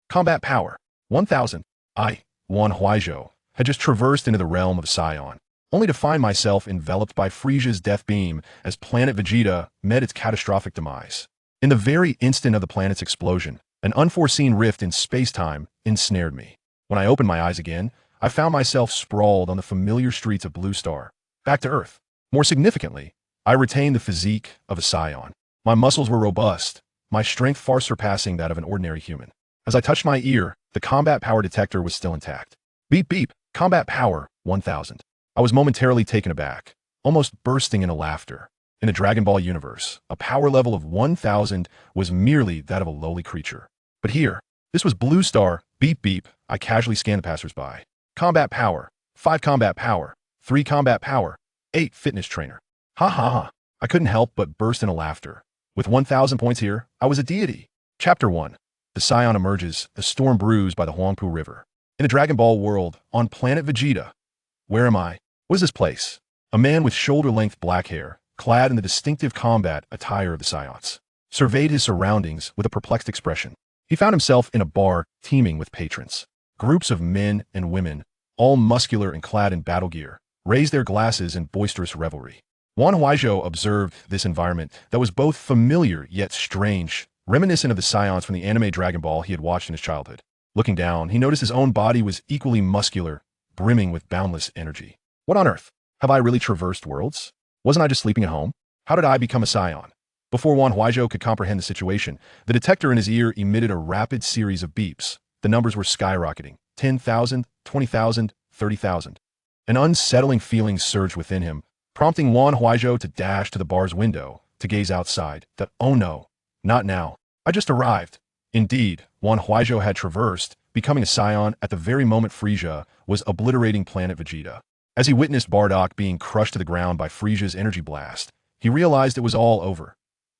Combat Power 1000. I, Wan Huaizhou, had just traversed into the realm of Saiyan, only to find myself enveloped by Frieza's death beam as Planet Vegeta met its catastrophic demise. In the very instant of the planet's explosion, an unforeseen rift in space-time ensnared me. When I opened my eyes again, I found myself sprawled on the familiar streets of Blue Star, back to Earth. More significantly, I retained the physique of a Saiyan. My muscles were robust, my strength far surpassing that of an ordinary human. As I touched my ear, the combat power detector was still intact. Beep beep, combat power 1000. I was momentarily taken aback, almost bursting into laughter. In the Dragon Ball universe, a power level of 1000 was merely that of a lowly creature. But here, this was Blue Star, beep beep. I casually scanned the passersby. Combat power, 5 combat power, 3 combat power, 8 fitness trainer. Ha ha ha. I couldn't help but burst into laughter. With 1000 points here, I was a deity. Chapter 1. The Saiyan emerges, a storm brews by the Huangpu River. In the Dragon Ball world, on Planet Vegeta. Where am I? What is this place? A man with shoulder-length black hair, clad in the distinctive combat attire of the Saiyans, surveyed his surroundings with a perplexed expression. He found himself in a bar teeming with patrons. Groups of men and women, all muscular and clad in battle gear, raised their glasses in boisterous revelry. Wan Huaizhou observed this environment that was both familiar yet strange, reminiscent of the Saiyans from the anime Dragon Ball he had watched in his childhood. Looking down, he noticed his own body was equally muscular, brimming with boundless energy. What on earth? Have I really traversed worlds? Wasn't I just sleeping at home? How did I become a Saiyan? Before Wan Huaizhou could comprehend the situation, the detector in his ear emitted a rapid series of beeps. The numbers were skyrocketing. 10,000, 20,000, 30,000. An unsettling feeling surged within him, prompting Wan Huaizhou to dash to the bar's window to gaze outside. Oh no, not now. I just arrived. Indeed, Wan Huaizhou had traversed, becoming a Saiyan at the very moment Frieza was obliterating Planet Vegeta. As he witnessed Bardock being crushed to the ground by Frieza's energy blast, he realized it was all over.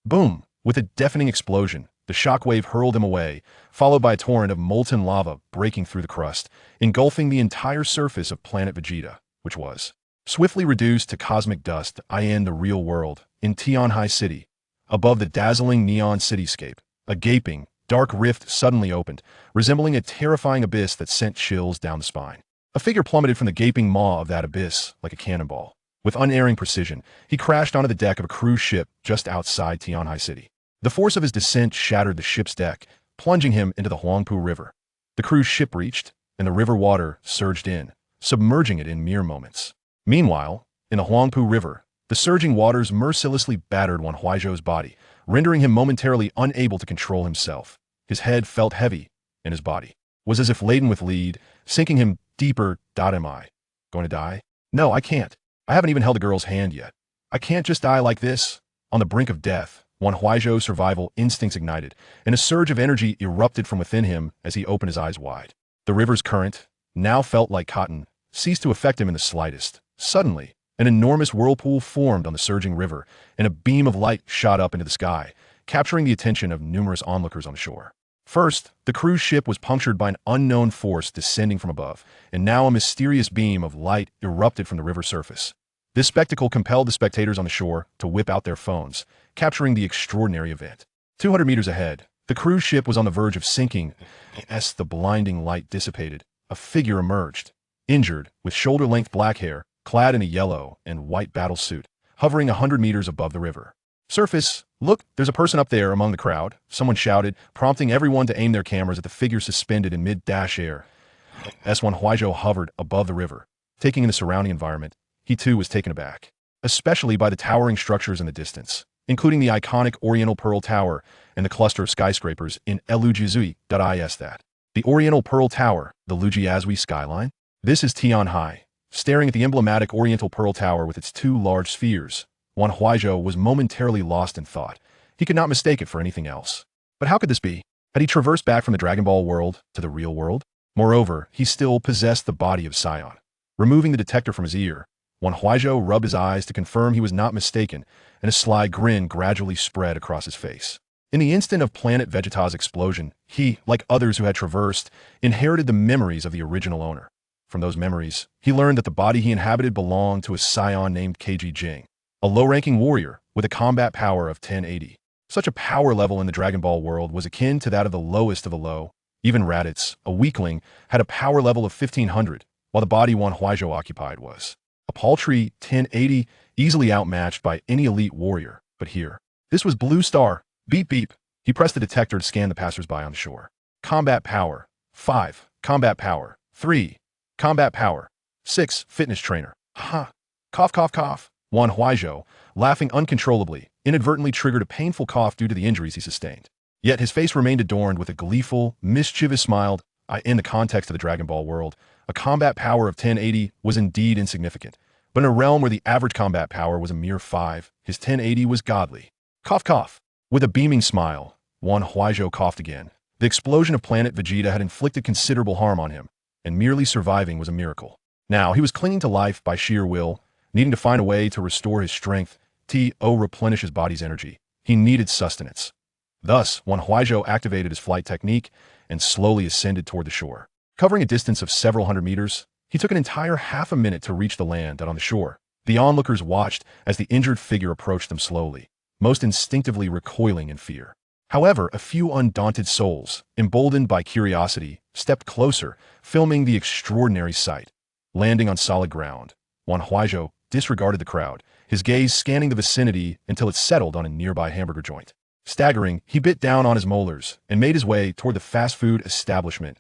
Boom! With a deafening explosion, the shockwave hurled him away, followed by a torrent of molten lava breaking through the crust, engulfing the entire surface of Planet Vegeta, which was swiftly reduced to cosmic dust. In the real world, in Tianhai City, above the dazzling neon cityscape, a gaping, dark rift suddenly opened, resembling a terrifying abyss that sent chills down the spine. A figure plummeted from the gaping maw of that abyss like a cannonball. With unerring precision, he crashed onto the deck of a cruise ship just outside Tianhai City. The force of his descent shattered the ship's deck, plunging him into the Huangpu River. The cruise ship reached, and the river water surged in, submerging it in mere moments. Meanwhile, in the Huangpu River, the surging waters mercilessly battered Wan Huaizhou's body, rendering him momentarily unable to control himself. His head felt heavy, and his body was as if laden with lead, sinking him deeper. Am I going to die? No, I can't. I haven't even held a girl's hand yet. I can't just die like this. On the brink of death, Wan Huaizhou's survival instincts ignited, and a surge of energy erupted from within him as he opened his eyes wide. The river's current, now felt like cotton, ceased to affect him in the slightest. Suddenly, an enormous whirlpool formed on the surging river, and a beam of light shot up into the sky, capturing the attention of numerous onlookers on the shore. First, the cruise ship was punctured by an unknown force descending from above, and now a mysterious beam of light erupted from the river's surface. This spectacle compelled the spectators on the shore to whip out their phones, capturing the extraordinary event. 200 meters ahead, the cruise ship was on the verge of sinking. As the blinding light dissipated, a figure emerged, injured, with shoulder-length black hair, clad in a yellow and white battle suit, hovering 100 meters above the river. Surface, look, there's a person up there among the crowd, someone shouted, prompting everyone to aim their cameras at the figure suspended in mid-air. As Wan Huaizhou hovered above the river, taking in the surrounding environment, he too was taken aback, especially by the towering structures in the distance, including the iconic Oriental Pearl Tower and the cluster of skyscrapers in Lujiazui. The Oriental Pearl Tower, the Lujiazui skyline? This is Tianhai. Staring at the emblematic Oriental Pearl Tower with its 2 large spheres, Wan Huaizhou was momentarily lost in thought. He could not mistake it for anything else. But how could this be? Had he traversed back from the Dragon Ball world to the real world? Moreover, he still possessed the body of Saiyan. Removing the detector from his ear, Wan Huaizhou rubbed his eyes to confirm he was not mistaken, and a sly grin gradually spread across his face. In the instant of Planet Vegeta's explosion, he, like others who had traversed, inherited the memories of the original owner. From those memories, he learned that the body he inhabited belonged to a Saiyan named KG Jing, a low-ranking warrior with a combat power of 1080. Such a power level in the Dragon Ball world was akin to that of the lowest of the low, Even Raditz, a weakling, had a power level of 1500, while the body Wan Huaizhou occupied was a paltry 1080, easily outmatched by any elite warrior. But here, this was Blue Star. Beep beep. He pressed the detector to scan the passersby on the shore. Combat power. 5. Combat power. 3. Combat power. 6. Fitness trainer. Ha. Cough, cough, cough. Wan Huaizhou, laughing uncontrollably, inadvertently triggered a painful cough due to the injuries he sustained. Yet his face remained adorned with a gleeful, mischievous smile. In the context of the Dragon Ball world, a combat power of 1080 was indeed insignificant. But in a realm where the average combat power was a mere 5, his 1080 was godly. Cough, cough. With a beaming smile, Wan Huaizhou coughed again. The explosion of Planet Vegeta had inflicted considerable harm on him, and merely surviving was a miracle. Now, he was clinging to life by sheer will, needing to find a way to restore his strength, replenish his body's energy. He needed sustenance. Thus, Wan Huaizhou activated his flight technique and slowly ascended toward the shore. Covering a distance of several hundred meters, he took an entire half a minute to reach the land out on the shore. The onlookers watched as the injured figure approached them slowly, most instinctively recoiling in fear. However, a few undaunted souls, emboldened by curiosity, stepped closer, filming the extraordinary sight. Landing on solid ground, Wan Huaizhou disregarded the crowd, his gaze scanning the vicinity until it settled on a nearby hamburger joint. Staggering, he bit down on his molars and made his way toward the fast food establishment.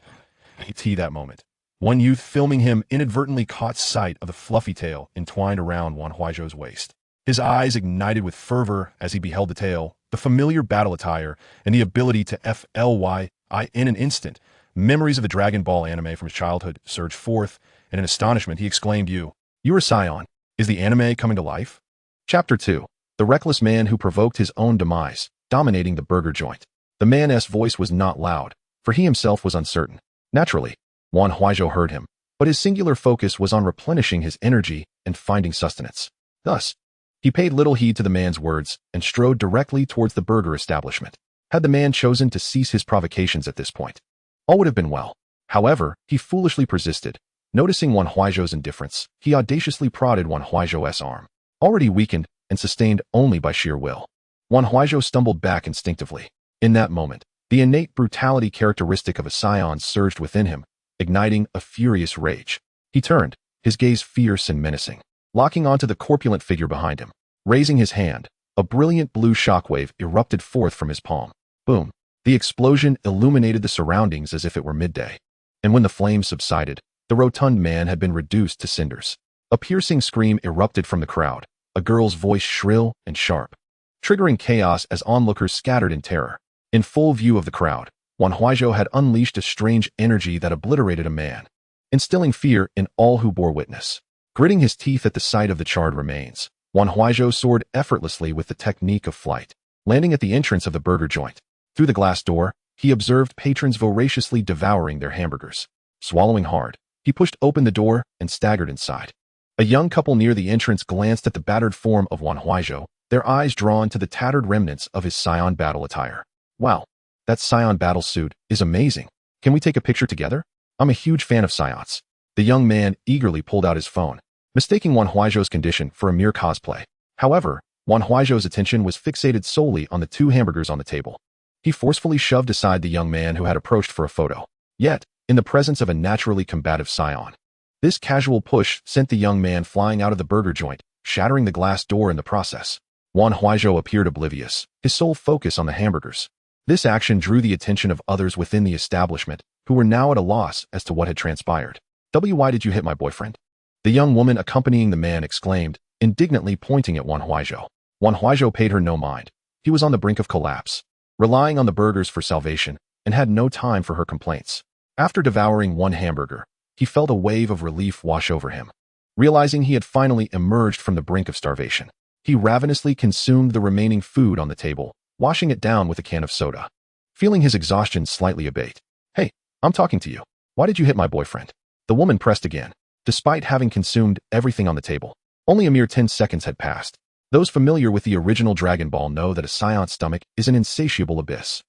That moment, one youth filming him inadvertently caught sight of the fluffy tail entwined around Wan Huaizhou's waist. His eyes ignited with fervor as he beheld the tail, the familiar battle attire, and the ability to fly in an instant. Memories of the Dragon Ball anime from his childhood surged forth, and in astonishment he exclaimed, You are Saiyan. Is the anime coming to life? Chapter 2. The reckless man who provoked his own demise, dominating the burger joint. The man's voice was not loud, for he himself was uncertain. Naturally, Wan Huaizhou heard him, but his singular focus was on replenishing his energy and finding sustenance. Thus, he paid little heed to the man's words and strode directly towards the burger establishment. Had the man chosen to cease his provocations at this point, all would have been well. However, he foolishly persisted. Noticing Wan Huaizhou's indifference, he audaciously prodded Wan Huaizhou's arm, already weakened and sustained only by sheer will. Wan Huaizhou stumbled back instinctively. In that moment, the innate brutality characteristic of a Saiyan surged within him, igniting a furious rage. He turned, his gaze fierce and menacing, locking onto the corpulent figure behind him. Raising his hand, a brilliant blue shockwave erupted forth from his palm. Boom! The explosion illuminated the surroundings as if it were midday. And when the flames subsided, the rotund man had been reduced to cinders. A piercing scream erupted from the crowd, a girl's voice shrill and sharp, triggering chaos as onlookers scattered in terror. In full view of the crowd, Wan Huaizhou had unleashed a strange energy that obliterated a man, instilling fear in all who bore witness. Gritting his teeth at the sight of the charred remains, Wan Huaizhou soared effortlessly with the technique of flight, landing at the entrance of the burger joint. Through the glass door, he observed patrons voraciously devouring their hamburgers. Swallowing hard, he pushed open the door and staggered inside. A young couple near the entrance glanced at the battered form of Wan Huaizhou, their eyes drawn to the tattered remnants of his Saiyan battle attire. Wow, that Saiyan battle suit is amazing. Can we take a picture together? I'm a huge fan of Saiyans. The young man eagerly pulled out his phone, mistaking Wan Huaizhou's condition for a mere cosplay. However, Wan Huaizhou's attention was fixated solely on the 2 hamburgers on the table. He forcefully shoved aside the young man who had approached for a photo. Yet, in the presence of a naturally combative Saiyan, this casual push sent the young man flying out of the burger joint, shattering the glass door in the process. Wan Huaizhou appeared oblivious, his sole focus on the hamburgers. This action drew the attention of others within the establishment, who were now at a loss as to what had transpired. Why did you hit my boyfriend? The young woman accompanying the man exclaimed, indignantly pointing at Wan Huaizhou. Wan Huaizhou paid her no mind. He was on the brink of collapse, relying on the burgers for salvation, and had no time for her complaints. After devouring 1 hamburger, he felt a wave of relief wash over him. Realizing he had finally emerged from the brink of starvation, he ravenously consumed the remaining food on the table, washing it down with a can of soda. Feeling his exhaustion slightly abate. Hey, I'm talking to you. Why did you hit my boyfriend? The woman pressed again. Despite having consumed everything on the table, only a mere 10 seconds had passed. Those familiar with the original Dragon Ball know that a Saiyan's stomach is an insatiable abyss.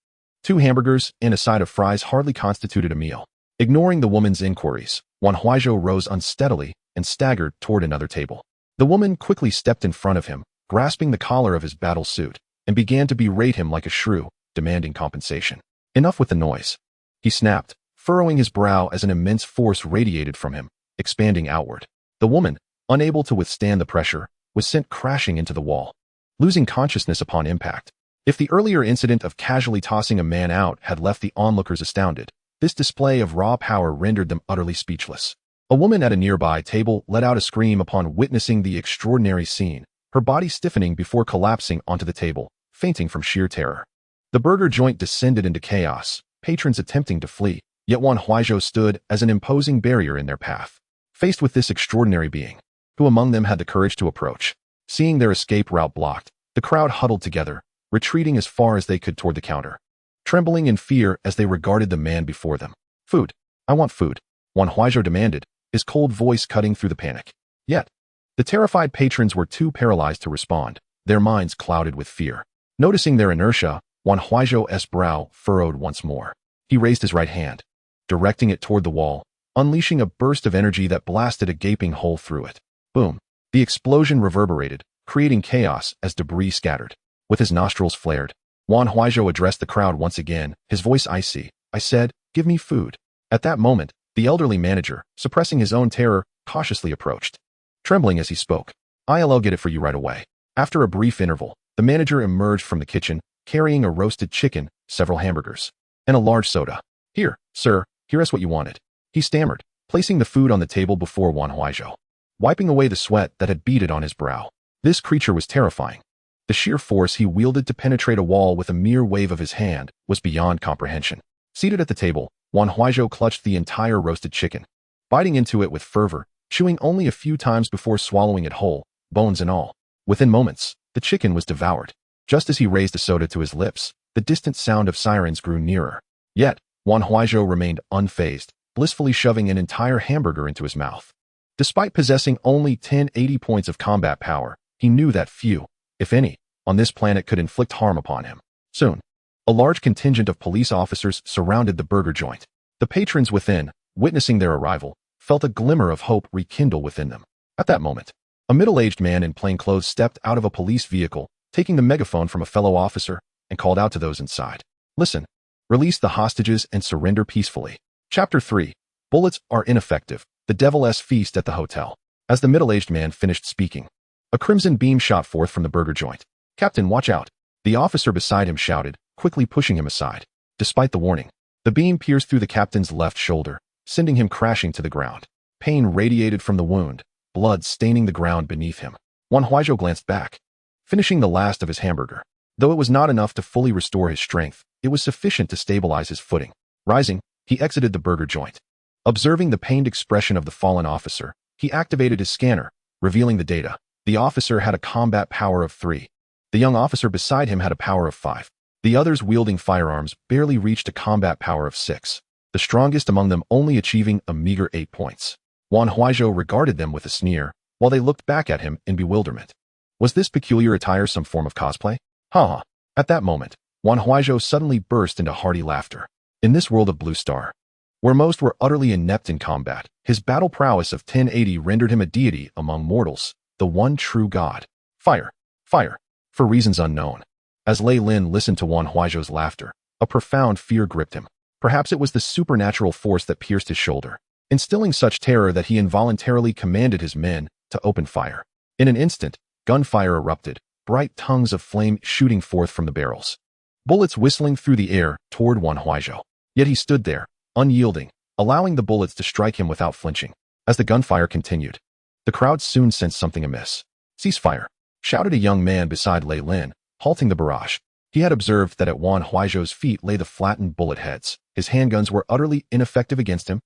2 hamburgers and a side of fries hardly constituted a meal. Ignoring the woman's inquiries, Wan Huaizhou rose unsteadily and staggered toward another table. The woman quickly stepped in front of him, grasping the collar of his battle suit, and began to berate him like a shrew, demanding compensation. Enough with the noise. he snapped, furrowing his brow as an immense force radiated from him, expanding outward. The woman, unable to withstand the pressure, was sent crashing into the wall, losing consciousness upon impact. If the earlier incident of casually tossing a man out had left the onlookers astounded, this display of raw power rendered them utterly speechless. A woman at a nearby table let out a scream upon witnessing the extraordinary scene, her body stiffening before collapsing onto the table, fainting from sheer terror. The burger joint descended into chaos, patrons attempting to flee, yet Wan Huaizhou stood as an imposing barrier in their path. Faced with this extraordinary being, who among them had the courage to approach? Seeing their escape route blocked, the crowd huddled together, retreating as far as they could toward the counter, trembling in fear as they regarded the man before them. Food. I want food, Wan Huaizhou demanded, his cold voice cutting through the panic. Yet, the terrified patrons were too paralyzed to respond, their minds clouded with fear. Noticing their inertia, Wan Huaizhou's brow furrowed once more. He raised his right hand, directing it toward the wall, unleashing a burst of energy that blasted a gaping hole through it. Boom. The explosion reverberated, creating chaos as debris scattered. With his nostrils flared, Wan Huaizhou addressed the crowd once again, his voice icy. I said, give me food. At that moment, the elderly manager, suppressing his own terror, cautiously approached. Trembling as he spoke, I'll get it for you right away. After a brief interval, the manager emerged from the kitchen, carrying a roasted chicken, several hamburgers, and a large soda. Here, sir, here's what you wanted, he stammered, placing the food on the table before Wan Huaizhou, wiping away the sweat that had beaded on his brow. This creature was terrifying. The sheer force he wielded to penetrate a wall with a mere wave of his hand was beyond comprehension. Seated at the table, Wan Huaizhou clutched the entire roasted chicken, biting into it with fervor, chewing only a few times before swallowing it whole, bones and all. Within moments, the chicken was devoured. Just as he raised the soda to his lips, the distant sound of sirens grew nearer. Yet, Wan Huaizhou remained unfazed, blissfully shoving an entire hamburger into his mouth. Despite possessing only 1080 points of combat power, he knew that few, if any, on this planet could inflict harm upon him. Soon, a large contingent of police officers surrounded the burger joint. The patrons within, witnessing their arrival, felt a glimmer of hope rekindle within them. At that moment, a middle-aged man in plain clothes stepped out of a police vehicle, taking the megaphone from a fellow officer, and called out to those inside. Listen, release the hostages and surrender peacefully. Chapter 3. Bullets are ineffective. The Devil's Feast at the Hotel. As the middle-aged man finished speaking, a crimson beam shot forth from the burger joint. Captain, watch out, the officer beside him shouted, quickly pushing him aside. Despite the warning, the beam pierced through the captain's left shoulder, sending him crashing to the ground. Pain radiated from the wound, blood staining the ground beneath him. Wan Huaizhou glanced back, finishing the last of his hamburger. Though it was not enough to fully restore his strength, it was sufficient to stabilize his footing. Rising, he exited the burger joint. Observing the pained expression of the fallen officer, he activated his scanner, revealing the data. The officer had a combat power of 3. The young officer beside him had a power of 5. The others wielding firearms barely reached a combat power of 6, the strongest among them only achieving a meager 8 points. Wan Huaizhou regarded them with a sneer, while they looked back at him in bewilderment. Was this peculiar attire some form of cosplay? Ha! At that moment, Wan Huaizhou suddenly burst into hearty laughter. In this world of Blue Star, where most were utterly inept in combat, his battle prowess of 1080 rendered him a deity among mortals, the one true god. Fire! Fire! For reasons unknown. As Lei Lin listened to Wan Huaizhou's laughter, a profound fear gripped him. Perhaps it was the supernatural force that pierced his shoulder, instilling such terror that he involuntarily commanded his men to open fire. In an instant, gunfire erupted, bright tongues of flame shooting forth from the barrels, bullets whistling through the air toward Wan Huaizhou. Yet he stood there, unyielding, allowing the bullets to strike him without flinching. As the gunfire continued, the crowd soon sensed something amiss. Cease fire, shouted a young man beside Lei Lin, halting the barrage. He had observed that at Wan Huaizhou's feet lay the flattened bullet heads. His handguns were utterly ineffective against him.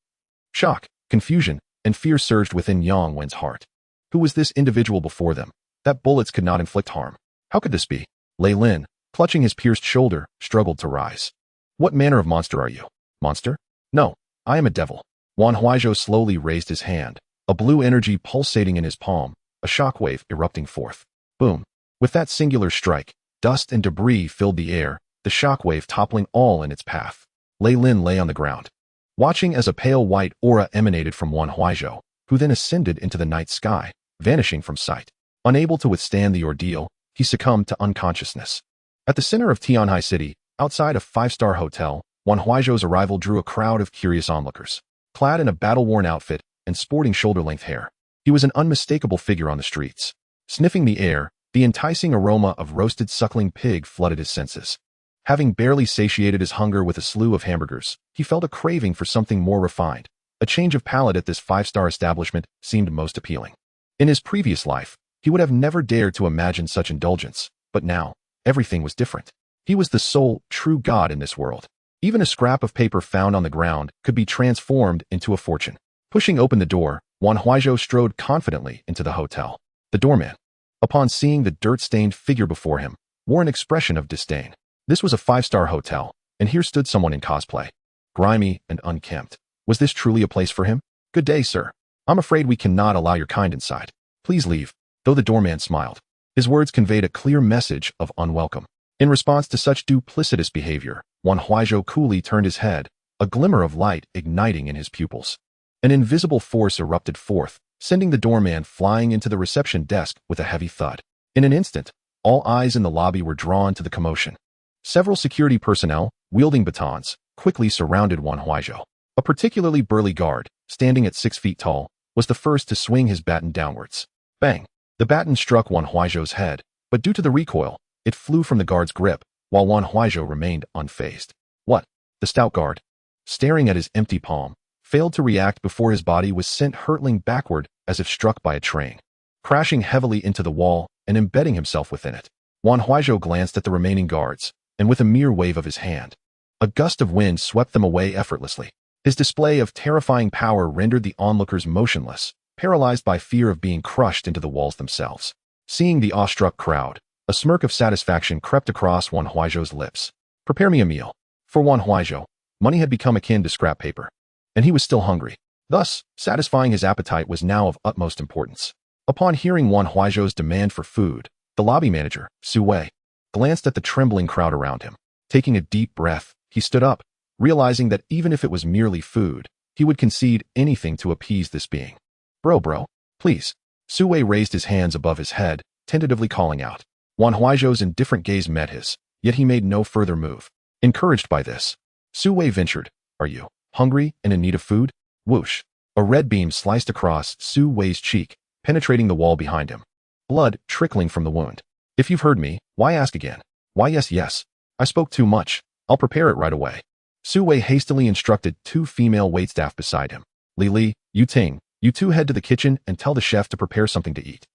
Shock, confusion, and fear surged within Yang Wen's heart. Who was this individual before them, that bullets could not inflict harm? How could this be? Lei Lin, clutching his pierced shoulder, struggled to rise. What manner of monster are you? Monster? No, I am a devil. Wan Huaizhou slowly raised his hand, a blue energy pulsating in his palm, a shockwave erupting forth. Boom. With that singular strike, dust and debris filled the air, the shockwave toppling all in its path. Lei Lin lay on the ground, watching as a pale white aura emanated from Wan Huaizhou, who then ascended into the night sky, vanishing from sight. Unable to withstand the ordeal, he succumbed to unconsciousness. At the center of Tianhai City, outside a 5-star hotel, Wan Huaizhou's arrival drew a crowd of curious onlookers. Clad in a battle-worn outfit and sporting shoulder-length hair, he was an unmistakable figure on the streets. Sniffing the air, the enticing aroma of roasted suckling pig flooded his senses. Having barely satiated his hunger with a slew of hamburgers, he felt a craving for something more refined. A change of palate at this five-star establishment seemed most appealing. In his previous life, he would have never dared to imagine such indulgence, but now, everything was different. He was the sole, true god in this world. Even a scrap of paper found on the ground could be transformed into a fortune. Pushing open the door, Wan Huaizhou strode confidently into the hotel. The doorman, upon seeing the dirt-stained figure before him, wore an expression of disdain. This was a five-star hotel, and here stood someone in cosplay. Grimy and unkempt. Was this truly a place for him? Good day, sir. I'm afraid we cannot allow your kind inside. Please leave. Though the doorman smiled, his words conveyed a clear message of unwelcome. In response to such duplicitous behavior, Wan Huaizhou coolly turned his head, a glimmer of light igniting in his pupils. An invisible force erupted forth, sending the doorman flying into the reception desk with a heavy thud. In an instant, all eyes in the lobby were drawn to the commotion. Several security personnel, wielding batons, quickly surrounded Wan Huaizhou. A particularly burly guard, standing at 6 feet tall, was the first to swing his baton downwards. Bang! The baton struck Wan Huaizhou's head, but due to the recoil, it flew from the guard's grip, while Wan Huaizhou remained unfazed. What? The stout guard, staring at his empty palm, failed to react before his body was sent hurtling backward as if struck by a train, crashing heavily into the wall and embedding himself within it. Wan Huaizhou glanced at the remaining guards, and with a mere wave of his hand, a gust of wind swept them away effortlessly. His display of terrifying power rendered the onlookers motionless, paralyzed by fear of being crushed into the walls themselves. Seeing the awestruck crowd, a smirk of satisfaction crept across Wan Huaizhou's lips. Prepare me a meal. For Wan Huaizhou, money had become akin to scrap paper, and he was still hungry. Thus, satisfying his appetite was now of utmost importance. Upon hearing Wan Huaizhou's demand for food, the lobby manager, Su Wei, glanced at the trembling crowd around him. Taking a deep breath, he stood up, realizing that even if it was merely food, he would concede anything to appease this being. Bro, please. Su Wei raised his hands above his head, tentatively calling out. Wan Huaizhou's indifferent gaze met his, yet he made no further move. Encouraged by this, Su Wei ventured, Are you hungry and in need of food? Whoosh. A red beam sliced across Su Wei's cheek, penetrating the wall behind him. Blood trickling from the wound. If you've heard me, why ask again? Why yes. I spoke too much. I'll prepare it right away. Su Wei hastily instructed 2 female waitstaff beside him. Li, Yu Ting, you 2 head to the kitchen and tell the chef to prepare something to eat.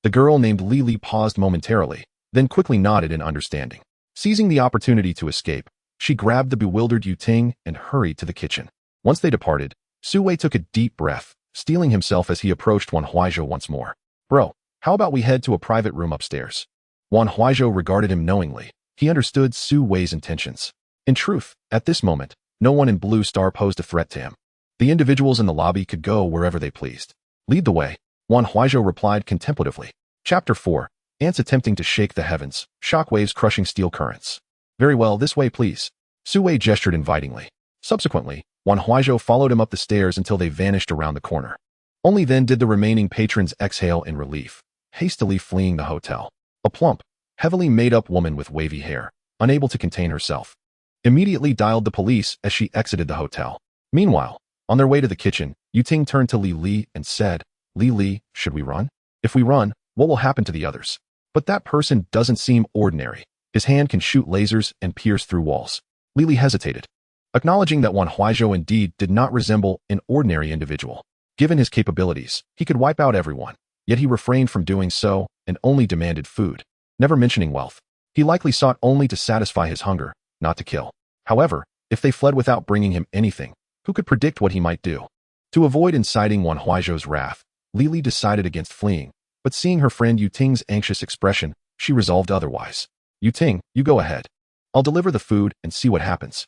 The girl named Li paused momentarily, then quickly nodded in understanding. Seizing the opportunity to escape, she grabbed the bewildered Yu Ting and hurried to the kitchen. Once they departed, Su Wei took a deep breath, steeling himself as he approached Wan Huaizhou once more. Bro, how about we head to a private room upstairs? Wan Huaizhou regarded him knowingly. He understood Su Wei's intentions. In truth, at this moment, no one in Blue Star posed a threat to him. The individuals in the lobby could go wherever they pleased. Lead the way, Wan Huaizhou replied contemplatively. Chapter 4. Ants attempting to shake the heavens, shockwaves crushing steel currents. Very well, this way please. Su Wei gestured invitingly. Subsequently, Wan Huaizhou followed him up the stairs until they vanished around the corner. Only then did the remaining patrons exhale in relief, hastily fleeing the hotel. A plump, heavily made-up woman with wavy hair, unable to contain herself, immediately dialed the police as she exited the hotel. Meanwhile, on their way to the kitchen, Yu Ting turned to Li and said, Li, should we run? If we run, what will happen to the others? But that person doesn't seem ordinary. His hand can shoot lasers and pierce through walls. Li hesitated, acknowledging that Wan Huaizhou indeed did not resemble an ordinary individual. Given his capabilities, he could wipe out everyone, yet he refrained from doing so and only demanded food, never mentioning wealth. He likely sought only to satisfy his hunger, not to kill. However, if they fled without bringing him anything, who could predict what he might do? To avoid inciting Wan Huaizhou's wrath, Li decided against fleeing, but seeing her friend Yu Ting's anxious expression, she resolved otherwise. Yu Ting, you go ahead. I'll deliver the food and see what happens.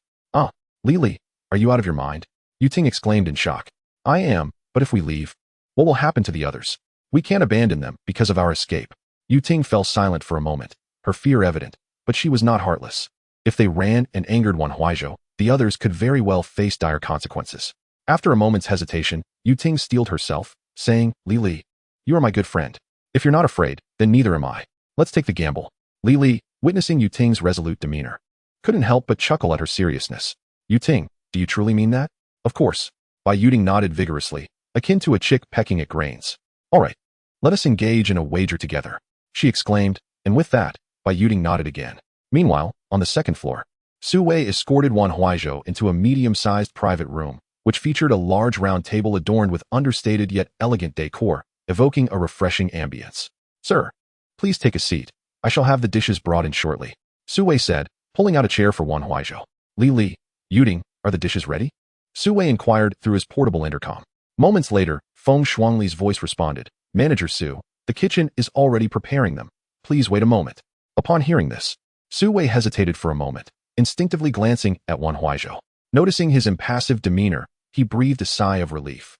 Li, are you out of your mind? Yu Ting exclaimed in shock. I am, but if we leave, what will happen to the others? We can't abandon them because of our escape. Yu Ting fell silent for a moment, her fear evident, but she was not heartless. If they ran and angered Wan Huaizhou, the others could very well face dire consequences. After a moment's hesitation, Yu Ting steeled herself, saying, Li, you are my good friend. If you're not afraid, then neither am I. Let's take the gamble. Li, witnessing Yu Ting's resolute demeanor, couldn't help but chuckle at her seriousness. "You Ting, do you truly mean that?" "Of course." Bai Yuting nodded vigorously, akin to a chick pecking at grains. "All right, let us engage in a wager together," she exclaimed, and with that, Bai Yuting nodded again. Meanwhile, on the second floor, Su Wei escorted Wan Huaizhou into a medium-sized private room, which featured a large round table adorned with understated yet elegant decor, evoking a refreshing ambience. "Sir, please take a seat. I shall have the dishes brought in shortly," Su Wei said, pulling out a chair for Wan Huaizhou. "Li, Yuting, are the dishes ready?" Su Wei inquired through his portable intercom. Moments later, Feng Shuangli's voice responded, "Manager Su, the kitchen is already preparing them. Please wait a moment." Upon hearing this, Su Wei hesitated for a moment, instinctively glancing at Wan Huaizhou. Noticing his impassive demeanor, he breathed a sigh of relief.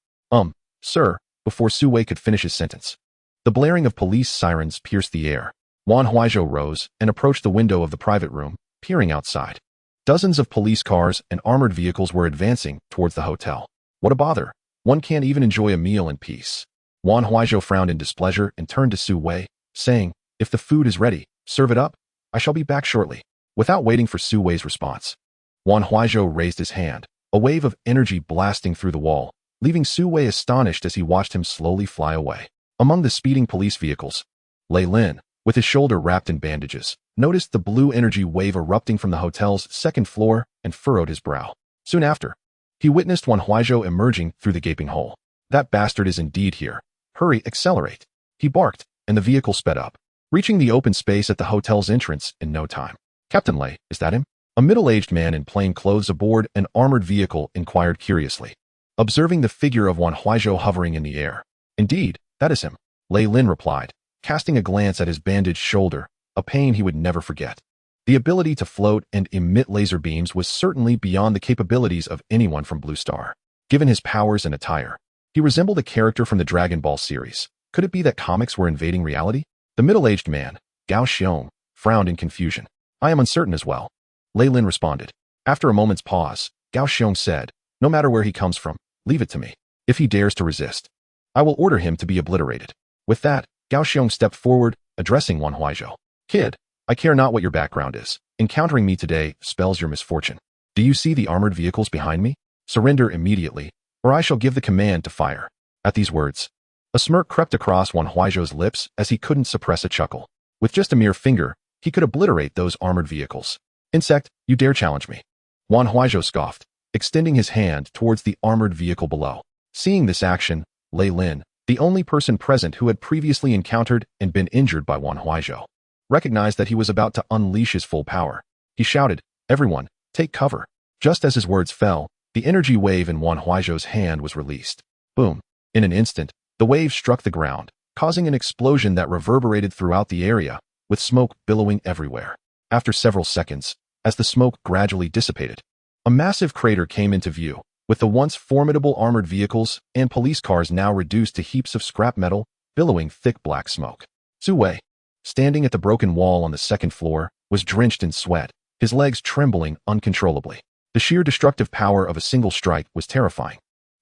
Sir," before Su Wei could finish his sentence. The blaring of police sirens pierced the air. Wan Huaizhou rose and approached the window of the private room, peering outside. Dozens of police cars and armored vehicles were advancing towards the hotel. "What a bother. One can't even enjoy a meal in peace." Wan Huaizhou frowned in displeasure and turned to Su Wei, saying, "If the food is ready, serve it up. I shall be back shortly." Without waiting for Su Wei's response, Wan Huaizhou raised his hand, a wave of energy blasting through the wall, leaving Su Wei astonished as he watched him slowly fly away. Among the speeding police vehicles, Lei Lin, with his shoulder wrapped in bandages, noticed the blue energy wave erupting from the hotel's second floor and furrowed his brow. Soon after, he witnessed Wan Huaizhou emerging through the gaping hole. "That bastard is indeed here. Hurry, accelerate," he barked, and the vehicle sped up, reaching the open space at the hotel's entrance in no time. "Captain Lei, is that him?" A middle-aged man in plain clothes aboard an armored vehicle inquired curiously, observing the figure of Wan Huaizhou hovering in the air. "Indeed, that is him," Lei Lin replied, casting a glance at his bandaged shoulder, a pain he would never forget. The ability to float and emit laser beams was certainly beyond the capabilities of anyone from Blue Star. Given his powers and attire, he resembled a character from the Dragon Ball series. Could it be that comics were invading reality? The middle-aged man, Gao Xiong, frowned in confusion. "I am uncertain as well," Lei Lin responded. After a moment's pause, Gao Xiong said, "No matter where he comes from, leave it to me. If he dares to resist, I will order him to be obliterated." With that, Gao Xiong stepped forward, addressing Wan Huaizhou. "Kid, I care not what your background is. Encountering me today spells your misfortune. Do you see the armored vehicles behind me? Surrender immediately, or I shall give the command to fire." At these words, a smirk crept across Wan Huaizhou's lips as he couldn't suppress a chuckle. With just a mere finger, he could obliterate those armored vehicles. "Insect, you dare challenge me?" Wan Huaizhou scoffed, extending his hand towards the armored vehicle below. Seeing this action, Lei Lin, the only person present who had previously encountered and been injured by Wan Huaizhou, recognized that he was about to unleash his full power. He shouted, "Everyone, take cover." Just as his words fell, the energy wave in Wan Huaizhou's hand was released. Boom! In an instant, the wave struck the ground, causing an explosion that reverberated throughout the area, with smoke billowing everywhere. After several seconds, as the smoke gradually dissipated, a massive crater came into view, with the once formidable armored vehicles and police cars now reduced to heaps of scrap metal, billowing thick black smoke. Su Wei, standing at the broken wall on the second floor, was drenched in sweat, his legs trembling uncontrollably. The sheer destructive power of a single strike was terrifying.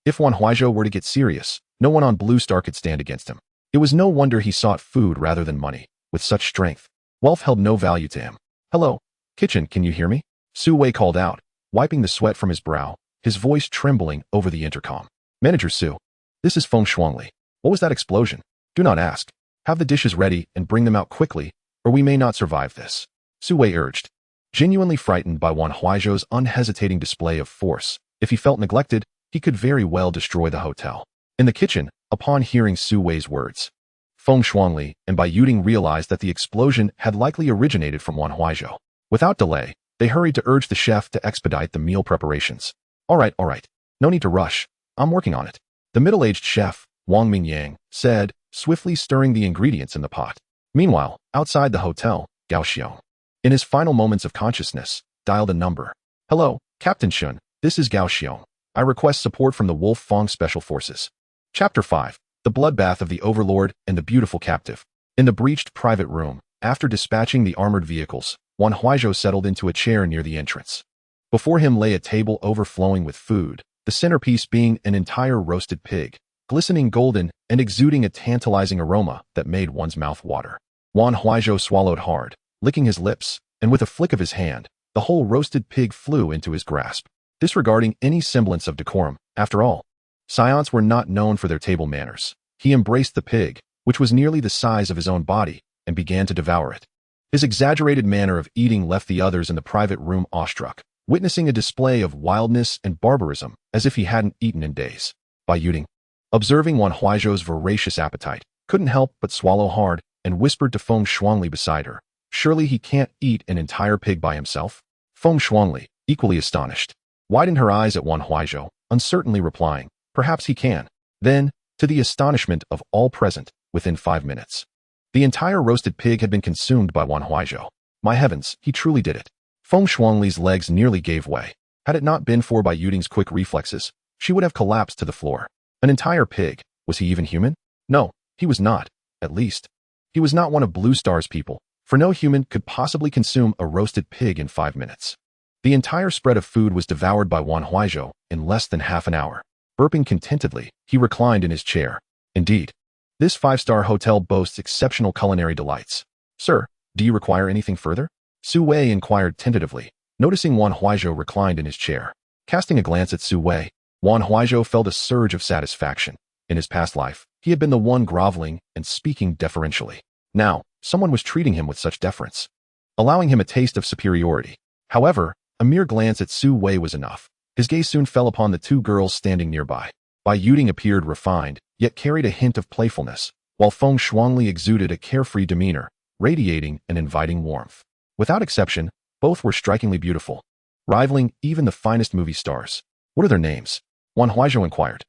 If Wan Huaizhou were to get serious, no one on Blue Star could stand against him. It was no wonder he sought food rather than money. With such strength, wealth held no value to him. "Hello, kitchen, can you hear me?" Su Wei called out, wiping the sweat from his brow, his voice trembling over the intercom. "Manager Su, this is Feng Shuangli. What was that explosion?" "Do not ask. Have the dishes ready and bring them out quickly, or we may not survive this," Su Wei urged. Genuinely frightened by Wan Huaizhou's unhesitating display of force, if he felt neglected, he could very well destroy the hotel. In the kitchen, upon hearing Su Wei's words, Feng Shuangli and Bai Yuting realized that the explosion had likely originated from Wan Huaizhou. Without delay, they hurried to urge the chef to expedite the meal preparations. All right. No need to rush. I'm working on it," the middle-aged chef, Wang Mingyang, said, swiftly stirring the ingredients in the pot. Meanwhile, outside the hotel, Gao Xiong, in his final moments of consciousness, dialed a number. "Hello, Captain Shun, this is Gao Xiong. I request support from the Wolf Fong Special Forces." Chapter 5. The Bloodbath of the Overlord and the Beautiful Captive. In the breached private room, after dispatching the armored vehicles, Wan Huaizhou settled into a chair near the entrance. Before him lay a table overflowing with food, the centerpiece being an entire roasted pig, glistening golden and exuding a tantalizing aroma that made one's mouth water. Wan Huaizhou swallowed hard, licking his lips, and with a flick of his hand, The whole roasted pig flew into his grasp, disregarding any semblance of decorum. After all, Saiyans were not known for their table manners. He embraced the pig, which was nearly the size of his own body, and began to devour it. His exaggerated manner of eating left the others in the private room awestruck, witnessing a display of wildness and barbarism as if he hadn't eaten in days. Bai Yuding, observing Wan Huaizhou's voracious appetite, couldn't help but swallow hard and whispered to Feng Shuangli beside her, "Surely he can't eat an entire pig by himself?" Feng Shuangli, equally astonished, widened her eyes at Wan Huaizhou, uncertainly replying, "Perhaps he can." Then, to the astonishment of all present, within 5 minutes, the entire roasted pig had been consumed by Wan Huaizhou. My heavens, he truly did it. Feng Shuangli's legs nearly gave way. Had it not been for Bai Yuding's quick reflexes, she would have collapsed to the floor. An entire pig. Was he even human? No, he was not. At least, he was not one of Blue Star's people, for no human could possibly consume a roasted pig in 5 minutes. The entire spread of food was devoured by Wan Huaizhou in less than half an hour. Burping contentedly, he reclined in his chair. Indeed, this 5-star hotel boasts exceptional culinary delights. "Sir, do you require anything further?" Su Wei inquired tentatively, noticing Wan Huaizhou reclined in his chair. Casting a glance at Su Wei, Wan Huaizhou felt a surge of satisfaction. In his past life, he had been the one groveling and speaking deferentially. Now, someone was treating him with such deference, allowing him a taste of superiority. However, a mere glance at Su Wei was enough. His gaze soon fell upon the 2 girls standing nearby. Bai Yuding appeared refined, yet carried a hint of playfulness, while Feng Shuangli exuded a carefree demeanor, radiating an inviting warmth. Without exception, both were strikingly beautiful, rivaling even the finest movie stars. "What are their names?" Wan Huaizhou inquired.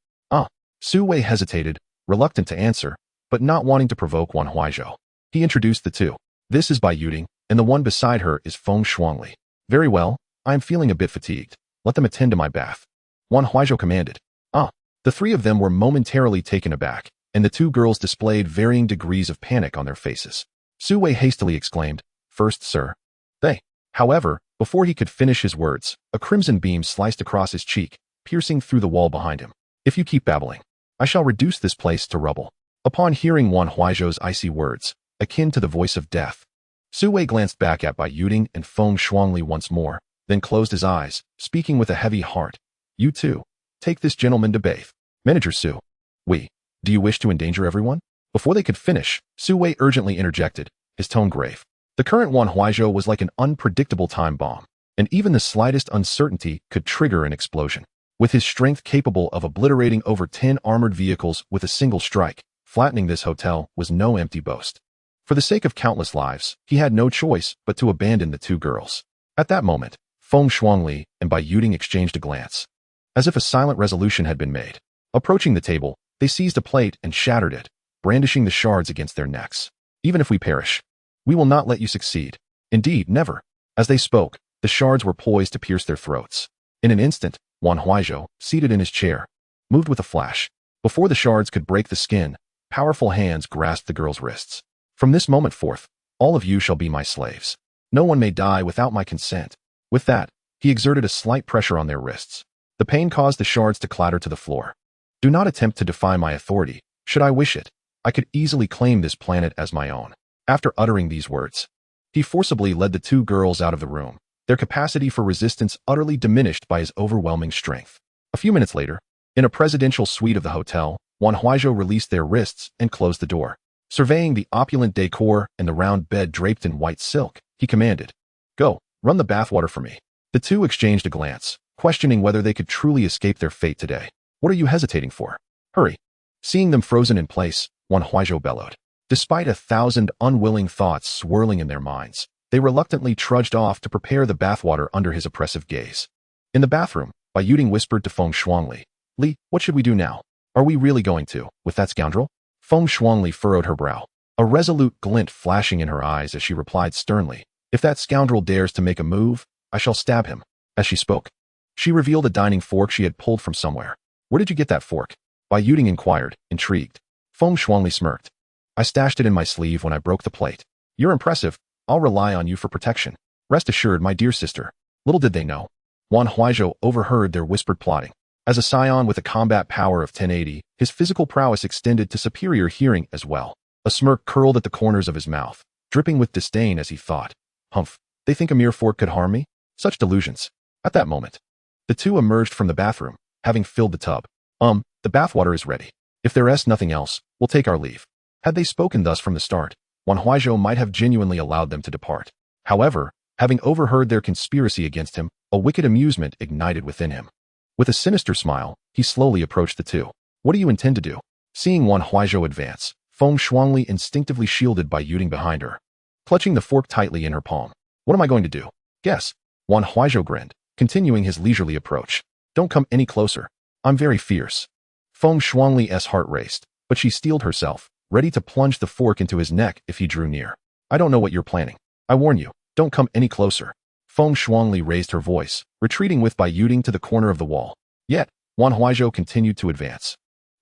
Su Wei hesitated, reluctant to answer, but not wanting to provoke Wan Huaizhou. He introduced the 2. "This is Bai Yuding, and the one beside her is Feng Shuangli." "Very well, I am feeling a bit fatigued. Let them attend to my bath," Wan Huaizhou commanded. The 3 of them were momentarily taken aback, and the 2 girls displayed varying degrees of panic on their faces. Su Wei hastily exclaimed, "First, sir." They. However, before he could finish his words, a crimson beam sliced across his cheek, piercing through the wall behind him. "If you keep babbling, I shall reduce this place to rubble." Upon hearing Wan Huaizhou's icy words, akin to the voice of death, Su Wei glanced back at Bai Yuding and Feng Shuangli once more, then closed his eyes, speaking with a heavy heart. "You 2, take this gentleman to bathe." "Manager Su, do you wish to endanger everyone?" Before they could finish, Su Wei urgently interjected, his tone grave. The current Wan Huaizhou was like an unpredictable time bomb, and even the slightest uncertainty could trigger an explosion. With his strength capable of obliterating over 10 armored vehicles with a single strike, flattening this hotel was no empty boast. For the sake of countless lives, he had no choice but to abandon the 2 girls. At that moment, Feng Shuangli and Bai Yuding exchanged a glance, as if a silent resolution had been made. Approaching the table, they seized a plate and shattered it, brandishing the shards against their necks. "Even if we perish, we will not let you succeed. Indeed, never." As they spoke, the shards were poised to pierce their throats. In an instant, Wan Huaizhou, seated in his chair, moved with a flash. Before the shards could break the skin, powerful hands grasped the girl's wrists. "From this moment forth, all of you shall be my slaves. No one may die without my consent." With that, he exerted a slight pressure on their wrists. The pain caused the shards to clatter to the floor. "Do not attempt to defy my authority. Should I wish it, I could easily claim this planet as my own." After uttering these words, he forcibly led the 2 girls out of the room, their capacity for resistance utterly diminished by his overwhelming strength. A few minutes later, in a presidential suite of the hotel, Wan Huaizhou released their wrists and closed the door. Surveying the opulent decor and the round bed draped in white silk, he commanded, "Go, run the bathwater for me." The 2 exchanged a glance, questioning whether they could truly escape their fate today. "What are you hesitating for? Hurry." Seeing them frozen in place, Wan Huaizhou bellowed. Despite 1,000 unwilling thoughts swirling in their minds, they reluctantly trudged off to prepare the bathwater under his oppressive gaze. In the bathroom, Bai Yuding whispered to Feng Shuangli, "Li, what should we do now? Are we really going to, with that scoundrel?" Feng Shuangli furrowed her brow, a resolute glint flashing in her eyes as she replied sternly, "If that scoundrel dares to make a move, I shall stab him." As she spoke, she revealed a dining fork she had pulled from somewhere. "Where did you get that fork?" Bai Yuding inquired, intrigued. Feng Shuangli smirked. "I stashed it in my sleeve when I broke the plate." "You're impressive. I'll rely on you for protection. Rest assured, my dear sister." Little did they know, Wan Huaizhou overheard their whispered plotting. As a Saiyan with a combat power of 1080, his physical prowess extended to superior hearing as well. A smirk curled at the corners of his mouth, dripping with disdain as he thought, "Humph, they think a mere fork could harm me? Such delusions. At that moment, the two emerged from the bathroom, having filled the tub. The bathwater is ready. If there's nothing else, we'll take our leave. Had they spoken thus from the start, Wan Huaizhou might have genuinely allowed them to depart. However, having overheard their conspiracy against him, a wicked amusement ignited within him. With a sinister smile, he slowly approached the two. What do you intend to do? Seeing Wan Huaizhou advance, Feng Shuangli instinctively shielded by Yuding behind her, clutching the fork tightly in her palm. What am I going to do? Guess. Wan Huaizhou grinned, continuing his leisurely approach. Don't come any closer. I'm very fierce. Feng Shuangli's heart raced, but she steeled herself, ready to plunge the fork into his neck if he drew near. I don't know what you're planning. I warn you, don't come any closer. Feng Shuangli raised her voice, retreating with Bai Yuding to the corner of the wall. Yet, Wan Huaizhou continued to advance.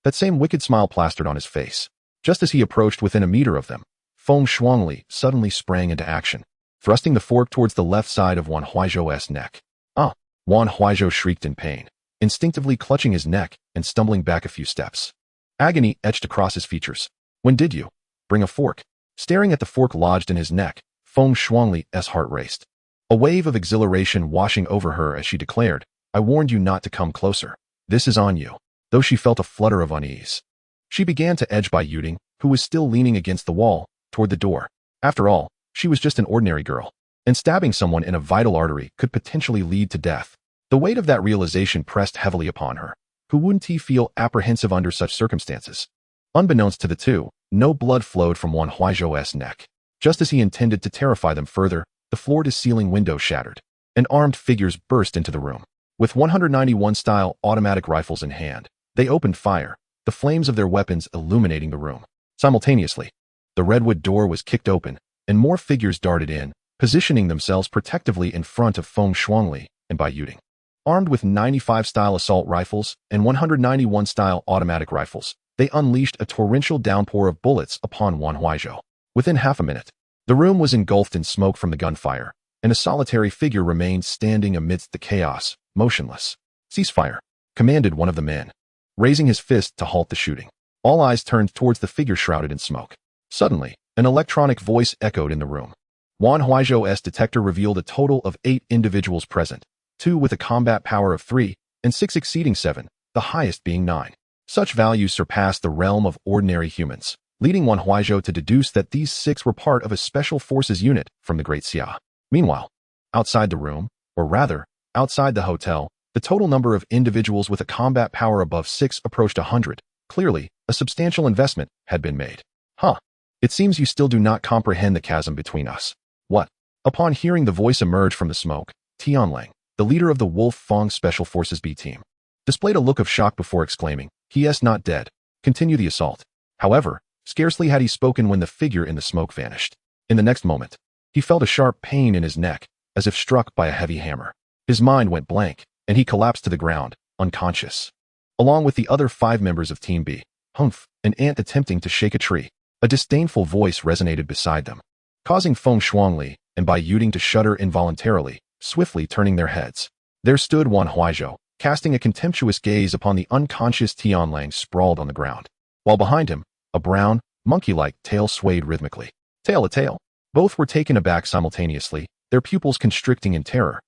That same wicked smile plastered on his face. Just as he approached within a meter of them, Feng Shuangli suddenly sprang into action, thrusting the fork towards the left side of Wan Huaizhou's neck. Ah! Wan Huaizhou shrieked in pain, instinctively clutching his neck and stumbling back a few steps. Agony etched across his features. When did you bring a fork? Staring at the fork lodged in his neck, Feng Shuangli's heart raced. A wave of exhilaration washing over her as she declared, I warned you not to come closer. This is on you. Though she felt a flutter of unease, she began to edge by Yuding, who was still leaning against the wall, toward the door. After all, she was just an ordinary girl, and stabbing someone in a vital artery could potentially lead to death. The weight of that realization pressed heavily upon her. Who wouldn't he feel apprehensive under such circumstances? Unbeknownst to the two, no blood flowed from Wan Huaizhou's neck. Just as he intended to terrify them further, the floor-to-ceiling window shattered, and armed figures burst into the room. With 191-style automatic rifles in hand, they opened fire, the flames of their weapons illuminating the room. Simultaneously, the redwood door was kicked open, and more figures darted in, positioning themselves protectively in front of Feng Shuangli and Bai Yuding. Armed with 95-style assault rifles and 191-style automatic rifles, they unleashed a torrential downpour of bullets upon Wan Huaizhou. Within half a minute, the room was engulfed in smoke from the gunfire, and a solitary figure remained standing amidst the chaos, motionless. Ceasefire, commanded one of the men, raising his fist to halt the shooting. All eyes turned towards the figure shrouded in smoke. Suddenly, an electronic voice echoed in the room. Wan Huaizhou's detector revealed a total of 8 individuals present, 2 with a combat power of 3, and 6 exceeding 7, the highest being 9. Such values surpassed the realm of ordinary humans, leading Wan Huaizhou to deduce that these 6 were part of a special forces unit from the Great Xia. Meanwhile, outside the room, or rather, outside the hotel, the total number of individuals with a combat power above 6 approached 100. Clearly, a substantial investment had been made. Huh. It seems you still do not comprehend the chasm between us. What? Upon hearing the voice emerge from the smoke, Tianlang, the leader of the Wolf Fang Special Forces B team, displayed a look of shock before exclaiming, he is not dead. Continue the assault. However, scarcely had he spoken when the figure in the smoke vanished. In the next moment, he felt a sharp pain in his neck, as if struck by a heavy hammer. His mind went blank, and he collapsed to the ground, unconscious. Along with the other 5 members of Team B, Humph, an ant attempting to shake a tree. A disdainful voice resonated beside them, causing Feng Shuangli and Bai Yuding to shudder involuntarily, swiftly turning their heads. There stood Wan Huaizhou, casting a contemptuous gaze upon the unconscious Tianlang sprawled on the ground, while behind him, a brown, monkey-like tail swayed rhythmically. Tail a tail. Both were taken aback simultaneously, their pupils constricting in terror,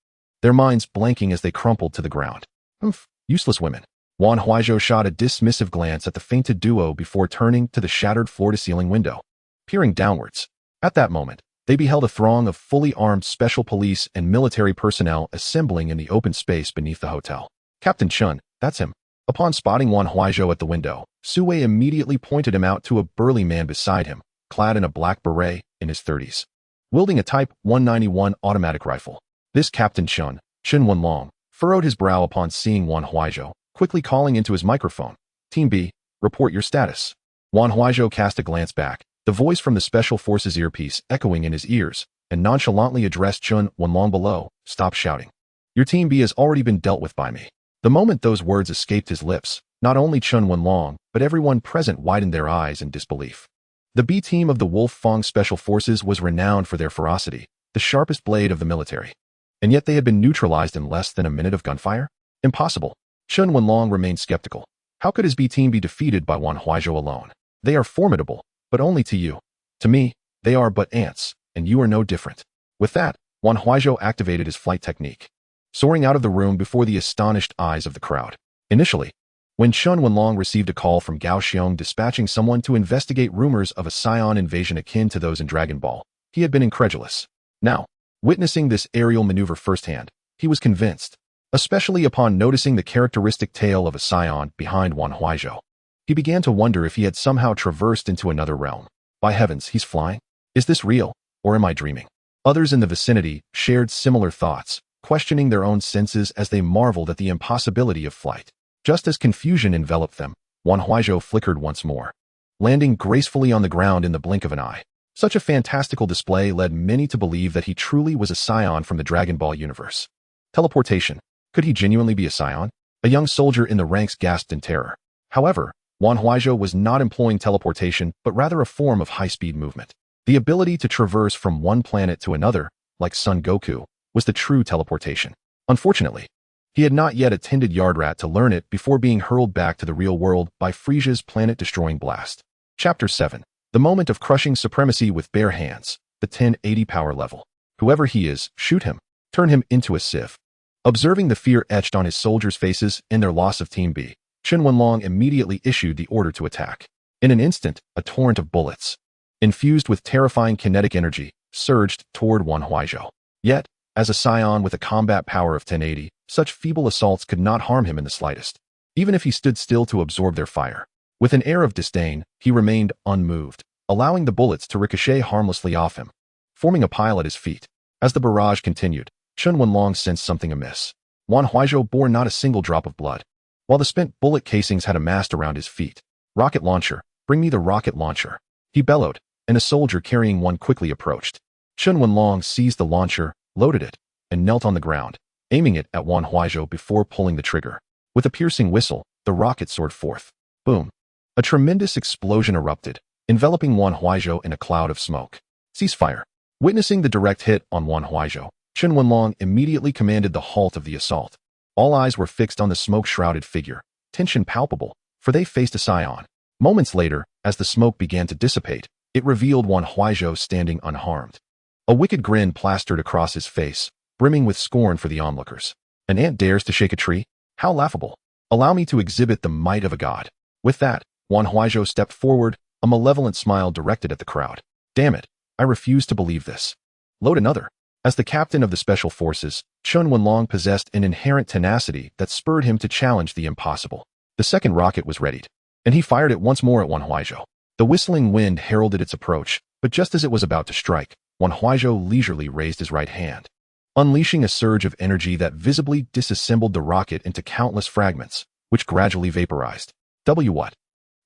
their minds blanking as they crumpled to the ground. Humph, useless women. Wan Huaizhou shot a dismissive glance at the fainted duo before turning to the shattered floor-to-ceiling window. Peering downwards, at that moment, they beheld a throng of fully armed special police and military personnel assembling in the open space beneath the hotel. Captain Chun, that's him. Upon spotting Wan Huaizhou at the window, Su Wei immediately pointed him out to a burly man beside him, clad in a black beret, in his 30s, wielding a Type 191 automatic rifle. This Captain Chun, Chen Wenlong, furrowed his brow upon seeing Wan Huaizhou, quickly calling into his microphone. Team B, report your status. Wan Huaizhou cast a glance back, the voice from the Special Forces earpiece echoing in his ears, and nonchalantly addressed Chen Wenlong below. Stop shouting. Your Team B has already been dealt with by me. The moment those words escaped his lips, not only Chen Wenlong, but everyone present widened their eyes in disbelief. The B team of the Wolf Fang Special Forces was renowned for their ferocity, the sharpest blade of the military. And yet they had been neutralized in less than a minute of gunfire? Impossible. Chen Wenlong remained skeptical. How could his B team be defeated by Wan Huaizhou alone? They are formidable, but only to you. To me, they are but ants, and you are no different. With that, Wan Huaizhou activated his flight technique, soaring out of the room before the astonished eyes of the crowd. Initially, when Chen Wenlong received a call from Gao Xiong dispatching someone to investigate rumors of a Saiyan invasion akin to those in Dragon Ball, he had been incredulous. Now, witnessing this aerial maneuver firsthand, he was convinced, especially upon noticing the characteristic tail of a Saiyan behind Wan Huaizhou. He began to wonder if he had somehow traversed into another realm. By heavens, he's flying? Is this real, or am I dreaming? Others in the vicinity shared similar thoughts, questioning their own senses as they marveled at the impossibility of flight. Just as confusion enveloped them, Wan Huaizhou flickered once more, landing gracefully on the ground in the blink of an eye. Such a fantastical display led many to believe that he truly was a Saiyan from the Dragon Ball universe. Teleportation. Could he genuinely be a Saiyan? A young soldier in the ranks gasped in terror. However, Wan Huaizhou was not employing teleportation, but rather a form of high-speed movement. The ability to traverse from one planet to another, like Son Goku, was the true teleportation. Unfortunately, he had not yet attended Yardrat to learn it before being hurled back to the real world by Frieza's planet-destroying blast. Chapter 7. The moment of crushing supremacy with bare hands, the 1080 power level. Whoever he is, shoot him. Turn him into a sieve. Observing the fear etched on his soldiers' faces and their loss of Team B, Chen Wenlong immediately issued the order to attack. In an instant, a torrent of bullets, infused with terrifying kinetic energy, surged toward Wan Huaizhou. Yet, as a Saiyan with a combat power of 1080, such feeble assaults could not harm him in the slightest, even if he stood still to absorb their fire. With an air of disdain, he remained unmoved, allowing the bullets to ricochet harmlessly off him, forming a pile at his feet. As the barrage continued, Chen Wenlong sensed something amiss. Wan Huaizhou bore not a single drop of blood, while the spent bullet casings had amassed around his feet. Rocket launcher, bring me the rocket launcher, he bellowed, and a soldier carrying one quickly approached. Chen Wenlong seized the launcher, loaded it, and knelt on the ground, aiming it at Wan Huaizhou before pulling the trigger. With a piercing whistle, the rocket soared forth. Boom! A tremendous explosion erupted, enveloping Wan Huaizhou in a cloud of smoke. Ceasefire. Witnessing the direct hit on Wan Huaizhou, Chen Wenlong immediately commanded the halt of the assault. All eyes were fixed on the smoke-shrouded figure, tension palpable, for they faced a Saiyan. Moments later, as the smoke began to dissipate, it revealed Wan Huaizhou standing unharmed. A wicked grin plastered across his face, brimming with scorn for the onlookers. An ant dares to shake a tree? How laughable! Allow me to exhibit the might of a god. With that, Wan Huaizhou stepped forward, a malevolent smile directed at the crowd. Damn it, I refuse to believe this. Load another. As the captain of the special forces, Chen Wenlong possessed an inherent tenacity that spurred him to challenge the impossible. The second rocket was readied, and he fired it once more at Wan Huaizhou. The whistling wind heralded its approach, but just as it was about to strike, Wan Huaizhou leisurely raised his right hand, unleashing a surge of energy that visibly disassembled the rocket into countless fragments, which gradually vaporized. What?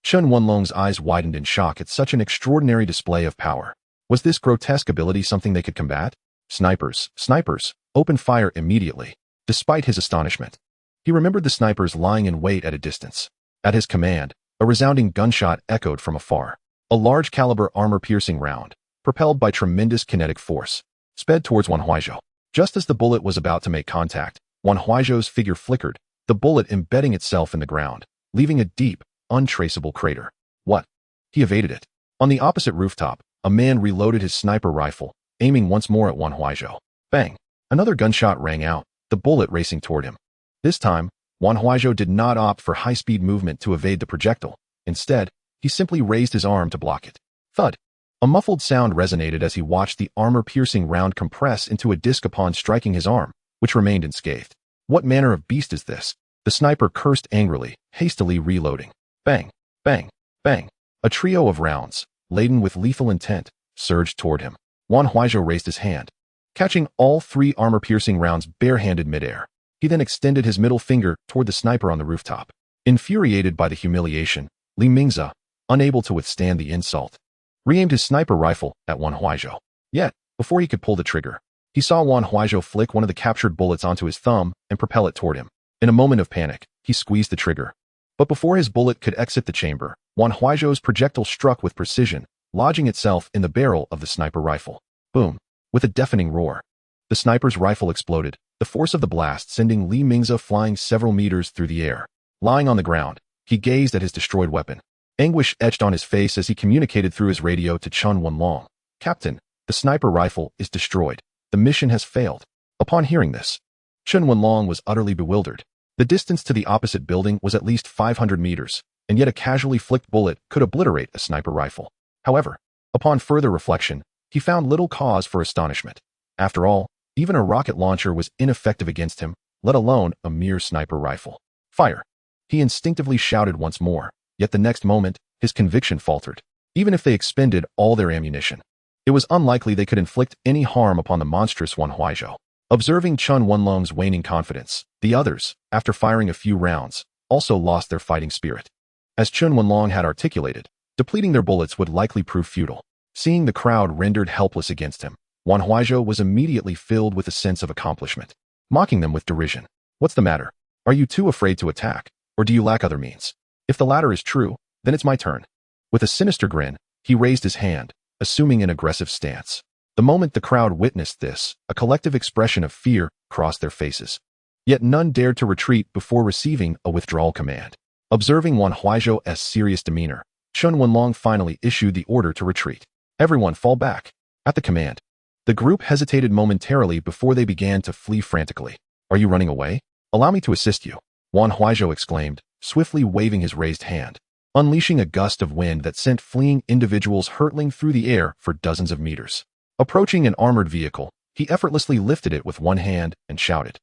Chen Wenlong's eyes widened in shock at such an extraordinary display of power. Was this grotesque ability something they could combat? Snipers, open fire immediately. Despite his astonishment, he remembered the snipers lying in wait at a distance. At his command, a resounding gunshot echoed from afar. A large-caliber armor-piercing round, propelled by tremendous kinetic force, sped towards Wan Huaizhou. Just as the bullet was about to make contact, Wan Huaizhou's figure flickered, the bullet embedding itself in the ground, leaving a deep, untraceable crater. What? He evaded it. On the opposite rooftop, a man reloaded his sniper rifle, aiming once more at Wan Huaizhou. Bang! Another gunshot rang out, the bullet racing toward him. This time, Wan Huaizhou did not opt for high-speed movement to evade the projectile. Instead, he simply raised his arm to block it. Thud! A muffled sound resonated as he watched the armor-piercing round compress into a disc upon striking his arm, which remained unscathed. What manner of beast is this? The sniper cursed angrily, hastily reloading. Bang! Bang! Bang! A trio of rounds, laden with lethal intent, surged toward him. Wan Huaizhou raised his hand, catching all three armor-piercing rounds barehanded midair. He then extended his middle finger toward the sniper on the rooftop. Infuriated by the humiliation, Li Mingze, unable to withstand the insult, re-aimed his sniper rifle at Wan Huaizhou. Yet, before he could pull the trigger, he saw Wan Huaizhou flick one of the captured bullets onto his thumb and propel it toward him. In a moment of panic, he squeezed the trigger. But before his bullet could exit the chamber, Wan Huaizhou's projectile struck with precision, lodging itself in the barrel of the sniper rifle. Boom! With a deafening roar, the sniper's rifle exploded, the force of the blast sending Li Mingze flying several meters through the air. Lying on the ground, he gazed at his destroyed weapon. Anguish etched on his face as he communicated through his radio to Chen Wenlong. Captain, the sniper rifle is destroyed. The mission has failed. Upon hearing this, Chen Wenlong was utterly bewildered. The distance to the opposite building was at least 500 meters, and yet a casually flicked bullet could obliterate a sniper rifle. However, upon further reflection, he found little cause for astonishment. After all, even a rocket launcher was ineffective against him, let alone a mere sniper rifle. Fire! He instinctively shouted once more, yet the next moment, his conviction faltered. Even if they expended all their ammunition, it was unlikely they could inflict any harm upon the monstrous Wan Huaizhou. Observing Chen Wenlong's waning confidence, the others, after firing a few rounds, also lost their fighting spirit. As Chen Wenlong had articulated, depleting their bullets would likely prove futile. Seeing the crowd rendered helpless against him, Wan Huaizhou was immediately filled with a sense of accomplishment, mocking them with derision. What's the matter? Are you too afraid to attack, or do you lack other means? If the latter is true, then it's my turn. With a sinister grin, he raised his hand, assuming an aggressive stance. The moment the crowd witnessed this, a collective expression of fear crossed their faces. Yet none dared to retreat before receiving a withdrawal command. Observing Wan Huaizhou's serious demeanor, Chen Wenlong finally issued the order to retreat. Everyone fall back. At the command, the group hesitated momentarily before they began to flee frantically. Are you running away? Allow me to assist you, Wan Huaizhou exclaimed, swiftly waving his raised hand, unleashing a gust of wind that sent fleeing individuals hurtling through the air for dozens of meters. Approaching an armored vehicle, he effortlessly lifted it with one hand and shouted,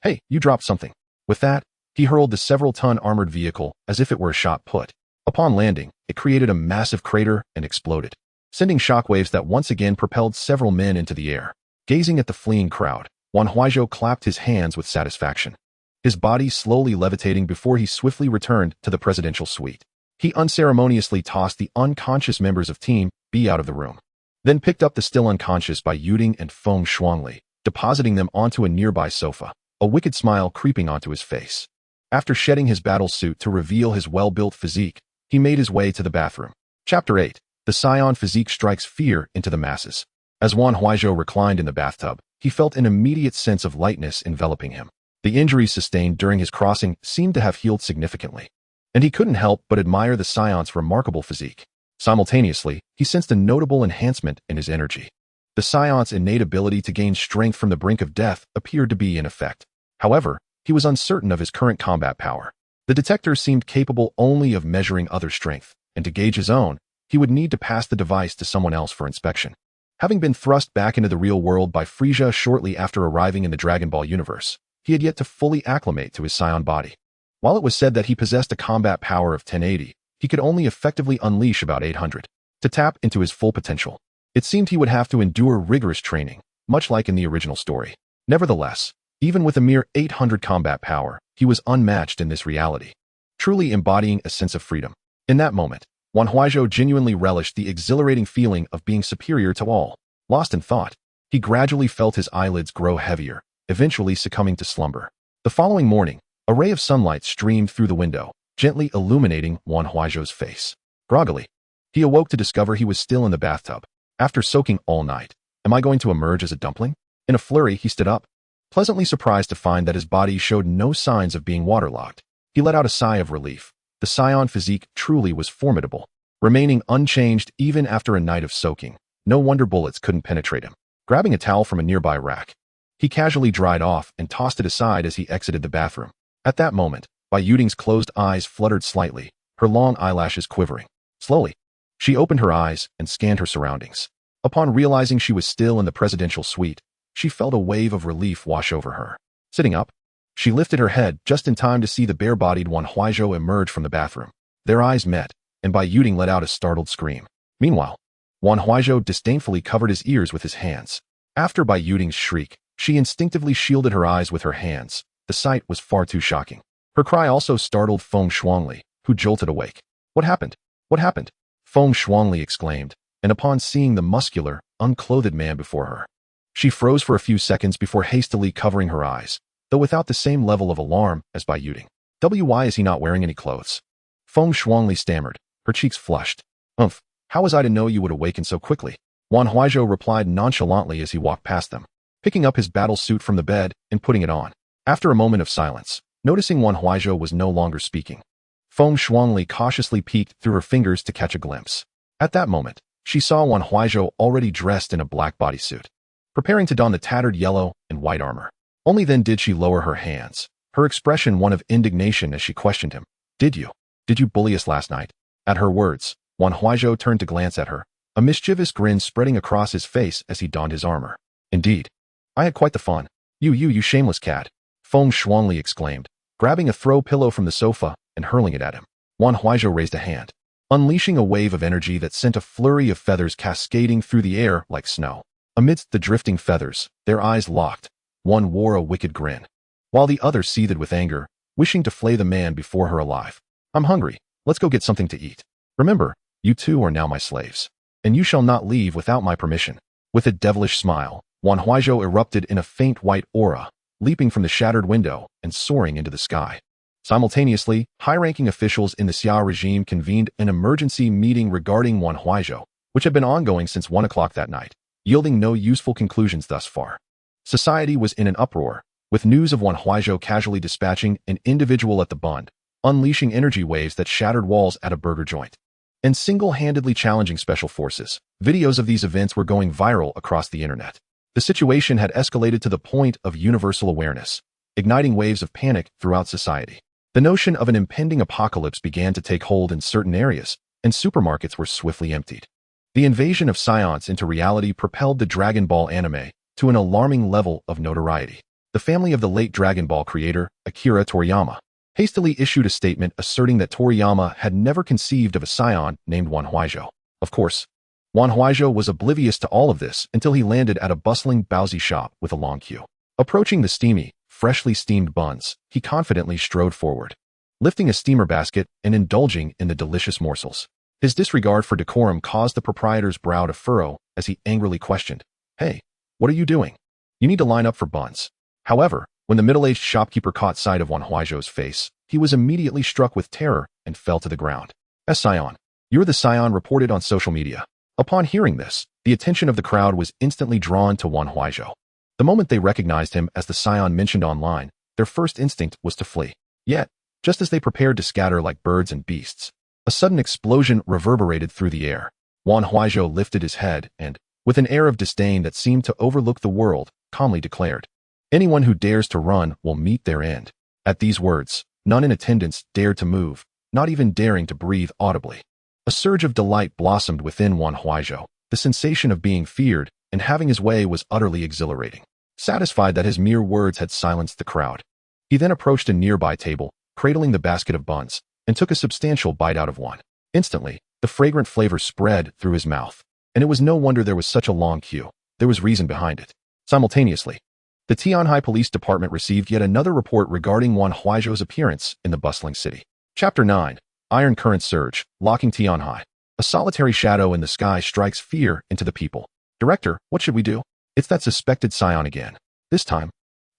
"Hey, you dropped something." With that, he hurled the several-ton armored vehicle as if it were a shot put. Upon landing, it created a massive crater and exploded, sending shockwaves that once again propelled several men into the air. Gazing at the fleeing crowd, Wan Huaizhou clapped his hands with satisfaction, his body slowly levitating before he swiftly returned to the presidential suite. He unceremoniously tossed the unconscious members of Team B out of the room, then picked up the still unconscious Bai Yuding and Feng Shuangli, depositing them onto a nearby sofa, a wicked smile creeping onto his face. After shedding his battle suit to reveal his well-built physique, he made his way to the bathroom. Chapter 8. The Saiyan physique strikes fear into the masses. As Wan Huaizhou reclined in the bathtub, he felt an immediate sense of lightness enveloping him. The injuries sustained during his crossing seemed to have healed significantly, and he couldn't help but admire the Saiyan's remarkable physique. Simultaneously, he sensed a notable enhancement in his energy. The Saiyan's innate ability to gain strength from the brink of death appeared to be in effect. However, he was uncertain of his current combat power. The detector seemed capable only of measuring other strength, and to gauge his own, he would need to pass the device to someone else for inspection. Having been thrust back into the real world by Frieza shortly after arriving in the Dragon Ball universe, he had yet to fully acclimate to his Saiyan body. While it was said that he possessed a combat power of 1080, he could only effectively unleash about 800. To tap into his full potential, it seemed he would have to endure rigorous training, much like in the original story. Nevertheless, even with a mere 800 combat power, he was unmatched in this reality, truly embodying a sense of freedom. In that moment, Wan Huaizhou genuinely relished the exhilarating feeling of being superior to all. Lost in thought, he gradually felt his eyelids grow heavier, eventually succumbing to slumber. The following morning, a ray of sunlight streamed through the window, gently illuminating Wan Huaizhou's face. Groggily, he awoke to discover he was still in the bathtub. After soaking all night, am I going to emerge as a dumpling? In a flurry, he stood up, pleasantly surprised to find that his body showed no signs of being waterlogged. He let out a sigh of relief. The Saiyan physique truly was formidable, remaining unchanged even after a night of soaking. No wonder bullets couldn't penetrate him. Grabbing a towel from a nearby rack, he casually dried off and tossed it aside as he exited the bathroom. At that moment, Bai Yuding's closed eyes fluttered slightly, her long eyelashes quivering. Slowly, she opened her eyes and scanned her surroundings. Upon realizing she was still in the presidential suite, she felt a wave of relief wash over her. Sitting up, she lifted her head just in time to see the bare-bodied Wan Huaizhou emerge from the bathroom. Their eyes met, and Bai Yuding let out a startled scream. Meanwhile, Wan Huaizhou disdainfully covered his ears with his hands. After Bai Yuding's shriek, she instinctively shielded her eyes with her hands. The sight was far too shocking. Her cry also startled Feng Shuangli, who jolted awake. What happened? What happened? Feng Shuangli exclaimed, and upon seeing the muscular, unclothed man before her, she froze for a few seconds before hastily covering her eyes, though without the same level of alarm as Bai Yuding. Why is he not wearing any clothes? Feng Shuangli stammered, her cheeks flushed. How was I to know you would awaken so quickly? Wan Huaizhou replied nonchalantly as he walked past them, picking up his battle suit from the bed and putting it on. After a moment of silence, noticing Wan Huaizhou was no longer speaking, Feng Shuangli cautiously peeked through her fingers to catch a glimpse. At that moment, she saw Wan Huaizhou already dressed in a black bodysuit. preparing to don the tattered yellow and white armor. Only then did she lower her hands, her expression one of indignation as she questioned him. Did you bully us last night? At her words, Wan Huaizhou turned to glance at her, a mischievous grin spreading across his face as he donned his armor. Indeed. I had quite the fun. You shameless cat. Feng Shuangli exclaimed, grabbing a throw pillow from the sofa and hurling it at him. Wan Huaizhou raised a hand, unleashing a wave of energy that sent a flurry of feathers cascading through the air like snow. Amidst the drifting feathers, their eyes locked. One wore a wicked grin, while the other seethed with anger, wishing to flay the man before her alive. I'm hungry. Let's go get something to eat. Remember, you two are now my slaves, and you shall not leave without my permission. With a devilish smile, Wan Huaizhou erupted in a faint white aura, leaping from the shattered window and soaring into the sky. Simultaneously, high-ranking officials in the Xia regime convened an emergency meeting regarding Wan Huaizhou, which had been ongoing since 1 o'clock that night, yielding no useful conclusions thus far. Society was in an uproar, with news of Wan Huaizhou casually dispatching an individual at the Bund, unleashing energy waves that shattered walls at a burger joint, and single-handedly challenging special forces. Videos of these events were going viral across the internet. The situation had escalated to the point of universal awareness, igniting waves of panic throughout society. The notion of an impending apocalypse began to take hold in certain areas, and supermarkets were swiftly emptied. The invasion of Saiyan into reality propelled the Dragon Ball anime to an alarming level of notoriety. The family of the late Dragon Ball creator, Akira Toriyama, hastily issued a statement asserting that Toriyama had never conceived of a Saiyan named Wan Huaizhou. Of course, Wan Huaizhou was oblivious to all of this until he landed at a bustling Baozi shop with a long queue. Approaching the steamy, freshly steamed buns, he confidently strode forward, lifting a steamer basket and indulging in the delicious morsels. His disregard for decorum caused the proprietor's brow to furrow as he angrily questioned, "Hey, what are you doing? You need to line up for buns." However, when the middle-aged shopkeeper caught sight of Wan Huaizhou's face, he was immediately struck with terror and fell to the ground. Saiyan, you're the Saiyan reported on social media. Upon hearing this, the attention of the crowd was instantly drawn to Wan Huaizhou. The moment they recognized him as the Saiyan mentioned online, their first instinct was to flee. Yet, just as they prepared to scatter like birds and beasts, a sudden explosion reverberated through the air. Wan Huaizhou lifted his head and, with an air of disdain that seemed to overlook the world, calmly declared, "Anyone who dares to run will meet their end." At these words, none in attendance dared to move, not even daring to breathe audibly. A surge of delight blossomed within Wan Huaizhou. The sensation of being feared and having his way was utterly exhilarating. Satisfied that his mere words had silenced the crowd, he then approached a nearby table, cradling the basket of buns, and took a substantial bite out of one. Instantly, the fragrant flavor spread through his mouth, and it was no wonder there was such a long queue. There was reason behind it. Simultaneously, the Tianhai Police Department received yet another report regarding Wan Huaizhou's appearance in the bustling city. Chapter 9. Iron Current Surge, Locking Tianhai. A solitary shadow in the sky strikes fear into the people. "Director, what should we do? It's that suspected Saiyan again." This time,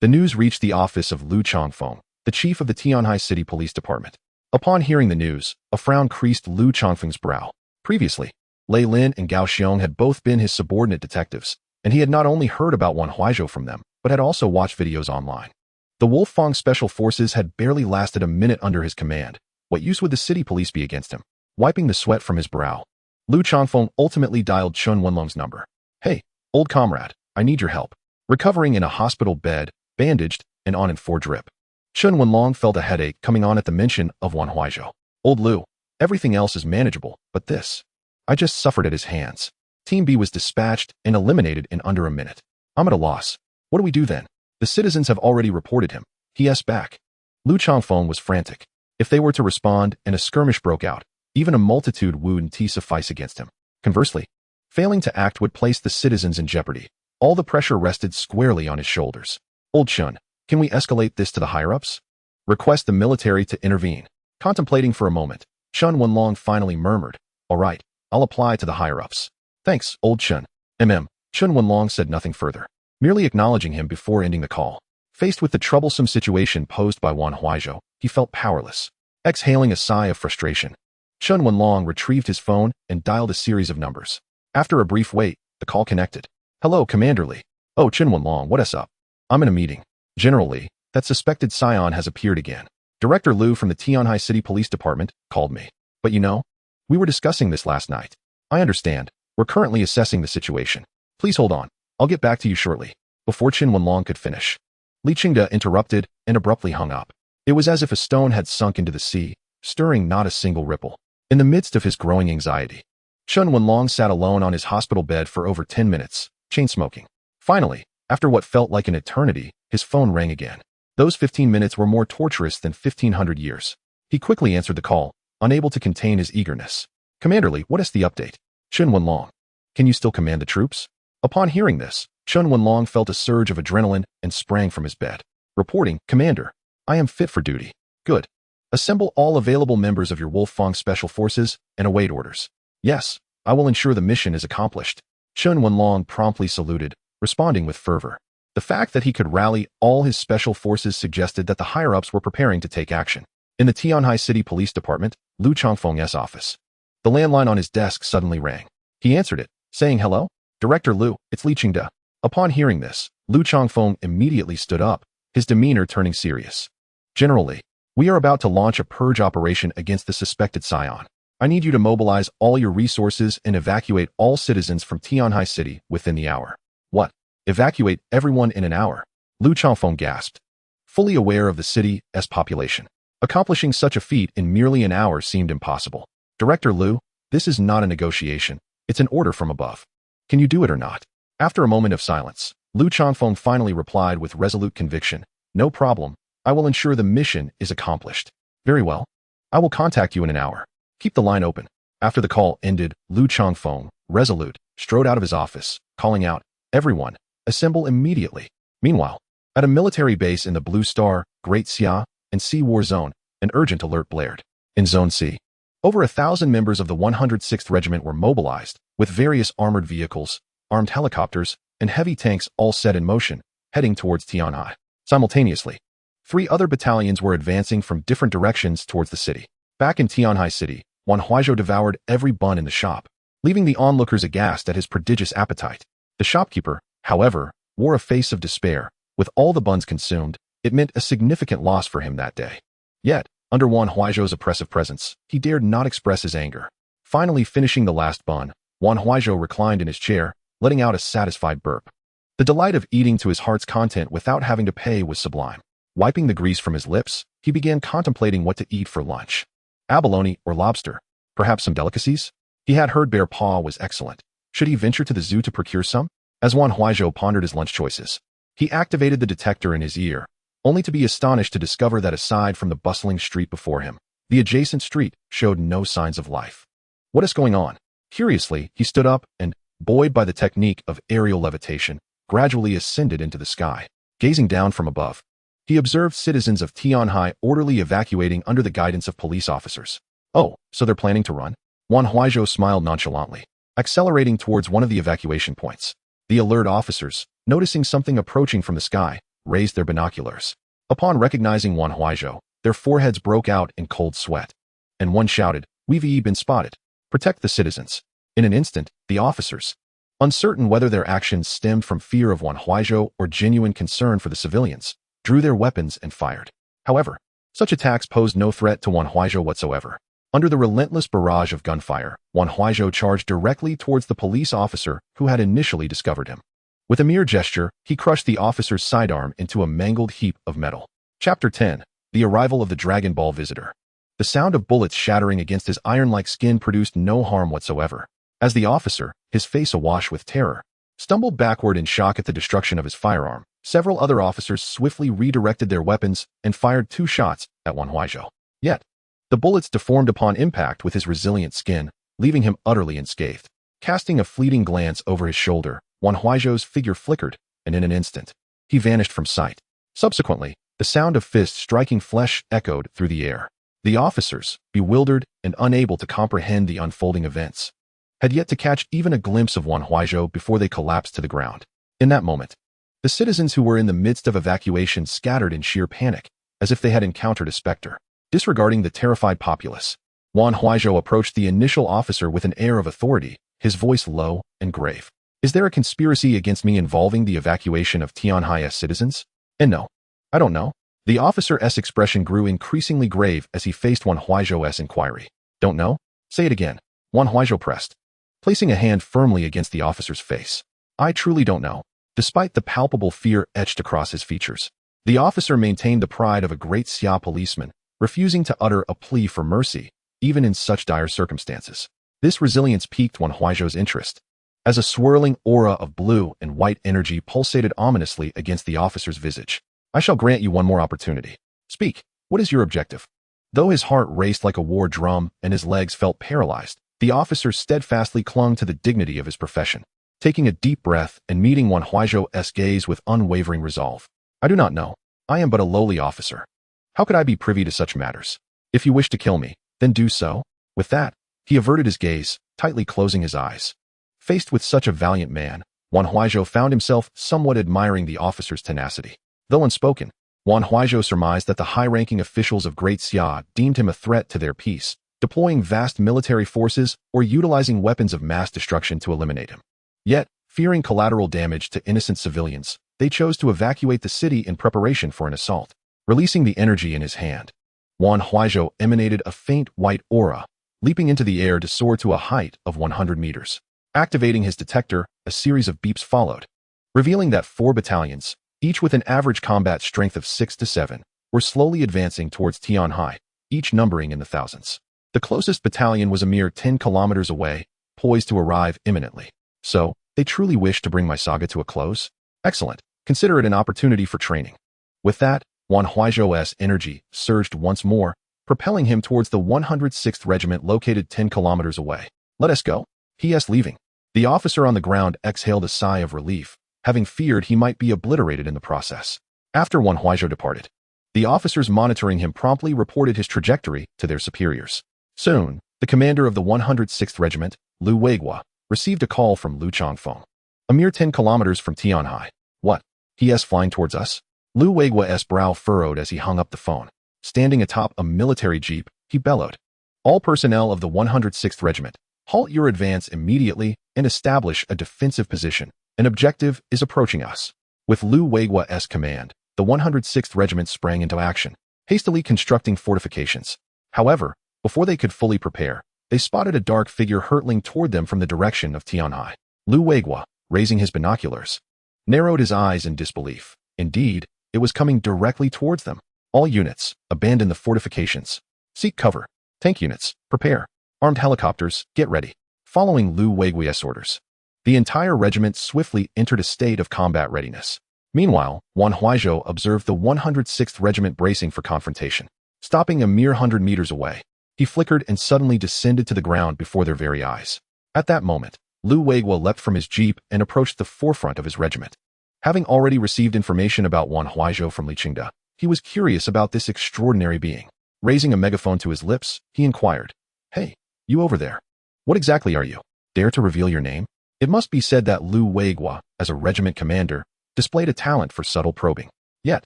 the news reached the office of Lu Changfeng, the chief of the Tianhai City Police Department. Upon hearing the news, a frown creased Lu Changfeng's brow. Previously, Lei Lin and Gao Xiong had both been his subordinate detectives, and he had not only heard about Wan Huaizhou from them, but had also watched videos online. The Wolfang Special Forces had barely lasted a minute under his command. What use would the city police be against him? Wiping the sweat from his brow, Lu Changfeng ultimately dialed Chun Wenlong's number. "Hey, old comrade, I need your help." Recovering in a hospital bed, bandaged, and on in 4 drip, Chun Wenlong felt a headache coming on at the mention of Wan Huaizhou. "Old Lu, everything else is manageable, but this. I just suffered at his hands." Team B was dispatched and eliminated in under a minute. "I'm at a loss. What do we do then? The citizens have already reported him." He asked back. Lu Changfeng was frantic. If they were to respond and a skirmish broke out, even a multitude wouldn't suffice against him. Conversely, failing to act would place the citizens in jeopardy. All the pressure rested squarely on his shoulders. "Old Chun, can we escalate this to the higher-ups? Request the military to intervene." Contemplating for a moment, Chun Wenlong finally murmured, "All right, I'll apply to the higher-ups." "Thanks, old Chun." Chun Wenlong said nothing further, merely acknowledging him before ending the call. Faced with the troublesome situation posed by Wan Huaizhou, he felt powerless. Exhaling a sigh of frustration, Chun Wenlong retrieved his phone and dialed a series of numbers. After a brief wait, the call connected. "Hello, Commander Lee." "Oh, Chun Wenlong, what's up?" "I'm in a meeting. General Lee, that suspected Saiyan has appeared again. Director Lu from the Tianhai City Police Department called me. But you know, we were discussing this last night." "I understand. We're currently assessing the situation. Please hold on. I'll get back to you shortly. Before Qin Wenlong could finish, Li Qingde interrupted and abruptly hung up. It was as if a stone had sunk into the sea, stirring not a single ripple. In the midst of his growing anxiety, Qin Wenlong sat alone on his hospital bed for over 10 minutes, chain-smoking. Finally, after what felt like an eternity, his phone rang again. Those 15 minutes were more torturous than 1,500 years. He quickly answered the call, unable to contain his eagerness. Commander Li, what is the update? Qin Wenlong. Can you still command the troops? Upon hearing this, Qin Wenlong felt a surge of adrenaline and sprang from his bed. Reporting, Commander, I am fit for duty. Good. Assemble all available members of your Wolfang Special Forces and await orders. Yes, I will ensure the mission is accomplished. Qin Wenlong promptly saluted, responding with fervor. The fact that he could rally all his special forces suggested that the higher-ups were preparing to take action. In the Tianhai City Police Department, Lu Changfeng's office, the landline on his desk suddenly rang. He answered it, saying, "Hello? Director Lu, it's Li Qingde." Upon hearing this, Lu Changfeng immediately stood up, his demeanor turning serious. "General Li, we are about to launch a purge operation against the suspected Saiyan. I need you to mobilize all your resources and evacuate all citizens from Tianhai City within the hour." "What? Evacuate everyone in an hour?" Lu Changfeng gasped. Fully aware of the city's population, accomplishing such a feat in merely an hour seemed impossible. "Director Lu, this is not a negotiation. It's an order from above. Can you do it or not?" After a moment of silence, Lu Changfeng finally replied with resolute conviction, "No problem. I will ensure the mission is accomplished." "Very well. I will contact you in an hour. Keep the line open." After the call ended, Lu Changfeng, resolute, strode out of his office, calling out, "Everyone, assemble immediately." Meanwhile, at a military base in the Blue Star, Great Xia, and Sea War Zone, an urgent alert blared. In Zone C, over 1,000 members of the 106th Regiment were mobilized, with various armored vehicles, armed helicopters, and heavy tanks all set in motion, heading towards Tianhai. Simultaneously, 3 other battalions were advancing from different directions towards the city. Back in Tianhai City, Wan Huaizhou devoured every bun in the shop, leaving the onlookers aghast at his prodigious appetite. The shopkeeper, however, wore a face of despair. With all the buns consumed, it meant a significant loss for him that day. Yet, under Wan Huaizhou's oppressive presence, he dared not express his anger. Finally finishing the last bun, Wan Huaizhou reclined in his chair, letting out a satisfied burp. The delight of eating to his heart's content without having to pay was sublime. Wiping the grease from his lips, he began contemplating what to eat for lunch. Abalone or lobster? Perhaps some delicacies? He had heard bear paw was excellent. Should he venture to the zoo to procure some? As Wan Huaizhou pondered his lunch choices, he activated the detector in his ear, only to be astonished to discover that aside from the bustling street before him, the adjacent street showed no signs of life. What is going on? Curiously, he stood up and, buoyed by the technique of aerial levitation, gradually ascended into the sky. Gazing down from above, he observed citizens of Tianhai orderly evacuating under the guidance of police officers. "Oh, so they're planning to run?" Wan Huaizhou smiled nonchalantly, accelerating towards one of the evacuation points. The alert officers, noticing something approaching from the sky, raised their binoculars. Upon recognizing Wan Huaizhou, their foreheads broke out in cold sweat. And one shouted, "We've been spotted. Protect the citizens." In an instant, the officers, uncertain whether their actions stemmed from fear of Wan Huaizhou or genuine concern for the civilians, drew their weapons and fired. However, such attacks posed no threat to Wan Huaizhou whatsoever. Under the relentless barrage of gunfire, Wan Huaizhou charged directly towards the police officer who had initially discovered him. With a mere gesture, he crushed the officer's sidearm into a mangled heap of metal. Chapter 10. The Arrival of the Dragon Ball Visitor. The sound of bullets shattering against his iron-like skin produced no harm whatsoever. As the officer, his face awash with terror, stumbled backward in shock at the destruction of his firearm, several other officers swiftly redirected their weapons and fired 2 shots at Wan Huaizhou. Yet, the bullets deformed upon impact with his resilient skin, leaving him utterly unscathed. Casting a fleeting glance over his shoulder, Wan Huaizhou's figure flickered, and in an instant, he vanished from sight. Subsequently, the sound of fists striking flesh echoed through the air. The officers, bewildered and unable to comprehend the unfolding events, had yet to catch even a glimpse of Wan Huaizhou before they collapsed to the ground. In that moment, the citizens who were in the midst of evacuation scattered in sheer panic, as if they had encountered a specter. Disregarding the terrified populace, Wan Huaizhou approached the initial officer with an air of authority, his voice low and grave. "Is there a conspiracy against me involving the evacuation of Tianhai's citizens?" "And no, I don't know." The officer's expression grew increasingly grave as he faced Wan Huaizhou's inquiry. "Don't know? Say it again." Wan Huaizhou pressed, placing a hand firmly against the officer's face. I truly don't know. Despite the palpable fear etched across his features, the officer maintained the pride of a great Xia policeman, refusing to utter a plea for mercy, even in such dire circumstances. This resilience piqued Wan Huaizhou's interest, as a swirling aura of blue and white energy pulsated ominously against the officer's visage. I shall grant you one more opportunity. Speak, what is your objective? Though his heart raced like a war drum and his legs felt paralyzed, the officer steadfastly clung to the dignity of his profession, taking a deep breath and meeting Wan Huaizhou's gaze with unwavering resolve. I do not know. I am but a lowly officer. How could I be privy to such matters? If you wish to kill me, then do so. With that, he averted his gaze, tightly closing his eyes. Faced with such a valiant man, Wan Huaizhou found himself somewhat admiring the officer's tenacity. Though unspoken, Wan Huaizhou surmised that the high-ranking officials of Great Xia deemed him a threat to their peace, deploying vast military forces or utilizing weapons of mass destruction to eliminate him. Yet, fearing collateral damage to innocent civilians, they chose to evacuate the city in preparation for an assault. Releasing the energy in his hand, Wan Huaizhou emanated a faint white aura, leaping into the air to soar to a height of 100 meters. Activating his detector, a series of beeps followed, revealing that 4 battalions, each with an average combat strength of 6 to 7, were slowly advancing towards Tianhai, each numbering in the thousands. The closest battalion was a mere 10 kilometers away, poised to arrive imminently. So, they truly wish to bring my saga to a close? Excellent. Consider it an opportunity for training. With that, Wan Huaizhou's energy surged once more, propelling him towards the 106th Regiment located 10 kilometers away. Let us go. P.S. Leaving. The officer on the ground exhaled a sigh of relief, having feared he might be obliterated in the process. After Wan Huaizhou departed, the officers monitoring him promptly reported his trajectory to their superiors. Soon, the commander of the 106th Regiment, Lu Weigua, received a call from Lu Changfeng. A mere 10 kilometers from Tianhai. What? P.S. flying towards us? Lu Weigua's brow furrowed as he hung up the phone. Standing atop a military jeep, he bellowed. All personnel of the 106th Regiment, halt your advance immediately and establish a defensive position. An objective is approaching us. With Lu Weigua's command, the 106th Regiment sprang into action, hastily constructing fortifications. However, before they could fully prepare, they spotted a dark figure hurtling toward them from the direction of Tianhai. Lu Weigua, raising his binoculars, narrowed his eyes in disbelief. Indeed, it was coming directly towards them. All units, abandon the fortifications. Seek cover. Tank units, prepare. Armed helicopters, get ready. Following Lu Weigua's orders, the entire regiment swiftly entered a state of combat readiness. Meanwhile, Wan Huaizhou observed the 106th Regiment bracing for confrontation. Stopping a mere 100 meters away, he flickered and suddenly descended to the ground before their very eyes. At that moment, Lu Weigua leapt from his jeep and approached the forefront of his regiment. Having already received information about Wan Huaizhou from Li Qingda, he was curious about this extraordinary being. Raising a megaphone to his lips, he inquired, "Hey, you over there. What exactly are you? Dare to reveal your name?" It must be said that Lu Weigua, as a regiment commander, displayed a talent for subtle probing. Yet,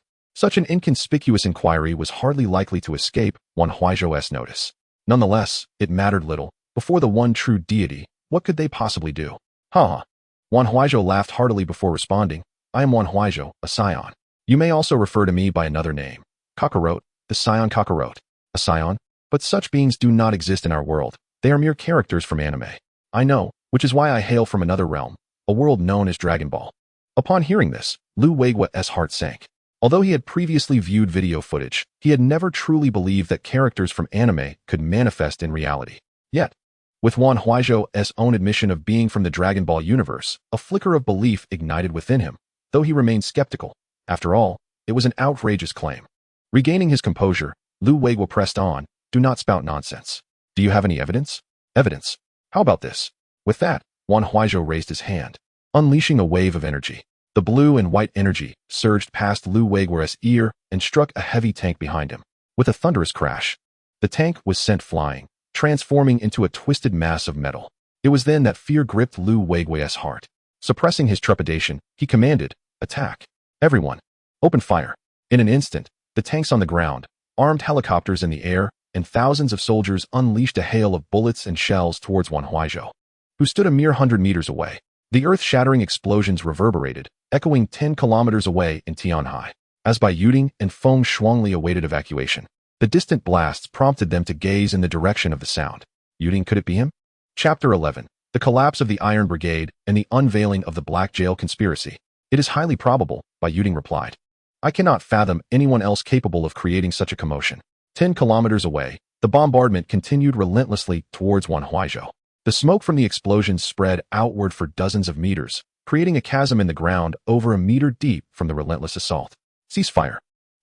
such an inconspicuous inquiry was hardly likely to escape Wan Huaizhou's notice. Nonetheless, it mattered little. Before the one true deity, what could they possibly do? Ha! Wan Huaizhou laughed heartily before responding. I am Wan Huaizhou, a Saiyan. You may also refer to me by another name. Kakarot, the Saiyan Kakarot. A Saiyan? But such beings do not exist in our world. They are mere characters from anime. I know, which is why I hail from another realm, a world known as Dragon Ball. Upon hearing this, Lu Weigua's heart sank. Although he had previously viewed video footage, he had never truly believed that characters from anime could manifest in reality. Yet, with Wan Huaizhou's own admission of being from the Dragon Ball universe, a flicker of belief ignited within him, though he remained skeptical. After all, it was an outrageous claim. Regaining his composure, Lu Weigua pressed on, "Do not spout nonsense. Do you have any evidence?" "Evidence? How about this?" With that, Wan Huaizhou raised his hand, unleashing a wave of energy. The blue and white energy surged past Lu Weigua's ear and struck a heavy tank behind him. With a thunderous crash, the tank was sent flying, transforming into a twisted mass of metal. It was then that fear gripped Lu Weigua's heart. Suppressing his trepidation, he commanded, "Attack. Everyone, open fire." In an instant, the tanks on the ground, armed helicopters in the air, and thousands of soldiers unleashed a hail of bullets and shells towards Wan Huaizhou, who stood a mere 100 meters away. The earth-shattering explosions reverberated, echoing 10 kilometers away in Tianhai. As Bai Yuding and Feng Shuangli awaited evacuation, the distant blasts prompted them to gaze in the direction of the sound. Yuding, could it be him? Chapter 11. the collapse of the Iron Brigade, and the unveiling of the Black Jail conspiracy. It is highly probable, Bai Yuding replied. I cannot fathom anyone else capable of creating such a commotion. 10 kilometers away, the bombardment continued relentlessly towards Wan Huaizhou. The smoke from the explosions spread outward for dozens of meters, creating a chasm in the ground over a meter deep from the relentless assault. Ceasefire!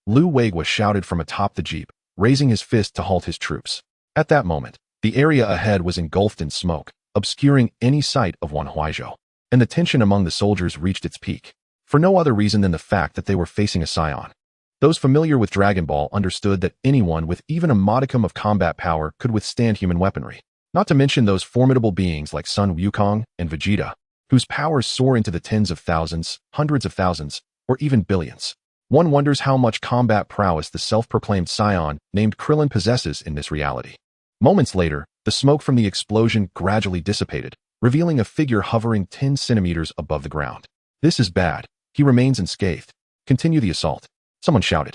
Lu Weigua shouted from atop the jeep, raising his fist to halt his troops. At that moment, the area ahead was engulfed in smoke, obscuring any sight of Wan Huaizhou, and the tension among the soldiers reached its peak, for no other reason than the fact that they were facing a Saiyan. Those familiar with Dragon Ball understood that anyone with even a modicum of combat power could withstand human weaponry, not to mention those formidable beings like Sun Wukong and Vegeta, whose powers soar into the tens of thousands, hundreds of thousands, or even billions. One wonders how much combat prowess the self-proclaimed Saiyan named Krillin possesses in this reality. Moments later, the smoke from the explosion gradually dissipated, revealing a figure hovering 10 centimeters above the ground. This is bad. He remains unscathed. Continue the assault. Someone shouted.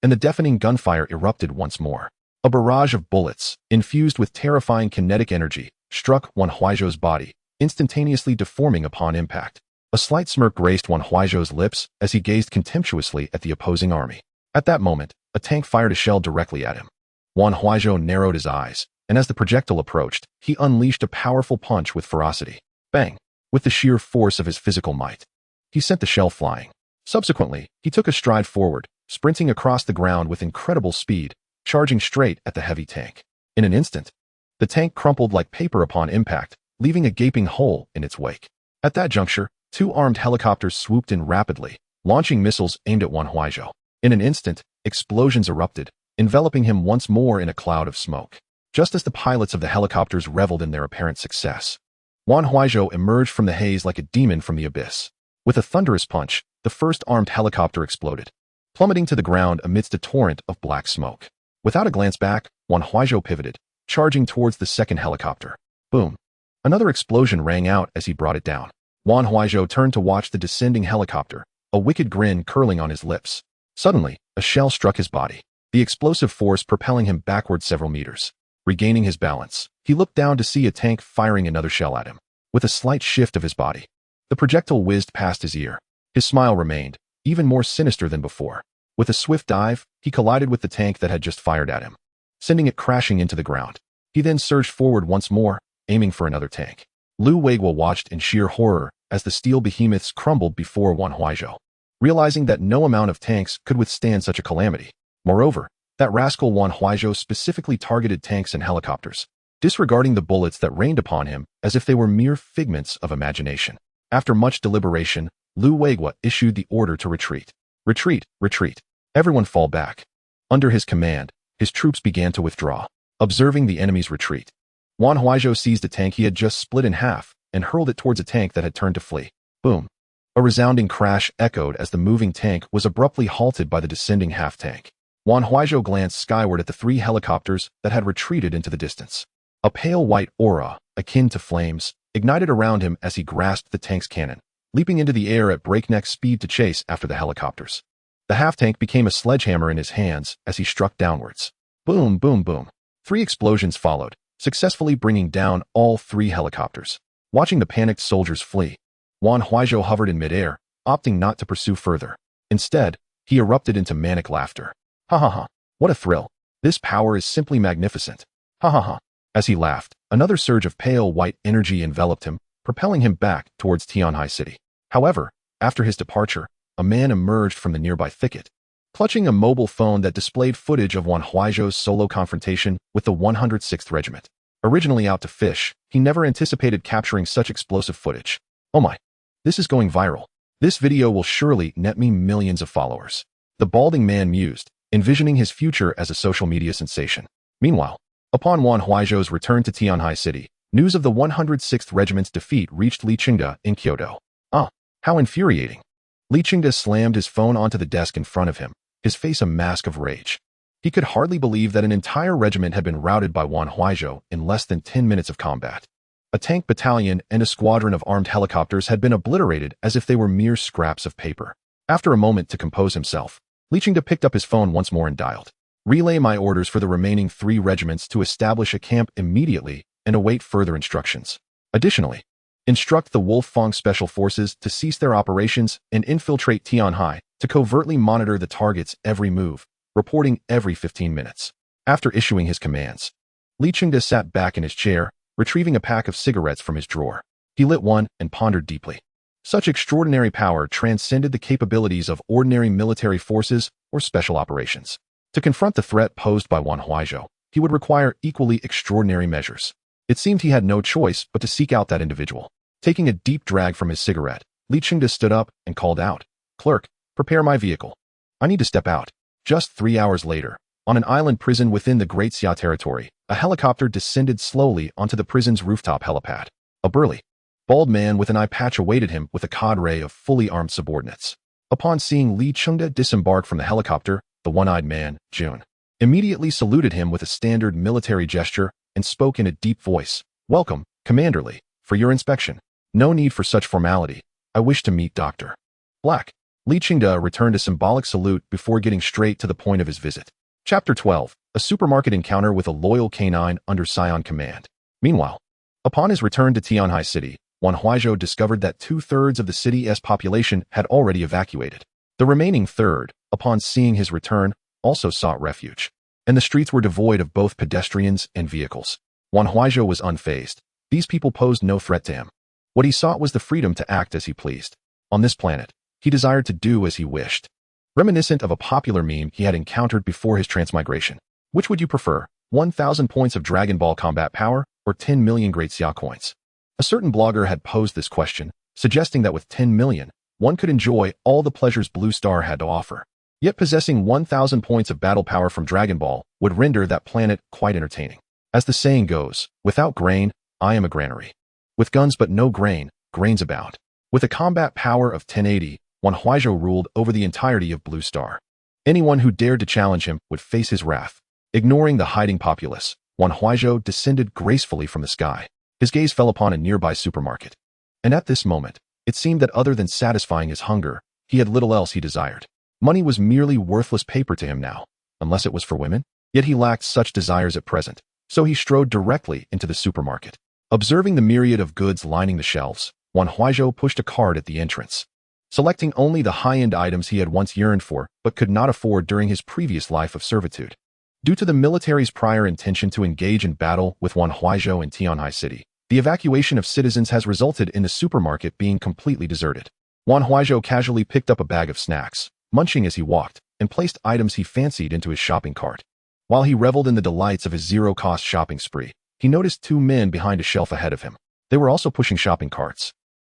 And the deafening gunfire erupted once more. A barrage of bullets, infused with terrifying kinetic energy, struck Wan Huaizhou's body, instantaneously deforming upon impact. A slight smirk graced Wan Huaizhou's lips as he gazed contemptuously at the opposing army. At that moment, a tank fired a shell directly at him. Wan Huaizhou narrowed his eyes, and as the projectile approached, he unleashed a powerful punch with ferocity. Bang! With the sheer force of his physical might. He sent the shell flying. Subsequently, he took a stride forward, sprinting across the ground with incredible speed, charging straight at the heavy tank. In an instant, the tank crumpled like paper upon impact, leaving a gaping hole in its wake. At that juncture, 2 armed helicopters swooped in rapidly, launching missiles aimed at Wan Huaizhou. In an instant, explosions erupted, enveloping him once more in a cloud of smoke. Just as the pilots of the helicopters reveled in their apparent success, Wan Huaizhou emerged from the haze like a demon from the abyss. With a thunderous punch, the first armed helicopter exploded, plummeting to the ground amidst a torrent of black smoke. Without a glance back, Wan Huaizhou pivoted, charging towards the second helicopter. Boom! Another explosion rang out as he brought it down. Wan Huaizhou turned to watch the descending helicopter, a wicked grin curling on his lips. Suddenly, a shell struck his body, the explosive force propelling him backward several meters. Regaining his balance, he looked down to see a tank firing another shell at him. With a slight shift of his body, the projectile whizzed past his ear. His smile remained, even more sinister than before. With a swift dive, he collided with the tank that had just fired at him, sending it crashing into the ground. He then surged forward once more, aiming for another tank. Lu Weigua watched in sheer horror as the steel behemoths crumbled before Wan Huaizhou, realizing that no amount of tanks could withstand such a calamity. Moreover, that rascal Wan Huaizhou specifically targeted tanks and helicopters, disregarding the bullets that rained upon him as if they were mere figments of imagination. After much deliberation, Lu Weigua issued the order to retreat. Retreat, retreat. Everyone fall back. Under his command, his troops began to withdraw. Observing the enemy's retreat, Wan Huaizhou seized a tank he had just split in half and hurled it towards a tank that had turned to flee. Boom! A resounding crash echoed as the moving tank was abruptly halted by the descending half-tank. Wan Huaizhou glanced skyward at the 3 helicopters that had retreated into the distance. A pale white aura, akin to flames, ignited around him as he grasped the tank's cannon, leaping into the air at breakneck speed to chase after the helicopters. The half-tank became a sledgehammer in his hands as he struck downwards. Boom, boom, boom. 3 explosions followed, successfully bringing down all 3 helicopters. Watching the panicked soldiers flee, Wan Huaizhou hovered in midair, opting not to pursue further. Instead, he erupted into manic laughter. Ha ha ha, what a thrill. This power is simply magnificent. Ha ha ha. As he laughed, another surge of pale white energy enveloped him, propelling him back towards Tianhai City. However, after his departure, a man emerged from the nearby thicket, clutching a mobile phone that displayed footage of Wan Huaizhou's solo confrontation with the 106th Regiment. Originally out to fish, he never anticipated capturing such explosive footage. Oh my, this is going viral. This video will surely net me millions of followers. The balding man mused, envisioning his future as a social media sensation. Meanwhile, upon Wan Huaizhou's return to Tianhai City, news of the 106th Regiment's defeat reached Li Qingde in Kyoto. Ah, how infuriating. Li Qingde slammed his phone onto the desk in front of him, his face a mask of rage. He could hardly believe that an entire regiment had been routed by Wan Huaizhou in less than 10 minutes of combat. A tank battalion and a squadron of armed helicopters had been obliterated as if they were mere scraps of paper. After a moment to compose himself, Li Qingde picked up his phone once more and dialed. Relay my orders for the remaining 3 regiments to establish a camp immediately and await further instructions. Additionally, instruct the Wolfang Special Forces to cease their operations and infiltrate Tianhai to covertly monitor the target's every move, reporting every 15 minutes. After issuing his commands, Li Chengde sat back in his chair, retrieving a pack of cigarettes from his drawer. He lit one and pondered deeply. Such extraordinary power transcended the capabilities of ordinary military forces or special operations. To confront the threat posed by Wan Huaizhou, he would require equally extraordinary measures. It seemed he had no choice but to seek out that individual. Taking a deep drag from his cigarette, Li Chengde stood up and called out, "Clerk, prepare my vehicle. I need to step out." Just 3 hours later, on an island prison within the Great Xia territory, a helicopter descended slowly onto the prison's rooftop helipad. A burly, bald man with an eye patch awaited him with a cadre of fully armed subordinates. Upon seeing Li Chengde disembark from the helicopter, the one-eyed man, Jun, immediately saluted him with a standard military gesture and spoke in a deep voice. "Welcome, Commander Li, for your inspection. No need for such formality. I wish to meet Dr. Black." Li Chengde returned a symbolic salute before getting straight to the point of his visit. Chapter 12. A supermarket encounter with a loyal canine under Saiyan command. Meanwhile, upon his return to Tianhai City, Wan Huaizhou discovered that 2/3 of the city's population had already evacuated. The remaining third, upon seeing his return, also sought refuge, and the streets were devoid of both pedestrians and vehicles. Wan Huaizhou was unfazed. These people posed no threat to him. What he sought was the freedom to act as he pleased. On this planet, he desired to do as he wished. Reminiscent of a popular meme he had encountered before his transmigration. Which would you prefer, 1,000 points of Dragon Ball combat power or 10 million Great Xia coins? A certain blogger had posed this question, suggesting that with 10 million, one could enjoy all the pleasures Blue Star had to offer. Yet possessing 1,000 points of battle power from Dragon Ball would render that planet quite entertaining. As the saying goes, without grain, I am a granary. With guns but no grain, grains abound. With a combat power of 1080, Wan Huaizhou ruled over the entirety of Blue Star. Anyone who dared to challenge him would face his wrath. Ignoring the hiding populace, Wan Huaizhou descended gracefully from the sky. His gaze fell upon a nearby supermarket. And at this moment, it seemed that other than satisfying his hunger, he had little else he desired. Money was merely worthless paper to him now, unless it was for women. Yet he lacked such desires at present, so he strode directly into the supermarket. Observing the myriad of goods lining the shelves, Wan Huaizhou pushed a cart at the entrance. Selecting only the high-end items he had once yearned for but could not afford during his previous life of servitude. Due to the military's prior intention to engage in battle with Wan Huaizhou in Tianhai City, the evacuation of citizens has resulted in the supermarket being completely deserted. Wan Huaizhou casually picked up a bag of snacks, munching as he walked, and placed items he fancied into his shopping cart. While he reveled in the delights of his zero-cost shopping spree, he noticed 2 men behind a shelf ahead of him. They were also pushing shopping carts,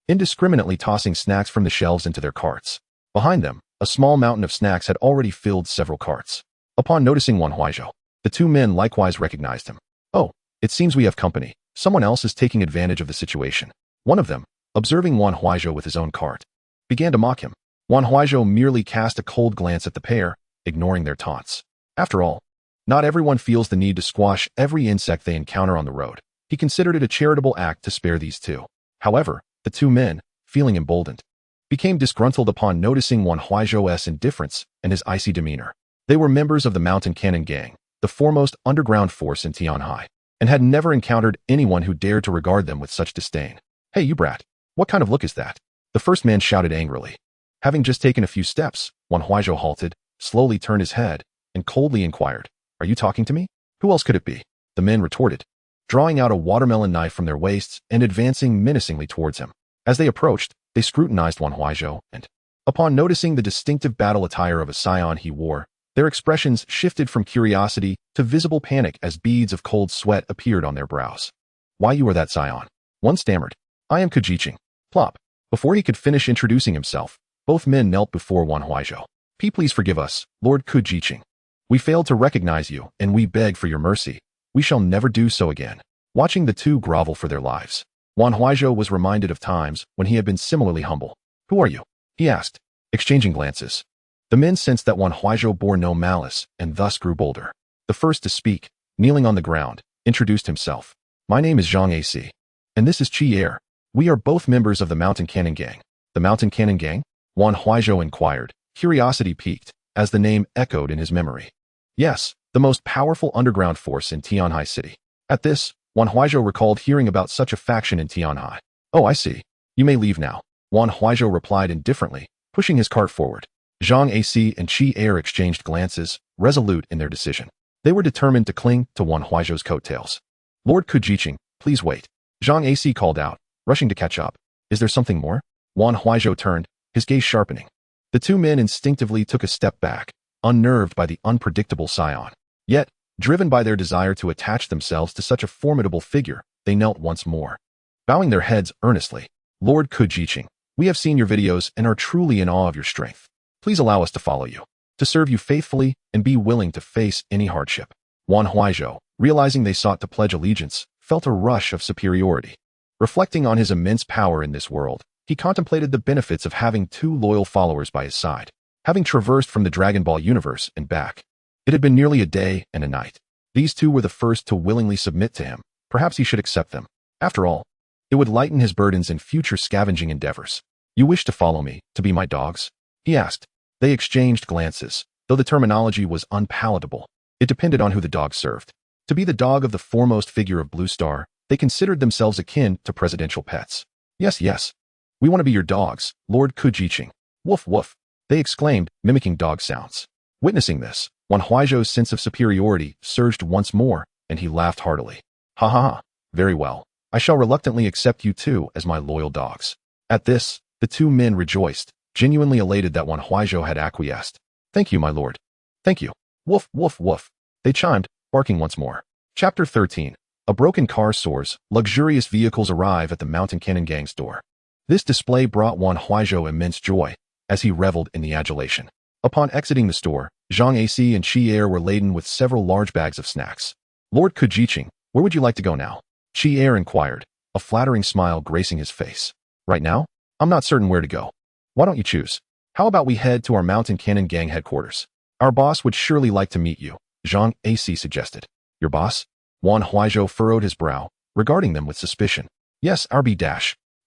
indiscriminately tossing snacks from the shelves into their carts. Behind them, a small mountain of snacks had already filled several carts. Upon noticing Wan Huaizhou, the 2 men likewise recognized him. "Oh, it seems we have company. Someone else is taking advantage of the situation." One of them, observing Wan Huaizhou with his own cart, began to mock him. Wan Huaizhou merely cast a cold glance at the pair, ignoring their taunts. After all, not everyone feels the need to squash every insect they encounter on the road. He considered it a charitable act to spare these 2. However, the 2 men, feeling emboldened, became disgruntled upon noticing Wan Huaizhou's indifference and his icy demeanor. They were members of the Mountain Cannon Gang, the foremost underground force in Tianhai, and had never encountered anyone who dared to regard them with such disdain. "Hey, you brat, what kind of look is that?" the first man shouted angrily. Having just taken a few steps, Wan Huaizhou halted, slowly turned his head, and coldly inquired, "Are you talking to me?" "Who else could it be?" the men retorted, drawing out a watermelon knife from their waists and advancing menacingly towards him. As they approached, they scrutinized Wan Huaizhou, and, upon noticing the distinctive battle attire of a Saiyan he wore, their expressions shifted from curiosity to visible panic as beads of cold sweat appeared on their brows. "Why, you are that Saiyan?" one stammered. "I am Kujiching." Plop. Before he could finish introducing himself, both men knelt before Wan Huaizhou. "Please forgive us, Lord Kujiching. We failed to recognize you, and we beg for your mercy. We shall never do so again." Watching the 2 grovel for their lives, Wan Huaizhou was reminded of times when he had been similarly humble. "Who are you?" he asked, exchanging glances. The men sensed that Wan Huaizhou bore no malice and thus grew bolder. The first to speak, kneeling on the ground, introduced himself. "My name is Zhang AC, and this is Qi Er. We are both members of the Mountain Cannon Gang." "The Mountain Cannon Gang?" Wan Huaizhou inquired, curiosity piqued, as the name echoed in his memory. "Yes, the most powerful underground force in Tianhai City." At this, Wan Huaizhou recalled hearing about such a faction in Tianhai. Oh, I see. You may leave now. Wan Huaizhou replied indifferently, pushing his cart forward. Zhang Ac and Qi Er exchanged glances, resolute in their decision. They were determined to cling to Wan Huaizhou's coattails. Lord Kujiqing, please wait. Zhang Ac called out, rushing to catch up. Is there something more? Wan Huaizhou turned, his gaze sharpening. The two men instinctively took a step back, unnerved by the unpredictable Saiyan. Yet, driven by their desire to attach themselves to such a formidable figure, they knelt once more. Bowing their heads earnestly, Lord Kujiqing, we have seen your videos and are truly in awe of your strength. Please allow us to follow you, to serve you faithfully and be willing to face any hardship. Wan Huaizhou, realizing they sought to pledge allegiance, felt a rush of superiority. Reflecting on his immense power in this world, he contemplated the benefits of having two loyal followers by his side. Having traversed from the Dragon Ball universe and back, it had been nearly a day and a night. These two were the first to willingly submit to him. Perhaps he should accept them. After all, it would lighten his burdens in future scavenging endeavors. You wish to follow me, to be my dogs? He asked. They exchanged glances, though the terminology was unpalatable. It depended on who the dog served. To be the dog of the foremost figure of Blue Star, they considered themselves akin to presidential pets. Yes, yes. We want to be your dogs, Lord Kujiqing. Woof woof. They exclaimed, mimicking dog sounds. Witnessing this, Wan Huaizhou's sense of superiority surged once more, and he laughed heartily. Ha ha ha. Very well. I shall reluctantly accept you two as my loyal dogs. At this, the two men rejoiced, genuinely elated that Wan Huaizhou had acquiesced. Thank you, my lord. Thank you. Woof, woof, woof. They chimed, barking once more. Chapter 13. A broken car soars, luxurious vehicles arrive at the Mountain Cannon Gang's door. This display brought Wan Huaizhou immense joy, as he reveled in the adulation. Upon exiting the store, Zhang Ac and Qi Er were laden with several large bags of snacks. Lord Kujiqing, where would you like to go now? Qi Er inquired, a flattering smile gracing his face. Right now? I'm not certain where to go. Why don't you choose? How about we head to our Mountain Cannon Gang headquarters? Our boss would surely like to meet you, Zhang Ac suggested. Your boss? Wan Huaizhou furrowed his brow, regarding them with suspicion. Yes, our B-.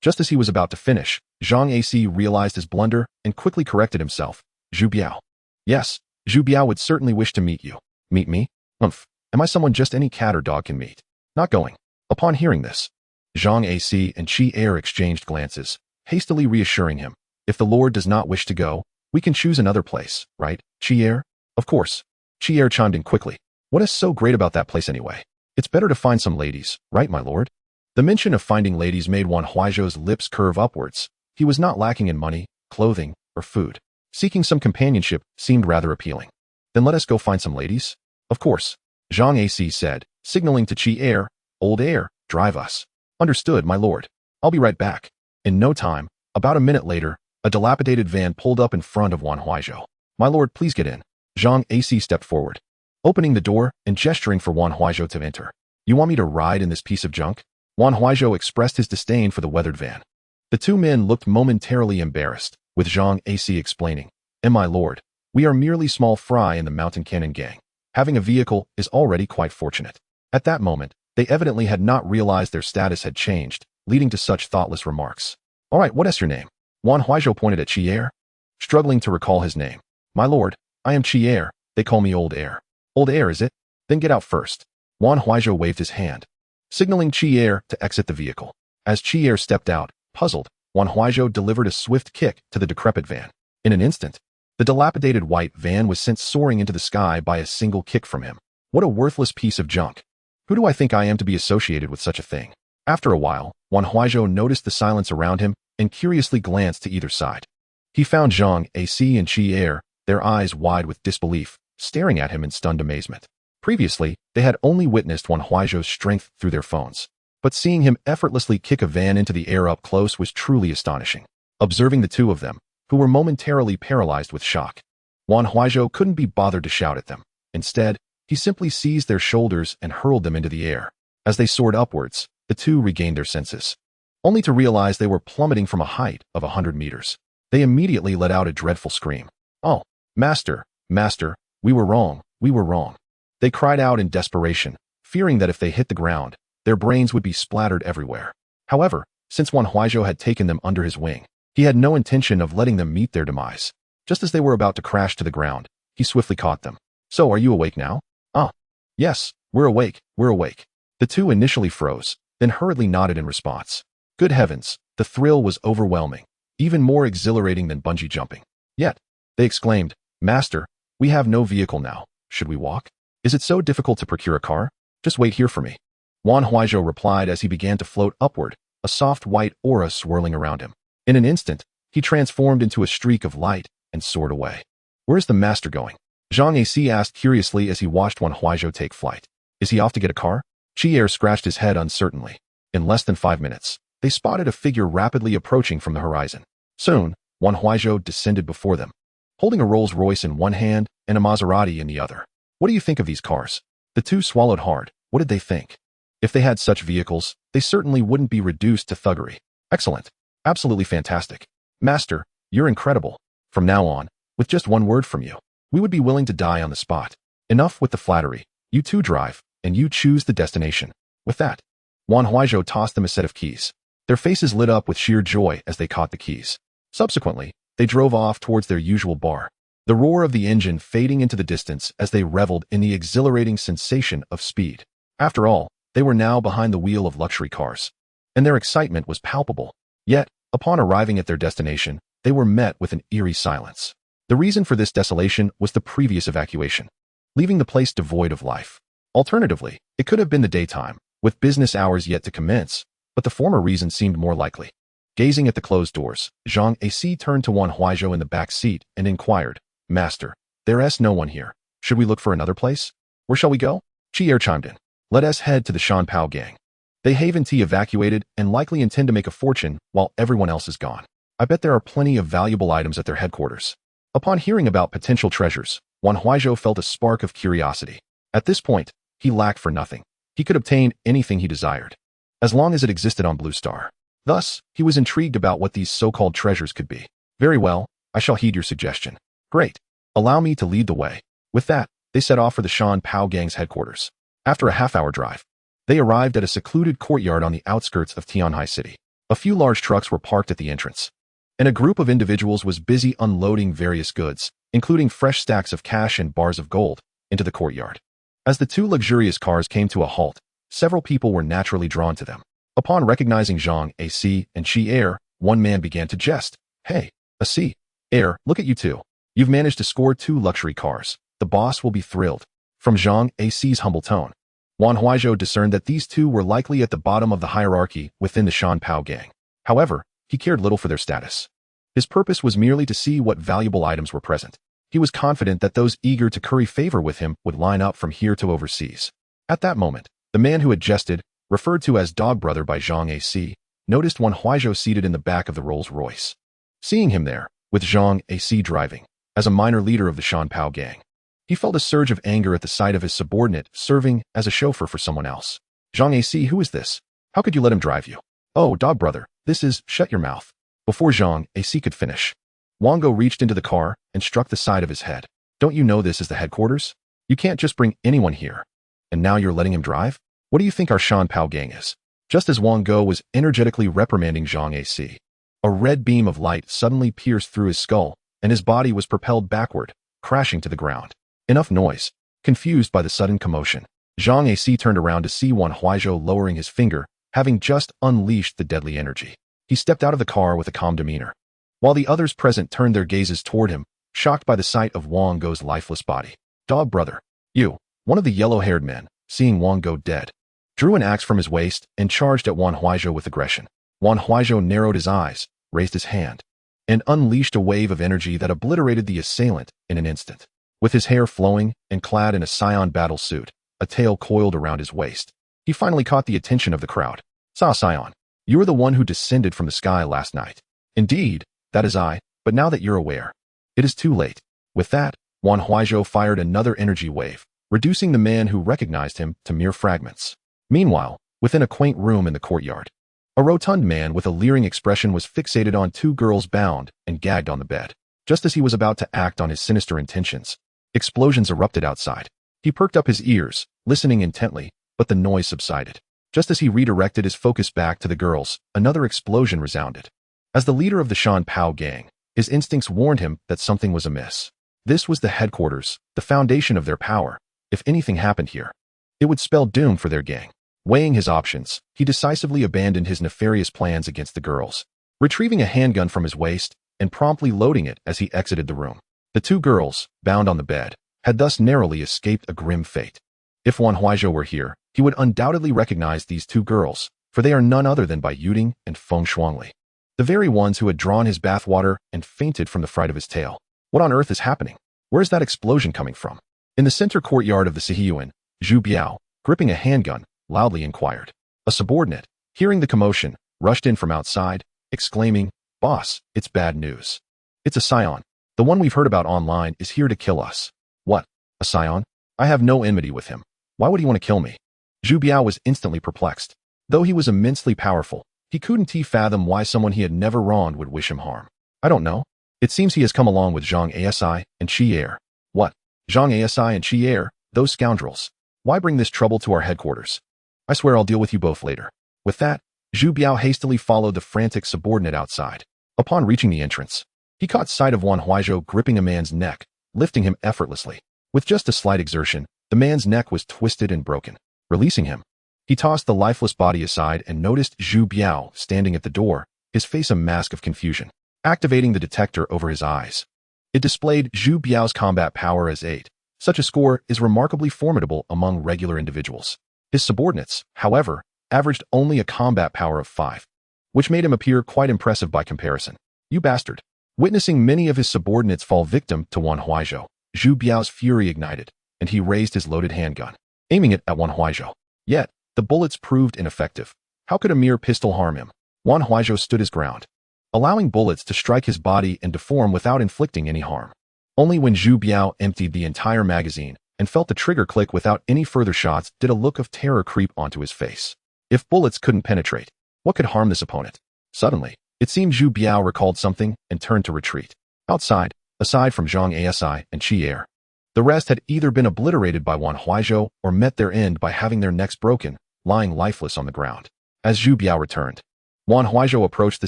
Just as he was about to finish, Zhang Ac realized his blunder and quickly corrected himself. Zhu Biao. Yes, Zhu Biao would certainly wish to meet you. Meet me? Umph. Am I someone just any cat or dog can meet? Not going. Upon hearing this, Zhang Ac and Qi Er exchanged glances, hastily reassuring him. If the Lord does not wish to go, we can choose another place, right, Qi Er? Of course. Qi Er chimed in quickly. What is so great about that place anyway? It's better to find some ladies, right, my lord? The mention of finding ladies made Wan Huaizhou's lips curve upwards. He was not lacking in money, clothing, or food. Seeking some companionship seemed rather appealing. Then let us go find some ladies? Of course. Zhang Ac said, signaling to Qi Er, Old Air, drive us. Understood, my lord. I'll be right back. In no time, about a minute later, a dilapidated van pulled up in front of Wan Huaizhou. My lord, please get in. Zhang Ac stepped forward, opening the door and gesturing for Wan Huaizhou to enter. You want me to ride in this piece of junk? Wan Huaizhou expressed his disdain for the weathered van. The two men looked momentarily embarrassed, with Zhang Ac explaining, my lord, we are merely small fry in the Mountain Cannon Gang. Having a vehicle is already quite fortunate. At that moment, they evidently had not realized their status had changed, leading to such thoughtless remarks. All right, what is your name? Wan Huaizhou pointed at Qi Er, struggling to recall his name. My lord, I am Qi Er. They call me Old Air. Old Air, is it? Then get out first. Wan Huaizhou waved his hand, signaling Qi Er to exit the vehicle. As Qi Er stepped out, puzzled, Wan Huaizhou delivered a swift kick to the decrepit van. In an instant, the dilapidated white van was sent soaring into the sky by a single kick from him. What a worthless piece of junk. Who do I think I am to be associated with such a thing? After a while, Wan Huaizhou noticed the silence around him and curiously glanced to either side. He found Zhang Ac and Qi Er, their eyes wide with disbelief, staring at him in stunned amazement. Previously, they had only witnessed Wan Huaizhou's strength through their phones. But seeing him effortlessly kick a van into the air up close was truly astonishing. Observing the two of them, who were momentarily paralyzed with shock, Wan Huaizhou couldn't be bothered to shout at them. Instead, he simply seized their shoulders and hurled them into the air. As they soared upwards, the two regained their senses, only to realize they were plummeting from a height of 100 meters. They immediately let out a dreadful scream. Oh, master, master, we were wrong, we were wrong. They cried out in desperation, fearing that if they hit the ground, their brains would be splattered everywhere. However, since Wan Huaizhou had taken them under his wing, he had no intention of letting them meet their demise. Just as they were about to crash to the ground, he swiftly caught them. So are you awake now? Ah, yes, we're awake, we're awake. The two initially froze, then hurriedly nodded in response. Good heavens, the thrill was overwhelming, even more exhilarating than bungee jumping. Yet, they exclaimed, Master, we have no vehicle now. Should we walk? Is it so difficult to procure a car? Just wait here for me. Wan Huaizhou replied as he began to float upward, a soft white aura swirling around him. In an instant, he transformed into a streak of light and soared away. Where's the master going? Zhang Ac asked curiously as he watched Wan Huaizhou take flight. Is he off to get a car? Chi scratched his head uncertainly. In less than 5 minutes, they spotted a figure rapidly approaching from the horizon. Soon, Wan Huaizhou descended before them, holding a Rolls-Royce in one hand and a Maserati in the other. What do you think of these cars? The two swallowed hard. What did they think? If they had such vehicles, they certainly wouldn't be reduced to thuggery. Excellent. Absolutely fantastic. Master, you're incredible. From now on, with just one word from you, we would be willing to die on the spot. Enough with the flattery. You two drive, and you choose the destination. With that, Wan Huaizhou tossed them a set of keys. Their faces lit up with sheer joy as they caught the keys. Subsequently, they drove off towards their usual bar, the roar of the engine fading into the distance as they reveled in the exhilarating sensation of speed. After all, they were now behind the wheel of luxury cars, and their excitement was palpable. Yet, upon arriving at their destination, they were met with an eerie silence. The reason for this desolation was the previous evacuation, leaving the place devoid of life. Alternatively, it could have been the daytime, with business hours yet to commence, but the former reason seemed more likely. Gazing at the closed doors, Zhang Ac turned to Wan Huaizhou in the back seat and inquired, Master, there's no one here. Should we look for another place? Where shall we go? Chi chimed in. Let us head to the Shan Pao gang. They haven't evacuated and likely intend to make a fortune while everyone else is gone. I bet there are plenty of valuable items at their headquarters. Upon hearing about potential treasures, Wan Huaizhou felt a spark of curiosity. At this point, he lacked for nothing. He could obtain anything he desired, as long as it existed on Blue Star. Thus, he was intrigued about what these so-called treasures could be. Very well, I shall heed your suggestion. Great. Allow me to lead the way. With that, they set off for the Shan Pao gang's headquarters. After a half-hour drive, they arrived at a secluded courtyard on the outskirts of Tianhai City. A few large trucks were parked at the entrance, and a group of individuals was busy unloading various goods, including fresh stacks of cash and bars of gold, into the courtyard. As the two luxurious cars came to a halt, several people were naturally drawn to them. Upon recognizing Zhang Ac and Chi, one man began to jest. Hey, Ac, look at you two. You've managed to score 2 luxury cars. The boss will be thrilled. From Zhang Ac's humble tone, Wan Huaizhou discerned that these two were likely at the bottom of the hierarchy within the Shan Pao gang. However, he cared little for their status. His purpose was merely to see what valuable items were present. He was confident that those eager to curry favor with him would line up from here to overseas. At that moment, the man who had jested, referred to as Dog Brother by Zhang Ac, noticed Wan Huaizhou seated in the back of the Rolls-Royce. Seeing him there, with Zhang Ac driving, as a minor leader of the Shan Pao gang, he felt a surge of anger at the sight of his subordinate serving as a chauffeur for someone else. Zhang Ac, who is this? How could you let him drive you? Oh, Dog Brother, this is, shut your mouth. Before Zhang Ac could finish, Wango reached into the car and struck the side of his head. Don't you know this is the headquarters? You can't just bring anyone here. And now you're letting him drive? What do you think our Shan Pao gang is? Just as Wango was energetically reprimanding Zhang Ac, a red beam of light suddenly pierced through his skull, and his body was propelled backward, crashing to the ground. Enough noise. Confused by the sudden commotion, Zhang Ac turned around to see Wan Huaizhou lowering his finger, having just unleashed the deadly energy. He stepped out of the car with a calm demeanor, while the others present turned their gazes toward him, shocked by the sight of Wango's lifeless body. Dog Brother, you, one of the yellow-haired men, seeing Wango dead, drew an axe from his waist and charged at Wan Huaizhou with aggression. Wan Huaizhou narrowed his eyes, raised his hand, and unleashed a wave of energy that obliterated the assailant in an instant. With his hair flowing and clad in a Saiyan battle suit, a tail coiled around his waist, he finally caught the attention of the crowd. Saiyan, you were the one who descended from the sky last night. Indeed, that is I, but now that you're aware, it is too late. With that, Wan Huaizhou fired another energy wave, reducing the man who recognized him to mere fragments. Meanwhile, within a quaint room in the courtyard, a rotund man with a leering expression was fixated on 2 girls bound and gagged on the bed. Just as he was about to act on his sinister intentions, explosions erupted outside. He perked up his ears, listening intently, but the noise subsided. Just as he redirected his focus back to the girls, another explosion resounded. As the leader of the Shan Pao gang, his instincts warned him that something was amiss. This was the headquarters, the foundation of their power. If anything happened here, it would spell doom for their gang. Weighing his options, he decisively abandoned his nefarious plans against the girls, retrieving a handgun from his waist and promptly loading it as he exited the room. The two girls, bound on the bed, had thus narrowly escaped a grim fate. If Wan Huaizhou were here, he would undoubtedly recognize these two girls, for they are none other than Bai Yuding and Feng Shuangli, the very ones who had drawn his bathwater and fainted from the fright of his tale. What on earth is happening? Where is that explosion coming from? In the center courtyard of the Sihiyuan, Zhu Biao, gripping a handgun, loudly inquired. A subordinate, hearing the commotion, rushed in from outside, exclaiming, "Boss, it's bad news. It's a Saiyan. The one we've heard about online is here to kill us." "What? A Saiyan? I have no enmity with him. Why would he want to kill me?" Zhu Biao was instantly perplexed. Though he was immensely powerful, he couldn't fathom why someone he had never wronged would wish him harm. "I don't know. It seems he has come along with Zhang Asi and Qi Er." "What? Zhang Asi and Qi Er? Those scoundrels. Why bring this trouble to our headquarters? I swear I'll deal with you both later." With that, Zhu Biao hastily followed the frantic subordinate outside. Upon reaching the entrance, he caught sight of Wan Huaizhou gripping a man's neck, lifting him effortlessly. With just a slight exertion, the man's neck was twisted and broken. Releasing him, he tossed the lifeless body aside and noticed Zhu Biao standing at the door, his face a mask of confusion. Activating the detector over his eyes, it displayed Zhu Biao's combat power as 8. Such a score is remarkably formidable among regular individuals. His subordinates, however, averaged only a combat power of 5, which made him appear quite impressive by comparison. "You bastard!" Witnessing many of his subordinates fall victim to Wan Huaizhou, Zhu Biao's fury ignited, and he raised his loaded handgun, aiming it at Wan Huaizhou. Yet, the bullets proved ineffective. How could a mere pistol harm him? Wan Huaizhou stood his ground, allowing bullets to strike his body and deform without inflicting any harm. Only when Zhu Biao emptied the entire magazine and felt the trigger click without any further shots did a look of terror creep onto his face. If bullets couldn't penetrate, what could harm this opponent? Suddenly, it seemed Zhu Biao recalled something and turned to retreat. Outside, aside from Zhang Asi and Qi Er, the rest had either been obliterated by Wan Huaizhou or met their end by having their necks broken, lying lifeless on the ground. As Zhu Biao returned, Wan Huaizhou approached the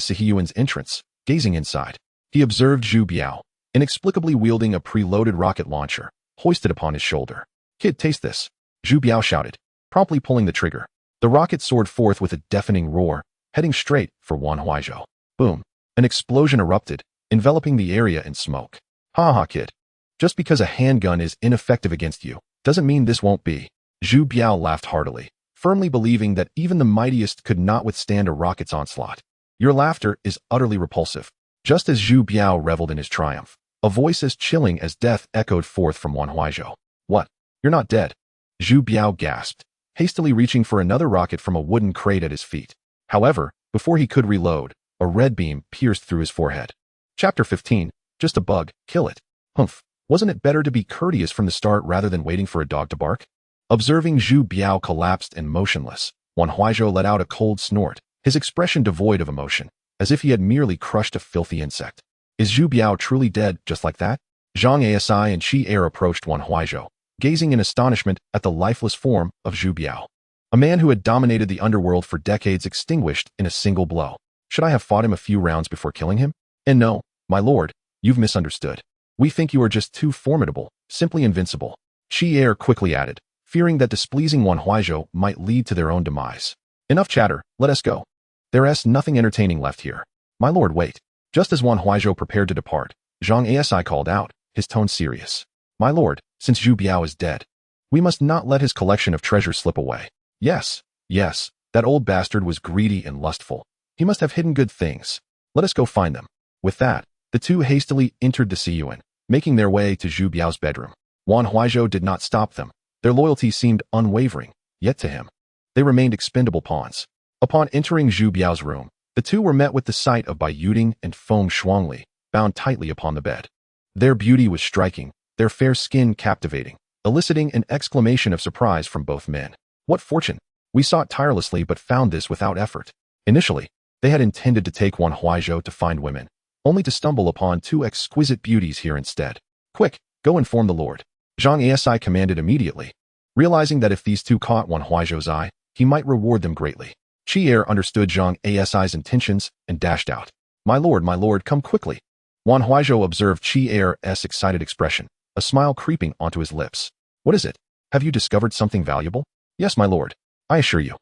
Sihiyuan's entrance, gazing inside. He observed Zhu Biao, inexplicably wielding a preloaded rocket launcher, hoisted upon his shoulder. "Kid, taste this," Zhu Biao shouted, promptly pulling the trigger. The rocket soared forth with a deafening roar, heading straight for Wan Huaizhou. Boom! An explosion erupted, enveloping the area in smoke. "Ha ha, kid. Just because a handgun is ineffective against you, doesn't mean this won't be." Zhu Biao laughed heartily, firmly believing that even the mightiest could not withstand a rocket's onslaught. "Your laughter is utterly repulsive." Just as Zhu Biao reveled in his triumph, a voice as chilling as death echoed forth from Wan Huaizhou. "What? You're not dead?" Zhu Biao gasped, hastily reaching for another rocket from a wooden crate at his feet. However, before he could reload, a red beam pierced through his forehead. Chapter 15. Just a bug, kill it. Humph. Wasn't it better to be courteous from the start rather than waiting for a dog to bark? Observing Zhu Biao collapsed and motionless, Wan Huaizhou let out a cold snort, his expression devoid of emotion, as if he had merely crushed a filthy insect. Is Zhu Biao truly dead just like that? Zhang Asi and Qi Er approached Wan Huaizhou, gazing in astonishment at the lifeless form of Zhu Biao. A man who had dominated the underworld for decades extinguished in a single blow. Should I have fought him a few rounds before killing him? And no, my lord, you've misunderstood. We think you are just too formidable, simply invincible. Qi Er quickly added, fearing that displeasing Wan Huaizhou might lead to their own demise. Enough chatter, let us go. There's nothing entertaining left here. My lord, wait. Just as Wan Huaizhou prepared to depart, Zhang Asi called out, his tone serious. My lord, since Zhu Biao is dead, we must not let his collection of treasures slip away. Yes, that old bastard was greedy and lustful. He must have hidden good things. Let us go find them. With that, the two hastily entered the Siyuan, making their way to Zhu Biao's bedroom. Wan Huaizhou did not stop them. Their loyalty seemed unwavering, yet to him, they remained expendable pawns. Upon entering Zhu Biao's room, the two were met with the sight of Bai Yuding and Feng Shuangli, bound tightly upon the bed. Their beauty was striking, their fair skin captivating, eliciting an exclamation of surprise from both men. What fortune! We sought tirelessly but found this without effort. Initially, they had intended to take Wan Huaizhou to find women, only to stumble upon two exquisite beauties here instead. Quick, go inform the lord. Zhang Asi commanded immediately, realizing that if these two caught Wan Huaizhou's eye, he might reward them greatly. Qi Er understood Zhang Asi's intentions and dashed out. My lord, come quickly. Wan Huaizhou observed Qi Er's excited expression, a smile creeping onto his lips. What is it? Have you discovered something valuable? Yes, my lord. I assure you,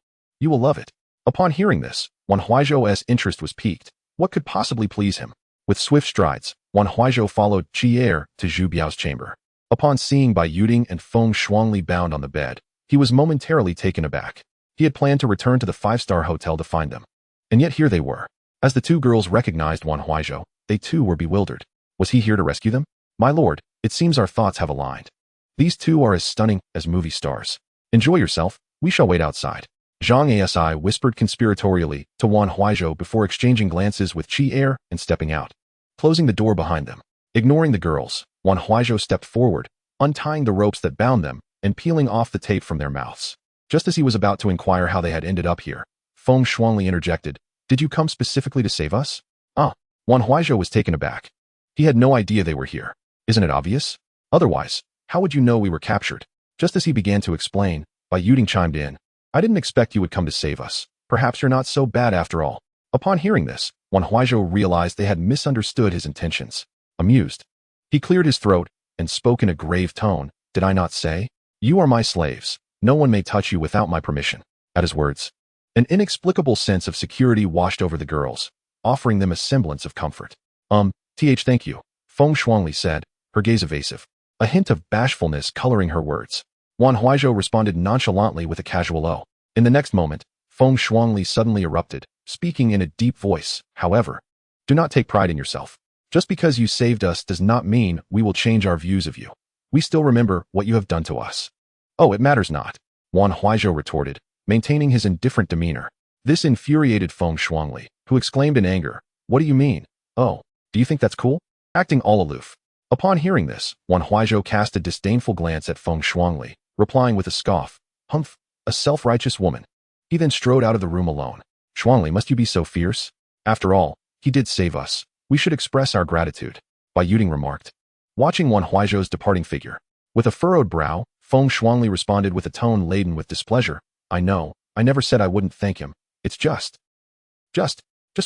You will love it. Upon hearing this, Wan Huaizhou's interest was piqued. What could possibly please him? With swift strides, Wan Huaizhou followed Qi to Zhu Biao's chamber. Upon seeing Bai Yuding and Feng Shuangli bound on the bed, he was momentarily taken aback. He had planned to return to the five-star hotel to find them. And yet here they were. As the two girls recognized Wan Huaizhou, they too were bewildered. Was he here to rescue them? My lord, it seems our thoughts have aligned. These two are as stunning as movie stars. Enjoy yourself, we shall wait outside. Zhang Asi whispered conspiratorially to Wan Huaizhou before exchanging glances with Qi and stepping out, closing the door behind them. Ignoring the girls, Wan Huaizhou stepped forward, untying the ropes that bound them and peeling off the tape from their mouths. Just as he was about to inquire how they had ended up here, Feng Shuangli interjected, "Did you come specifically to save us?" Wan Huaizhou was taken aback. He had no idea they were here. Isn't it obvious? Otherwise, how would you know we were captured? Just as he began to explain, Bai Yuding chimed in. I didn't expect you would come to save us. Perhaps you're not so bad after all. Upon hearing this, Wan Huaizhou realized they had misunderstood his intentions. Amused, he cleared his throat and spoke in a grave tone. Did I not say? You are my slaves. No one may touch you without my permission. At his words, an inexplicable sense of security washed over the girls, offering them a semblance of comfort. Thank you, Feng Shuangli said, her gaze evasive, a hint of bashfulness coloring her words. Wan Huaizhou responded nonchalantly with a casual "oh." In the next moment, Feng Shuangli suddenly erupted, speaking in a deep voice. However, do not take pride in yourself. Just because you saved us does not mean we will change our views of you. We still remember what you have done to us. Oh, it matters not, Wan Huaizhou retorted, maintaining his indifferent demeanor. This infuriated Feng Shuangli, who exclaimed in anger, What do you mean? Oh, do you think that's cool? Acting all aloof. Upon hearing this, Wan Huaizhou cast a disdainful glance at Feng Shuangli, replying with a scoff, Humph, a self-righteous woman. He then strode out of the room alone. Shuangli, must you be so fierce? After all, he did save us. We should express our gratitude, Bai Yuding remarked, watching Wan Huaizhou's departing figure. With a furrowed brow, Feng Shuangli responded with a tone laden with displeasure. I know, I never said I wouldn't thank him. It's just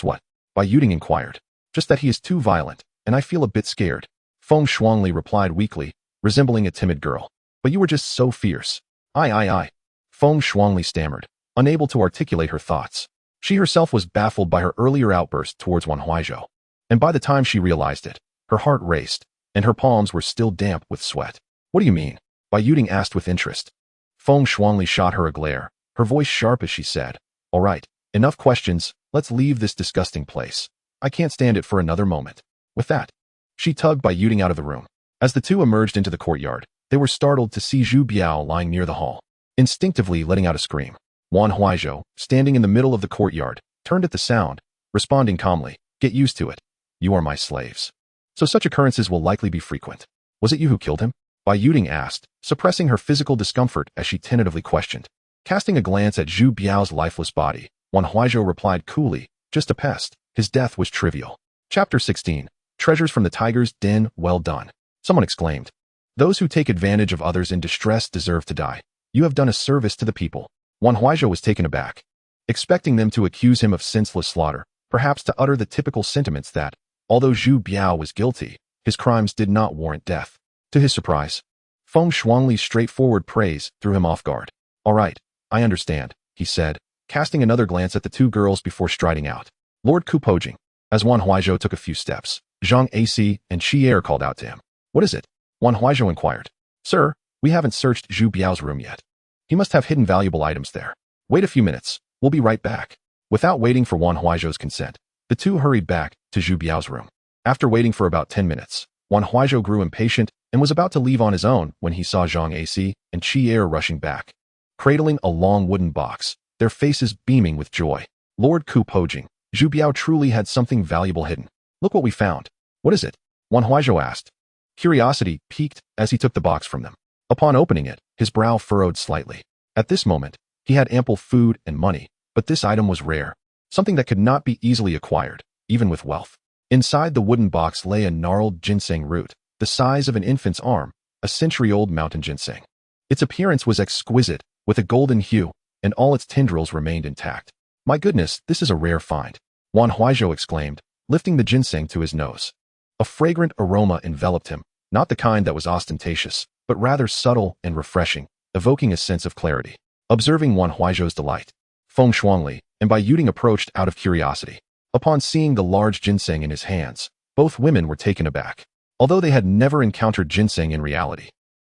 what? Bai Yuding inquired. Just that he is too violent, and I feel a bit scared. Feng Shuangli replied weakly, resembling a timid girl. But you were just so fierce. I. Feng Shuangli stammered, unable to articulate her thoughts. She herself was baffled by her earlier outburst towards Wan Huaizhou. And by the time she realized it, her heart raced, and her palms were still damp with sweat. What do you mean? Bai Yuding asked with interest. Feng Shuangli shot her a glare, her voice sharp as she said, All right, enough questions, let's leave this disgusting place. I can't stand it for another moment. With that, she tugged Bai Yuding out of the room. As the two emerged into the courtyard, they were startled to see Zhu Biao lying near the hall, instinctively letting out a scream. Wan Huaizhou, standing in the middle of the courtyard, turned at the sound, responding calmly, Get used to it. You are my slaves. So such occurrences will likely be frequent. Was it you who killed him? Bai Yuding asked, suppressing her physical discomfort as she tentatively questioned. Casting a glance at Zhu Biao's lifeless body, Wan Huaizhou replied coolly, Just a pest. His death was trivial. Chapter 16. Treasures from the Tiger's Den. Well done. Someone exclaimed. Those who take advantage of others in distress deserve to die. You have done a service to the people. Wan Huaizhou was taken aback, expecting them to accuse him of senseless slaughter, perhaps to utter the typical sentiments that, although Zhu Biao was guilty, his crimes did not warrant death. To his surprise, Feng Shuangli's straightforward praise threw him off guard. All right, I understand, he said, casting another glance at the two girls before striding out. Lord Kupojing. As Wan Huaizhou took a few steps, Zhang Asi and Qi called out to him. What is it? Wan Huaizhou inquired. Sir, we haven't searched Zhu Biao's room yet. He must have hidden valuable items there. Wait a few minutes, we'll be right back. Without waiting for Wan Huaizhou's consent, the two hurried back to Zhu Biao's room. After waiting for about 10 minutes, Wan Huaizhou grew impatient and was about to leave on his own when he saw Zhang Asi and Qi rushing back, cradling a long wooden box, their faces beaming with joy. Lord Kupojing, Zhu Biao truly had something valuable hidden. Look what we found. What is it? Wan Huaizhou asked. Curiosity piqued as he took the box from them. Upon opening it, his brow furrowed slightly. At this moment, he had ample food and money, but this item was rare, something that could not be easily acquired, even with wealth. Inside the wooden box lay a gnarled ginseng root, the size of an infant's arm, a century-old mountain ginseng. Its appearance was exquisite, with a golden hue, and all its tendrils remained intact. My goodness, this is a rare find, Wan Huaizhou exclaimed, lifting the ginseng to his nose. A fragrant aroma enveloped him, not the kind that was ostentatious, but rather subtle and refreshing, evoking a sense of clarity. Observing Wan Huaizhou's delight, Feng Shuangli, and Bai Yuting approached out of curiosity. Upon seeing the large ginseng in his hands, both women were taken aback. Although they had never encountered ginseng in reality,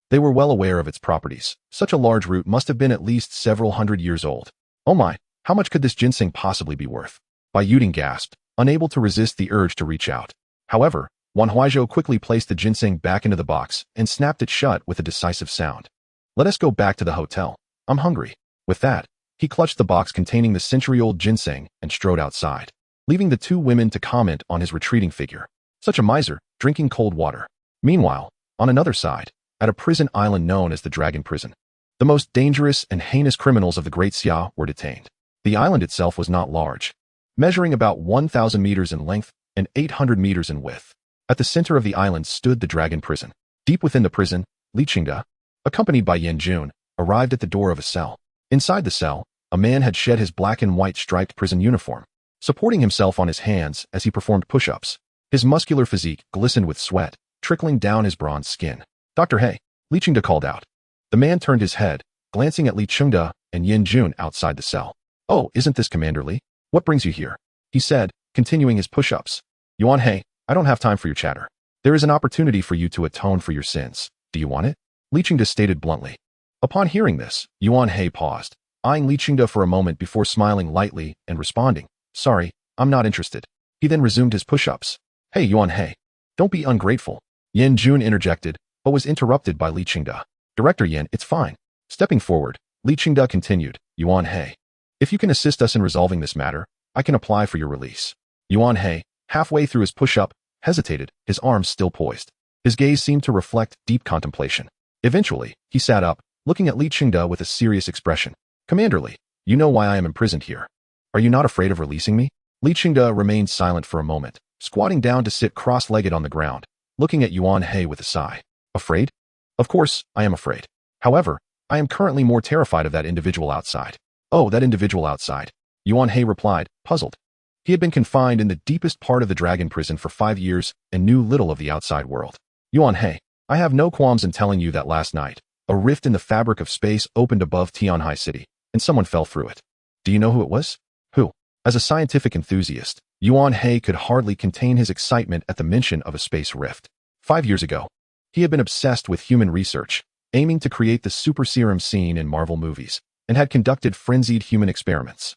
they were well aware of its properties. Such a large root must have been at least several hundred years old. Oh my, how much could this ginseng possibly be worth? Bai Yuting gasped, unable to resist the urge to reach out. However, Wan Huaizhou quickly placed the ginseng back into the box and snapped it shut with a decisive sound. Let us go back to the hotel. I'm hungry. With that, he clutched the box containing the century-old ginseng and strode outside, leaving the two women to comment on his retreating figure. Such a miser, drinking cold water. Meanwhile, on another side, at a prison island known as the Dragon Prison, the most dangerous and heinous criminals of the Great Xia were detained. The island itself was not large, measuring about 1,000 meters in length and 800 meters in width. At the center of the island stood the Dragon Prison. Deep within the prison, Li Qingde, accompanied by Yan Jun, arrived at the door of a cell. Inside the cell, a man had shed his black and white striped prison uniform, supporting himself on his hands as he performed push-ups. His muscular physique glistened with sweat, trickling down his bronze skin. Dr. He, Li Qingde called out. The man turned his head, glancing at Li Qingde and Yan Jun outside the cell. Oh, isn't this Commander Li? What brings you here? He said, continuing his push-ups. Yuan He, I don't have time for your chatter. There is an opportunity for you to atone for your sins. Do you want it? Li Qingde stated bluntly. Upon hearing this, Yuan He paused, eyeing Li Qingde for a moment before smiling lightly and responding, Sorry, I'm not interested. He then resumed his push-ups. Hey Yuan He, don't be ungrateful. Yan Jun interjected, but was interrupted by Li Qingde. Director Yan, it's fine. Stepping forward, Li Qingde continued, Yuan He, if you can assist us in resolving this matter, I can apply for your release. Yuan He, halfway through his push-up, hesitated, his arms still poised. His gaze seemed to reflect deep contemplation. Eventually, he sat up, looking at Li Qingde with a serious expression. Commander Li, you know why I am imprisoned here. Are you not afraid of releasing me? Li Qingde remained silent for a moment, squatting down to sit cross-legged on the ground, looking at Yuan He with a sigh. Afraid? Of course, I am afraid. However, I am currently more terrified of that individual outside. Oh, that individual outside. Yuan He replied, puzzled. He had been confined in the deepest part of the Dragon Prison for 5 years and knew little of the outside world. Yuan He, I have no qualms in telling you that last night, a rift in the fabric of space opened above Tianhai City, and someone fell through it. Do you know who it was? Who? As a scientific enthusiast, Yuan He could hardly contain his excitement at the mention of a space rift. 5 years ago, he had been obsessed with human research, aiming to create the super serum seen in Marvel movies, and had conducted frenzied human experiments.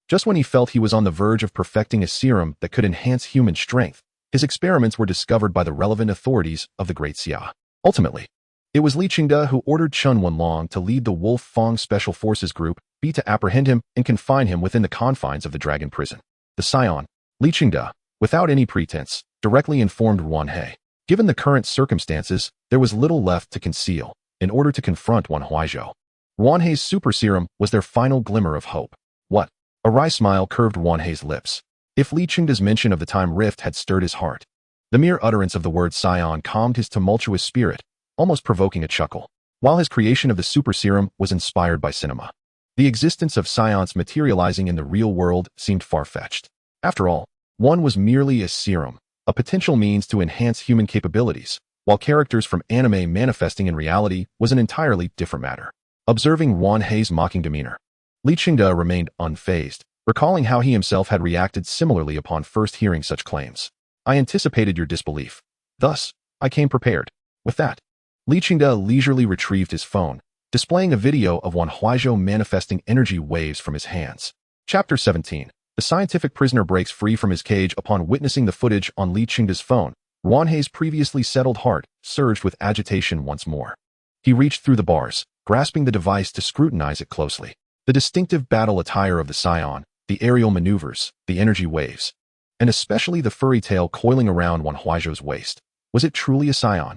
Just when he felt he was on the verge of perfecting a serum that could enhance human strength, his experiments were discovered by the relevant authorities of the Great Xia. Ultimately, it was Li Qingde who ordered Chen Wenlong to lead the Wolf Fong Special Forces Group B to apprehend him and confine him within the confines of the Dragon Prison. The Saiyan, Li Qingde, without any pretense, directly informed Wan He. Given the current circumstances, there was little left to conceal in order to confront Wan Huaizhou. Wan He's super serum was their final glimmer of hope. What? A wry smile curved Wan He's lips. If Li Qingde's mention of the time rift had stirred his heart, the mere utterance of the word Saiyan calmed his tumultuous spirit, almost provoking a chuckle. While his creation of the super serum was inspired by cinema, the existence of Saiyan's materializing in the real world seemed far-fetched. After all, one was merely a serum, a potential means to enhance human capabilities, while characters from anime manifesting in reality was an entirely different matter. Observing Wan He's mocking demeanor, Li Qingde remained unfazed, recalling how he himself had reacted similarly upon first hearing such claims. I anticipated your disbelief. Thus, I came prepared. With that, Li Qingde leisurely retrieved his phone, displaying a video of Wan Huaizhou manifesting energy waves from his hands. Chapter 17. The scientific prisoner breaks free from his cage upon witnessing the footage on Li Qingde's phone. Wan He's previously settled heart surged with agitation once more. He reached through the bars, grasping the device to scrutinize it closely. The distinctive battle attire of the Saiyan, the aerial maneuvers, the energy waves, and especially the furry tail coiling around Wan Huaizhou's waist. Was it truly a Saiyan?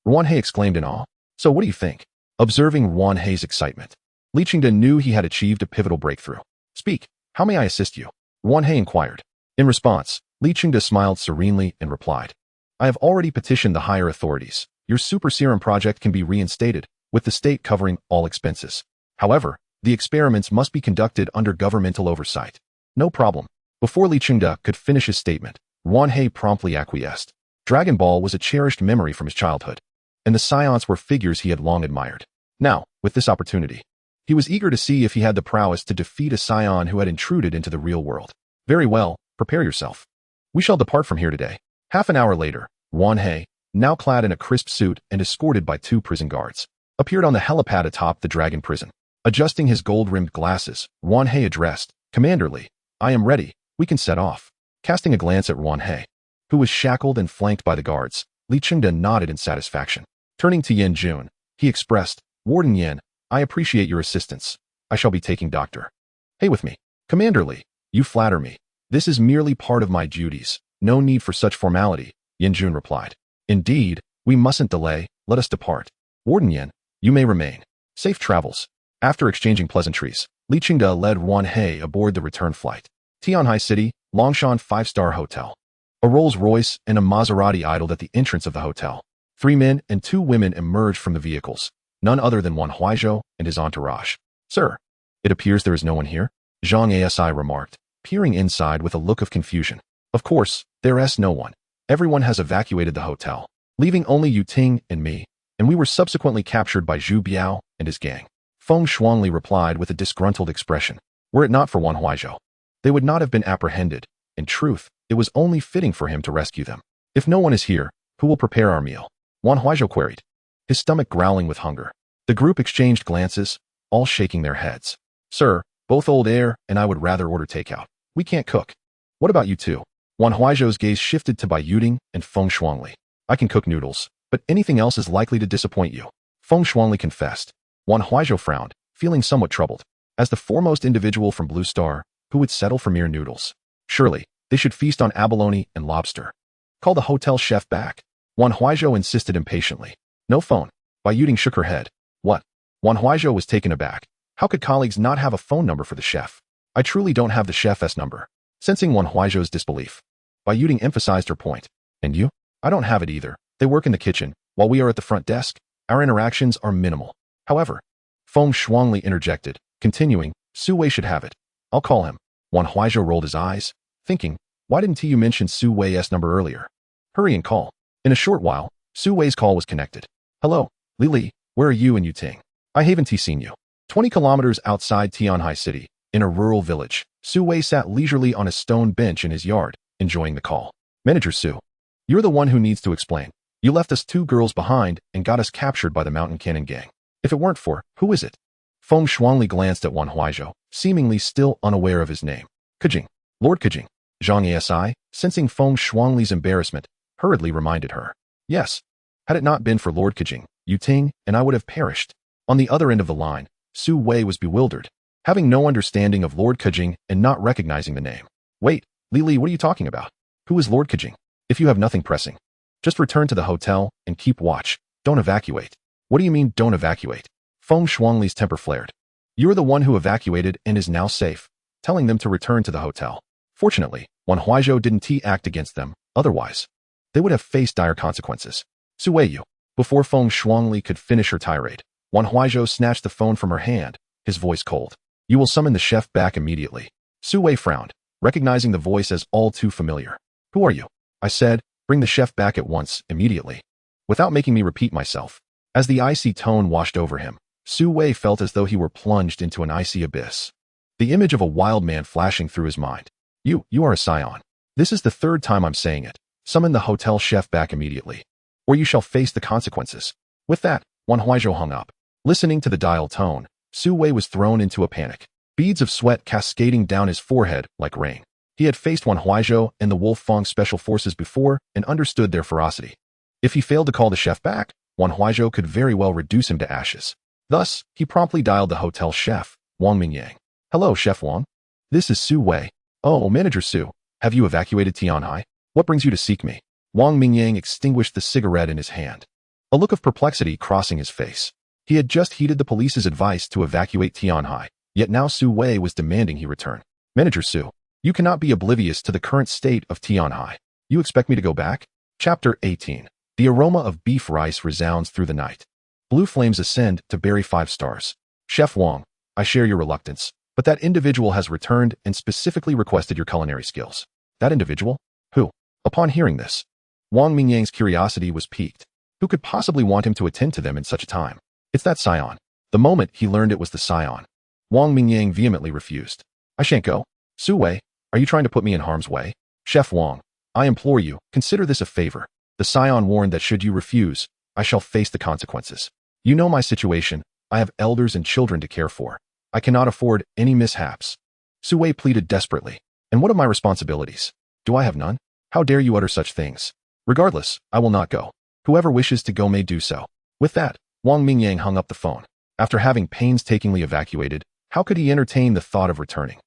Wan He exclaimed in awe. So what do you think? Observing Wan He's excitement, Li Qingde knew he had achieved a pivotal breakthrough. Speak, how may I assist you? Wan He inquired. In response, Li Qingde smiled serenely and replied, I have already petitioned the higher authorities. Your super serum project can be reinstated, with the state covering all expenses. However, the experiments must be conducted under governmental oversight. No problem. Before Li Qingde could finish his statement, Wan He promptly acquiesced. Dragon Ball was a cherished memory from his childhood, and the Saiyans were figures he had long admired. Now, with this opportunity, He was eager to see if he had the prowess to defeat a Saiyan who had intruded into the real world. Very well, prepare yourself. We shall depart from here today. Half an hour later, Wan Huaizhou, now clad in a crisp suit and escorted by 2 prison guards, appeared on the helipad atop the dragon prison. Adjusting his gold-rimmed glasses, Wan Huaizhou addressed, "Commander Li, I am ready. We can set off." Casting a glance at Wan Huaizhou, who was shackled and flanked by the guards, Li Chengde nodded in satisfaction. Turning to Yan Jun, he expressed, "Warden Yan, I appreciate your assistance. I shall be taking Dr. Hey with me." "Commander Li, you flatter me. This is merely part of my duties. No need for such formality," Yan Jun replied. "Indeed, we mustn't delay. Let us depart. Warden Yan, you may remain. Safe travels." After exchanging pleasantries, Li Chengde led Wan Huaizhou aboard the return flight. Tianhai City, Longshan 5-star Hotel. A Rolls-Royce and a Maserati idled at the entrance of the hotel. 3 men and 2 women emerged from the vehicles, none other than Wan Huaizhou and his entourage. "Sir, it appears there is no one here," Zhang Asi remarked, peering inside with a look of confusion. "Of course, there is no one. Everyone has evacuated the hotel, leaving only Yu Ting and me, and we were subsequently captured by Zhu Biao and his gang." Feng Shuangli replied with a disgruntled expression. Were it not for Wan Huaizhou, they would not have been apprehended. In truth, it was only fitting for him to rescue them. "If no one is here, who will prepare our meal?" Wan Huaizhou queried, his stomach growling with hunger. The group exchanged glances, all shaking their heads. "Sir, both old heir and I would rather order takeout. We can't cook." "What about you two?" Wan Huaizhou's gaze shifted to Bai Yuding and Feng Shuangli. "I can cook noodles, but anything else is likely to disappoint you," Feng Shuangli confessed. Wan Huaizhou frowned, feeling somewhat troubled. As the foremost individual from Blue Star, who would settle for mere noodles? Surely, they should feast on abalone and lobster. "Call the hotel chef back," Wan Huaizhou insisted impatiently. "No phone." Bai Yuding shook her head. "What?" Wan Huaizhou was taken aback. How could colleagues not have a phone number for the chef? "I truly don't have the chef's number." Sensing Wan Huaizhou's disbelief, Bai Yuding emphasized her point. "And you?" "I don't have it either. They work in the kitchen, while we are at the front desk. Our interactions are minimal." "However," Feng Shuangli interjected, continuing, "Su Wei should have it. I'll call him." Wan Huaizhou rolled his eyes, thinking, why didn't you mention Su Wei's number earlier? "Hurry and call." In a short while, Su Wei's call was connected. "Hello, Li, where are you and Yu Ting? I haven't seen you." 20 kilometers outside Tianhai City, in a rural village, Su Wei sat leisurely on a stone bench in his yard, enjoying the call. "Manager Su, you're the one who needs to explain. You left us 2 girls behind and got us captured by the Mountain Cannon Gang. If it weren't for, who is it?" Feng Shuangli glanced at Wan Huaizhou, seemingly still unaware of his name. "Kajing, Lord Kajing." Zhang Asi, sensing Feng Shuangli's embarrassment, hurriedly reminded her. "Yes. Had it not been for Lord Kajing, Yu Ting and I would have perished." On the other end of the line, Su Wei was bewildered, having no understanding of Lord Kajing and not recognizing the name. "Wait, Li, what are you talking about? Who is Lord Kajing? If you have nothing pressing, just return to the hotel and keep watch. Don't evacuate." "What do you mean, don't evacuate?" Feng Shuangli's temper flared. "You're the one who evacuated and is now safe, telling them to return to the hotel." Fortunately, Wan Huaizhou didn't act against them, otherwise they would have faced dire consequences. "Su Wei, you." Before Feng Shuangli could finish her tirade, Wan Huaizhou snatched the phone from her hand, his voice cold. "You will summon the chef back immediately." Su Wei frowned, recognizing the voice as all too familiar. "Who are you?" "I said, bring the chef back at once, immediately." Without making me repeat myself. As the icy tone washed over him, Su Wei felt as though he were plunged into an icy abyss. The image of a wild man flashing through his mind. You are a Saiyan. This is the 3rd time I'm saying it. Summon the hotel chef back immediately, or you shall face the consequences." With that, Wan Huaizhou hung up. Listening to the dial tone, Su Wei was thrown into a panic, beads of sweat cascading down his forehead like rain. He had faced Wan Huaizhou and the Wolf Fang Special Forces before and understood their ferocity. If he failed to call the chef back, Wan Huaizhou could very well reduce him to ashes. Thus, he promptly dialed the hotel chef, Wang Mingyang. "Hello, Chef Wang. This is Su Wei." "Oh, Manager Su, have you evacuated Tianhai? What brings you to seek me?" Wang Mingyang extinguished the cigarette in his hand, a look of perplexity crossing his face. He had just heeded the police's advice to evacuate Tianhai, yet now Su Wei was demanding he return. "Manager Su, you cannot be oblivious to the current state of Tianhai. You expect me to go back?" Chapter 18. The aroma of beef rice resounds through the night. Blue flames ascend to bury 5 stars. "Chef Wang, I share your reluctance, but that individual has returned and specifically requested your culinary skills." "That individual? Who?" Upon hearing this, Wang Mingyang's curiosity was piqued. Who could possibly want him to attend to them in such a time? "It's that Saiyan. The moment he learned it was the Saiyan, Wang Mingyang vehemently refused. I shan't go. Su Wei, are you trying to put me in harm's way? Chef Wang, I implore you, consider this a favor. The Saiyan warned that should you refuse, I shall face the consequences. You know my situation. I have elders and children to care for. I cannot afford any mishaps. Su Wei pleaded desperately. And what of my responsibilities? Do I have none? How dare you utter such things? Regardless, I will not go. Whoever wishes to go may do so. With that, Wang Mingyang hung up the phone. After having painstakingly evacuated, how could he entertain the thought of returning?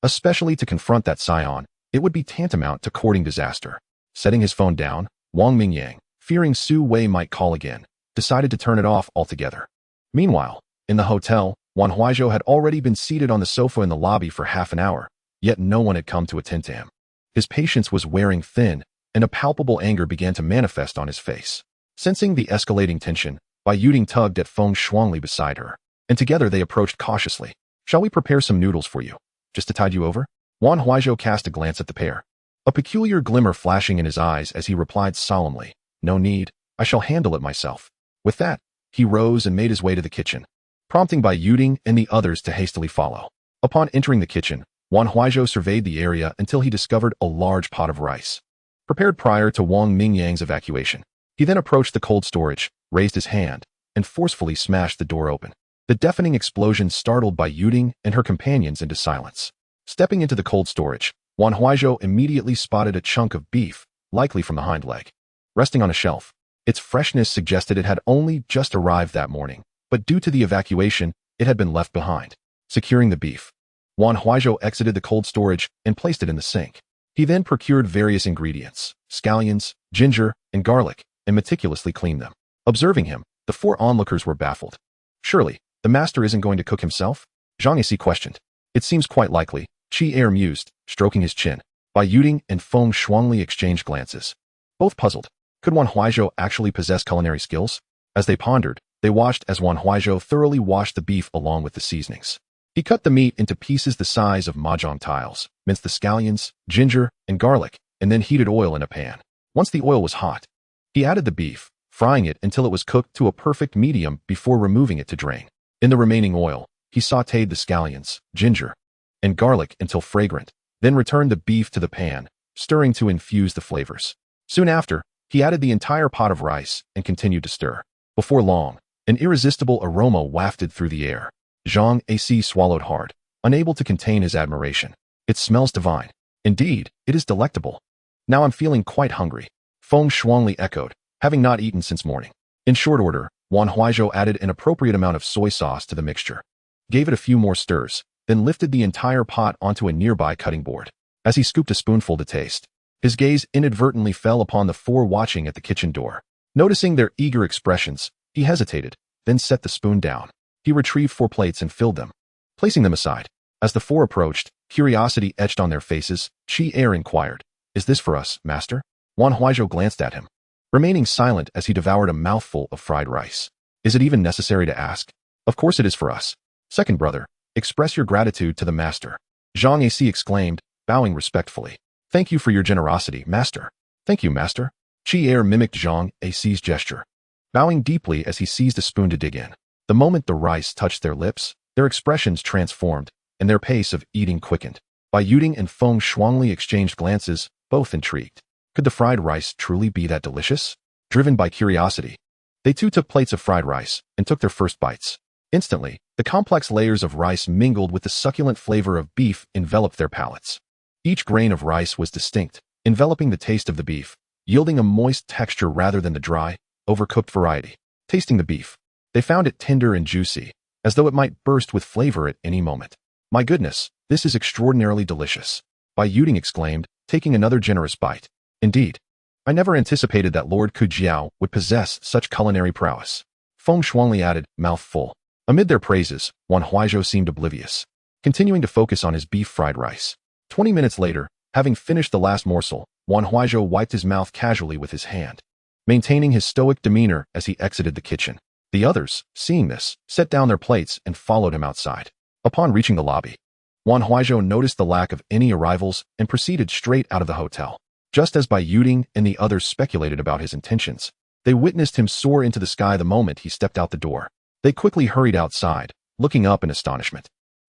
Especially to confront that Saiyan, it would be tantamount to courting disaster. Setting his phone down, Wang Mingyang, fearing Su Wei might call again, decided to turn it off altogether. Meanwhile, in the hotel, Wan Huaizhou had already been seated on the sofa in the lobby for half an hour, yet no one had come to attend to him. His patience was wearing thin, and a palpable anger began to manifest on his face. Sensing the escalating tension, Bai Yuding tugged at Feng Shuangli beside her, and together they approached cautiously. Shall we prepare some noodles for you? Just to tide you over? Wan Huaizhou cast a glance at the pair, a peculiar glimmer flashing in his eyes as he replied solemnly, No need, I shall handle it myself. With that, he rose and made his way to the kitchen, prompting Bai Yuding and the others to hastily follow. Upon entering the kitchen, Wan Huaizhou surveyed the area until he discovered a large pot of rice, prepared prior to Wang Mingyang's evacuation. He then approached the cold storage, raised his hand, and forcefully smashed the door open. The deafening explosion startled Bai Yuding and her companions into silence. Stepping into the cold storage, Wan Huaizhou immediately spotted a chunk of beef, likely from the hind leg, resting on a shelf. Its freshness suggested it had only just arrived that morning, but due to the evacuation, it had been left behind. Securing the beef, Wan Huaizhou exited the cold storage and placed it in the sink. He then procured various ingredients, scallions, ginger, and garlic, and meticulously cleaned them. Observing him, the four onlookers were baffled. Surely, the master isn't going to cook himself? Zhang Yixi questioned. It seems quite likely, Qi Er mused, stroking his chin. Bai Yuding and Feng Shuangli exchanged glances, both puzzled. Could Wan Huaizhou actually possess culinary skills? As they pondered, they watched as Wan Huaizhou thoroughly washed the beef along with the seasonings. He cut the meat into pieces the size of mahjong tiles, minced the scallions, ginger, and garlic, and then heated oil in a pan. Once the oil was hot, he added the beef, frying it until it was cooked to a perfect medium before removing it to drain. In the remaining oil, he sautéed the scallions, ginger, and garlic until fragrant, then returned the beef to the pan, stirring to infuse the flavors. Soon after, he added the entire pot of rice and continued to stir. Before long, an irresistible aroma wafted through the air. Zhang Yixi swallowed hard, unable to contain his admiration. It smells divine. Indeed, it is delectable. Now I'm feeling quite hungry. Feng Shuangli echoed, having not eaten since morning. In short order, Wan Huaizhou added an appropriate amount of soy sauce to the mixture, gave it a few more stirs, then lifted the entire pot onto a nearby cutting board. As he scooped a spoonful to taste, his gaze inadvertently fell upon the four watching at the kitchen door. Noticing their eager expressions, he hesitated, then set the spoon down. He retrieved 4 plates and filled them, placing them aside. As the four approached, curiosity etched on their faces. Qi Er inquired, Is this for us, master? Wan Huaizhou glanced at him, remaining silent as he devoured a mouthful of fried rice. Is it even necessary to ask? Of course it is for us. Second brother, express your gratitude to the master. Zhang Yixi exclaimed, bowing respectfully. Thank you for your generosity, master. Thank you, master. Qi Er mimicked Zhang Yixi's gesture, bowing deeply as he seized a spoon to dig in. The moment the rice touched their lips, their expressions transformed, and their pace of eating quickened. Bai Yuding and Feng Shuangli exchanged glances, both intrigued. Could the fried rice truly be that delicious? Driven by curiosity, they too took plates of fried rice and took their first bites. Instantly, the complex layers of rice mingled with the succulent flavor of beef enveloped their palates. Each grain of rice was distinct, enveloping the taste of the beef, yielding a moist texture rather than the dry, overcooked variety. Tasting the beef, they found it tender and juicy, as though it might burst with flavor at any moment. My goodness, this is extraordinarily delicious, Bai Yuding exclaimed, taking another generous bite. Indeed, I never anticipated that Lord Kujiao would possess such culinary prowess. Feng Shuangli added, mouth full. Amid their praises, Wan Huaizhou seemed oblivious, continuing to focus on his beef fried rice. 20 minutes later, having finished the last morsel, Wan Huaizhou wiped his mouth casually with his hand, maintaining his stoic demeanor as he exited the kitchen. The others, seeing this, set down their plates and followed him outside. Upon reaching the lobby, Wan Huaizhou noticed the lack of any arrivals and proceeded straight out of the hotel. Just as Bai Yuding and the others speculated about his intentions, they witnessed him soar into the sky the moment he stepped out the door. They quickly hurried outside, looking up in astonishment.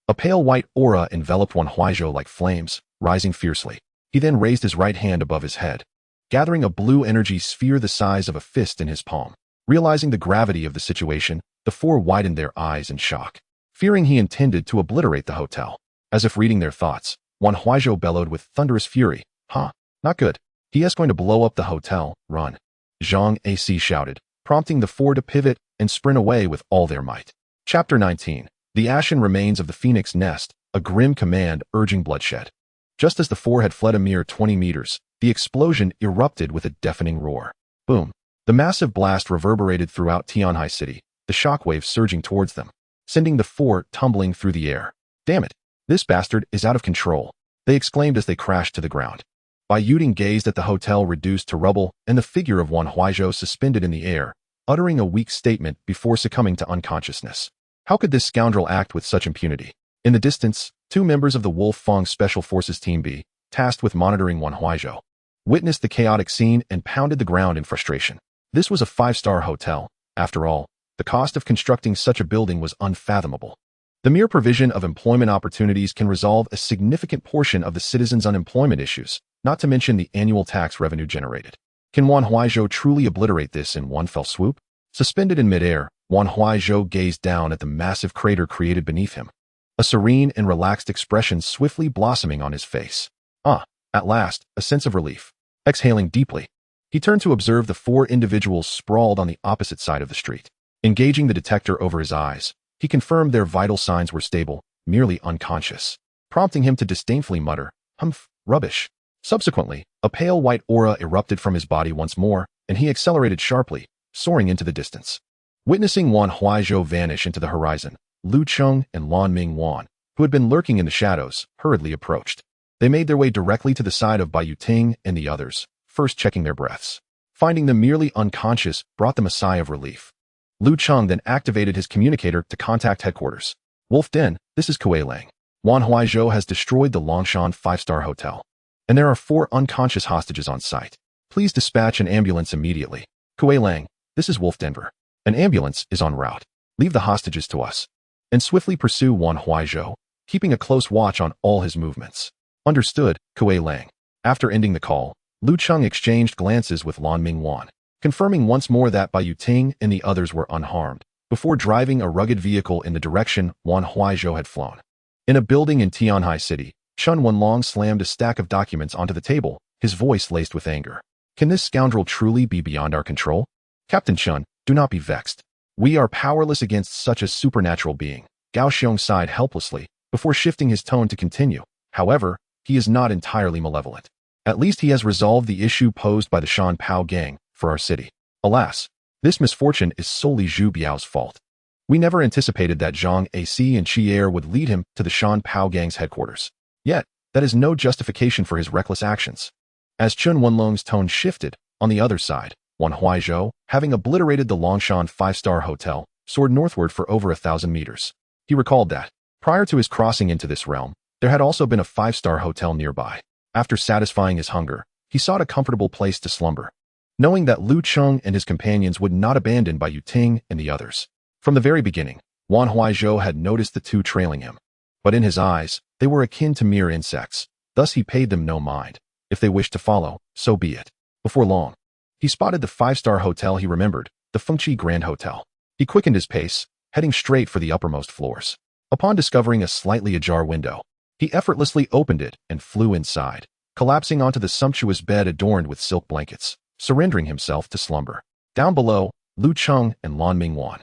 A pale white aura enveloped Wan Huaizhou like flames, rising fiercely. He then raised his right hand above his head, gathering a blue energy sphere the size of a fist in his palm. Realizing the gravity of the situation, the four widened their eyes in shock, fearing he intended to obliterate the hotel. As if reading their thoughts, Wan Huaizhou bellowed with thunderous fury, Not good. He is going to blow up the hotel, run. Zhang AC shouted, prompting the four to pivot and sprint away with all their might. Chapter 19. The ashen remains of the Phoenix Nest, a grim command urging bloodshed. Just as the four had fled a mere 20 meters, the explosion erupted with a deafening roar. Boom. The massive blast reverberated throughout Tianhai City, the shockwave surging towards them, sending the four tumbling through the air. Damn it! This bastard is out of control, they exclaimed as they crashed to the ground. Bai Yuding gazed at the hotel reduced to rubble and the figure of Wan Huaizhou suspended in the air, uttering a weak statement before succumbing to unconsciousness. How could this scoundrel act with such impunity? In the distance, two members of the Wolf Fang Special Forces Team B, tasked with monitoring Wan Huaizhou, witnessed the chaotic scene and pounded the ground in frustration. This was a 5-star hotel. After all, the cost of constructing such a building was unfathomable. The mere provision of employment opportunities can resolve a significant portion of the citizens' unemployment issues, not to mention the annual tax revenue generated. Can Wan Huaizhou truly obliterate this in one fell swoop? Suspended in midair, Wan Huaizhou gazed down at the massive crater created beneath him, a serene and relaxed expression swiftly blossoming on his face. At last, a sense of relief. Exhaling deeply, he turned to observe the four individuals sprawled on the opposite side of the street. Engaging the detector over his eyes, he confirmed their vital signs were stable, merely unconscious, prompting him to disdainfully mutter, "Humph, rubbish." Subsequently, a pale white aura erupted from his body once more, and he accelerated sharply, soaring into the distance. Witnessing Wan Huaizhou vanish into the horizon, Lu Cheng and Lan Mingwan, who had been lurking in the shadows, hurriedly approached. They made their way directly to the side of Bai Yuting and the others, first checking their breaths. Finding them merely unconscious brought them a sigh of relief. Lu Cheng then activated his communicator to contact headquarters. Wolf Den, this is Kuei Lang. Wan Huaizhou has destroyed the Longshan 5-star hotel, and there are 4 unconscious hostages on site. Please dispatch an ambulance immediately. Kuei Lang, this is Wolf Denver. An ambulance is en route. Leave the hostages to us. And swiftly pursue Wan Huaizhou, keeping a close watch on all his movements. Understood, Kuei Lang. After ending the call, Lu Cheng exchanged glances with Lan Mingwan, confirming once more that Bai Yuting and the others were unharmed, before driving a rugged vehicle in the direction Wan Huaizhou had flown. In a building in Tianhai City, Chen Wenlong slammed a stack of documents onto the table, his voice laced with anger. Can this scoundrel truly be beyond our control? Captain Chen, do not be vexed. We are powerless against such a supernatural being. Gao Xiong sighed helplessly, before shifting his tone to continue. However, he is not entirely malevolent. At least he has resolved the issue posed by the Shan Pao gang for our city. Alas, this misfortune is solely Zhu Biao's fault. We never anticipated that Zhang AC and Qi Er would lead him to the Shan Pao gang's headquarters. Yet, that is no justification for his reckless actions. As Chen Wenlong's tone shifted, on the other side, Wan Huaizhou, having obliterated the Longshan 5-star hotel, soared northward for over 1,000 meters. He recalled that, prior to his crossing into this realm, there had also been a 5-star hotel nearby. After satisfying his hunger, he sought a comfortable place to slumber, knowing that Lu Cheng and his companions would not abandon Bai Yuting and the others. From the very beginning, Wan Huaizhou had noticed the two trailing him. But in his eyes, they were akin to mere insects, thus he paid them no mind. If they wished to follow, so be it. Before long, he spotted the 5-star hotel he remembered, the Fengqi Grand Hotel. He quickened his pace, heading straight for the uppermost floors. Upon discovering a slightly ajar window, he effortlessly opened it and flew inside, collapsing onto the sumptuous bed adorned with silk blankets, surrendering himself to slumber. Down below, Lu Cheng and Lan Mingwan,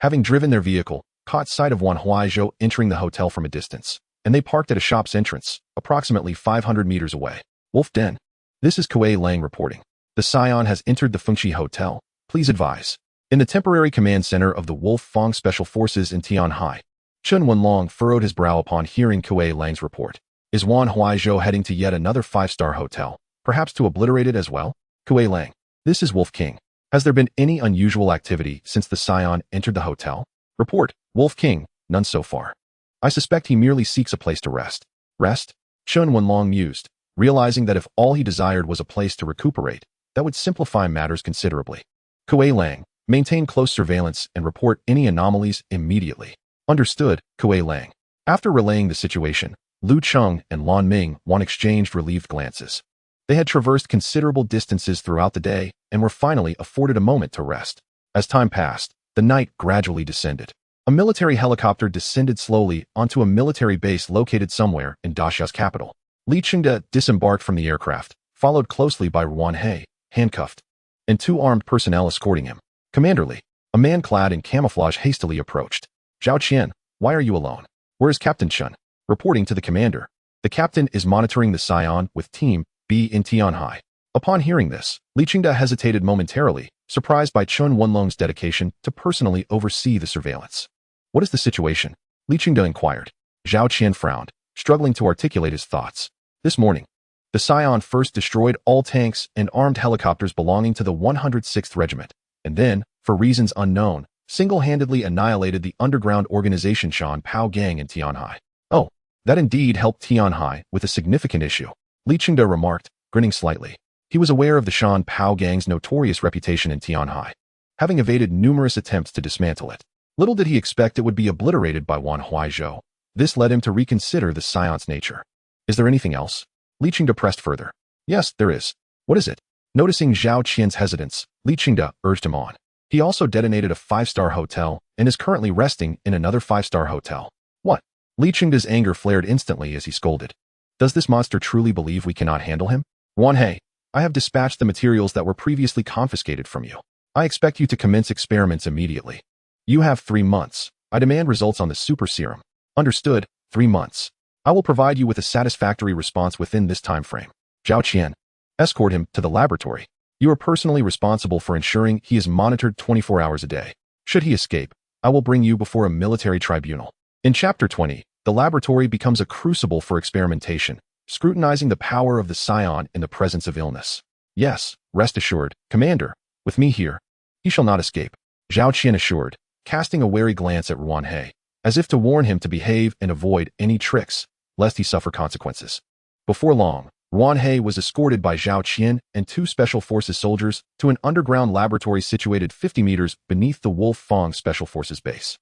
having driven their vehicle, caught sight of Wan Huaizhou entering the hotel from a distance, and they parked at a shop's entrance, approximately 500 meters away. Wolf Den, this is Kuei Lang reporting. The Saiyan has entered the Fengqi Hotel. Please advise. In the temporary command center of the Wolf Fang Special Forces in Tianhai, Chen Wenlong furrowed his brow upon hearing Kuei Lang's report. Is Wan Huaizhou heading to yet another 5-star hotel, perhaps to obliterate it as well? Kuei Lang, this is Wolf King. Has there been any unusual activity since the Saiyan entered the hotel? Report, Wolf King, none so far. I suspect he merely seeks a place to rest. Rest? Chen Wenlong mused, realizing that if all he desired was a place to recuperate, that would simplify matters considerably. Kuei Lang, Maintain close surveillance and report any anomalies immediately. Understood, Kuei Lang. After relaying the situation, Lu Cheng and Lan Ming exchanged relieved glances. They had traversed considerable distances throughout the day and were finally afforded a moment to rest. As time passed, the night gradually descended. A military helicopter descended slowly onto a military base located somewhere in Daxia's capital. Li Qingde disembarked from the aircraft, followed closely by Wan Huaizhou, handcuffed, and 2 armed personnel escorting him. Commander Li, a man clad in camouflage hastily approached. Zhao Qian, why are you alone? Where is Captain Chen? Reporting to the commander. The captain is monitoring the Saiyan with Team B in Tianhai. Upon hearing this, Li Qingde hesitated momentarily, surprised by Chen Wenlong's dedication to personally oversee the surveillance. What is the situation? Li Qingde inquired. Zhao Qian frowned, struggling to articulate his thoughts. This morning, the Saiyan first destroyed all tanks and armed helicopters belonging to the 106th Regiment, and then, for reasons unknown, single-handedly annihilated the underground organization Shan Pao Gang in Tianhai. Oh, that indeed helped Tianhai with a significant issue, Li Qingde remarked, grinning slightly. He was aware of the Shan Pao Gang's notorious reputation in Tianhai, having evaded numerous attempts to dismantle it. Little did he expect it would be obliterated by Wan Huaizhou. This led him to reconsider the Scion's nature. Is there anything else? Li Qingde pressed further. Yes, there is. What is it? Noticing Zhao Qian's hesitance, Li Qingde urged him on. He also detonated a 5-star hotel and is currently resting in another 5-star hotel. What? Li Qingde's anger flared instantly as he scolded. Does this monster truly believe we cannot handle him? Wan Hei, I have dispatched the materials that were previously confiscated from you. I expect you to commence experiments immediately. You have 3 months. I demand results on the super serum. Understood, 3 months. I will provide you with a satisfactory response within this time frame. Zhao Qian, escort him to the laboratory. You are personally responsible for ensuring he is monitored 24 hours a day. Should he escape, I will bring you before a military tribunal. In Chapter 20, the laboratory becomes a crucible for experimentation, scrutinizing the power of the Scion in the presence of illness. Yes, rest assured, Commander, with me here, he shall not escape, Zhao Qian assured, casting a wary glance at Wan Hei, as if to warn him to behave and avoid any tricks, lest he suffer consequences. Before long, Wan Hei was escorted by Zhao Qian and 2 Special Forces soldiers to an underground laboratory situated 50 meters beneath the Wolf Fong Special Forces base.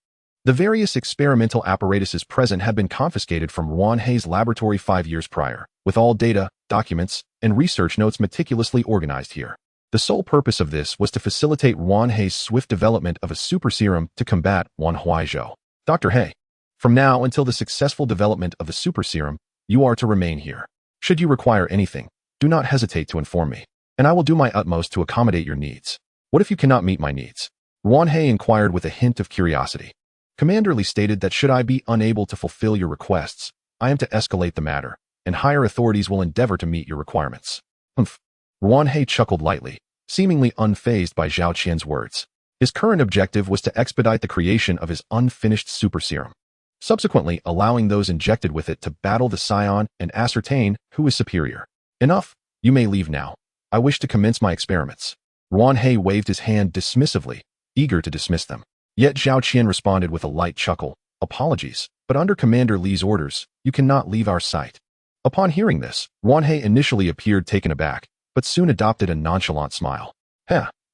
The various experimental apparatuses present had been confiscated from Wan Hei's laboratory 5 years prior, with all data, documents, and research notes meticulously organized here. The sole purpose of this was to facilitate Wan Hei's swift development of a super serum to combat Wan Huaizhou. Dr. Hei, from now until the successful development of the super serum, you are to remain here. Should you require anything, do not hesitate to inform me, and I will do my utmost to accommodate your needs. What if you cannot meet my needs? Wan Hei inquired with a hint of curiosity. Commander Li stated that should I be unable to fulfill your requests, I am to escalate the matter, and higher authorities will endeavor to meet your requirements. Humph. Wan Hei chuckled lightly, seemingly unfazed by Zhao Qian's words. His current objective was to expedite the creation of his unfinished super serum, subsequently allowing those injected with it to battle the Scion and ascertain who is superior. Enough, you may leave now. I wish to commence my experiments. Wan Hei waved his hand dismissively, eager to dismiss them. Yet Zhao Qian responded with a light chuckle. Apologies, but under Commander Li's orders, you cannot leave our sight. Upon hearing this, Wan Hei initially appeared taken aback, but soon adopted a nonchalant smile.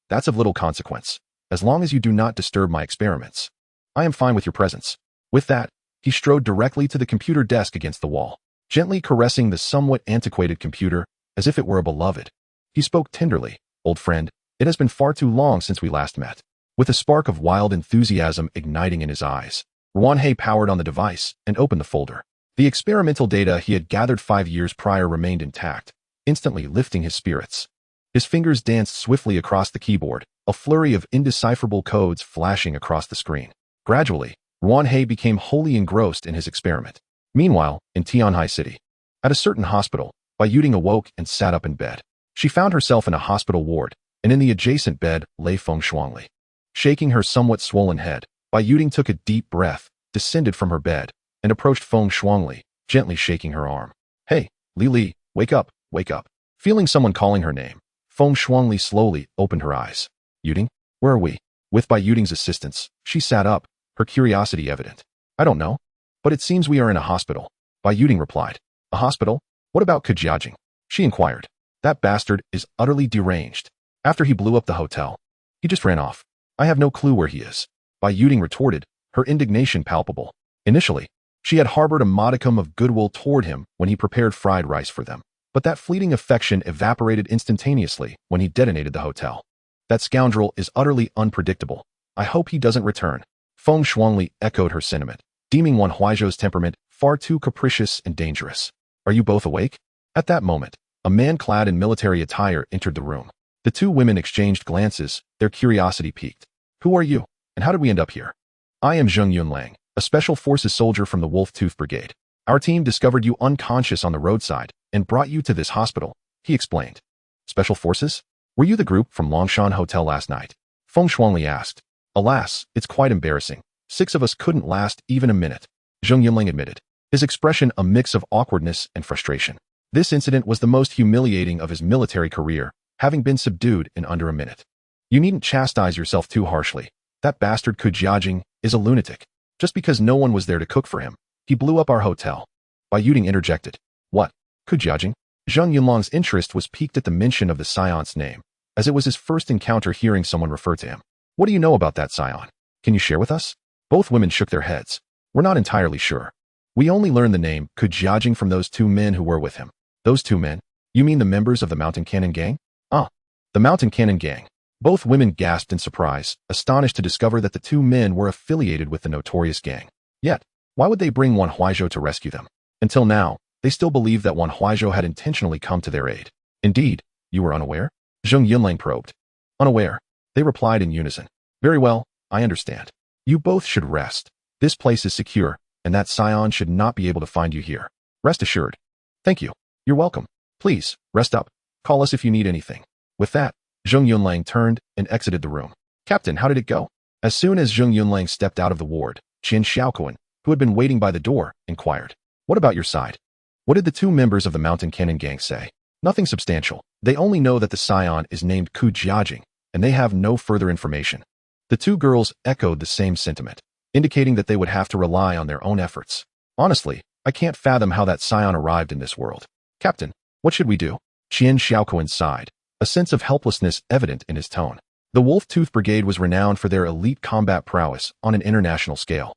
That's of little consequence. As long as you do not disturb my experiments, I am fine with your presence. With that, he strode directly to the computer desk against the wall, gently caressing the somewhat antiquated computer as if it were a beloved. He spoke tenderly. Old friend, it has been far too long since we last met. With a spark of wild enthusiasm igniting in his eyes, Wan Hei powered on the device and opened the folder. The experimental data he had gathered 5 years prior remained intact, instantly lifting his spirits. His fingers danced swiftly across the keyboard, a flurry of indecipherable codes flashing across the screen. Gradually, Wan Hei became wholly engrossed in his experiment. Meanwhile, in Tianhai City, at a certain hospital, Bai Yuding awoke and sat up in bed. She found herself in a hospital ward, and in the adjacent bed lay Feng Shuangli. Shaking her somewhat swollen head, Bai Yuding took a deep breath, descended from her bed, and approached Feng Shuangli, gently shaking her arm. Hey, Li, wake up, wake up. Feeling someone calling her name, Feng Shuangli slowly opened her eyes. Yuding, where are we? With Bai Yuding's assistance, she sat up, her curiosity evident. I don't know, but it seems we are in a hospital. Bai Yuding replied. A hospital? What about Kejiajing? She inquired. That bastard is utterly deranged. After he blew up the hotel, he just ran off. I have no clue where he is. Bai Yuding retorted, her indignation palpable. Initially, she had harbored a modicum of goodwill toward him when he prepared fried rice for them, but that fleeting affection evaporated instantaneously when he detonated the hotel. That scoundrel is utterly unpredictable. I hope he doesn't return. Feng Shuangli echoed her sentiment, deeming Wan Huaizhou's temperament far too capricious and dangerous. Are you both awake? At that moment, a man clad in military attire entered the room. The two women exchanged glances, their curiosity piqued. Who are you, and how did we end up here? I am Zheng Yunlang, a special forces soldier from the Wolf-Tooth Brigade. Our team discovered you unconscious on the roadside and brought you to this hospital, he explained. Special forces? Were you the group from Longshan Hotel last night? Feng Shuangli asked. Alas, it's quite embarrassing. 6 of us couldn't last even a minute, Zheng Yunlang admitted, his expression a mix of awkwardness and frustration. This incident was the most humiliating of his military career, having been subdued in under a minute. You needn't chastise yourself too harshly. That bastard Ku Jiajing is a lunatic. Just because no one was there to cook for him, he blew up our hotel. Bai Yuding interjected. What? Ku Jiajing? Zheng Yunlang's interest was piqued at the mention of the Scion's name, as it was his first encounter hearing someone refer to him. What do you know about that Scion? Can you share with us? Both women shook their heads. We're not entirely sure. We only learned the name Ku Jiajing from those 2 men who were with him. Those 2 men? You mean the members of the Mountain Cannon Gang? Ah, the Mountain Cannon Gang. Both women gasped in surprise, astonished to discover that the 2 men were affiliated with the notorious gang. Yet, why would they bring Wan Huaizhou to rescue them? Until now, they still believed that Wan Huaizhou had intentionally come to their aid. Indeed, you were unaware? Zheng Yunlang probed. Unaware, they replied in unison. Very well, I understand. You both should rest. This place is secure, and that Scion should not be able to find you here. Rest assured. Thank you. You're welcome. Please, rest up. Call us if you need anything. With that, Zheng Yunlang turned and exited the room. Captain, how did it go? As soon as Zheng Yunlang stepped out of the ward, Qian Xiaoquan, who had been waiting by the door, inquired. What about your side? What did the 2 members of the Mountain Cannon Gang say? Nothing substantial. They only know that the Scion is named Ku Jiajing, and they have no further information. The 2 girls echoed the same sentiment, indicating that they would have to rely on their own efforts. Honestly, I can't fathom how that Scion arrived in this world. Captain, what should we do? Qian Xiaoquan sighed, a sense of helplessness evident in his tone. The Wolf-Tooth Brigade was renowned for their elite combat prowess on an international scale,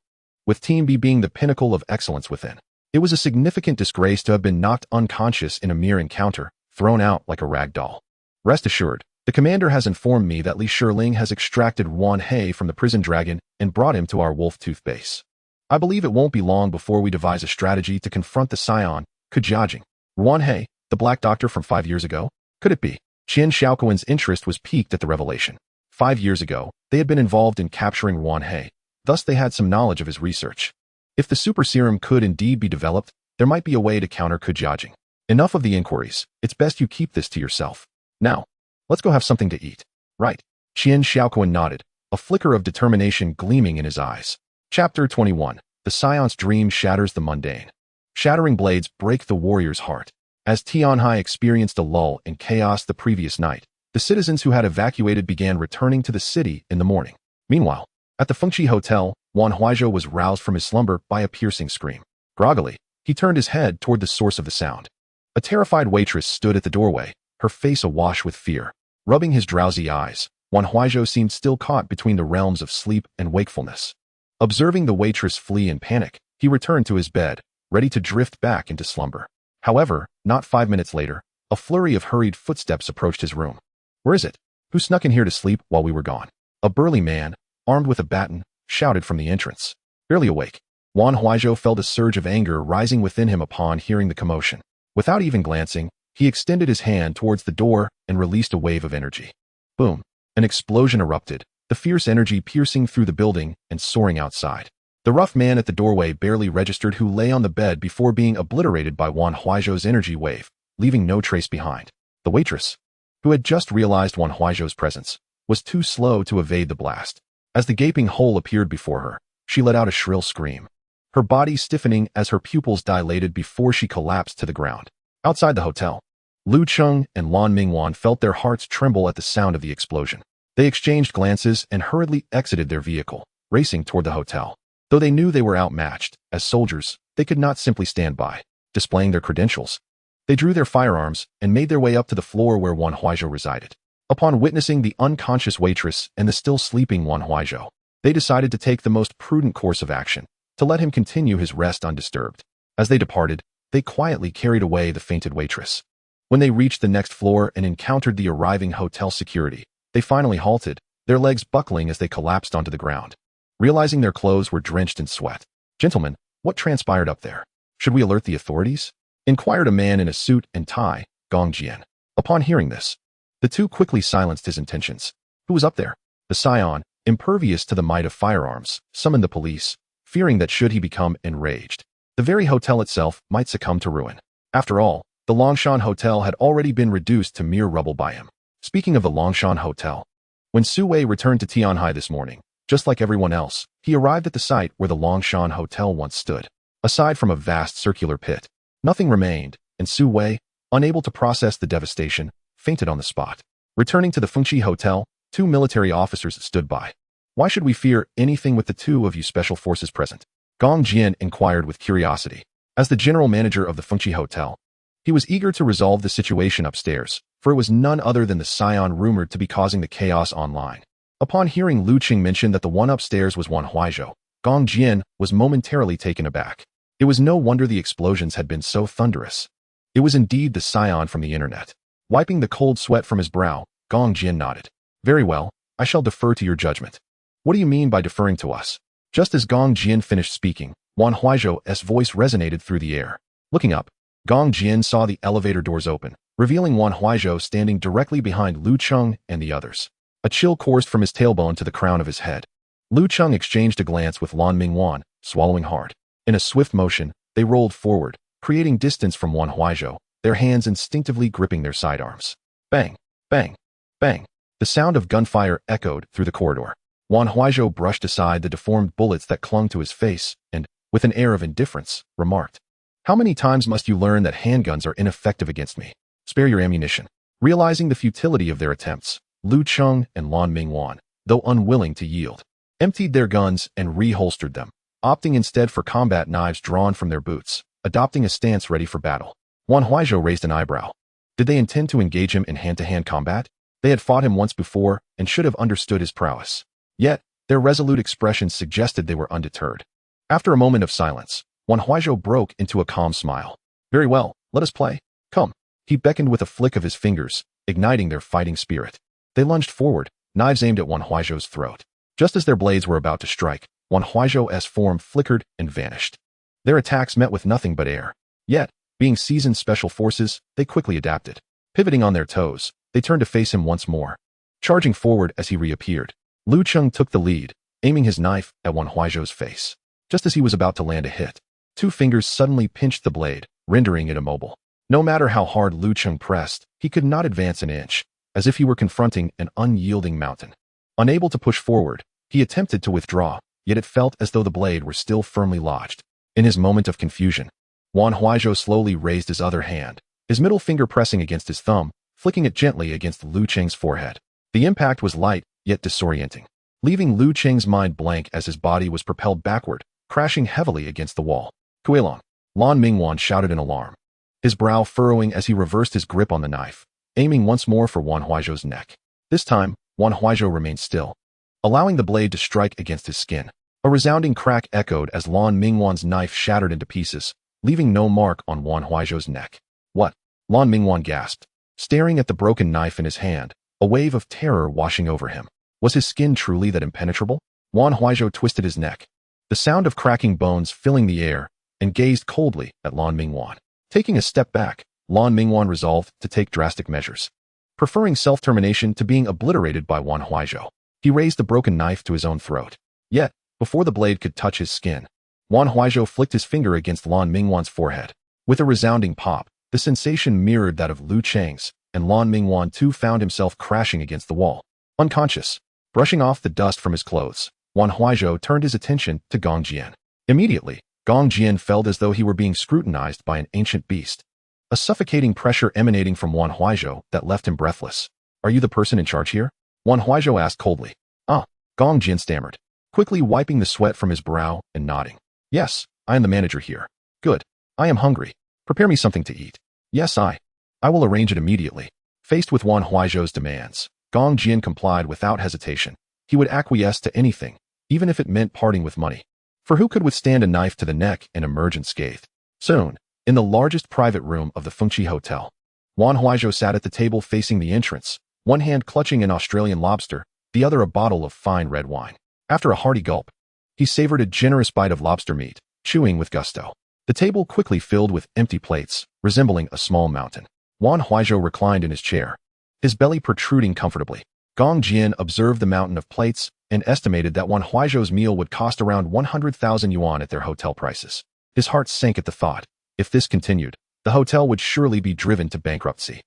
with Team B being the pinnacle of excellence within. It was a significant disgrace to have been knocked unconscious in a mere encounter, thrown out like a rag doll. Rest assured, the commander has informed me that Li Shiling has extracted Wan He from the prison dragon and brought him to our Wolf-Tooth base. I believe it won't be long before we devise a strategy to confront the Scion, Ku Jiajing. Wan He, the Black Doctor from 5 years ago? Could it be? Qian Xiaoquan's interest was piqued at the revelation. 5 years ago, they had been involved in capturing Wan He, thus they had some knowledge of his research. If the super serum could indeed be developed, there might be a way to counter Ku Jiajing. Enough of the inquiries, it's best you keep this to yourself. Now, let's go have something to eat. Right. Qian Xiaoquan nodded, a flicker of determination gleaming in his eyes. Chapter 21. The Scion's dream shatters the mundane. Shattering blades break the warrior's heart. As Tianhai experienced a lull in chaos the previous night, the citizens who had evacuated began returning to the city in the morning. Meanwhile, at the Fengqi Hotel, Wan Huaizhou was roused from his slumber by a piercing scream. Groggily, he turned his head toward the source of the sound. A terrified waitress stood at the doorway, her face awash with fear. Rubbing his drowsy eyes, Wan Huaizhou seemed still caught between the realms of sleep and wakefulness. Observing the waitress flee in panic, he returned to his bed, ready to drift back into slumber. However, not 5 minutes later, a flurry of hurried footsteps approached his room. Where is it? Who snuck in here to sleep while we were gone? A burly man, armed with a baton, shouted from the entrance. Barely awake, Wan Huaizhou felt a surge of anger rising within him upon hearing the commotion. Without even glancing, he extended his hand towards the door and released a wave of energy. Boom! An explosion erupted, the fierce energy piercing through the building and soaring outside. The rough man at the doorway barely registered who lay on the bed before being obliterated by Wan Huaizhou's energy wave, leaving no trace behind. The waitress, who had just realized Wan Huaizhou's presence, was too slow to evade the blast. As the gaping hole appeared before her, she let out a shrill scream, her body stiffening as her pupils dilated before she collapsed to the ground. Outside the hotel, Lu Cheng and Lan Mingwan felt their hearts tremble at the sound of the explosion. They exchanged glances and hurriedly exited their vehicle, racing toward the hotel. Though they knew they were outmatched, as soldiers, they could not simply stand by, displaying their credentials. They drew their firearms and made their way up to the floor where Wan Huaizhou resided. Upon witnessing the unconscious waitress and the still sleeping Wan Huaizhou, they decided to take the most prudent course of action, to let him continue his rest undisturbed. As they departed, they quietly carried away the fainted waitress. When they reached the next floor and encountered the arriving hotel security, they finally halted, their legs buckling as they collapsed onto the ground. Realizing their clothes were drenched in sweat. "Gentlemen, what transpired up there? Should we alert the authorities?" inquired a man in a suit and tie, Gong Jian. Upon hearing this, the two quickly silenced his intentions. Who was up there? The Saiyan, impervious to the might of firearms, summoned the police, fearing that should he become enraged, the very hotel itself might succumb to ruin. After all, the Longshan Hotel had already been reduced to mere rubble by him. Speaking of the Longshan Hotel, when Su Wei returned to Tianhai this morning, just like everyone else, he arrived at the site where the Longshan Hotel once stood. Aside from a vast circular pit, nothing remained, and Su Wei, unable to process the devastation, fainted on the spot. Returning to the Fengqi Hotel, two military officers stood by. "Why should we fear anything with the two of you special forces present?" Gong Jian inquired with curiosity. As the general manager of the Fengqi Hotel, he was eager to resolve the situation upstairs, for it was none other than the Saiyan rumored to be causing the chaos online. Upon hearing Lu Qing mention that the one upstairs was Wan Huaizhou, Gong Jian was momentarily taken aback. It was no wonder the explosions had been so thunderous. It was indeed the Saiyan from the internet. Wiping the cold sweat from his brow, Gong Jian nodded. "Very well, I shall defer to your judgment." "What do you mean by deferring to us?" Just as Gong Jian finished speaking, Wan Huaizhou's voice resonated through the air. Looking up, Gong Jian saw the elevator doors open, revealing Wan Huaizhou standing directly behind Lu Cheng and the others. A chill coursed from his tailbone to the crown of his head. Lu Cheng exchanged a glance with Lan Mingwan, swallowing hard. In a swift motion, they rolled forward, creating distance from Wan Huaizhou, their hands instinctively gripping their sidearms. Bang! Bang! Bang! The sound of gunfire echoed through the corridor. Wan Huaizhou brushed aside the deformed bullets that clung to his face and, with an air of indifference, remarked, "How many times must you learn that handguns are ineffective against me? Spare your ammunition." Realizing the futility of their attempts, Lu Cheng and Lan Mingwan, though unwilling to yield, emptied their guns and reholstered them, opting instead for combat knives drawn from their boots, adopting a stance ready for battle. Wan Huaizhou raised an eyebrow. Did they intend to engage him in hand-to-hand combat? They had fought him once before and should have understood his prowess. Yet, their resolute expressions suggested they were undeterred. After a moment of silence, Wan Huaizhou broke into a calm smile. "Very well, let us play. Come." He beckoned with a flick of his fingers, igniting their fighting spirit. They lunged forward, knives aimed at Wan Huaizhou's throat. Just as their blades were about to strike, Wan Huaizhou's form flickered and vanished. Their attacks met with nothing but air. Yet, being seasoned special forces, they quickly adapted. Pivoting on their toes, they turned to face him once more. Charging forward as he reappeared, Lu Cheng took the lead, aiming his knife at Wan Huaizhou's face. Just as he was about to land a hit, two fingers suddenly pinched the blade, rendering it immobile. No matter how hard Lu Cheng pressed, he could not advance an inch, as if he were confronting an unyielding mountain. Unable to push forward, he attempted to withdraw, yet it felt as though the blade were still firmly lodged. In his moment of confusion, Wan Huaizhou slowly raised his other hand, his middle finger pressing against his thumb, flicking it gently against Lu Cheng's forehead. The impact was light, yet disorienting, leaving Lu Cheng's mind blank as his body was propelled backward, crashing heavily against the wall. "Kuelong!" Lan Mingwan shouted in alarm, his brow furrowing as he reversed his grip on the knife, aiming once more for Wan Huaizhou's neck. This time, Wan Huaizhou remained still, allowing the blade to strike against his skin. A resounding crack echoed as Lan Mingwan's knife shattered into pieces, leaving no mark on Wan Huaizhou's neck. "What?" Lan Mingwan gasped, staring at the broken knife in his hand, a wave of terror washing over him. Was his skin truly that impenetrable? Wan Huaizhou twisted his neck, the sound of cracking bones filling the air, and gazed coldly at Lan Mingwan. Taking a step back, Lan Mingwan resolved to take drastic measures. Preferring self-termination to being obliterated by Wan Huaizhou, he raised the broken knife to his own throat. Yet, before the blade could touch his skin, Wan Huaizhou flicked his finger against Lan Mingwan's forehead. With a resounding pop, the sensation mirrored that of Lu Cheng's, and Lan Mingwan too found himself crashing against the wall. Unconscious, brushing off the dust from his clothes, Wan Huaizhou turned his attention to Gong Jian. Immediately, Gong Jian felt as though he were being scrutinized by an ancient beast. A suffocating pressure emanating from Wan Huaizhou that left him breathless. "Are you the person in charge here?" Wan Huaizhou asked coldly. "Ah," Gong Jian stammered, quickly wiping the sweat from his brow and nodding. "Yes, I am the manager here." "Good. I am hungry. Prepare me something to eat." "Yes, I will arrange it immediately." Faced with Wan Huaizhou's demands, Gong Jian complied without hesitation. He would acquiesce to anything, even if it meant parting with money. For who could withstand a knife to the neck and emerge unscathed? Soon, in the largest private room of the Fengqi Hotel, Wan Huaizhou sat at the table facing the entrance, one hand clutching an Australian lobster, the other a bottle of fine red wine. After a hearty gulp, he savored a generous bite of lobster meat, chewing with gusto. The table quickly filled with empty plates, resembling a small mountain. Wan Huaizhou reclined in his chair, his belly protruding comfortably. Gong Jian observed the mountain of plates and estimated that Wan Huaizhou's meal would cost around 100,000 yuan at their hotel prices. His heart sank at the thought. If this continued, the hotel would surely be driven to bankruptcy.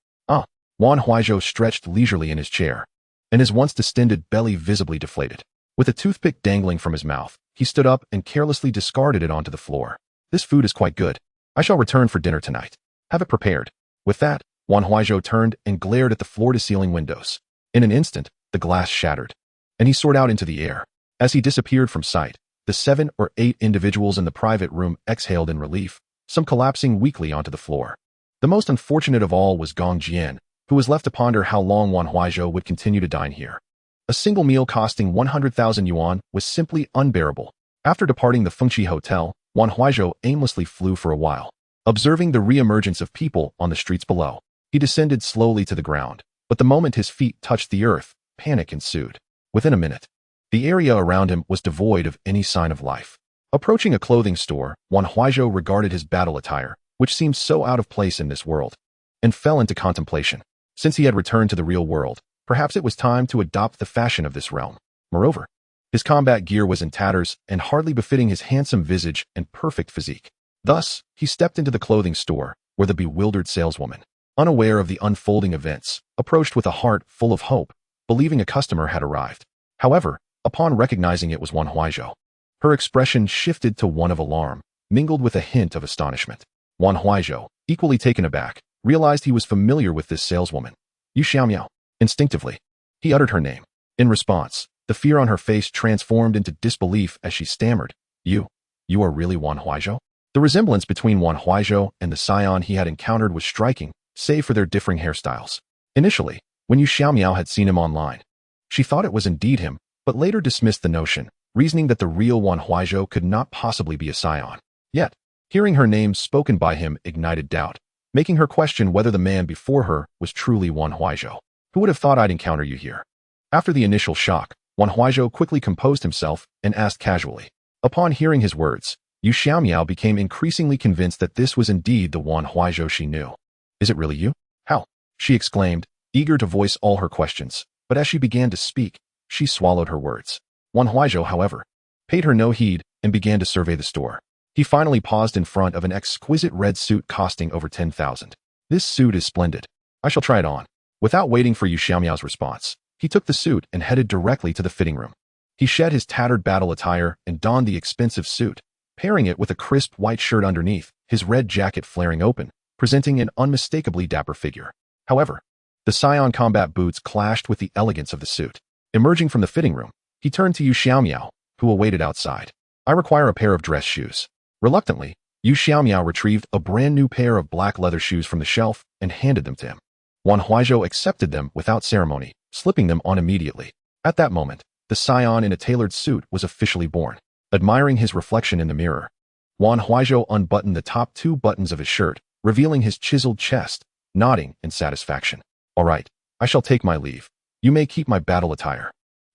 Wan Huaizhou stretched leisurely in his chair, and his once distended belly visibly deflated. With a toothpick dangling from his mouth, he stood up and carelessly discarded it onto the floor. This food is quite good. I shall return for dinner tonight. Have it prepared. With that, Wan Huaizhou turned and glared at the floor-to-ceiling windows. In an instant, the glass shattered, and he soared out into the air. As he disappeared from sight, the 7 or 8 individuals in the private room exhaled in relief, some collapsing weakly onto the floor. The most unfortunate of all was Gong Jian, who was left to ponder how long Wan Huaizhou would continue to dine here. A single meal costing 100,000 yuan was simply unbearable. After departing the Fengqi Hotel, Wan Huaizhou aimlessly flew for a while. Observing the re-emergence of people on the streets below, he descended slowly to the ground, but the moment his feet touched the earth, panic ensued. Within a minute, the area around him was devoid of any sign of life. Approaching a clothing store, Wan Huaizhou regarded his battle attire, which seemed so out of place in this world, and fell into contemplation. Since he had returned to the real world, perhaps it was time to adopt the fashion of this realm. Moreover, his combat gear was in tatters and hardly befitting his handsome visage and perfect physique. Thus, he stepped into the clothing store, where the bewildered saleswoman, unaware of the unfolding events, approached with a heart full of hope, believing a customer had arrived. However, upon recognizing it was Wan Huaizhou, her expression shifted to one of alarm, mingled with a hint of astonishment. Wan Huaizhou, equally taken aback, realized he was familiar with this saleswoman. Yu Xiaomiao. Instinctively, he uttered her name. In response, the fear on her face transformed into disbelief as she stammered, You are really Wan Huaizhou? The resemblance between Wan Huaizhou and the Saiyan he had encountered was striking, save for their differing hairstyles. Initially, when Yu Xiaomiao had seen him online, she thought it was indeed him, but later dismissed the notion, reasoning that the real Wan Huaizhou could not possibly be a Saiyan. Yet, hearing her name spoken by him ignited doubt, making her question whether the man before her was truly Wan Huaizhou. Who would have thought I'd encounter you here? After the initial shock, Wan Huaizhou quickly composed himself and asked casually. Upon hearing his words, Yu Xiaomiao became increasingly convinced that this was indeed the Wan Huaizhou she knew. Is it really you? How? She exclaimed, eager to voice all her questions, but as she began to speak, she swallowed her words. Wan Huaizhou, however, paid her no heed and began to survey the store. He finally paused in front of an exquisite red suit costing over 10,000. This suit is splendid. I shall try it on. Without waiting for Yu Xiaomiao's response, he took the suit and headed directly to the fitting room. He shed his tattered battle attire and donned the expensive suit, pairing it with a crisp white shirt underneath, his red jacket flaring open, presenting an unmistakably dapper figure. However, the Saiyan combat boots clashed with the elegance of the suit. Emerging from the fitting room, he turned to Yu Xiaomiao, who awaited outside. I require a pair of dress shoes. Reluctantly, Yu Xiaomiao retrieved a brand new pair of black leather shoes from the shelf and handed them to him. Wan Huaizhou accepted them without ceremony, slipping them on immediately. At that moment, the Saiyan in a tailored suit was officially born. Admiring his reflection in the mirror, Wan Huaizhou unbuttoned the top 2 buttons of his shirt, revealing his chiseled chest, nodding in satisfaction. All right, I shall take my leave. You may keep my battle attire,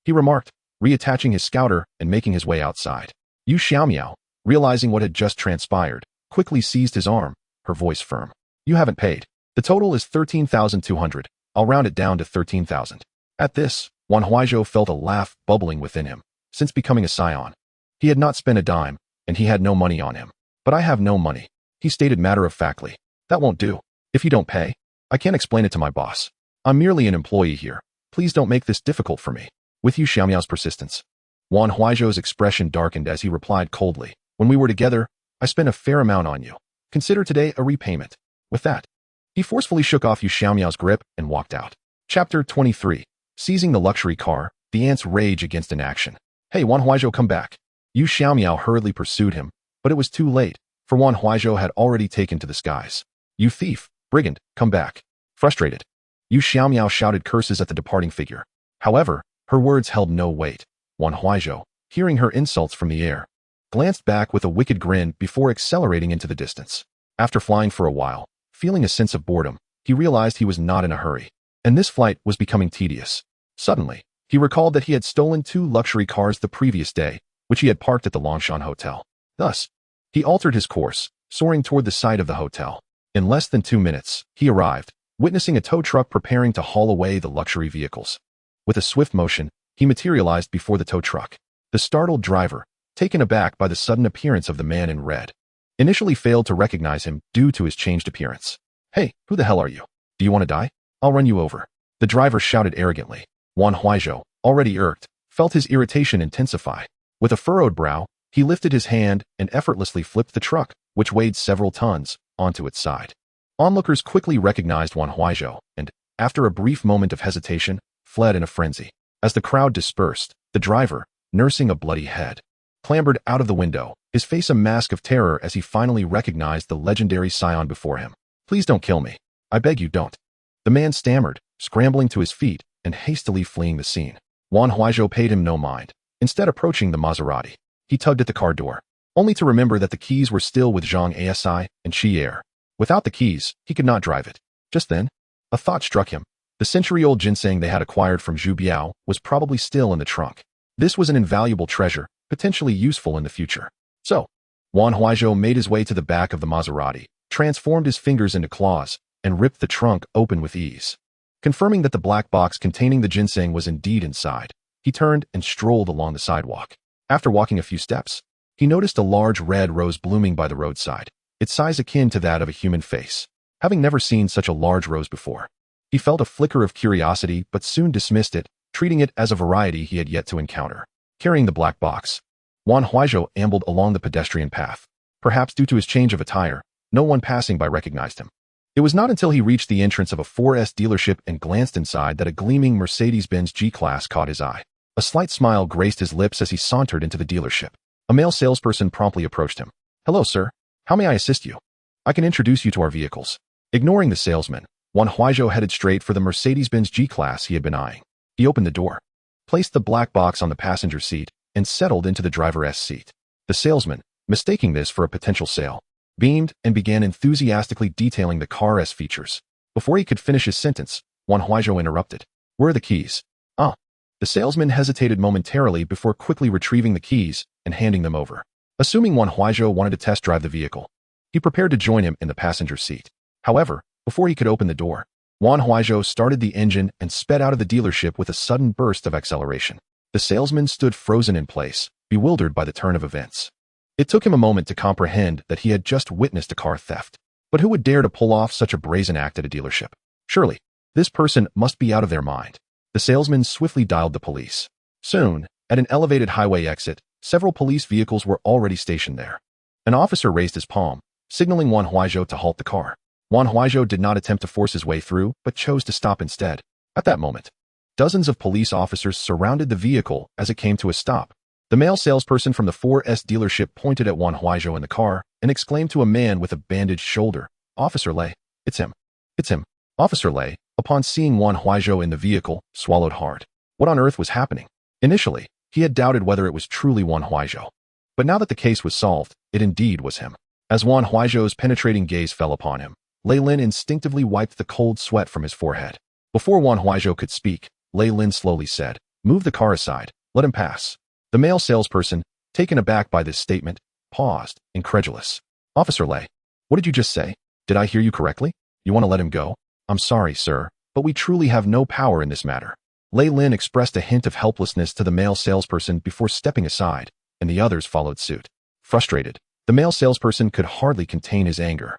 he remarked, reattaching his scouter and making his way outside. Yu Xiaomiao, realizing what had just transpired, quickly seized his arm, her voice firm. You haven't paid. The total is 13,200. I'll round it down to 13,000. At this, Wan Huaizhou felt a laugh bubbling within him. Since becoming a Saiyan, he had not spent a dime, and he had no money on him. But I have no money, he stated matter-of-factly. That won't do. If you don't pay, I can't explain it to my boss. I'm merely an employee here. Please don't make this difficult for me. With Yu Xiaomiao's persistence, Wan Huaizhou's expression darkened as he replied coldly. When we were together, I spent a fair amount on you. Consider today a repayment. With that, he forcefully shook off Yu Xiaomiao's grip and walked out. Chapter 23. Seizing the luxury car, the ants rage against inaction. Hey, Wan Huaizhou, come back. Yu Xiaomiao hurriedly pursued him, but it was too late, for Wan Huaizhou had already taken to the skies. You thief, brigand, come back. Frustrated, Yu Xiaomiao shouted curses at the departing figure. However, her words held no weight. Wan Huaizhou, hearing her insults from the air, glanced back with a wicked grin before accelerating into the distance. After flying for a while, feeling a sense of boredom, he realized he was not in a hurry, and this flight was becoming tedious. Suddenly, he recalled that he had stolen 2 luxury cars the previous day, which he had parked at the Longshan Hotel. Thus, he altered his course, soaring toward the site of the hotel. In less than 2 minutes, he arrived, witnessing a tow truck preparing to haul away the luxury vehicles. With a swift motion, he materialized before the tow truck. The startled driver, taken aback by the sudden appearance of the man in red, initially failed to recognize him due to his changed appearance. "Hey, who the hell are you? Do you want to die? I'll run you over," the driver shouted arrogantly. Wan Huaizhou, already irked, felt his irritation intensify. With a furrowed brow, he lifted his hand and effortlessly flipped the truck, which weighed several tons, onto its side. Onlookers quickly recognized Wan Huaizhou and, after a brief moment of hesitation, fled in a frenzy. As the crowd dispersed, the driver, nursing a bloody head, clambered out of the window, his face a mask of terror as he finally recognized the legendary Saiyan before him. "Please don't kill me. I beg you don't," the man stammered, scrambling to his feet and hastily fleeing the scene. Wan Huaizhou paid him no mind, instead approaching the Maserati. He tugged at the car door, only to remember that the keys were still with Zhang Asi and Qi Er. Without the keys, he could not drive it. Just then, a thought struck him. The century-old ginseng they had acquired from Zhu Biao was probably still in the trunk. This was an invaluable treasure, potentially useful in the future. So, Wan Huaizhou made his way to the back of the Maserati, transformed his fingers into claws, and ripped the trunk open with ease. Confirming that the black box containing the ginseng was indeed inside, he turned and strolled along the sidewalk. After walking a few steps, he noticed a large red rose blooming by the roadside, its size akin to that of a human face. Having never seen such a large rose before, he felt a flicker of curiosity but soon dismissed it, treating it as a variety he had yet to encounter. Carrying the black box, Wan Huaizhou ambled along the pedestrian path. Perhaps due to his change of attire, no one passing by recognized him. It was not until he reached the entrance of a 4S dealership and glanced inside that a gleaming Mercedes-Benz G-Class caught his eye. A slight smile graced his lips as he sauntered into the dealership. A male salesperson promptly approached him. "Hello, sir. How may I assist you? I can introduce you to our vehicles." Ignoring the salesman, Wan Huaizhou headed straight for the Mercedes-Benz G-Class he had been eyeing. He opened the door, placed the black box on the passenger seat, and settled into the driver's seat. The salesman, mistaking this for a potential sale, beamed and began enthusiastically detailing the car's features. Before he could finish his sentence, Wan Huaizhou interrupted. "Where are the keys?" "Ah." The salesman hesitated momentarily before quickly retrieving the keys and handing them over. Assuming Wan Huaizhou wanted to test drive the vehicle, he prepared to join him in the passenger seat. However, before he could open the door, Wan Huaizhou started the engine and sped out of the dealership with a sudden burst of acceleration. The salesman stood frozen in place, bewildered by the turn of events. It took him a moment to comprehend that he had just witnessed a car theft. But who would dare to pull off such a brazen act at a dealership? Surely, this person must be out of their mind. The salesman swiftly dialed the police. Soon, at an elevated highway exit, several police vehicles were already stationed there. An officer raised his palm, signaling Wan Huaizhou to halt the car. Wan Huaizhou did not attempt to force his way through, but chose to stop instead. At that moment, dozens of police officers surrounded the vehicle as it came to a stop. The male salesperson from the 4S dealership pointed at Wan Huaizhou in the car and exclaimed to a man with a bandaged shoulder, "Officer Lei, it's him. It's him." Officer Lei, upon seeing Wan Huaizhou in the vehicle, swallowed hard. What on earth was happening? Initially, he had doubted whether it was truly Wan Huaizhou. But now that the case was solved, it indeed was him. As Wan Huaizhou's penetrating gaze fell upon him, Lei Lin instinctively wiped the cold sweat from his forehead. Before Wan Huaizhou could speak, Lei Lin slowly said, "Move the car aside. Let him pass." The male salesperson, taken aback by this statement, paused, incredulous. "Officer Lei, what did you just say? Did I hear you correctly? You want to let him go?" "I'm sorry, sir, but we truly have no power in this matter." Lei Lin expressed a hint of helplessness to the male salesperson before stepping aside, and the others followed suit. Frustrated, the male salesperson could hardly contain his anger.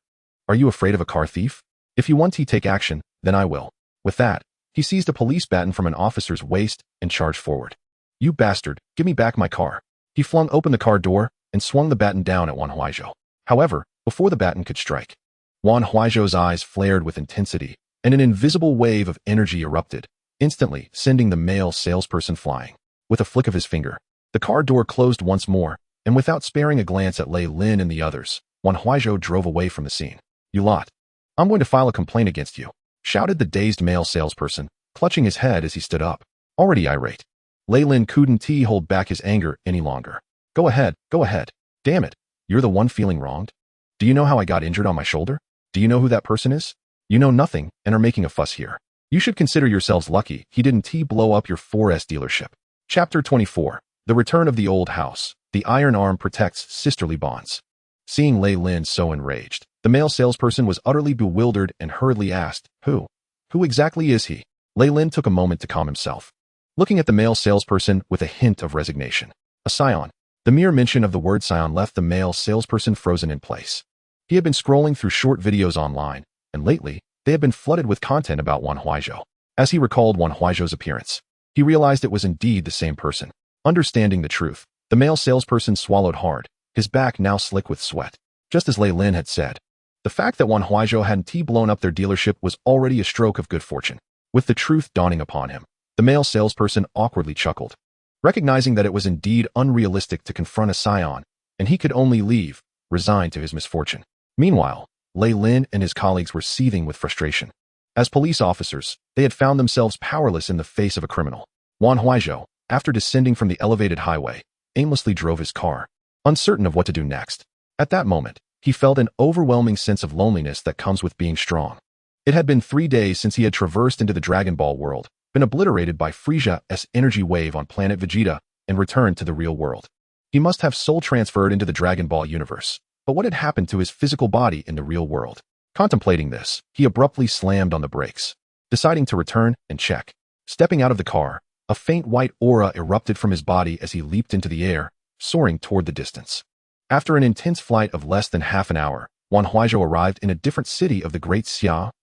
"Are you afraid of a car thief? If you want to take action, then I will." With that, he seized a police baton from an officer's waist and charged forward. "You bastard, give me back my car." He flung open the car door and swung the baton down at Wan Huaizhou. However, before the baton could strike, Wan Huaizhou's eyes flared with intensity, and an invisible wave of energy erupted, instantly sending the male salesperson flying. With a flick of his finger, the car door closed once more, and without sparing a glance at Lei Lin and the others, Wan Huaizhou drove away from the scene. "You lot. I'm going to file a complaint against you." shouted the dazed male salesperson, clutching his head as he stood up, already irate. Lei Lin couldn't hold back his anger any longer. Go ahead, go ahead. Damn it, you're the one feeling wronged? Do you know how I got injured on my shoulder? Do you know who that person is? You know nothing and are making a fuss here. You should consider yourselves lucky he didn't blow up your 4S dealership. Chapter 24. The Return of the Old House. The Iron Arm Protects Sisterly Bonds. Seeing Lei Lin so enraged, the male salesperson was utterly bewildered and hurriedly asked, Who? Who exactly is he? Lei Lin took a moment to calm himself, looking at the male salesperson with a hint of resignation. A Saiyan. The mere mention of the word Saiyan left the male salesperson frozen in place. He had been scrolling through short videos online, and lately, they had been flooded with content about Wan Huaizhou. As he recalled Wan Huaizhou's appearance, he realized it was indeed the same person. Understanding the truth, the male salesperson swallowed hard, his back now slick with sweat. Just as Lei Lin had said, the fact that Wan Huaizhou hadn't blown up their dealership was already a stroke of good fortune. With the truth dawning upon him, the male salesperson awkwardly chuckled, recognizing that it was indeed unrealistic to confront a Saiyan, and he could only leave, resigned to his misfortune. Meanwhile, Lei Lin and his colleagues were seething with frustration. As police officers, they had found themselves powerless in the face of a criminal. Wan Huaizhou, after descending from the elevated highway, aimlessly drove his car, uncertain of what to do next. At that moment, he felt an overwhelming sense of loneliness that comes with being strong. It had been 3 days since he had traversed into the Dragon Ball world, been obliterated by Frieza's energy wave on Planet Vegeta, and returned to the real world. He must have soul transferred into the Dragon Ball universe. But what had happened to his physical body in the real world? Contemplating this, he abruptly slammed on the brakes, deciding to return and check. Stepping out of the car, a faint white aura erupted from his body as he leaped into the air, soaring toward the distance. After an intense flight of less than half an hour, Wan Huaizhou arrived in a different city of the great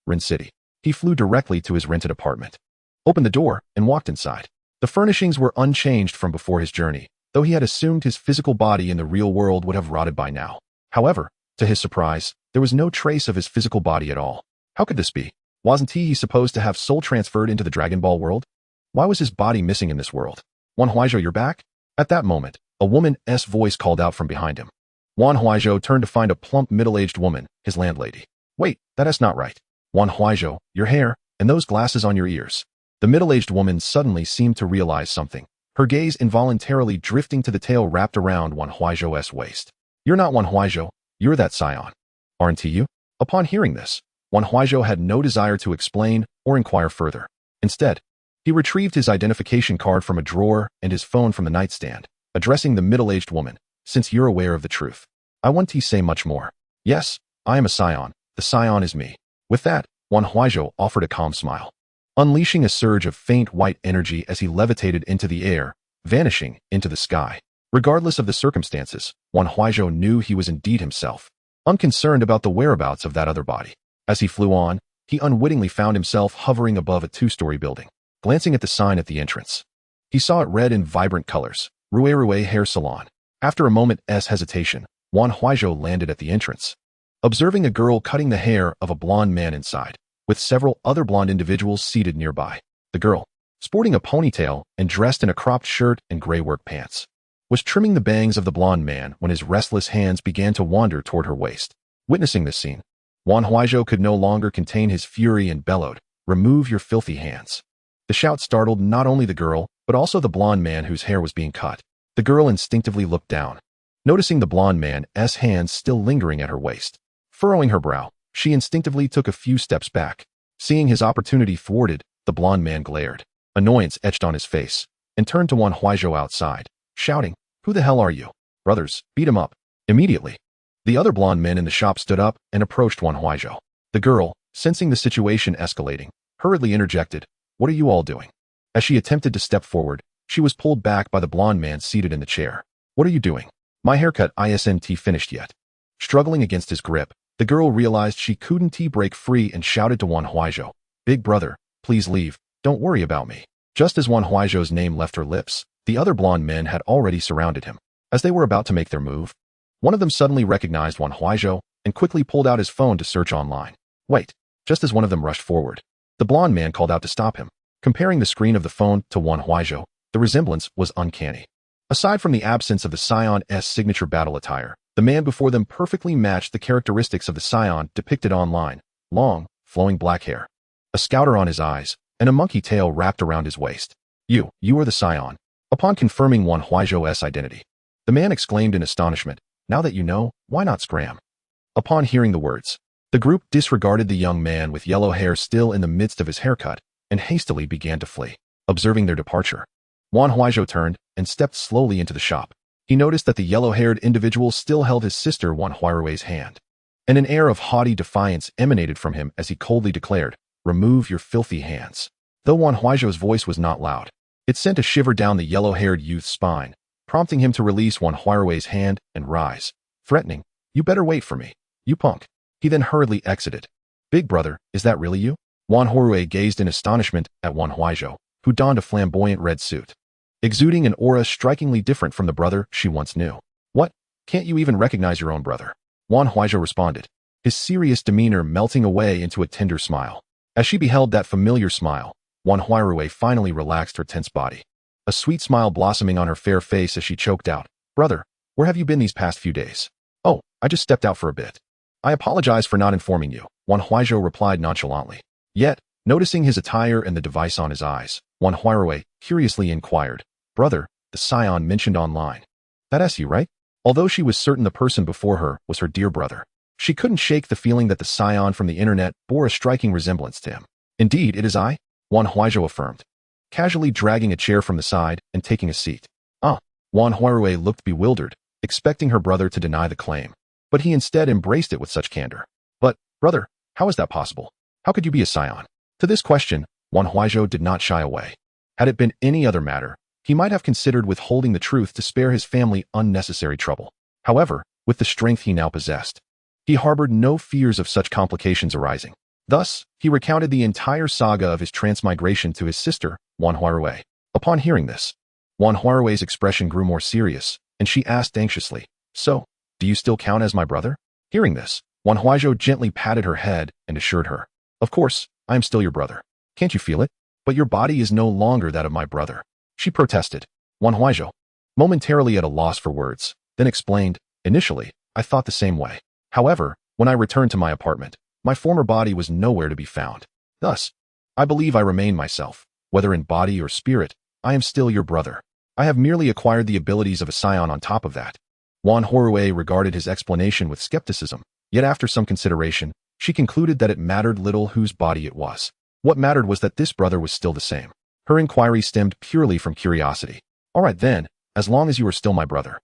Ren city. He flew directly to his rented apartment, opened the door, and walked inside. The furnishings were unchanged from before his journey, though he had assumed his physical body in the real world would have rotted by now. However, to his surprise, there was no trace of his physical body at all. How could this be? Wasn't he supposed to have soul transferred into the Dragon Ball world? Why was his body missing in this world? Wan Huaizhou, you're back? At that moment, a woman's voice called out from behind him. Wan Huaizhou turned to find a plump middle-aged woman, his landlady. Wait, that's not right. Wan Huaizhou, your hair, and those glasses on your ears. The middle-aged woman suddenly seemed to realize something, her gaze involuntarily drifting to the tail wrapped around Wan Huaizhou's waist. You're not Wan Huaizhou, you're that Saiyan. Aren't you? Upon hearing this, Wan Huaizhou had no desire to explain or inquire further. Instead, he retrieved his identification card from a drawer and his phone from the nightstand, addressing the middle-aged woman. Since you're aware of the truth, I want to say much more. Yes, I am a Saiyan. The Saiyan is me. With that, Wan Huaizhou offered a calm smile, unleashing a surge of faint white energy as he levitated into the air, vanishing into the sky. Regardless of the circumstances, Wan Huaizhou knew he was indeed himself, unconcerned about the whereabouts of that other body. As he flew on, he unwittingly found himself hovering above a 2-story building. Glancing at the sign at the entrance, he saw it read in vibrant colors, Rue Hair Salon. After a moment's hesitation, Wan Huaizhou landed at the entrance, observing a girl cutting the hair of a blonde man inside, with several other blonde individuals seated nearby. The girl, sporting a ponytail and dressed in a cropped shirt and gray work pants, was trimming the bangs of the blonde man when his restless hands began to wander toward her waist. Witnessing this scene, Wan Huaizhou could no longer contain his fury and bellowed, "Remove your filthy hands." The shout startled not only the girl, but also the blonde man whose hair was being cut. The girl instinctively looked down, noticing the blonde man's hands still lingering at her waist. Furrowing her brow, she instinctively took a few steps back. Seeing his opportunity thwarted, the blonde man glared, annoyance etched on his face, and turned to Wan Huaizhou outside, shouting, "Who the hell are you? Brothers, beat him up." Immediately, the other blonde men in the shop stood up and approached Wan Huaizhou. The girl, sensing the situation escalating, hurriedly interjected, "What are you all doing?" As she attempted to step forward, she was pulled back by the blonde man seated in the chair. "What are you doing? My haircut isn't finished yet." Struggling against his grip, the girl realized she couldn't break free and shouted to Wan Huaizhou, "Big brother, please leave, don't worry about me." Just as Wan Huaizhou's name left her lips, the other blonde men had already surrounded him. As they were about to make their move, one of them suddenly recognized Wan Huaizhou and quickly pulled out his phone to search online. Wait, just as one of them rushed forward, the blonde man called out to stop him. Comparing the screen of the phone to Wan Huaizhou, the resemblance was uncanny. Aside from the absence of the Saiyan's signature battle attire, the man before them perfectly matched the characteristics of the Saiyan depicted online: long, flowing black hair, a a scouter on his eyes, and a monkey tail wrapped around his waist. You are the Saiyan. Upon confirming Wan Huaizhou's identity, the man exclaimed in astonishment, now that you know, why not scram? Upon hearing the words, the group disregarded the young man with yellow hair still in the midst of his haircut and hastily began to flee. Observing their departure, Wan Huaizhou turned and stepped slowly into the shop. He noticed that the yellow-haired individual still held his sister Wan Huairui's hand, and an air of haughty defiance emanated from him as he coldly declared, "Remove your filthy hands." Though Wan Huaizhou's voice was not loud, it sent a shiver down the yellow-haired youth's spine, prompting him to release Wan Huairui's hand and rise, threatening, "You better wait for me, you punk." He then hurriedly exited. "Big brother, is that really you?" Wan Huairui gazed in astonishment at Wan Huaizhou, who donned a flamboyant red suit, exuding an aura strikingly different from the brother she once knew. "What? Can't you even recognize your own brother?" Wan Huaizhou responded, his serious demeanor melting away into a tender smile. As she beheld that familiar smile, Wan Huairui finally relaxed her tense body, a sweet smile blossoming on her fair face as she choked out, "Brother, where have you been these past few days?" "Oh, I just stepped out for a bit." "I apologize for not informing you," Wan Huaizhou replied nonchalantly. Yet, noticing his attire and the device on his eyes, Wan Huairui curiously inquired, "Brother, the Saiyan mentioned online. That's you, right?" Although she was certain the person before her was her dear brother, she couldn't shake the feeling that the Saiyan from the internet bore a striking resemblance to him. "Indeed, it is I," Wan Huaizhou affirmed, casually dragging a chair from the side and taking a seat. Wan Huairui looked bewildered, expecting her brother to deny the claim, but he instead embraced it with such candor. "But, brother, how is that possible? How could you be a Saiyan?" To this question, Wan Huaizhou did not shy away. Had it been any other matter, he might have considered withholding the truth to spare his family unnecessary trouble. However, with the strength he now possessed, he harbored no fears of such complications arising. Thus, he recounted the entire saga of his transmigration to his sister, Wan Huairui. Upon hearing this, Wan Huairui's expression grew more serious, and she asked anxiously, "So, do you still count as my brother?" Hearing this, Wan Huaizhou gently patted her head and assured her, "Of course, I am still your brother. Can't you feel it? But your body is no longer that of my brother." She protested. Wan Huaizhou, momentarily at a loss for words, then explained, "Initially, I thought the same way. However, when I returned to my apartment, my former body was nowhere to be found. Thus, I believe I remain myself. Whether in body or spirit, I am still your brother. I have merely acquired the abilities of a Saiyan on top of that." Wan Huairui regarded his explanation with skepticism, yet after some consideration, she concluded that it mattered little whose body it was. What mattered was that this brother was still the same. Her inquiry stemmed purely from curiosity. "All right then, as long as you are still my brother.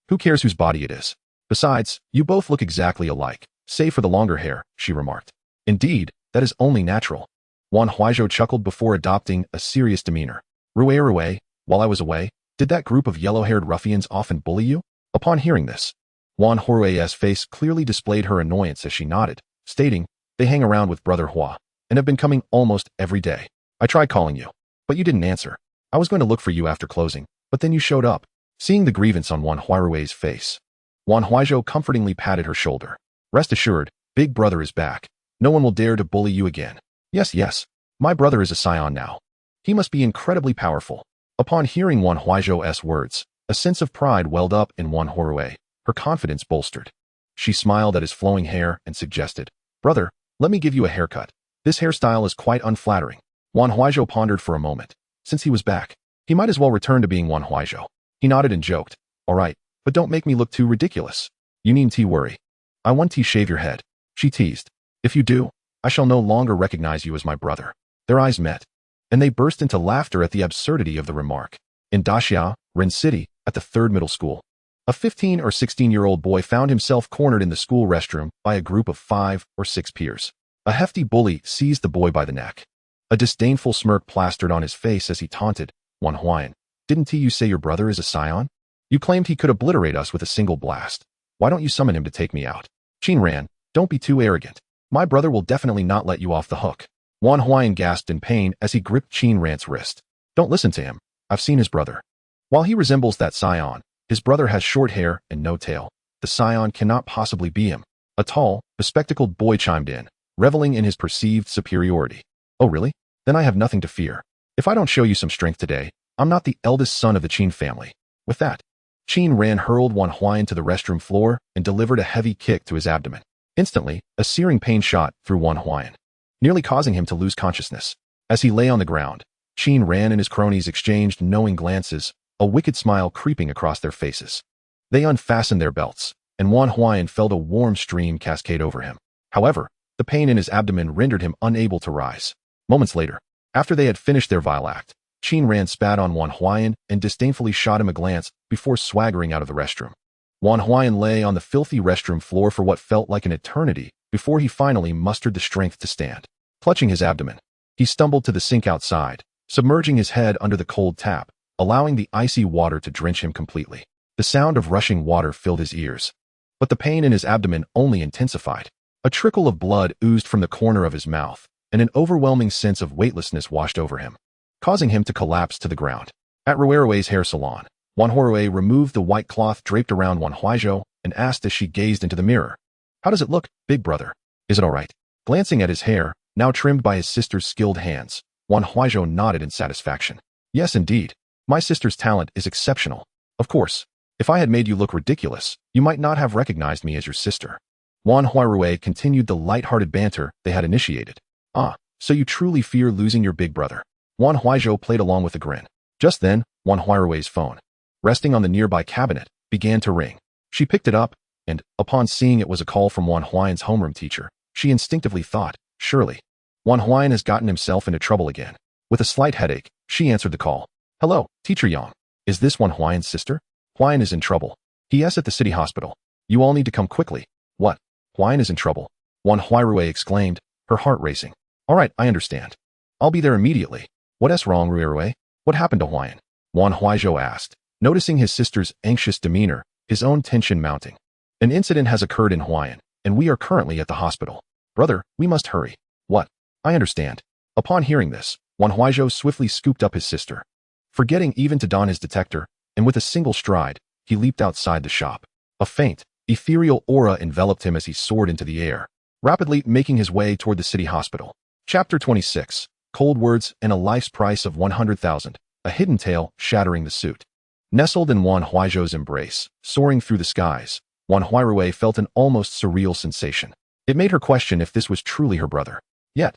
Who cares whose body it is? Besides, you both look exactly alike, save for the longer hair," she remarked. "Indeed, that is only natural." Wan Huaizhou chuckled before adopting a serious demeanor. Rui, while I was away, did that group of yellow-haired ruffians often bully you?" Upon hearing this, Wan Huairui's face clearly displayed her annoyance as she nodded, stating, "They hang around with Brother Hua, and have been coming almost every day. I tried calling you, but you didn't answer. I was going to look for you after closing, but then you showed up." Seeing the grievance on Wan Huairui's face, Wan Huaizhou comfortingly patted her shoulder. "Rest assured, Big Brother is back. No one will dare to bully you again. Yes, my brother is a Saiyan now. He must be incredibly powerful." Upon hearing Wan Huaizhou's words, a sense of pride welled up in Wan Huairui, her confidence bolstered. She smiled at his flowing hair and suggested, "Brother, let me give you a haircut. This hairstyle is quite unflattering." Wan Huaizhou pondered for a moment. Since he was back, he might as well return to being Wan Huaizhou. He nodded and joked, "All right, but don't make me look too ridiculous. You needn't worry. I want to shave your head." She teased, "If you do, I shall no longer recognize you as my brother." Their eyes met, and they burst into laughter at the absurdity of the remark. In Daxia, Ren City, at the 3rd middle school, a 15 or 16-year-old boy found himself cornered in the school restroom by a group of 5 or 6 peers. A hefty bully seized the boy by the neck. A disdainful smirk plastered on his face as he taunted, "Wan Huayan, didn't you say your brother is a Saiyan? You claimed he could obliterate us with a single blast. Why don't you summon him to take me out?" "Qin Ran, don't be too arrogant. My brother will definitely not let you off the hook." Wan Huayan gasped in pain as he gripped Qin Ran's wrist. "Don't listen to him. I've seen his brother. While he resembles that Saiyan, his brother has short hair and no tail. The Saiyan cannot possibly be him." A tall, bespectacled boy chimed in, reveling in his perceived superiority. "Oh really? Then I have nothing to fear. If I don't show you some strength today, I'm not the eldest son of the Qin family." With that, Qin Ran hurled Wan Huayan to the restroom floor and delivered a heavy kick to his abdomen. Instantly, a searing pain shot through Wan Huayan. nearly causing him to lose consciousness. As he lay on the ground, Qin Ran and his cronies exchanged knowing glances, a wicked smile creeping across their faces. They unfastened their belts, and Wan Huaizhou felt a warm stream cascade over him. However, the pain in his abdomen rendered him unable to rise. Moments later, after they had finished their vile act, Qin Ran spat on Wan Huaizhou and disdainfully shot him a glance before swaggering out of the restroom. Wan Huaizhou lay on the filthy restroom floor for what felt like an eternity before he finally mustered the strength to stand. Clutching his abdomen, he stumbled to the sink outside, submerging his head under the cold tap, allowing the icy water to drench him completely. The sound of rushing water filled his ears, but the pain in his abdomen only intensified. A trickle of blood oozed from the corner of his mouth, and an overwhelming sense of weightlessness washed over him, causing him to collapse to the ground. At Ruirui's hair salon, Wan Huaizhou removed the white cloth draped around Wan Huaizhou and asked as she gazed into the mirror, "How does it look, big brother? Is it all right?" Glancing at his hair, now trimmed by his sister's skilled hands, Wan Huaizhou nodded in satisfaction. "Yes, indeed. My sister's talent is exceptional. Of course, if I had made you look ridiculous, you might not have recognized me as your sister." Wan Huaizhou continued the light-hearted banter they had initiated. "Ah, so you truly fear losing your big brother." Wan Huaizhou played along with a grin. Just then, Wan Huairui's phone, resting on the nearby cabinet, began to ring. She picked it up, and, upon seeing it was a call from Wan Huaizhou's homeroom teacher, she instinctively thought, surely, Wan Huaizhou has gotten himself into trouble again. With a slight headache, she answered the call. "Hello, Teacher Yang. Is this Wan Huaizhou's sister? Huaizhou is in trouble. He is at the city hospital. You all need to come quickly." "What? Huaizhou is in trouble?" Wan Huairui exclaimed, her heart racing. "All right, I understand. I'll be there immediately. What's wrong, Ruirui? What happened to Huaizhou?" Wan Huaizhou asked, noticing his sister's anxious demeanor, his own tension mounting. "An incident has occurred in Huaizhou, and we are currently at the hospital. Brother, we must hurry." "What? I understand." Upon hearing this, Wan Huaizhou swiftly scooped up his sister. Forgetting even to don his detector, and with a single stride, he leaped outside the shop. A faint, ethereal aura enveloped him as he soared into the air, rapidly making his way toward the city hospital. Chapter 26. Cold Words and a Life's Price of 100,000. A hidden tale shattering the suit. Nestled in Wan Huaizhou's embrace, soaring through the skies, Wan Huairui felt an almost surreal sensation. It made her question if this was truly her brother. Yet,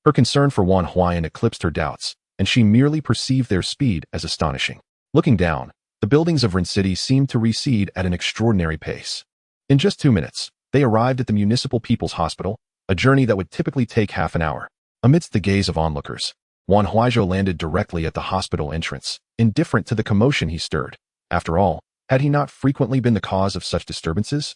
her concern for Wan Huaizhou eclipsed her doubts, and she merely perceived their speed as astonishing. Looking down, the buildings of Rin City seemed to recede at an extraordinary pace. In just 2 minutes, they arrived at the Municipal People's Hospital, a journey that would typically take half an hour. Amidst the gaze of onlookers, Wan Huaizhou landed directly at the hospital entrance, indifferent to the commotion he stirred. After all, had he not frequently been the cause of such disturbances?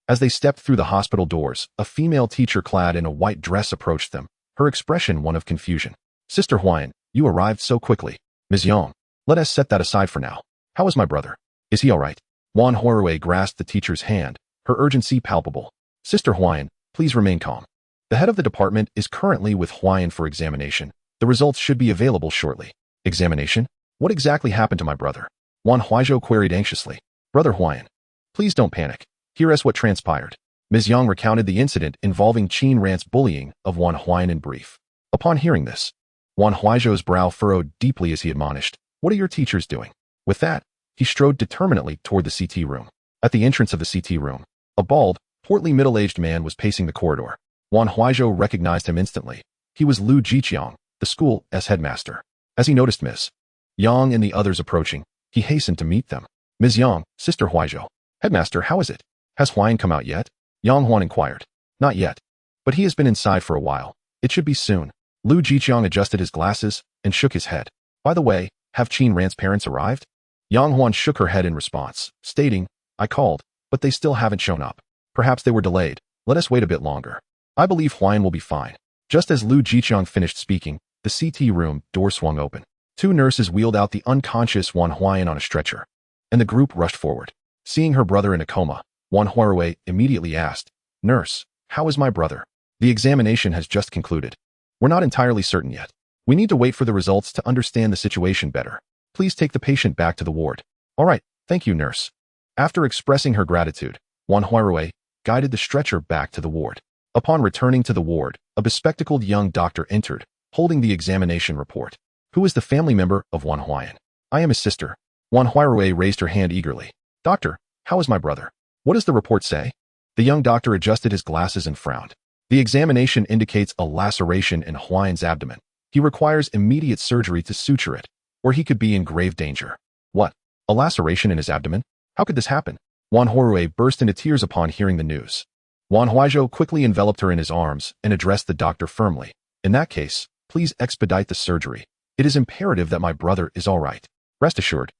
As they stepped through the hospital doors, a female teacher clad in a white dress approached them, her expression one of confusion. "Sister Huaizhou, you arrived so quickly. Ms. Yang, let us set that aside for now. How is my brother? Is he all right?" Wan Huairui grasped the teacher's hand, her urgency palpable. "Sister Huaizhou, please remain calm. The head of the department is currently with Huaizhou for examination. The results should be available shortly." "Examination? What exactly happened to my brother?" Wan Huaizhou queried anxiously. "Brother Huaizhou, please don't panic. Hear us what transpired." Ms. Yang recounted the incident involving Qin Ran's bullying of Wan Huaizhou in brief. Upon hearing this, Wan Huaizhou's brow furrowed deeply as he admonished, "What are your teachers doing?" With that, he strode determinedly toward the CT room. At the entrance of the CT room, a bald, portly middle-aged man was pacing the corridor. Wan Huaizhou recognized him instantly. He was Lu Jiqiang, the school's headmaster. As he noticed Ms. Yang and the others approaching, he hastened to meet them. "Ms. Yang, Sister Huaizhou. Headmaster, how is it? Has Huaizhou come out yet?" Yang Huan inquired. "Not yet. But he has been inside for a while. It should be soon." Lu Jiqiang adjusted his glasses and shook his head. "By the way, have Qin Ran's parents arrived?" Yang Huan shook her head in response, stating, "I called, but they still haven't shown up. Perhaps they were delayed. Let us wait a bit longer. I believe Huaizhou will be fine." Just as Lu Jiqiang finished speaking, the CT room door swung open. 2 nurses wheeled out the unconscious Wan Huaizhou on a stretcher, and the group rushed forward. Seeing her brother in a coma, Wan Huairui immediately asked, "Nurse, how is my brother?" "The examination has just concluded. We're not entirely certain yet. We need to wait for the results to understand the situation better. Please take the patient back to the ward." "All right, thank you, nurse." After expressing her gratitude, Wan Huairui guided the stretcher back to the ward. Upon returning to the ward, a bespectacled young doctor entered, holding the examination report. "Who is the family member of Wan Huaizhou?" "I am his sister." Wan Huairui raised her hand eagerly. "Doctor, how is my brother? What does the report say?" The young doctor adjusted his glasses and frowned. The examination indicates a laceration in Huayan's abdomen. He requires immediate surgery to suture it, or he could be in grave danger. What? A laceration in his abdomen? How could this happen? Wan Huaizhou burst into tears upon hearing the news. Wan Huaizhou quickly enveloped her in his arms and addressed the doctor firmly. In that case, please expedite the surgery. It is imperative that my brother is all right. Rest assured,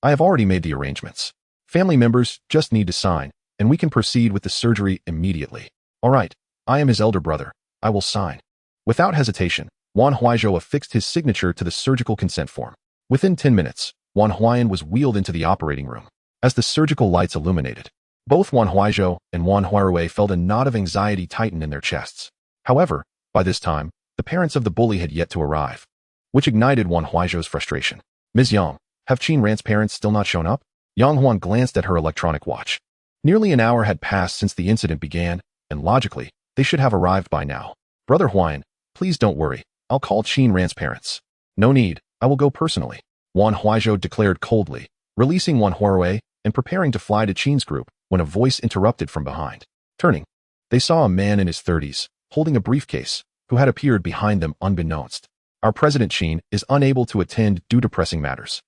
I have already made the arrangements. Family members just need to sign, and we can proceed with the surgery immediately. All right, I am his elder brother. I will sign. Without hesitation, Wan Huaizhou affixed his signature to the surgical consent form. Within 10 minutes, Wan Huayan was wheeled into the operating room. As the surgical lights illuminated, both Wan Huaizhou and Wan Huaizhou felt a knot of anxiety tighten in their chests. However, by this time, the parents of the bully had yet to arrive, which ignited Wan Huaizhou's frustration. Ms. Yang, have Qin Ran's parents still not shown up? Yang Huan glanced at her electronic watch. Nearly an hour had passed since the incident began, and logically, they should have arrived by now. Brother Huayan, please don't worry. I'll call Qin Ran's parents. No need, I will go personally. Wan Huaizhou declared coldly, releasing Wan Huaizhou and preparing to fly to Qin's group when a voice interrupted from behind. Turning, they saw a man in his 30s, holding a briefcase, who had appeared behind them unbeknownst. Our President Qin is unable to attend due to pressing matters.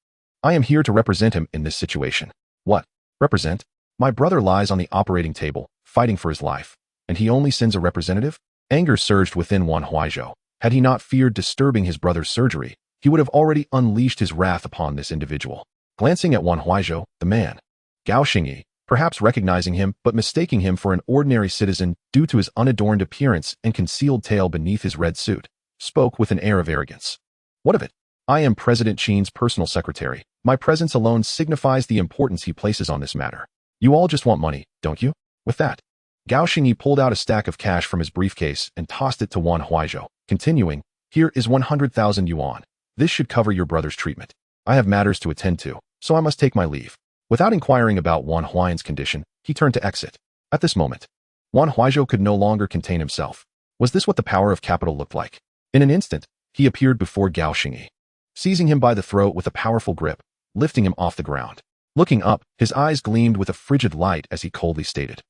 I am here to represent him in this situation. What? Represent? My brother lies on the operating table, fighting for his life, and he only sends a representative? Anger surged within Wan Huaizhou. Had he not feared disturbing his brother's surgery, he would have already unleashed his wrath upon this individual. Glancing at Wan Huaizhou, the man, Gao Xingyi, perhaps recognizing him but mistaking him for an ordinary citizen due to his unadorned appearance and concealed tail beneath his red suit, spoke with an air of arrogance. What of it? I am President Qin's personal secretary. My presence alone signifies the importance he places on this matter. You all just want money, don't you? With that, Gao Xingyi pulled out a stack of cash from his briefcase and tossed it to Wan Huaizhou, continuing, here is 100,000 yuan. This should cover your brother's treatment. I have matters to attend to, so I must take my leave. Without inquiring about Wan Huayan's condition, he turned to exit. At this moment, Wan Huaizhou could no longer contain himself. Was this what the power of capital looked like? In an instant, he appeared before Gao Xingyi, seizing him by the throat with a powerful grip, lifting him off the ground. Looking up, his eyes gleamed with a frigid light as he coldly stated,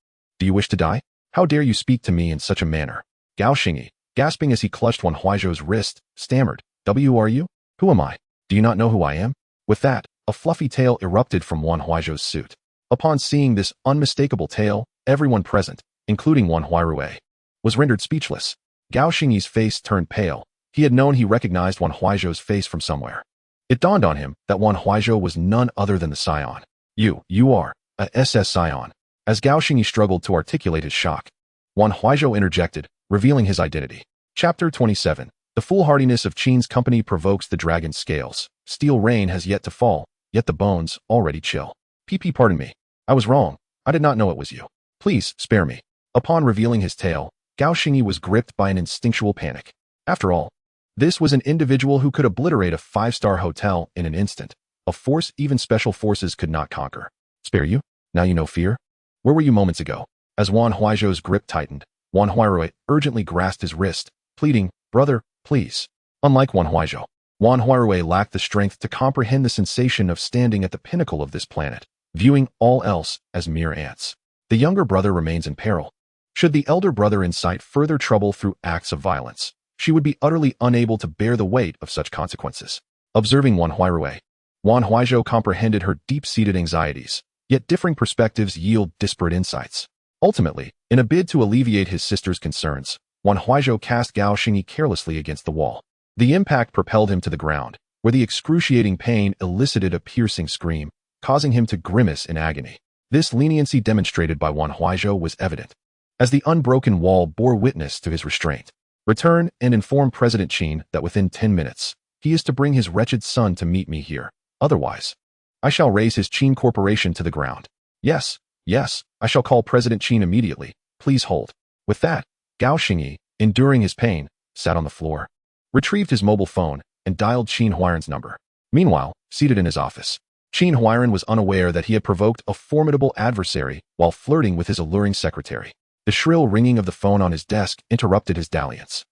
do you wish to die? How dare you speak to me in such a manner? Gao Xingyi, gasping as he clutched Wan Huaizhou's wrist, stammered, who are you? Who am I? Do you not know who I am? With that, a fluffy tail erupted from Wan Huaizhou's suit. Upon seeing this unmistakable tail, everyone present, including Wan Huaizhou, was rendered speechless. Gao Xingyi's face turned pale. He had known he recognized Wan Huaizhou's face from somewhere. It dawned on him that Wan Huaizhou was none other than the Saiyan. You are a SS Saiyan. As Gao Xingyi struggled to articulate his shock, Wan Huaizhou interjected, revealing his identity. Chapter 27. The foolhardiness of Qin's company provokes the dragon's scales. Steel rain has yet to fall, yet the bones already chill. PP, pardon me. I was wrong. I did not know it was you. Please, spare me. Upon revealing his tale, Gao Xingyi was gripped by an instinctual panic. After all, this was an individual who could obliterate a 5-star hotel in an instant, a force even special forces could not conquer. Spare you? Now you know fear? Where were you moments ago? As Wan Huaizhou's grip tightened, Wan Huaizhou urgently grasped his wrist, pleading, brother, please. Unlike Wan Huaizhou lacked the strength to comprehend the sensation of standing at the pinnacle of this planet, viewing all else as mere ants. The younger brother remains in peril. Should the elder brother incite further trouble through acts of violence, she would be utterly unable to bear the weight of such consequences. Observing Wan Huaizhou comprehended her deep-seated anxieties, yet differing perspectives yield disparate insights. Ultimately, in a bid to alleviate his sister's concerns, Wan Huaizhou cast Gao Xingyi carelessly against the wall. The impact propelled him to the ground, where the excruciating pain elicited a piercing scream, causing him to grimace in agony. This leniency demonstrated by Wan Huaizhou was evident, as the unbroken wall bore witness to his restraint. Return and inform President Qin that within 10 minutes, he is to bring his wretched son to meet me here. Otherwise, I shall raise his Qin Corporation to the ground. Yes, I shall call President Qin immediately. Please hold. With that, Gao Xingyi, enduring his pain, sat on the floor, retrieved his mobile phone, and dialed Qin Huairan's number. Meanwhile, seated in his office, Qin Huairan was unaware that he had provoked a formidable adversary while flirting with his alluring secretary. The shrill ringing of the phone on his desk interrupted his dalliance.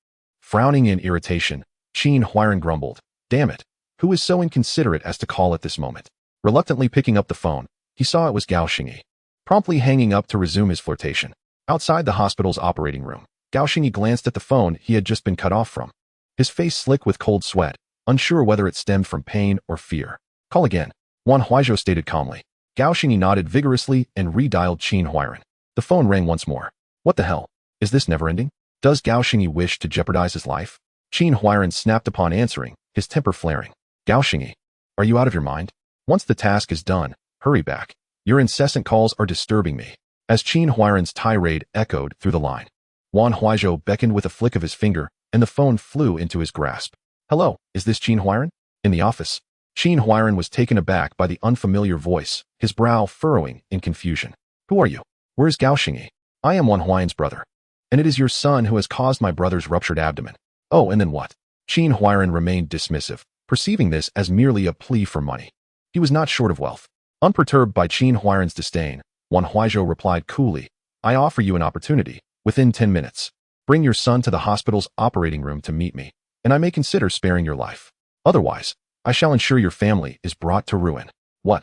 Frowning in irritation, Qin Huairan grumbled, damn it, who is so inconsiderate as to call at this moment? Reluctantly picking up the phone, he saw it was Gao Xingyi. Promptly hanging up to resume his flirtation. Outside the hospital's operating room, Gao Xingyi glanced at the phone he had just been cut off from. His face slick with cold sweat, unsure whether it stemmed from pain or fear. Call again, Wan Huaizhou stated calmly. Gao Xingyi nodded vigorously and redialed Qin Huairan. The phone rang once more. What the hell? Is this never-ending? Does Gao Xingyi wish to jeopardize his life? Qin Huairan snapped upon answering, his temper flaring. Gao Xingyi, are you out of your mind? Once the task is done, hurry back. Your incessant calls are disturbing me. As Qin Huairan's tirade echoed through the line, Wan Huaizhou beckoned with a flick of his finger, and the phone flew into his grasp. Hello, is this Qin Huairan? In the office. Qin Huairan was taken aback by the unfamiliar voice, his brow furrowing in confusion. Who are you? Where is Gao Xingyi? I am Wan Huairan's brother. And it is your son who has caused my brother's ruptured abdomen. Oh, and then what? Qin Huairan remained dismissive, perceiving this as merely a plea for money. He was not short of wealth. Unperturbed by Qin Huairan's disdain, Wan Huaizhou replied coolly, I offer you an opportunity, within 10 minutes. Bring your son to the hospital's operating room to meet me, and I may consider sparing your life. Otherwise, I shall ensure your family is brought to ruin. What?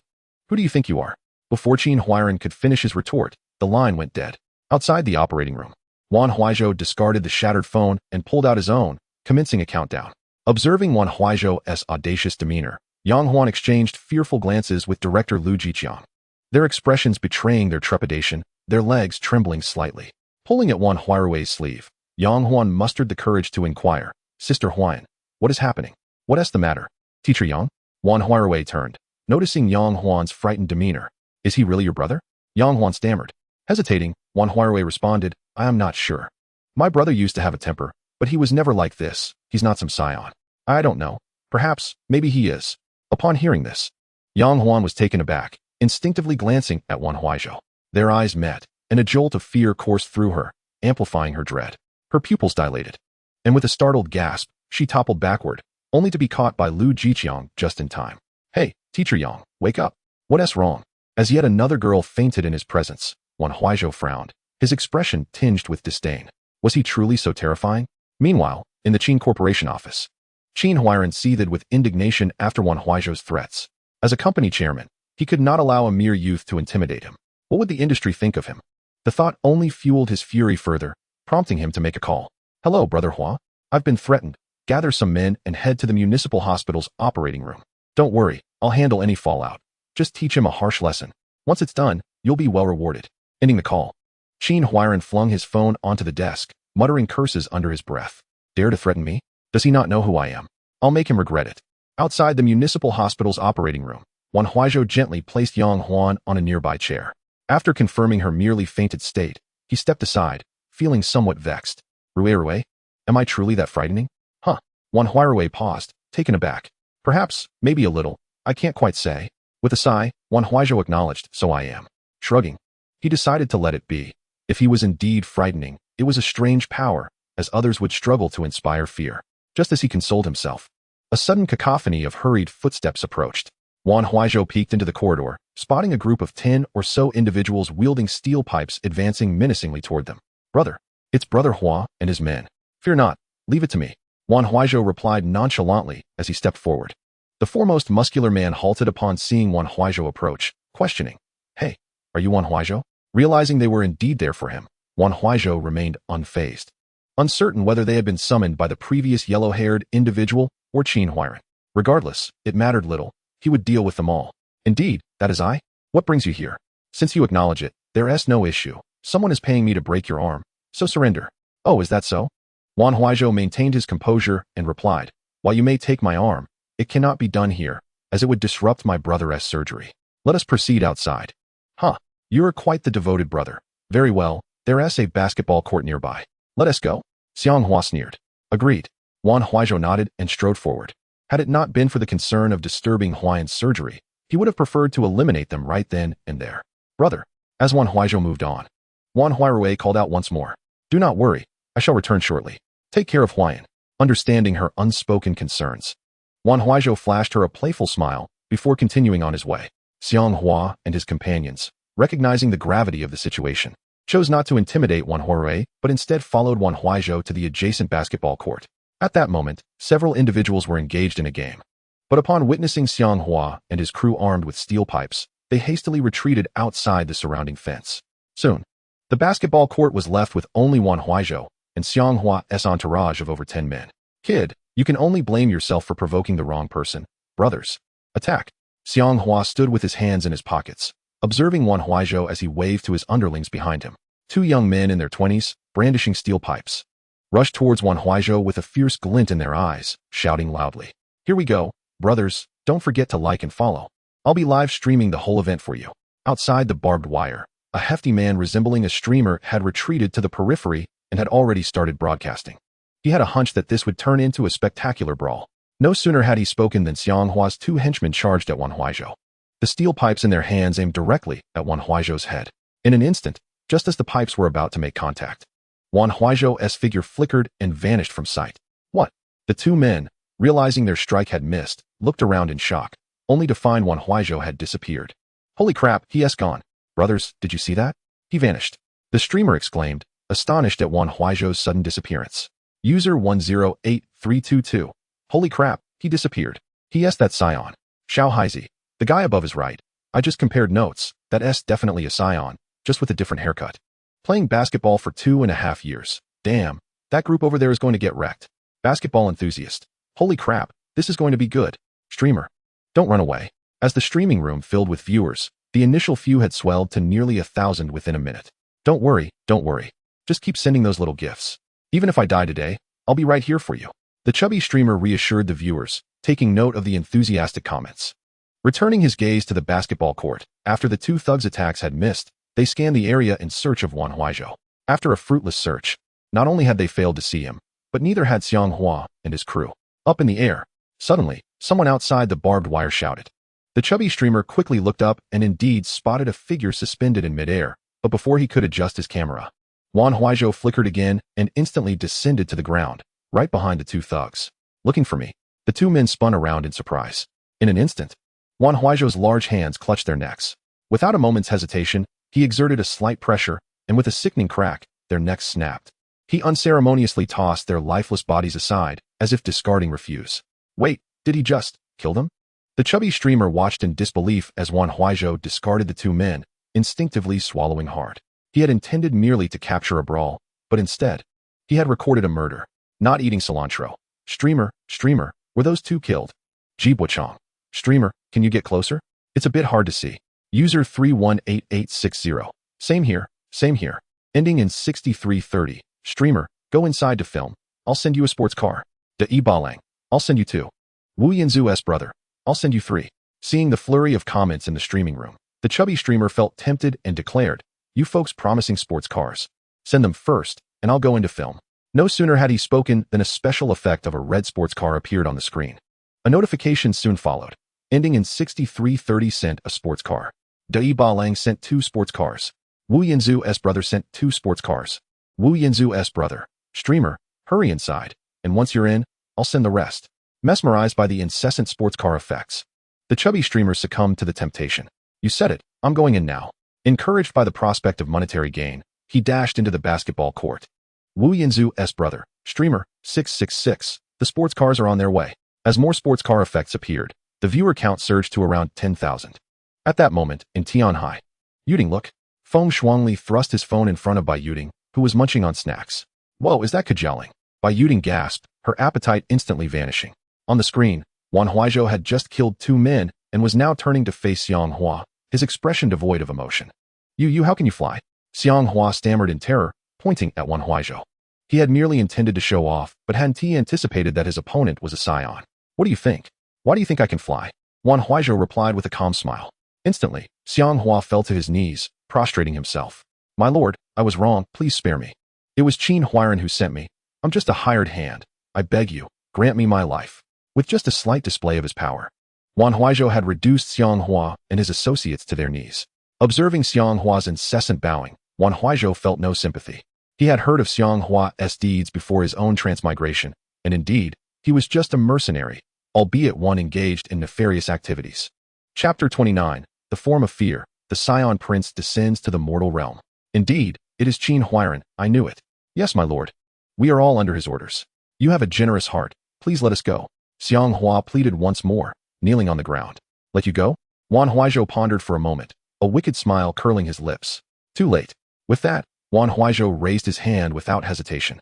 Who do you think you are? Before Qin Huairan could finish his retort, the line went dead. Outside the operating room, Wan Huaizhou discarded the shattered phone and pulled out his own, commencing a countdown. Observing Wan Huaizhou's audacious demeanor, Yang Huan exchanged fearful glances with director Lu Jiqiang, their expressions betraying their trepidation, their legs trembling slightly. Pulling at Wan Huairui's sleeve, Yang Huan mustered the courage to inquire, Sister Huan, what is happening? What is the matter? Teacher Yang? Wan Huairui turned, noticing Yang Huan's frightened demeanor. Is he really your brother? Yang Huan stammered. Hesitating, Wan Huairui responded, I am not sure. My brother used to have a temper, but he was never like this. He's not some Saiyan. I don't know. Perhaps, maybe he is. Upon hearing this, Yang Huan was taken aback, instinctively glancing at Wan Huaizhou. Their eyes met, and a jolt of fear coursed through her, amplifying her dread. Her pupils dilated, and with a startled gasp, she toppled backward, only to be caught by Lu Jiqiang just in time. Hey, Teacher Yang, wake up. What's wrong? As yet another girl fainted in his presence, Wan Huaizhou frowned, his expression tinged with disdain. Was he truly so terrifying? Meanwhile, in the Qin Corporation office, Qin Huairan seethed with indignation after Wan Huaizhou's threats. As a company chairman, he could not allow a mere youth to intimidate him. What would the industry think of him? The thought only fueled his fury further, prompting him to make a call. Hello, Brother Hua. I've been threatened. Gather some men and head to the municipal hospital's operating room. Don't worry, I'll handle any fallout. Just teach him a harsh lesson. Once it's done, you'll be well rewarded. Ending the call, Qin Huairan flung his phone onto the desk, muttering curses under his breath. Dare to threaten me? Does he not know who I am? I'll make him regret it. Outside the municipal hospital's operating room, Wan Huaizhou gently placed Yang Huan on a nearby chair. After confirming her merely fainted state, he stepped aside, feeling somewhat vexed. Rui, am I truly that frightening? Huh. Wan Huairui paused, taken aback. Perhaps, maybe a little, I can't quite say. With a sigh, Wan Huaizhou acknowledged, so I am. Shrugging, he decided to let it be. If he was indeed frightening, it was a strange power, as others would struggle to inspire fear. Just as he consoled himself, a sudden cacophony of hurried footsteps approached. Wan Huaizhou peeked into the corridor, spotting a group of 10 or so individuals wielding steel pipes advancing menacingly toward them. Brother, it's Brother Hua and his men. Fear not, leave it to me. Wan Huaizhou replied nonchalantly as he stepped forward. The foremost muscular man halted upon seeing Wan Huaizhou approach, questioning, Hey, are you Wan Huaizhou? Realizing they were indeed there for him, Wan Huaizhou remained unfazed, uncertain whether they had been summoned by the previous yellow-haired individual or Qin Huairan. Regardless, it mattered little. He would deal with them all. Indeed, that is I? What brings you here? Since you acknowledge it, there is no issue. Someone is paying me to break your arm, so surrender. Oh, is that so? Wan Huaizhou maintained his composure and replied, While you may take my arm, it cannot be done here, as it would disrupt my brother's surgery. Let us proceed outside. Huh, you are quite the devoted brother. Very well, there is a basketball court nearby. Let us go. Xiang Hua sneered. Agreed. Wan Huaizhou nodded and strode forward. Had it not been for the concern of disturbing Huaiyan's surgery, he would have preferred to eliminate them right then and there. Brother, as Wan Huaizhou moved on, Wan Huairui called out once more. Do not worry, I shall return shortly. Take care of Huaiyan. Understanding her unspoken concerns, Wan Huaizhou flashed her a playful smile before continuing on his way. Xiang Hua and his companions, recognizing the gravity of the situation, chose not to intimidate Wan Huairui, but instead followed Wan Huaizhou to the adjacent basketball court. At that moment, several individuals were engaged in a game. But upon witnessing Xiang Hua and his crew armed with steel pipes, they hastily retreated outside the surrounding fence. Soon, the basketball court was left with only Wan Huaizhou and Xiang Hua's entourage of over 10 men. Kid, you can only blame yourself for provoking the wrong person. Brothers, attack. Xiang Hua stood with his hands in his pockets, observing Wan Huaizhou as he waved to his underlings behind him. Two young men in their 20s, brandishing steel pipes, rushed towards Wan Huaizhou with a fierce glint in their eyes, shouting loudly. Here we go, brothers, don't forget to like and follow. I'll be live streaming the whole event for you. Outside the barbed wire, a hefty man resembling a streamer had retreated to the periphery and had already started broadcasting. He had a hunch that this would turn into a spectacular brawl. No sooner had he spoken than Xiang Hua's two henchmen charged at Wan Huaizhou. The steel pipes in their hands aimed directly at Wan Huaizhou's head. In an instant, just as the pipes were about to make contact, Wan Huaizhou's figure flickered and vanished from sight. What? The two men, realizing their strike had missed, looked around in shock, only to find Wan Huaizhou had disappeared. Holy crap, he's gone. Brothers, did you see that? He vanished. The streamer exclaimed, astonished at Wan Huaizhou's sudden disappearance. User 108322. Holy crap, he disappeared. That's Saiyan. Wan Huaizhou. The guy above is right. I just compared notes. That's definitely a Saiyan, just with a different haircut. Playing basketball for 2.5 years. Damn, that group over there is going to get wrecked. Basketball enthusiast. Holy crap, this is going to be good. Streamer. Don't run away. As the streaming room filled with viewers, the initial few had swelled to nearly 1,000 within a minute. Don't worry. Just keep sending those little gifts. Even if I die today, I'll be right here for you. The chubby streamer reassured the viewers, taking note of the enthusiastic comments. Returning his gaze to the basketball court, after the two thugs' attacks had missed, they scanned the area in search of Wan Huaizhou. After a fruitless search, not only had they failed to see him, but neither had Xiang Hua and his crew. Up in the air, suddenly, someone outside the barbed wire shouted. The chubby streamer quickly looked up and indeed spotted a figure suspended in midair, but before he could adjust his camera, Wan Huaizhou flickered again and instantly descended to the ground, right behind the two thugs. Looking for me. The two men spun around in surprise. In an instant, Wan Huaizhou's large hands clutched their necks. Without a moment's hesitation, he exerted a slight pressure, and with a sickening crack, their necks snapped. He unceremoniously tossed their lifeless bodies aside, as if discarding refuse. Wait, did he just kill them? The chubby streamer watched in disbelief as Wan Huaizhou discarded the two men, instinctively swallowing hard. He had intended merely to capture a brawl, but instead, he had recorded a murder. Not eating cilantro. Streamer, were those two killed? Jibuchong. Streamer, can you get closer? It's a bit hard to see. User 318860. Same here. Ending in 6330. Streamer, go inside to film. I'll send you a sports car. De Balang. I'll send you 2. Wu Yanzu's brother. I'll send you 3. Seeing the flurry of comments in the streaming room, the chubby streamer felt tempted and declared, you folks promising sports cars. Send them first, and I'll go into film. No sooner had he spoken than a special effect of a red sports car appeared on the screen. A notification soon followed. Ending in 6330 sent a sports car. De Balang sent 2 sports cars. Wu Yanzu's brother sent 2 sports cars. Wu Yanzu's brother. Streamer, hurry inside, and once you're in, I'll send the rest. Mesmerized by the incessant sports car effects, the chubby streamer succumbed to the temptation. You said it, I'm going in now. Encouraged by the prospect of monetary gain, he dashed into the basketball court. Wu Yanzu's brother. Streamer, 666. The sports cars are on their way. As more sports car effects appeared, the viewer count surged to around 10,000. At that moment, in Tianhai, Yuding look. Feng Shuangli thrust his phone in front of Bai Yuding, who was munching on snacks. Whoa, is that cajoling? Bai Yuding gasped, her appetite instantly vanishing. On the screen, Wan Huaizhou had just killed 2 men and was now turning to face Xiang Hua, his expression devoid of emotion. You, how can you fly? Xiang Hua stammered in terror, pointing at Wan Huaizhou. He had merely intended to show off, but hadn't anticipated that his opponent was a Saiyan. What do you think? Why do you think I can fly? Wan Huaizhou replied with a calm smile. Instantly, Xiang Hua fell to his knees, prostrating himself. My lord, I was wrong, please spare me. It was Qin Huairan who sent me. I'm just a hired hand. I beg you, grant me my life. With just a slight display of his power, Wan Huaizhou had reduced Xiang Hua and his associates to their knees. Observing Xiang Hua's incessant bowing, Wan Huaizhou felt no sympathy. He had heard of Xiang Hua's deeds before his own transmigration, and indeed, he was just a mercenary, albeit one engaged in nefarious activities. Chapter 29, The Form of Fear. The Saiyan Prince descends to the mortal realm. Indeed, it is Qin Huairan, I knew it. Yes, my lord. We are all under his orders. You have a generous heart, please let us go. Xiang Hua pleaded once more, kneeling on the ground. Let you go? Wan Huaizhou pondered for a moment, a wicked smile curling his lips. Too late. With that, Wan Huaizhou raised his hand without hesitation.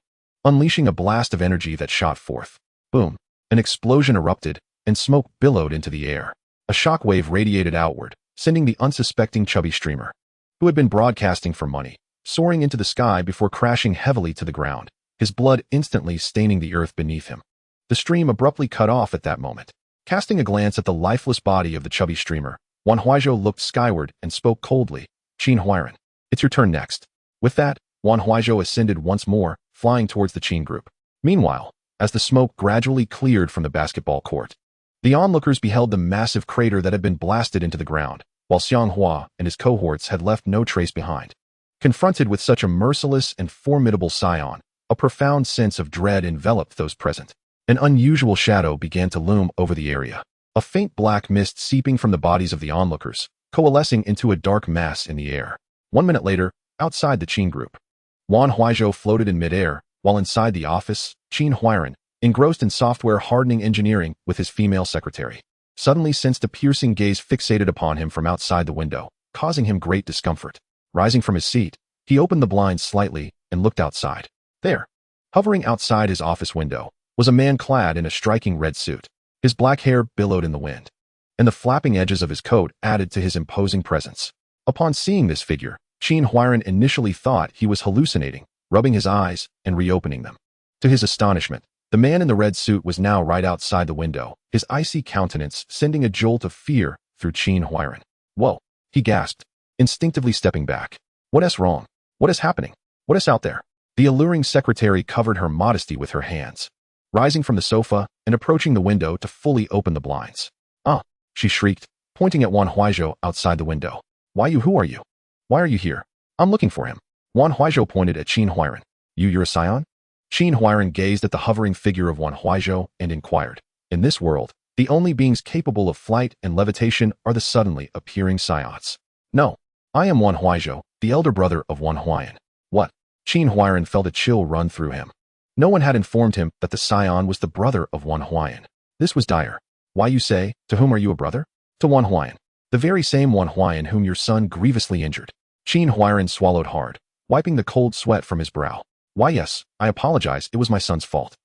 unleashing a blast of energy that shot forth. Boom! An explosion erupted, and smoke billowed into the air. A shockwave radiated outward, sending the unsuspecting chubby streamer, who had been broadcasting for money, soaring into the sky before crashing heavily to the ground, his blood instantly staining the earth beneath him. The stream abruptly cut off at that moment. Casting a glance at the lifeless body of the chubby streamer, Wan Huaizhou looked skyward and spoke coldly, "Qin Huairan, it's your turn next." With that, Wan Huaizhou ascended once more, flying towards the Qin group. Meanwhile, as the smoke gradually cleared from the basketball court, the onlookers beheld the massive crater that had been blasted into the ground, while Xiang Hua and his cohorts had left no trace behind. Confronted with such a merciless and formidable Saiyan, a profound sense of dread enveloped those present. An unusual shadow began to loom over the area, a faint black mist seeping from the bodies of the onlookers, coalescing into a dark mass in the air. 1 minute later, outside the Qin group, Wan Huaizhou floated in midair, while inside the office, Qin Huairan, engrossed in software hardening engineering with his female secretary, suddenly sensed a piercing gaze fixated upon him from outside the window, causing him great discomfort. Rising from his seat, he opened the blinds slightly and looked outside. There, hovering outside his office window, was a man clad in a striking red suit. His black hair billowed in the wind, and the flapping edges of his coat added to his imposing presence. Upon seeing this figure, Qin Huairan initially thought he was hallucinating, rubbing his eyes and reopening them. To his astonishment, the man in the red suit was now right outside the window, his icy countenance sending a jolt of fear through Qin Huairan. "Whoa," he gasped, instinctively stepping back. "What is wrong? What is happening? What is out there?" The alluring secretary covered her modesty with her hands, rising from the sofa and approaching the window to fully open the blinds. "Ah," she shrieked, pointing at Wan Huaizhou outside the window. Who are you? Why are you here?" "I'm looking for him." Wan Huaizhou pointed at Qin Huairan. You're a Saiyan?" Qin Huairan gazed at the hovering figure of Wan Huaizhou and inquired. In this world, the only beings capable of flight and levitation are the suddenly appearing Saiyans. "No, I am Wan Huaizhou, the elder brother of Wan Huaiyan." "What?" Qin Huairan felt a chill run through him. No one had informed him that the Saiyan was the brother of Wan Huaiyan. This was dire. "Why, you say, to whom are you a brother?" "To Wan Huaiyan. The very same Wan Huaiyan whom your son grievously injured." Qin Huairan swallowed hard, wiping the cold sweat from his brow. "Why, yes, I apologize, it was my son's fault."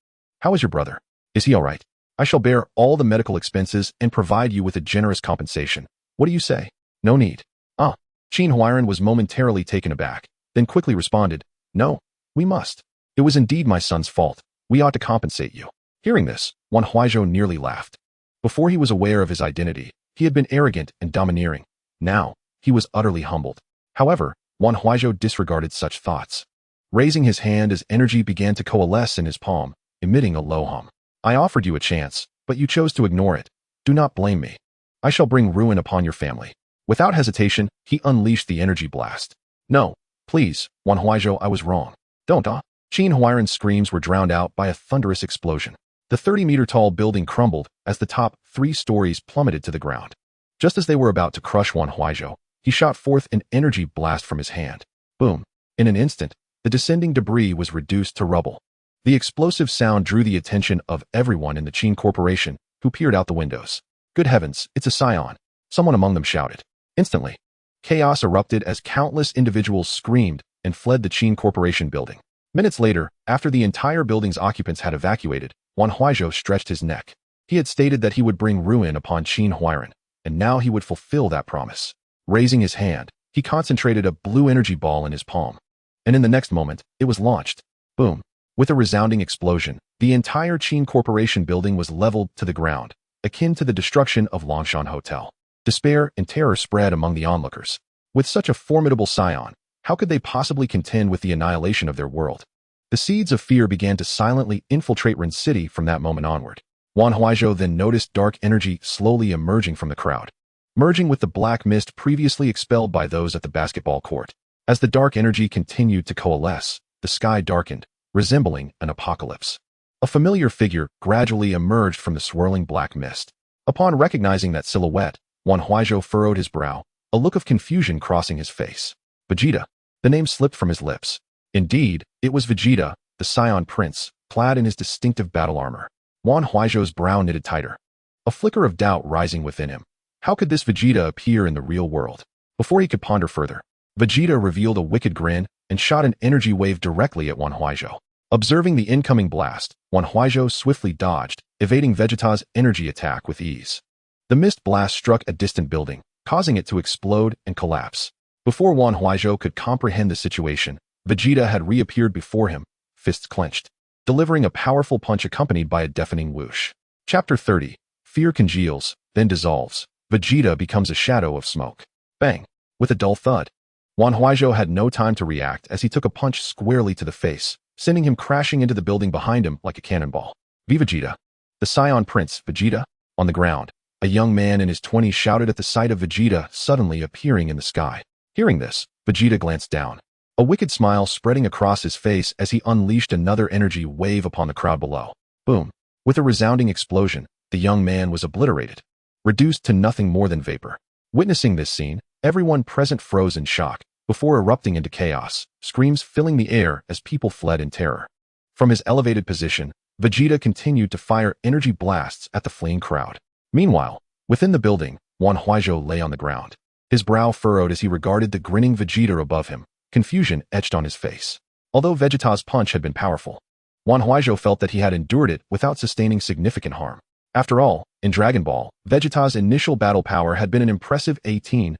"How is your brother? Is he all right?" "I shall bear all the medical expenses and provide you with a generous compensation. What do you say?" "No need." "Ah." Qin Huairan was momentarily taken aback, then quickly responded, "No, we must. It was indeed my son's fault. We ought to compensate you." Hearing this, Wan Huaizhou nearly laughed. Before he was aware of his identity, he had been arrogant and domineering. Now, he was utterly humbled. However, Wan Huaizhou disregarded such thoughts. Raising his hand as energy began to coalesce in his palm, emitting a low hum. "I offered you a chance, but you chose to ignore it. Do not blame me. I shall bring ruin upon your family." Without hesitation, he unleashed the energy blast. "No, please, Wan Huaizhou, I was wrong. Don't, ah." Qin Huairan's screams were drowned out by a thunderous explosion. The 30-meter-tall building crumbled as the top 3 stories plummeted to the ground. Just as they were about to crush Wan Huaizhou, he shot forth an energy blast from his hand. Boom! In an instant, the descending debris was reduced to rubble. The explosive sound drew the attention of everyone in the Qin Corporation, who peered out the windows. "Good heavens, it's a Saiyan!" someone among them shouted. Instantly, chaos erupted as countless individuals screamed and fled the Qin Corporation building. Minutes later, after the entire building's occupants had evacuated, Wan Huaizhou stretched his neck. He had stated that he would bring ruin upon Qin Huairan, and now he would fulfill that promise. Raising his hand, he concentrated a blue energy ball in his palm. And in the next moment, it was launched. Boom! With a resounding explosion, the entire Qin Corporation building was leveled to the ground, akin to the destruction of Longshan Hotel. Despair and terror spread among the onlookers. With such a formidable Saiyan, how could they possibly contend with the annihilation of their world? The seeds of fear began to silently infiltrate Ren City from that moment onward. Wan Huaizhou then noticed dark energy slowly emerging from the crowd, merging with the black mist previously expelled by those at the basketball court. As the dark energy continued to coalesce, the sky darkened, resembling an apocalypse. A familiar figure gradually emerged from the swirling black mist. Upon recognizing that silhouette, Wan Huaizhou furrowed his brow, a look of confusion crossing his face. Vegeta. The name slipped from his lips. Indeed, it was Vegeta, the Saiyan prince, clad in his distinctive battle armor. Wan Huaizhou's brow knitted tighter, a flicker of doubt rising within him. How could this Vegeta appear in the real world? Before he could ponder further, Vegeta revealed a wicked grin and shot an energy wave directly at Wan Huaizhou. Observing the incoming blast, Wan Huaizhou swiftly dodged, evading Vegeta's energy attack with ease. The mist blast struck a distant building, causing it to explode and collapse. Before Wan Huaizhou could comprehend the situation, Vegeta had reappeared before him, fists clenched, delivering a powerful punch accompanied by a deafening whoosh. Chapter 30. Fear congeals, then dissolves. Vegeta becomes a shadow of smoke. Bang! With a dull thud. Wan Huaizhou had no time to react as he took a punch squarely to the face, sending him crashing into the building behind him like a cannonball. "Be Vegeta!" The Saiyan Prince, Vegeta? On the ground, a young man in his 20s shouted at the sight of Vegeta suddenly appearing in the sky. Hearing this, Vegeta glanced down, a wicked smile spreading across his face as he unleashed another energy wave upon the crowd below. Boom! With a resounding explosion, the young man was obliterated, reduced to nothing more than vapor. Witnessing this scene, everyone present froze in shock, before erupting into chaos, screams filling the air as people fled in terror. From his elevated position, Vegeta continued to fire energy blasts at the fleeing crowd. Meanwhile, within the building, Wan Huaizhou lay on the ground, his brow furrowed as he regarded the grinning Vegeta above him, confusion etched on his face. Although Vegeta's punch had been powerful, Wan Huaizhou felt that he had endured it without sustaining significant harm. After all, in Dragon Ball, Vegeta's initial battle power had been an impressive 18,000.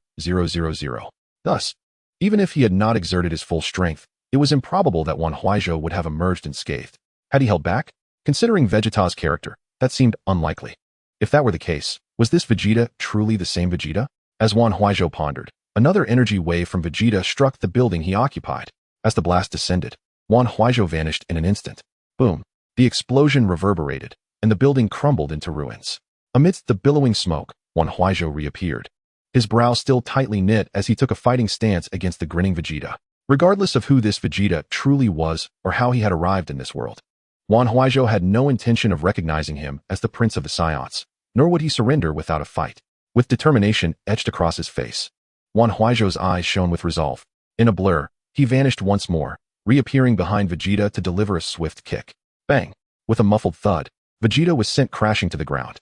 Thus, even if he had not exerted his full strength, it was improbable that Wan Huaizhou would have emerged unscathed. Had he held back? Considering Vegeta's character, that seemed unlikely. If that were the case, was this Vegeta truly the same Vegeta? As Wan Huaizhou pondered, another energy wave from Vegeta struck the building he occupied. As the blast descended, Wan Huaizhou vanished in an instant. Boom! The explosion reverberated, and the building crumbled into ruins. Amidst the billowing smoke, Wan Huaizhou reappeared, his brow still tightly knit as he took a fighting stance against the grinning Vegeta. Regardless of who this Vegeta truly was or how he had arrived in this world, Wan Huaizhou had no intention of recognizing him as the Prince of the Saiyans, nor would he surrender without a fight. With determination etched across his face, Wan Huaizhou's eyes shone with resolve. In a blur, he vanished once more, reappearing behind Vegeta to deliver a swift kick. Bang! With a muffled thud, Vegeta was sent crashing to the ground.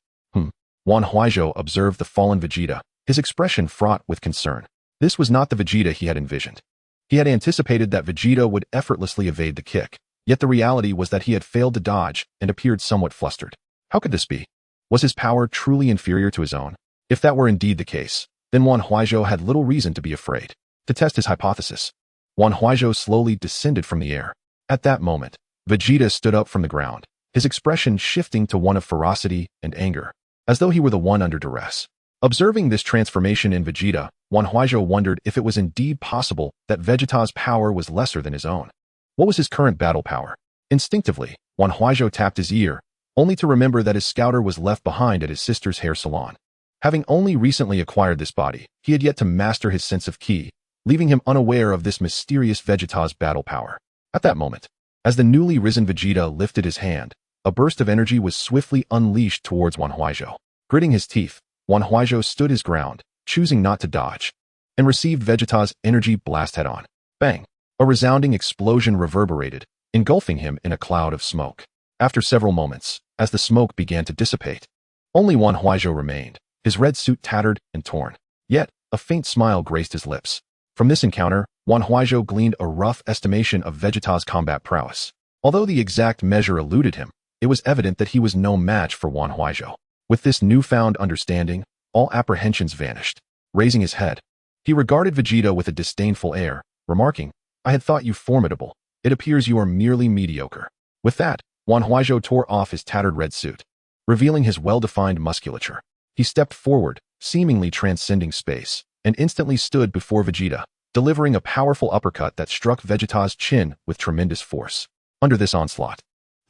Wan Huaizhou observed the fallen Vegeta, his expression fraught with concern. This was not the Vegeta he had envisioned. He had anticipated that Vegeta would effortlessly evade the kick, yet the reality was that he had failed to dodge and appeared somewhat flustered. How could this be? Was his power truly inferior to his own? If that were indeed the case, then Wan Huaizhou had little reason to be afraid. To test his hypothesis, Wan Huaizhou slowly descended from the air. At that moment, Vegeta stood up from the ground, his expression shifting to one of ferocity and anger, as though he were the one under duress. Observing this transformation in Vegeta, Wan Huaizhou wondered if it was indeed possible that Vegeta's power was lesser than his own. What was his current battle power? Instinctively, Wan Huaizhou tapped his ear, only to remember that his scouter was left behind at his sister's hair salon. Having only recently acquired this body, he had yet to master his sense of ki, leaving him unaware of this mysterious Vegeta's battle power. At that moment, as the newly risen Vegeta lifted his hand, a burst of energy was swiftly unleashed towards Wan Huaizhou. Gritting his teeth, Wan Huaizhou stood his ground, choosing not to dodge, and received Vegeta's energy blast head-on. Bang! A resounding explosion reverberated, engulfing him in a cloud of smoke. After several moments, as the smoke began to dissipate, only Wan Huaizhou remained, his red suit tattered and torn. Yet, a faint smile graced his lips. From this encounter, Wan Huaizhou gleaned a rough estimation of Vegeta's combat prowess. Although the exact measure eluded him, it was evident that he was no match for Wan Huaizhou. With this newfound understanding, all apprehensions vanished. Raising his head, he regarded Vegeta with a disdainful air, remarking, "I had thought you formidable. It appears you are merely mediocre." With that, Wan Huaizhou tore off his tattered red suit, revealing his well-defined musculature. He stepped forward, seemingly transcending space, and instantly stood before Vegeta, delivering a powerful uppercut that struck Vegeta's chin with tremendous force. Under this onslaught,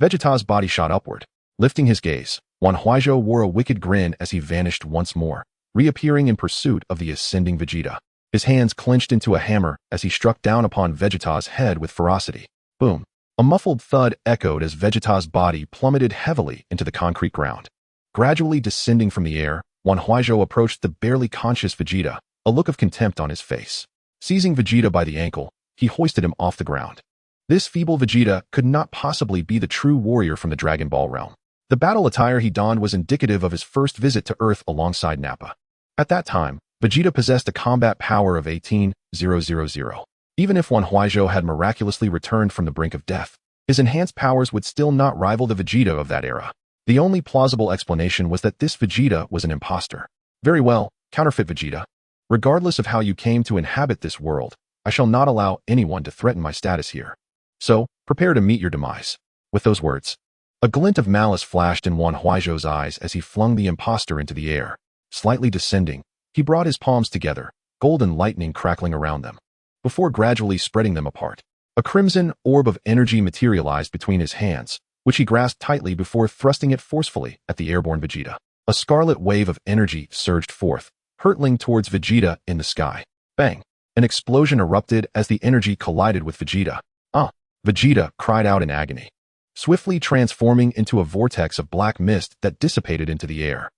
Vegeta's body shot upward. Lifting his gaze, Wan Huaizhou wore a wicked grin as he vanished once more, reappearing in pursuit of the ascending Vegeta. His hands clenched into a hammer as he struck down upon Vegeta's head with ferocity. Boom! A muffled thud echoed as Vegeta's body plummeted heavily into the concrete ground. Gradually descending from the air, Wan Huaizhou approached the barely conscious Vegeta, a look of contempt on his face. Seizing Vegeta by the ankle, he hoisted him off the ground. This feeble Vegeta could not possibly be the true warrior from the Dragon Ball realm. The battle attire he donned was indicative of his first visit to Earth alongside Nappa. At that time, Vegeta possessed a combat power of 18,000. Even if Wan Huaizhou had miraculously returned from the brink of death, his enhanced powers would still not rival the Vegeta of that era. The only plausible explanation was that this Vegeta was an imposter. Very well, counterfeit Vegeta. Regardless of how you came to inhabit this world, I shall not allow anyone to threaten my status here. So, prepare to meet your demise. With those words, a glint of malice flashed in Wan Huaizhou's eyes as he flung the imposter into the air. Slightly descending, he brought his palms together, golden lightning crackling around them, before gradually spreading them apart. A crimson orb of energy materialized between his hands, which he grasped tightly before thrusting it forcefully at the airborne Vegeta. A scarlet wave of energy surged forth, hurtling towards Vegeta in the sky. Bang! An explosion erupted as the energy collided with Vegeta. Vegeta cried out in agony, swiftly transforming into a vortex of black mist that dissipated into the air.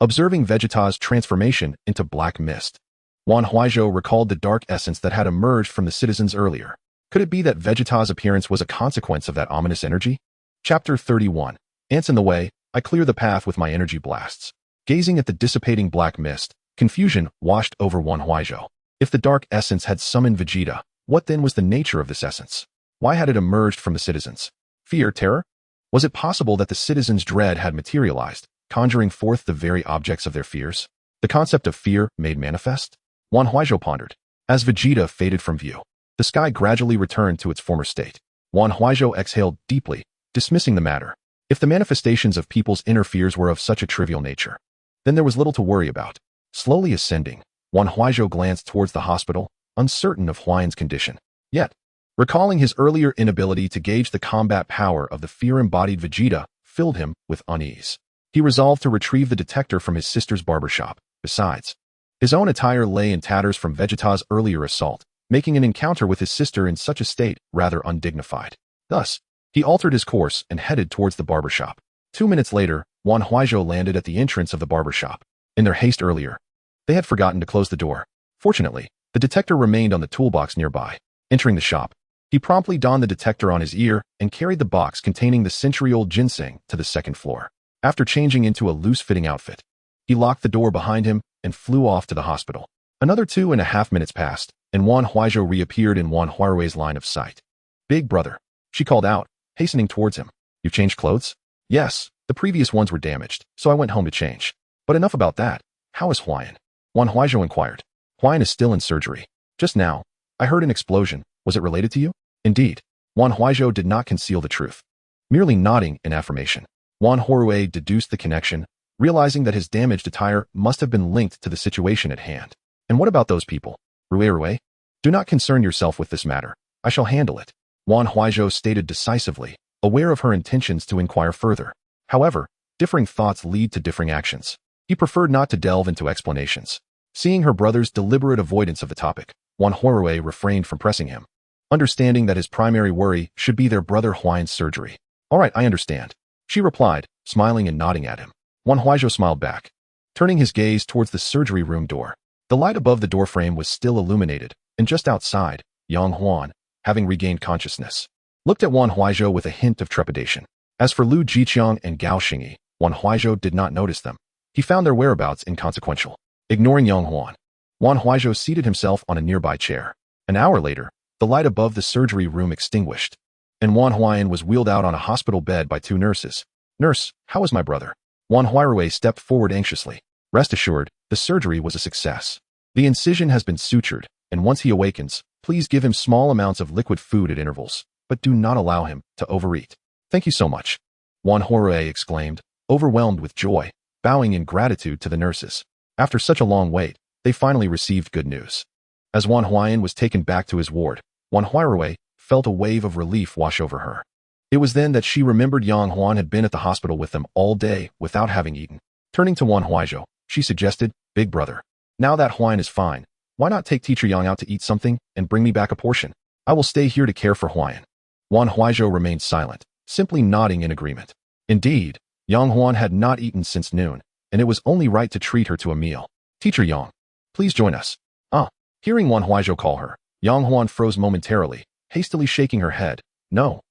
Observing Vegeta's transformation into black mist, Wan Huaizhou recalled the dark essence that had emerged from the citizens earlier. Could it be that Vegeta's appearance was a consequence of that ominous energy? Chapter 31. Ants in the way, I clear the path with my energy blasts. Gazing at the dissipating black mist, confusion washed over Wan Huaizhou. If the dark essence had summoned Vegeta, what then was the nature of this essence? Why had it emerged from the citizens? Fear, terror? Was it possible that the citizens' dread had materialized, conjuring forth the very objects of their fears? The concept of fear made manifest? Wan Huaizhou pondered. As Vegeta faded from view, the sky gradually returned to its former state. Wan Huaizhou exhaled deeply, dismissing the matter. If the manifestations of people's inner fears were of such a trivial nature, then there was little to worry about. Slowly ascending, Wan Huaizhou glanced towards the hospital, uncertain of Huayan's condition. Yet, recalling his earlier inability to gauge the combat power of the fear-embodied Vegeta filled him with unease. He resolved to retrieve the detector from his sister's barbershop. Besides, his own attire lay in tatters from Vegeta's earlier assault, making an encounter with his sister in such a state rather undignified. Thus, he altered his course and headed towards the barbershop. 2 minutes later, Wan Huaizhou landed at the entrance of the barbershop. In their haste earlier, they had forgotten to close the door. Fortunately, the detector remained on the toolbox nearby. Entering the shop, he promptly donned the detector on his ear and carried the box containing the century-old ginseng to the second floor. After changing into a loose-fitting outfit, he locked the door behind him and flew off to the hospital. Another 2.5 minutes passed, and Wan Huaizhou reappeared in Wan Huaizhou's line of sight. "Big brother," she called out, hastening towards him. "You've changed clothes?" "Yes, the previous ones were damaged, so I went home to change. But enough about that. How is Huayan?" Wan Huaizhou inquired. "Huayan is still in surgery. Just now, I heard an explosion. Was it related to you?" Indeed, Wan Huaizhou did not conceal the truth. Merely nodding in affirmation, Wan Huaizhou deduced the connection, realizing that his damaged attire must have been linked to the situation at hand. "And what about those people? Rue? Do not concern yourself with this matter. I shall handle it," Wan Huaizhou stated decisively, aware of her intentions to inquire further. However, differing thoughts lead to differing actions. He preferred not to delve into explanations. Seeing her brother's deliberate avoidance of the topic, Wan Huaizhou refrained from pressing him, understanding that his primary worry should be their brother Huayan's surgery. "All right, I understand," she replied, smiling and nodding at him. Wan Huaizhou smiled back, turning his gaze towards the surgery room door. The light above the doorframe was still illuminated, and just outside, Yang Huan, having regained consciousness, looked at Wan Huaizhou with a hint of trepidation. As for Lu Jiqiang and Gao Xingyi, Wan Huaizhou did not notice them. He found their whereabouts inconsequential. Ignoring Yang Huan, Wan Huaizhou seated himself on a nearby chair. An hour later, the light above the surgery room extinguished, and Wan Huayan was wheeled out on a hospital bed by 2 nurses. "Nurse, how is my brother?" Wan Huaizhou stepped forward anxiously. "Rest assured, the surgery was a success. The incision has been sutured, and once he awakens, please give him small amounts of liquid food at intervals, but do not allow him to overeat." "Thank you so much," Wan Huaizhou exclaimed, overwhelmed with joy, bowing in gratitude to the nurses. After such a long wait, they finally received good news. As Wan Huayan was taken back to his ward, Wan Huaizhou felt a wave of relief wash over her. It was then that she remembered Yang Huan had been at the hospital with them all day without having eaten. Turning to Wan Huaizhou, she suggested, "Big brother, now that Huan is fine, why not take Teacher Yang out to eat something and bring me back a portion? I will stay here to care for Huan." Wan Huaizhou remained silent, simply nodding in agreement. Indeed, Yang Huan had not eaten since noon, and it was only right to treat her to a meal. "Teacher Yang, please join us." Hearing Wan Huaizhou call her, Yang Huan froze momentarily, hastily shaking her head. No,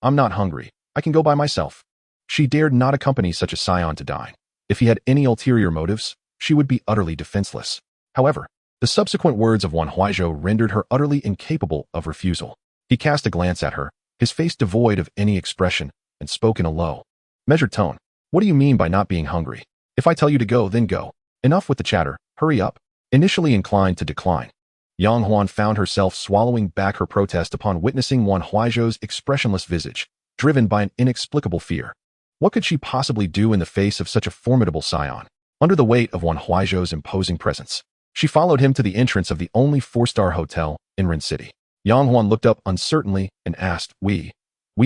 I'm not hungry. I can go by myself." She dared not accompany such a Saiyan to dine. If he had any ulterior motives, she would be utterly defenseless. However, the subsequent words of Wan Huaizhou rendered her utterly incapable of refusal. He cast a glance at her, his face devoid of any expression, and spoke in a low, measured tone. What do you mean by not being hungry? If I tell you to go, then go. Enough with the chatter, hurry up. Initially inclined to decline, Yang Huan found herself swallowing back her protest upon witnessing Wan Huaizhou's expressionless visage, driven by an inexplicable fear. What could she possibly do in the face of such a formidable scion? Under the weight of Wan Huaizhou's imposing presence, she followed him to the entrance of the only four-star hotel in Ren City. Yang Huan looked up uncertainly and asked, We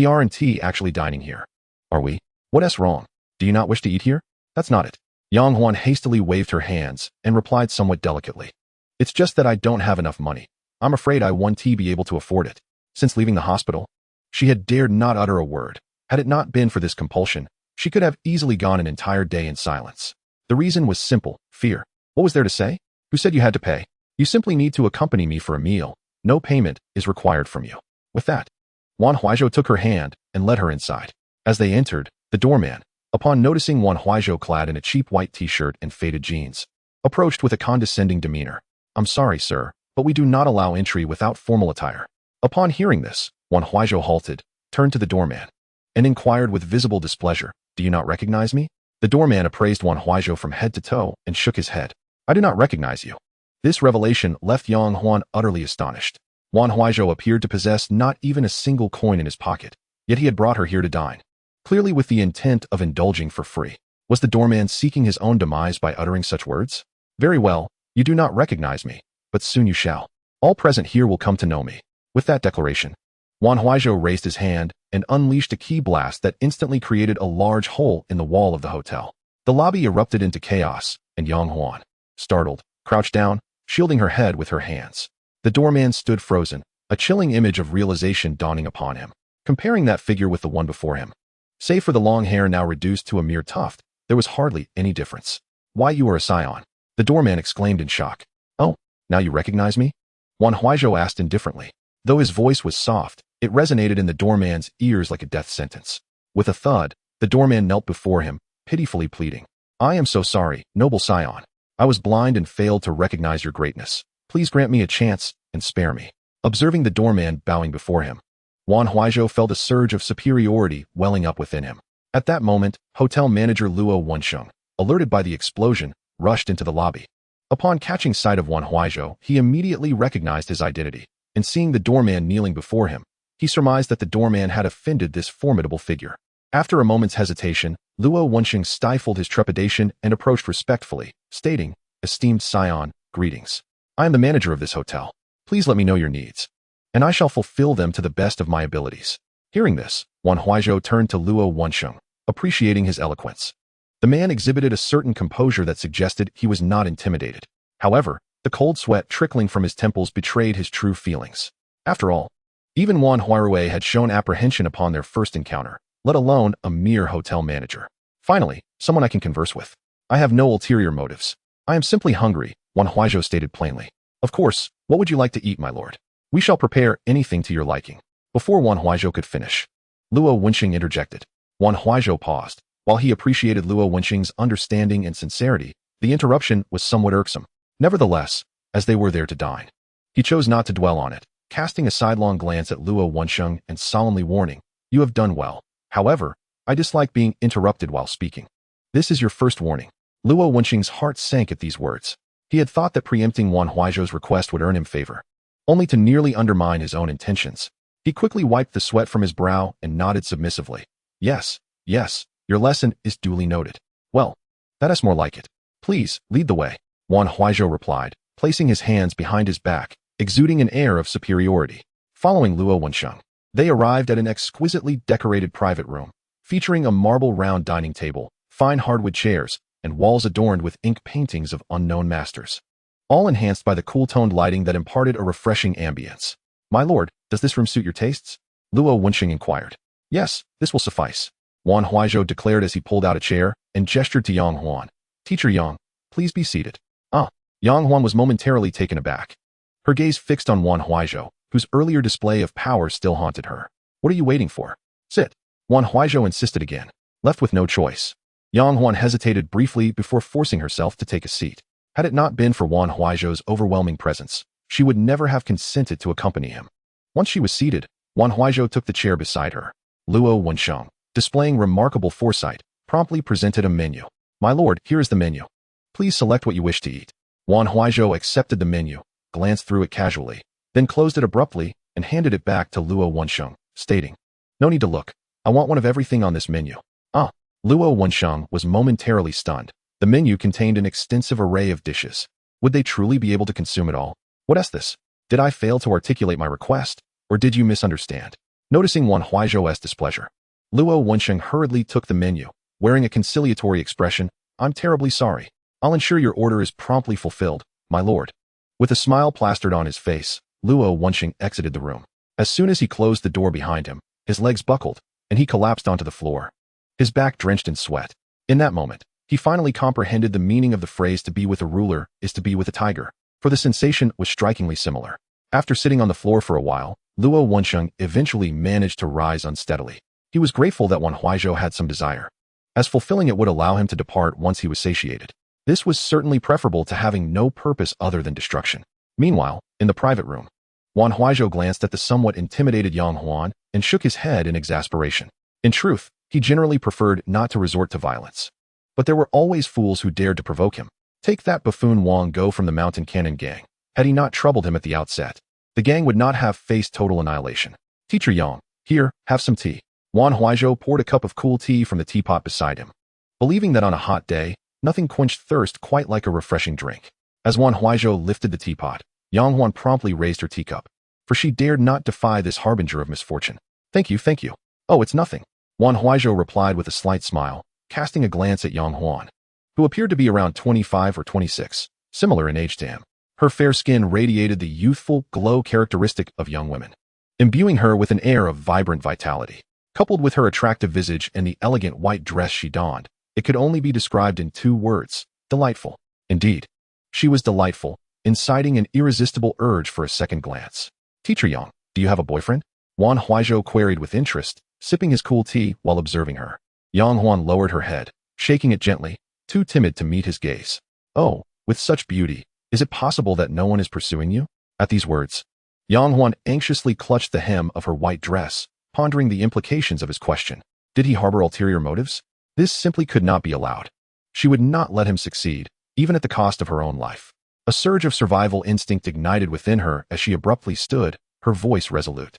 aren't actually dining here. Are we? What's wrong? Do you not wish to eat here? That's not it. Yang Huan hastily waved her hands and replied somewhat delicately. It's just that I don't have enough money. I'm afraid I won't be able to afford it. Since leaving the hospital, she had dared not utter a word. Had it not been for this compulsion, she could have easily gone an entire day in silence. The reason was simple, fear. What was there to say? Who said you had to pay? You simply need to accompany me for a meal. No payment is required from you. With that, Wan Huaizhou took her hand and led her inside. As they entered, the doorman, upon noticing Wan Huaizhou clad in a cheap white t-shirt and faded jeans, approached with a condescending demeanor. I'm sorry, sir, but we do not allow entry without formal attire. Upon hearing this, Wan Huaizhou halted, turned to the doorman, and inquired with visible displeasure, Do you not recognize me? The doorman appraised Wan Huaizhou from head to toe and shook his head. I do not recognize you. This revelation left Yang Huan utterly astonished. Wan Huaizhou appeared to possess not even a single coin in his pocket, yet he had brought her here to dine, clearly with the intent of indulging for free. Was the doorman seeking his own demise by uttering such words? Very well, you do not recognize me, but soon you shall. All present here will come to know me. With that declaration, Wan Huaizhou raised his hand and unleashed a key blast that instantly created a large hole in the wall of the hotel. The lobby erupted into chaos, and Yang Huan, startled, crouched down, shielding her head with her hands. The doorman stood frozen, a chilling image of realization dawning upon him. Comparing that figure with the one before him, save for the long hair now reduced to a mere tuft, there was hardly any difference. Why, you are a Saiyan, the doorman exclaimed in shock. Oh, now you recognize me? Wan Huaizhou asked indifferently. Though his voice was soft, it resonated in the doorman's ears like a death sentence. With a thud, the doorman knelt before him, pitifully pleading. I am so sorry, noble Saiyan. I was blind and failed to recognize your greatness. Please grant me a chance and spare me. Observing the doorman bowing before him, Wan Huaizhou felt a surge of superiority welling up within him. At that moment, hotel manager Luo Wensheng, alerted by the explosion, rushed into the lobby. Upon catching sight of Wan Huaizhou, he immediately recognized his identity, and seeing the doorman kneeling before him, he surmised that the doorman had offended this formidable figure. After a moment's hesitation, Luo Wensheng stifled his trepidation and approached respectfully, stating, Esteemed Saiyan, greetings. I am the manager of this hotel. Please let me know your needs, and I shall fulfill them to the best of my abilities. Hearing this, Wan Huaizhou turned to Luo Wensheng, appreciating his eloquence. The man exhibited a certain composure that suggested he was not intimidated. However, the cold sweat trickling from his temples betrayed his true feelings. After all, even Wan Huaizhou had shown apprehension upon their first encounter, let alone a mere hotel manager. Finally, someone I can converse with. I have no ulterior motives. I am simply hungry, Wan Huaizhou stated plainly. Of course, what would you like to eat, my lord? We shall prepare anything to your liking. Before Wan Huaizhou could finish, Luo Wensheng interjected. Wan Huaizhou paused. While he appreciated Luo Wensheng's understanding and sincerity, the interruption was somewhat irksome. Nevertheless, as they were there to dine, he chose not to dwell on it, casting a sidelong glance at Luo Wensheng and solemnly warning, You have done well. However, I dislike being interrupted while speaking. This is your first warning. Luo Wensheng's heart sank at these words. He had thought that preempting Wan Huaizhou's request would earn him favor, only to nearly undermine his own intentions. He quickly wiped the sweat from his brow and nodded submissively. Yes, your lesson is duly noted. Well, that is more like it. Please, lead the way, Wan Huaizhou replied, placing his hands behind his back, exuding an air of superiority. Following Luo Wensheng, they arrived at an exquisitely decorated private room, featuring a marble round dining table, fine hardwood chairs, and walls adorned with ink paintings of unknown masters, all enhanced by the cool-toned lighting that imparted a refreshing ambience. My lord, does this room suit your tastes? Luo Wensheng inquired. Yes, this will suffice, Wan Huaizhou declared as he pulled out a chair and gestured to Yang Huan. Teacher Yang, please be seated. Yang Huan was momentarily taken aback, her gaze fixed on Wan Huaizhou, whose earlier display of power still haunted her. What are you waiting for? Sit, Wan Huaizhou insisted again. Left with no choice, Yang Huan hesitated briefly before forcing herself to take a seat. Had it not been for Wan Huaizhou's overwhelming presence, she would never have consented to accompany him. Once she was seated, Wan Huaizhou took the chair beside her. Luo Wensheng, displaying remarkable foresight, promptly presented a menu. My lord, here is the menu. Please select what you wish to eat. Wan Huaizhou accepted the menu, glanced through it casually, then closed it abruptly and handed it back to Luo Wensheng, stating, No need to look. I want one of everything on this menu. Ah. Luo Wensheng was momentarily stunned. The menu contained an extensive array of dishes. Would they truly be able to consume it all? What is this? Did I fail to articulate my request, or did you misunderstand? Noticing Wan Huaizhou's displeasure, Luo Wensheng hurriedly took the menu, wearing a conciliatory expression. I'm terribly sorry. I'll ensure your order is promptly fulfilled, my lord. With a smile plastered on his face, Luo Wensheng exited the room. As soon as he closed the door behind him, his legs buckled, and he collapsed onto the floor, his back drenched in sweat. In that moment, he finally comprehended the meaning of the phrase to be with a ruler is to be with a tiger, for the sensation was strikingly similar. After sitting on the floor for a while, Luo Wensheng eventually managed to rise unsteadily. He was grateful that Wan Huaizhou had some desire, as fulfilling it would allow him to depart once he was satiated. This was certainly preferable to having no purpose other than destruction. Meanwhile, in the private room, Wan Huaizhou glanced at the somewhat intimidated Yang Huan and shook his head in exasperation. In truth, he generally preferred not to resort to violence. But there were always fools who dared to provoke him. Take that buffoon Wang Go from the Mountain Cannon Gang. Had he not troubled him at the outset, the gang would not have faced total annihilation. Teacher Yang, here, have some tea. Wan Huaizhou poured a cup of cool tea from the teapot beside him, believing that on a hot day, nothing quenched thirst quite like a refreshing drink. As Wan Huaizhou lifted the teapot, Yang Huan promptly raised her teacup, for she dared not defy this harbinger of misfortune. Thank you, thank you. Oh, it's nothing. Wan Huaizhou replied with a slight smile, casting a glance at Yang Huan, who appeared to be around 25 or 26, similar in age to him. Her fair skin radiated the youthful glow characteristic of young women, imbuing her with an air of vibrant vitality. Coupled with her attractive visage and the elegant white dress she donned, it could only be described in 2 words, delightful. Indeed, she was delightful, inciting an irresistible urge for a second glance. Teacher Yang, do you have a boyfriend? Wan Huaizhou queried with interest, sipping his cool tea while observing her. Yang Huan lowered her head, shaking it gently, too timid to meet his gaze. Oh, with such beauty, is it possible that no one is pursuing you? At these words, Yang Huan anxiously clutched the hem of her white dress, pondering the implications of his question. Did he harbor ulterior motives? This simply could not be allowed. She would not let him succeed, even at the cost of her own life. A surge of survival instinct ignited within her as she abruptly stood, her voice resolute.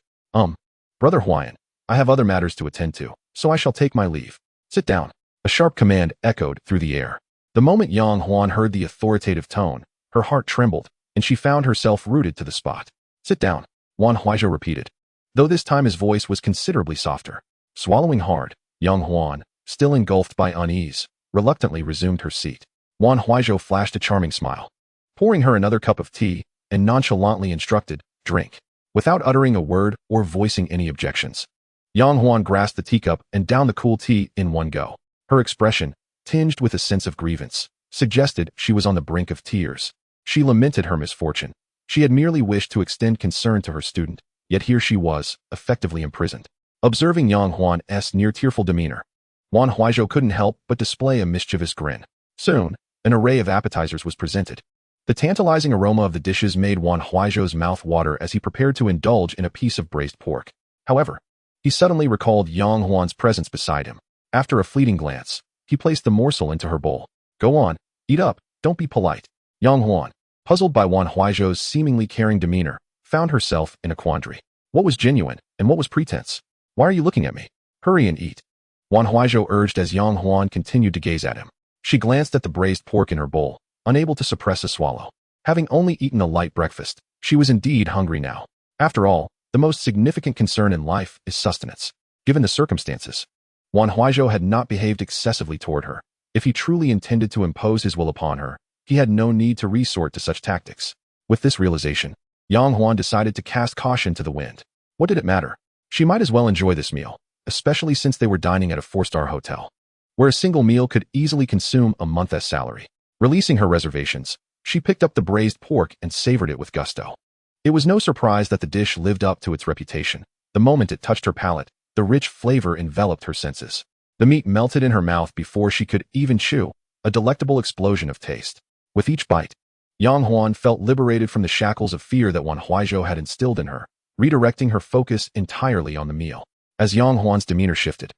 Brother Huayan, I have other matters to attend to, so I shall take my leave. Sit down. A sharp command echoed through the air. The moment Yang Huan heard the authoritative tone, her heart trembled, and she found herself rooted to the spot. Sit down, Wan Huaizhou repeated, though this time his voice was considerably softer. Swallowing hard, Yang Huan, still engulfed by unease, reluctantly resumed her seat. Wan Huaizhou flashed a charming smile, pouring her another cup of tea, and nonchalantly instructed, drink. Without uttering a word or voicing any objections, Yang Huan grasped the teacup and downed the cool tea in one go. Her expression, tinged with a sense of grievance, suggested she was on the brink of tears. She lamented her misfortune. She had merely wished to extend concern to her student, yet here she was, effectively imprisoned. Observing Yang Huan's near-tearful demeanor, Wan Huaizhou couldn't help but display a mischievous grin. Soon, an array of appetizers was presented. The tantalizing aroma of the dishes made Wan Huaizhou's mouth water as he prepared to indulge in a piece of braised pork. However, he suddenly recalled Yang Huan's presence beside him. After a fleeting glance, he placed the morsel into her bowl. Go on, eat up, don't be polite. Yang Huan, puzzled by Wan Huaizhou's seemingly caring demeanor, found herself in a quandary. What was genuine, and what was pretense? Why are you looking at me? Hurry and eat. Wan Huaizhou urged as Yang Huan continued to gaze at him. She glanced at the braised pork in her bowl, unable to suppress a swallow. Having only eaten a light breakfast, she was indeed hungry now. After all, the most significant concern in life is sustenance. Given the circumstances, Wan Huaizhou had not behaved excessively toward her. If he truly intended to impose his will upon her, he had no need to resort to such tactics. With this realization, Yang Huan decided to cast caution to the wind. What did it matter? She might as well enjoy this meal, especially since they were dining at a 4-star hotel, where a single meal could easily consume a month's salary. Releasing her reservations, she picked up the braised pork and savored it with gusto. It was no surprise that the dish lived up to its reputation. The moment it touched her palate, the rich flavor enveloped her senses. The meat melted in her mouth before she could even chew, a delectable explosion of taste. With each bite, Yang Huan felt liberated from the shackles of fear that Wan Huaizhou had instilled in her, redirecting her focus entirely on the meal. As Yang Huan's demeanor shifted,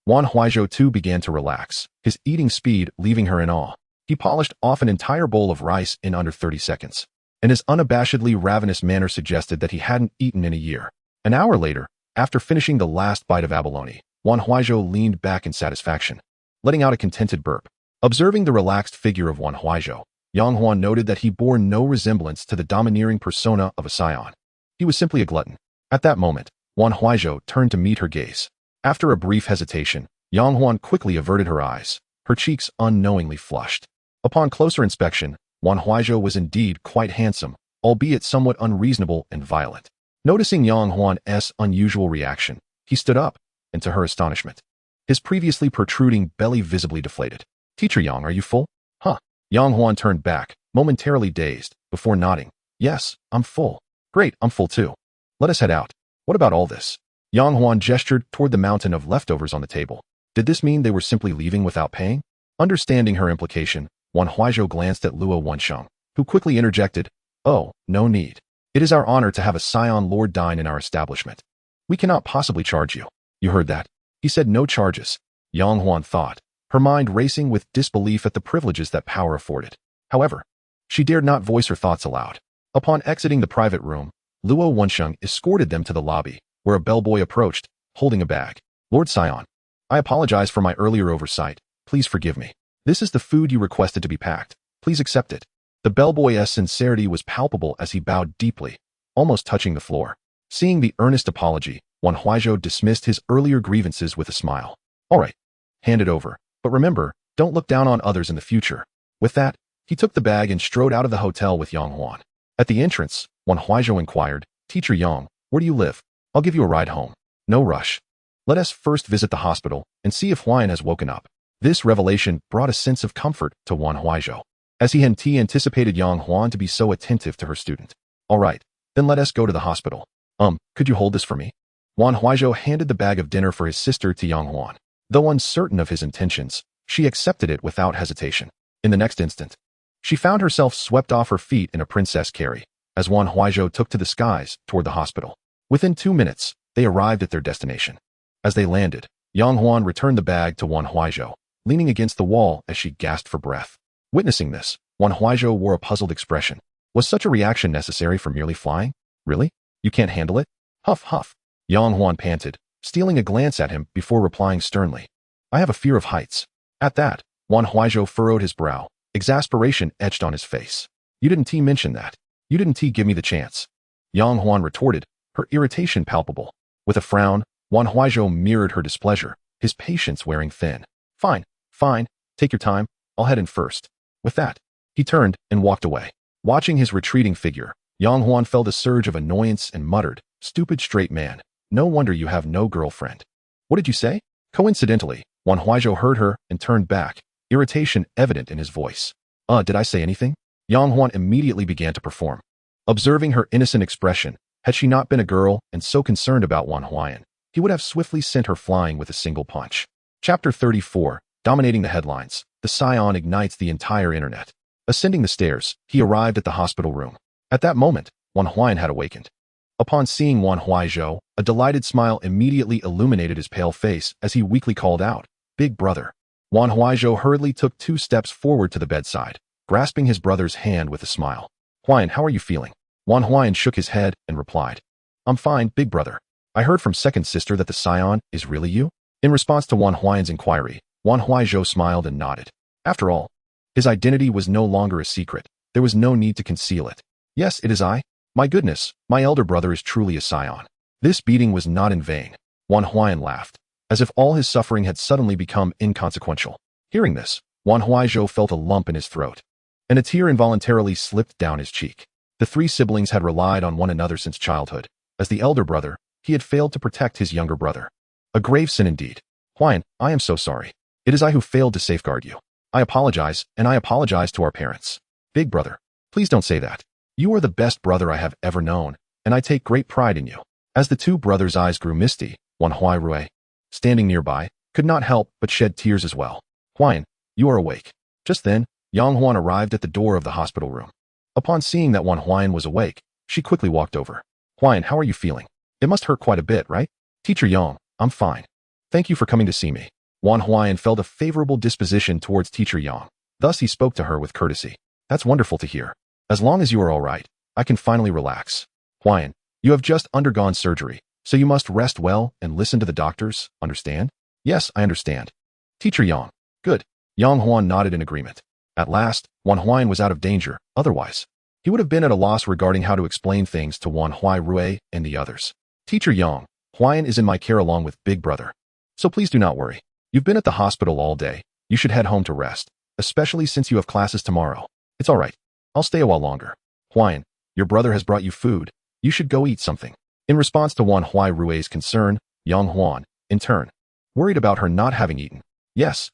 Wan Huaizhou too began to relax, his eating speed leaving her in awe. He polished off an entire bowl of rice in under 30 seconds, and his unabashedly ravenous manner suggested that he hadn't eaten in a year. An hour later, after finishing the last bite of abalone, Wan Huaizhou leaned back in satisfaction, letting out a contented burp. Observing the relaxed figure of Wan Huaizhou, Yang Huan noted that he bore no resemblance to the domineering persona of a Saiyan. He was simply a glutton. At that moment, Wan Huaizhou turned to meet her gaze. After a brief hesitation, Yang Huan quickly averted her eyes, her cheeks unknowingly flushed. Upon closer inspection, Wan Huaizhou was indeed quite handsome, albeit somewhat unreasonable and violent. Noticing Yang Huan's unusual reaction, he stood up, and to her astonishment, his previously protruding belly visibly deflated. "Teacher Yang, are you full?" "Huh." Yang Huan turned back, momentarily dazed, before nodding. "Yes, I'm full." "Great, I'm full too. Let us head out." "What about all this?" Yang Huan gestured toward the mountain of leftovers on the table. Did this mean they were simply leaving without paying? Understanding her implication, Wan Huaizhou glanced at Luo Wensheng, who quickly interjected, "Oh, no need. It is our honor to have a Scion Lord dine in our establishment. We cannot possibly charge you." "You heard that?" He said no charges. Yang Huan thought, her mind racing with disbelief at the privileges that power afforded. However, she dared not voice her thoughts aloud. Upon exiting the private room, Luo Wensheng escorted them to the lobby, where a bellboy approached, holding a bag. "Lord Scion, I apologize for my earlier oversight. Please forgive me. This is the food you requested to be packed. Please accept it." The bellboy's sincerity was palpable as he bowed deeply, almost touching the floor. Seeing the earnest apology, Wan Huaizhou dismissed his earlier grievances with a smile. "All right, hand it over. But remember, don't look down on others in the future." With that, he took the bag and strode out of the hotel with Yang Huan. At the entrance, Wan Huaizhou inquired, "Teacher Yang, where do you live? I'll give you a ride home." "No rush. Let us first visit the hospital and see if Huan has woken up." This revelation brought a sense of comfort to Wan Huaizhou, as he anticipated Yang Huan to be so attentive to her student. "All right, then let us go to the hospital." Could you hold this for me?" Wan Huaizhou handed the bag of dinner for his sister to Yang Huan. Though uncertain of his intentions, she accepted it without hesitation. In the next instant, she found herself swept off her feet in a princess carry, as Wan Huaizhou took to the skies toward the hospital. Within 2 minutes, they arrived at their destination. As they landed, Yang Huan returned the bag to Wan Huaizhou, leaning against the wall as she gasped for breath. Witnessing this, Wan Huaizhou wore a puzzled expression. Was such a reaction necessary for merely flying? "Really? You can't handle it?" "Huff, huff." Yang Huan panted, stealing a glance at him before replying sternly, "I have a fear of heights." At that, Wan Huaizhou furrowed his brow, exasperation etched on his face. "You didn't mention that. You didn't give me the chance." Yang Huan retorted, her irritation palpable. With a frown, Wan Huaizhou mirrored her displeasure, his patience wearing thin. Fine, take your time, I'll head in first." With that, he turned and walked away. Watching his retreating figure, Yang Huan felt a surge of annoyance and muttered, "Stupid straight man, no wonder you have no girlfriend." "What did you say?" Coincidentally, Wan Huaizhou heard her and turned back, irritation evident in his voice. Did I say anything?" Yang Huan immediately began to perform. Observing her innocent expression, had she not been a girl and so concerned about Wan Huayan, he would have swiftly sent her flying with a single punch. Chapter 34, dominating the headlines, the Scion ignites the entire internet. Ascending the stairs, he arrived at the hospital room. At that moment, Wan Huayan had awakened. Upon seeing Wan Huaizhou, a delighted smile immediately illuminated his pale face as he weakly called out, "Big brother." Wan Huaizhou hurriedly took 2 steps forward to the bedside, grasping his brother's hand with a smile. "Huayan, how are you feeling?" Wan Huayan shook his head and replied, "I'm fine, big brother. I heard from second sister that the Scion is really you?" In response to Wan Huayan's inquiry, Wan Huaizhou smiled and nodded. After all, his identity was no longer a secret. There was no need to conceal it. "Yes, it is I. My goodness, my elder brother is truly a Scion. This beating was not in vain." Wan Huayan laughed, as if all his suffering had suddenly become inconsequential. Hearing this, Wan Huaizhou felt a lump in his throat, and a tear involuntarily slipped down his cheek. The 3 siblings had relied on one another since childhood. As the elder brother, he had failed to protect his younger brother. A grave sin indeed. "Huayan, I am so sorry. It is I who failed to safeguard you. I apologize, and I apologize to our parents." "Big brother, please don't say that. You are the best brother I have ever known, and I take great pride in you." As the 2 brothers' eyes grew misty, Wan Huaizhou, standing nearby, could not help but shed tears as well. "Huayan, you are awake." Just then, Yang Huan arrived at the door of the hospital room. Upon seeing that Wan Huayan was awake, she quickly walked over. "Huayan, how are you feeling?" It must hurt quite a bit, right? Teacher Yang, I'm fine. Thank you for coming to see me. Wan Huaizhou felt a favorable disposition towards Teacher Yang. Thus he spoke to her with courtesy. That's wonderful to hear. As long as you are all right, I can finally relax. Huayan, you have just undergone surgery, so you must rest well and listen to the doctors, understand? Yes, I understand. Teacher Yang. Good. Yang Huan nodded in agreement. At last, Wan Huayan was out of danger, otherwise he would have been at a loss regarding how to explain things to Wan Huaizhou and the others. Teacher Yang, Huayan is in my care along with Big Brother. So please do not worry. You've been at the hospital all day. You should head home to rest, especially since you have classes tomorrow. It's all right. I'll stay a while longer. Huayan, your brother has brought you food. You should go eat something. In response to Wan Huaizhou's concern, Yang Huan, in turn, worried about her not having eaten. Yes,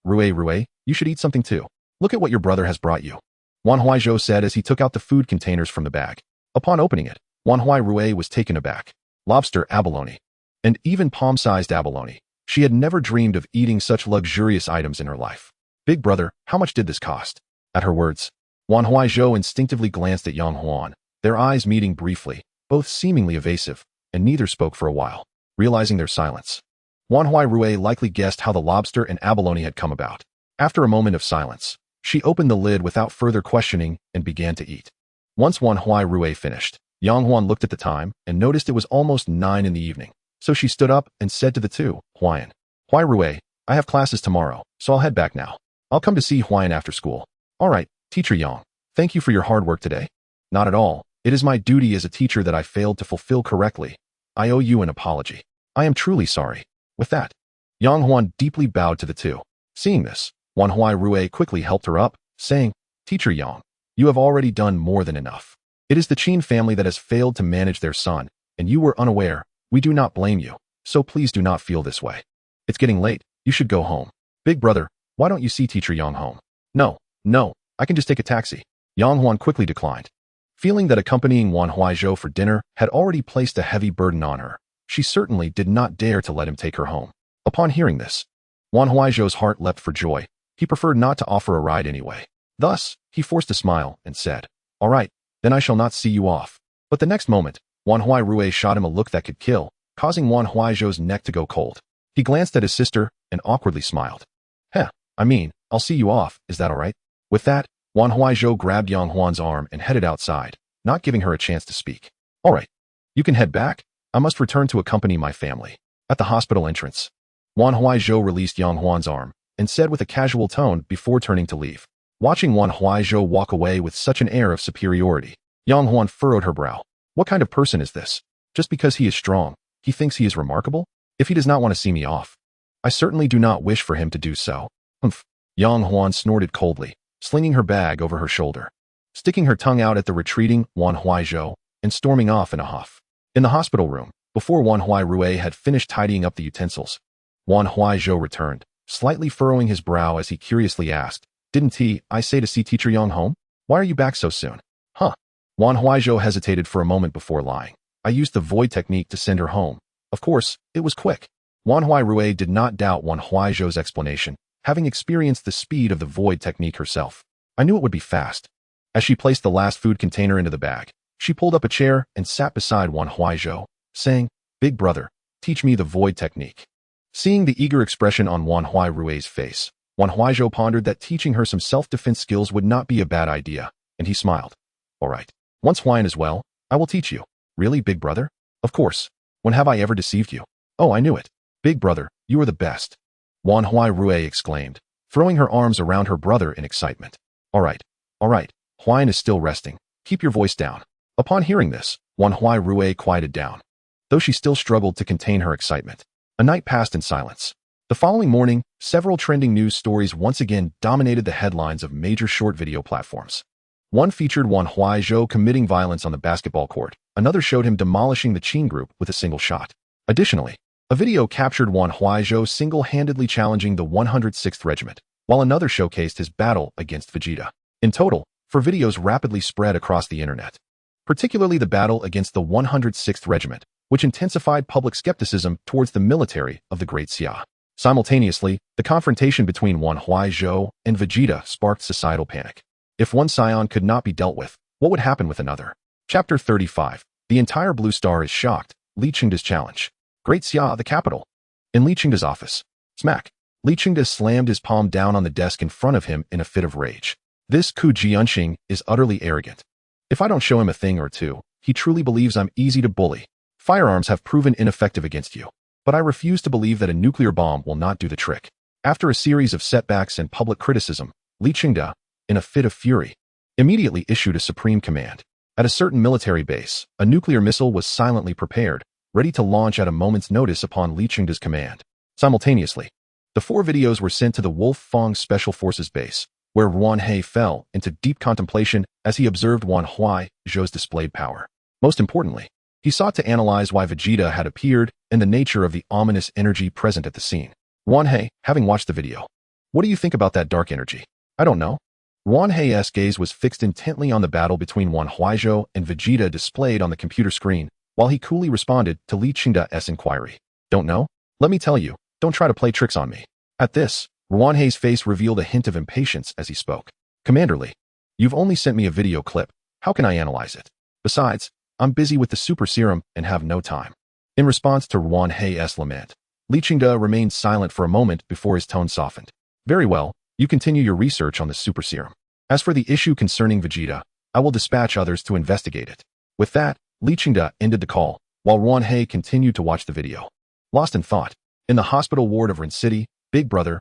Rui, you should eat something too. Look at what your brother has brought you. Wan Huaizhou said as he took out the food containers from the bag. Upon opening it, Wan Huaizhou was taken aback. Lobster abalone. And even palm-sized abalone. She had never dreamed of eating such luxurious items in her life. Big brother, how much did this cost? At her words, Wan Huaizhou instinctively glanced at Yang Huan, their eyes meeting briefly, both seemingly evasive, and neither spoke for a while, realizing their silence. Wan Huaizhou likely guessed how the lobster and abalone had come about. After a moment of silence, she opened the lid without further questioning and began to eat. Once Wan Huaizhou finished, Yang Huan looked at the time and noticed it was almost 9 in the evening. So she stood up and said to the two, Huayan, Huaizhou, I have classes tomorrow, so I'll head back now. I'll come to see Huayan after school. All right, Teacher Yang, thank you for your hard work today. Not at all. It is my duty as a teacher that I failed to fulfill correctly. I owe you an apology. I am truly sorry. With that, Yang Huan deeply bowed to the two. Seeing this, Wan Huaizhou quickly helped her up, saying, Teacher Yang, you have already done more than enough. It is the Qin family that has failed to manage their son, and you were unaware. We do not blame you, so please do not feel this way. It's getting late. You should go home. Big brother, why don't you see Teacher Yang home? No, I can just take a taxi. Yang Huan quickly declined. Feeling that accompanying Wan Huaizhou for dinner had already placed a heavy burden on her, she certainly did not dare to let him take her home. Upon hearing this, Wan Huaizhou's heart leapt for joy. He preferred not to offer a ride anyway. Thus, he forced a smile and said, All right, then I shall not see you off. But the next moment, Wan Huaizhou shot him a look that could kill, causing Wan Huaizhou's neck to go cold. He glanced at his sister and awkwardly smiled. I'll see you off, is that all right? With that, Wan Huaizhou grabbed Yang Huan's arm and headed outside, not giving her a chance to speak. All right, you can head back. I must return to accompany my family. At the hospital entrance, Wan Huaizhou released Yang Huan's arm and said with a casual tone before turning to leave. Watching Wan Huaizhou walk away with such an air of superiority, Yang Huan furrowed her brow. What kind of person is this? Just because he is strong, he thinks he is remarkable? If he does not want to see me off, I certainly do not wish for him to do so. Humph. Yang Huan snorted coldly, slinging her bag over her shoulder, sticking her tongue out at the retreating Wan Huaizhou, and storming off in a huff. In the hospital room, before Wan Huaizhou had finished tidying up the utensils, Wan Huaizhou returned, slightly furrowing his brow as he curiously asked, Didn't I say to see Teacher Yang home? Why are you back so soon? Huh. Wan Huaizhou hesitated for a moment before lying. I used the void technique to send her home. Of course, it was quick. Wan Huaizhou did not doubt Wan Huaizhou's explanation, having experienced the speed of the void technique herself. I knew it would be fast. As she placed the last food container into the bag, she pulled up a chair and sat beside Wan Huaizhou, saying, Big brother, teach me the void technique. Seeing the eager expression on Wan Huaizhou's face, Wan Huaizhou pondered that teaching her some self-defense skills would not be a bad idea, and he smiled. All right. Once Huayan is well, I will teach you. Really, big brother? Of course. When have I ever deceived you? Oh, I knew it. Big brother, you are the best. Wan Huaizhou exclaimed, throwing her arms around her brother in excitement. All right. Huayan is still resting. Keep your voice down. Upon hearing this, Wan Huaizhou quieted down, though she still struggled to contain her excitement. A night passed in silence. The following morning, several trending news stories once again dominated the headlines of major short video platforms. One featured Wan Huaizhou committing violence on the basketball court. Another showed him demolishing the Qin group with a single shot. Additionally, a video captured Wan Huaizhou single-handedly challenging the 106th Regiment, while another showcased his battle against Vegeta. In total, 4 videos rapidly spread across the internet, particularly the battle against the 106th Regiment, which intensified public skepticism towards the military of the Great Xia. Simultaneously, the confrontation between Wan Huaizhou and Vegeta sparked societal panic. If one Saiyan could not be dealt with, what would happen with another? Chapter 35. The entire Blue Star is shocked. Li Qingda's challenge. Great Xia, the capital. In Li Qingda's office. Smack. Li Qingda slammed his palm down on the desk in front of him in a fit of rage. This Ku Jianxing is utterly arrogant. If I don't show him a thing or two, he truly believes I'm easy to bully. Firearms have proven ineffective against you. But I refuse to believe that a nuclear bomb will not do the trick. After a series of setbacks and public criticism, Li Qingda, in a fit of fury, immediately issued a supreme command. At a certain military base, a nuclear missile was silently prepared, ready to launch at a moment's notice upon Li Qingda's command. Simultaneously, the 4 videos were sent to the Wolf Fong Special Forces base, where Wan Huaizhou fell into deep contemplation as he observed Wan Huaizhou's displayed power. Most importantly, he sought to analyze why Vegeta had appeared and the nature of the ominous energy present at the scene. Wan Huaizhou, having watched the video, what do you think about that dark energy? I don't know. Wan Huaizhou's gaze was fixed intently on the battle between Wan Huaizhou and Vegeta displayed on the computer screen, while he coolly responded to Li Qingda's inquiry. Don't know? Let me tell you, don't try to play tricks on me. At this, Wan Huaizhou's face revealed a hint of impatience as he spoke. Commander Li, you've only sent me a video clip. How can I analyze it? Besides, I'm busy with the super serum and have no time. In response to Wan Huaizhou's lament, Li Qingda remained silent for a moment before his tone softened. Very well, you continue your research on the super serum. As for the issue concerning Vegeta, I will dispatch others to investigate it. With that, Li Qingda ended the call, while Wan Huaizhou continued to watch the video. Lost in thought, in the hospital ward of Ren City, Big Brother,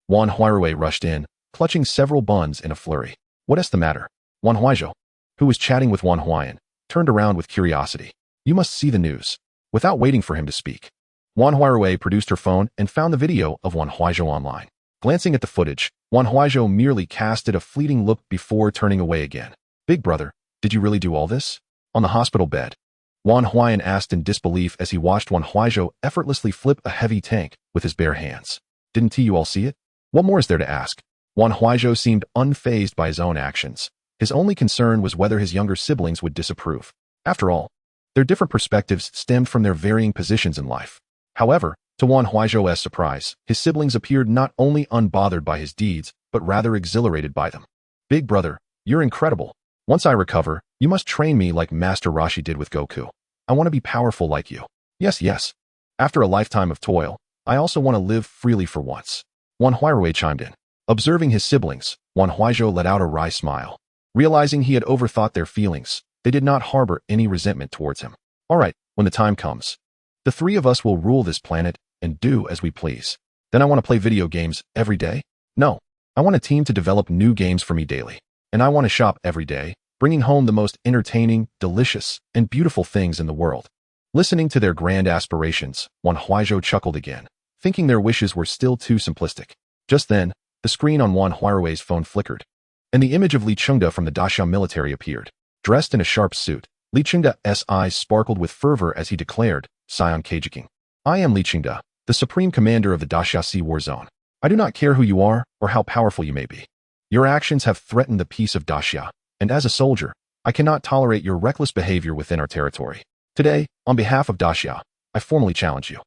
Wan Huaizhou rushed in, clutching several buns in a flurry. What is the matter? Wan Huaizhou, who was chatting with Wan Huayan, turned around with curiosity. You must see the news. Without waiting for him to speak, Wan Huaizhou produced her phone and found the video of Wan Huaizhou online. Glancing at the footage, Wan Huaizhou merely casted a fleeting look before turning away again. Big Brother, did you really do all this? On the hospital bed, Wan Huayan asked in disbelief as he watched Wan Huaizhou effortlessly flip a heavy tank with his bare hands. Didn't you all see it? What more is there to ask? Wan Huaizhou seemed unfazed by his own actions. His only concern was whether his younger siblings would disapprove. After all, their different perspectives stemmed from their varying positions in life. However, to Wan Huaizhou's surprise, his siblings appeared not only unbothered by his deeds, but rather exhilarated by them. Big Brother, you're incredible. Once I recover, you must train me like Master Roshi did with Goku. I want to be powerful like you. Yes. After a lifetime of toil, I also want to live freely for once. Wan Huaizhou chimed in. Observing his siblings, Wan Huaizhou let out a wry smile. Realizing he had overthought their feelings, they did not harbor any resentment towards him. All right, when the time comes, the 3 of us will rule this planet and do as we please. Then I want to play video games every day? No, I want a team to develop new games for me daily. And I want to shop every day, bringing home the most entertaining, delicious, and beautiful things in the world. Listening to their grand aspirations, Wan Huaizhou chuckled again, thinking their wishes were still too simplistic. Just then, the screen on Wan Huaizhou's phone flickered, and the image of Li Qingda from the Daxia military appeared. Dressed in a sharp suit, Li Qingda's eyes sparkled with fervor as he declared, Saiyan Keijiking. I am Li Qingda, the supreme commander of the Daxia Sea War Zone. I do not care who you are or how powerful you may be. Your actions have threatened the peace of Daxia, and as a soldier, I cannot tolerate your reckless behavior within our territory. Today, on behalf of Daxia, I formally challenge you.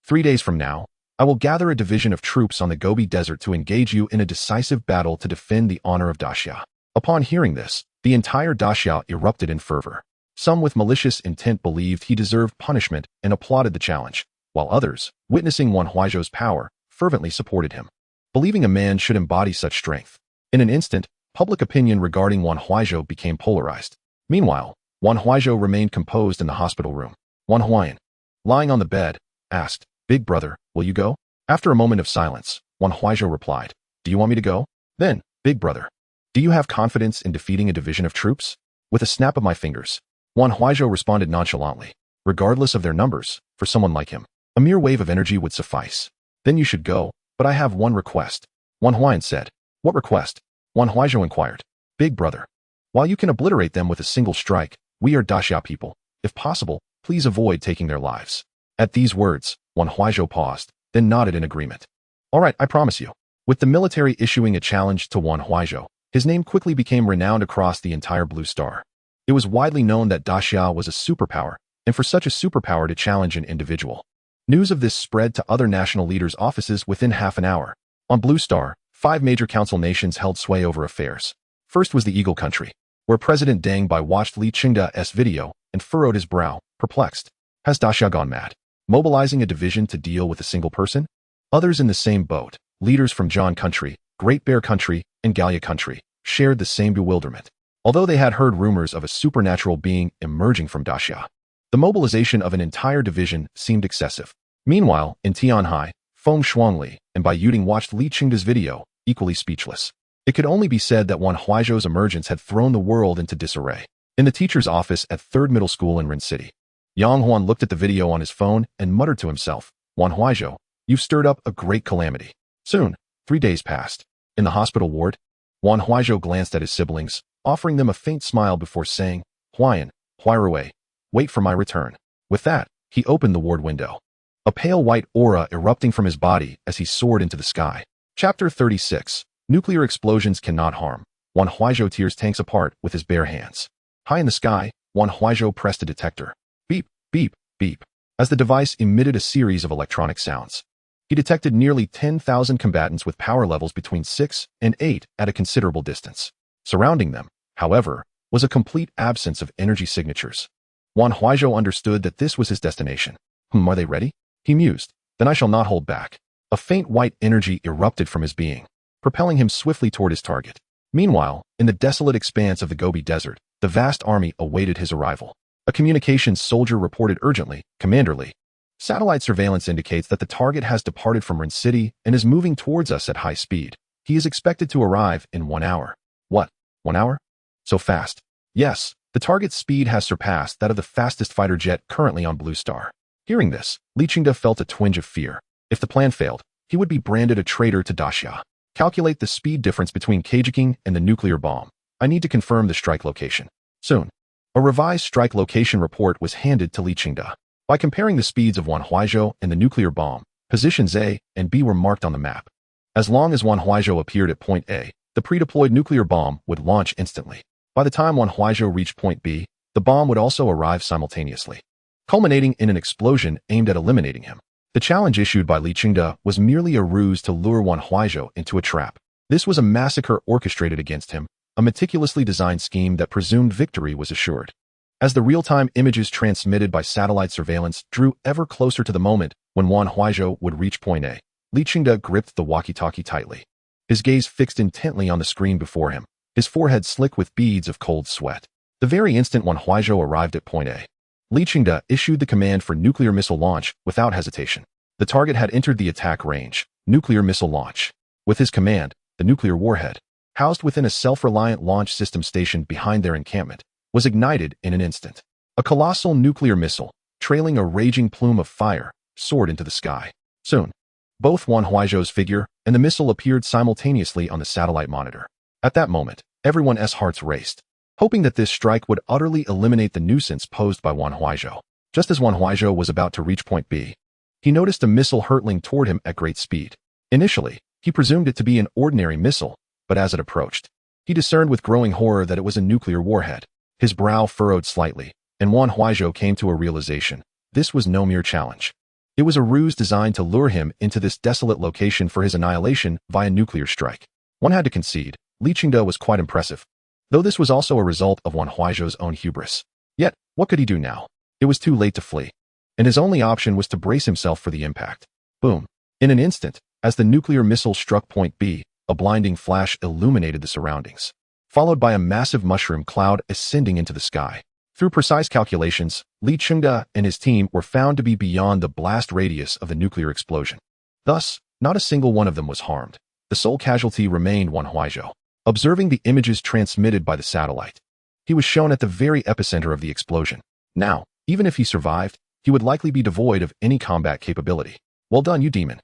3 days from now, I will gather a division of troops on the Gobi Desert to engage you in a decisive battle to defend the honor of Daxia. Upon hearing this, the entire Daxia erupted in fervor. Some with malicious intent believed he deserved punishment and applauded the challenge, while others, witnessing Wan Huaizhou's power, fervently supported him, believing a man should embody such strength. In an instant, public opinion regarding Wan Huaizhou became polarized. Meanwhile, Wan Huaizhou remained composed in the hospital room. Wan Huayan, lying on the bed, asked, Big Brother, will you go? After a moment of silence, Wan Huaizhou replied, Do you want me to go? Then, Big Brother, do you have confidence in defeating a division of troops? With a snap of my fingers, Wan Huaizhou responded nonchalantly, regardless of their numbers, for someone like him, a mere wave of energy would suffice. Then you should go, but I have one request. Wan Huayan said. What request? Wan Huaizhou inquired. Big Brother, while you can obliterate them with a single strike, we are Daxia people. If possible, please avoid taking their lives. At these words, Wan Huaizhou paused, then nodded in agreement. All right, I promise you. With the military issuing a challenge to Wan Huaizhou, his name quickly became renowned across the entire Blue Star. It was widely known that Daxia was a superpower, and for such a superpower to challenge an individual. News of this spread to other national leaders' offices within half an hour. On Blue Star, 5 major council nations held sway over affairs. First was the Eagle Country, where President Deng Bai watched Li Qingda's video and furrowed his brow, perplexed. Has Daxia gone mad, mobilizing a division to deal with a single person? Others in the same boat, leaders from John Country, Great Bear Country, and Galia Country, shared the same bewilderment. Although they had heard rumors of a supernatural being emerging from Daxia, the mobilization of an entire division seemed excessive. Meanwhile, in Tianhai, Feng Shuangli and Bai Yuding watched Li Qingda's video, equally speechless. It could only be said that Wan Huaizhou's emergence had thrown the world into disarray. In the teacher's office at 3rd Middle School in Rin City, Yang Huan looked at the video on his phone and muttered to himself, "Wan Huaizhou, you've stirred up a great calamity." Soon, 3 days passed. In the hospital ward, Wan Huaizhou glanced at his siblings, offering them a faint smile before saying, "Huayan, Huirui, wait for my return." With that, he opened the ward window. A pale white aura erupting from his body as he soared into the sky. Chapter 36. Nuclear explosions cannot harm. Wan Huaizhou tears tanks apart with his bare hands. High in the sky, Wan Huaizhou pressed a detector. Beep, beep, beep. As the device emitted a series of electronic sounds, he detected nearly 10,000 combatants with power levels between 6 and 8 at a considerable distance. Surrounding them, however, was a complete absence of energy signatures. Wan Huaizhou understood that this was his destination. Are they ready? He mused. Then I shall not hold back. A faint white energy erupted from his being, propelling him swiftly toward his target. Meanwhile, in the desolate expanse of the Gobi Desert, the vast army awaited his arrival. A communications soldier reported urgently, "Commander Li, satellite surveillance indicates that the target has departed from Rin City and is moving towards us at high speed. He is expected to arrive in 1 hour." What? 1 hour? So fast? Yes, the target's speed has surpassed that of the fastest fighter jet currently on Blue Star. Hearing this, Li Qingda felt a twinge of fear. If the plan failed, he would be branded a traitor to Daxia. Calculate the speed difference between Keijiking and the nuclear bomb. I need to confirm the strike location. Soon, a revised strike location report was handed to Li Qingda. By comparing the speeds of Wan Huaizhou and the nuclear bomb, positions A and B were marked on the map. As long as Wan Huaizhou appeared at point A, the pre-deployed nuclear bomb would launch instantly. By the time Wan Huaizhou reached point B, the bomb would also arrive simultaneously, culminating in an explosion aimed at eliminating him. The challenge issued by Li Qingda was merely a ruse to lure Wan Huaizhou into a trap. This was a massacre orchestrated against him, a meticulously designed scheme that presumed victory was assured. As the real-time images transmitted by satellite surveillance drew ever closer to the moment when Wan Huaizhou would reach point A, Li Qingda gripped the walkie-talkie tightly. His gaze fixed intently on the screen before him, his forehead slick with beads of cold sweat. The very instant Wan Huaizhou arrived at point A, Li Qingda issued the command for nuclear missile launch without hesitation. The target had entered the attack range, nuclear missile launch. With his command, the nuclear warhead, housed within a self-reliant launch system stationed behind their encampment, was ignited in an instant. A colossal nuclear missile, trailing a raging plume of fire, soared into the sky. Soon, both Wan Huaizhou's figure and the missile appeared simultaneously on the satellite monitor. At that moment, everyone's hearts raced, hoping that this strike would utterly eliminate the nuisance posed by Wan Huaizhou. Just as Wan Huaizhou was about to reach point B, he noticed a missile hurtling toward him at great speed. Initially, he presumed it to be an ordinary missile, but as it approached, he discerned with growing horror that it was a nuclear warhead. His brow furrowed slightly, and Wan Huaizhou came to a realization. This was no mere challenge. It was a ruse designed to lure him into this desolate location for his annihilation via nuclear strike. One had to concede, Li Qingda was quite impressive, though this was also a result of Wan Huaizhou's own hubris. Yet, what could he do now? It was too late to flee, and his only option was to brace himself for the impact. Boom. In an instant, as the nuclear missile struck point B, a blinding flash illuminated the surroundings, followed by a massive mushroom cloud ascending into the sky. Through precise calculations, Li Qingda and his team were found to be beyond the blast radius of the nuclear explosion. Thus, not a single one of them was harmed. The sole casualty remained Wan Huaizhou. Observing the images transmitted by the satellite, he was shown at the very epicenter of the explosion. Now, even if he survived, he would likely be devoid of any combat capability. Well done, you demon.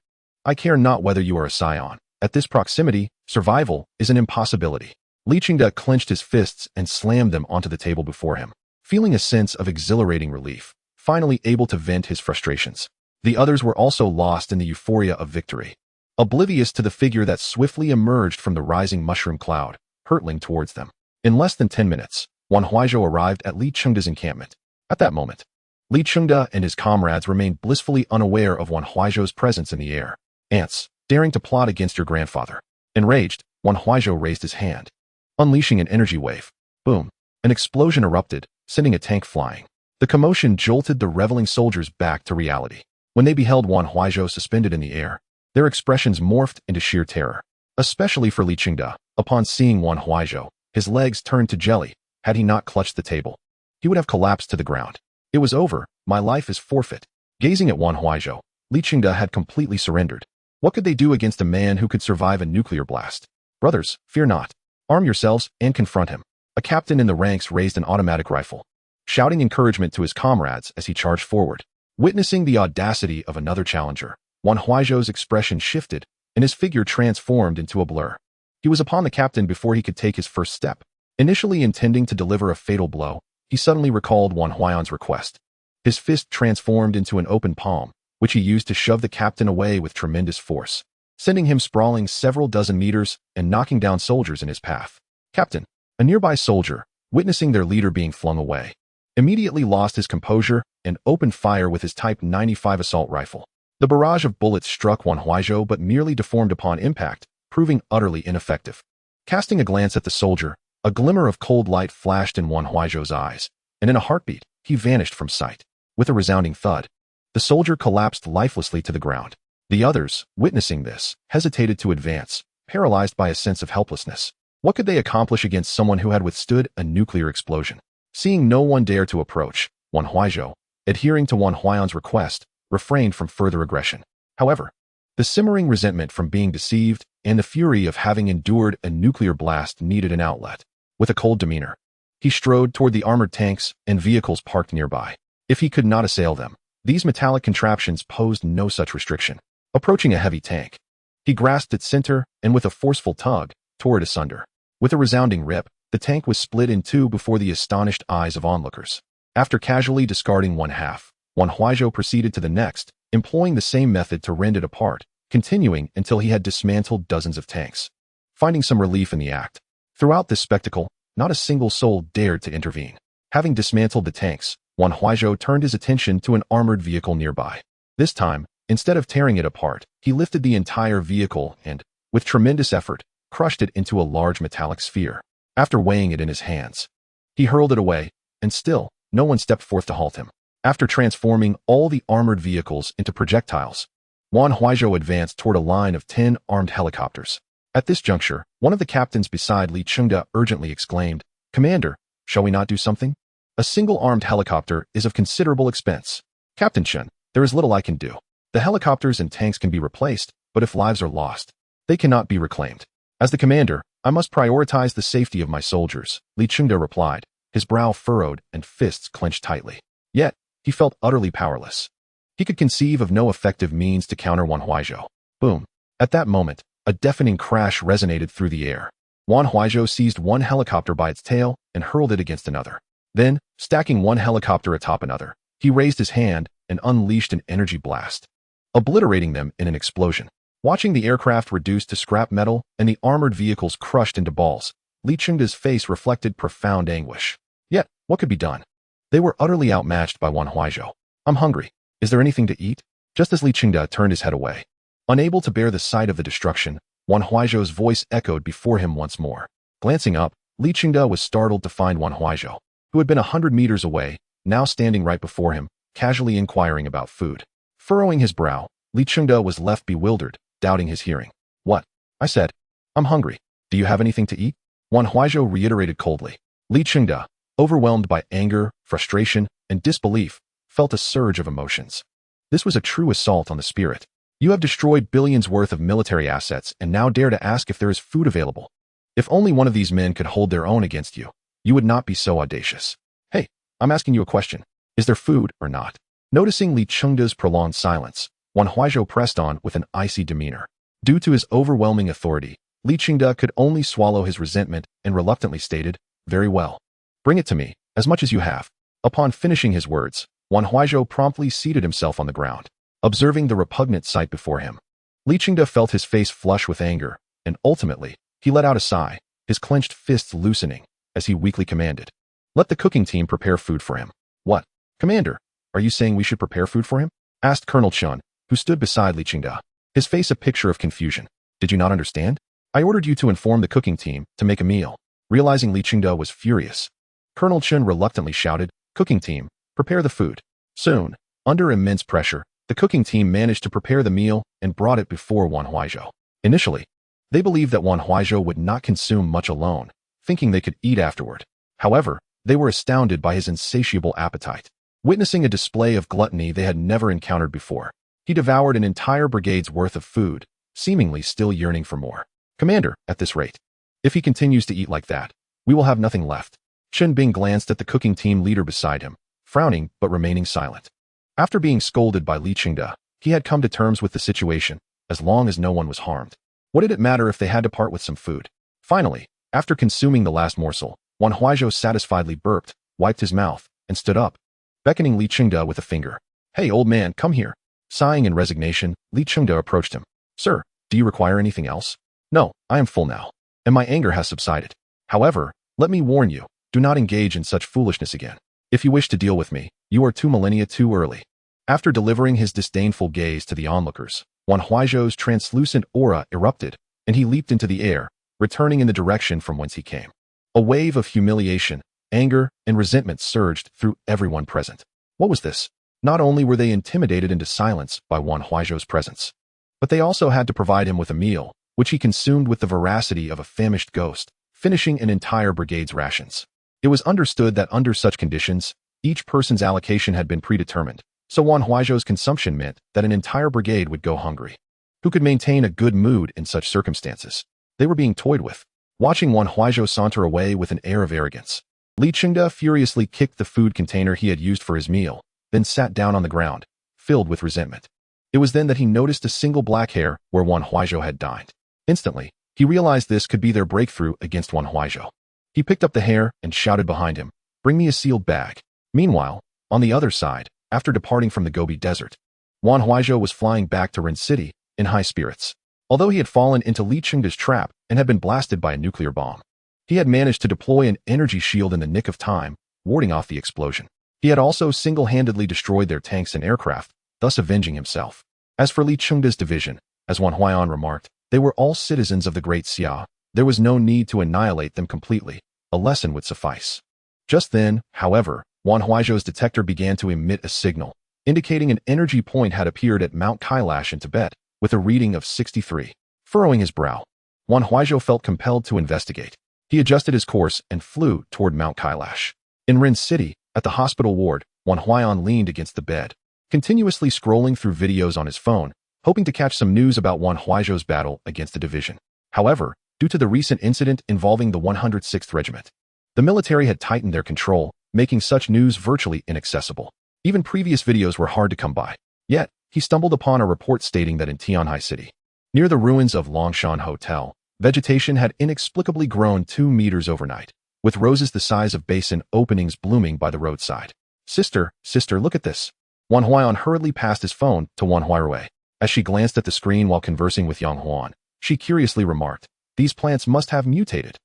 I care not whether you are a Saiyan. At this proximity, survival is an impossibility. Li Qingda clenched his fists and slammed them onto the table before him, feeling a sense of exhilarating relief, finally able to vent his frustrations. The others were also lost in the euphoria of victory, oblivious to the figure that swiftly emerged from the rising mushroom cloud, hurtling towards them. In less than 10 minutes, Wan Huaizhou arrived at Li Qingda's encampment. At that moment, Li Qingda and his comrades remained blissfully unaware of Wan Huaizhou's presence in the air. Ants, daring to plot against your grandfather. Enraged, Wan Huaizhou raised his hand, unleashing an energy wave. Boom. An explosion erupted, sending a tank flying. The commotion jolted the reveling soldiers back to reality. When they beheld Wan Huaizhou suspended in the air, their expressions morphed into sheer terror. Especially for Li Qingde, upon seeing Wan Huaizhou, his legs turned to jelly. Had he not clutched the table, he would have collapsed to the ground. It was over. My life is forfeit. Gazing at Wan Huaizhou, Li Qingde had completely surrendered. What could they do against a man who could survive a nuclear blast? Brothers, fear not. Arm yourselves and confront him. A captain in the ranks raised an automatic rifle, shouting encouragement to his comrades as he charged forward. Witnessing the audacity of another challenger, Wan Huaizhou's expression shifted, and his figure transformed into a blur. He was upon the captain before he could take his first step. Initially intending to deliver a fatal blow, he suddenly recalled Wan Huaizhou's request. His fist transformed into an open palm, which he used to shove the captain away with tremendous force, sending him sprawling several dozen meters and knocking down soldiers in his path. Captain, a nearby soldier, witnessing their leader being flung away, immediately lost his composure and opened fire with his Type 95 assault rifle. The barrage of bullets struck Wan Huaizhou but merely deformed upon impact, proving utterly ineffective. Casting a glance at the soldier, a glimmer of cold light flashed in Wan Huaizhou's eyes, and in a heartbeat, he vanished from sight. With a resounding thud, the soldier collapsed lifelessly to the ground. The others, witnessing this, hesitated to advance, paralyzed by a sense of helplessness. What could they accomplish against someone who had withstood a nuclear explosion? Seeing no one dare to approach, Wan Huaizhou, adhering to Wan Huaizhou's request, refrained from further aggression. However, the simmering resentment from being deceived and the fury of having endured a nuclear blast needed an outlet. With a cold demeanor, he strode toward the armored tanks and vehicles parked nearby. If he could not assail them, these metallic contraptions posed no such restriction. Approaching a heavy tank, he grasped its center and with a forceful tug, tore it asunder. With a resounding rip, the tank was split in two before the astonished eyes of onlookers. After casually discarding one half, Wan Huaizhou proceeded to the next, employing the same method to rend it apart, continuing until he had dismantled dozens of tanks. Finding some relief in the act, throughout this spectacle, not a single soul dared to intervene. Having dismantled the tanks, Wan Huaizhou turned his attention to an armored vehicle nearby. This time, instead of tearing it apart, he lifted the entire vehicle and, with tremendous effort, crushed it into a large metallic sphere. After weighing it in his hands, he hurled it away, and still, no one stepped forth to halt him. After transforming all the armored vehicles into projectiles, Wan Huaizhou advanced toward a line of 10 armed helicopters. At this juncture, one of the captains beside Li Qingde urgently exclaimed, "Commander, shall we not do something? A single armed helicopter is of considerable expense. Captain Chen, there is little I can do. The helicopters and tanks can be replaced, but if lives are lost, they cannot be reclaimed. As the commander, I must prioritize the safety of my soldiers," Li Qingde replied, his brow furrowed and fists clenched tightly. Yet, he felt utterly powerless. He could conceive of no effective means to counter Wan Huaizhou. Boom. At that moment, a deafening crash resonated through the air. Wan Huaizhou seized one helicopter by its tail and hurled it against another. Then, stacking one helicopter atop another, he raised his hand and unleashed an energy blast, obliterating them in an explosion. Watching the aircraft reduced to scrap metal and the armored vehicles crushed into balls, Li Qingde's face reflected profound anguish. Yet, what could be done? They were utterly outmatched by Wan Huaizhou. "I'm hungry. Is there anything to eat?" Just as Li Qingde turned his head away, unable to bear the sight of the destruction, Wan Huaizhou's voice echoed before him once more. Glancing up, Li Qingde was startled to find Wan Huaizhou, who had been 100 meters away, now standing right before him, casually inquiring about food. Furrowing his brow, Li Qingde was left bewildered, doubting his hearing. "What?" I said. "I'm hungry. Do you have anything to eat?" Wan Huaizhou reiterated coldly. Li Qingde, overwhelmed by anger, frustration, and disbelief, felt a surge of emotions. This was a true assault on the spirit. You have destroyed billions worth of military assets and now dare to ask if there is food available. If only one of these men could hold their own against you, you would not be so audacious. "Hey, I'm asking you a question. Is there food or not?" Noticing Li Qingde's prolonged silence, Wan Huaizhou pressed on with an icy demeanor. Due to his overwhelming authority, Li Qingde could only swallow his resentment and reluctantly stated, "Very well. Bring it to me, as much as you have." Upon finishing his words, Wan Huaizhou promptly seated himself on the ground, observing the repugnant sight before him. Li Qingde felt his face flush with anger, and ultimately, he let out a sigh, his clenched fists loosening, as he weakly commanded, "Let the cooking team prepare food for him." "What? Commander, are you saying we should prepare food for him?" asked Colonel Chen, who stood beside Li Qingde, his face a picture of confusion. "Did you not understand? I ordered you to inform the cooking team to make a meal." Realizing Li Qingde was furious, Colonel Chen reluctantly shouted, "Cooking team, Prepare the food. Soon, under immense pressure, the cooking team managed to prepare the meal and brought it before Wan Huaizhou. Initially, they believed that Wan Huaizhou would not consume much alone, thinking they could eat afterward. However, they were astounded by his insatiable appetite. Witnessing a display of gluttony they had never encountered before, he devoured an entire brigade's worth of food, seemingly still yearning for more. Commander, at this rate, if he continues to eat like that, we will have nothing left. Shen Bing glanced at the cooking team leader beside him, frowning but remaining silent. After being scolded by Li Qingde, he had come to terms with the situation, as long as no one was harmed. What did it matter if they had to part with some food? Finally, after consuming the last morsel, Wan Huaizhou satisfiedly burped, wiped his mouth, and stood up, beckoning Li Qingde with a finger. Hey, old man, come here. Sighing in resignation, Li Qingde approached him. Sir, do you require anything else? No, I am full now, and my anger has subsided. However, let me warn you, do not engage in such foolishness again. If you wish to deal with me, you are 2 millennia too early. After delivering his disdainful gaze to the onlookers, Wan Huaizhou's translucent aura erupted, and he leaped into the air, returning in the direction from whence he came. A wave of humiliation, anger, and resentment surged through everyone present. What was this? Not only were they intimidated into silence by Wan Huaizhou's presence, but they also had to provide him with a meal, which he consumed with the voracity of a famished ghost, finishing an entire brigade's rations. It was understood that under such conditions, each person's allocation had been predetermined, so Wan Huaizhou's consumption meant that an entire brigade would go hungry. Who could maintain a good mood in such circumstances? They were being toyed with. Watching Wan Huaizhou saunter away with an air of arrogance, Li Qingde furiously kicked the food container he had used for his meal, then sat down on the ground, filled with resentment. It was then that he noticed a single black hair where Wan Huaizhou had dined. Instantly, he realized this could be their breakthrough against Wan Huaizhou. He picked up the hair and shouted behind him, "Bring me a sealed bag." Meanwhile, on the other side, after departing from the Gobi Desert, Wan Huaizhou was flying back to Ren City in high spirits. Although he had fallen into Li Qingde's trap and had been blasted by a nuclear bomb, he had managed to deploy an energy shield in the nick of time, warding off the explosion. He had also single-handedly destroyed their tanks and aircraft, thus avenging himself. As for Li Qingde's division, as Wan Huayan remarked, they were all citizens of the Great Xia. There was no need to annihilate them completely. A lesson would suffice. Just then, however, Wan Huaizhou's detector began to emit a signal, indicating an energy point had appeared at Mount Kailash in Tibet, with a reading of 63. Furrowing his brow, Wan Huaizhou felt compelled to investigate. He adjusted his course and flew toward Mount Kailash. In Ren City, at the hospital ward, Wan Huayan leaned against the bed, continuously scrolling through videos on his phone, hoping to catch some news about Wan Huaizhou's battle against the division. However, due to the recent incident involving the 106th Regiment, the military had tightened their control, making such news virtually inaccessible. Even previous videos were hard to come by. Yet, he stumbled upon a report stating that in Tianhai City, near the ruins of Longshan Hotel, vegetation had inexplicably grown 2 meters overnight, with roses the size of basin openings blooming by the roadside. Sister, look at this. Wan Huayan hurriedly passed his phone to Wan Huairui. As she glanced at the screen while conversing with Yang Huan, she curiously remarked, "These plants must have mutated."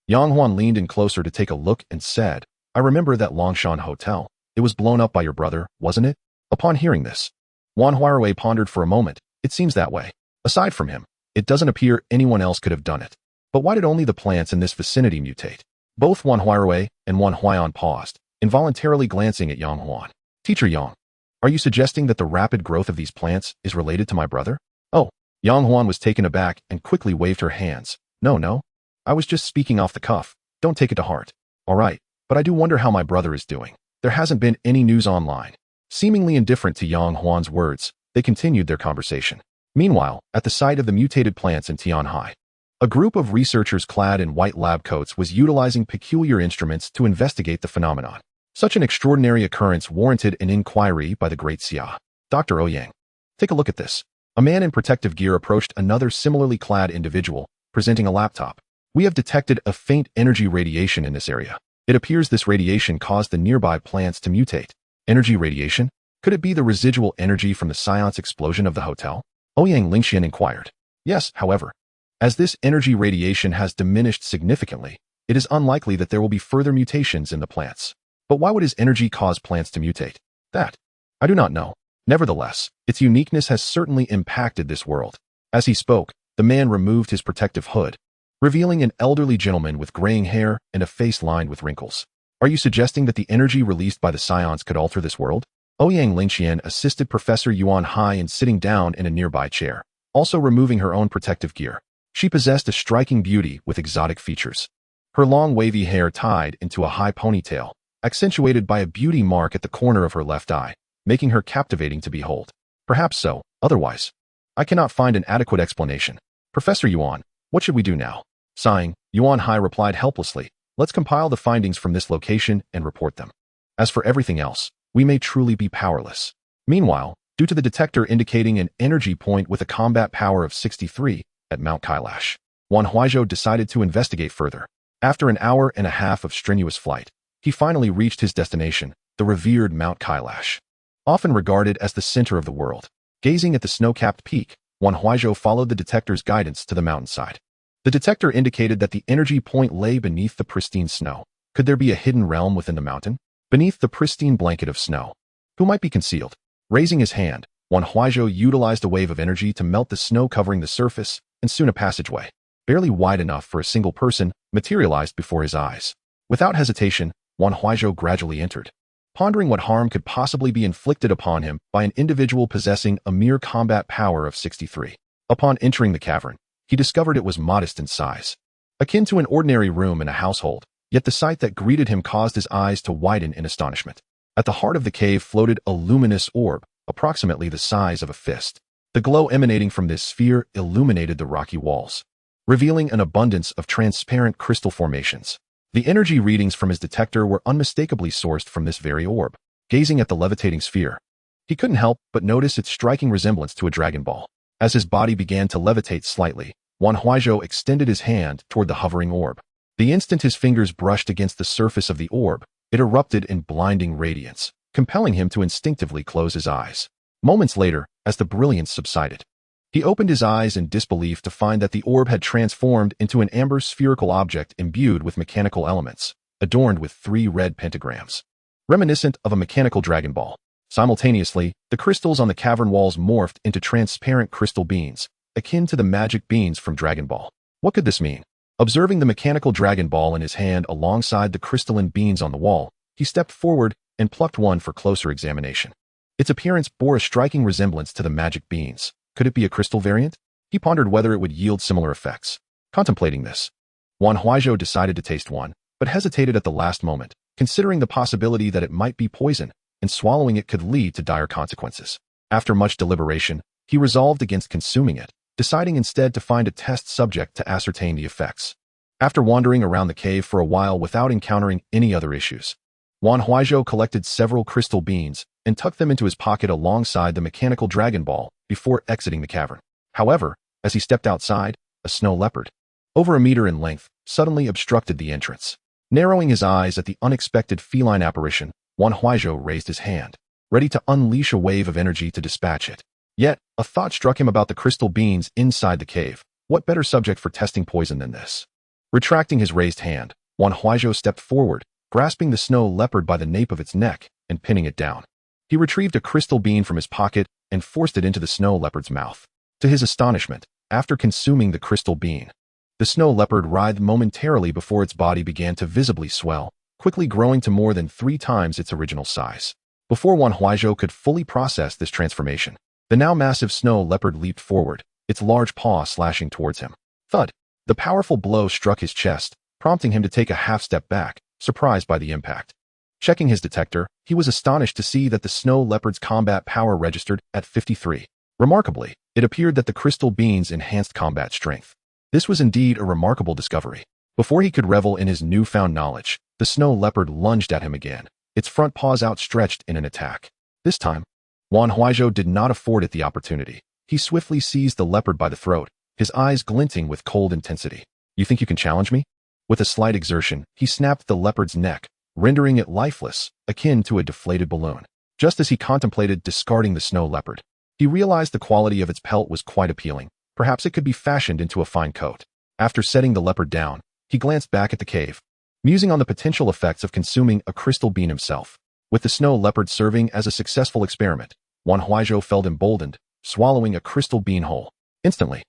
Yang Huan leaned in closer to take a look and said, "I remember that Longshan Hotel. It was blown up by your brother, wasn't it?" Upon hearing this, Wan Huairui pondered for a moment. It seems that way. Aside from him, it doesn't appear anyone else could have done it. But why did only the plants in this vicinity mutate? Both Wan Huairui and Wan Huayan paused, involuntarily glancing at Yang Huan. "Teacher Yang, are you suggesting that the rapid growth of these plants is related to my brother?" "Oh." Yang Huan was taken aback and quickly waved her hands. No. I was just speaking off the cuff. Don't take it to heart." "All right, but I do wonder how my brother is doing. There hasn't been any news online." Seemingly indifferent to Yang Huan's words, they continued their conversation. Meanwhile, at the site of the mutated plants in Tianhai, a group of researchers clad in white lab coats was utilizing peculiar instruments to investigate the phenomenon. Such an extraordinary occurrence warranted an inquiry by the Great Xia. "Dr. Ouyang, take a look at this." A man in protective gear approached another similarly clad individual, presenting a laptop. "We have detected a faint energy radiation in this area. It appears this radiation caused the nearby plants to mutate." "Energy radiation? Could it be the residual energy from the Science explosion of the hotel?" Ouyang Lingxian inquired. "Yes, however, as this energy radiation has diminished significantly, it is unlikely that there will be further mutations in the plants." "But why would his energy cause plants to mutate?" "That I do not know. Nevertheless, its uniqueness has certainly impacted this world." As he spoke, the man removed his protective hood, revealing an elderly gentleman with graying hair and a face lined with wrinkles. Are you suggesting that the energy released by the Scions could alter this world? Ouyang Lingqian assisted Professor Yuan Hai in sitting down in a nearby chair, also removing her own protective gear. She possessed a striking beauty with exotic features. Her long wavy hair tied into a high ponytail, accentuated by a beauty mark at the corner of her left eye, making her captivating to behold. Perhaps so, otherwise, I cannot find an adequate explanation. Professor Yuan, what should we do now? Sighing, Yuan Hai replied helplessly, let's compile the findings from this location and report them. As for everything else, we may truly be powerless. Meanwhile, due to the detector indicating an energy point with a combat power of 63 at Mount Kailash, Wan Huaizhou decided to investigate further. After an hour and a half of strenuous flight, he finally reached his destination, the revered Mount Kailash. Often regarded as the center of the world, gazing at the snow-capped peak, Wan Huaizhou followed the detector's guidance to the mountainside. The detector indicated that the energy point lay beneath the pristine snow. Could there be a hidden realm within the mountain? Beneath the pristine blanket of snow, who might be concealed? Raising his hand, Wan Huaizhou utilized a wave of energy to melt the snow covering the surface, and soon a passageway, barely wide enough for a single person, materialized before his eyes. Without hesitation, Wan Huaizhou gradually entered, pondering what harm could possibly be inflicted upon him by an individual possessing a mere combat power of 63. Upon entering the cavern, he discovered it was modest in size, akin to an ordinary room in a household, yet the sight that greeted him caused his eyes to widen in astonishment. At the heart of the cave floated a luminous orb, approximately the size of a fist. The glow emanating from this sphere illuminated the rocky walls, revealing an abundance of transparent crystal formations. The energy readings from his detector were unmistakably sourced from this very orb. Gazing at the levitating sphere, he couldn't help but notice its striking resemblance to a Dragon Ball. As his body began to levitate slightly, Wan Huaizhou extended his hand toward the hovering orb. The instant his fingers brushed against the surface of the orb, it erupted in blinding radiance, compelling him to instinctively close his eyes. Moments later, as the brilliance subsided, he opened his eyes in disbelief to find that the orb had transformed into an amber spherical object imbued with mechanical elements, adorned with 3 red pentagrams, reminiscent of a mechanical Dragon Ball. Simultaneously, the crystals on the cavern walls morphed into transparent crystal beans, akin to the magic beans from Dragon Ball. What could this mean? Observing the mechanical Dragon Ball in his hand alongside the crystalline beans on the wall, he stepped forward and plucked one for closer examination. Its appearance bore a striking resemblance to the magic beans. Could it be a crystal variant? He pondered whether it would yield similar effects. Contemplating this, Wan Huaizhou decided to taste one, but hesitated at the last moment, considering the possibility that it might be poison, and swallowing it could lead to dire consequences. After much deliberation, he resolved against consuming it, deciding instead to find a test subject to ascertain the effects. After wandering around the cave for a while without encountering any other issues, Wan Huaizhou collected several crystal beans and tucked them into his pocket alongside the mechanical Dragon Ball before exiting the cavern. However, as he stepped outside, a snow leopard, over a meter in length, suddenly obstructed the entrance. Narrowing his eyes at the unexpected feline apparition, Wan Huaizhou raised his hand, ready to unleash a wave of energy to dispatch it. Yet, a thought struck him about the crystal beans inside the cave. What better subject for testing poison than this? Retracting his raised hand, Wan Huaizhou stepped forward, grasping the snow leopard by the nape of its neck and pinning it down. He retrieved a crystal bean from his pocket and forced it into the snow leopard's mouth. To his astonishment, after consuming the crystal bean, the snow leopard writhed momentarily before its body began to visibly swell, quickly growing to more than 3 times its original size. Before Wan Huaizhou could fully process this transformation, the now massive snow leopard leaped forward, its large paw slashing towards him. Thud! The powerful blow struck his chest, prompting him to take a half-step back, surprised by the impact. Checking his detector, he was astonished to see that the snow leopard's combat power registered at 53. Remarkably, it appeared that the crystal beans enhanced combat strength. This was indeed a remarkable discovery. Before he could revel in his newfound knowledge, the snow leopard lunged at him again, its front paws outstretched in an attack. This time, Wan Huaizhou did not afford it the opportunity. He swiftly seized the leopard by the throat, his eyes glinting with cold intensity. You think you can challenge me? With a slight exertion, he snapped the leopard's neck, rendering it lifeless, akin to a deflated balloon. Just as he contemplated discarding the snow leopard, he realized the quality of its pelt was quite appealing. Perhaps it could be fashioned into a fine coat. After setting the leopard down, he glanced back at the cave, musing on the potential effects of consuming a crystal bean himself. With the snow leopard serving as a successful experiment, Wan Huaizhou felt emboldened, swallowing a crystal bean whole. Instantly,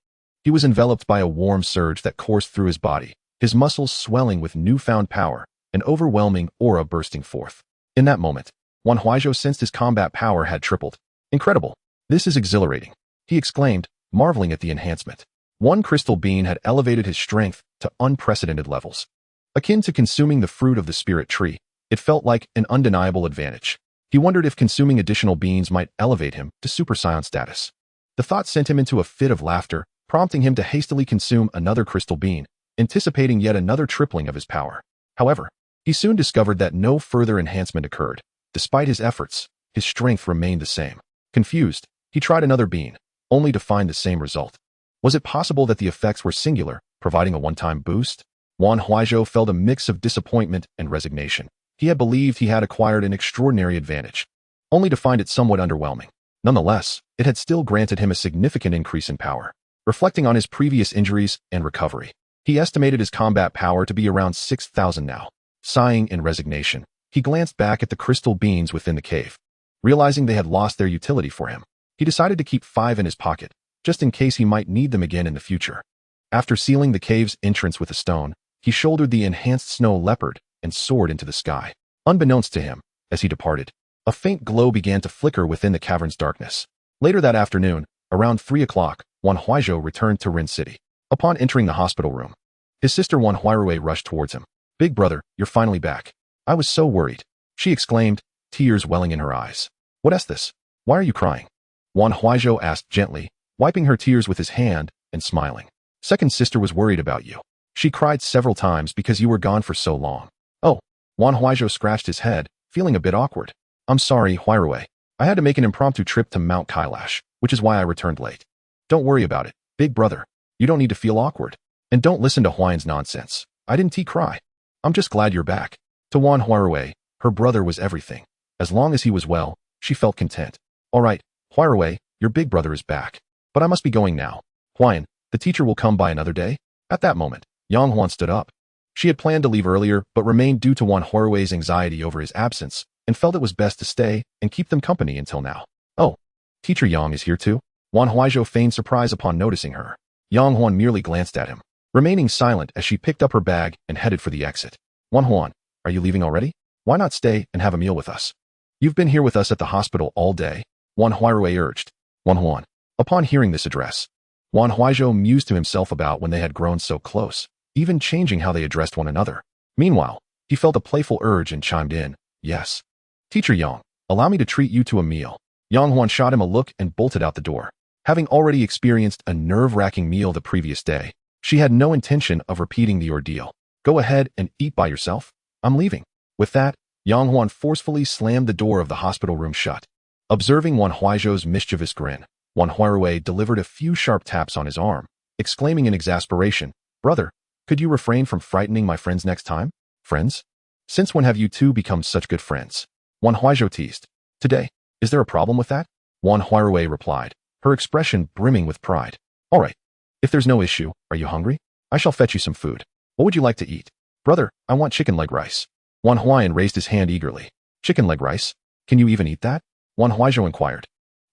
he was enveloped by a warm surge that coursed through his body, his muscles swelling with newfound power, an overwhelming aura bursting forth. In that moment, Wan Huaizhou sensed his combat power had tripled. Incredible! This is exhilarating, he exclaimed, marveling at the enhancement. One crystal bean had elevated his strength to unprecedented levels. Akin to consuming the fruit of the spirit tree, it felt like an undeniable advantage. He wondered if consuming additional beans might elevate him to Super Saiyan status. The thought sent him into a fit of laughter, prompting him to hastily consume another crystal bean, anticipating yet another tripling of his power. However, he soon discovered that no further enhancement occurred. Despite his efforts, his strength remained the same. Confused, he tried another bean, only to find the same result. Was it possible that the effects were singular, providing a one-time boost? Wan Huaizhou felt a mix of disappointment and resignation. He had believed he had acquired an extraordinary advantage, only to find it somewhat underwhelming. Nonetheless, it had still granted him a significant increase in power. Reflecting on his previous injuries and recovery, he estimated his combat power to be around 6,000 now. Sighing in resignation, he glanced back at the crystal beans within the cave. Realizing they had lost their utility for him, he decided to keep 5 in his pocket, just in case he might need them again in the future. After sealing the cave's entrance with a stone, he shouldered the enhanced snow leopard and soared into the sky. Unbeknownst to him, as he departed, a faint glow began to flicker within the cavern's darkness. Later that afternoon, around 3 o'clock, Wan Huaizhou returned to Rin City. Upon entering the hospital room, his sister Wan Huaizhou rushed towards him. "Big brother, you're finally back. I was so worried," she exclaimed, tears welling in her eyes. "What's this? Why are you crying?" Wan Huaizhou asked gently, wiping her tears with his hand and smiling. "Second sister was worried about you. She cried several times because you were gone for so long." "Oh." Wan Huaizhou scratched his head, feeling a bit awkward. "I'm sorry, Huairui. I had to make an impromptu trip to Mount Kailash, which is why I returned late." "Don't worry about it, big brother. You don't need to feel awkward. And don't listen to Huayan's nonsense. I didn't cry. I'm just glad you're back." To Wan Huairui, her brother was everything. As long as he was well, she felt content. "All right, Huairui, your big brother is back. But I must be going now. Huayan, the teacher will come by another day?" At that moment, Yang Huan stood up. She had planned to leave earlier, but remained due to Wan Huairui's anxiety over his absence, and felt it was best to stay and keep them company until now. "Oh, Teacher Yang is here too?" Wan Huaizhou feigned surprise upon noticing her. Yang Huan merely glanced at him, remaining silent as she picked up her bag and headed for the exit. "Wan Huan, are you leaving already? Why not stay and have a meal with us? You've been here with us at the hospital all day," Wan Huairui urged. Wan Huan. Upon hearing this address, Wan Huaizhou mused to himself about when they had grown so close, even changing how they addressed one another. Meanwhile, he felt a playful urge and chimed in, "Yes. Teacher Yang, allow me to treat you to a meal." Yang Huan shot him a look and bolted out the door. Having already experienced a nerve-wracking meal the previous day, she had no intention of repeating the ordeal. "Go ahead and eat by yourself. I'm leaving." With that, Yang Huan forcefully slammed the door of the hospital room shut. Observing Wan Huaizhou's mischievous grin, Wan Huairui delivered a few sharp taps on his arm, exclaiming in exasperation, "Brother, could you refrain from frightening my friends next time?" "Friends? Since when have you two become such good friends?" Wan Huaizhou teased. "Today. Is there a problem with that?" Wan Huairui replied, her expression brimming with pride. "All right. If there's no issue, are you hungry? I shall fetch you some food. What would you like to eat?" "Brother, I want chicken leg rice." Wan Huayan raised his hand eagerly. "Chicken leg rice? Can you even eat that?" Wan Huaizhou inquired.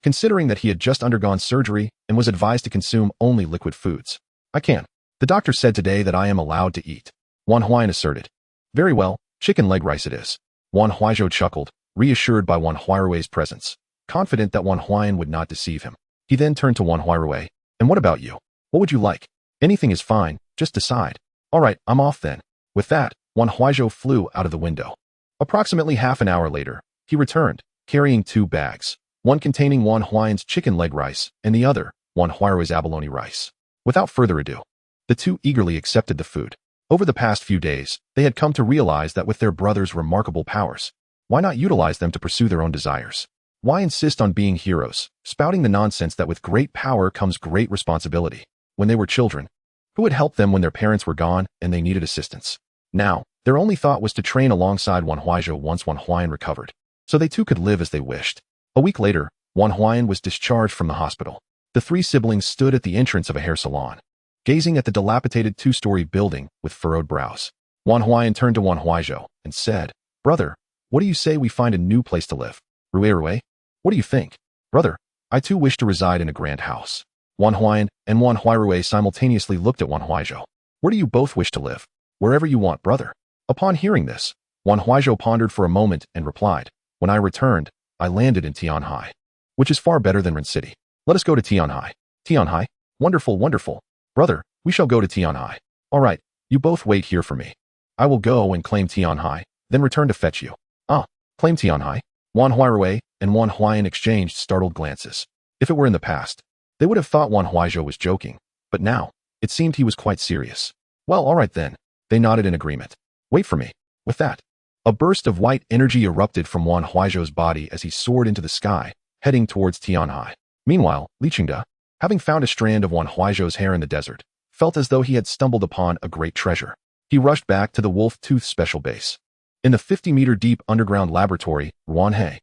Considering that he had just undergone surgery and was advised to consume only liquid foods. "I can. The doctor said today that I am allowed to eat," Wan Huayan asserted. "Very well, chicken leg rice it is." Wan Huaizhou chuckled, reassured by Wan Huairui's presence, confident that Wan Huayan would not deceive him. He then turned to Wan Huairui. "And what about you? What would you like? Anything is fine, just decide." "All right, I'm off then." With that, Wan Huaizhou flew out of the window. Approximately half an hour later, he returned, carrying 2 bags, one containing Wan Huayan's chicken leg rice and the other, Wan Huairui's abalone rice. Without further ado, the two eagerly accepted the food. Over the past few days, they had come to realize that with their brother's remarkable powers, why not utilize them to pursue their own desires? Why insist on being heroes, spouting the nonsense that with great power comes great responsibility? When they were children, who would help them when their parents were gone and they needed assistance? Now, their only thought was to train alongside Wan Huaizhou once Wan Huayan recovered, so they too could live as they wished. A week later, Wan Huayan was discharged from the hospital. The 3 siblings stood at the entrance of a hair salon, gazing at the dilapidated 2-story building with furrowed brows. Wan Huayan turned to Wan Huaizhou and said, "Brother, what do you say we find a new place to live? Rui, what do you think?" "Brother, I too wish to reside in a grand house." Wan Huayan and Wan Huairui simultaneously looked at Wan Huaizhou. "Where do you both wish to live?" "Wherever you want, brother." Upon hearing this, Wan Huaizhou pondered for a moment and replied, "When I returned, I landed in Tianhai, which is far better than Ren City. Let us go to Tianhai." "Tianhai? Wonderful, wonderful. Brother, we shall go to Tianhai. All right, you both wait here for me. I will go and claim Tianhai, then return to fetch you." "Ah, claim Tianhai?" Wan Huaizhou and Wan Huayan exchanged startled glances. If it were in the past, they would have thought Wan Huaizhou was joking, but now, it seemed he was quite serious. "Well, all right then." They nodded in agreement. "Wait for me." With that, a burst of white energy erupted from Wan Huaizhou's body as he soared into the sky, heading towards Tianhai. Meanwhile, Li Qingde, having found a strand of Wan Huaizhou's hair in the desert, felt as though he had stumbled upon a great treasure. He rushed back to the Wolf Tooth Special Base. In the 50-meter deep underground laboratory, Wan Hei.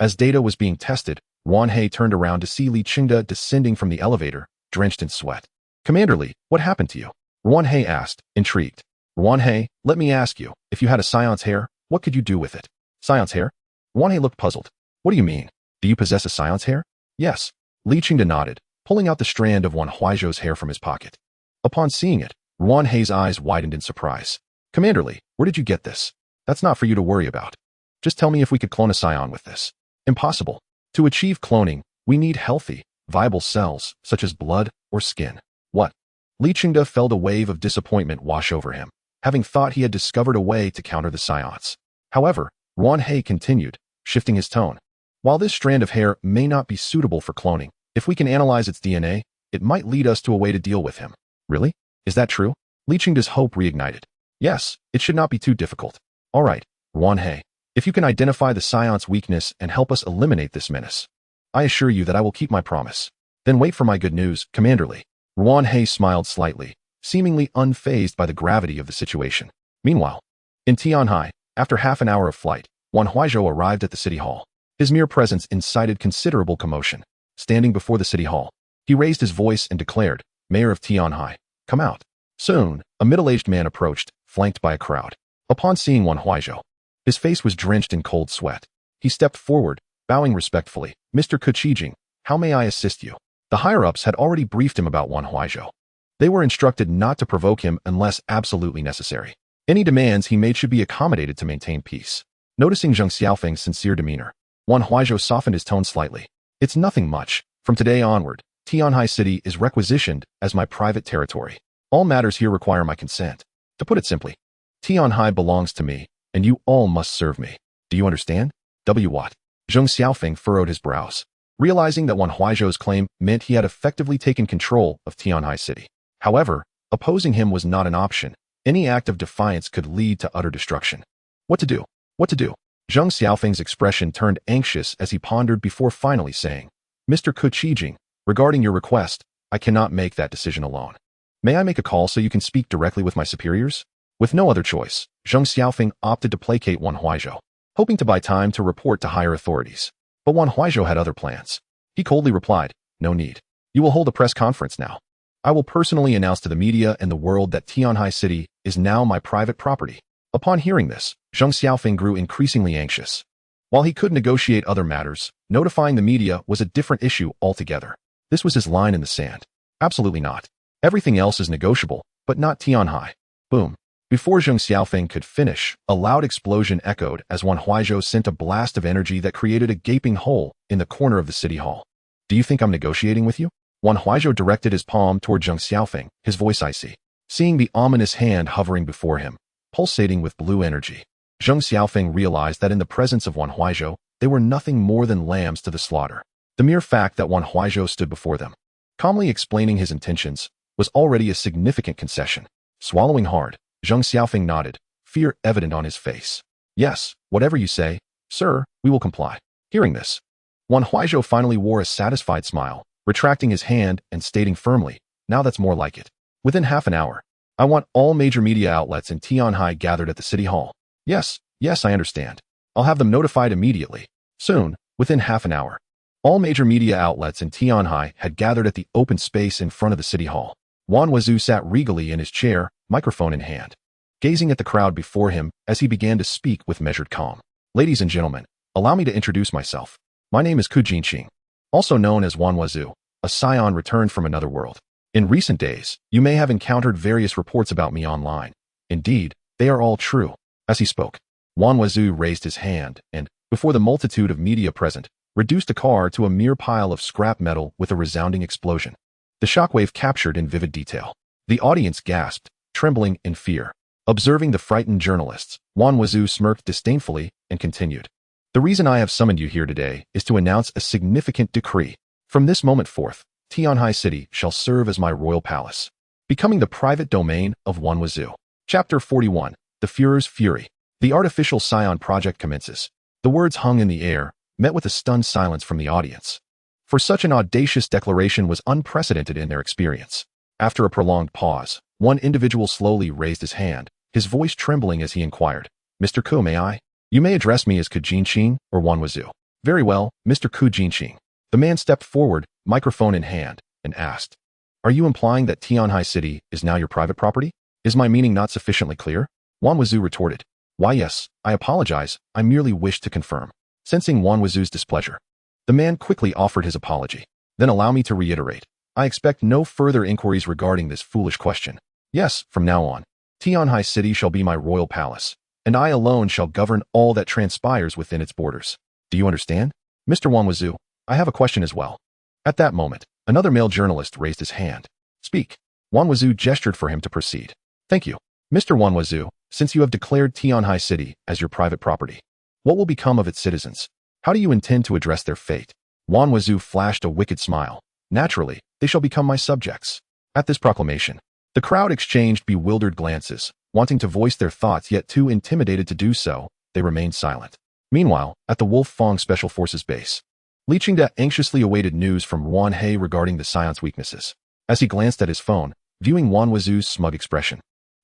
As data was being tested, Wan Hei turned around to see Li Qingde descending from the elevator, drenched in sweat. "Commander Li, what happened to you?" Wan Hei asked, intrigued. "Wan Hei, let me ask you, if you had a Saiyan's hair, what could you do with it?" "Saiyan's hair?" Wan Hei looked puzzled. "What do you mean? Do you possess a Saiyan's hair?" "Yes." Li Qingde nodded, pulling out the strand of Wan Huaizhou's hair from his pocket. Upon seeing it, Wan Hei's eyes widened in surprise. "Commander Li, where did you get this? That's not for you to worry about. Just tell me if we could clone a Saiyan with this." "Impossible. To achieve cloning, we need healthy, viable cells, such as blood or skin." "What?" Li Qingde felt a wave of disappointment wash over him, having thought he had discovered a way to counter the Saiyans. However, Wan Hei continued, shifting his tone. "While this strand of hair may not be suitable for cloning, if we can analyze its DNA, it might lead us to a way to deal with him." "Really? Is that true?" Li Qingde's hope reignited. "Yes, it should not be too difficult." "All right, Wan Hei, if you can identify the Scion's weakness and help us eliminate this menace, I assure you that I will keep my promise." "Then wait for my good news, Commander Li." Wan Hei smiled slightly, seemingly unfazed by the gravity of the situation. Meanwhile, in Tianhai, after half an hour of flight, Wan Huaizhou arrived at the city hall. His mere presence incited considerable commotion. Standing before the city hall, he raised his voice and declared, "Mayor of Tianhai, come out." Soon, a middle-aged man approached, flanked by a crowd. Upon seeing Wan Huaizhou, his face was drenched in cold sweat. He stepped forward, bowing respectfully. "Mr. Kuchijing, how may I assist you?" The higher-ups had already briefed him about Wan Huaizhou. They were instructed not to provoke him unless absolutely necessary. Any demands he made should be accommodated to maintain peace. Noticing Zheng Xiaofeng's sincere demeanor, Wan Huaizhou softened his tone slightly. "It's nothing much. From today onward, Tianhai City is requisitioned as my private territory. All matters here require my consent. To put it simply, Tianhai belongs to me, and you all must serve me. Do you understand?" What? Zheng Xiaofeng furrowed his brows, realizing that Wan Huaizhou's claim meant he had effectively taken control of Tianhai City. However, opposing him was not an option. Any act of defiance could lead to utter destruction. What to do? What to do? Zheng Xiaofeng's expression turned anxious as he pondered before finally saying, "Mr. Kuchijing, regarding your request, I cannot make that decision alone. May I make a call so you can speak directly with my superiors?" With no other choice, Zheng Xiaofeng opted to placate Wan Huaizhou, hoping to buy time to report to higher authorities. But Wan Huaizhou had other plans. He coldly replied, "No need. You will hold a press conference now. I will personally announce to the media and the world that Tianhai City is now my private property." Upon hearing this, Zheng Xiaofeng grew increasingly anxious. While he could negotiate other matters, notifying the media was a different issue altogether. This was his line in the sand. Absolutely not. Everything else is negotiable, but not Tianhai. Boom. Before Zheng Xiaofeng could finish, a loud explosion echoed as Wan Huaizhou sent a blast of energy that created a gaping hole in the corner of the city hall. "Do you think I'm negotiating with you?" Wan Huaizhou directed his palm toward Zheng Xiaofeng, his voice icy. Seeing the ominous hand hovering before him, pulsating with blue energy, Zheng Xiaofeng realized that in the presence of Wan Huaizhou, they were nothing more than lambs to the slaughter. The mere fact that Wan Huaizhou stood before them, calmly explaining his intentions, was already a significant concession. Swallowing hard, Zheng Xiaofeng nodded, fear evident on his face. "Yes, whatever you say, sir, we will comply." Hearing this, Wan Huaizhou finally wore a satisfied smile, retracting his hand and stating firmly, "Now that's more like it. Within half an hour, I want all major media outlets in Tianhai gathered at the city hall." Yes, I understand. I'll have them notified immediately." Soon, within half an hour, all major media outlets in Tianhai had gathered at the open space in front of the city hall. Wan Huaizhou sat regally in his chair, microphone in hand, gazing at the crowd before him as he began to speak with measured calm. "Ladies and gentlemen, allow me to introduce myself. My name is Kuchijing, also known as Wan Huaizhou, a Saiyan returned from another world. In recent days, you may have encountered various reports about me online. Indeed, They are all true. As he spoke, Wan Huaizhou raised his hand and, before the multitude of media present, reduced a car to a mere pile of scrap metal with a resounding explosion. The shockwave captured in vivid detail. The audience gasped, trembling in fear. Observing the frightened journalists, Wan Huaizhou smirked disdainfully and continued. The reason I have summoned you here today is to announce a significant decree. From this moment forth, Tianhai City shall serve as my royal palace, becoming the private domain of Wan Huaizhou. Chapter 41. The Führer's Fury. The artificial Saiyan project commences. The words hung in the air, met with a stunned silence from the audience. For such an audacious declaration was unprecedented in their experience. After a prolonged pause, one individual slowly raised his hand, his voice trembling as he inquired, Mr. Ku, may I? You may address me as Ku Jinqing or Wan Huaizhou. Very well, Mr. Ku Jinqing. The man stepped forward, microphone in hand, and asked, Are you implying that Tianhai City is now your private property? Is my meaning not sufficiently clear? Wan Huaizhou retorted, Why yes, I apologize, I merely wish to confirm. Sensing Wan Huaizhou's displeasure, the man quickly offered his apology. Then allow me to reiterate, I expect no further inquiries regarding this foolish question. Yes, from now on, Tianhai City shall be my royal palace, and I alone shall govern all that transpires within its borders. Do you understand? Mr. Wan Huaizhou, I have a question as well. At that moment, another male journalist raised his hand. Speak. Wan Huaizhou gestured for him to proceed. Thank you. Mr. Wan Huaizhou, since you have declared Tianhai City as your private property, what will become of its citizens? How do you intend to address their fate? Wan Huaizhou flashed a wicked smile. Naturally, they shall become my subjects. At this proclamation, the crowd exchanged bewildered glances, wanting to voice their thoughts yet too intimidated to do so, they remained silent. Meanwhile, at the Wolf Fong Special Forces base, Li Qingde anxiously awaited news from Wan He regarding the Saiyan's weaknesses. As he glanced at his phone, viewing Wan Huaizhou's smug expression,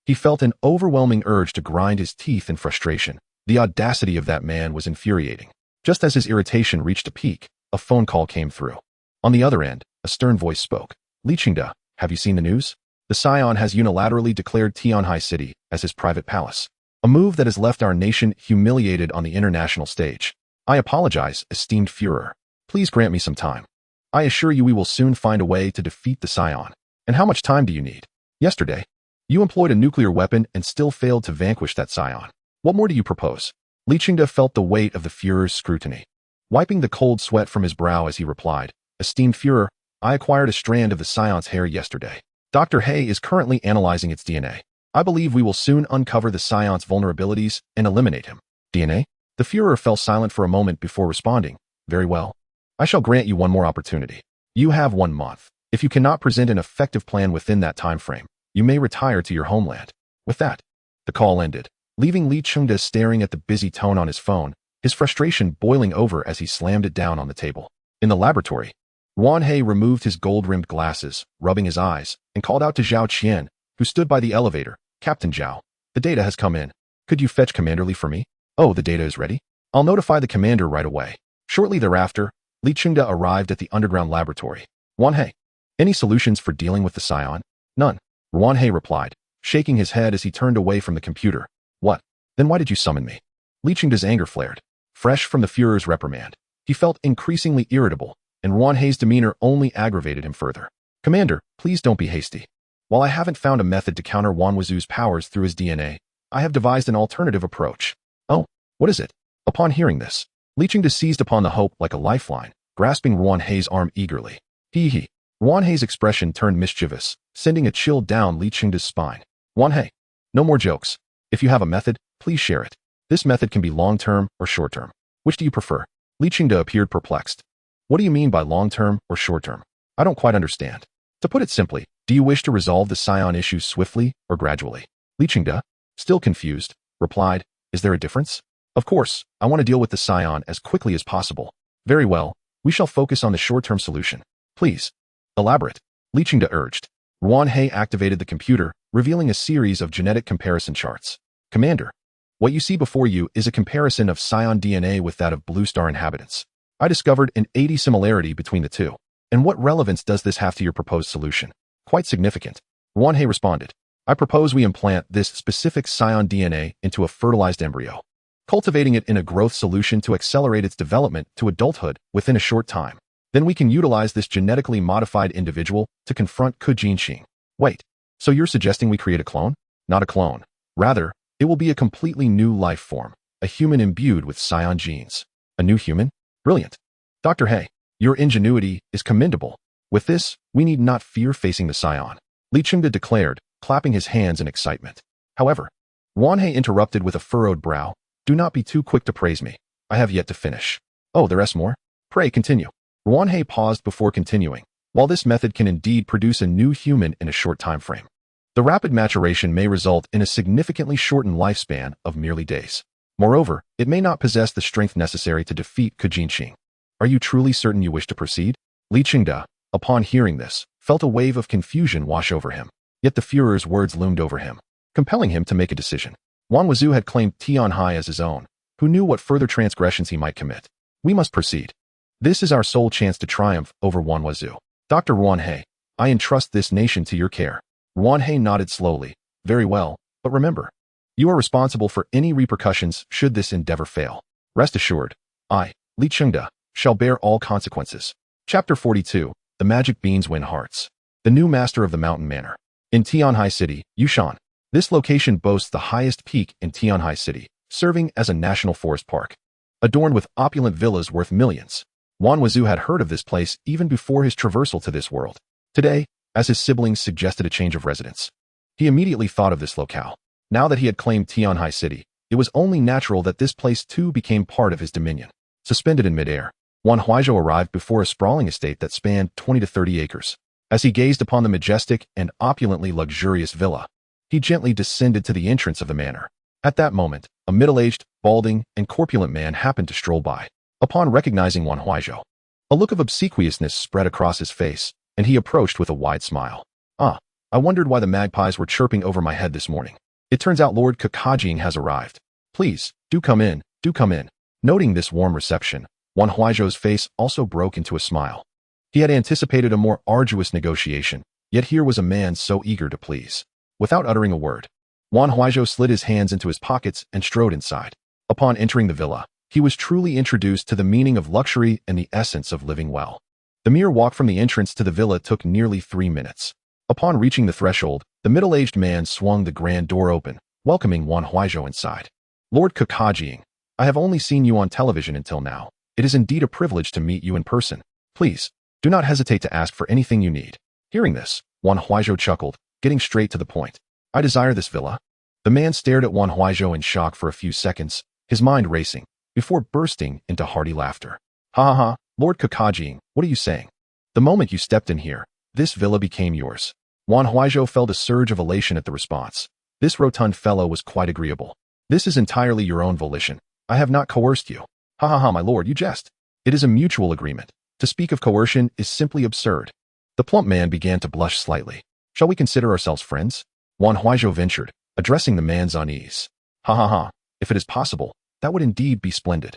he felt an overwhelming urge to grind his teeth in frustration. The audacity of that man was infuriating. Just as his irritation reached a peak, a phone call came through. On the other end, a stern voice spoke. Li Qingde, have you seen the news? The Saiyan has unilaterally declared Tianhai City as his private palace, a move that has left our nation humiliated on the international stage. I apologize, esteemed Führer. Please grant me some time. I assure you we will soon find a way to defeat the Saiyan. And how much time do you need? Yesterday, you employed a nuclear weapon and still failed to vanquish that Saiyan. What more do you propose? Li Qingde felt the weight of the Führer's scrutiny, wiping the cold sweat from his brow as he replied, Esteemed Führer, I acquired a strand of the Saiyan's hair yesterday. Dr. He is currently analyzing its DNA. I believe we will soon uncover the Saiyan's vulnerabilities and eliminate him. DNA? The Führer fell silent for a moment before responding. Very well. I shall grant you one more opportunity. You have 1 month. If you cannot present an effective plan within that time frame, you may retire to your homeland. With that, the call ended, leaving Li Qingde staring at the busy tone on his phone, his frustration boiling over as he slammed it down on the table. In the laboratory, Wan He removed his gold-rimmed glasses, rubbing his eyes, and called out to Zhao Qian, who stood by the elevator. Captain Zhao, the data has come in. Could you fetch Commander Li for me? Oh, the data is ready? I'll notify the commander right away. Shortly thereafter, Li Qingde arrived at the underground laboratory. Wan He, any solutions for dealing with the Saiyan? None. Wan He replied, shaking his head as he turned away from the computer. What? Then why did you summon me? Li Qingde's anger flared. Fresh from the Führer's reprimand, he felt increasingly irritable, and Wan He's demeanor only aggravated him further. Commander, please don't be hasty. While I haven't found a method to counter Wan Huaizhou's powers through his DNA, I have devised an alternative approach. Oh, what is it? Upon hearing this, Li Qingde seized upon the hope like a lifeline, grasping Wan He's arm eagerly. Hee. Wan He's expression turned mischievous, sending a chill down Li Qingde's spine. Wan He, no more jokes. If you have a method, please share it. This method can be long-term or short-term. Which do you prefer? Li Qingde appeared perplexed. What do you mean by long-term or short-term? I don't quite understand. To put it simply, do you wish to resolve the Saiyan issue swiftly or gradually? Li Qingde, still confused, replied, Is there a difference? Of course, I want to deal with the Saiyan as quickly as possible. Very well, we shall focus on the short-term solution. Please. Elaborate. Li Qingde urged. Wan He activated the computer, revealing a series of genetic comparison charts. Commander, what you see before you is a comparison of Saiyan DNA with that of Blue Star inhabitants. I discovered an 80 similarity between the two. And what relevance does this have to your proposed solution? Quite significant. Wan He responded. I propose we implant this specific Saiyan DNA into a fertilized embryo, cultivating it in a growth solution to accelerate its development to adulthood within a short time. Then we can utilize this genetically modified individual to confront Ku Jinqing. Wait, so you're suggesting we create a clone? Not a clone. Rather, It will be a completely new life form, a human imbued with Saiyan genes. A new human? Brilliant. Dr. He, your ingenuity is commendable. With this, we need not fear facing the Saiyan, Li Chengde declared, clapping his hands in excitement. However, Wan He interrupted with a furrowed brow. Do not be too quick to praise me. I have yet to finish. Oh, there's more? Pray continue. Wan He paused before continuing. While this method can indeed produce a new human in a short time frame, the rapid maturation may result in a significantly shortened lifespan of merely days. Moreover, it may not possess the strength necessary to defeat Kujinqing. Are you truly certain you wish to proceed? Li Chengde, upon hearing this, felt a wave of confusion wash over him. Yet the Führer's words loomed over him, compelling him to make a decision. Wan Huaizhou had claimed Tianhai as his own. Who knew what further transgressions he might commit? We must proceed. This is our sole chance to triumph over Wan Huaizhou. Dr. Wan He, I entrust this nation to your care. Wan He nodded slowly. Very well, but remember, you are responsible for any repercussions should this endeavor fail. Rest assured, I, Li Chengde, shall bear all consequences. Chapter 42, The Magic Beans Win Hearts. The new master of the Mountain Manor. In Tianhai City, Yushan. This location boasts the highest peak in Tianhai City, serving as a national forest park. Adorned with opulent villas worth millions. Wan Huaizhou had heard of this place even before his traversal to this world. Today, as his siblings suggested a change of residence, he immediately thought of this locale. Now that he had claimed Tianhai City, it was only natural that this place too became part of his dominion. Suspended in midair, Wan Huaizhou arrived before a sprawling estate that spanned 20 to 30 acres. As he gazed upon the majestic and opulently luxurious villa, he gently descended to the entrance of the manor. At that moment, a middle-aged, balding, and corpulent man happened to stroll by. Upon recognizing Wan Huaizhou, a look of obsequiousness spread across his face, and he approached with a wide smile. Ah, I wondered why the magpies were chirping over my head this morning. It turns out Lord Kakajing has arrived. Please, do come in, do come in. Noting this warm reception, Wan Huaizhou's face also broke into a smile. He had anticipated a more arduous negotiation, yet here was a man so eager to please. Without uttering a word, Wan Huaizhou slid his hands into his pockets and strode inside. Upon entering the villa, he was truly introduced to the meaning of luxury and the essence of living well. The mere walk from the entrance to the villa took nearly 3 minutes. Upon reaching the threshold, the middle-aged man swung the grand door open, welcoming Wan Huaizhou inside. Lord Kakajing, I have only seen you on television until now. It is indeed a privilege to meet you in person. Please, do not hesitate to ask for anything you need. Hearing this, Wan Huaizhou chuckled, getting straight to the point. I desire this villa. The man stared at Wan Huaizhou in shock for a few seconds, his mind racing, before bursting into hearty laughter. Ha ha ha, Lord Kakajing, what are you saying? The moment you stepped in here, this villa became yours. Wan Huaizhou felt a surge of elation at the response. This rotund fellow was quite agreeable. This is entirely your own volition. I have not coerced you. Ha ha ha, my lord, you jest. It is a mutual agreement. To speak of coercion is simply absurd. The plump man began to blush slightly. Shall we consider ourselves friends? Wan Huaizhou ventured, addressing the man's unease. Ha ha ha, if it is possible, that would indeed be splendid.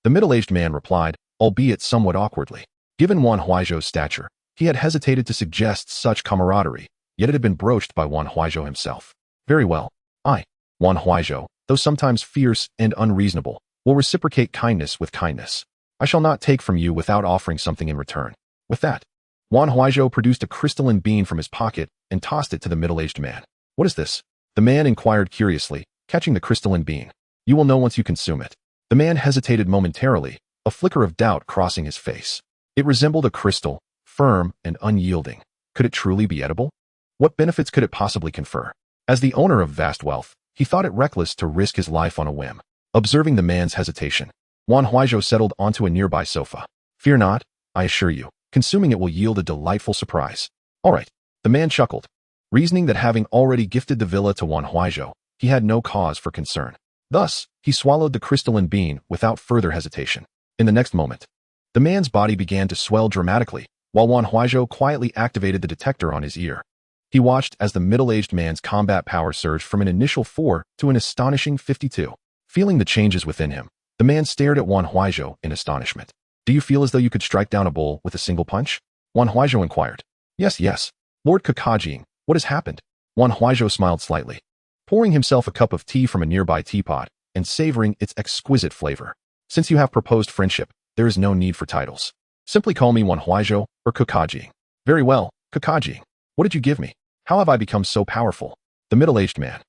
The middle-aged man replied, albeit somewhat awkwardly. Given Wan Huaizhou's stature, he had hesitated to suggest such camaraderie, yet it had been broached by Wan Huaizhou himself. Very well. I, Wan Huaizhou, though sometimes fierce and unreasonable, will reciprocate kindness with kindness. I shall not take from you without offering something in return. With that, Wan Huaizhou produced a crystalline bean from his pocket and tossed it to the middle-aged man. What is this? The man inquired curiously, catching the crystalline bean. You will know once you consume it. The man hesitated momentarily, a flicker of doubt crossing his face. It resembled a crystal, firm and unyielding. Could it truly be edible? What benefits could it possibly confer? As the owner of vast wealth, he thought it reckless to risk his life on a whim. Observing the man's hesitation, Wan Huaizhou settled onto a nearby sofa. Fear not, I assure you, consuming it will yield a delightful surprise. All right, the man chuckled, reasoning that having already gifted the villa to Wan Huaizhou, he had no cause for concern. Thus, he swallowed the crystalline bean without further hesitation. In the next moment, the man's body began to swell dramatically, while Wan Huaizhou quietly activated the detector on his ear. He watched as the middle-aged man's combat power surged from an initial 4 to an astonishing 52. Feeling the changes within him, the man stared at Wan Huaizhou in astonishment. Do you feel as though you could strike down a bull with a single punch? Wan Huaizhou inquired. Yes. Lord Kakajing, what has happened? Wan Huaizhou smiled slightly, pouring himself a cup of tea from a nearby teapot and savoring its exquisite flavor. Since you have proposed friendship, there is no need for titles. Simply call me Wan Huaizhou or Kakajing. Very well, Kakajing. What did you give me? How have I become so powerful? The middle-aged man,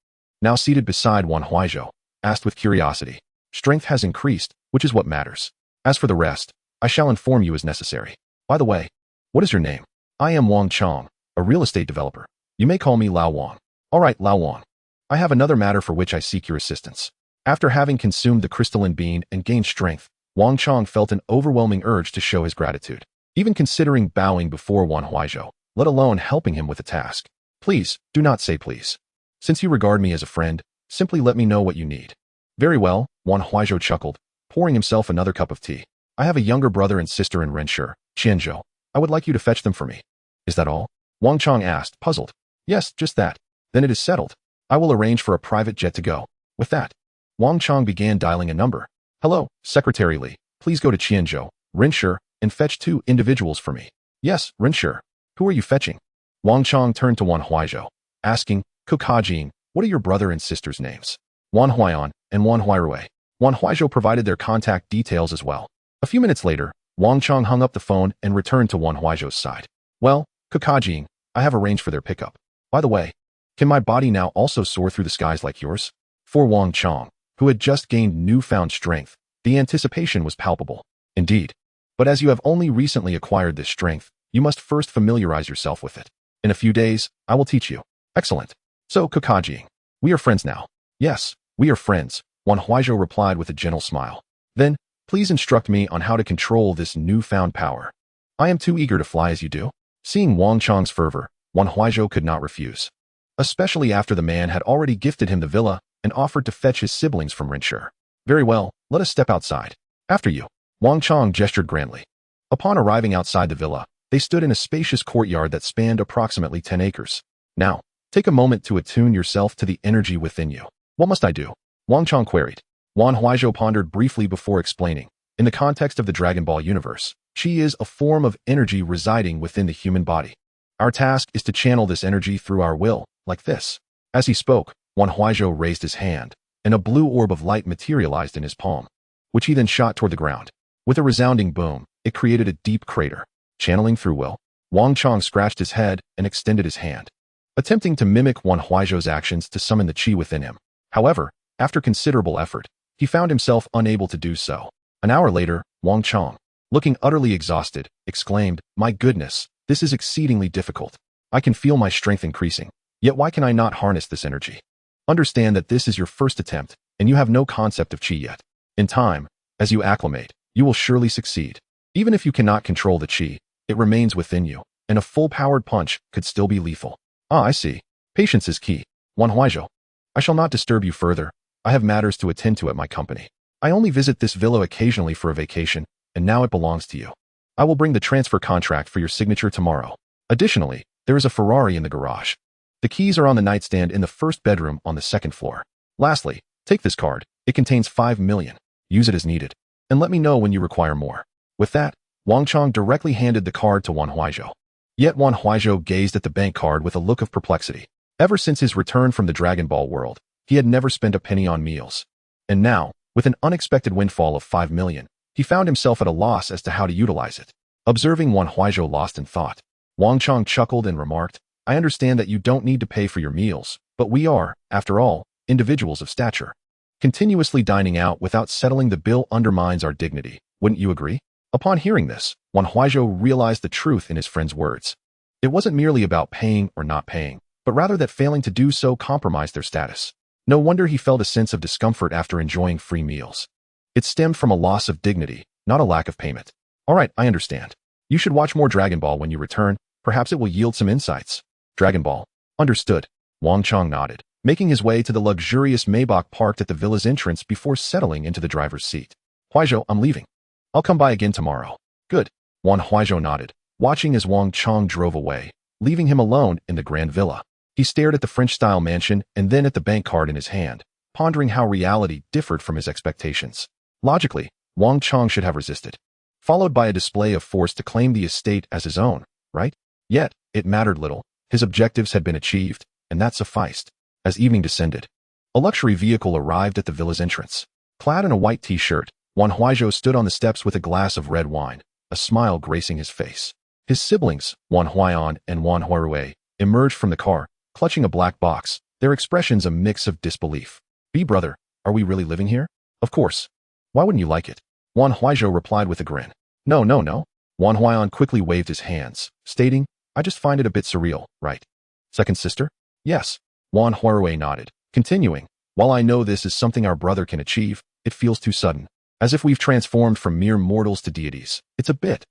now seated beside Wan Huaizhou, asked with curiosity. Strength has increased, which is what matters. As for the rest, I shall inform you as necessary. By the way, what is your name? I am Wang Chong, a real estate developer. You may call me Lao Wang. All right, Lao Wang. I have another matter for which I seek your assistance. After having consumed the crystalline bean and gained strength, Wang Chong felt an overwhelming urge to show his gratitude, even considering bowing before Wan Huaizhou, let alone helping him with the task. Please, do not say please. Since you regard me as a friend, simply let me know what you need. Very well, Wan Huaizhou chuckled, pouring himself another cup of tea. I have a younger brother and sister in Renshur, Qianzhou. I would like you to fetch them for me. Is that all? Wang Chong asked, puzzled. Yes, just that. Then it is settled. I will arrange for a private jet to go. With that, Wang Chong began dialing a number. Hello, Secretary Li. Please go to Qianzhou, Renshur, and fetch 2 individuals for me. Yes, Renshur. Who are you fetching? Wang Chong turned to Wan Huaizhou, asking, Cook Hajin, what are your brother and sister's names? Wan Huaian and Wan Huairui. Wan Huaizhou provided their contact details as well. A few minutes later, Wang Chong hung up the phone and returned to Wan Huaizhou's side. Well, Cook Hajin, I have arranged for their pickup. By the way, can my body now also soar through the skies like yours? For Wang Chong, who had just gained newfound strength, the anticipation was palpable. Indeed. But as you have only recently acquired this strength, you must first familiarize yourself with it. In a few days, I will teach you. Excellent. So, Cook Hajin, we are friends now. Yes, we are friends, Wan Huaizhou replied with a gentle smile. Then, please instruct me on how to control this newfound power. I am too eager to fly as you do. Seeing Wang Chong's fervor, Wan Huaizhou could not refuse. Especially after the man had already gifted him the villa and offered to fetch his siblings from Renshur. Very well, let us step outside. After you. Wang Chong gestured grandly. Upon arriving outside the villa, they stood in a spacious courtyard that spanned approximately 10 acres. Now, take a moment to attune yourself to the energy within you. What must I do? Wang Chong queried. Wan Huaizhou pondered briefly before explaining. In the context of the Dragon Ball universe, Qi is a form of energy residing within the human body. Our task is to channel this energy through our will, like this. As he spoke, Wan Huaizhou raised his hand, and a blue orb of light materialized in his palm, which he then shot toward the ground. With a resounding boom, it created a deep crater. Channeling through will, Wang Chong scratched his head and extended his hand, attempting to mimic Wan Huaizhou's actions to summon the qi within him. However, after considerable effort, he found himself unable to do so. An hour later, Wang Chong, looking utterly exhausted, exclaimed, My goodness, this is exceedingly difficult. I can feel my strength increasing. Yet why can I not harness this energy? Understand that this is your first attempt, and you have no concept of qi yet. In time, as you acclimate, you will surely succeed. Even if you cannot control the qi, it remains within you, and a full-powered punch could still be lethal. Ah, I see. Patience is key. Wan Huaizhou, I shall not disturb you further. I have matters to attend to at my company. I only visit this villa occasionally for a vacation, and now it belongs to you. I will bring the transfer contract for your signature tomorrow. Additionally, there is a Ferrari in the garage. The keys are on the nightstand in the first bedroom on the 2nd floor. Lastly, take this card. It contains 5 million. Use it as needed. And let me know when you require more. With that, Wang Chong directly handed the card to Wan Huaizhou. Yet Wan Huaizhou gazed at the bank card with a look of perplexity. Ever since his return from the Dragon Ball world, he had never spent a penny on meals. And now, with an unexpected windfall of 5 million, he found himself at a loss as to how to utilize it. Observing Wan Huaizhou lost in thought, Wang Chong chuckled and remarked, I understand that you don't need to pay for your meals, but we are, after all, individuals of stature. Continuously dining out without settling the bill undermines our dignity, wouldn't you agree? Upon hearing this, Wan Huaizhou realized the truth in his friend's words. It wasn't merely about paying or not paying, but rather that failing to do so compromised their status. No wonder he felt a sense of discomfort after enjoying free meals. It stemmed from a loss of dignity, not a lack of payment. All right, I understand. You should watch more Dragon Ball when you return. Perhaps it will yield some insights. Dragon Ball. Understood. Wang Chong nodded, making his way to the luxurious Maybach parked at the villa's entrance before settling into the driver's seat. Huaizhou, I'm leaving. I'll come by again tomorrow. Good. Wan Huaizhou nodded, watching as Wang Chong drove away, leaving him alone in the grand villa. He stared at the French-style mansion and then at the bank card in his hand, pondering how reality differed from his expectations. Logically, Wang Chong should have resisted, followed by a display of force to claim the estate as his own, right? Yet, it mattered little. His objectives had been achieved, and that sufficed. As evening descended, a luxury vehicle arrived at the villa's entrance. Clad in a white t-shirt, Wan Huaizhou stood on the steps with a glass of red wine, a smile gracing his face. His siblings, Wan Huaian and Wan Huairui, emerged from the car, clutching a black box, their expressions a mix of disbelief. Brother, are we really living here? Of course. Why wouldn't you like it? Wan Huaizhou replied with a grin. No, no, no. Wan Huaiyan quickly waved his hands, stating, I just find it a bit surreal, right? Second sister? Yes. Wan Huaizhou nodded, continuing, while I know this is something our brother can achieve, it feels too sudden. As if we've transformed from mere mortals to deities. It's a bit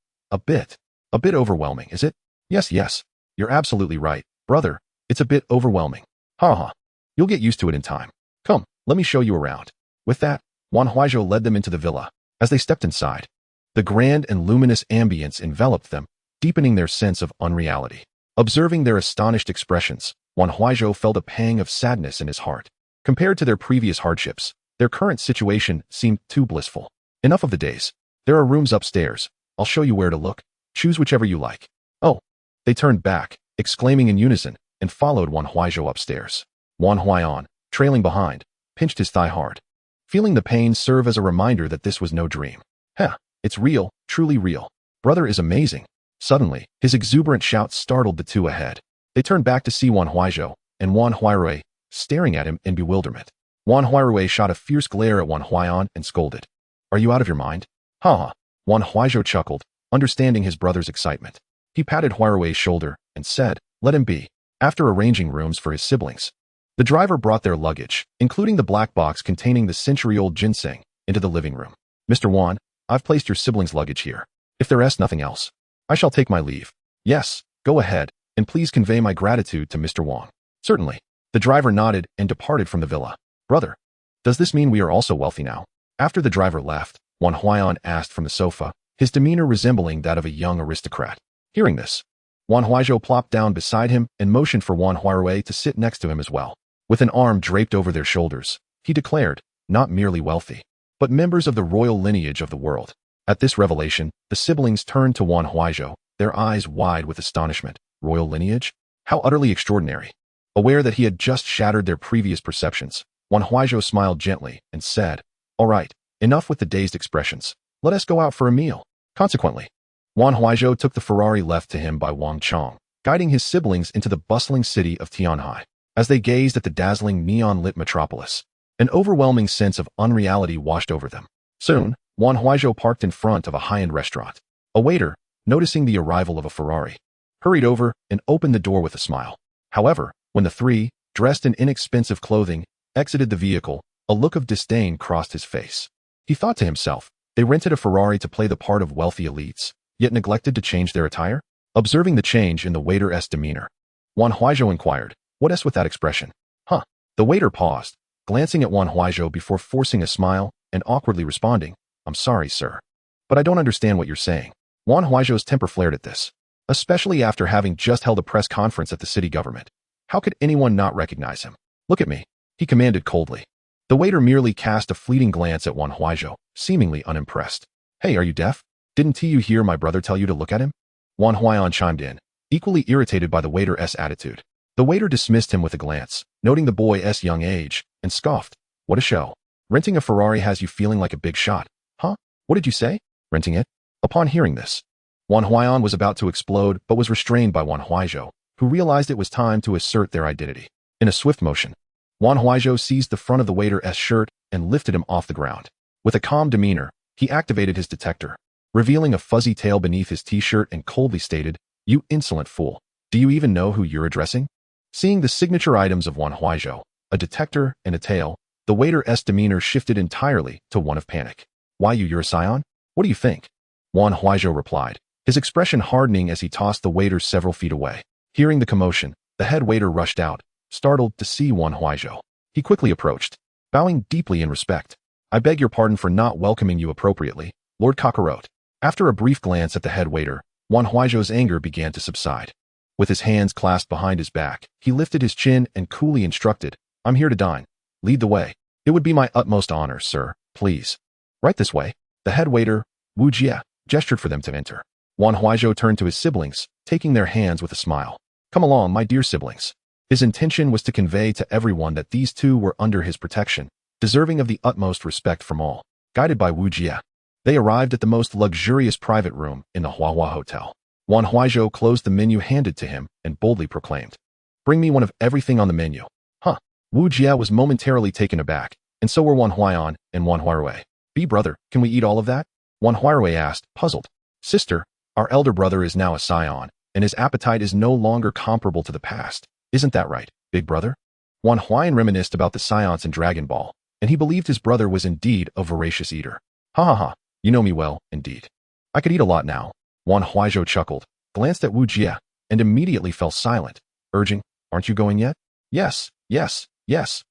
overwhelming, is it? Yes. You're absolutely right, brother. It's a bit overwhelming. Ha. You'll get used to it in time. Come, let me show you around. With that, Wan Huaizhou led them into the villa. As they stepped inside, the grand and luminous ambience enveloped them, deepening their sense of unreality. Observing their astonished expressions, Wan Huaizhou felt a pang of sadness in his heart. Compared to their previous hardships, their current situation seemed too blissful. Enough of the days. There are rooms upstairs. I'll show you where to look. Choose whichever you like. Oh. They turned back, exclaiming in unison, and followed Wan Huaizhou upstairs. Wan Huaiyan, trailing behind, pinched his thigh hard. Feeling the pain serve as a reminder that this was no dream. It's real, truly real. Brother is amazing. Suddenly, his exuberant shout startled the two ahead. They turned back to see Wan Huaizhou and Wan Huairui staring at him in bewilderment. Wan Huairui shot a fierce glare at Wan Huaiyan and scolded. Are you out of your mind? Ha. Wan Huaizhou chuckled, understanding his brother's excitement. He patted Huairui's shoulder and said, let him be. After arranging rooms for his siblings, the driver brought their luggage, including the black box containing the century-old ginseng, into the living room. Mr. Wan, I've placed your siblings' luggage here. If there is nothing else, I shall take my leave. Yes, go ahead, and please convey my gratitude to Mr. Wan. Certainly. The driver nodded and departed from the villa. Brother, does this mean we are also wealthy now? After the driver left, Wan Huaiyan asked from the sofa, his demeanor resembling that of a young aristocrat. Hearing this, Wan Huaizhou plopped down beside him and motioned for Wan Huairui to sit next to him as well. With an arm draped over their shoulders, he declared, not merely wealthy, but members of the royal lineage of the world. At this revelation, the siblings turned to Wan Huaizhou, their eyes wide with astonishment. Royal lineage? How utterly extraordinary. Aware that he had just shattered their previous perceptions, Wan Huaizhou smiled gently and said, all right, enough with the dazed expressions. Let us go out for a meal. Consequently, Wan Huaizhou took the Ferrari left to him by Wang Chong, guiding his siblings into the bustling city of Tianhai. As they gazed at the dazzling neon-lit metropolis, an overwhelming sense of unreality washed over them. Soon, Wan Huaizhou parked in front of a high-end restaurant. A waiter, noticing the arrival of a Ferrari, hurried over and opened the door with a smile. However, when the three, dressed in inexpensive clothing, exited the vehicle, a look of disdain crossed his face. He thought to himself, they rented a Ferrari to play the part of wealthy elites, yet neglected to change their attire? Observing the change in the waiter's demeanor, Wan Huaizhou inquired, what is with that expression? The waiter paused, glancing at Wan Huaizhou before forcing a smile and awkwardly responding, I'm sorry, sir, but I don't understand what you're saying. Wan Huaizhou's temper flared at this, especially after having just held a press conference at the city government. How could anyone not recognize him? Look at me, he commanded coldly. The waiter merely cast a fleeting glance at Wan Huaizhou, seemingly unimpressed. Hey, are you deaf? Didn't you hear my brother tell you to look at him? Wan Huaiyan chimed in, equally irritated by the waiter's attitude. The waiter dismissed him with a glance, noting the boy's young age, and scoffed. What a show. Renting a Ferrari has you feeling like a big shot. Huh? What did you say? Renting it? Upon hearing this, Wan Huaiyan was about to explode but was restrained by Wan Huaizhou, who realized it was time to assert their identity. In a swift motion, Wan Huaizhou seized the front of the waiter's shirt and lifted him off the ground. With a calm demeanor, he activated his detector, revealing a fuzzy tail beneath his t-shirt and coldly stated, You insolent fool. Do you even know who you're addressing? Seeing the signature items of Wan Huaizhou, a detector and a tail, the waiter's demeanor shifted entirely to one of panic. Why you're a Saiyan? What do you think? Wan Huaizhou replied, his expression hardening as he tossed the waiter several feet away. Hearing the commotion, the head waiter rushed out, startled to see Wan Huaizhou. He quickly approached, bowing deeply in respect. I beg your pardon for not welcoming you appropriately, Lord Kakarot. After a brief glance at the head waiter, Wan Huaizhou's anger began to subside. With his hands clasped behind his back, he lifted his chin and coolly instructed, I'm here to dine. Lead the way. It would be my utmost honor, sir, please. Right this way. The head waiter, Wu Jie, gestured for them to enter. Wan Huaizhou turned to his siblings, taking their hands with a smile. Come along, my dear siblings. His intention was to convey to everyone that these two were under his protection, deserving of the utmost respect from all. Guided by Wu Jie, they arrived at the most luxurious private room in the Huahua Hotel. Wan Huaizhou closed the menu handed to him and boldly proclaimed, Bring me one of everything on the menu. Wu Jia was momentarily taken aback, and so were Wan Huayan and Wan Huaizhou. Brother, can we eat all of that? Wan Huaizhou asked, puzzled. Sister, our elder brother is now a Saiyan, and his appetite is no longer comparable to the past. Isn't that right, big brother? Wan Huayan reminisced about the Saiyans in Dragon Ball, and he believed his brother was indeed a voracious eater. Ha ha ha, you know me well, indeed. I could eat a lot now. Wan Huaizhou chuckled, glanced at Wu Jia, and immediately fell silent, urging, aren't you going yet? Yes,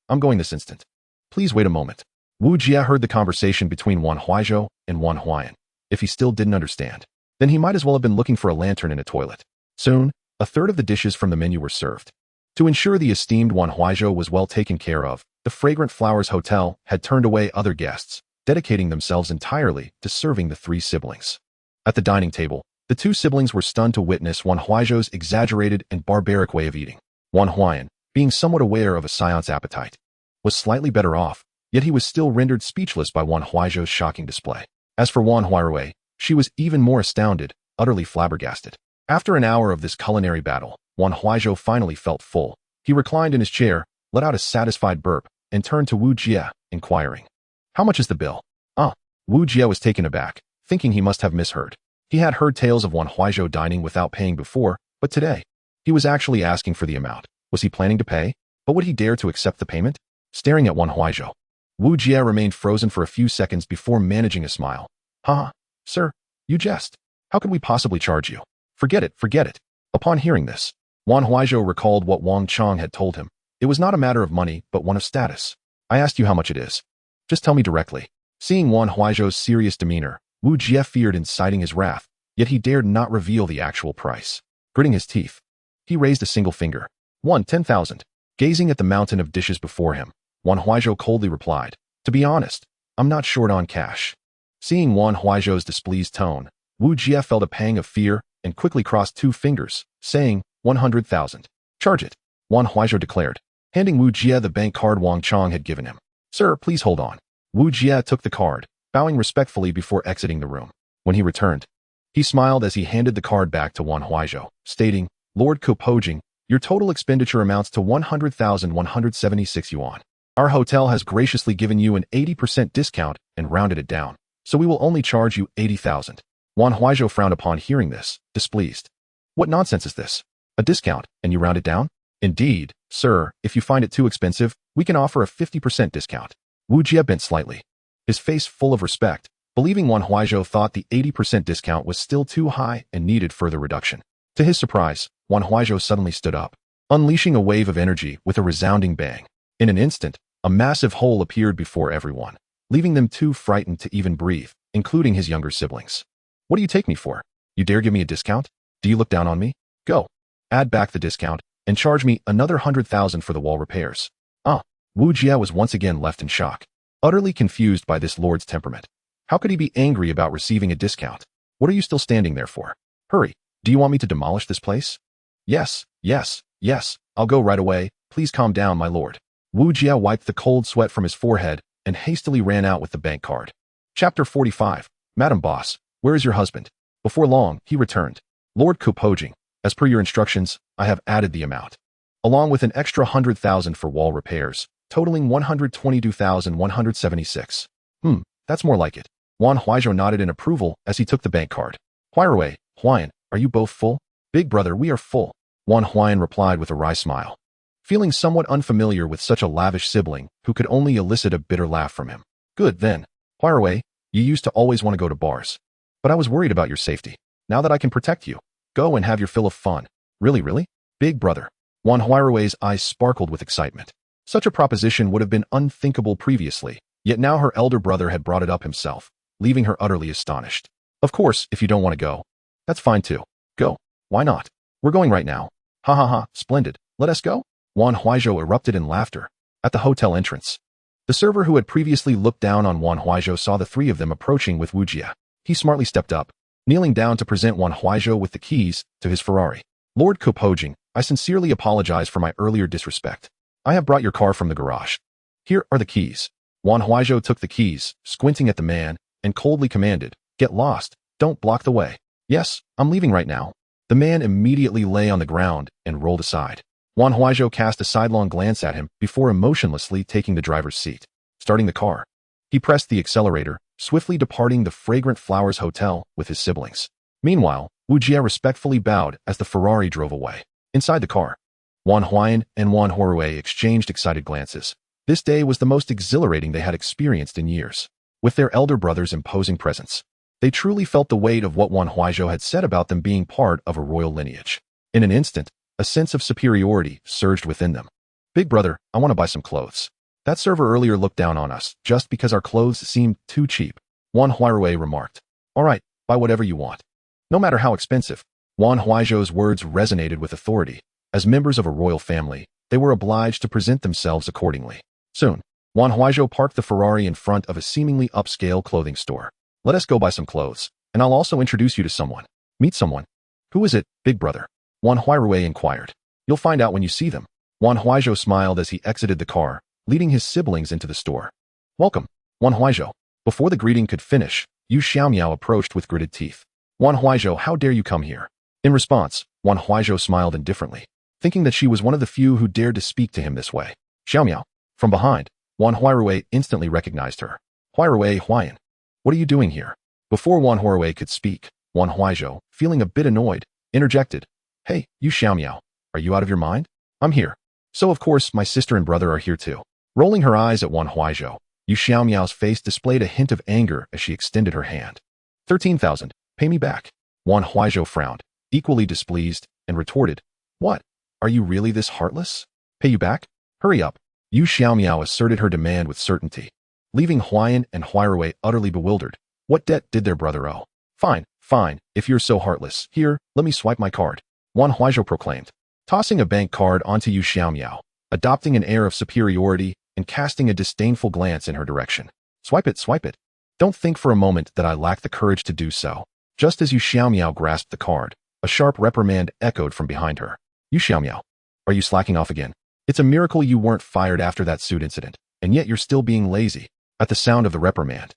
I'm going this instant. Please wait a moment. Wu Jia heard the conversation between Wan Huaizhou and Wan Huayan. If he still didn't understand, then he might as well have been looking for a lantern in a toilet. Soon, a third of the dishes from the menu were served. To ensure the esteemed Wan Huaizhou was well taken care of, the Fragrant Flowers Hotel had turned away other guests, dedicating themselves entirely to serving the three siblings. At the dining table, the two siblings were stunned to witness Wan Huaizhou's exaggerated and barbaric way of eating. Wan Huayan, being somewhat aware of a Saiyan's appetite, was slightly better off, yet he was still rendered speechless by Wan Huaizhou's shocking display. As for Wan Huaizhou, she was even more astounded, utterly flabbergasted. After an hour of this culinary battle, Wan Huaizhou finally felt full. He reclined in his chair, let out a satisfied burp, and turned to Wu Jia, inquiring, how much is the bill? Wu Jia was taken aback, thinking he must have misheard. He had heard tales of Wan Huaizhou dining without paying before, but today, he was actually asking for the amount. Was he planning to pay? But would he dare to accept the payment? Staring at Wan Huaizhou, Wu Jia remained frozen for a few seconds before managing a smile. Sir, you jest. How could we possibly charge you? Forget it. Upon hearing this, Wan Huaizhou recalled what Wang Chong had told him. It was not a matter of money, but one of status. I asked you how much it is. Just tell me directly. Seeing Wan Huaizhou's serious demeanor, Wu Jia feared inciting his wrath, yet he dared not reveal the actual price. Gritting his teeth, he raised a single finger. 10,000. Gazing at the mountain of dishes before him, Wan Huaizhou coldly replied, to be honest, I'm not short on cash. Seeing Wan Huaizhou's displeased tone, Wu Jia felt a pang of fear and quickly crossed two fingers, saying, 100,000. Charge it, Wan Huaizhou declared, handing Wu Jia the bank card Wang Chong had given him. Sir, please hold on. Wu Jia took the card, bowing respectfully before exiting the room. When he returned, he smiled as he handed the card back to Wan Huaizhou, stating, Lord Kopojing, your total expenditure amounts to 100,176 yuan. Our hotel has graciously given you an 80% discount and rounded it down, so we will only charge you 80,000. Wan Huaizhou frowned upon hearing this, displeased. What nonsense is this? A discount, and you round it down? Indeed, sir, if you find it too expensive, we can offer a 50% discount. Wu Jia bent slightly, his face full of respect, believing Wan Huaizhou thought the 80% discount was still too high and needed further reduction. To his surprise, Wan Huaizhou suddenly stood up, unleashing a wave of energy with a resounding bang. In an instant, a massive hole appeared before everyone, leaving them too frightened to even breathe, including his younger siblings. What do you take me for? You dare give me a discount? Do you look down on me? Go. Add back the discount, and charge me another 100,000 for the wall repairs. Wu Jia was once again left in shock, utterly confused by this lord's temperament. How could he be angry about receiving a discount? What are you still standing there for? Hurry, do you want me to demolish this place? Yes, I'll go right away, please calm down, my lord. Wu Jia wiped the cold sweat from his forehead and hastily ran out with the bank card. Chapter 45, Madam Boss, where is your husband? Before long, he returned. Lord Kopojing, as per your instructions, I have added the amount, along with an extra 100,000 for wall repairs, totaling 122,176. That's more like it. Wan Huaizhou nodded in approval as he took the bank card. Huairui, Huayan, are you both full? Big brother, we are full. Wan Huayan replied with a wry smile, feeling somewhat unfamiliar with such a lavish sibling who could only elicit a bitter laugh from him. Good then. Huairui, you used to always want to go to bars, but I was worried about your safety. Now that I can protect you, go and have your fill of fun. Really? Big brother. Wan Huairui's eyes sparkled with excitement. Such a proposition would have been unthinkable previously, yet now her elder brother had brought it up himself, leaving her utterly astonished. Of course, if you don't want to go, that's fine too. Go. Why not? We're going right now. Ha, splendid. Let us go? Wan Huaizhou erupted in laughter. At the hotel entrance, the server who had previously looked down on Wan Huaizhou saw the three of them approaching with Wu Jia. He smartly stepped up, kneeling down to present Wan Huaizhou with the keys to his Ferrari. Lord Kopojing, I sincerely apologize for my earlier disrespect. I have brought your car from the garage. Here are the keys. Wan Huaizhou took the keys, squinting at the man, and coldly commanded, get lost, don't block the way. Yes, I'm leaving right now. The man immediately lay on the ground and rolled aside. Wan Huaizhou cast a sidelong glance at him before emotionlessly taking the driver's seat. Starting the car. He pressed the accelerator, swiftly departing the Fragrant Flowers Hotel with his siblings. Meanwhile, Wu Jie respectfully bowed as the Ferrari drove away. Inside the car, Wan Huayan and Wan Huaizhou exchanged excited glances. This day was the most exhilarating they had experienced in years. With their elder brother's imposing presence, they truly felt the weight of what Wan Huaizhou had said about them being part of a royal lineage. In an instant, a sense of superiority surged within them. Big brother, I want to buy some clothes. That server earlier looked down on us just because our clothes seemed too cheap. Wan Huaizhou remarked. All right, buy whatever you want. No matter how expensive. Wan Huaizhou's words resonated with authority. As members of a royal family, they were obliged to present themselves accordingly. Soon, Wan Huaizhou parked the Ferrari in front of a seemingly upscale clothing store. Let us go buy some clothes, and I'll also introduce you to someone. Meet someone. Who is it, big brother? Wan Huaizhou inquired. You'll find out when you see them. Wan Huaizhou smiled as he exited the car, leading his siblings into the store. Welcome, Wan Huaizhou. Before the greeting could finish, Yu Xiaomiao approached with gritted teeth. Wan Huaizhou, how dare you come here? In response, Wan Huaizhou smiled indifferently, thinking that she was one of the few who dared to speak to him this way. Xiaomiao. From behind, Wan Huaizhou instantly recognized her. Huaizhou Huayan. What are you doing here? Before Wan Huaizhou could speak, Wan Huaizhou, feeling a bit annoyed, interjected. Hey, Yu Xiaomiao, are you out of your mind? I'm here. So of course, my sister and brother are here too. Rolling her eyes at Wan Huaizhou, Yu Xiaomiao's face displayed a hint of anger as she extended her hand. 13,000, pay me back. Wan Huaizhou frowned, equally displeased, and retorted. What? Are you really this heartless? Pay you back? Hurry up. Yu Xiaomiao asserted her demand with certainty, leaving Huayan and Huairui utterly bewildered. What debt did their brother owe? Fine, fine, if you're so heartless. Here, let me swipe my card. Wan Huaizhou proclaimed, tossing a bank card onto Yu Xiaomiao, adopting an air of superiority and casting a disdainful glance in her direction. Swipe it, swipe it. Don't think for a moment that I lack the courage to do so. Just as Yu Xiaomiao grasped the card, a sharp reprimand echoed from behind her. Yu Xiaomiao, are you slacking off again? It's a miracle you weren't fired after that suit incident, and yet you're still being lazy. At the sound of the reprimand,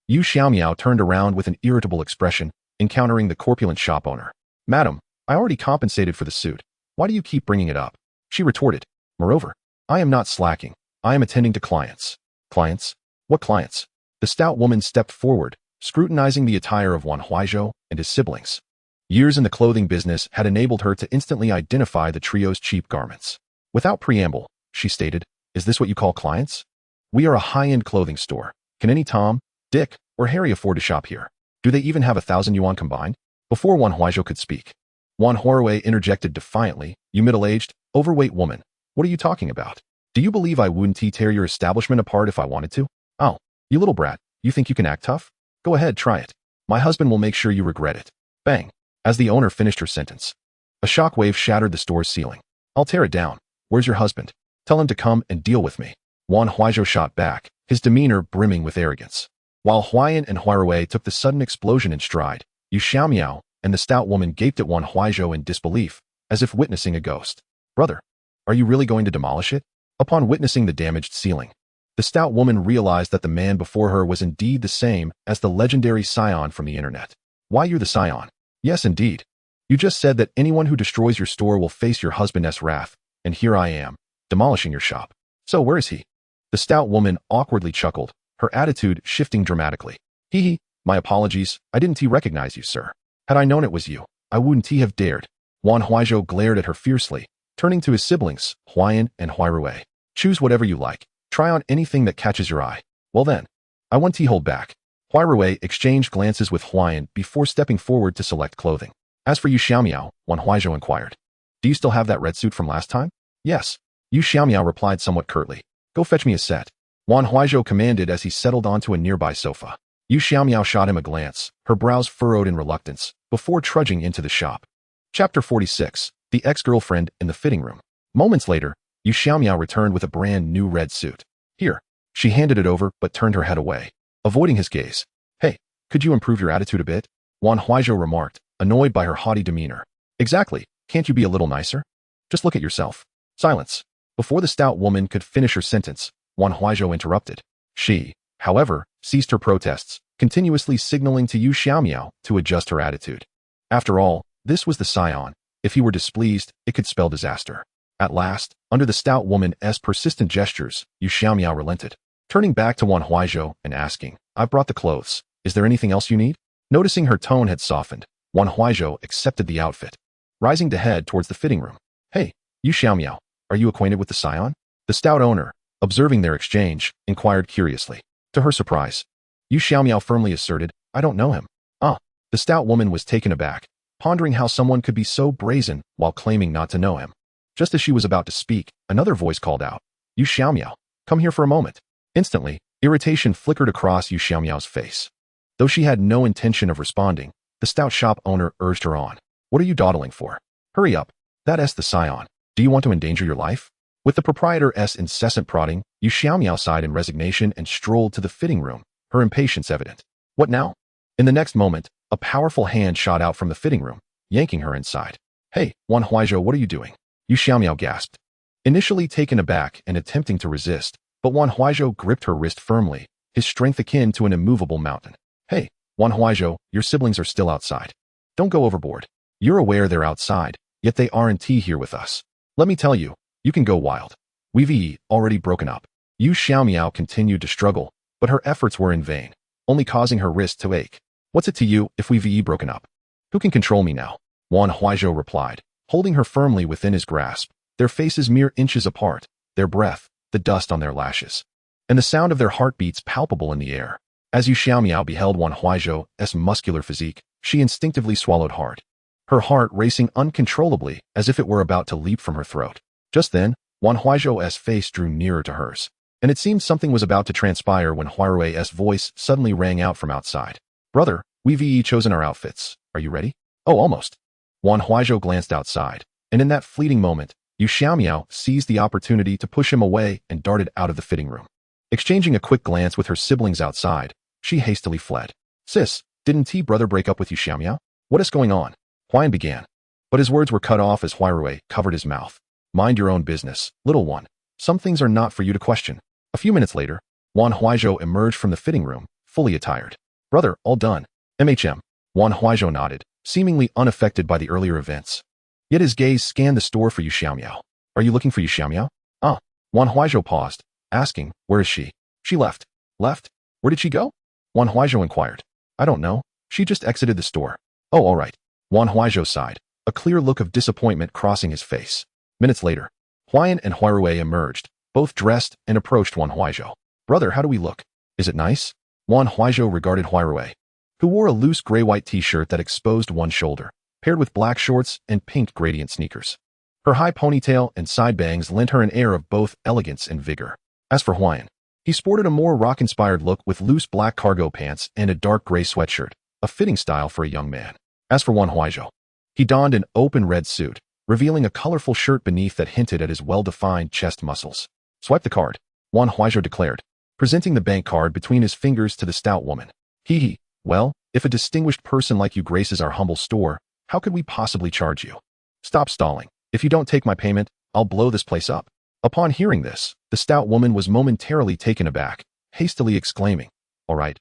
Yu Xiaomiao turned around with an irritable expression, encountering the corpulent shop owner. Madam, I already compensated for the suit. Why do you keep bringing it up? She retorted. Moreover, I am not slacking. I am attending to clients. Clients? What clients? The stout woman stepped forward, scrutinizing the attire of Wan Huaizhou and his siblings. Years in the clothing business had enabled her to instantly identify the trio's cheap garments. Without preamble, she stated, is this what you call clients? We are a high-end clothing store. Can any Tom, Dick, or Harry afford to shop here? Do they even have 1,000 yuan combined? Before Wan Huaizhou could speak, Wan Huairui interjected defiantly, you middle-aged, overweight woman. What are you talking about? Do you believe I wouldn't tear your establishment apart if I wanted to? Oh, you little brat, you think you can act tough? Go ahead, try it. My husband will make sure you regret it. Bang. As the owner finished her sentence, a shockwave shattered the store's ceiling. I'll tear it down. Where's your husband? Tell him to come and deal with me. Wan Huaizhou shot back, his demeanor brimming with arrogance. While Huayan and Huairui took the sudden explosion in stride, Yu Xiaomiao and the stout woman gaped at Wan Huaizhou in disbelief, as if witnessing a ghost. Brother, are you really going to demolish it? Upon witnessing the damaged ceiling, the stout woman realized that the man before her was indeed the same as the legendary Saiyan from the internet. Why, you're the Saiyan? Yes, indeed. You just said that anyone who destroys your store will face your husband's wrath, and here I am, demolishing your shop. So where is he? The stout woman awkwardly chuckled, her attitude shifting dramatically. Hee hee, my apologies, I didn't recognize you, sir. Had I known it was you, I wouldn't have dared. Wan Huaizhou glared at her fiercely, turning to his siblings, Huayan and Huairui. Choose whatever you like. Try on anything that catches your eye. Well then, I won't hold back. Huairui exchanged glances with Huayan before stepping forward to select clothing. As for Yu Xiaomiao, Wan Huaizhou inquired. Do you still have that red suit from last time? Yes. Yu Xiaomiao replied somewhat curtly. Go fetch me a set. Wan Huaizhou commanded as he settled onto a nearby sofa. Yu Xiaomiao shot him a glance, her brows furrowed in reluctance, before trudging into the shop. Chapter 46. The ex-girlfriend in the fitting room. Moments later, Yu Xiaomiao returned with a brand new red suit. Here. She handed it over but turned her head away, avoiding his gaze. Hey, could you improve your attitude a bit? Wan Huaizhou remarked, annoyed by her haughty demeanor. Exactly. Can't you be a little nicer? Just look at yourself. Silence. Before the stout woman could finish her sentence, Wan Huaizhou interrupted. She, however, ceased her protests, continuously signaling to Yu Xiaomiao to adjust her attitude. After all, this was the Saiyan. If he were displeased, it could spell disaster. At last, under the stout woman's persistent gestures, Yu Xiaomiao relented. Turning back to Wan Huaizhou and asking, "I've brought the clothes. Is there anything else you need?" Noticing her tone had softened, Wan Huaizhou accepted the outfit. Rising to head towards the fitting room. "Hey, Yu Xiaomiao, are you acquainted with the Saiyan?" The stout owner, observing their exchange, inquired curiously. To her surprise, Yu Xiaomiao firmly asserted, "I don't know him." Ah, the stout woman was taken aback, pondering how someone could be so brazen while claiming not to know him. Just as she was about to speak, another voice called out, "Yu Xiaomiao, come here for a moment." Instantly, irritation flickered across Yu Xiaomiao's face. Though she had no intention of responding, the stout shop owner urged her on. "What are you dawdling for? Hurry up. That's the Scion. Do you want to endanger your life?" With the proprietor's incessant prodding, Yu Xiaomiao sighed in resignation and strolled to the fitting room, her impatience evident. What now? In the next moment, a powerful hand shot out from the fitting room, yanking her inside. "Hey, Wan Huaizhou, what are you doing?" Yu Xiaomiao gasped. Initially taken aback and attempting to resist, but Wan Huaizhou gripped her wrist firmly, his strength akin to an immovable mountain. "Hey, Wan Huaizhou, your siblings are still outside. Don't go overboard. You're aware they're outside, yet they aren't here with us. Let me tell you, you can go wild. We've already broken up." Yu Xiaomiao continued to struggle, but her efforts were in vain, only causing her wrist to ache. "What's it to you if we've broken up? Who can control me now?" Wan Huaizhou replied, holding her firmly within his grasp, their faces mere inches apart, their breath, the dust on their lashes, and the sound of their heartbeats palpable in the air. As Yu Xiaomiao beheld Wan Huaizhou's muscular physique, she instinctively swallowed hard, her heart racing uncontrollably as if it were about to leap from her throat. Just then, Wan Huaizhou's face drew nearer to hers, and it seemed something was about to transpire when Huairui's voice suddenly rang out from outside. "Brother, we've chosen our outfits. Are you ready?" "Oh, almost." Wan Huaizhou glanced outside, and in that fleeting moment, Yu Xiaomiao seized the opportunity to push him away and darted out of the fitting room. Exchanging a quick glance with her siblings outside, she hastily fled. "Sis, didn't brother break up with Yu Xiaomiao? What is going on?" Huan began, but his words were cut off as Huairui covered his mouth. "Mind your own business, little one. Some things are not for you to question." A few minutes later, Wan Huaizhou emerged from the fitting room, fully attired. "Brother, all done." Wan Huaizhou nodded, seemingly unaffected by the earlier events. Yet his gaze scanned the store for Yu Xiaomiao. "Are you looking for Yu Xiaomiao?" "Ah." Wan Huaizhou paused, asking, "Where is she?" "She left." "Left? Where did she go?" Wan Huaizhou inquired. "I don't know. She just exited the store." "Oh, all right." Wan Huaizhou sighed, a clear look of disappointment crossing his face. Minutes later, Huan and Huairui emerged, both dressed, and approached Wan Huaizhou. "Brother, how do we look? Is it nice?" Wan Huaizhou regarded Huairui, who wore a loose gray-white t-shirt that exposed one shoulder, paired with black shorts and pink gradient sneakers. Her high ponytail and side bangs lent her an air of both elegance and vigor. As for Huan, he sported a more rock-inspired look with loose black cargo pants and a dark gray sweatshirt, a fitting style for a young man. As for Wan Huaizhou, he donned an open red suit, revealing a colorful shirt beneath that hinted at his well-defined chest muscles. "Swipe the card," Wan Huaizhou declared, presenting the bank card between his fingers to the stout woman. "Hee. Well, if a distinguished person like you graces our humble store, how could we possibly charge you? Stop stalling. If you don't take my payment, I'll blow this place up." Upon hearing this, the stout woman was momentarily taken aback, hastily exclaiming, All right.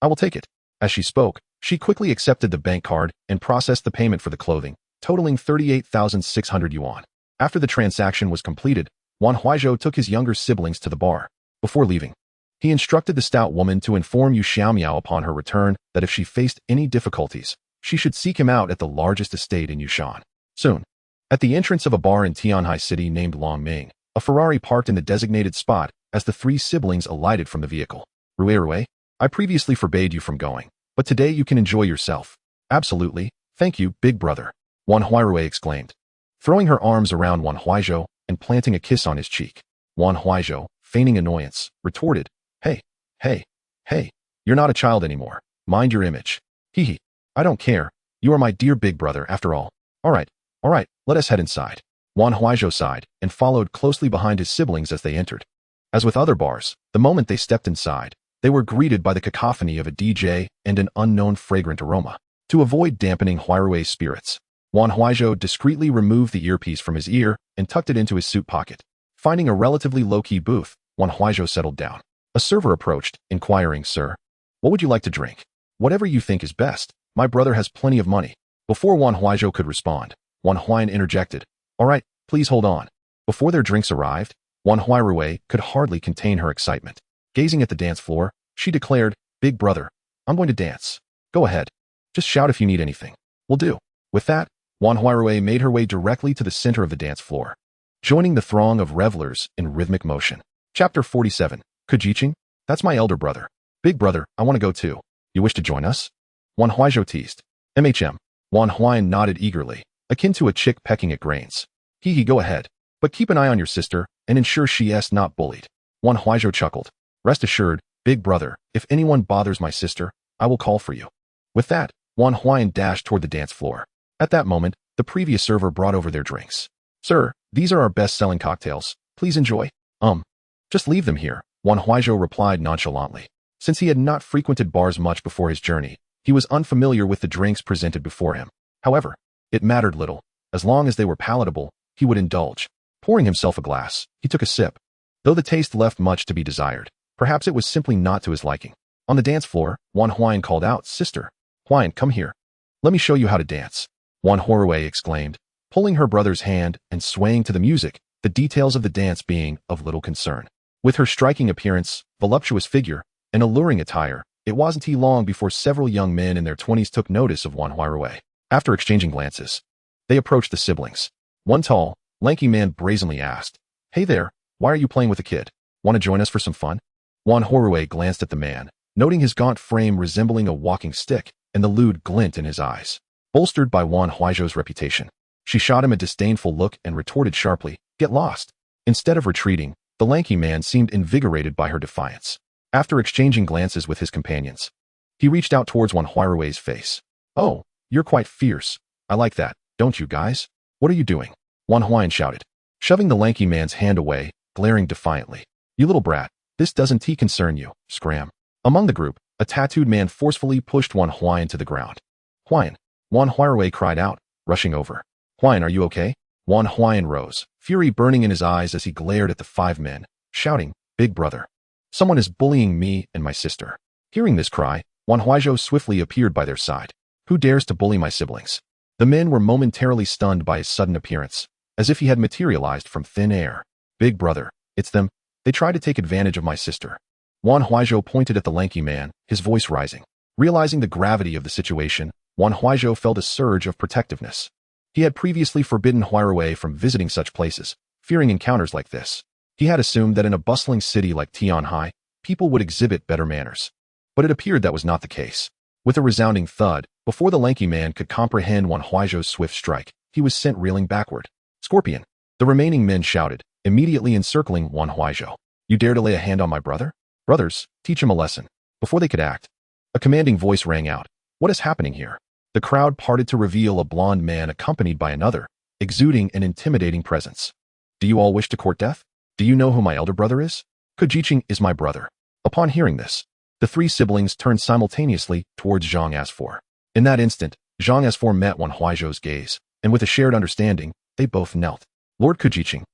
I will take it." As she spoke, she quickly accepted the bank card and processed the payment for the clothing, totaling 38,600 yuan. After the transaction was completed, Wan Huaizhou took his younger siblings to the bar. Before leaving, he instructed the stout woman to inform Yu Xiaomiao upon her return that if she faced any difficulties, she should seek him out at the largest estate in Yushan. Soon, at the entrance of a bar in Tianhai City named Longming, a Ferrari parked in the designated spot as the three siblings alighted from the vehicle. "Ruirui, I previously forbade you from going, but today you can enjoy yourself." "Absolutely, thank you, big brother," Wan Huairui exclaimed, throwing her arms around Wan Huaizhou and planting a kiss on his cheek. Wan Huaizhou, feigning annoyance, retorted, Hey, you're not a child anymore. Mind your image." "Hee. I don't care. You are my dear big brother after all." All right, let us head inside." Wan Huaizhou sighed and followed closely behind his siblings as they entered. As with other bars, the moment they stepped inside, they were greeted by the cacophony of a DJ and an unknown fragrant aroma. To avoid dampening Huairui's spirits, Wan Huaizhou discreetly removed the earpiece from his ear and tucked it into his suit pocket. Finding a relatively low-key booth, Wan Huaizhou settled down. A server approached, inquiring, "Sir, what would you like to drink?" "Whatever you think is best. My brother has plenty of money." Before Wan Huaizhou could respond, Wan Huan interjected, "All right, Please hold on. Before their drinks arrived, Wan Huaizhou could hardly contain her excitement. Gazing at the dance floor, she declared, "Big brother, I'm going to dance. Go ahead. Just shout if you need anything. Will do." With that, Wan Huaizhou made her way directly to the center of the dance floor, joining the throng of revelers in rhythmic motion. Chapter 47. Kujiqing? That's my elder brother. Big brother, I want to go too. You wish to join us? Wan Huaizhou teased. Wan Huaizhou nodded eagerly, akin to a chick pecking at grains. Hee, go ahead. But keep an eye on your sister, and ensure she's not bullied. Wan Huaizhou chuckled. Rest assured, big brother, if anyone bothers my sister, I will call for you. With that, Wan Huaizhou dashed toward the dance floor. At that moment, the previous server brought over their drinks. Sir, these are our best-selling cocktails. Please enjoy. Just leave them here, Wan Huaizhou replied nonchalantly. Since he had not frequented bars much before his journey, he was unfamiliar with the drinks presented before him. However, it mattered little. As long as they were palatable, he would indulge. Pouring himself a glass, he took a sip. Though the taste left much to be desired, perhaps it was simply not to his liking. On the dance floor, Wan Huaizhou called out, "Sister, Huaizhou, come here. Let me show you how to dance." Wan Huaizhou exclaimed, pulling her brother's hand and swaying to the music, the details of the dance being of little concern. With her striking appearance, voluptuous figure, and alluring attire, it wasn't long before several young men in their 20s took notice of Wan Huaizhou. After exchanging glances, they approached the siblings. One tall, lanky man brazenly asked, "Hey there, why are you playing with a kid? Want to join us for some fun?" Wan Huaizhou glanced at the man, noting his gaunt frame resembling a walking stick and the lewd glint in his eyes. Bolstered by Wan Huaizhou's reputation, she shot him a disdainful look and retorted sharply, "Get lost." Instead of retreating, the lanky man seemed invigorated by her defiance. After exchanging glances with his companions, he reached out towards Wan Huaizhou's face. "Oh, you're quite fierce. I like that, don't you guys? What are you doing?" Wan Huaizhou shouted, shoving the lanky man's hand away, glaring defiantly. "You little brat, this doesn't concern you, scram." Among the group, a tattooed man forcefully pushed Wan Huaizhou to the ground. "Huaizhou," Wan Huaizhou cried out, rushing over. "Huaizhou, are you okay?" Wan Huaizhou rose, fury burning in his eyes as he glared at the 5 men, shouting, "Big brother, someone is bullying me and my sister." Hearing this cry, Wan Huaizhou swiftly appeared by their side. "Who dares to bully my siblings?" The men were momentarily stunned by his sudden appearance, as if he had materialized from thin air. "Big brother, it's them. They tried to take advantage of my sister." Wan Huaizhou pointed at the lanky man, his voice rising. Realizing the gravity of the situation, Wan Huaizhou felt a surge of protectiveness. He had previously forbidden Huaizhou from visiting such places, fearing encounters like this. He had assumed that in a bustling city like Tianhai, people would exhibit better manners. But it appeared that was not the case. With a resounding thud, before the lanky man could comprehend Wan Huaizhou's swift strike, he was sent reeling backward. "Scorpion!" The remaining men shouted, immediately encircling Wan Huaizhou. "You dare to lay a hand on my brother? Brothers, teach him a lesson." Before they could act, a commanding voice rang out. "What is happening here?" The crowd parted to reveal a blond man accompanied by another, exuding an intimidating presence. "Do you all wish to court death? Do you know who my elder brother is?" "Kujiqing is my brother." Upon hearing this, the 3 siblings turned simultaneously towards Zhang Asfor. In that instant, Zhang Asfor met Wan Huaizhou's gaze, and with a shared understanding, they both knelt. "Lord Kujiqing,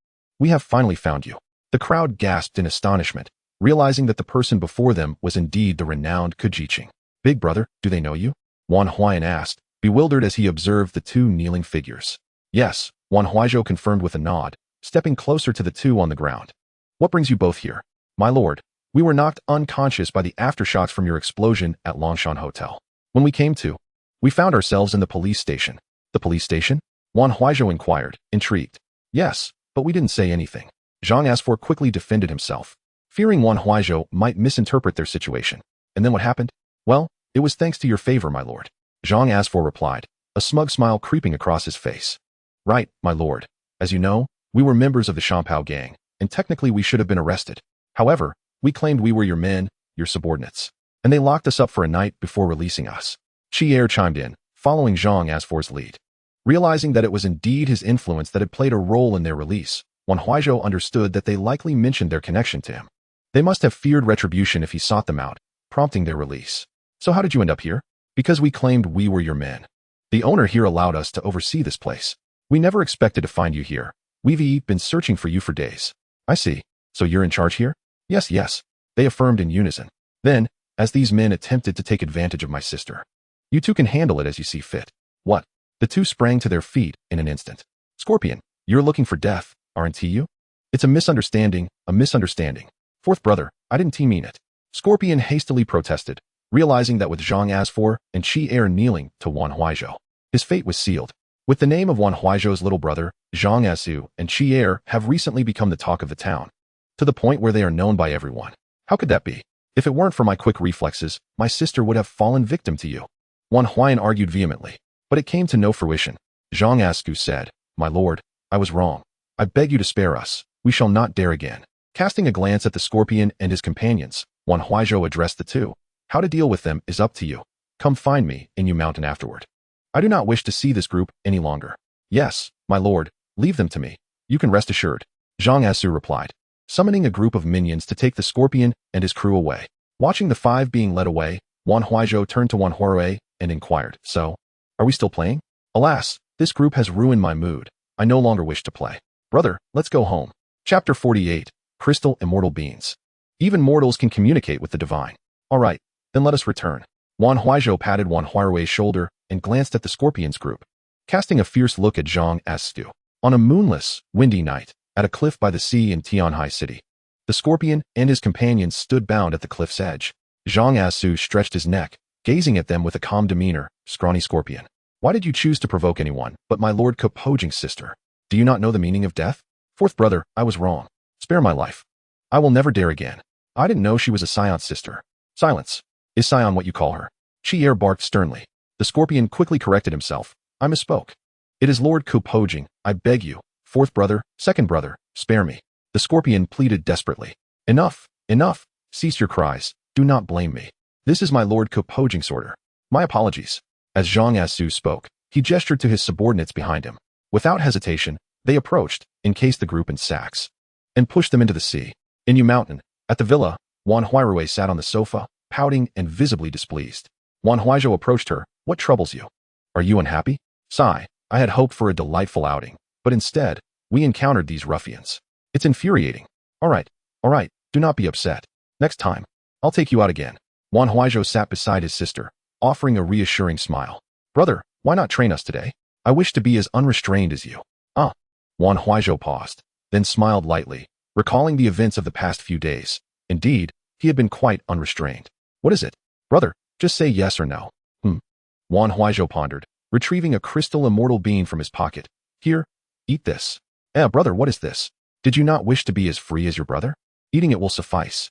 we have finally found you." The crowd gasped in astonishment, realizing that the person before them was indeed the renowned Kujiqing. "Big brother, do they know you?" Wan Huaizhou asked, bewildered as he observed the 2 kneeling figures. "Yes," Wan Huaizhou confirmed with a nod, stepping closer to the 2 on the ground. "What brings you both here?" "My lord, we were knocked unconscious by the aftershocks from your explosion at Longshan Hotel. When we came to, we found ourselves in the police station." "The police station?" Wan Huaizhou inquired, intrigued. "Yes, but we didn't say anything." Zhang Asfor quickly defended himself, fearing Wan Huaizhou might misinterpret their situation. "And then what happened?" "Well, it was thanks to your favor, my lord," Zhang Asfor replied, a smug smile creeping across his face. "Right, my lord. As you know, we were members of the Shampao gang, and technically we should have been arrested. However, we claimed we were your men, your subordinates, and they locked us up for a night before releasing us." Chi chimed in, following Zhang Asfor's lead. Realizing that it was indeed his influence that had played a role in their release, Wan Huaizhou understood that they likely mentioned their connection to him. They must have feared retribution if he sought them out, prompting their release. "So how did you end up here?" "Because we claimed we were your men. The owner here allowed us to oversee this place. We never expected to find you here. We've been searching for you for days." "I see. So you're in charge here?" Yes, they affirmed in unison. Then, as these men attempted to take advantage of my sister, "You two can handle it as you see fit." "What?" The 2 sprang to their feet in an instant. "Scorpion, You're looking for death, aren't you? It's a misunderstanding, a misunderstanding. Fourth brother, I didn't mean it. Scorpion hastily protested, realizing that with Zhang Asfor and Qi Er kneeling to Wan Huaizhou, his fate was sealed. With the name of Wan Huaizhou's little brother, Zhang Asu and Qi Er have recently become the talk of the town, to the point where they are known by everyone. How could that be? If it weren't for my quick reflexes, my sister would have fallen victim to you. Wan Huayan argued vehemently, but it came to no fruition. Zhang Asku said, My lord, I was wrong. I beg you to spare us. We shall not dare again. Casting a glance at the Scorpion and his companions, Wan Huaizhou addressed the two. How to deal with them is up to you. Come find me in Yu Mountain afterward. I do not wish to see this group any longer. Yes, my lord, leave them to me. You can rest assured. Zhang Asu replied, summoning a group of minions to take the Scorpion and his crew away. Watching the five being led away, Wan Huaizhou turned to Wan Huaizhou and inquired, So, are we still playing? Alas, this group has ruined my mood. I no longer wish to play. Brother, let's go home. Chapter 48, Crystal Immortal Beings. Even mortals can communicate with the divine. All right, then let us return. Wan Huaizhou patted Wan Huaizhou's shoulder and glanced at the Scorpion's group, casting a fierce look at Zhang Asu. On a moonless, windy night, at a cliff by the sea in Tianhai City, the Scorpion and his companions stood bound at the cliff's edge. Zhang Asu stretched his neck, gazing at them with a calm demeanor. Scrawny Scorpion, why did you choose to provoke anyone but my lord Kopojing's sister? Do you not know the meaning of death? Fourth brother, I was wrong. Spare my life. I will never dare again. I didn't know she was a Saiyan's sister. Silence. Is Saiyan what you call her? Qi Er barked sternly. The Scorpion quickly corrected himself. I misspoke. It is Lord Kopojing. I beg you. Fourth brother, second brother, spare me. The Scorpion pleaded desperately. Enough, enough. Cease your cries. Do not blame me. This is my Lord Kopojing's order. My apologies. As Zhang Asu spoke, he gestured to his subordinates behind him. Without hesitation, they approached, encased the group in sacks, and pushed them into the sea. In Yu Mountain, at the villa, Wan Huaizhou sat on the sofa, pouting and visibly displeased. Wan Huaizhou approached her. What troubles you? Are you unhappy? Sigh, I had hoped for a delightful outing, but instead, we encountered these ruffians. It's infuriating. All right, do not be upset. Next time, I'll take you out again. Wan Huaizhou sat beside his sister, offering a reassuring smile. Brother, why not train us today? I wish to be as unrestrained as you. Wan Huaizhou paused, then smiled lightly, recalling the events of the past few days. Indeed, he had been quite unrestrained. What is it? Brother, just say yes or no. Wan Huaizhou pondered, retrieving a crystal immortal bean from his pocket. Here, eat this. Brother, what is this? Did you not wish to be as free as your brother? Eating it will suffice.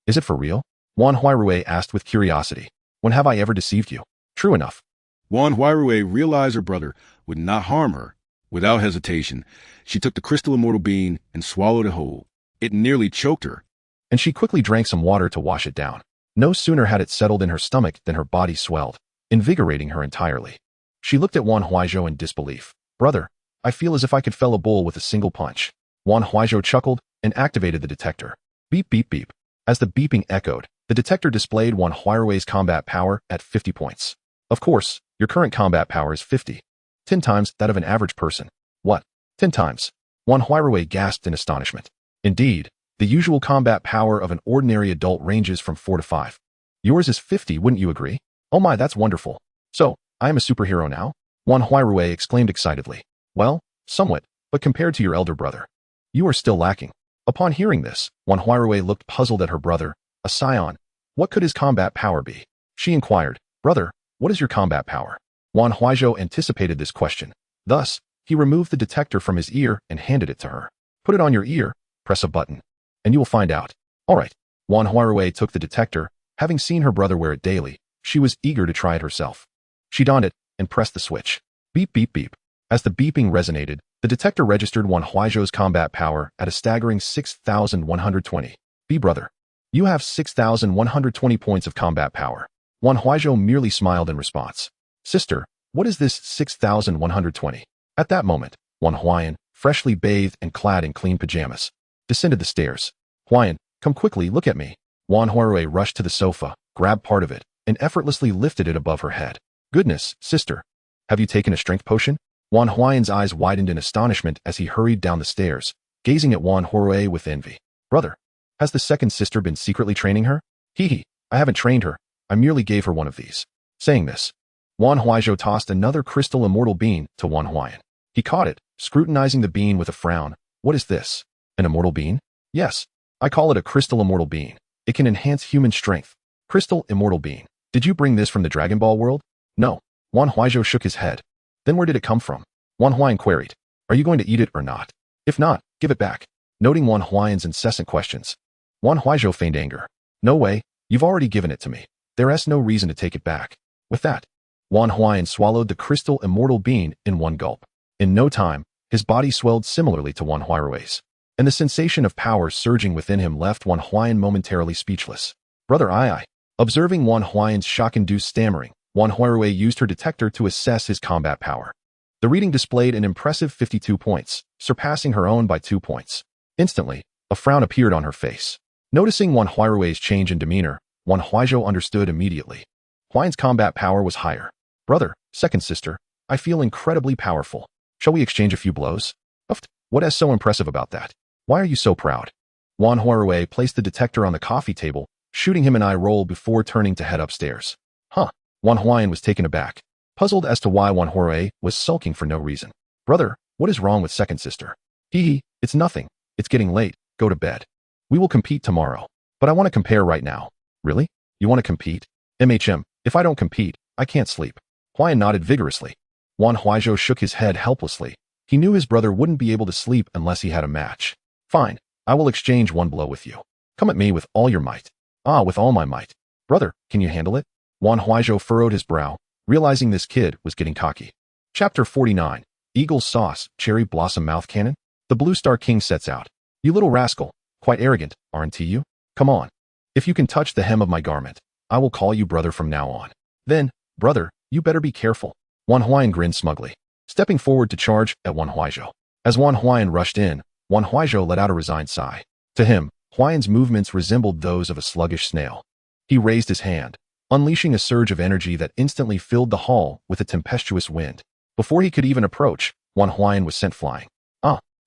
Is it for real? Wan Huaizhou asked with curiosity. When have I ever deceived you? True enough. Wan Huaizhou realized her brother would not harm her. Without hesitation, she took the crystal immortal bean and swallowed it whole. It nearly choked her. And she quickly drank some water to wash it down. No sooner had it settled in her stomach than her body swelled, invigorating her entirely. She looked at Wan Huaizhou in disbelief. Brother, I feel as if I could fell a bull with a single punch. Wan Huaizhou chuckled and activated the detector. Beep, beep, beep. As the beeping echoed, the detector displayed Wan Huaizhou's combat power at 50 points. Of course, your current combat power is 50. 10 times that of an average person. What? 10 times? Wan Huaizhou gasped in astonishment. Indeed, the usual combat power of an ordinary adult ranges from 4 to 5. Yours is 50, wouldn't you agree? Oh my, that's wonderful. So, I am a superhero now? Wan Huaizhou exclaimed excitedly. Well, somewhat, but compared to your elder brother, you are still lacking. Upon hearing this, Wan Huaizhou looked puzzled at her brother, a Saiyan. What could his combat power be? She inquired, Brother, what is your combat power? Wan Huaizhou anticipated this question. Thus, he removed the detector from his ear and handed it to her. Put it on your ear, press a button, and you will find out. All right. Wan Huaizhou took the detector. Having seen her brother wear it daily, she was eager to try it herself. She donned it and pressed the switch. Beep, beep, beep. As the beeping resonated, the detector registered Wan Huaizhou's combat power at a staggering 6,120. Brother, you have 6,120 points of combat power. Wan Huaizhou merely smiled in response. Sister, what is this 6,120? At that moment, Wan Huayan, freshly bathed and clad in clean pajamas, descended the stairs. Huayan, come quickly, look at me. Wan Huaizhou rushed to the sofa, grabbed part of it, and effortlessly lifted it above her head. Goodness, sister, have you taken a strength potion? Wan Huayan's eyes widened in astonishment as he hurried down the stairs, gazing at Wan Huaizhou with envy. Brother, has the second sister been secretly training her? Hee, I haven't trained her. I merely gave her one of these. Saying this, Wan Huaizhou tossed another crystal immortal bean to Wan Huayan. He caught it, scrutinizing the bean with a frown. What is this? An immortal bean? Yes. I call it a crystal immortal bean. It can enhance human strength. Crystal immortal bean. Did you bring this from the Dragon Ball world? No. Wan Huaizhou shook his head. Then where did it come from? Wan Huayan queried. Are you going to eat it or not? If not, give it back. Noting Wan Huayan's incessant questions, Wan Huaizhou feigned anger. No way, you've already given it to me. There's no reason to take it back. With that, Wan Huayan swallowed the crystal immortal bean in one gulp. In no time, his body swelled similarly to Wan Huaizhou's, and the sensation of power surging within him left Wan Huayan momentarily speechless. Brother I. Observing Wan Huayan's shock-induced stammering, Wan Huaizhou used her detector to assess his combat power. The reading displayed an impressive 52 points, surpassing her own by 2 points. Instantly, a frown appeared on her face. Noticing Wan Huaizhou's change in demeanor, Wan Huaizhou understood immediately. Huayan's combat power was higher. Brother, second sister, I feel incredibly powerful. Shall we exchange a few blows? Uft, what is so impressive about that? Why are you so proud? Wan Huaizhou placed the detector on the coffee table, shooting him an eye roll before turning to head upstairs. Huh. Wan Huayan was taken aback, puzzled as to why Wan Huaizhou was sulking for no reason. Brother, what is wrong with second sister? Hee, it's nothing. It's getting late. Go to bed. We will compete tomorrow. But I want to compare right now. Really? You want to compete? If I don't compete, I can't sleep. Huayan nodded vigorously. Wan Huaizhou shook his head helplessly. He knew his brother wouldn't be able to sleep unless he had a match. Fine, I will exchange one blow with you. Come at me with all your might. With all my might. Brother, can you handle it? Wan Huaizhou furrowed his brow, realizing this kid was getting cocky. Chapter 49. Eagle's Sauce, Cherry Blossom Mouth Cannon? The Blue Star King sets out. You little rascal, quite arrogant, aren't you? Come on. If you can touch the hem of my garment, I will call you brother from now on. Then, brother, you better be careful. Wan Huayan grinned smugly, stepping forward to charge at Wan Huaizhou. As Wan Huayan rushed in, Wan Huaizhou let out a resigned sigh. To him, Huayan's movements resembled those of a sluggish snail. He raised his hand, unleashing a surge of energy that instantly filled the hall with a tempestuous wind. Before he could even approach, Wan Huayan was sent flying.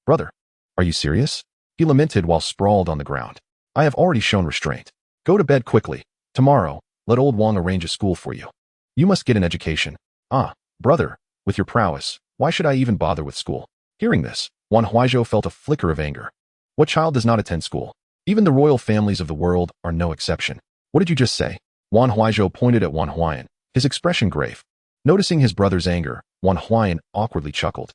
Brother, are you serious? He lamented while sprawled on the ground. I have already shown restraint. Go to bed quickly. Tomorrow, let old Wang arrange a school for you. You must get an education. Brother, with your prowess, why should I even bother with school? Hearing this, Wan Huaizhou felt a flicker of anger. What child does not attend school? Even the royal families of the world are no exception. What did you just say? Wan Huaizhou pointed at Wan Huayan, his expression grave. Noticing his brother's anger, Wan Huayan awkwardly chuckled.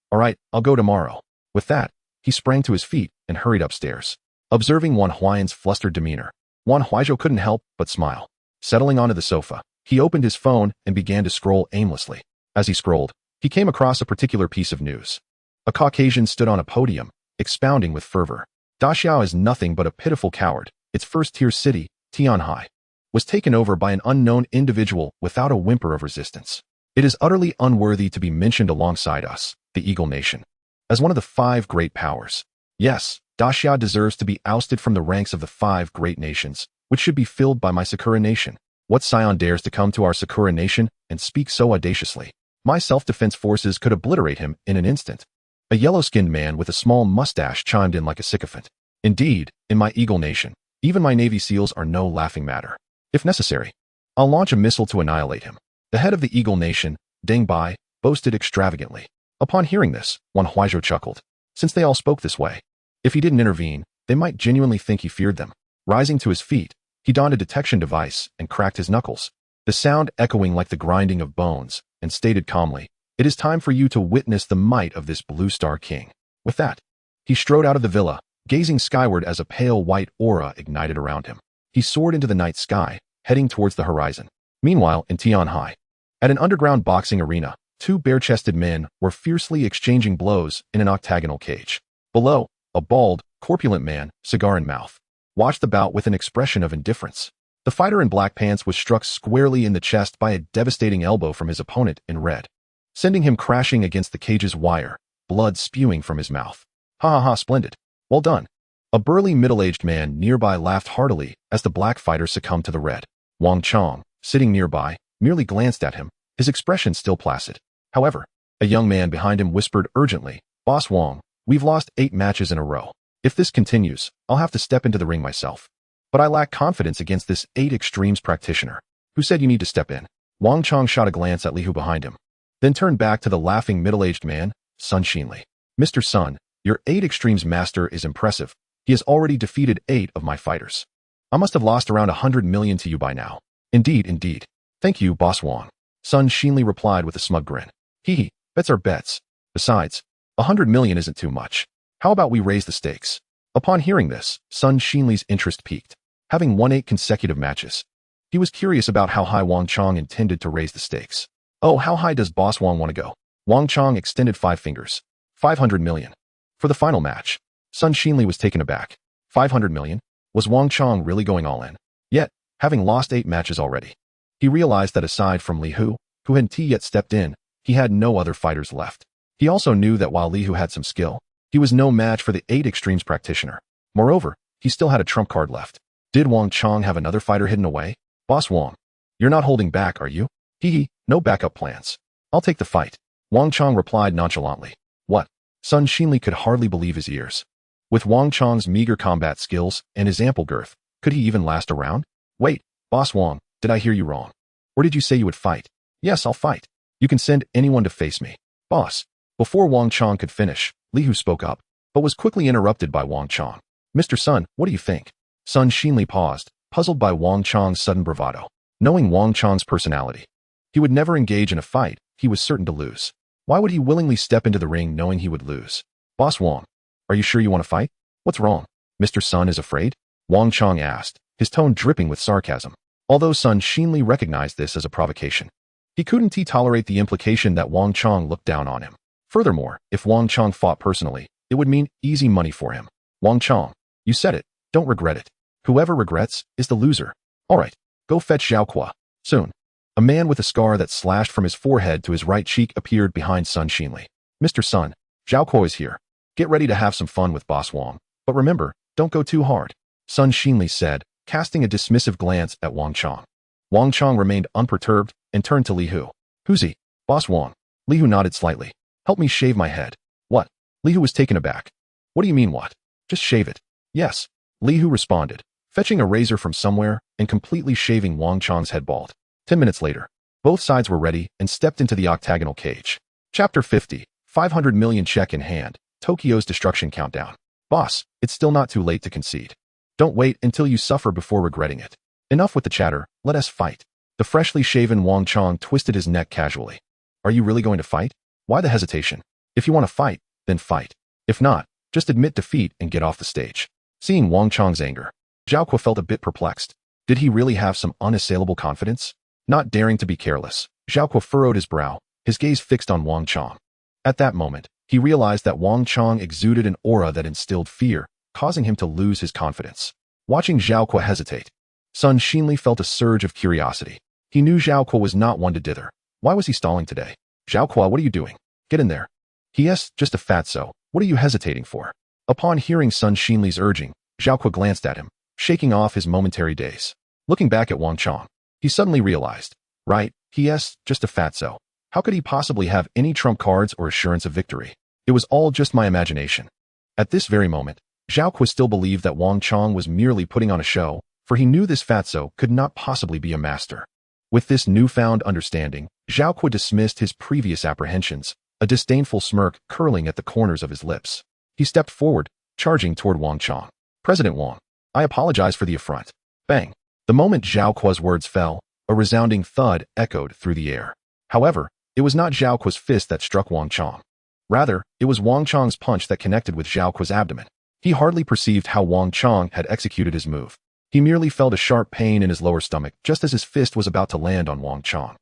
All right, I'll go tomorrow. With that, he sprang to his feet and hurried upstairs. Observing Wan Huayan's flustered demeanor, Wan Huaizhou couldn't help but smile. Settling onto the sofa, he opened his phone and began to scroll aimlessly. As he scrolled, he came across a particular piece of news. A Caucasian stood on a podium, expounding with fervor. Daxiao is nothing but a pitiful coward. Its first-tier city, Tianhai, was taken over by an unknown individual without a whimper of resistance. It is utterly unworthy to be mentioned alongside us, the Eagle Nation, as one of the 5 great powers. Yes, Daxiao deserves to be ousted from the ranks of the 5 great nations, which should be filled by my Sakura Nation. What Saiyan dares to come to our Sakura Nation and speak so audaciously? My self-defense forces could obliterate him in an instant. A yellow-skinned man with a small mustache chimed in like a sycophant. Indeed, in my Eagle Nation, even my Navy SEALs are no laughing matter. If necessary, I'll launch a missile to annihilate him. The head of the Eagle Nation, Deng Bai, boasted extravagantly. Upon hearing this, Wan Huaizhou chuckled. Since they all spoke this way, if he didn't intervene, they might genuinely think he feared them. Rising to his feet, he donned a detection device and cracked his knuckles, the sound echoing like the grinding of bones, and stated calmly, "It is time for you to witness the might of this Blue Star King." With that, he strode out of the villa, gazing skyward as a pale white aura ignited around him. He soared into the night sky, heading towards the horizon. Meanwhile, in Tianhai, at an underground boxing arena, 2 bare-chested men were fiercely exchanging blows in an octagonal cage. Below, a bald, corpulent man, cigar in mouth, watched the bout with an expression of indifference. The fighter in black pants was struck squarely in the chest by a devastating elbow from his opponent in red, sending him crashing against the cage's wire, blood spewing from his mouth. Splendid. Well done. A burly middle-aged man nearby laughed heartily as the black fighter succumbed to the red. Wang Chong, sitting nearby, merely glanced at him, his expression still placid. However, a young man behind him whispered urgently, "Boss Wang, we've lost 8 matches in a row. If this continues, I'll have to step into the ring myself. But I lack confidence against this 8 extremes practitioner. Who said you need to step in?" Wang Chong shot a glance at Li Hu behind him, then turned back to the laughing middle-aged man, Sun Xinli. Mr. Sun, your 8 Extremes Master is impressive. He has already defeated 8 of my fighters. I must have lost around 100 million to you by now. Indeed. Thank you, Boss Wang. Sun Xinli replied with a smug grin. Hee, bets are bets. Besides, 100 million isn't too much. How about we raise the stakes? Upon hearing this, Sun Xinli's interest peaked. Having won 8 consecutive matches, he was curious about how high Wang Chong intended to raise the stakes. Oh, how high does Boss Wang want to go? Wang Chong extended 5 fingers. 500 million. For the final match, Sun Xinli was taken aback. 500 million? Was Wang Chong really going all in? Yet, having lost 8 matches already, he realized that aside from Li Hu, who hadn't yet stepped in, he had no other fighters left. He also knew that while Li Hu had some skill, he was no match for the 8 Extremes practitioner. Moreover, he still had a trump card left. Did Wang Chong have another fighter hidden away? Boss Wang, you're not holding back, are you? Hee, no backup plans. I'll take the fight. Wang Chong replied nonchalantly. What? Sun Xinli could hardly believe his ears. With Wang Chong's meager combat skills and his ample girth, could he even last a round? Wait, Boss Wang, did I hear you wrong? Or did you say you would fight? Yes, I'll fight. You can send anyone to face me. Boss. Before Wang Chong could finish, Li Hu spoke up, but was quickly interrupted by Wang Chong. Mr. Sun, what do you think? Sun Xinli paused, puzzled by Wang Chong's sudden bravado. Knowing Wang Chong's personality, he would never engage in a fight. He was certain to lose. Why would he willingly step into the ring knowing he would lose? Boss Wang, are you sure you want to fight? What's wrong? Mr. Sun is afraid? Wang Chong asked, his tone dripping with sarcasm. Although Sun Xinli recognized this as a provocation, he couldn't tolerate the implication that Wang Chong looked down on him. Furthermore, if Wang Chong fought personally, it would mean easy money for him. Wang Chong, you said it, don't regret it. Whoever regrets is the loser. All right, go fetch Zhao Kuo. Soon. A man with a scar that slashed from his forehead to his right cheek appeared behind Sun Xinli. Mr. Sun, Zhao Kuo is here. Get ready to have some fun with Boss Wang. But remember, don't go too hard. Sun Xinli said, casting a dismissive glance at Wang Chong. Wang Chong remained unperturbed and turned to Li Hu. Who's he? Boss Wang. Li Hu nodded slightly. Help me shave my head. What? Li Hu was taken aback. What do you mean what? Just shave it. Yes. Li Hu responded, fetching a razor from somewhere and completely shaving Wang Chong's head bald. 10 minutes later, both sides were ready and stepped into the octagonal cage. Chapter 50, 500 million check in hand, Tokyo's destruction countdown. Boss, it's still not too late to concede. Don't wait until you suffer before regretting it. Enough with the chatter, let us fight. The freshly shaven Wang Chong twisted his neck casually. Are you really going to fight? Why the hesitation? If you want to fight, then fight. If not, just admit defeat and get off the stage. Seeing Wang Chong's anger, Zhao Kuo felt a bit perplexed. Did he really have some unassailable confidence? Not daring to be careless, Zhao Kuo furrowed his brow, his gaze fixed on Wang Chong. At that moment, he realized that Wang Chong exuded an aura that instilled fear, causing him to lose his confidence. Watching Zhao Kuo hesitate, Sun Xinli felt a surge of curiosity. He knew Zhao Kuo was not one to dither. Why was he stalling today? Zhao Kuo, what are you doing? Get in there. Yes, just a fatso. What are you hesitating for? Upon hearing Sun Xinli's urging, Zhao Kuo glanced at him, shaking off his momentary daze. Looking back at Wang Chong, he suddenly realized, right, yes, just a fatso. How could he possibly have any trump cards or assurance of victory? It was all just my imagination. At this very moment, Zhao Kuo still believed that Wang Chong was merely putting on a show, for he knew this fatso could not possibly be a master. With this newfound understanding, Zhao Kuo dismissed his previous apprehensions, a disdainful smirk curling at the corners of his lips. He stepped forward, charging toward Wang Chong. President Wang, I apologize for the affront. Bang. The moment Zhao Kuo's words fell, a resounding thud echoed through the air. However, it was not Zhao Kuo's fist that struck Wang Chong. Rather, it was Wang Chong's punch that connected with Zhao Kuo's abdomen. He hardly perceived how Wang Chong had executed his move. He merely felt a sharp pain in his lower stomach just as his fist was about to land on Wang Chong.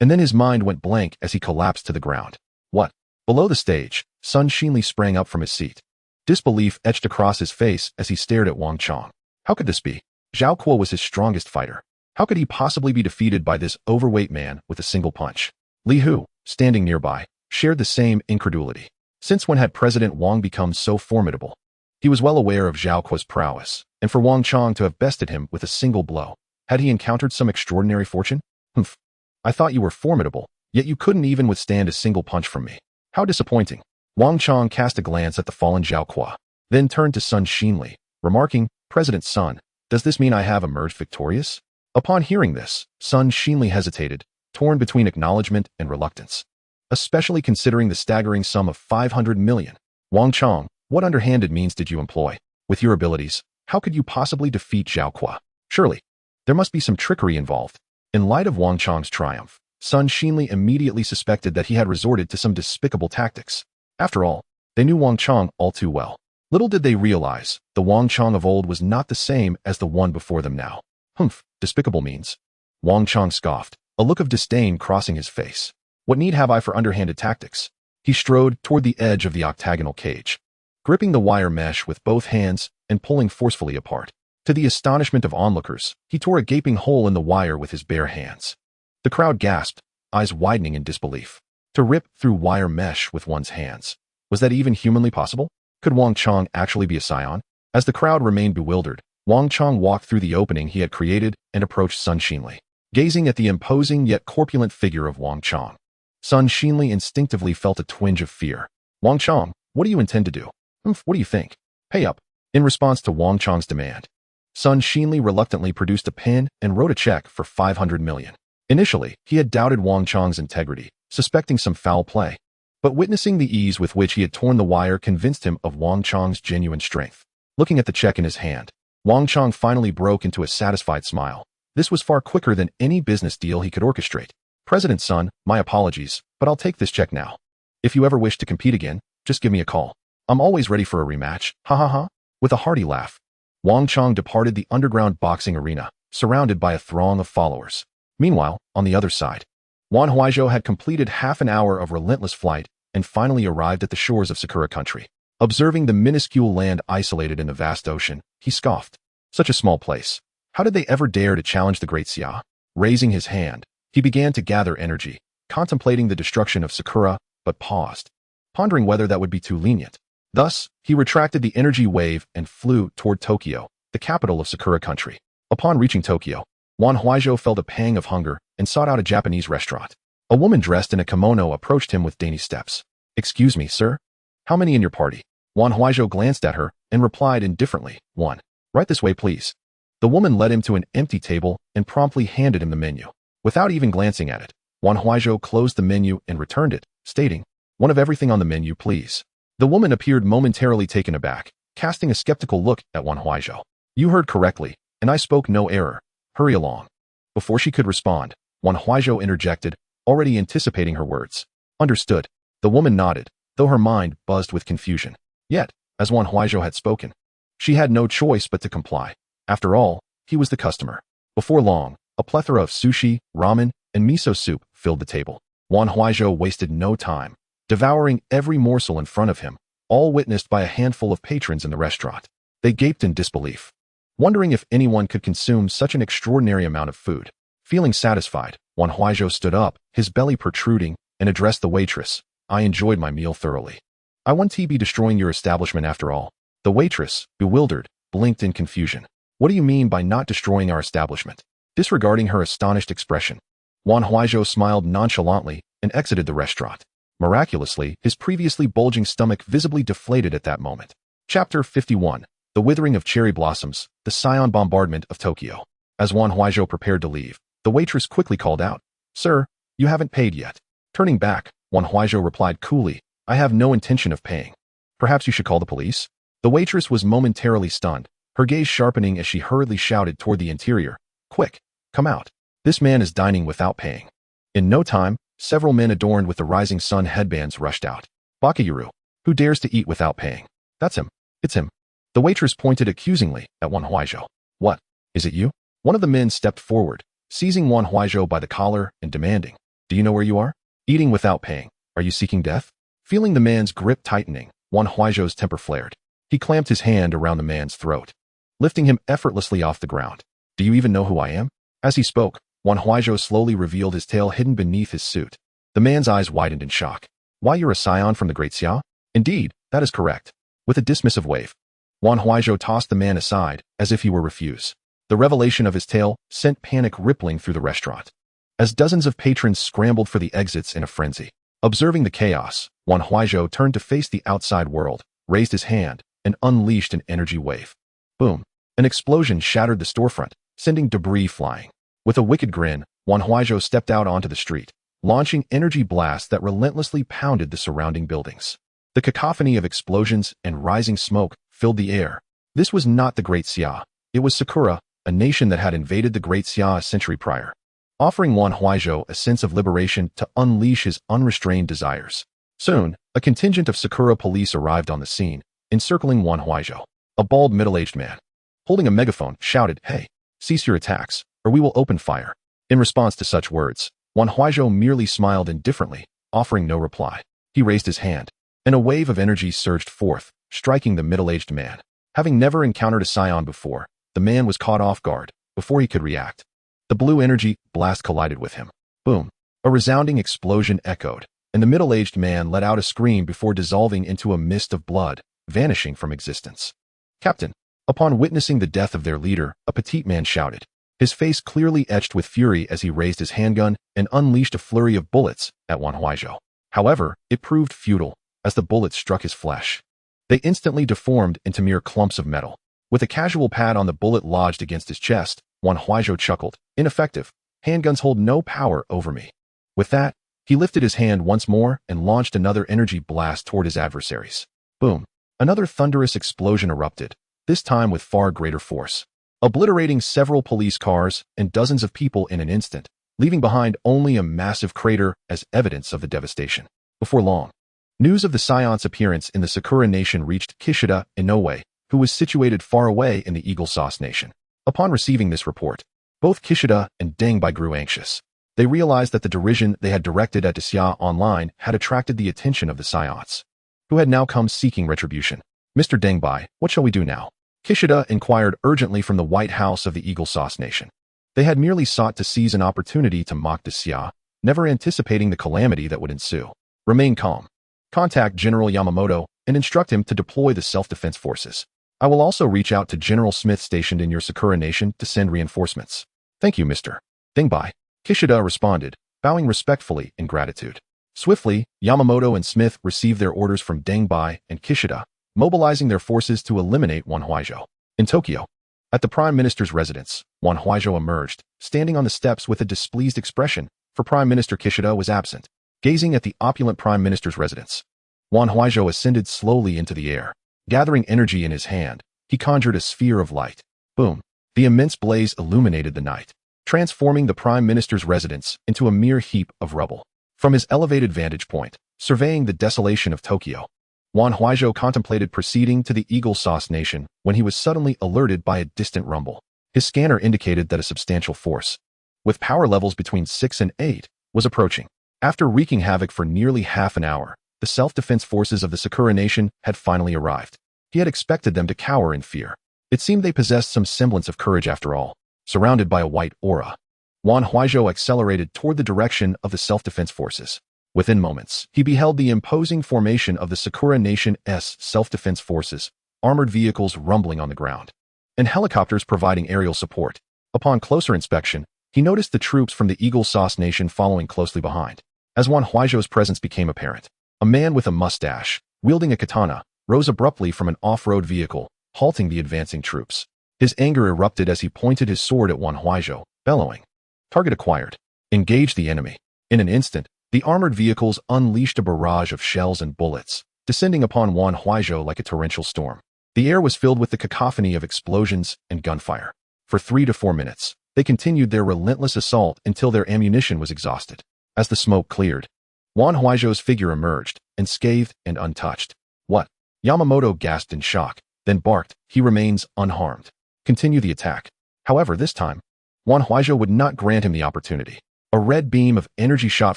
And then his mind went blank as he collapsed to the ground. What? Below the stage, Sun Xinli sprang up from his seat. Disbelief etched across his face as he stared at Wang Chong. How could this be? Zhao Kuo was his strongest fighter. How could he possibly be defeated by this overweight man with a single punch? Li Hu, standing nearby, shared the same incredulity. Since when had President Wang become so formidable? He was well aware of Zhao Kuo's prowess, and for Wang Chong to have bested him with a single blow, had he encountered some extraordinary fortune? Humph. I thought you were formidable, yet you couldn't even withstand a single punch from me. How disappointing. Wang Chong cast a glance at the fallen Zhao Kuo, then turned to Sun Xinli, remarking, President Sun, does this mean I have emerged victorious? Upon hearing this, Sun Xinli hesitated, torn between acknowledgement and reluctance. especially considering the staggering sum of 500 million. Wang Chong, what underhanded means did you employ? With your abilities, how could you possibly defeat Zhao Kuo? Surely, there must be some trickery involved. In light of Wang Chong's triumph, Sun Xinli immediately suspected that he had resorted to some despicable tactics. After all, they knew Wang Chong all too well. Little did they realize, the Wang Chong of old was not the same as the one before them now. Humph, despicable means. Wang Chong scoffed, a look of disdain crossing his face. What need have I for underhanded tactics? He strode toward the edge of the octagonal cage, gripping the wire mesh with both hands and pulling forcefully apart. To the astonishment of onlookers, he tore a gaping hole in the wire with his bare hands. The crowd gasped, eyes widening in disbelief. To rip through wire mesh with one's hands. Was that even humanly possible? Could Wang Chong actually be a Saiyan? As the crowd remained bewildered, Wang Chong walked through the opening he had created and approached Sun Xinli, gazing at the imposing yet corpulent figure of Wang Chong. Sun Xinli instinctively felt a twinge of fear. Wang Chong, what do you intend to do? What do you think? Pay up. In response to Wang Chong's demand, Sun Xinli reluctantly produced a pen and wrote a check for 500 million. Initially, he had doubted Wang Chong's integrity, suspecting some foul play. But witnessing the ease with which he had torn the wire convinced him of Wang Chong's genuine strength. Looking at the check in his hand, Wang Chong finally broke into a satisfied smile. This was far quicker than any business deal he could orchestrate. President Sun, my apologies, but I'll take this check now. If you ever wish to compete again, just give me a call. I'm always ready for a rematch, ha ha ha. With a hearty laugh, Wang Chong departed the underground boxing arena, surrounded by a throng of followers. Meanwhile, on the other side, Wan Huaizhou had completed half an hour of relentless flight and finally arrived at the shores of Sakura country. Observing the minuscule land isolated in the vast ocean, he scoffed. Such a small place. How did they ever dare to challenge the great Xia? Raising his hand, he began to gather energy, contemplating the destruction of Sakura, but paused, pondering whether that would be too lenient. Thus, he retracted the energy wave and flew toward Tokyo, the capital of Sakura country. Upon reaching Tokyo, Wan Huaizhou felt a pang of hunger and sought out a Japanese restaurant. A woman dressed in a kimono approached him with dainty steps. Excuse me, sir? How many in your party? Wan Huaizhou glanced at her and replied indifferently, one. Right this way, please. The woman led him to an empty table and promptly handed him the menu. Without even glancing at it, Wan Huaizhou closed the menu and returned it, stating, one of everything on the menu, please. The woman appeared momentarily taken aback, casting a skeptical look at Wan Huaizhou. You heard correctly, and I spoke no error. Hurry along. Before she could respond, Wan Huaizhou interjected, already anticipating her words. Understood. The woman nodded, though her mind buzzed with confusion. Yet, as Wan Huaizhou had spoken, she had no choice but to comply. After all, he was the customer. Before long, a plethora of sushi, ramen, and miso soup filled the table. Wan Huaizhou wasted no time, devouring every morsel in front of him, all witnessed by a handful of patrons in the restaurant. They gaped in disbelief, wondering if anyone could consume such an extraordinary amount of food. Feeling satisfied, Wan Huaizhou stood up, his belly protruding, and addressed the waitress. I enjoyed my meal thoroughly. I won't be destroying your establishment after all. The waitress, bewildered, blinked in confusion. What do you mean by not destroying our establishment? Disregarding her astonished expression, Wan Huaizhou smiled nonchalantly and exited the restaurant. Miraculously, his previously bulging stomach visibly deflated at that moment. Chapter 51. The Withering of Cherry Blossoms, the Saiyan Bombardment of Tokyo. As Wan Huaizhou prepared to leave, the waitress quickly called out, Sir, you haven't paid yet. Turning back, Wan Huaizhou replied coolly, I have no intention of paying. Perhaps you should call the police? The waitress was momentarily stunned, her gaze sharpening as she hurriedly shouted toward the interior, Quick, come out. This man is dining without paying. In no time, several men adorned with the rising sun headbands rushed out. Bakayuru, who dares to eat without paying? That's him. It's him. The waitress pointed accusingly at Wan Huaizhou. What? Is it you? One of the men stepped forward, seizing Wan Huaizhou by the collar and demanding, Do you know where you are? Eating without paying. Are you seeking death? Feeling the man's grip tightening, Wan Huaizhou's temper flared. He clamped his hand around the man's throat, lifting him effortlessly off the ground. Do you even know who I am? As he spoke, Wan Huaizhou slowly revealed his tail hidden beneath his suit. The man's eyes widened in shock. Why, you're a scion from the Great Xia? Indeed, that is correct. With a dismissive wave, Wan Huaizhou tossed the man aside, as if he were refuse. The revelation of his tale sent panic rippling through the restaurant, as dozens of patrons scrambled for the exits in a frenzy. Observing the chaos, Wan Huaizhou turned to face the outside world, raised his hand, and unleashed an energy wave. Boom! An explosion shattered the storefront, sending debris flying. With a wicked grin, Wan Huaizhou stepped out onto the street, launching energy blasts that relentlessly pounded the surrounding buildings. The cacophony of explosions and rising smoke filled the air. This was not the Great Xia. It was Sakura, a nation that had invaded the Great Xia a century prior, offering Wan Huaizhou a sense of liberation to unleash his unrestrained desires. Soon, a contingent of Sakura police arrived on the scene, encircling Wan Huaizhou. A bald, middle-aged man, holding a megaphone, shouted, "Hey, cease your attacks, or we will open fire." In response to such words, Wan Huaizhou merely smiled indifferently, offering no reply. He raised his hand, and a wave of energy surged forth, striking the middle-aged man. Having never encountered a Saiyan before, the man was caught off guard before he could react. The blue energy blast collided with him. Boom! A resounding explosion echoed, and the middle-aged man let out a scream before dissolving into a mist of blood, vanishing from existence. "Captain!" Upon witnessing the death of their leader, a petite man shouted, his face clearly etched with fury as he raised his handgun and unleashed a flurry of bullets at Wan Huaizhou. However, it proved futile, as the bullets struck his flesh. They instantly deformed into mere clumps of metal. With a casual pad on the bullet lodged against his chest, Wan Huaizhou chuckled, "Ineffective. Handguns hold no power over me." With that, he lifted his hand once more and launched another energy blast toward his adversaries. Boom! Another thunderous explosion erupted, this time with far greater force, obliterating several police cars and dozens of people in an instant, leaving behind only a massive crater as evidence of the devastation. Before long, news of the Saiyans' appearance in the Sakura Nation reached Kishida Inoue, who was situated far away in the Eagle Sauce Nation. Upon receiving this report, both Kishida and Dengbai grew anxious. They realized that the derision they had directed at Xia Online had attracted the attention of the Saiyans, who had now come seeking retribution. "Mr. Dengbai, what shall we do now?" Kishida inquired urgently from the White House of the Eagle Sauce Nation. They had merely sought to seize an opportunity to mock Xia, never anticipating the calamity that would ensue. "Remain calm. Contact General Yamamoto and instruct him to deploy the self-defense forces. I will also reach out to General Smith stationed in your Sakura Nation to send reinforcements." "Thank you, Mr. Dengbai," Kishida responded, bowing respectfully in gratitude. Swiftly, Yamamoto and Smith received their orders from Dengbai and Kishida, mobilizing their forces to eliminate Wan Huaizhou. In Tokyo, at the Prime Minister's residence, Wan Huaizhou emerged, standing on the steps with a displeased expression, for Prime Minister Kishida was absent. Gazing at the opulent Prime Minister's residence, Wan Huaizhou ascended slowly into the air. Gathering energy in his hand, he conjured a sphere of light. Boom! The immense blaze illuminated the night, transforming the Prime Minister's residence into a mere heap of rubble. From his elevated vantage point, surveying the desolation of Tokyo, Wan Huaizhou contemplated proceeding to the Eagle Sauce Nation when he was suddenly alerted by a distant rumble. His scanner indicated that a substantial force, with power levels between 6 and 8, was approaching. After wreaking havoc for nearly half an hour, the self-defense forces of the Sakura Nation had finally arrived. He had expected them to cower in fear. It seemed they possessed some semblance of courage after all. Surrounded by a white aura, Wan Huaizhou accelerated toward the direction of the self-defense forces. Within moments, he beheld the imposing formation of the Sakura Nation's self-defense forces, armored vehicles rumbling on the ground, and helicopters providing aerial support. Upon closer inspection, he noticed the troops from the Eagle Sauce Nation following closely behind. As Wan Huaizhou's presence became apparent, a man with a mustache, wielding a katana, rose abruptly from an off-road vehicle, halting the advancing troops. His anger erupted as he pointed his sword at Wan Huaizhou, bellowing, "Target acquired. Engage the enemy." In an instant, the armored vehicles unleashed a barrage of shells and bullets, descending upon Wan Huaizhou like a torrential storm. The air was filled with the cacophony of explosions and gunfire. For 3 to 4 minutes, they continued their relentless assault until their ammunition was exhausted. As the smoke cleared, Wan Huaizhou's figure emerged, unscathed and untouched. "What?" Yamamoto gasped in shock, then barked, "He remains unharmed. Continue the attack." However, this time, Wan Huaizhou would not grant him the opportunity. A red beam of energy shot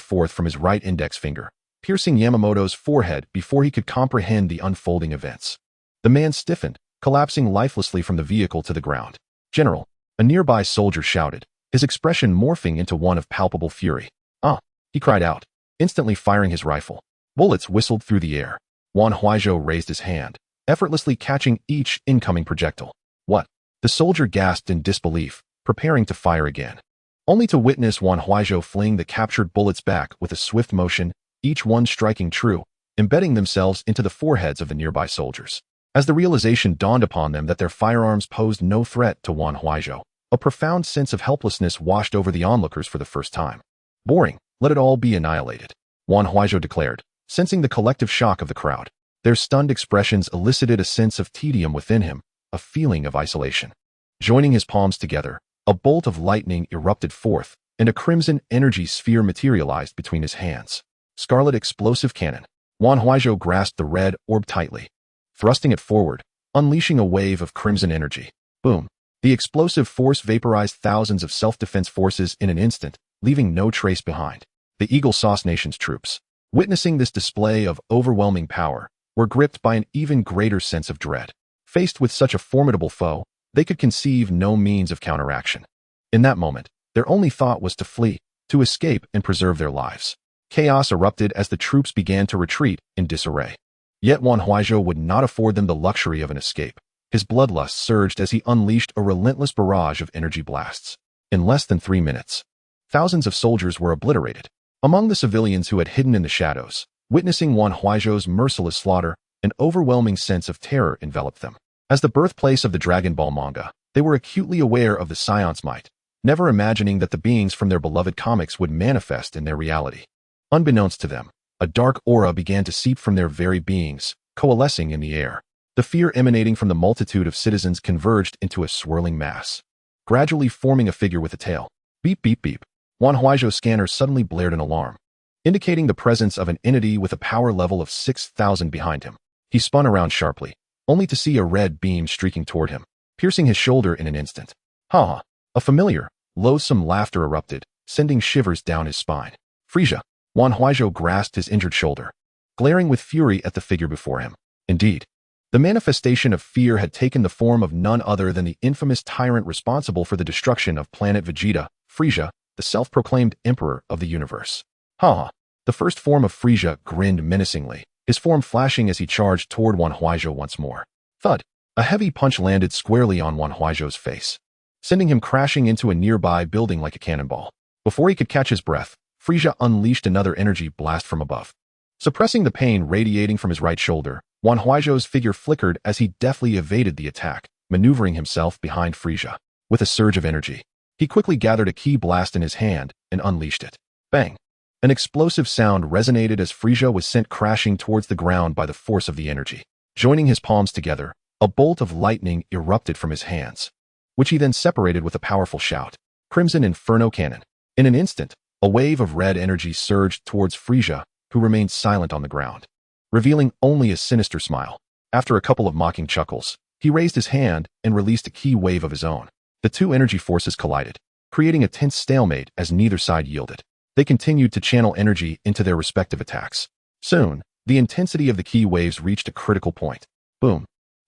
forth from his right index finger, piercing Yamamoto's forehead before he could comprehend the unfolding events. The man stiffened, collapsing lifelessly from the vehicle to the ground. "General," a nearby soldier shouted, his expression morphing into one of palpable fury. "Ah!" he cried out, instantly firing his rifle. Bullets whistled through the air. Wan Huaizhou raised his hand, effortlessly catching each incoming projectile. "What?" The soldier gasped in disbelief, preparing to fire again, only to witness Wan Huaizhou fling the captured bullets back with a swift motion, each one striking true, embedding themselves into the foreheads of the nearby soldiers. As the realization dawned upon them that their firearms posed no threat to Wan Huaizhou, a profound sense of helplessness washed over the onlookers for the first time. "Boring," Let it all be annihilated, Wan Huaizhou declared, sensing the collective shock of the crowd. Their stunned expressions elicited a sense of tedium within him, a feeling of isolation. Joining his palms together, a bolt of lightning erupted forth, and a crimson energy sphere materialized between his hands. Scarlet explosive cannon. Wan Huaizhou grasped the red orb tightly, thrusting it forward, unleashing a wave of crimson energy. Boom! The explosive force vaporized thousands of self-defense forces in an instant, leaving no trace behind. The Eagle Sauce Nation's troops, witnessing this display of overwhelming power, were gripped by an even greater sense of dread. Faced with such a formidable foe, they could conceive no means of counteraction. In that moment, their only thought was to flee, to escape and preserve their lives. Chaos erupted as the troops began to retreat in disarray. Yet Wan Huaizhou would not afford them the luxury of an escape. His bloodlust surged as he unleashed a relentless barrage of energy blasts. In less than 3 minutes, thousands of soldiers were obliterated. Among the civilians who had hidden in the shadows, witnessing Wan Huaizhou's merciless slaughter, an overwhelming sense of terror enveloped them. As the birthplace of the Dragon Ball manga, they were acutely aware of the Saiyans' might, never imagining that the beings from their beloved comics would manifest in their reality. Unbeknownst to them, a dark aura began to seep from their very beings, coalescing in the air. The fear emanating from the multitude of citizens converged into a swirling mass, gradually forming a figure with a tail. Beep, beep, beep. Wan Huaizhou's scanner suddenly blared an alarm, indicating the presence of an entity with a power level of 6,000 behind him. He spun around sharply, only to see a red beam streaking toward him, piercing his shoulder in an instant. Ha ha! A familiar, loathsome laughter erupted, sending shivers down his spine. Frieza! Wan Huaizhou grasped his injured shoulder, glaring with fury at the figure before him. Indeed, the manifestation of fear had taken the form of none other than the infamous tyrant responsible for the destruction of Planet Vegeta, Frieza, the self-proclaimed emperor of the universe. Ha ha! The first form of Frieza grinned menacingly, his form flashing as he charged toward Wan Huaizhou once more. Thud! A heavy punch landed squarely on Wan Huaizhou's face, sending him crashing into a nearby building like a cannonball. Before he could catch his breath, Frieza unleashed another energy blast from above. Suppressing the pain radiating from his right shoulder, Wan Huaizhou's figure flickered as he deftly evaded the attack, maneuvering himself behind Frieza. With a surge of energy, he quickly gathered a ki blast in his hand and unleashed it. Bang! An explosive sound resonated as Frieza was sent crashing towards the ground by the force of the energy. Joining his palms together, a bolt of lightning erupted from his hands, which he then separated with a powerful shout. Crimson Inferno Cannon. In an instant, a wave of red energy surged towards Frieza, who remained silent on the ground, revealing only a sinister smile. After a couple of mocking chuckles, he raised his hand and released a ki wave of his own. The two energy forces collided, creating a tense stalemate as neither side yielded. They continued to channel energy into their respective attacks. Soon, the intensity of the ki waves reached a critical point. Boom!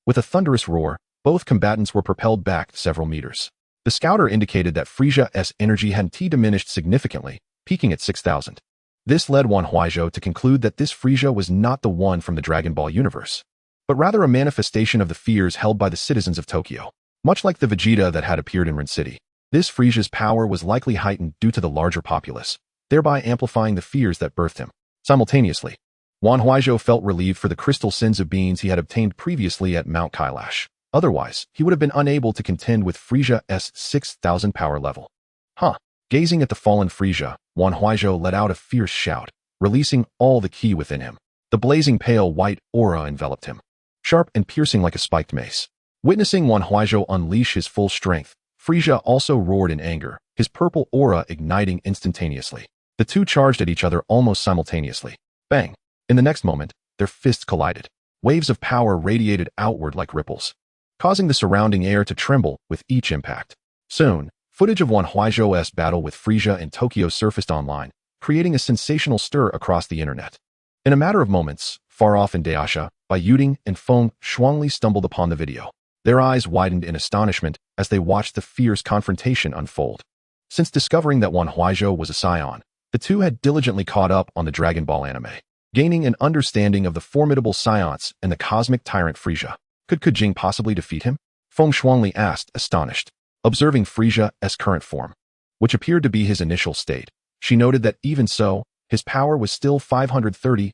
With a thunderous roar, both combatants were propelled back several meters. The scouter indicated that Frieza's energy had diminished significantly, peaking at 6,000. This led Wan Huaizhou to conclude that this Frieza was not the one from the Dragon Ball universe, but rather a manifestation of the fears held by the citizens of Tokyo. Much like the Vegeta that had appeared in Rin City, this Frieza's power was likely heightened due to the larger populace, thereby amplifying the fears that birthed him. Simultaneously, Wan Huaizhou felt relieved for the crystal senzu beans he had obtained previously at Mount Kailash. Otherwise, he would have been unable to contend with Frieza's 6,000 power level. Huh! Gazing at the fallen Frieza, Wan Huaizhou let out a fierce shout, releasing all the ki within him. The blazing pale white aura enveloped him, sharp and piercing like a spiked mace. Witnessing Wan Huaizhou unleash his full strength, Frieza also roared in anger, his purple aura igniting instantaneously. The two charged at each other almost simultaneously. Bang! In the next moment, their fists collided. Waves of power radiated outward like ripples, causing the surrounding air to tremble with each impact. Soon, footage of Wan Huaizhou's battle with Frieza in Tokyo surfaced online, creating a sensational stir across the internet. In a matter of moments, far off in Daisha, Bai Yuding and Feng Shuangli stumbled upon the video. Their eyes widened in astonishment as they watched the fierce confrontation unfold. Since discovering that Wan Huaizhou was a Saiyan, the two had diligently caught up on the Dragon Ball anime, gaining an understanding of the formidable Saiyans and the cosmic tyrant Frieza. Could Kujing possibly defeat him? Feng Shuangli asked, astonished. Observing Frieza's current form, which appeared to be his initial state, she noted that even so, his power was still 530,000.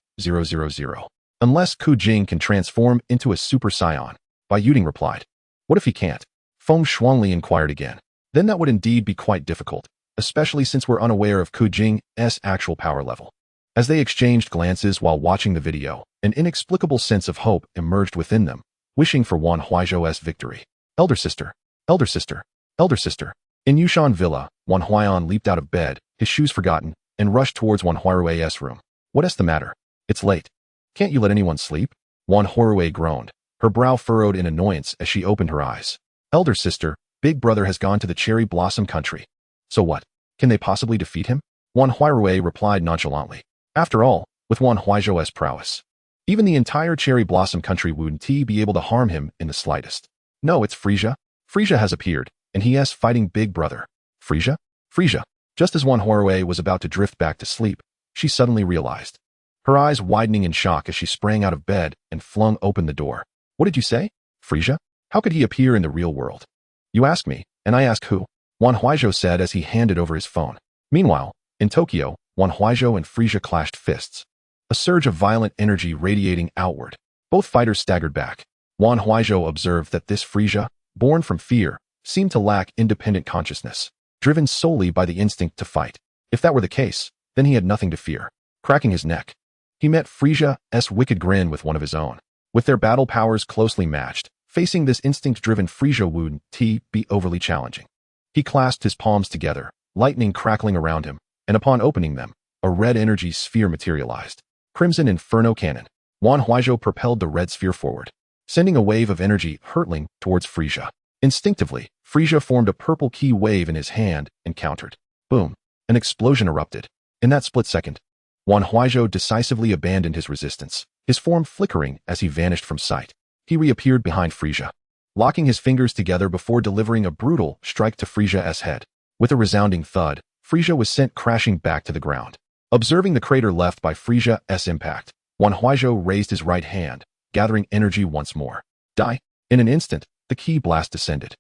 Unless Kujing can transform into a Super Saiyan, Bai Yuding replied. What if he can't? Feng Shuangli inquired again. Then that would indeed be quite difficult. especially since we're unaware of Kujing's actual power level. As they exchanged glances while watching the video, an inexplicable sense of hope emerged within them, wishing for Wan Huaizhou's victory. Elder sister, elder sister, elder sister. In Yushan Villa, Wan Huayan leaped out of bed, his shoes forgotten, and rushed towards Wan Huaizhou's room. What's the matter? It's late. Can't you let anyone sleep? Wan Huaizhou groaned, her brow furrowed in annoyance as she opened her eyes. Elder sister, big brother has gone to the cherry blossom country. So what? Can they possibly defeat him? Wan Huaizhou replied nonchalantly. After all, with Wan Huaizhou's prowess, even the entire cherry blossom country wouldn't be able to harm him in the slightest. No, it's Frieza. Frieza has appeared, and he is fighting big brother. Frieza? Frieza. Just as Wan Huaizhou was about to drift back to sleep, she suddenly realized, her eyes widening in shock as she sprang out of bed and flung open the door. What did you say? Frieza? How could he appear in the real world? You ask me, and I ask who? Wan Huaizhou said as he handed over his phone. Meanwhile, in Tokyo, Wan Huaizhou and Frieza clashed fists. A surge of violent energy radiating outward. Both fighters staggered back. Wan Huaizhou observed that this Frieza, born from fear, seemed to lack independent consciousness, driven solely by the instinct to fight. If that were the case, then he had nothing to fear. Cracking his neck, he met Frieza's wicked grin with one of his own. With their battle powers closely matched, facing this instinct-driven Frieza wouldn't be overly challenging. He clasped his palms together, lightning crackling around him, and upon opening them, a red energy sphere materialized. Crimson Inferno Cannon. Wan Huaizhou propelled the red sphere forward, sending a wave of energy hurtling towards Frieza. Instinctively, Frieza formed a purple key wave in his hand and countered. Boom! An explosion erupted. In that split second, Wan Huaizhou decisively abandoned his resistance, his form flickering as he vanished from sight. He reappeared behind Frieza, locking his fingers together before delivering a brutal strike to Frieza's head. With a resounding thud, Frieza was sent crashing back to the ground. Observing the crater left by Frieza's impact, Wan Huaizhou raised his right hand, gathering energy once more. Die! In an instant, the ki blast descended.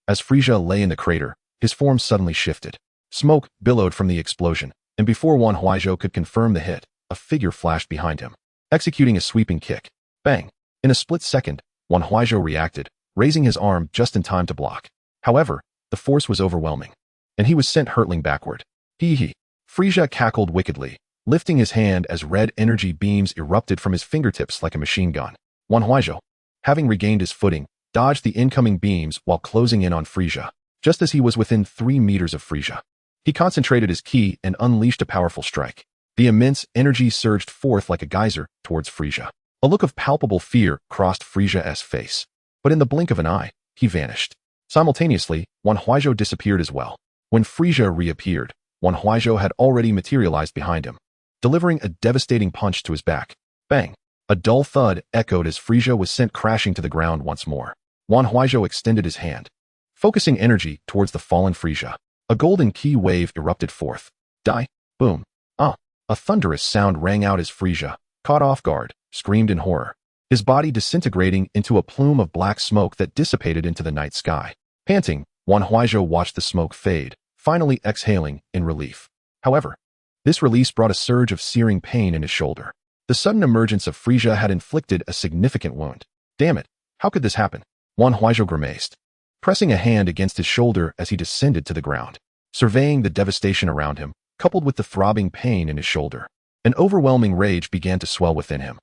As Frieza lay in the crater, his form suddenly shifted. Smoke billowed from the explosion, and before Wan Huaizhou could confirm the hit, a figure flashed behind him, executing a sweeping kick. Bang! In a split second, Wan Huaizhou reacted, raising his arm just in time to block. However, the force was overwhelming, and he was sent hurtling backward. Hee. Frieza cackled wickedly, lifting his hand as red energy beams erupted from his fingertips like a machine gun. Wan Huaizhou, having regained his footing, dodged the incoming beams while closing in on Frieza. Just as he was within 3 meters of Frieza, he concentrated his ki and unleashed a powerful strike. The immense energy surged forth like a geyser towards Frieza. A look of palpable fear crossed Frieza's face, but in the blink of an eye, he vanished. Simultaneously, Wan Huaizhou disappeared as well. When Frieza reappeared, Wan Huaizhou had already materialized behind him, delivering a devastating punch to his back. Bang! A dull thud echoed as Frieza was sent crashing to the ground once more. Wan Huaizhou extended his hand, focusing energy towards the fallen Frieza. A golden ki wave erupted forth. Die! Boom! A thunderous sound rang out as Frieza, caught off guard, screamed in horror, his body disintegrating into a plume of black smoke that dissipated into the night sky. Panting, Wan Huaizhou watched the smoke fade, finally exhaling in relief. However, this release brought a surge of searing pain in his shoulder. The sudden emergence of Frieza had inflicted a significant wound. Damn it, how could this happen? Wan Huaizhou grimaced, pressing a hand against his shoulder as he descended to the ground. Surveying the devastation around him, coupled with the throbbing pain in his shoulder, an overwhelming rage began to swell within him.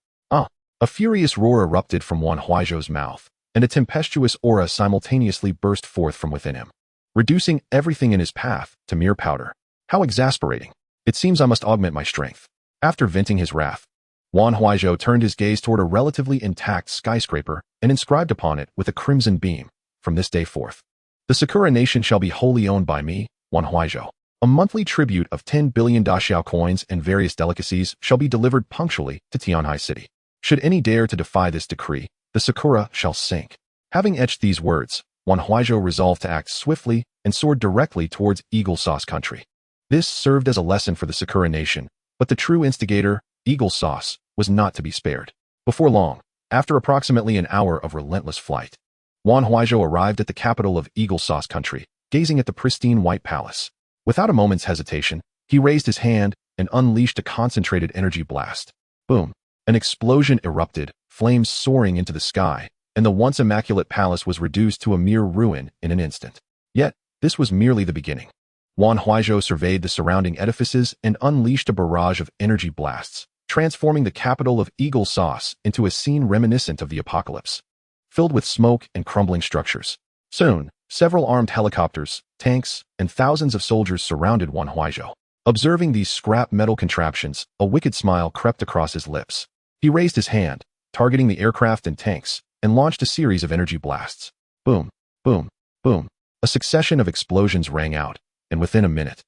A furious roar erupted from Wan Huaizhou's mouth, and a tempestuous aura simultaneously burst forth from within him, reducing everything in his path to mere powder. How exasperating. It seems I must augment my strength. After venting his wrath, Wan Huaizhou turned his gaze toward a relatively intact skyscraper and inscribed upon it with a crimson beam, "From this day forth, the Sakura nation shall be wholly owned by me, Wan Huaizhou. A monthly tribute of 10 billion daxiao coins and various delicacies shall be delivered punctually to Tianhai City. Should any dare to defy this decree, the Sakura shall sink." Having etched these words, Wan Huaizhou resolved to act swiftly and soared directly towards Eagle Sauce Country. This served as a lesson for the Sakura nation, but the true instigator, Eagle Sauce, was not to be spared. Before long, after approximately an hour of relentless flight, Wan Huaizhou arrived at the capital of Eagle Sauce Country, gazing at the pristine white palace. Without a moment's hesitation, he raised his hand and unleashed a concentrated energy blast. Boom! An explosion erupted, flames soaring into the sky, and the once immaculate palace was reduced to a mere ruin in an instant. Yet, this was merely the beginning. Wan Huaizhou surveyed the surrounding edifices and unleashed a barrage of energy blasts, transforming the capital of Eagle Sauce into a scene reminiscent of the apocalypse, filled with smoke and crumbling structures. Soon, several armed helicopters, tanks, and thousands of soldiers surrounded Wan Huaizhou. Observing these scrap metal contraptions, a wicked smile crept across his lips. He raised his hand, targeting the aircraft and tanks, and launched a series of energy blasts. Boom, boom, boom. A succession of explosions rang out, and within a minute,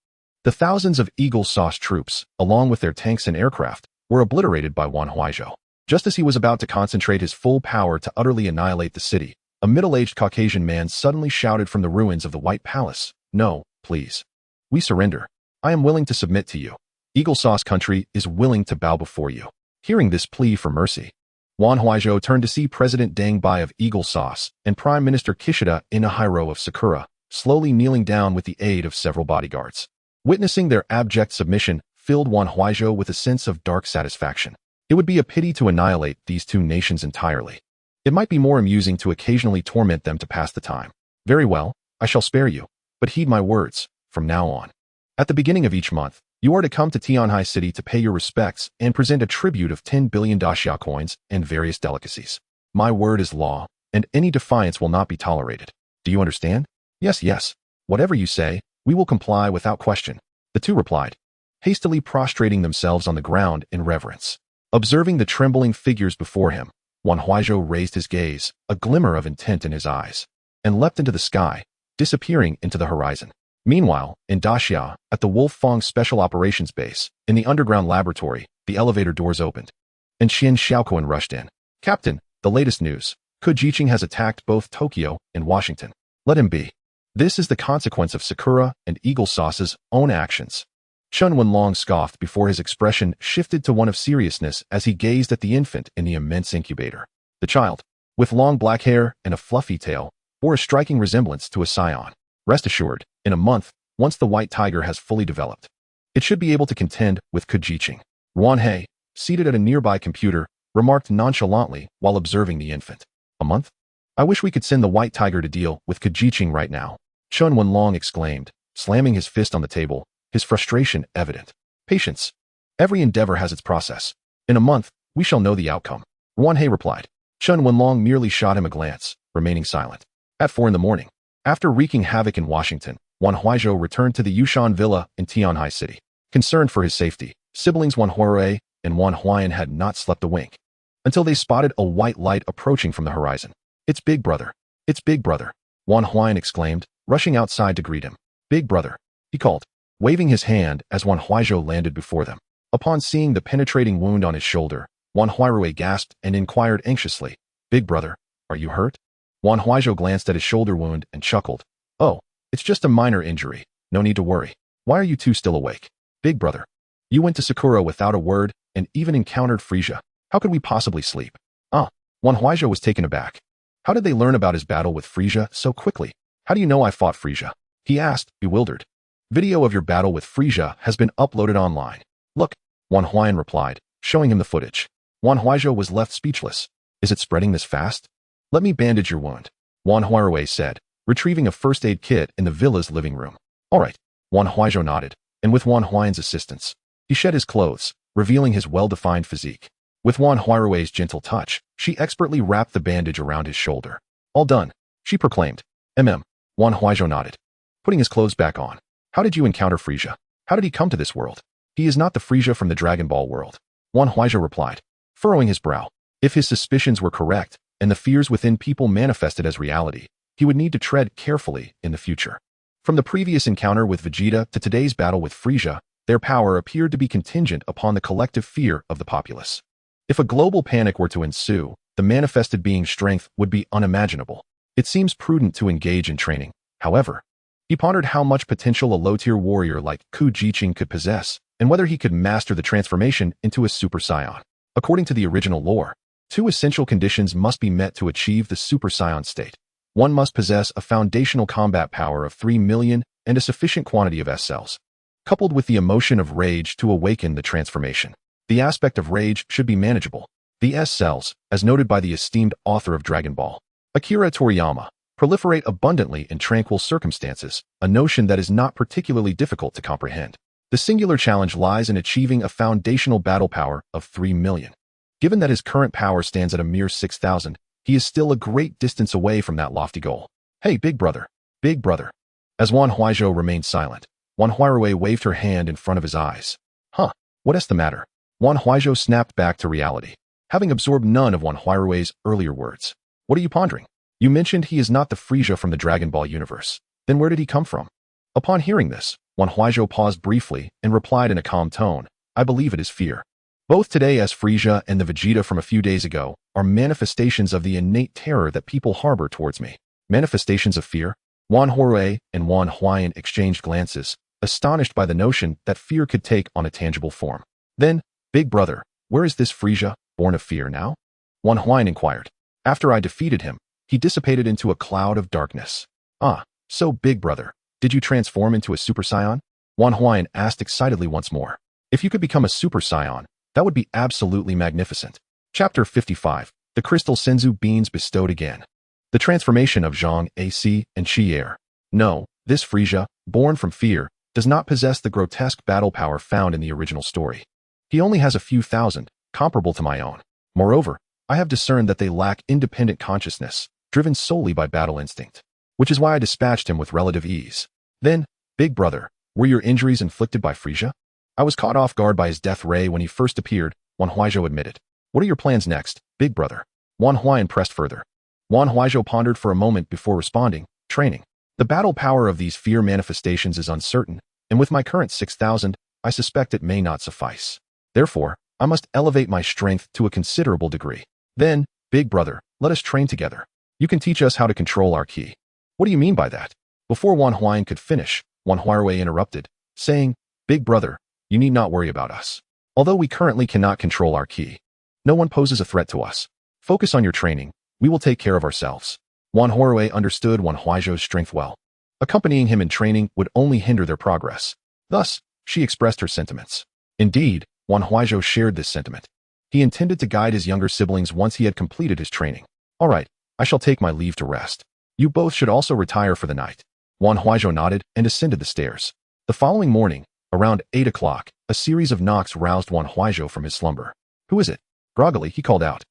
the thousands of Eagle Sauce troops, along with their tanks and aircraft, were obliterated by Wan Huaizhou. Just as he was about to concentrate his full power to utterly annihilate the city, a middle-aged Caucasian man suddenly shouted from the ruins of the White Palace, "No, please. We surrender. I am willing to submit to you. Eagle Sauce country is willing to bow before you." Hearing this plea for mercy, Wan Huaizhou turned to see President Deng Bai of Eagle Sauce and Prime Minister Kishida Inahiro of Sakura, slowly kneeling down with the aid of several bodyguards. Witnessing their abject submission filled Wan Huaizhou with a sense of dark satisfaction. It would be a pity to annihilate these two nations entirely. It might be more amusing to occasionally torment them to pass the time. Very well, I shall spare you, but heed my words, from now on. At the beginning of each month, you are to come to Tianhai City to pay your respects and present a tribute of 10 billion daxia coins and various delicacies. My word is law, and any defiance will not be tolerated. Do you understand? Yes, yes. Whatever you say, we will comply without question. The two replied, hastily prostrating themselves on the ground in reverence. Observing the trembling figures before him, Wan Huaizhou raised his gaze, a glimmer of intent in his eyes, and leapt into the sky, disappearing into the horizon. Meanwhile, in Daxia, at the Wolf-Fong Special Operations Base, in the underground laboratory, the elevator doors opened, and Xian Xiaoquan rushed in. "Captain, the latest news. Ku Jiqing has attacked both Tokyo and Washington. Let him be. This is the consequence of Sakura and Eagle Sauce's own actions." Chen Wenlong scoffed before his expression shifted to one of seriousness as he gazed at the infant in the immense incubator. The child, with long black hair and a fluffy tail, bore a striking resemblance to a Saiyan. Rest assured, in a month, once the white tiger has fully developed, it should be able to contend with Ku Jiqing. Ruan He, seated at a nearby computer, remarked nonchalantly while observing the infant. "A month? I wish we could send the white tiger to deal with Ku Jiqing right now," Chen Wenlong exclaimed, slamming his fist on the table, his frustration evident. "Patience. Every endeavor has its process. In a month, we shall know the outcome," Ruan He replied. Chen Wenlong merely shot him a glance, remaining silent. At 4 a.m, after wreaking havoc in Washington, Wan Huaizhou returned to the Yushan Villa in Tianhai City. Concerned for his safety, siblings Wan Huarui and Wan Huayan had not slept a wink, until they spotted a white light approaching from the horizon. "It's Big Brother. It's Big Brother," Wan Huayan exclaimed, rushing outside to greet him. "Big Brother," he called, waving his hand as Wan Huaizhou landed before them. Upon seeing the penetrating wound on his shoulder, Wan Huarui gasped and inquired anxiously, "Big Brother, are you hurt?" Wan Huaizhou glanced at his shoulder wound and chuckled. "Oh, it's just a minor injury. No need to worry. Why are you two still awake?" "Big Brother, you went to Sakura without a word and even encountered Frieza. How could we possibly sleep?" Wan Huaizhou was taken aback. How did they learn about his battle with Frieza so quickly? "How do you know I fought Frieza?" he asked, bewildered. "Video of your battle with Frieza has been uploaded online. Look," Wan Huayan replied, showing him the footage. Wan Huaizhou was left speechless. "Is it spreading this fast? Let me bandage your wound," Wan Huarui said, retrieving a first aid kit in the villa's living room. "All right," Wan Huaizhou nodded, and with Wan Huayan's assistance, he shed his clothes, revealing his well-defined physique. With Wan Huarui's gentle touch, she expertly wrapped the bandage around his shoulder. "All done," she proclaimed. Wan Huaizhou nodded, putting his clothes back on. "How did you encounter Frieza? How did he come to this world?" "He is not the Frieza from the Dragon Ball world," Wan Huaizhou replied, furrowing his brow. If his suspicions were correct, and the fears within people manifested as reality, he would need to tread carefully in the future. From the previous encounter with Vegeta to today's battle with Frieza, their power appeared to be contingent upon the collective fear of the populace. If a global panic were to ensue, the manifested being's strength would be unimaginable. It seems prudent to engage in training, however. He pondered how much potential a low-tier warrior like Ku Jiqing could possess, and whether he could master the transformation into a Super Saiyan. According to the original lore, 2 essential conditions must be met to achieve the Super Saiyan state. One must possess a foundational combat power of 3 million and a sufficient quantity of S cells, coupled with the emotion of rage to awaken the transformation. The aspect of rage should be manageable. The S cells, as noted by the esteemed author of Dragon Ball, Akira Toriyama, proliferate abundantly in tranquil circumstances, a notion that is not particularly difficult to comprehend. The singular challenge lies in achieving a foundational battle power of 3 million. Given that his current power stands at a mere 6,000, he is still a great distance away from that lofty goal. Hey, big brother, big brother. As Wan Huaizhou remained silent, Wan Huaizhou waved her hand in front of his eyes. Huh, what's the matter? Wan Huaizhou snapped back to reality, having absorbed none of Wan Huaizhou's earlier words. What are you pondering? You mentioned he is not the Frieza from the Dragon Ball universe. Then where did he come from? Upon hearing this, Wan Huaizhou paused briefly and replied in a calm tone, I believe it is fear. Both today as Frieza and the Vegeta from a few days ago are manifestations of the innate terror that people harbor towards me. Manifestations of fear? Wan Huaizhou and Wan Huayan exchanged glances, astonished by the notion that fear could take on a tangible form. Then, big brother, where is this Frieza, born of fear now? Wan Huayan inquired. After I defeated him, he dissipated into a cloud of darkness. Ah, so big brother, did you transform into a Super Saiyan? Wan Huayan asked excitedly once more. If you could become a Super Saiyan, that would be absolutely magnificent. Chapter 55. The Crystal Senzu Beans Bestowed Again. The transformation of Zhang AC and Qi'er. No, this Frieza, born from fear, does not possess the grotesque battle power found in the original story. He only has a few thousand, comparable to my own. Moreover, I have discerned that they lack independent consciousness, driven solely by battle instinct, which is why I dispatched him with relative ease. Then, big brother, were your injuries inflicted by Frieza? I was caught off guard by his death ray when he first appeared, Wan Huaizhou admitted. What are your plans next, big brother? Wan Huayan pressed further. Wan Huaizhou pondered for a moment before responding, training. The battle power of these fear manifestations is uncertain, and with my current 6,000, I suspect it may not suffice. Therefore, I must elevate my strength to a considerable degree. Then, big brother, let us train together. You can teach us how to control our ki. What do you mean by that? Before Wan Huayan could finish, Wan Huaizhou interrupted, saying, big brother, you need not worry about us. Although we currently cannot control our ki, no one poses a threat to us. Focus on your training. We will take care of ourselves. Wan Huaizhou understood Wan Huaizhou's strength well. Accompanying him in training would only hinder their progress. Thus, she expressed her sentiments. Indeed, Wan Huaizhou shared this sentiment. He intended to guide his younger siblings once he had completed his training. All right, I shall take my leave to rest. You both should also retire for the night. Wan Huaizhou nodded and ascended the stairs. The following morning, around 8 o'clock, a series of knocks roused Wan Huaizhou from his slumber. Who is it? Groggily, he called out.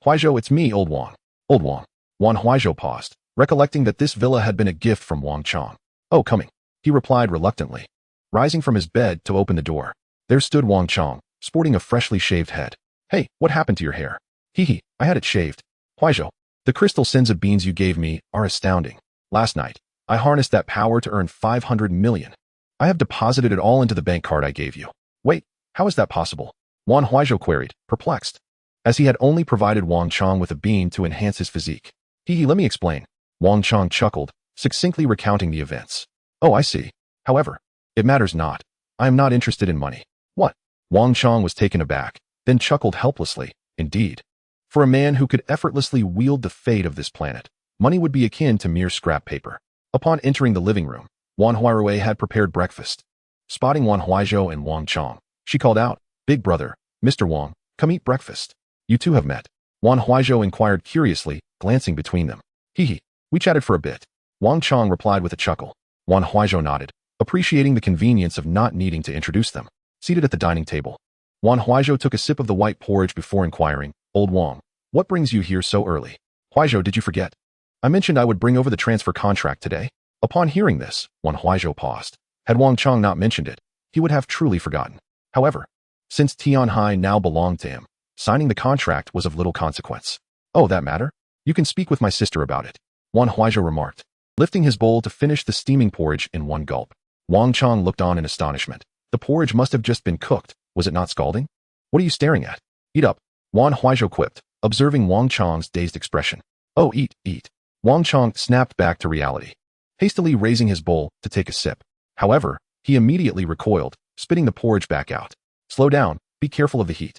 Huaizhou, it's me, Old Wang. Old Wang. Wan Huaizhou paused, recollecting that this villa had been a gift from Wang Chong. Oh, coming. He replied reluctantly. Rising from his bed to open the door, there stood Wang Chong, sporting a freshly shaved head. Hey, what happened to your hair? Hee, I had it shaved. Huaizhou, the crystal senzu beans you gave me are astounding. Last night, I harnessed that power to earn 500 million. I have deposited it all into the bank card I gave you. Wait, how is that possible? Wan Huaizhou queried, perplexed, as he had only provided Wang Chong with a bean to enhance his physique. Let me explain. Wang Chong chuckled, succinctly recounting the events. Oh, I see. However, it matters not. I am not interested in money. What? Wang Chong was taken aback, then chuckled helplessly. Indeed. For a man who could effortlessly wield the fate of this planet, money would be akin to mere scrap paper. Upon entering the living room, Wan Huaizhou had prepared breakfast. Spotting Wan Huaizhou and Wang Chong, she called out, Big brother, Mr. Wang, come eat breakfast. You two have met. Wan Huaizhou inquired curiously, glancing between them. We chatted for a bit. Wang Chong replied with a chuckle. Wan Huaizhou nodded, appreciating the convenience of not needing to introduce them. Seated at the dining table, Wan Huaizhou took a sip of the white porridge before inquiring, Old Wang, what brings you here so early? Huaizhou, did you forget? I mentioned I would bring over the transfer contract today. Upon hearing this, Wan Huaizhou paused. Had Wang Chong not mentioned it, he would have truly forgotten. However, since Tianhai now belonged to him, signing the contract was of little consequence. Oh, that matter? You can speak with my sister about it, Wan Huaizhou remarked, lifting his bowl to finish the steaming porridge in one gulp. Wang Chong looked on in astonishment. The porridge must have just been cooked, was it not scalding? What are you staring at? Eat up, Wan Huaizhou quipped, observing Wang Chong's dazed expression. Oh, eat, eat. Wang Chong snapped back to reality, hastily raising his bowl to take a sip. However, he immediately recoiled, spitting the porridge back out. Slow down, be careful of the heat.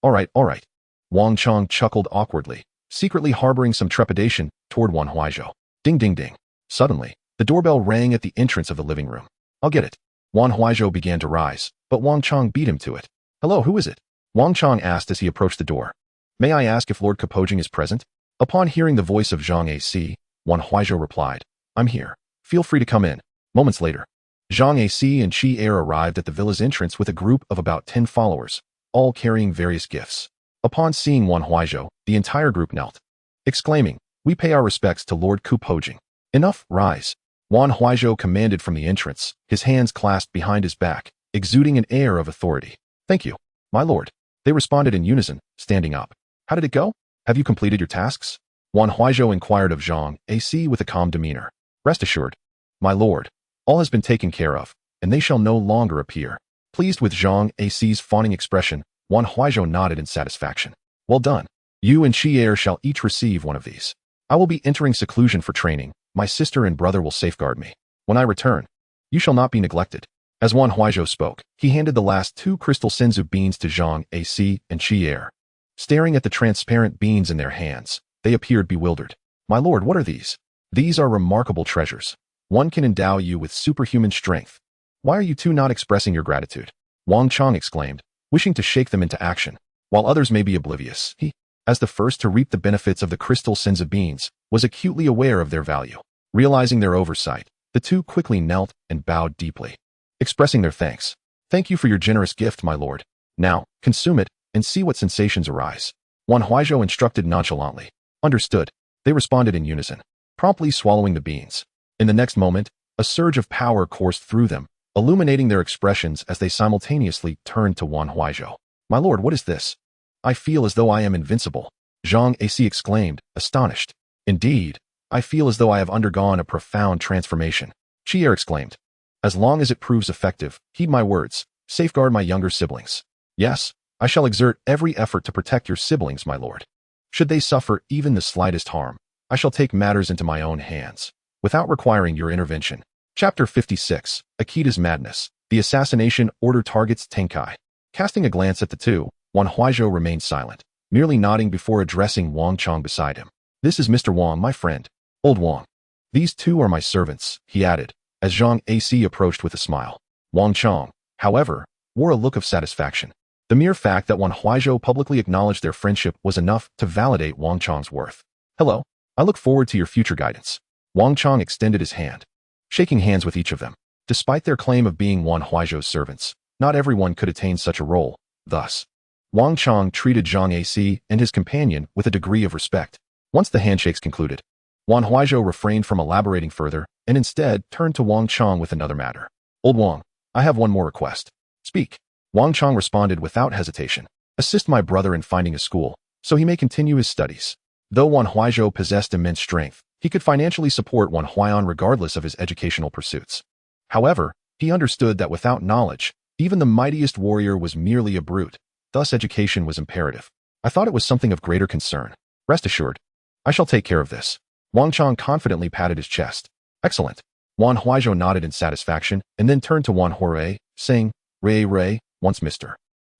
All right. Wang Chong chuckled awkwardly, secretly harboring some trepidation toward Wan Huaizhou. Ding ding ding. Suddenly, the doorbell rang at the entrance of the living room. I'll get it. Wan Huaizhou began to rise, but Wang Chong beat him to it. Hello, who is it? Wang Chong asked as he approached the door. May I ask if Lord Kapojing is present? Upon hearing the voice of Zhang AC, Wan Huaizhou replied. I'm here. Feel free to come in. Moments later, Zhang Ac and Qi Er arrived at the villa's entrance with a group of about 10 followers, all carrying various gifts. Upon seeing Wan Huaizhou, the entire group knelt, exclaiming, "We pay our respects to Lord Ku Pojing." Enough, rise. Wan Huaizhou commanded from the entrance, his hands clasped behind his back, exuding an air of authority. Thank you, my lord. They responded in unison, standing up. How did it go? Have you completed your tasks? Wan Huaizhou inquired of Zhang Ac with a calm demeanor. Rest assured, my lord, all has been taken care of, and they shall no longer appear. Pleased with Zhang Ac's fawning expression, Wan Huaizhou nodded in satisfaction. Well done. You and Qi Er shall each receive one of these. I will be entering seclusion for training. My sister and brother will safeguard me. When I return, you shall not be neglected. As Wan Huaizhou spoke, he handed the last 2 crystal senzu beans to Zhang Ac and Qi Er. Staring at the transparent beans in their hands, they appeared bewildered. My lord, what are these? These are remarkable treasures. One can endow you with superhuman strength. Why are you two not expressing your gratitude? Wang Chong exclaimed, wishing to shake them into action. While others may be oblivious, he, as the first to reap the benefits of the crystal senzu beans, was acutely aware of their value. Realizing their oversight, the two quickly knelt and bowed deeply, expressing their thanks. Thank you for your generous gift, my lord. Now, consume it and see what sensations arise. Wan Huaizhou instructed nonchalantly. Understood. They responded in unison, promptly swallowing the beans. In the next moment, a surge of power coursed through them, illuminating their expressions as they simultaneously turned to Wan Huaizhou. My lord, what is this? I feel as though I am invincible. Zhang Ac exclaimed, astonished. Indeed, I feel as though I have undergone a profound transformation. Qi Er exclaimed. As long as it proves effective, heed my words, safeguard my younger siblings. Yes, I shall exert every effort to protect your siblings, my lord. Should they suffer even the slightest harm, I shall take matters into my own hands, without requiring your intervention. Chapter 56, Akita's Madness. The assassination order targets Tenkai. Casting a glance at the two, Wan Huaizhou remained silent, merely nodding before addressing Wang Chong beside him. This is Mr. Wang, my friend. Old Wang. These two are my servants, he added, as Zhang Ac approached with a smile. Wang Chong, however, wore a look of satisfaction. The mere fact that Wan Huaizhou publicly acknowledged their friendship was enough to validate Wang Chong's worth. Hello, I look forward to your future guidance. Wang Chong extended his hand, shaking hands with each of them. Despite their claim of being Wan Huaizhou's servants, not everyone could attain such a role. Thus, Wang Chong treated Zhang Ac and his companion with a degree of respect. Once the handshakes concluded, Wan Huaizhou refrained from elaborating further and instead turned to Wang Chong with another matter. Old Wang, I have one more request. Speak. Wang Chong responded without hesitation. Assist my brother in finding a school, so he may continue his studies. Though Wan Huaizhou possessed immense strength, he could financially support Wan Huaiyan regardless of his educational pursuits. However, he understood that without knowledge, even the mightiest warrior was merely a brute. Thus education was imperative. I thought it was something of greater concern. Rest assured, I shall take care of this. Wang Chong confidently patted his chest. Excellent. Wan Huaizhou nodded in satisfaction and then turned to Wan Huaizhou, saying, Ray, once Mr.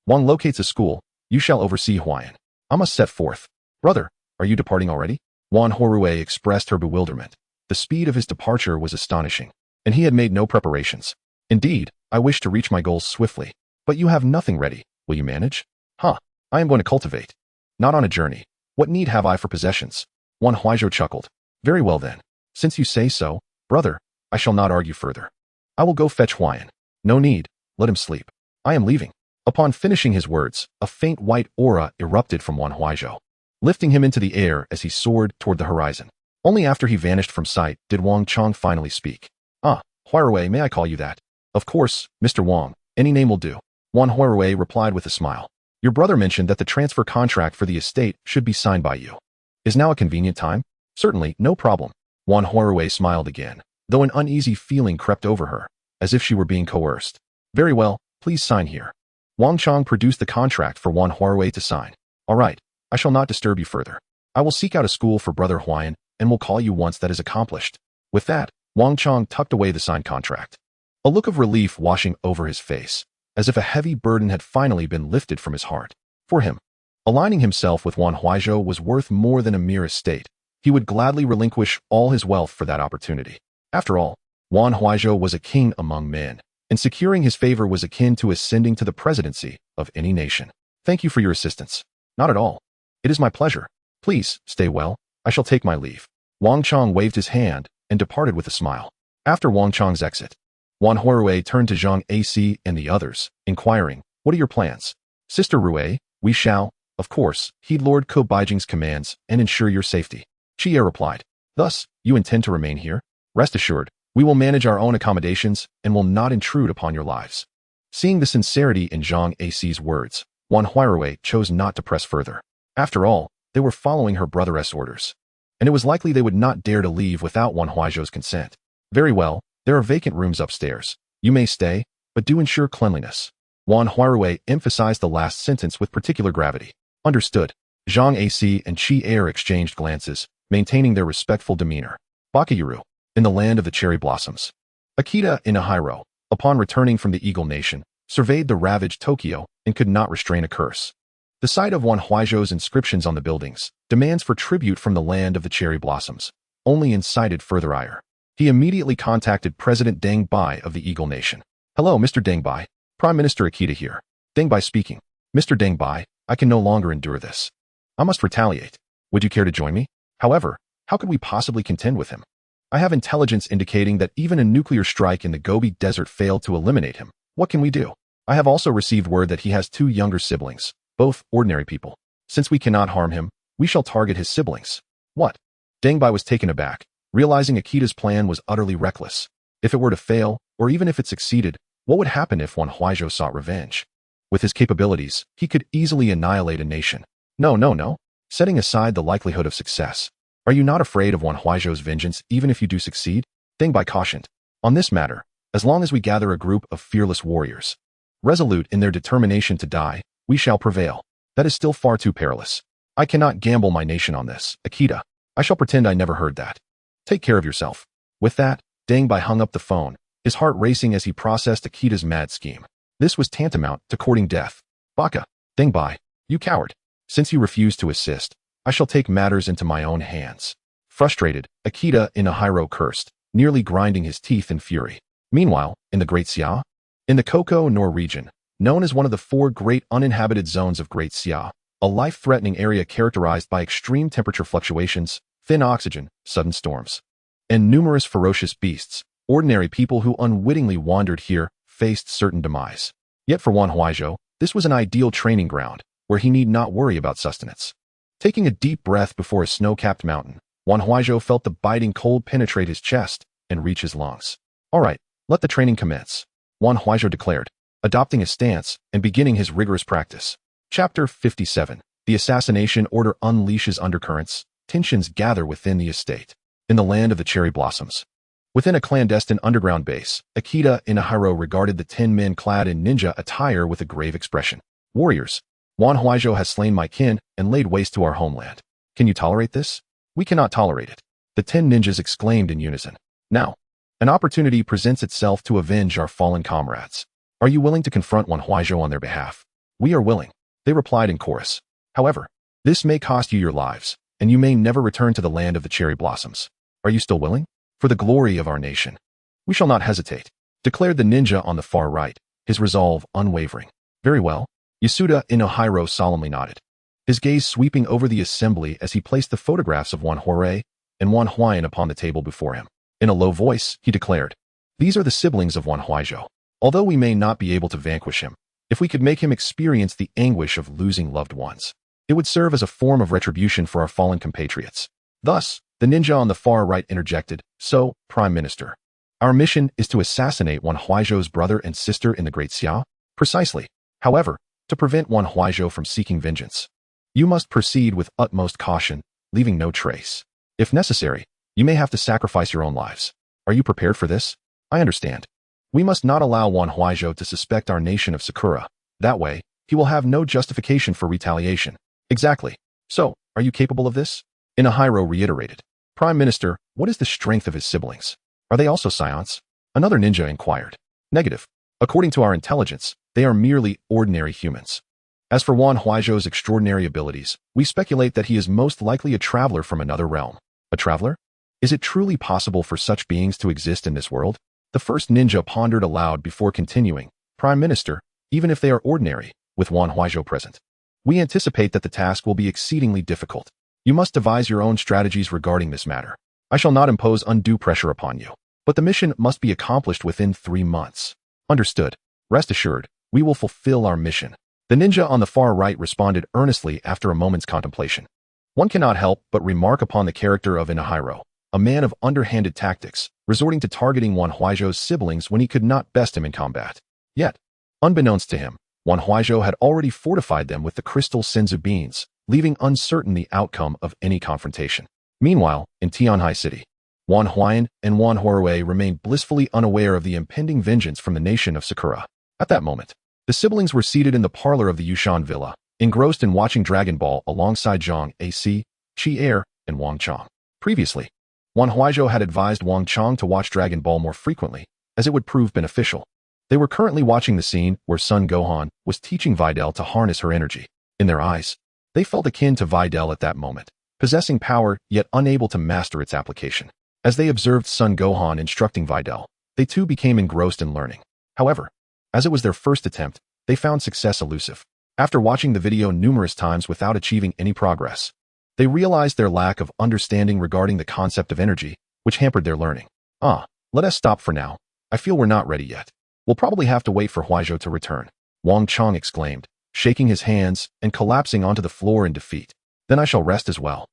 Wang locates a school, you shall oversee Huaiyan. I must set forth. Brother, are you departing already? Wan Huaizhou expressed her bewilderment. The speed of his departure was astonishing, and he had made no preparations. Indeed, I wish to reach my goals swiftly, but you have nothing ready. Will you manage? I am going to cultivate. Not on a journey. What need have I for possessions? Wan Huaizhou chuckled. Very well then. Since you say so, brother, I shall not argue further. I will go fetch Huaiyan. No need. Let him sleep. I am leaving. Upon finishing his words, a faint white aura erupted from Wan Huaizhou, lifting him into the air as he soared toward the horizon. Only after he vanished from sight did Wang Chong finally speak. Huaizhou, may I call you that? Of course, Mr. Wang. Any name will do. Wan Huaizhou replied with a smile. Your brother mentioned that the transfer contract for the estate should be signed by you. Is now a convenient time? Certainly, no problem. Wan Huaizhou smiled again, though an uneasy feeling crept over her, as if she were being coerced. Very well, please sign here. Wang Chong produced the contract for Wan Huaizhou to sign. All right, I shall not disturb you further. I will seek out a school for Brother Huaiyan and will call you once that is accomplished. With that, Wang Chong tucked away the signed contract, a look of relief washing over his face, as if a heavy burden had finally been lifted from his heart. For him, aligning himself with Wan Huaizhou was worth more than a mere estate. He would gladly relinquish all his wealth for that opportunity. After all, Wan Huaizhou was a king among men, and securing his favor was akin to ascending to the presidency of any nation. Thank you for your assistance. Not at all. It is my pleasure. Please, stay well. I shall take my leave. Wang Chong waved his hand and departed with a smile. After Wang Chong's exit, Wan Huaizhou turned to Zhang Ac and the others, inquiring, "What are your plans?" "Sister Rui, we shall, of course, heed Lord Ko Baijing's commands and ensure your safety," Chie replied. "Thus, you intend to remain here? Rest assured, we will manage our own accommodations and will not intrude upon your lives." Seeing the sincerity in Zhang Ac's words, Wan Huaizhou chose not to press further. After all, they were following her brother's orders, and it was likely they would not dare to leave without Wan Huaizhou's consent. "Very well, there are vacant rooms upstairs. You may stay, but do ensure cleanliness." Wan Huaizhou emphasized the last sentence with particular gravity. "Understood." Zhang Ac and Chi exchanged glances, maintaining their respectful demeanor. Bakayuru, in the land of the cherry blossoms. Akita Inahiro, upon returning from the Eagle Nation, surveyed the ravaged Tokyo and could not restrain a curse. The sight of Wan Huaizhou's inscriptions on the buildings, demands for tribute from the land of the cherry blossoms, only incited further ire. He immediately contacted President Deng Bai of the Eagle Nation. "Hello, Mr. Deng Bai. Prime Minister Akita here. Deng Bai speaking. Mr. Deng Bai, I can no longer endure this. I must retaliate. Would you care to join me? However, how could we possibly contend with him? I have intelligence indicating that even a nuclear strike in the Gobi Desert failed to eliminate him. What can we do? I have also received word that he has 2 younger siblings, both ordinary people. Since we cannot harm him, we shall target his siblings." "What?" Deng Bai was taken aback, realizing Akita's plan was utterly reckless. If it were to fail, or even if it succeeded, what would happen if Wan Huaizhou sought revenge? With his capabilities, he could easily annihilate a nation. No. Setting aside the likelihood of success, are you not afraid of Wan Huaizhou's vengeance even if you do succeed? Deng Bai cautioned. "On this matter, as long as we gather a group of fearless warriors, resolute in their determination to die, we shall prevail. That is still far too perilous. I cannot gamble my nation on this, Akita. I shall pretend I never heard that. Take care of yourself." With that, Deng Bai hung up the phone, his heart racing as he processed Akita's mad scheme. This was tantamount to courting death. "Baka, Deng Bai, you coward. Since you refuse to assist, I shall take matters into my own hands." Frustrated, Akita Inahiro cursed, nearly grinding his teeth in fury. Meanwhile, in the Great Xia, in the Koko Nor region, known as one of the 4 great uninhabited zones of Great Xia, a life-threatening area characterized by extreme temperature fluctuations, thin oxygen, sudden storms, and numerous ferocious beasts, ordinary people who unwittingly wandered here faced certain demise. Yet for Wan Huaizhou, this was an ideal training ground, where he need not worry about sustenance. Taking a deep breath before a snow-capped mountain, Wan Huaizhou felt the biting cold penetrate his chest and reach his lungs. "All right, let the training commence," Wan Huaizhou declared, adopting a stance and beginning his rigorous practice. Chapter 57. The Assassination Order unleashes undercurrents. Tensions gather within the estate. In the land of the cherry blossoms. Within a clandestine underground base, Akita Inahiro regarded the 10 men clad in ninja attire with a grave expression. "Warriors, Wan Huaizhou has slain my kin and laid waste to our homeland. Can you tolerate this?" "We cannot tolerate it," the 10 ninjas exclaimed in unison. "Now, an opportunity presents itself to avenge our fallen comrades. Are you willing to confront Wan Huaizhou on their behalf?" "We are willing," they replied in chorus. "However, this may cost you your lives, and you may never return to the land of the cherry blossoms. Are you still willing? For the glory of our nation." "We shall not hesitate," declared the ninja on the far right, his resolve unwavering. "Very well." Yasuda Inohiro solemnly nodded, his gaze sweeping over the assembly as he placed the photographs of Wan Huaizhou and Wan Huayan upon the table before him. In a low voice, he declared, "These are the siblings of Wan Huaizhou. Although we may not be able to vanquish him, if we could make him experience the anguish of losing loved ones, it would serve as a form of retribution for our fallen compatriots." Thus, the ninja on the far right interjected, "So, Prime Minister, our mission is to assassinate Wan Huaizhou's brother and sister in the Great Xia?" "Precisely. However, to prevent Wan Huaizhou from seeking vengeance, you must proceed with utmost caution, leaving no trace. If necessary, you may have to sacrifice your own lives. Are you prepared for this?" "I understand. We must not allow Wan Huaizhou to suspect our nation of Sakura. That way, he will have no justification for retaliation." "Exactly. So, are you capable of this?" Inahiro reiterated. "Prime Minister, what is the strength of his siblings? Are they also Saiyans?" Another ninja inquired. "Negative. According to our intelligence, they are merely ordinary humans. As for Wan Huaizhou's extraordinary abilities, we speculate that he is most likely a traveler from another realm." "A traveler? Is it truly possible for such beings to exist in this world?" The first ninja pondered aloud before continuing. "Prime Minister, even if they are ordinary, with Wan Huaizhou present, we anticipate that the task will be exceedingly difficult. You must devise your own strategies regarding this matter." I shall not impose undue pressure upon you. But the mission must be accomplished within 3 months. Understood. Rest assured, we will fulfill our mission. The ninja on the far right responded earnestly after a moment's contemplation. One cannot help but remark upon the character of Wan Huaizhou, a man of underhanded tactics, resorting to targeting Wan Huaizhou's siblings when he could not best him in combat. Yet, unbeknownst to him, Wan Huaizhou had already fortified them with the crystal senzu beans, leaving uncertain the outcome of any confrontation. Meanwhile, in Tianhai City, Wan Huaizhou and Wan Huaizhou remained blissfully unaware of the impending vengeance from the nation of Sakura. At that moment, the siblings were seated in the parlor of the Yushan villa, engrossed in watching Dragon Ball alongside Zhang AC, Qi Er, and Wang Chong. Previously, Wan Huaizhou had advised Wang Chong to watch Dragon Ball more frequently, as it would prove beneficial. They were currently watching the scene where Son Gohan was teaching Videl to harness her energy. In their eyes, they felt akin to Videl at that moment, possessing power yet unable to master its application. As they observed Son Gohan instructing Videl, they too became engrossed in learning. However, as it was their first attempt, they found success elusive. After watching the video numerous times without achieving any progress, they realized their lack of understanding regarding the concept of energy, which hampered their learning. Let us stop for now. I feel we're not ready yet. We'll probably have to wait for Huaizhou to return, Wang Chong exclaimed, shaking his hands and collapsing onto the floor in defeat. Then I shall rest as well.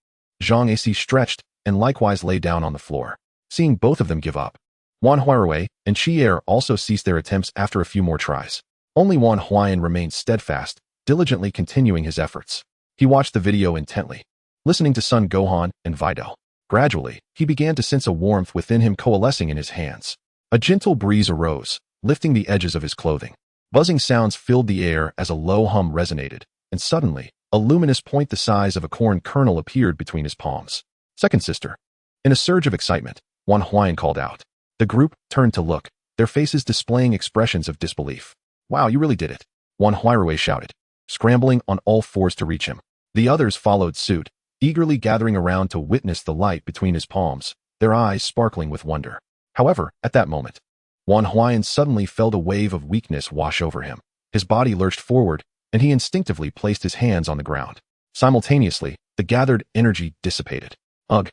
Zhang AC stretched and likewise lay down on the floor. Seeing both of them give up, Wan Huaizhou and Qi Er also ceased their attempts after a few more tries. Only Wan Huaizhou remained steadfast, diligently continuing his efforts. He watched the video intently, listening to Son Gohan and Videl. Gradually, he began to sense a warmth within him coalescing in his hands. A gentle breeze arose, lifting the edges of his clothing. Buzzing sounds filled the air as a low hum resonated, and suddenly, a luminous point the size of a corn kernel appeared between his palms. Second sister. In a surge of excitement, Wan Huaizhou called out. The group turned to look, their faces displaying expressions of disbelief. Wow, you really did it, Wan Huaizhou shouted, scrambling on all fours to reach him. The others followed suit, eagerly gathering around to witness the light between his palms, their eyes sparkling with wonder. However, at that moment, Wan Huaizhou suddenly felt a wave of weakness wash over him. His body lurched forward, and he instinctively placed his hands on the ground. Simultaneously, the gathered energy dissipated. Ugh,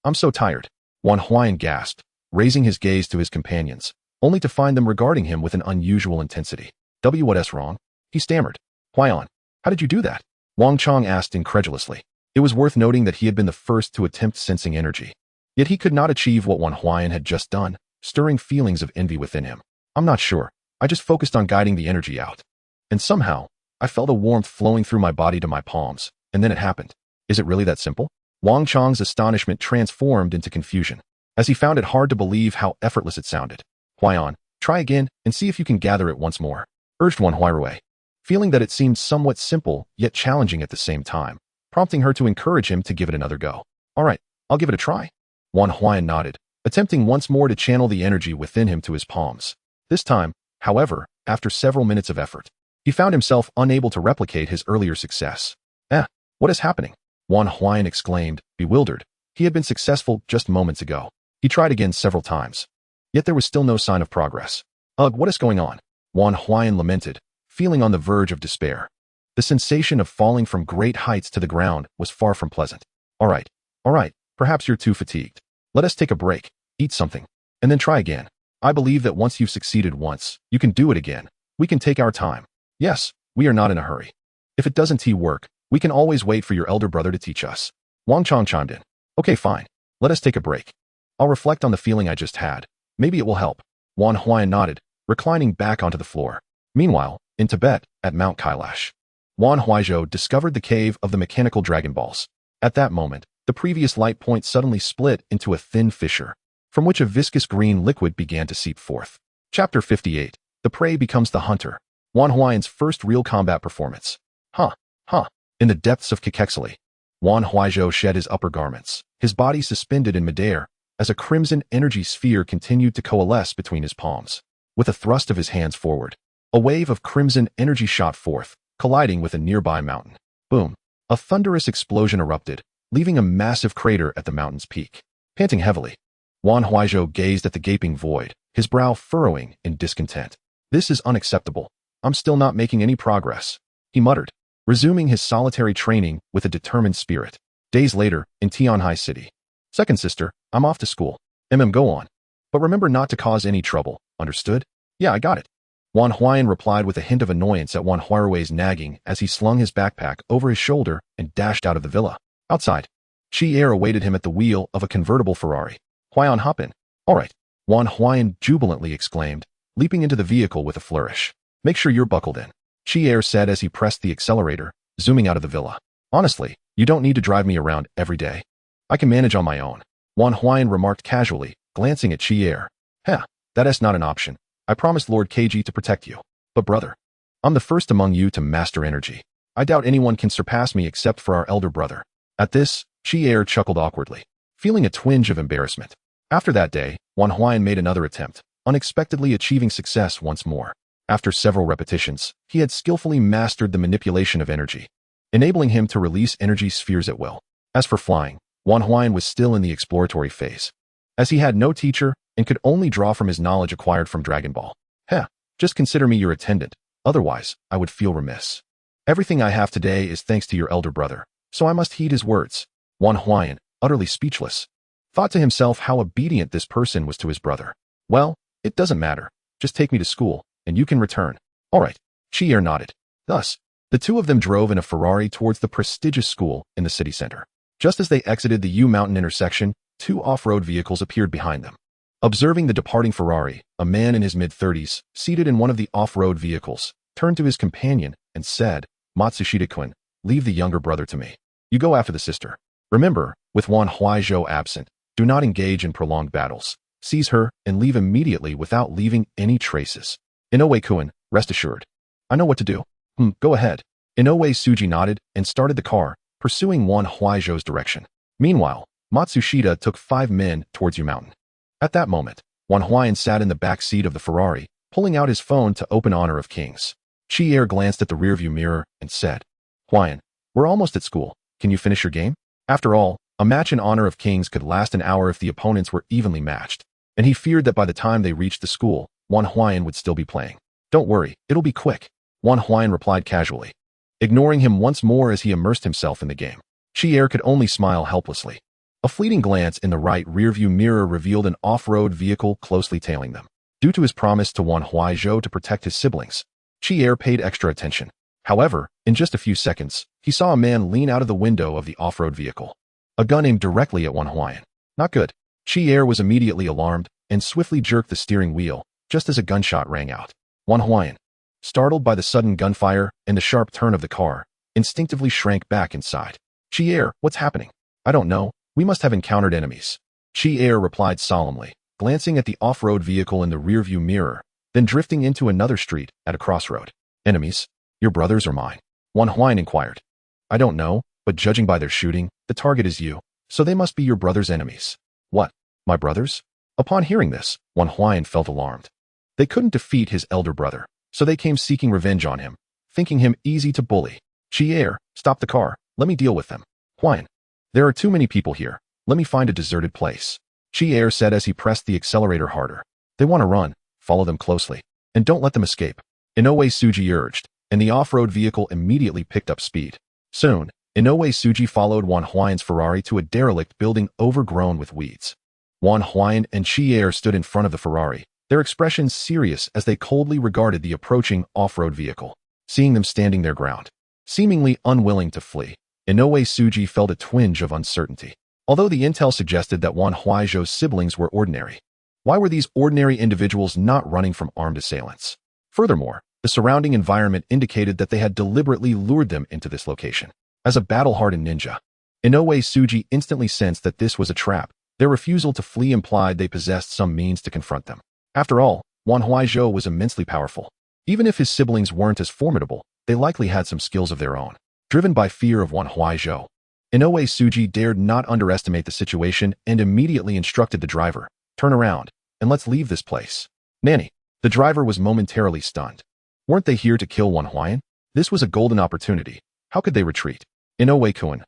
I'm so tired, Wan Huaizhou gasped, raising his gaze to his companions, only to find them regarding him with an unusual intensity. What's wrong? He stammered. Huayan, how did you do that? Wang Chong asked incredulously. It was worth noting that he had been the first to attempt sensing energy. Yet he could not achieve what Wan Huayan had just done, stirring feelings of envy within him. I'm not sure. I just focused on guiding the energy out. And somehow, I felt a warmth flowing through my body to my palms, and then it happened. Is it really that simple? Wang Chong's astonishment transformed into confusion, as he found it hard to believe how effortless it sounded. Huayan, try again and see if you can gather it once more, urged Wan Huaizhou, feeling that it seemed somewhat simple yet challenging at the same time, prompting her to encourage him to give it another go. All right, I'll give it a try. Wan Huayan nodded, attempting once more to channel the energy within him to his palms. This time, however, after several minutes of effort, he found himself unable to replicate his earlier success. What is happening? Wan Huayan exclaimed, bewildered. He had been successful just moments ago. He tried again several times. Yet there was still no sign of progress. Ugh, what is going on? Wan Huayan lamented, feeling on the verge of despair. The sensation of falling from great heights to the ground was far from pleasant. All right, perhaps you're too fatigued. Let us take a break, eat something, and then try again. I believe that once you've succeeded once, you can do it again. We can take our time. Yes, we are not in a hurry. If it doesn't work, we can always wait for your elder brother to teach us. Wang Chong chimed in. Okay, fine. Let us take a break. I'll reflect on the feeling I just had. Maybe it will help. Wan Huayan nodded, reclining back onto the floor. Meanwhile, in Tibet, at Mount Kailash, Wan Huaizhou discovered the cave of the mechanical Dragon Balls. At that moment, the previous light point suddenly split into a thin fissure, from which a viscous green liquid began to seep forth. Chapter 58. The Prey Becomes the Hunter. Wan Huayan's first real combat performance. In the depths of Kekexili, Wan Huaizhou shed his upper garments, his body suspended in midair, as a crimson energy sphere continued to coalesce between his palms. With a thrust of his hands forward, a wave of crimson energy shot forth, colliding with a nearby mountain. Boom! A thunderous explosion erupted, leaving a massive crater at the mountain's peak. Panting heavily, Wan Huaizhou gazed at the gaping void, his brow furrowing in discontent. This is unacceptable. I'm still not making any progress, he muttered, resuming his solitary training with a determined spirit. Days later, in Tianhai City, Second sister, I'm off to school. Go on. But remember not to cause any trouble, understood? Yeah, I got it. Wan Huaizhou replied with a hint of annoyance at Wan Huaizhou's nagging as he slung his backpack over his shoulder and dashed out of the villa. Outside, Shi-Er awaited him at the wheel of a convertible Ferrari. Huayan, hop in. All right, Wan Huaizhou jubilantly exclaimed, leaping into the vehicle with a flourish. Make sure you're buckled in, Shi-Er said as he pressed the accelerator, zooming out of the villa. Honestly, you don't need to drive me around every day. I can manage on my own, Wan Huaizhou remarked casually, glancing at Shi-Er. Heh, that's not an option. I promised Lord Keiji to protect you. But brother, I'm the first among you to master energy. I doubt anyone can surpass me except for our elder brother. At this, Shi-Er chuckled awkwardly, feeling a twinge of embarrassment. After that day, Wan Huaizhou made another attempt, unexpectedly achieving success once more. After several repetitions, he had skillfully mastered the manipulation of energy, enabling him to release energy spheres at will. As for flying, Wan Huaizhou was still in the exploratory phase, as he had no teacher and could only draw from his knowledge acquired from Dragon Ball. Heh, just consider me your attendant, otherwise I would feel remiss. Everything I have today is thanks to your elder brother, so I must heed his words. Wan Huaizhou, utterly speechless, thought to himself how obedient this person was to his brother. Well, it doesn't matter. Just take me to school, and you can return. All right, Shi-Er nodded. Thus, the two of them drove in a Ferrari towards the prestigious school in the city center. Just as they exited the U-Mountain intersection, two off-road vehicles appeared behind them. Observing the departing Ferrari, a man in his mid-30s, seated in one of the off-road vehicles, turned to his companion and said, Matsushita-kun, leave the younger brother to me. You go after the sister. Remember, with Wan Huaizhou absent, do not engage in prolonged battles. Seize her and leave immediately without leaving any traces. Inoue-kun, rest assured. I know what to do. Go ahead. Inoue Suji nodded and started the car, pursuing Wan Huaizhou's direction. Meanwhile, Matsushita took 5 men towards U-Mountain. At that moment, Wan Huaizhou sat in the back seat of the Ferrari, pulling out his phone to open Honor of Kings. Shi-Er glanced at the rearview mirror and said, Huayan, we're almost at school. Can you finish your game? After all, a match in Honor of Kings could last an hour if the opponents were evenly matched, and he feared that by the time they reached the school, Wan Huaizhou would still be playing. Don't worry, it'll be quick, Wan Huaizhou replied casually, ignoring him once more as he immersed himself in the game. Shi-Er could only smile helplessly. A fleeting glance in the right rearview mirror revealed an off-road vehicle closely tailing them. Due to his promise to Wan Huaizhou to protect his siblings, Shi-Er paid extra attention. However, in just a few seconds, he saw a man lean out of the window of the off-road vehicle, a gun aimed directly at Wan Huaizhou. Not good. Shi-Er was immediately alarmed and swiftly jerked the steering wheel just as a gunshot rang out. Wan Huaizhou, startled by the sudden gunfire and the sharp turn of the car, instinctively shrank back inside. Shi-Er, what's happening? I don't know. We must have encountered enemies. Shi-Er replied solemnly, glancing at the off-road vehicle in the rearview mirror, then drifting into another street at a crossroad. Enemies? Your brothers or mine? Wan Huaizhou inquired. I don't know, but judging by their shooting, the target is you, so they must be your brother's enemies. What? My brothers? Upon hearing this, Wan Huaizhou felt alarmed. They couldn't defeat his elder brother, so they came seeking revenge on him, thinking him easy to bully. Shi-Er, stop the car. Let me deal with them. Huayan, there are too many people here. Let me find a deserted place. Shi-Er said as he pressed the accelerator harder. They want to run. Follow them closely. And don't let them escape. Inoue Suji urged, and the off-road vehicle immediately picked up speed. Soon, Inoue Suji followed Wan Huaizhou's Ferrari to a derelict building overgrown with weeds. Wan Huaizhou and Shi-Er stood in front of the Ferrari, their expressions serious as they coldly regarded the approaching off-road vehicle. Seeing them standing their ground, seemingly unwilling to flee, Inoue Suji felt a twinge of uncertainty. Although the intel suggested that Wan Huaizhou's siblings were ordinary, why were these ordinary individuals not running from armed assailants? Furthermore, the surrounding environment indicated that they had deliberately lured them into this location. As a battle-hardened ninja, Inoue Suji instantly sensed that this was a trap. Their refusal to flee implied they possessed some means to confront them. After all, Wan Huaizhou was immensely powerful. Even if his siblings weren't as formidable, they likely had some skills of their own. Driven by fear of Wan Huaizhou, Inoue Suji dared not underestimate the situation and immediately instructed the driver, turn around, and let's leave this place. Nanny, the driver was momentarily stunned. Weren't they here to kill Wan Huaizhou? This was a golden opportunity. How could they retreat? Inoue-kun,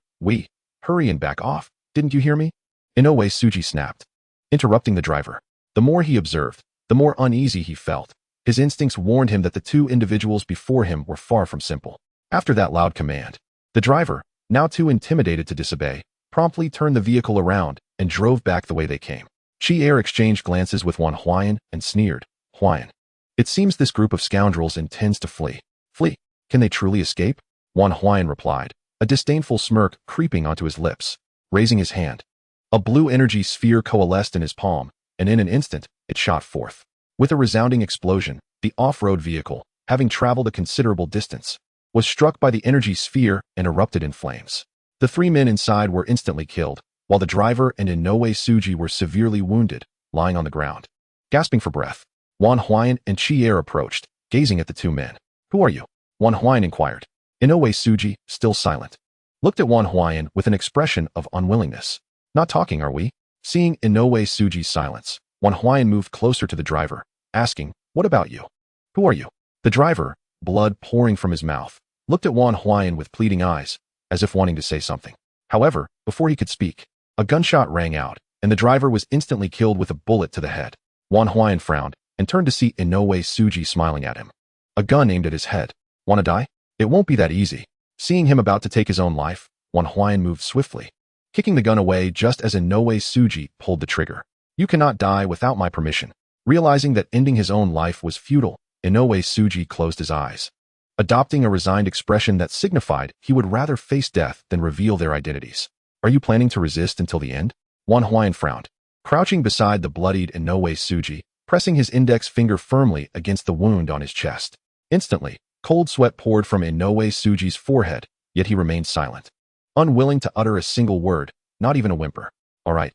hurry and back off. Didn't you hear me? Inoue Suji snapped, interrupting the driver. The more he observed, the more uneasy he felt. His instincts warned him that the two individuals before him were far from simple. After that loud command, the driver, now too intimidated to disobey, promptly turned the vehicle around and drove back the way they came. Chi-Er exchanged glances with Wan Huaizhou and sneered, "Huayan, it seems this group of scoundrels intends to flee." "Flee? Can they truly escape?" Wan Huaizhou replied, a disdainful smirk creeping onto his lips. Raising his hand, a blue energy sphere coalesced in his palm, and in an instant, it shot forth. With a resounding explosion, the off-road vehicle, having traveled a considerable distance, was struck by the energy sphere and erupted in flames. The 3 men inside were instantly killed, while the driver and Inoue Suji were severely wounded, lying on the ground. Gasping for breath, Wan Huaizhou and Chi-Er approached, gazing at the 2 men. "Who are you?" Wan Huaizhou inquired. Inoue Suji, still silent, looked at Wan Huaizhou with an expression of unwillingness. "Not talking, are we?" Seeing Inoue Suji's silence, Wan Huaizhou moved closer to the driver, asking, "What about you? Who are you?" The driver, blood pouring from his mouth, looked at Wan Huaizhou with pleading eyes, as if wanting to say something. However, before he could speak, a gunshot rang out, and the driver was instantly killed with a bullet to the head. Wan Huaizhou frowned and turned to see Inoue Suji smiling at him. A gun aimed at his head. "Wanna die? It won't be that easy." Seeing him about to take his own life, Wan Huaizhou moved swiftly, kicking the gun away just as Inoue Suji pulled the trigger. "You cannot die without my permission." Realizing that ending his own life was futile, Inoue Suji closed his eyes, adopting a resigned expression that signified he would rather face death than reveal their identities. "Are you planning to resist until the end?" Wan Huaizhou frowned, crouching beside the bloodied Inoue Suji, pressing his index finger firmly against the wound on his chest. Instantly, cold sweat poured from Inoue Suji's forehead, yet he remained silent, unwilling to utter a single word, not even a whimper. All right,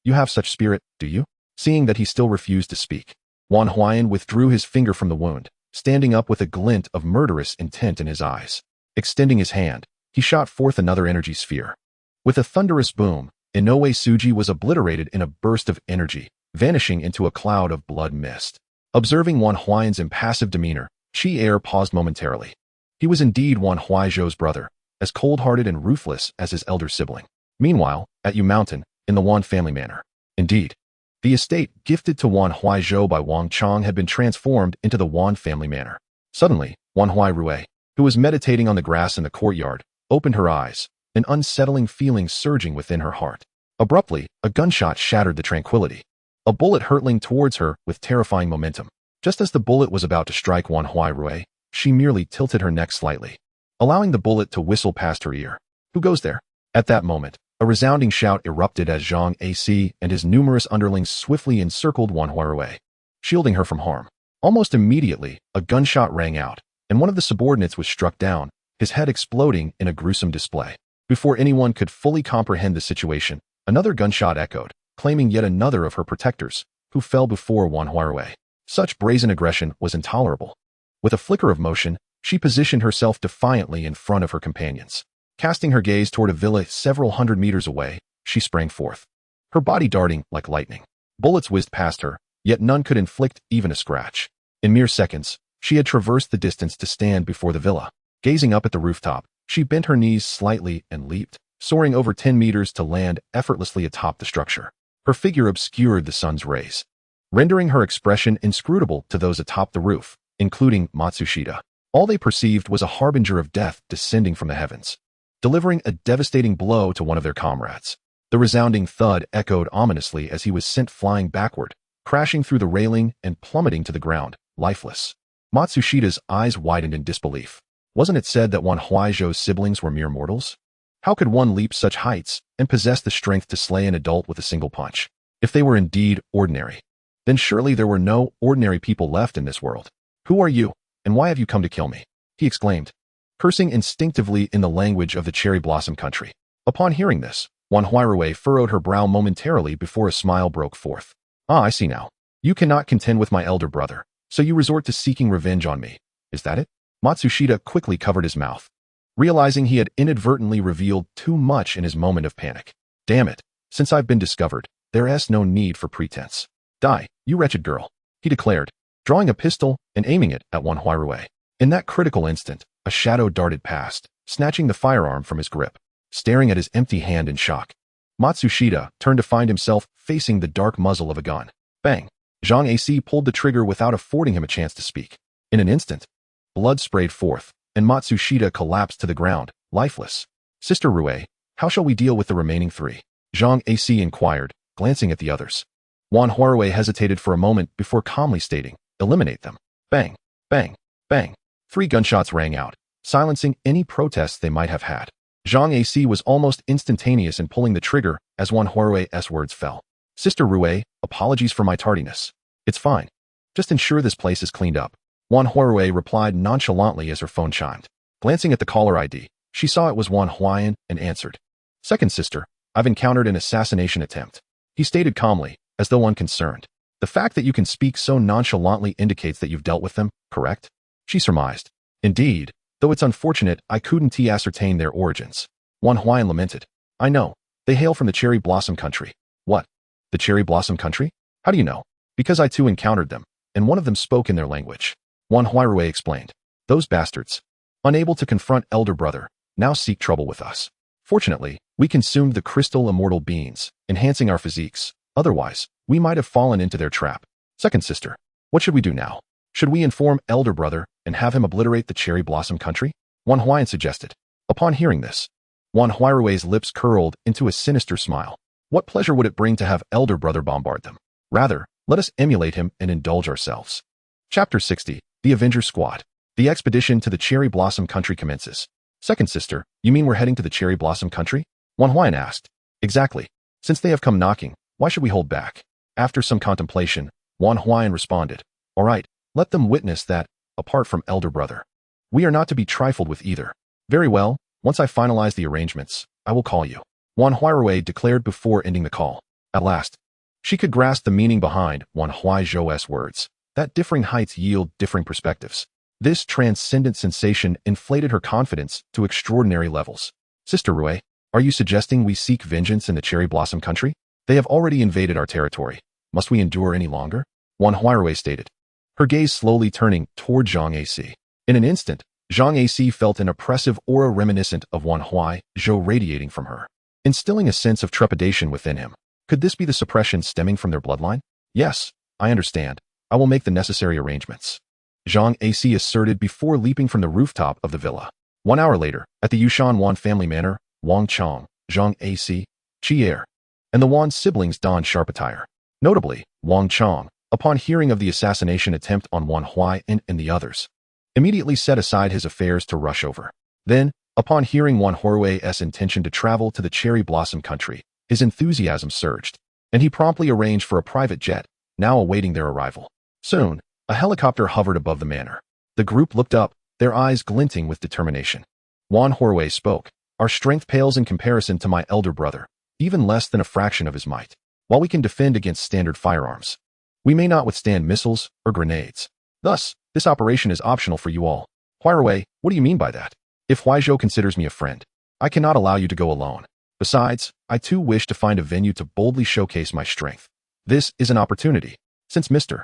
you have such spirit, do you?" Seeing that he still refused to speak, Wan Huaizhou withdrew his finger from the wound, standing up with a glint of murderous intent in his eyes. Extending his hand, he shot forth another energy sphere. With a thunderous boom, Inoue Suji was obliterated in a burst of energy, vanishing into a cloud of blood mist. Observing Wan Huaizhou's impassive demeanor, Chi-Er paused momentarily. He was indeed Wan Huaizhou's brother, as cold-hearted and ruthless as his elder sibling. Meanwhile, at Yu Mountain, in the Wan family manor. Indeed, the estate gifted to Wan Huaizhou by Wang Chong had been transformed into the Wan family manor. Suddenly, Wan Huaizhou, who was meditating on the grass in the courtyard, opened her eyes, an unsettling feeling surging within her heart. Abruptly, a gunshot shattered the tranquility, a bullet hurtling towards her with terrifying momentum. Just as the bullet was about to strike Wan Huaizhou, she merely tilted her neck slightly, allowing the bullet to whistle past her ear. "Who goes there?" At that moment, a resounding shout erupted as Zhang AC and his numerous underlings swiftly encircled Wan Huaizhou, shielding her from harm. Almost immediately, a gunshot rang out, and one of the subordinates was struck down, his head exploding in a gruesome display. Before anyone could fully comprehend the situation, another gunshot echoed, claiming yet another of her protectors, who fell before Wan Huaizhou. Such brazen aggression was intolerable. With a flicker of motion, she positioned herself defiantly in front of her companions. Casting her gaze toward a villa several hundred meters away, she sprang forth, her body darting like lightning. Bullets whizzed past her, yet none could inflict even a scratch. In mere seconds, she had traversed the distance to stand before the villa. Gazing up at the rooftop, she bent her knees slightly and leaped, soaring over 10 meters to land effortlessly atop the structure. Her figure obscured the sun's rays, rendering her expression inscrutable to those atop the roof, including Matsushita. All they perceived was a harbinger of death descending from the heavens, delivering a devastating blow to one of their comrades. The resounding thud echoed ominously as he was sent flying backward, crashing through the railing and plummeting to the ground, lifeless. Matsushita's eyes widened in disbelief. Wasn't it said that Wan Huaizhou's siblings were mere mortals? How could one leap such heights and possess the strength to slay an adult with a single punch? If they were indeed ordinary, then surely there were no ordinary people left in this world. "Who are you, and why have you come to kill me?" he exclaimed, cursing instinctively in the language of the cherry blossom country. Upon hearing this, Wan Huaizhou furrowed her brow momentarily before a smile broke forth. "Ah, I see now. You cannot contend with my elder brother, so you resort to seeking revenge on me. Is that it?" Matsushita quickly covered his mouth, realizing he had inadvertently revealed too much in his moment of panic. "Damn it, since I've been discovered, there's no need for pretense. Die, you wretched girl," he declared, drawing a pistol and aiming it at Wan Huaizhou. In that critical instant, a shadow darted past, snatching the firearm from his grip. Staring at his empty hand in shock, Matsushita turned to find himself facing the dark muzzle of a gun. Bang! Zhang AC pulled the trigger without affording him a chance to speak. In an instant, blood sprayed forth, and Matsushita collapsed to the ground, lifeless. "Sister Rue, How shall we deal with the remaining 3? Zhang AC inquired, glancing at the others. Wan Huaizhou hesitated for a moment before calmly stating, eliminate them. Bang, bang, bang. 3 gunshots rang out, silencing any protests they might have had. Zhang AC was almost instantaneous in pulling the trigger as Wan Huaizhou's words fell. Sister Rue, apologies for my tardiness. It's fine. Just ensure this place is cleaned up. Wan Huaizhou replied nonchalantly as her phone chimed. Glancing at the caller ID, she saw it was Wan Huayan and answered. Second sister, I've encountered an assassination attempt. He stated calmly, as though unconcerned. The fact that you can speak so nonchalantly indicates that you've dealt with them, correct? She surmised. Indeed, though it's unfortunate I couldn't ascertain their origins. Wan Huayan lamented. I know. They hail from the Cherry Blossom Country. What? The Cherry Blossom Country? How do you know? Because I too encountered them, and one of them spoke in their language. Wan Huaizhou explained. Those bastards, unable to confront elder brother, now seek trouble with us. Fortunately, we consumed the crystal immortal beings, enhancing our physiques. Otherwise, we might have fallen into their trap. Second sister, what should we do now? Should we inform elder brother and have him obliterate the Cherry Blossom Country? Wan Huayan suggested. Upon hearing this, Wan Huaizhou's lips curled into a sinister smile. What pleasure would it bring to have elder brother bombard them? Rather, let us emulate him and indulge ourselves. Chapter 60, The Avenger Squad. The expedition to the Cherry Blossom Country commences. Second sister, you mean we're heading to the Cherry Blossom Country? Wan Huayan asked. Exactly. Since they have come knocking, why should we hold back? After some contemplation, Wan Huayan responded. All right, let them witness that, apart from elder brother, we are not to be trifled with either. Very well, once I finalize the arrangements, I will call you. Wan Huaizhou declared before ending the call. At last, she could grasp the meaning behind Wan Huaizhou's words, that differing heights yield differing perspectives. This transcendent sensation inflated her confidence to extraordinary levels. Sister Rue, are you suggesting we seek vengeance in the Cherry Blossom Country? They have already invaded our territory. Must we endure any longer? Wan Huaizhou stated, her gaze slowly turning toward Zhang AC. In an instant, Zhang AC felt an oppressive aura reminiscent of Wan Huaizhou radiating from her, instilling a sense of trepidation within him. Could this be the suppression stemming from their bloodline? Yes, I understand. I will make the necessary arrangements. Zhang AC asserted before leaping from the rooftop of the villa. 1 hour later, at the Yushan Wan family manor, Wang Chong, Zhang AC, Chier, and the Wan siblings donned sharp attire. Notably, Wang Chong, upon hearing of the assassination attempt on Wan Huayan and the others, immediately set aside his affairs to rush over. Then, upon hearing Wan Huaizhou's intention to travel to the Cherry Blossom Country, his enthusiasm surged, and he promptly arranged for a private jet, now awaiting their arrival. Soon, a helicopter hovered above the manor. The group looked up, their eyes glinting with determination. Wan Huaizhou spoke. Our strength pales in comparison to my elder brother, even less than a fraction of his might. While we can defend against standard firearms, we may not withstand missiles or grenades. Thus, this operation is optional for you all. Huairui, what do you mean by that? If Huaizhou considers me a friend, I cannot allow you to go alone. Besides, I too wish to find a venue to boldly showcase my strength. This is an opportunity. Since Mr.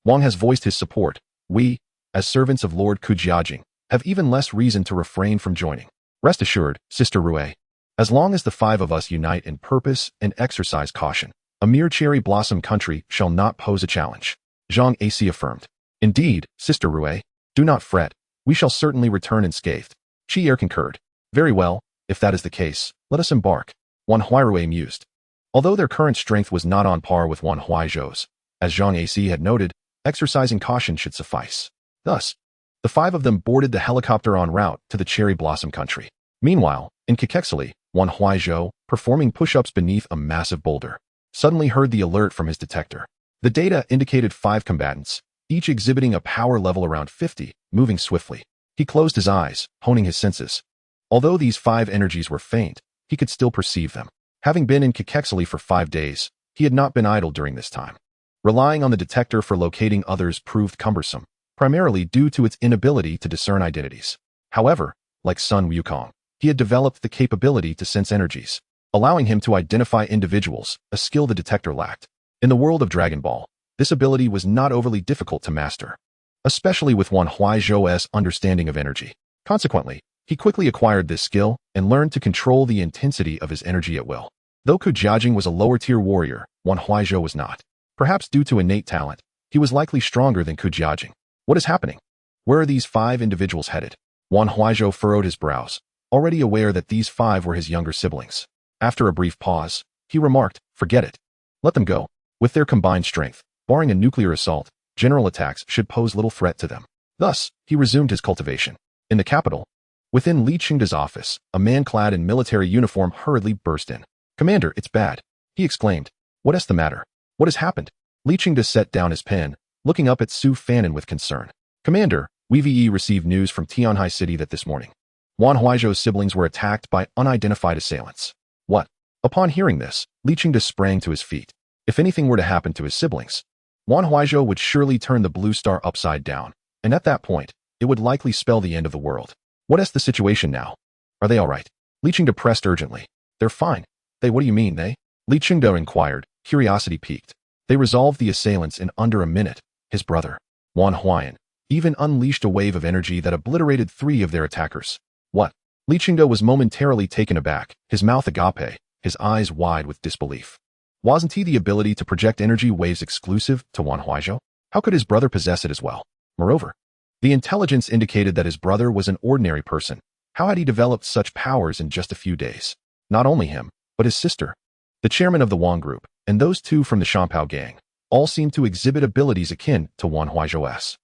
Wang has voiced his support, we, as servants of Lord Kujiajing, have even less reason to refrain from joining. Rest assured, Sister Rue, as long as the 5 of us unite in purpose and exercise caution, a mere Cherry Blossom Country shall not pose a challenge. Zhang AC affirmed. Indeed, Sister Rue, do not fret, we shall certainly return unscathed. Chier concurred. Very well, if that is the case, let us embark. Wan Huaizhou mused. Although their current strength was not on par with Wan Huaizhou's, as Zhang AC had noted, exercising caution should suffice. Thus, the 5 of them boarded the helicopter en route to the Cherry Blossom Country. Meanwhile, in Kekexili, Wan Huaizhou, performing push-ups beneath a massive boulder, suddenly heard the alert from his detector. The data indicated 5 combatants, each exhibiting a power level around 50, moving swiftly. He closed his eyes, honing his senses. Although these 5 energies were faint, he could still perceive them. Having been in Kekexili for 5 days, he had not been idle during this time. Relying on the detector for locating others proved cumbersome, primarily due to its inability to discern identities. However, like Sun Wukong, he had developed the capability to sense energies, allowing him to identify individuals, a skill the detector lacked. In the world of Dragon Ball, this ability was not overly difficult to master, especially with Wan Huaizhou's understanding of energy. Consequently, he quickly acquired this skill and learned to control the intensity of his energy at will. Though Kujiajing was a lower-tier warrior, Wan Huaizhou was not. Perhaps due to innate talent, he was likely stronger than Kujiajing. What is happening? Where are these 5 individuals headed? Wan Huaizhou furrowed his brows, already aware that these 5 were his younger siblings. After a brief pause, he remarked, "Forget it. Let them go. With their combined strength, barring a nuclear assault, general attacks should pose little threat to them." Thus, he resumed his cultivation. In the capital, within Li Qingda's office, a man clad in military uniform hurriedly burst in. "Commander, it's bad," he exclaimed. "What's the matter? What has happened?" Li Qingda set down his pen, looking up at Su Fanon with concern. "Commander, we received news from Tianhai City that this morning, Wan Huaizhou's siblings were attacked by unidentified assailants." "What?" Upon hearing this, Li Qingda sprang to his feet. If anything were to happen to his siblings, Wan Huaizhou would surely turn the blue star upside down, and at that point, it would likely spell the end of the world. "What's the situation now? Are they all right?" Li Qingda pressed urgently. "They're fine." What do you mean, they?" Li Qingda inquired, curiosity piqued. "They resolved the assailants in under a minute." His brother, Wan Huayan, even unleashed a wave of energy that obliterated 3 of their attackers. "What?" Li Qingda was momentarily taken aback, his mouth agape, his eyes wide with disbelief. Wasn't he the ability to project energy waves exclusive to Wan Huaizhou? How could his brother possess it as well? Moreover, the intelligence indicated that his brother was an ordinary person. How had he developed such powers in just a few days? Not only him, but his sister, the chairman of the Wang group, and those 2 from the Shampao gang, all seemed to exhibit abilities akin to Wan Huaizhou's.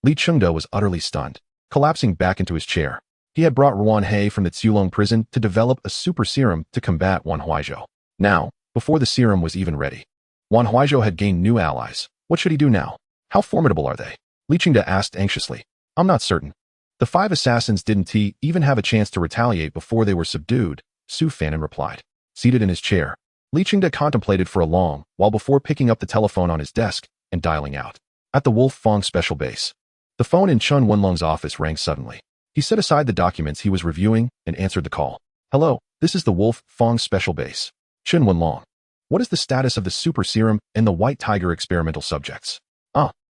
Li Qingda was utterly stunned, collapsing back into his chair. He had brought Ruan He from the Tsulong prison to develop a super serum to combat Wan Huaizhou. Now, before the serum was even ready, Wan Huaizhou had gained new allies. What should he do now? How formidable are they? Li Qingda asked anxiously. "I'm not certain." The 5 assassins didn't even have a chance to retaliate before they were subdued, Su Fanon replied. Seated in his chair, Li Qingda contemplated for a long while before picking up the telephone on his desk and dialing out. At the Wolf Fong special base, the phone in Chun Wenlong's office rang suddenly. He set aside the documents he was reviewing and answered the call. "Hello, this is the Wolf Fong special base. Chun Wenlong. What is the status of the super serum and the White Tiger experimental subjects?"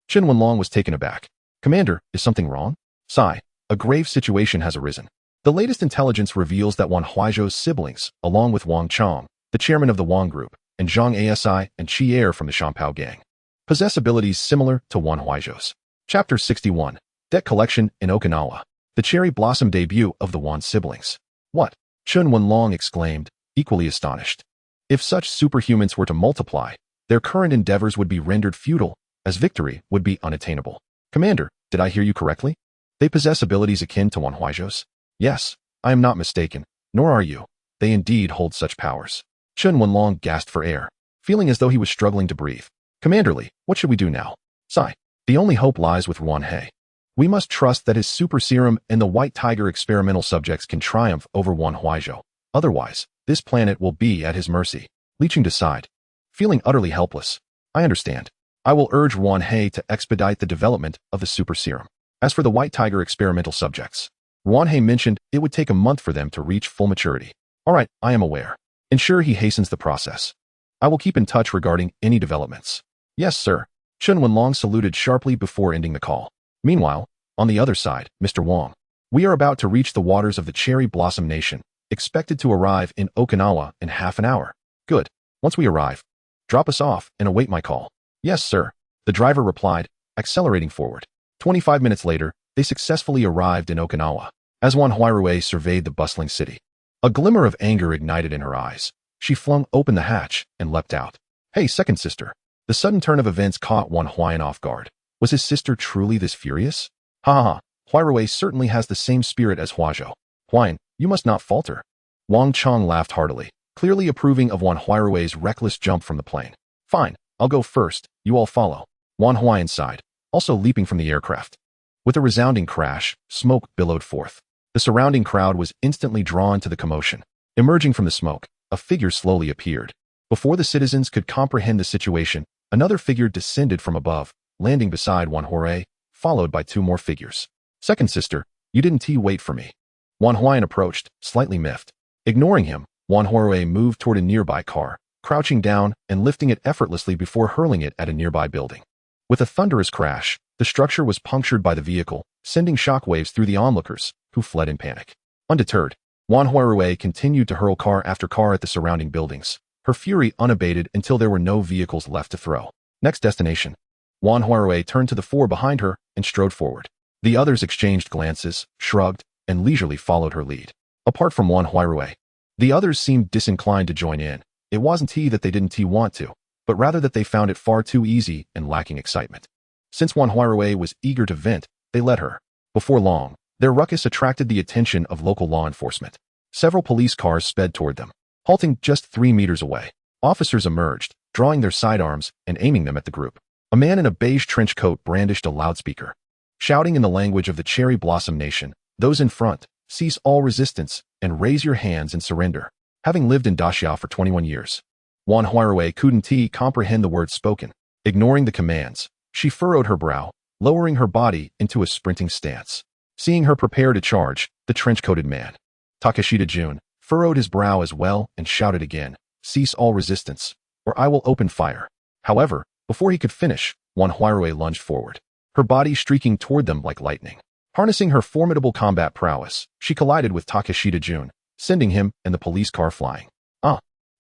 Chun Wenlong was taken aback. "Commander, is something wrong?" "Sigh, a grave situation has arisen. The latest intelligence reveals that Wan Huaizhou's siblings, along with Wang Chong, the chairman of the Wang group, and Zhang Asi and Qi Er from the Shampao gang, possess abilities similar to Wan Huaizhou's." Chapter 61. Debt Collection in Okinawa. The cherry blossom debut of the Wan siblings. "What?" Chun Wenlong exclaimed, equally astonished. If such superhumans were to multiply, their current endeavors would be rendered futile, as victory would be unattainable. "Commander, did I hear you correctly? They possess abilities akin to Wan Huaizhou's?" "Yes, I am not mistaken, nor are you. They indeed hold such powers." Chun Wenlong gasped for air, feeling as though he was struggling to breathe. "Commander Li, what should we do now?" "Sigh. The only hope lies with Ruan He. We must trust that his super serum and the White Tiger experimental subjects can triumph over Wan Huaizhou. Otherwise, this planet will be at his mercy." Li Qingda sighed, feeling utterly helpless. "I understand. I will urge Ruan He to expedite the development of the super serum. As for the White Tiger experimental subjects, Ruan He mentioned it would take a month for them to reach full maturity." "All right, I am aware. Ensure he hastens the process. I will keep in touch regarding any developments." "Yes, sir." Chun Wenlong saluted sharply before ending the call. Meanwhile, on the other side, Mr. Wang. "We are about to reach the waters of the Cherry Blossom Nation, expected to arrive in Okinawa in half an hour." "Good. Once we arrive, drop us off and await my call." "Yes, sir," the driver replied, accelerating forward. 25 minutes later, they successfully arrived in Okinawa. As Wan Huaizhou surveyed the bustling city, a glimmer of anger ignited in her eyes. She flung open the hatch and leapt out. "Hey, second sister." The sudden turn of events caught Wan Huayan off guard. Was his sister truly this furious? "Ha! Huairui certainly has the same spirit as Huaizhou. Huayan, you must not falter." Wang Chong laughed heartily, clearly approving of Wan Huairui's reckless jump from the plane. "Fine, I'll go first, you all follow." Wan Huayan sighed, also leaping from the aircraft. With a resounding crash, smoke billowed forth. The surrounding crowd was instantly drawn to the commotion. Emerging from the smoke, a figure slowly appeared. Before the citizens could comprehend the situation, another figure descended from above, landing beside Wan Huairui, followed by 2 more figures. "Second sister, you didn't wait for me." Wan Huayan approached, slightly miffed. Ignoring him, Wan Huairui moved toward a nearby car, crouching down and lifting it effortlessly before hurling it at a nearby building. With a thunderous crash, the structure was punctured by the vehicle, sending shockwaves through the onlookers, who fled in panic. Undeterred, Wan Huairui continued to hurl car after car at the surrounding buildings, her fury unabated until there were no vehicles left to throw. Next destination. Wan Huairui turned to the 4 behind her and strode forward. The others exchanged glances, shrugged, and leisurely followed her lead. apart from Wan Huaizhou. The others seemed disinclined to join in. It wasn't that they didn't want to, but rather that they found it far too easy and lacking excitement. Since Wan Huaizhou was eager to vent, they let her. Before long, their ruckus attracted the attention of local law enforcement. Several police cars sped toward them, halting just 3 meters away. Officers emerged, drawing their sidearms and aiming them at the group. A man in a beige trench coat brandished a loudspeaker, shouting in the language of the Cherry Blossom Nation, "Those in front, cease all resistance and raise your hands in surrender." Having lived in Daxia for 21 years, Wan Huaizhou couldn't comprehend the words spoken. Ignoring the commands, she furrowed her brow, lowering her body into a sprinting stance. Seeing her prepare to charge, the trench-coated man, Takeshita Jun, furrowed his brow as well and shouted again, "Cease all resistance, or I will open fire." However, before he could finish, Wan Huaizhou lunged forward, her body streaking toward them like lightning. Harnessing her formidable combat prowess, she collided with Takeshita Jun, sending him and the police car flying.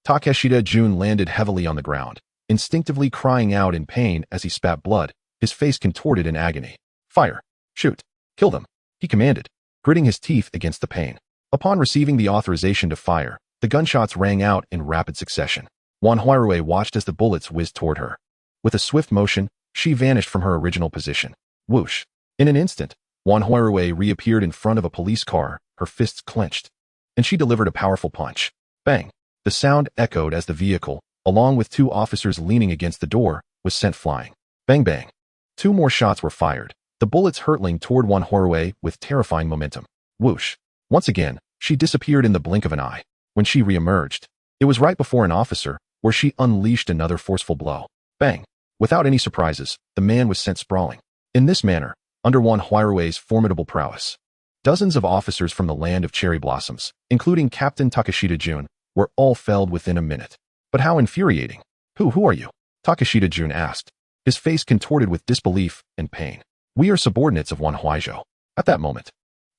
Takeshita Jun landed heavily on the ground, instinctively crying out in pain as he spat blood, his face contorted in agony. "Fire! Shoot! Kill them!" he commanded, gritting his teeth against the pain. Upon receiving the authorization to fire, the gunshots rang out in rapid succession. Wan Huaizhou watched as the bullets whizzed toward her. With a swift motion, she vanished from her original position. Whoosh! In an instant, Wan Huaizhou reappeared in front of a police car, her fists clenched, and she delivered a powerful punch. Bang! The sound echoed as the vehicle, along with 2 officers leaning against the door, was sent flying. Bang bang! 2 more shots were fired, the bullets hurtling toward Wan Huaizhou with terrifying momentum. Whoosh! Once again, she disappeared in the blink of an eye. When she reemerged, it was right before an officer, where she unleashed another forceful blow. Bang! Without any surprises, the man was sent sprawling. In this manner, under Wan Huaizhou's formidable prowess, dozens of officers from the land of cherry blossoms, including Captain Takeshita Jun, were all felled within a minute. But how infuriating! Who are you? Takeshita Jun asked, his face contorted with disbelief and pain. "We are subordinates of Wan Huaizhou." At that moment,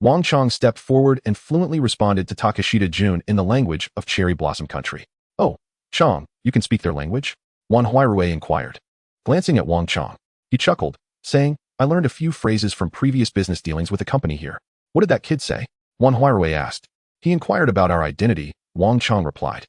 Wang Chong stepped forward and fluently responded to Takeshita Jun in the language of Cherry Blossom Country. "Oh, Chong, you can speak their language?" Wan Huaizhou inquired. Glancing at Wang Chong, he chuckled, saying, "I learned a few phrases from previous business dealings with the company here." "What did that kid say?" Wan Huaizhou asked. "He inquired about our identity," Wang Chong replied.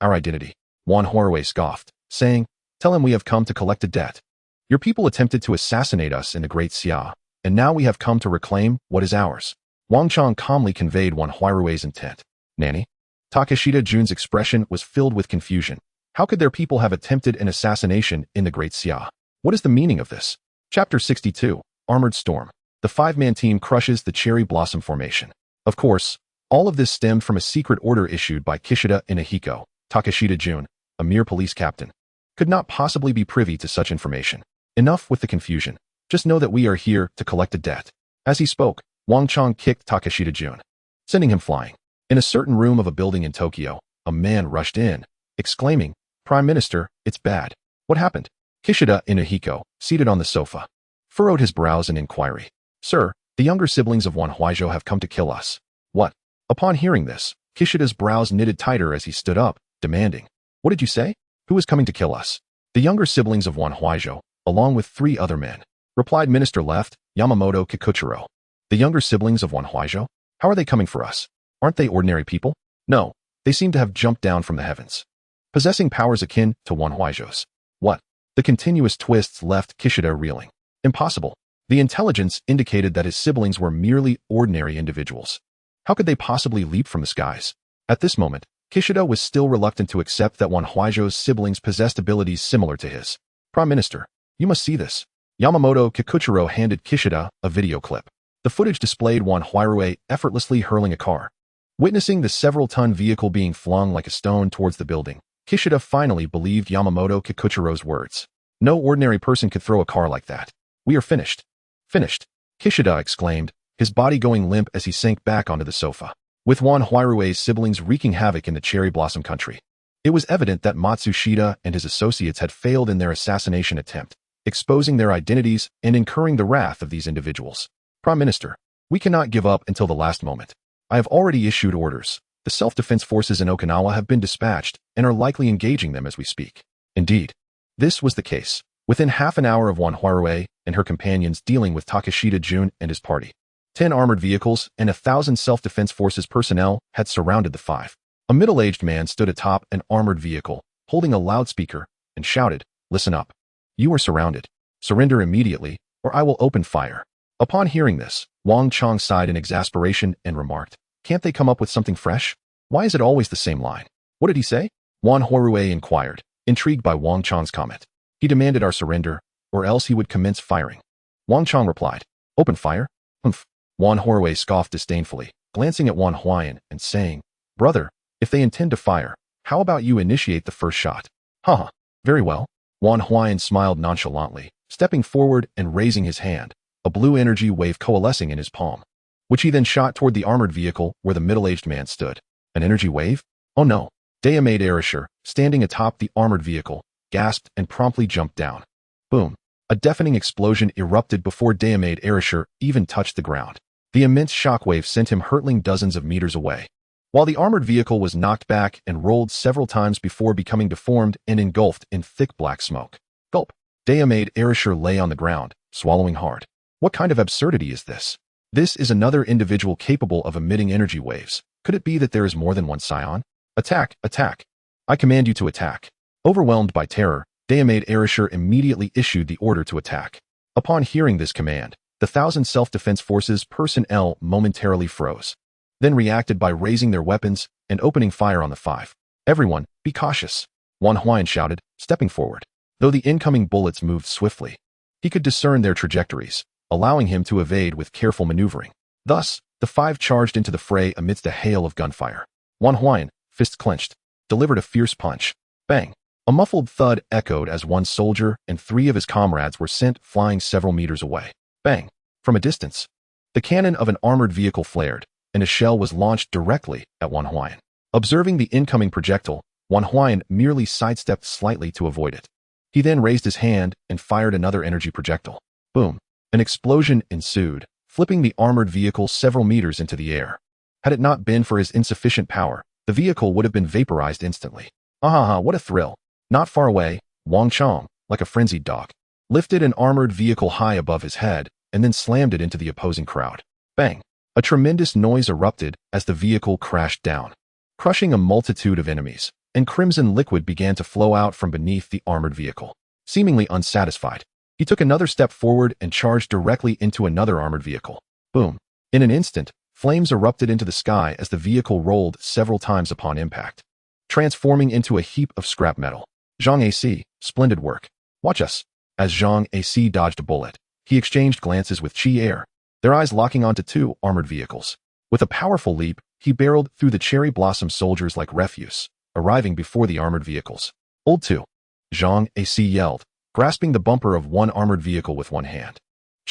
Our identity," Wan Huaizhou scoffed, saying, "Tell him we have come to collect a debt. Your people attempted to assassinate us in the Great Xia, and now we have come to reclaim what is ours." Wang Chong calmly conveyed Wan Huaizhou's intent. "Nanny?" Takeshita Jun's expression was filled with confusion. How could their people have attempted an assassination in the Great Xia? What is the meaning of this? Chapter 62, Armored Storm. The 5-man team crushes the Cherry Blossom Formation. Of course, all of this stemmed from a secret order issued by Kishida Inahiko. Takeshita Jun, a mere police captain, could not possibly be privy to such information. Enough with the confusion. Just know that we are here to collect a debt. As he spoke, Wang Chong kicked Takeshita Jun, sending him flying. In a certain room of a building in Tokyo, a man rushed in, exclaiming, "Prime Minister, it's bad." "What happened?" Kishida Inahiko, seated on the sofa, furrowed his brows in inquiry. "Sir, the younger siblings of Wan Huaizhou have come to kill us." "What?" Upon hearing this, Kishida's brows knitted tighter as he stood up, demanding, "What did you say? Who is coming to kill us?" "The younger siblings of Wan Huaizhou, along with 3 other men," replied Minister Left, Yamamoto Kikuchiro. "The younger siblings of Wan Huaizhou? How are they coming for us? Aren't they ordinary people?" "No, they seem to have jumped down from the heavens, possessing powers akin to Wan Huaizhou's." "What?" The continuous twists left Kishida reeling. Impossible. The intelligence indicated that his siblings were merely ordinary individuals. How could they possibly leap from the skies? At this moment, Kishida was still reluctant to accept that Wan Huaizhou's siblings possessed abilities similar to his. "Prime Minister, you must see this." Yamamoto Kikuchiro handed Kishida a video clip. The footage displayed Wan Huaizhou effortlessly hurling a car. Witnessing the several-ton vehicle being flung like a stone towards the building, Kishida finally believed Yamamoto Kikuchiro's words. No ordinary person could throw a car like that. "We are finished." "Finished," Kishida exclaimed, his body going limp as he sank back onto the sofa. With Wan Huaizhou's siblings wreaking havoc in the Cherry Blossom Country, it was evident that Matsushita and his associates had failed in their assassination attempt, exposing their identities and incurring the wrath of these individuals. "Prime Minister, we cannot give up until the last moment. I have already issued orders. The self-defense forces in Okinawa have been dispatched and are likely engaging them as we speak." Indeed, this was the case. Within half an hour of Wan Huaizhou and her companions dealing with Takeshita Jun and his party, 10 armored vehicles and 1,000 self-defense forces personnel had surrounded the five. A middle-aged man stood atop an armored vehicle, holding a loudspeaker, and shouted, "Listen up. You are surrounded. Surrender immediately, or I will open fire." Upon hearing this, Wang Chong sighed in exasperation and remarked, "Can't they come up with something fresh? Why is it always the same line?" "What did he say?" Wan Huaizhou inquired, intrigued by Wang Chong's comment. "He demanded our surrender, or else he would commence firing." Wang Chong replied, "Open fire?" "Humph." Wan Huaizhou scoffed disdainfully, glancing at Wan Huayan and saying, "Brother, if they intend to fire, how about you initiate the first shot?" "Haha, very well." Wan Huayan smiled nonchalantly, stepping forward and raising his hand, a blue energy wave coalescing in his palm, which he then shot toward the armored vehicle where the middle-aged man stood. An energy wave? Oh no. Dayamade Arisher, standing atop the armored vehicle, gasped and promptly jumped down. Boom. A deafening explosion erupted before Dayamade Arisher even touched the ground. The immense shockwave sent him hurtling dozens of meters away, while the armored vehicle was knocked back and rolled several times before becoming deformed and engulfed in thick black smoke. Gulp. Dayamade Arisher lay on the ground, swallowing hard. What kind of absurdity is this? This is another individual capable of emitting energy waves. Could it be that there is more than one Saiyan? Attack, attack. I command you to attack. Overwhelmed by terror, Dayamade Arisher immediately issued the order to attack. Upon hearing this command, the 1,000 self-defense forces personnel momentarily froze, then reacted by raising their weapons and opening fire on the five. "Everyone, be cautious," Wan Huayan shouted, stepping forward. Though the incoming bullets moved swiftly, he could discern their trajectories, allowing him to evade with careful maneuvering. Thus, the five charged into the fray amidst a hail of gunfire. Wan Huayan, fists clenched, delivered a fierce punch. Bang! A muffled thud echoed as one soldier and 3 of his comrades were sent flying several meters away. Bang! From a distance, the cannon of an armored vehicle flared, and a shell was launched directly at Wan Huayan. Observing the incoming projectile, Wan Huayan merely sidestepped slightly to avoid it. He then raised his hand and fired another energy projectile. Boom! An explosion ensued, flipping the armored vehicle several meters into the air. Had it not been for his insufficient power, the vehicle would have been vaporized instantly. Ahaha, what a thrill. Not far away, Wang Chong, like a frenzied dog, lifted an armored vehicle high above his head and then slammed it into the opposing crowd. Bang! A tremendous noise erupted as the vehicle crashed down, crushing a multitude of enemies, and crimson liquid began to flow out from beneath the armored vehicle. Seemingly unsatisfied, he took another step forward and charged directly into another armored vehicle. Boom! In an instant, flames erupted into the sky as the vehicle rolled several times upon impact, transforming into a heap of scrap metal. Zhang AC, splendid work. Watch us. As Zhang AC dodged a bullet, he exchanged glances with Chi Air, their eyes locking onto 2 armored vehicles. With a powerful leap, he barreled through the cherry blossom soldiers like refuse, arriving before the armored vehicles. Old 2. Zhang AC yelled, grasping the bumper of one armored vehicle with one hand.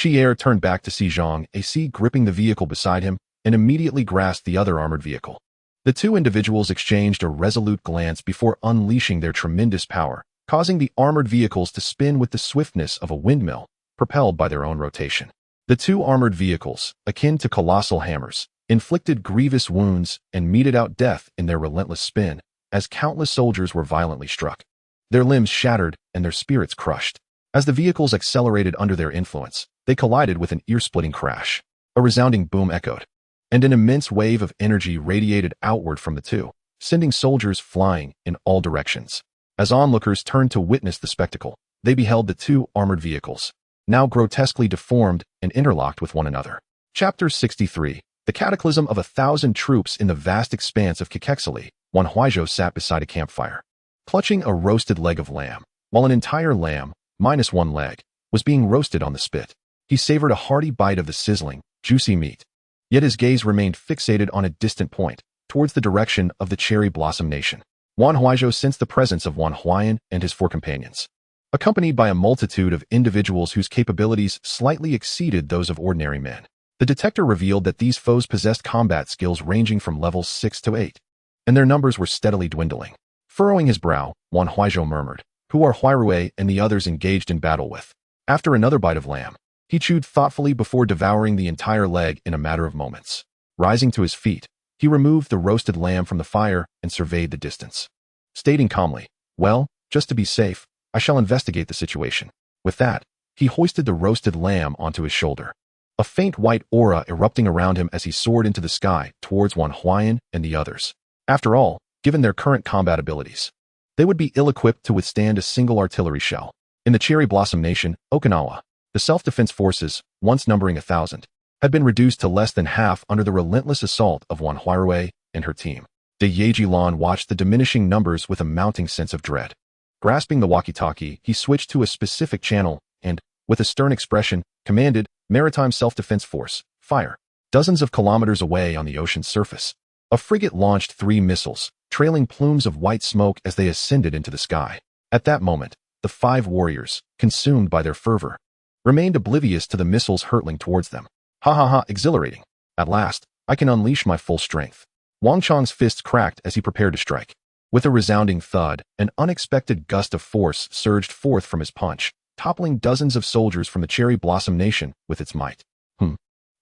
Chi Air turned back to see Zhang AC gripping the vehicle beside him and immediately grasped the other armored vehicle. The 2 individuals exchanged a resolute glance before unleashing their tremendous power, causing the armored vehicles to spin with the swiftness of a windmill, propelled by their own rotation. The 2 armored vehicles, akin to colossal hammers, inflicted grievous wounds and meted out death in their relentless spin, as countless soldiers were violently struck. Their limbs shattered and their spirits crushed. As the vehicles accelerated under their influence, they collided with an ear-splitting crash. A resounding boom echoed, and an immense wave of energy radiated outward from the 2, sending soldiers flying in all directions. As onlookers turned to witness the spectacle, they beheld the 2 armored vehicles, now grotesquely deformed and interlocked with one another. Chapter 63. The Cataclysm of 1,000 Troops in the Vast Expanse of Kekexili. Wan Huaizhou sat beside a campfire, clutching a roasted leg of lamb, while an entire lamb, minus one leg, was being roasted on the spit. He savored a hearty bite of the sizzling, juicy meat. Yet his gaze remained fixated on a distant point, towards the direction of the Cherry Blossom Nation. Wan Huaizhou sensed the presence of Wan Huayan and his 4 companions, accompanied by a multitude of individuals whose capabilities slightly exceeded those of ordinary men. The detector revealed that these foes possessed combat skills ranging from levels 6 to 8, and their numbers were steadily dwindling. Furrowing his brow, Wan Huaizhou murmured, "Who are Huairui and the others engaged in battle with?" After another bite of lamb, he chewed thoughtfully before devouring the entire leg in a matter of moments. Rising to his feet, he removed the roasted lamb from the fire and surveyed the distance, stating calmly, "Well, just to be safe, I shall investigate the situation." With that, he hoisted the roasted lamb onto his shoulder. a faint white aura erupting around him as he soared into the sky towards Wan Huaizhou and the others. After all, given their current combat abilities, they would be ill-equipped to withstand a single artillery shell. In the Cherry Blossom Nation, Okinawa, the self-defense forces, once numbering 1,000, had been reduced to less than half under the relentless assault of Wan Huaizhou and her team. De Yeji-lan watched the diminishing numbers with a mounting sense of dread. Grasping the walkie-talkie, he switched to a specific channel and, with a stern expression, commanded, "Maritime Self-Defense Force, fire." Dozens of kilometers away on the ocean's surface, a frigate launched 3 missiles, trailing plumes of white smoke as they ascended into the sky. At that moment, the 5 warriors, consumed by their fervor, remained oblivious to the missiles hurtling towards them. Ha ha ha, exhilarating. At last, I can unleash my full strength. Wang Chang's fists cracked as he prepared to strike. With a resounding thud, an unexpected gust of force surged forth from his punch, toppling dozens of soldiers from the Cherry Blossom Nation with its might.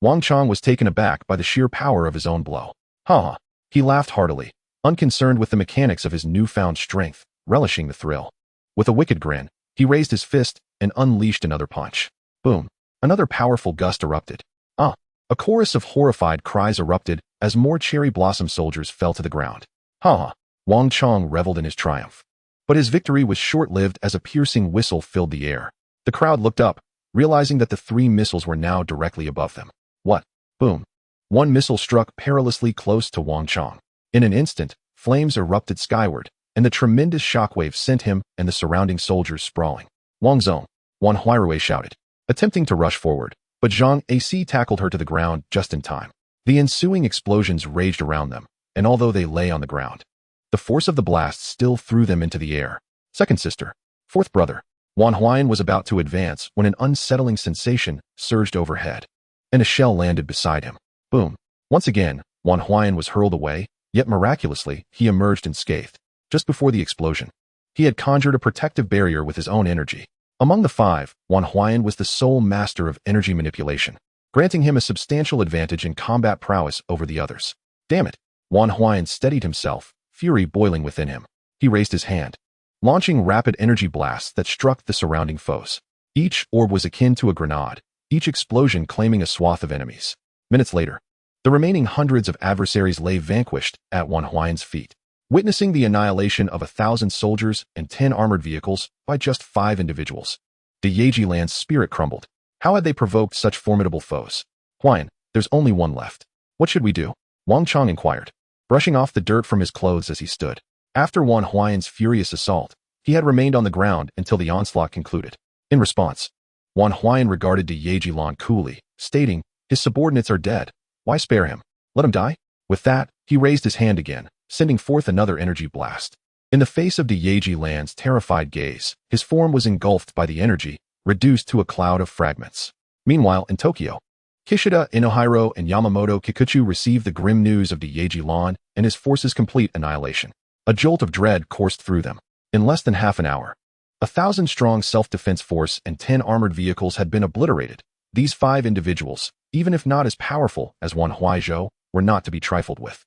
Wang Chang was taken aback by the sheer power of his own blow. Ha! He laughed heartily, unconcerned with the mechanics of his newfound strength, relishing the thrill. With a wicked grin, he raised his fist and unleashed another punch. Boom! Another powerful gust erupted. A chorus of horrified cries erupted as more Cherry Blossom soldiers fell to the ground. Wang Chang reveled in his triumph. But his victory was short-lived as a piercing whistle filled the air. The crowd looked up, realizing that the 3 missiles were now directly above them. What? Boom! One missile struck perilously close to Wang Chang. In an instant, flames erupted skyward, and the tremendous shockwave sent him and the surrounding soldiers sprawling. Wang Zong, Wan Huaizhou shouted, attempting to rush forward, but Zhang Ac tackled her to the ground just in time. The ensuing explosions raged around them, and although they lay on the ground, the force of the blast still threw them into the air. Second sister, fourth brother, Wan Huaizhou was about to advance when an unsettling sensation surged overhead, and a shell landed beside him. Boom! Once again, Wan Huaizhou was hurled away, yet miraculously, he emerged unscathed. Just before the explosion, he had conjured a protective barrier with his own energy. Among the 5, Wan Huaizhou was the sole master of energy manipulation, granting him a substantial advantage in combat prowess over the others. Damn it! Wan Huaizhou steadied himself, fury boiling within him. He raised his hand, launching rapid energy blasts that struck the surrounding foes. Each orb was akin to a grenade, each explosion claiming a swath of enemies. Minutes later, the remaining hundreds of adversaries lay vanquished at Wan Huaizhou's feet, witnessing the annihilation of 1,000 soldiers and 10 armored vehicles by just 5 individuals. De Yeji-lan's spirit crumbled. How had they provoked such formidable foes? Huayan, there's only one left. What should we do? Wang Chang inquired, brushing off the dirt from his clothes as he stood. After Wan Huaizhou's furious assault, he had remained on the ground until the onslaught concluded. In response, Wan Huaizhou regarded De Yeji-lan coolly, stating, "His subordinates are dead. Why spare him? Let him die?" With that, he raised his hand again, sending forth another energy blast. In the face of De Yeji-lan's terrified gaze, his form was engulfed by the energy, reduced to a cloud of fragments. Meanwhile, in Tokyo, Kishida Inohiro and Yamamoto Kikuchi received the grim news of De Yeji-lan and his force's complete annihilation. A jolt of dread coursed through them. In less than half an hour, 1,000-strong self-defense force and 10 armored vehicles had been obliterated. These 5 individuals, even if not as powerful as Wan Huaizhou, were not to be trifled with.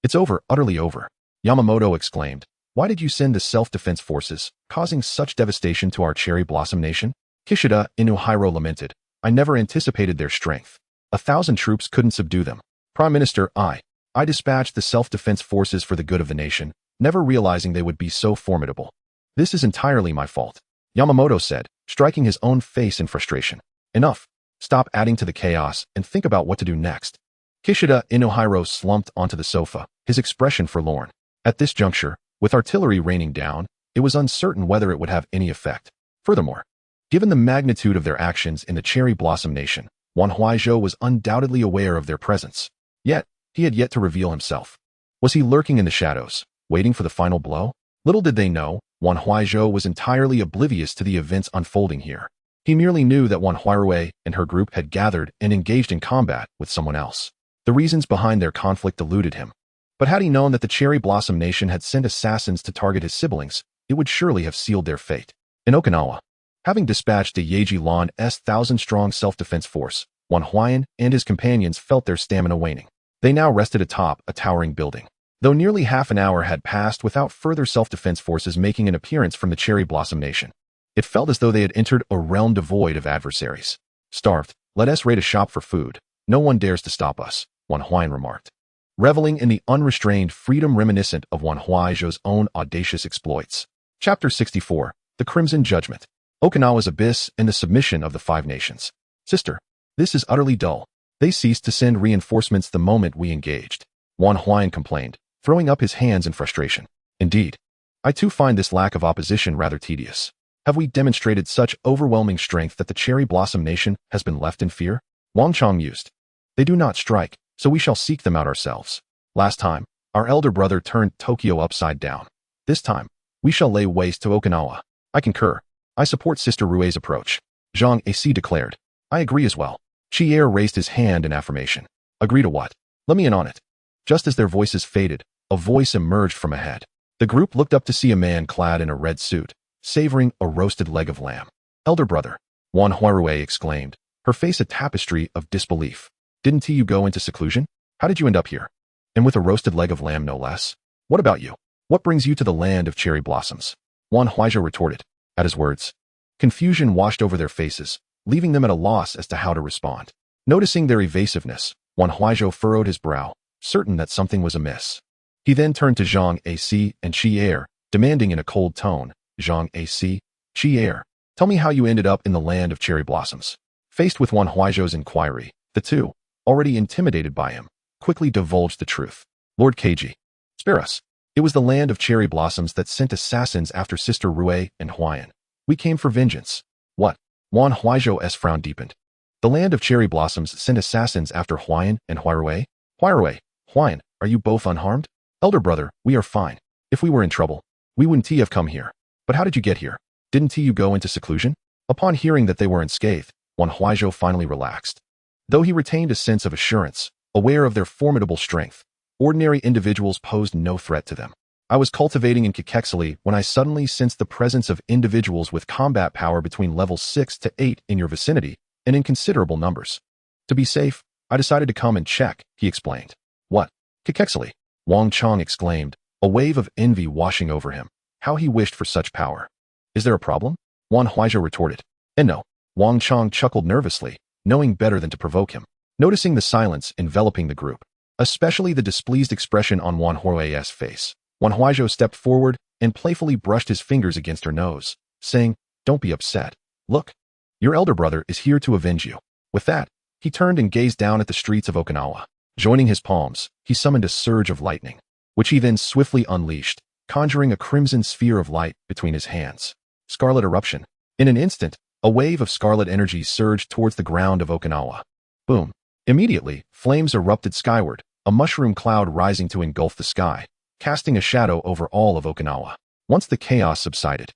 "It's over, utterly over," Yamamoto exclaimed. "Why did you send the self-defense forces, causing such devastation to our Cherry Blossom Nation?" Kishida Inohiro lamented. "I never anticipated their strength. 1,000 troops couldn't subdue them. Prime Minister, I dispatched the self-defense forces for the good of the nation, never realizing they would be so formidable. This is entirely my fault," Yamamoto said, striking his own face in frustration. "Enough. Stop adding to the chaos and think about what to do next." Kishida Inohiro slumped onto the sofa, his expression forlorn. At this juncture, with artillery raining down, it was uncertain whether it would have any effect. Furthermore, given the magnitude of their actions in the Cherry Blossom Nation, Wan Huaizhou was undoubtedly aware of their presence. Yet, he had yet to reveal himself. Was he lurking in the shadows, waiting for the final blow? Little did they know, Wan Huaizhou was entirely oblivious to the events unfolding here. He merely knew that Wan Huaizhou and her group had gathered and engaged in combat with someone else. The reasons behind their conflict eluded him. But had he known that the Cherry Blossom Nation had sent assassins to target his siblings, it would surely have sealed their fate. In Okinawa, having dispatched De Yeji-lan's 1,000-strong self-defense force, Wan Huaizhou and his companions felt their stamina waning. They now rested atop a towering building. Though nearly half an hour had passed without further self-defense forces making an appearance from the Cherry Blossom Nation, it felt as though they had entered a realm devoid of adversaries. Starved, Let us raid a shop for food. No one dares to stop us, Wan Huaizhou remarked, reveling in the unrestrained freedom reminiscent of Wan Huaizhou's own audacious exploits. Chapter 64, The Crimson Judgment. Okinawa's Abyss and the Submission of the Five Nations. Sister, this is utterly dull. They ceased to send reinforcements the moment we engaged, Wan Huaizhou complained, throwing up his hands in frustration. Indeed, I too find this lack of opposition rather tedious. Have we demonstrated such overwhelming strength that the Cherry Blossom Nation has been left in fear? Wang Chong mused. They do not strike, so we shall seek them out ourselves. Last time, our elder brother turned Tokyo upside down. This time, we shall lay waste to Okinawa. I concur. I support Sister Rue's approach, Zhang Ac declared. I agree as well. Chi'er raised his hand in affirmation. Agree to what? Let me in on it. Just as their voices faded, a voice emerged from ahead. The group looked up to see a man clad in a red suit, savoring a roasted leg of lamb. Elder brother, Wan Huaizhou exclaimed, her face a tapestry of disbelief. Didn't you go into seclusion? How did you end up here? And with a roasted leg of lamb no less? What about you? What brings you to the land of cherry blossoms? Wan Huaizhou retorted. At his words, confusion washed over their faces, leaving them at a loss as to how to respond. Noticing their evasiveness, Wan Huaizhou furrowed his brow, certain that something was amiss. He then turned to Zhang Ac and Chi'er, demanding in a cold tone, Zhang Ac, Chi'er, tell me how you ended up in the land of cherry blossoms. Faced with Wan Huaizhou's inquiry, the two, already intimidated by him, quickly divulged the truth. Lord Keiji, spare us. It was the land of cherry blossoms that sent assassins after Sister Rue and Huayan. We came for vengeance. What? Wan Huaizhou's frown deepened. The land of cherry blossoms sent assassins after Huayan and Huairue? Huayan, are you both unharmed? Elder brother, we are fine. If we were in trouble, we wouldn't have come here. But how did you get here? Didn't you go into seclusion? Upon hearing that they were unscathed, Wan Huaizhou finally relaxed. Though he retained a sense of assurance, aware of their formidable strength, ordinary individuals posed no threat to them. I was cultivating in Kekexili when I suddenly sensed the presence of individuals with combat power between levels 6 to 8 in your vicinity, and in considerable numbers. To be safe, I decided to come and check, he explained. What? Kekexili? Wang Chong exclaimed, a wave of envy washing over him. How he wished for such power. Is there a problem? Wan Huaizhou retorted. And no. Wang Chong chuckled nervously, knowing better than to provoke him. Noticing the silence enveloping the group, especially the displeased expression on Wan Huaizhou's face, Wan Huaizhou stepped forward and playfully brushed his fingers against her nose, saying, Don't be upset. Look, your elder brother is here to avenge you. With that, he turned and gazed down at the streets of Okinawa. Joining his palms, he summoned a surge of lightning, which he then swiftly unleashed, conjuring a crimson sphere of light between his hands. Scarlet eruption. In an instant, a wave of scarlet energy surged towards the ground of Okinawa. Boom. Immediately, flames erupted skyward, a mushroom cloud rising to engulf the sky, casting a shadow over all of Okinawa. Once the chaos subsided,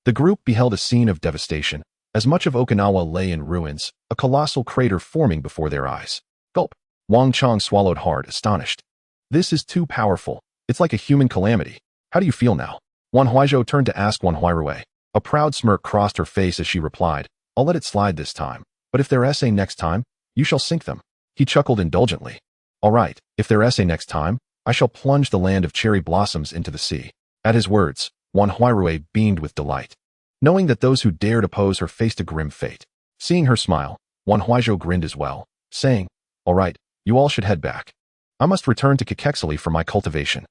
the group beheld a scene of devastation. As much of Okinawa lay in ruins, a colossal crater forming before their eyes. Gulp. Wang Chong swallowed hard, astonished. This is too powerful. It's like a human calamity. How do you feel now? Wan Huaizhou turned to ask Wan Huairue. A proud smirk crossed her face as she replied, I'll let it slide this time, but if they're essay next time, you shall sink them. He chuckled indulgently. All right, if they're essay next time, I shall plunge the land of cherry blossoms into the sea. At his words, Wan Huairue beamed with delight, knowing that those who dared oppose her faced a grim fate. Seeing her smile, Wan Huaizhou grinned as well, saying, All right, you all should head back. I must return to Kekexili for my cultivation.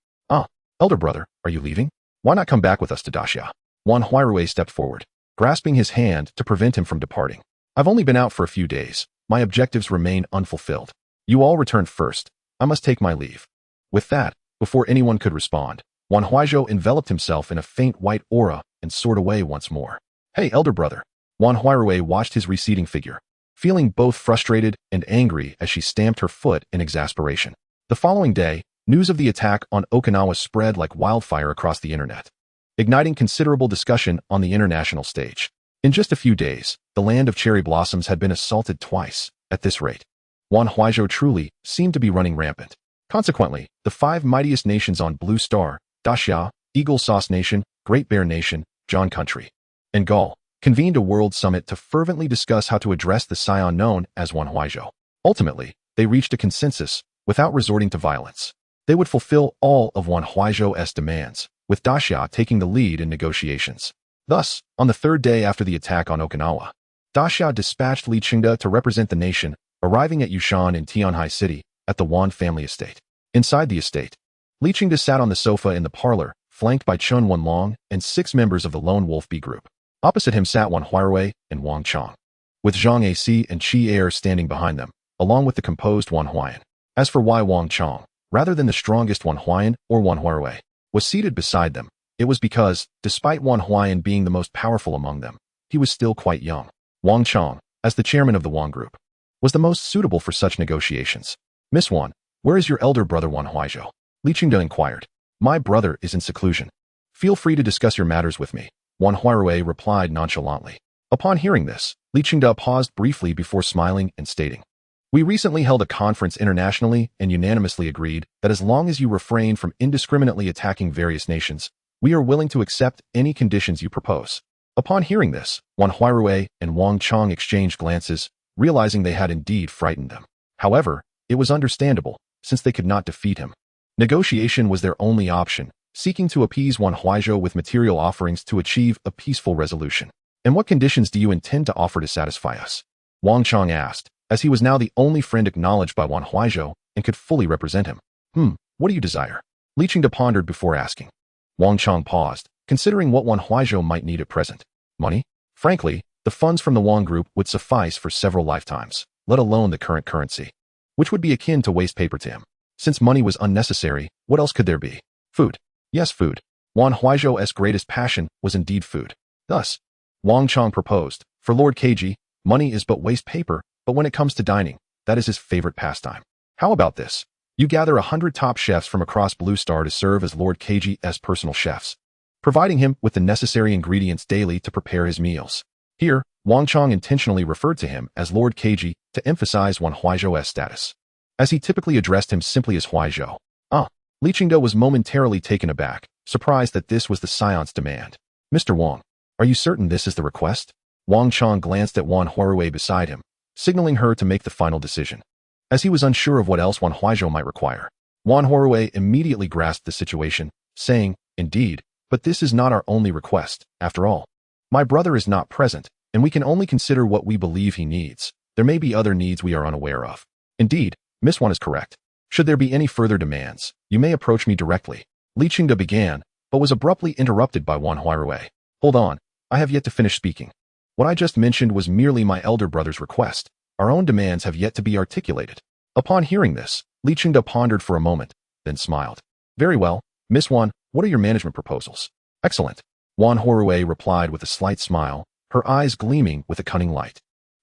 Elder brother, are you leaving? Why not come back with us to Daxia? Wan Huairue stepped forward, grasping his hand to prevent him from departing. I've only been out for a few days. My objectives remain unfulfilled. You all return first. I must take my leave. With that, before anyone could respond, Wan Huaizhou enveloped himself in a faint white aura and soared away once more. Hey, elder brother. Wan Huairue watched his receding figure, feeling both frustrated and angry as she stamped her foot in exasperation. The following day, news of the attack on Okinawa spread like wildfire across the internet, igniting considerable discussion on the international stage. In just a few days, the land of cherry blossoms had been assaulted twice. At this rate, Wan Huaizhou truly seemed to be running rampant. Consequently, the 5 mightiest nations on Blue Star, Daxia, Eagle Sauce Nation, Great Bear Nation, John Country, and Gaul, convened a world summit to fervently discuss how to address the Saiyan known as Wan Huaizhou. Ultimately, they reached a consensus without resorting to violence. They would fulfill all of Wan Huaizhou's demands, with Daxia taking the lead in negotiations. Thus, on the 3rd day after the attack on Okinawa, Da Xiao dispatched Li Qingde to represent the nation, arriving at Yushan in Tianhai City, at the Wan family estate. Inside the estate, Li Qingde sat on the sofa in the parlor, flanked by Chun Wenlong and 6 members of the Lone Wolf B group. Opposite him sat Wan Huaizhou and Wang Chong, with Zhang Ac and Qi Air standing behind them, along with the composed Wan Huayan. As for Wang Chong, rather than the strongest Wan Huayan or Wan Huaizhou, was seated beside them, it was because, despite Wan Huayan being the most powerful among them, he was still quite young. Wang Chong, as the chairman of the Wan group, was the most suitable for such negotiations. Miss Wan, where is your elder brother Wan Huaizhou? Li Qingde inquired. My brother is in seclusion. Feel free to discuss your matters with me, Wan Huaizhou replied nonchalantly. Upon hearing this, Li Qingde paused briefly before smiling and stating, We recently held a conference internationally and unanimously agreed that as long as you refrain from indiscriminately attacking various nations, we are willing to accept any conditions you propose. Upon hearing this, Wan Huaizhou and Wang Chong exchanged glances, realizing they had indeed frightened them. However, it was understandable, since they could not defeat him. Negotiation was their only option, seeking to appease Wan Huaizhou with material offerings to achieve a peaceful resolution. And what conditions do you intend to offer to satisfy us? Wang Chong asked, as he was now the only friend acknowledged by Wan Huaizhou and could fully represent him. What do you desire? Li Qingde pondered before asking. Wang Chong paused, considering what Wan Huaizhou might need at present. Money? Frankly, the funds from the Wan group would suffice for several lifetimes, let alone the current currency, which would be akin to waste paper to him. Since money was unnecessary, what else could there be? Food. Yes, food. Wan Huaizhou's greatest passion was indeed food. Thus, Wang Chong proposed, for Lord Keiji, money is but waste paper, but when it comes to dining, that is his favorite pastime. How about this? You gather 100 top chefs from across Blue Star to serve as Lord Keiji's personal chefs, providing him with the necessary ingredients daily to prepare his meals. Here, Wang Chong intentionally referred to him as Lord Keiji to emphasize Wan Huaizhou's status, as he typically addressed him simply as Huaizhou. Li Qingde was momentarily taken aback, surprised that this was the Saiyan's demand. Mr. Wang, are you certain this is the request? Wang Chong glanced at Wan Huaizhou beside him, signaling her to make the final decision. As he was unsure of what else Wan Huaizhou might require, Wan Huaizhou immediately grasped the situation, saying, Indeed, but this is not our only request, after all. My brother is not present, and we can only consider what we believe he needs. There may be other needs we are unaware of. Indeed, Miss Wan is correct. Should there be any further demands, you may approach me directly. Li Qingde began, but was abruptly interrupted by Wan Huaizhou. Hold on, I have yet to finish speaking. What I just mentioned was merely my elder brother's request. Our own demands have yet to be articulated. Upon hearing this, Li Qingde pondered for a moment, then smiled. Very well, Miss Wan, what are your management proposals? Excellent. Wan Huaizhou replied with a slight smile, her eyes gleaming with a cunning light.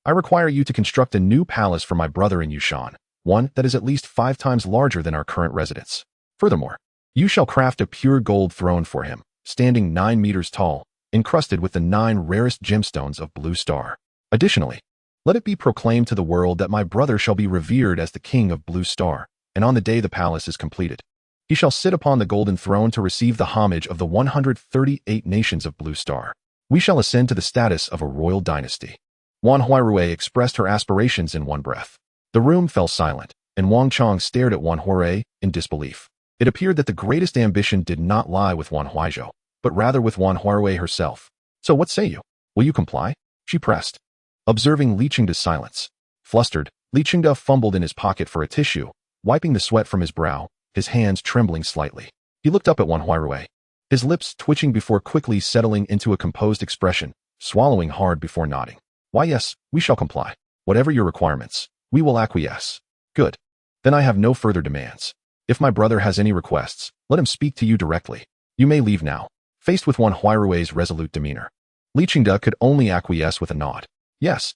I require you to construct a new palace for my brother in Yushan, one that is at least 5 times larger than our current residence. Furthermore, you shall craft a pure gold throne for him, standing 9 meters tall, encrusted with the 9 rarest gemstones of Blue Star. Additionally, let it be proclaimed to the world that my brother shall be revered as the king of Blue Star, and on the day the palace is completed, he shall sit upon the golden throne to receive the homage of the 138 nations of Blue Star. We shall ascend to the status of a royal dynasty. Wan Huaizhou expressed her aspirations in one breath. The room fell silent, and Wang Chong stared at Wan Huaizhou in disbelief. It appeared that the greatest ambition did not lie with Wan Huaizhou, but rather with Wan Huaizhou herself. So what say you? Will you comply? She pressed. Observing Li Qingde's silence. Flustered, Li Qingde fumbled in his pocket for a tissue, wiping the sweat from his brow, his hands trembling slightly. He looked up at Wan Huaizhou, his lips twitching before quickly settling into a composed expression, swallowing hard before nodding. Why yes, we shall comply. Whatever your requirements, we will acquiesce. Good. Then I have no further demands. If my brother has any requests, let him speak to you directly. You may leave now. Faced with Wan Huaizhou's resolute demeanor, Li Qingde could only acquiesce with a nod. Yes,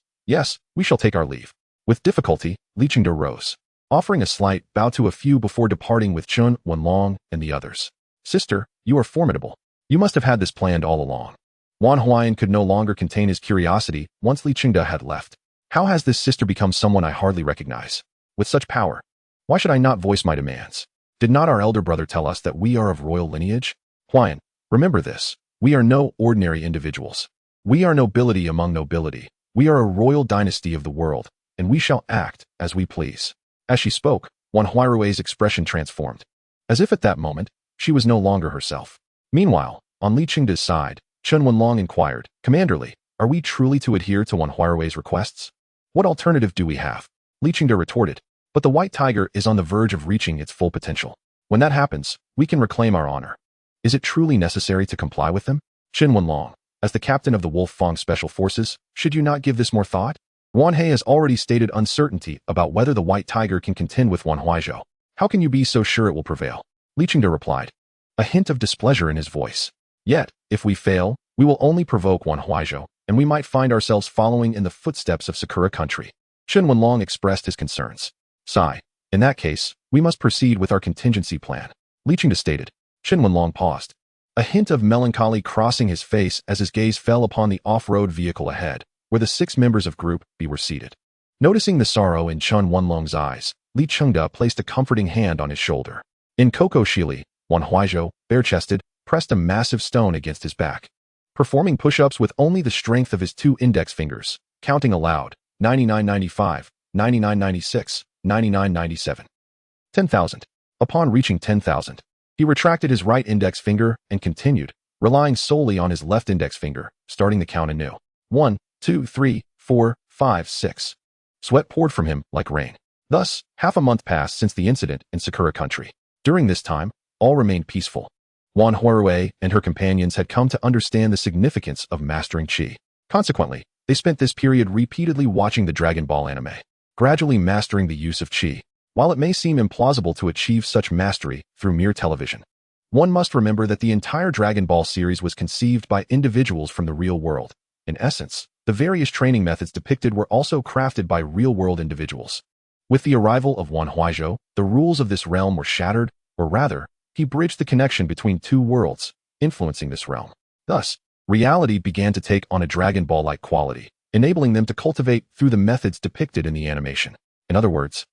we shall take our leave. With difficulty, Li Qingde rose, offering a slight bow to a few before departing with Chun Wenlong and the others. Sister, you are formidable. You must have had this planned all along. Wan Huayan could no longer contain his curiosity once Li Qingde had left. How has this sister become someone I hardly recognize? With such power, why should I not voice my demands? Did not our elder brother tell us that we are of royal lineage? Huayan, remember this. We are no ordinary individuals. We are nobility among nobility. We are a royal dynasty of the world, and we shall act as we please. As she spoke, Wan Huaizhou's expression transformed. As if at that moment, she was no longer herself. Meanwhile, on Li Qingde's side, Chun Wenlong inquired, Commander Li, Are we truly to adhere to Wan Huaizhou's requests? What alternative do we have? Li Qingde retorted. But the white tiger is on the verge of reaching its full potential. When that happens, we can reclaim our honor. Is it truly necessary to comply with them? Qin Wenlong, as the captain of the Wolf Fang Special Forces, should you not give this more thought? Wan He has already stated uncertainty about whether the white tiger can contend with Wan Huaizhou. How can you be so sure it will prevail? Li Qingde replied, a hint of displeasure in his voice. Yet, if we fail, we will only provoke Wan Huaizhou, and we might find ourselves following in the footsteps of Sakura country. Qin Wenlong expressed his concerns. Sigh. In that case, we must proceed with our contingency plan. Li Qingde stated. Qin Wenlong paused. A hint of melancholy crossing his face as his gaze fell upon the off-road vehicle ahead, where the 6 members of Group B were seated. Noticing the sorrow in Qin Wenlong's eyes, Li Qingde placed a comforting hand on his shoulder. In Coco Shili, Wan Huaizhou, bare-chested, pressed a massive stone against his back. Performing push-ups with only the strength of his 2 index fingers, counting aloud, 99.95, 99.96, 99.97. 10,000. Upon reaching 10,000, he retracted his right index finger and continued, relying solely on his left index finger, starting the count anew. 1, 2, 3, 4, 5, 6. Sweat poured from him like rain. Thus, half a month passed since the incident in Sakura country. During this time, all remained peaceful. Wan Huaizhou and her companions had come to understand the significance of mastering Qi. Consequently, they spent this period repeatedly watching the Dragon Ball anime, gradually mastering the use of Qi. While it may seem implausible to achieve such mastery through mere television, one must remember that the entire Dragon Ball series was conceived by individuals from the real world. In essence, the various training methods depicted were also crafted by real-world individuals. With the arrival of Wan Huaizhou, the rules of this realm were shattered, or rather, he bridged the connection between 2 worlds, influencing this realm. Thus, reality began to take on a Dragon Ball-like quality, enabling them to cultivate through the methods depicted in the animation. In other words,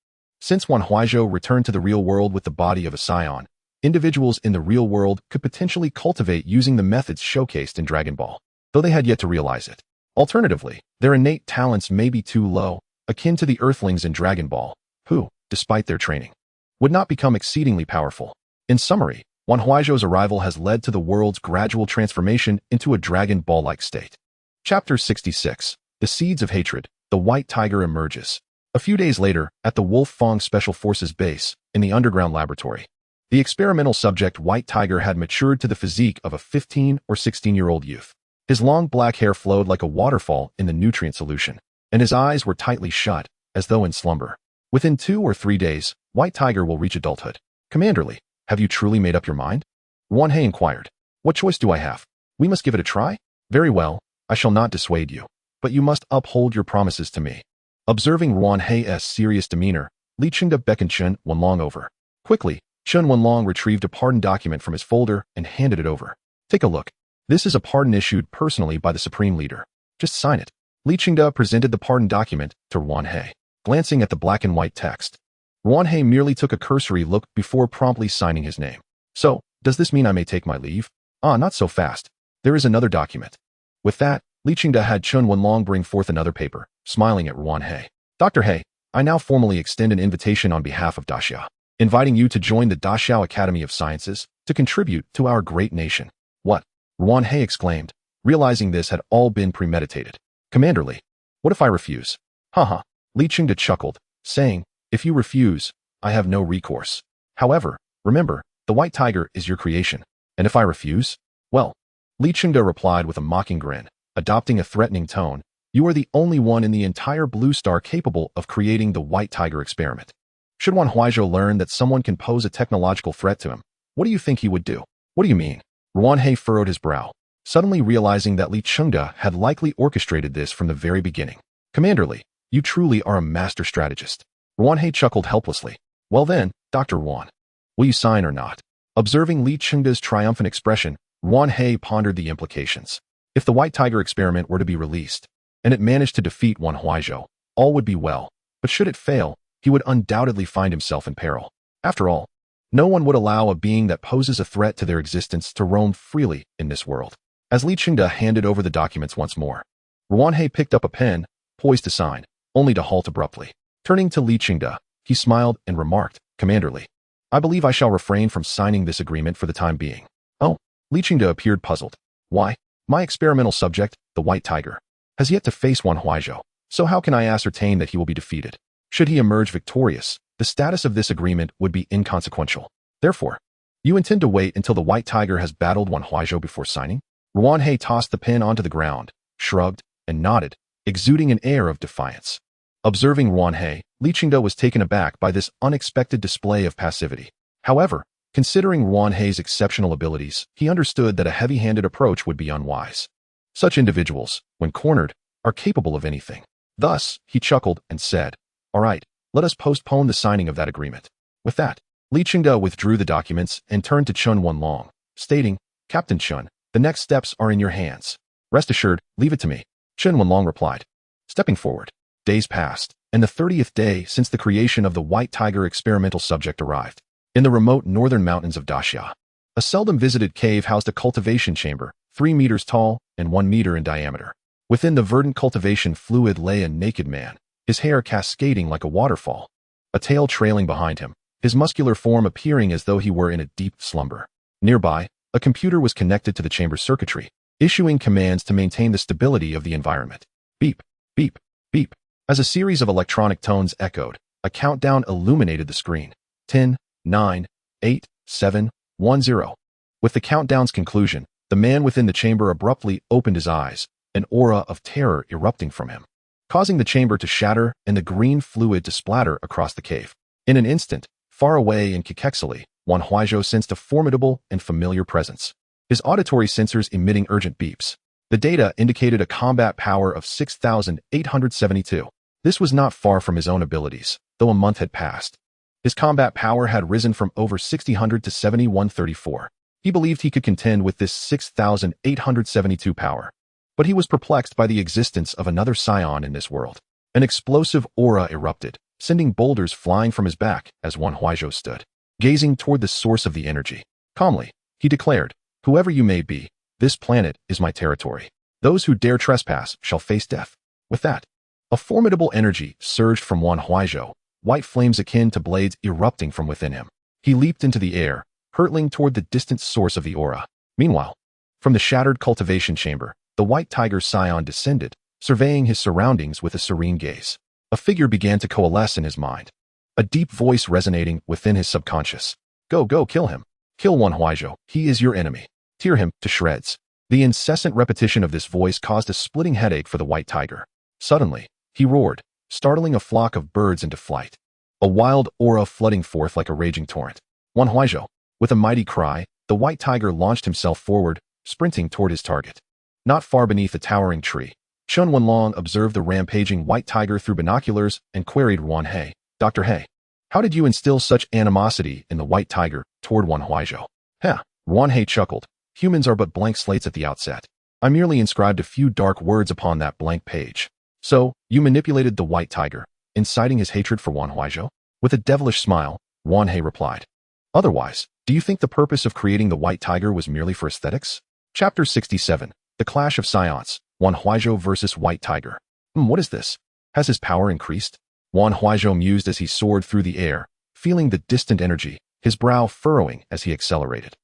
since Wan Huaizhou returned to the real world with the body of a Saiyan, individuals in the real world could potentially cultivate using the methods showcased in Dragon Ball, though they had yet to realize it. Alternatively, their innate talents may be too low, akin to the Earthlings in Dragon Ball, who, despite their training, would not become exceedingly powerful. In summary, Wan Huaizhou's arrival has led to the world's gradual transformation into a Dragon Ball-like state. Chapter 66. The Seeds of Hatred. The White Tiger emerges. A few days later, at the Wolf Fang Special Forces base, in the underground laboratory, the experimental subject White Tiger had matured to the physique of a 15 or 16-year-old youth. His long black hair flowed like a waterfall in the nutrient solution, and his eyes were tightly shut, as though in slumber. Within 2 or 3 days, White Tiger will reach adulthood. Commanderly, have you truly made up your mind? Wan He inquired. What choice do I have? We must give it a try? Very well, I shall not dissuade you, but you must uphold your promises to me. Observing Wan He's serious demeanor, Li Qingde beckoned Qin Wenlong over. Quickly, Qin Wenlong retrieved a pardon document from his folder and handed it over. Take a look. This is a pardon issued personally by the Supreme Leader. Just sign it. Li Qingde presented the pardon document to Wan He, glancing at the black and white text. Wan He merely took a cursory look before promptly signing his name. So, does this mean I may take my leave? Ah, not so fast. There is another document. With that, Li Qingde had Qin Wenlong bring forth another paper, smiling at Wan He. Dr. He, I now formally extend an invitation on behalf of Daxiao, inviting you to join the Daxiao Academy of Sciences to contribute to our great nation. What? Wan He exclaimed, realizing this had all been premeditated. Commanderly, what if I refuse? Haha. Li Qingde chuckled, saying, if you refuse, I have no recourse. However, remember, the white tiger is your creation, and if I refuse, well, Li Qingde replied with a mocking grin, adopting a threatening tone, you are the only one in the entire Blue Star capable of creating the white tiger experiment. Should Wan Huaizhou learn that someone can pose a technological threat to him, what do you think he would do? What do you mean? Wan He furrowed his brow, suddenly realizing that Li Qingde had likely orchestrated this from the very beginning. Commanderly, you truly are a master strategist. Wan He chuckled helplessly. Well then, Dr. Wan, will you sign or not? Observing Li Qingde's triumphant expression, Wan He pondered the implications. If the white tiger experiment were to be released, and it managed to defeat Wan Huaizhou, all would be well, but should it fail, he would undoubtedly find himself in peril. After all, no one would allow a being that poses a threat to their existence to roam freely in this world. As Li Qingde handed over the documents once more, Wan He picked up a pen, poised to sign, only to halt abruptly. Turning to Li Qingde, he smiled and remarked, Commanderly, I believe I shall refrain from signing this agreement for the time being. Oh, Li Qingde appeared puzzled. Why? My experimental subject, the white tiger. has yet to face Wan Huaizhou, so how can I ascertain that he will be defeated? Should he emerge victorious, the status of this agreement would be inconsequential. Therefore, you intend to wait until the White Tiger has battled Wan Huaizhou before signing? Wan He tossed the pen onto the ground, shrugged, and nodded, exuding an air of defiance. Observing Wan He, Li Qingde was taken aback by this unexpected display of passivity. However, considering Wan He's exceptional abilities, he understood that a heavy-handed approach would be unwise. Such individuals, when cornered, are capable of anything. Thus, he chuckled and said, "All right, let us postpone the signing of that agreement." With that, Li Qingde withdrew the documents and turned to Chen Wenlong, stating, "Captain Chen, the next steps are in your hands. Rest assured, leave it to me." Chen Wenlong replied. Stepping forward, days passed, and the 30th day since the creation of the White Tiger experimental subject arrived. In the remote northern mountains of Daxia, a seldom visited cave housed a cultivation chamber, 3 meters tall and 1 meter in diameter. Within the verdant cultivation fluid lay a naked man, his hair cascading like a waterfall, a tail trailing behind him, his muscular form appearing as though he were in a deep slumber. Nearby, a computer was connected to the chamber circuitry, issuing commands to maintain the stability of the environment. Beep, beep, beep. As a series of electronic tones echoed, a countdown illuminated the screen. 10, 9, 8, 7, 1, 0. With the countdown's conclusion, the man within the chamber abruptly opened his eyes, an aura of terror erupting from him, causing the chamber to shatter and the green fluid to splatter across the cave. In an instant, far away in Kekexili, Wan Huaizhou sensed a formidable and familiar presence, his auditory sensors emitting urgent beeps. The data indicated a combat power of 6,872. This was not far from his own abilities, though a month had passed. His combat power had risen from over 6,000 to 7,134. He believed he could contend with this 6,872 power. But he was perplexed by the existence of another Saiyan in this world. An explosive aura erupted, sending boulders flying from his back as Wan Huaizhou stood, gazing toward the source of the energy. Calmly, he declared, "Whoever you may be, this planet is my territory. Those who dare trespass shall face death." With that, a formidable energy surged from Wan Huaizhou, white flames akin to blades erupting from within him. He leaped into the air, hurtling toward the distant source of the aura. Meanwhile, from the shattered cultivation chamber, the White Tiger Scion descended, surveying his surroundings with a serene gaze. A figure began to coalesce in his mind, a deep voice resonating within his subconscious. Go, kill him. Kill Wan Huaizhou. He is your enemy. Tear him to shreds." The incessant repetition of this voice caused a splitting headache for the White Tiger. Suddenly, he roared, startling a flock of birds into flight, a wild aura flooding forth like a raging torrent. Wan Huaizhou, with a mighty cry, the White Tiger launched himself forward, sprinting toward his target. Not far beneath a towering tree, Chen Wenlong observed the rampaging White Tiger through binoculars and queried Wan He, "Dr. He, how did you instill such animosity in the White Tiger toward Wan Huaizhou?" "Heh," Wan He chuckled. "Humans are but blank slates at the outset. I merely inscribed a few dark words upon that blank page." "So, you manipulated the White Tiger, inciting his hatred for Wan Huaizhou?" With a devilish smile, Wan He replied. "Otherwise, do you think the purpose of creating the White Tiger was merely for aesthetics?" Chapter 67. The Clash of Scions, Wan Huaizhou versus White Tiger. What is this? Has his power increased? Wan Huaizhou mused as he soared through the air, feeling the distant energy, his brow furrowing as he accelerated.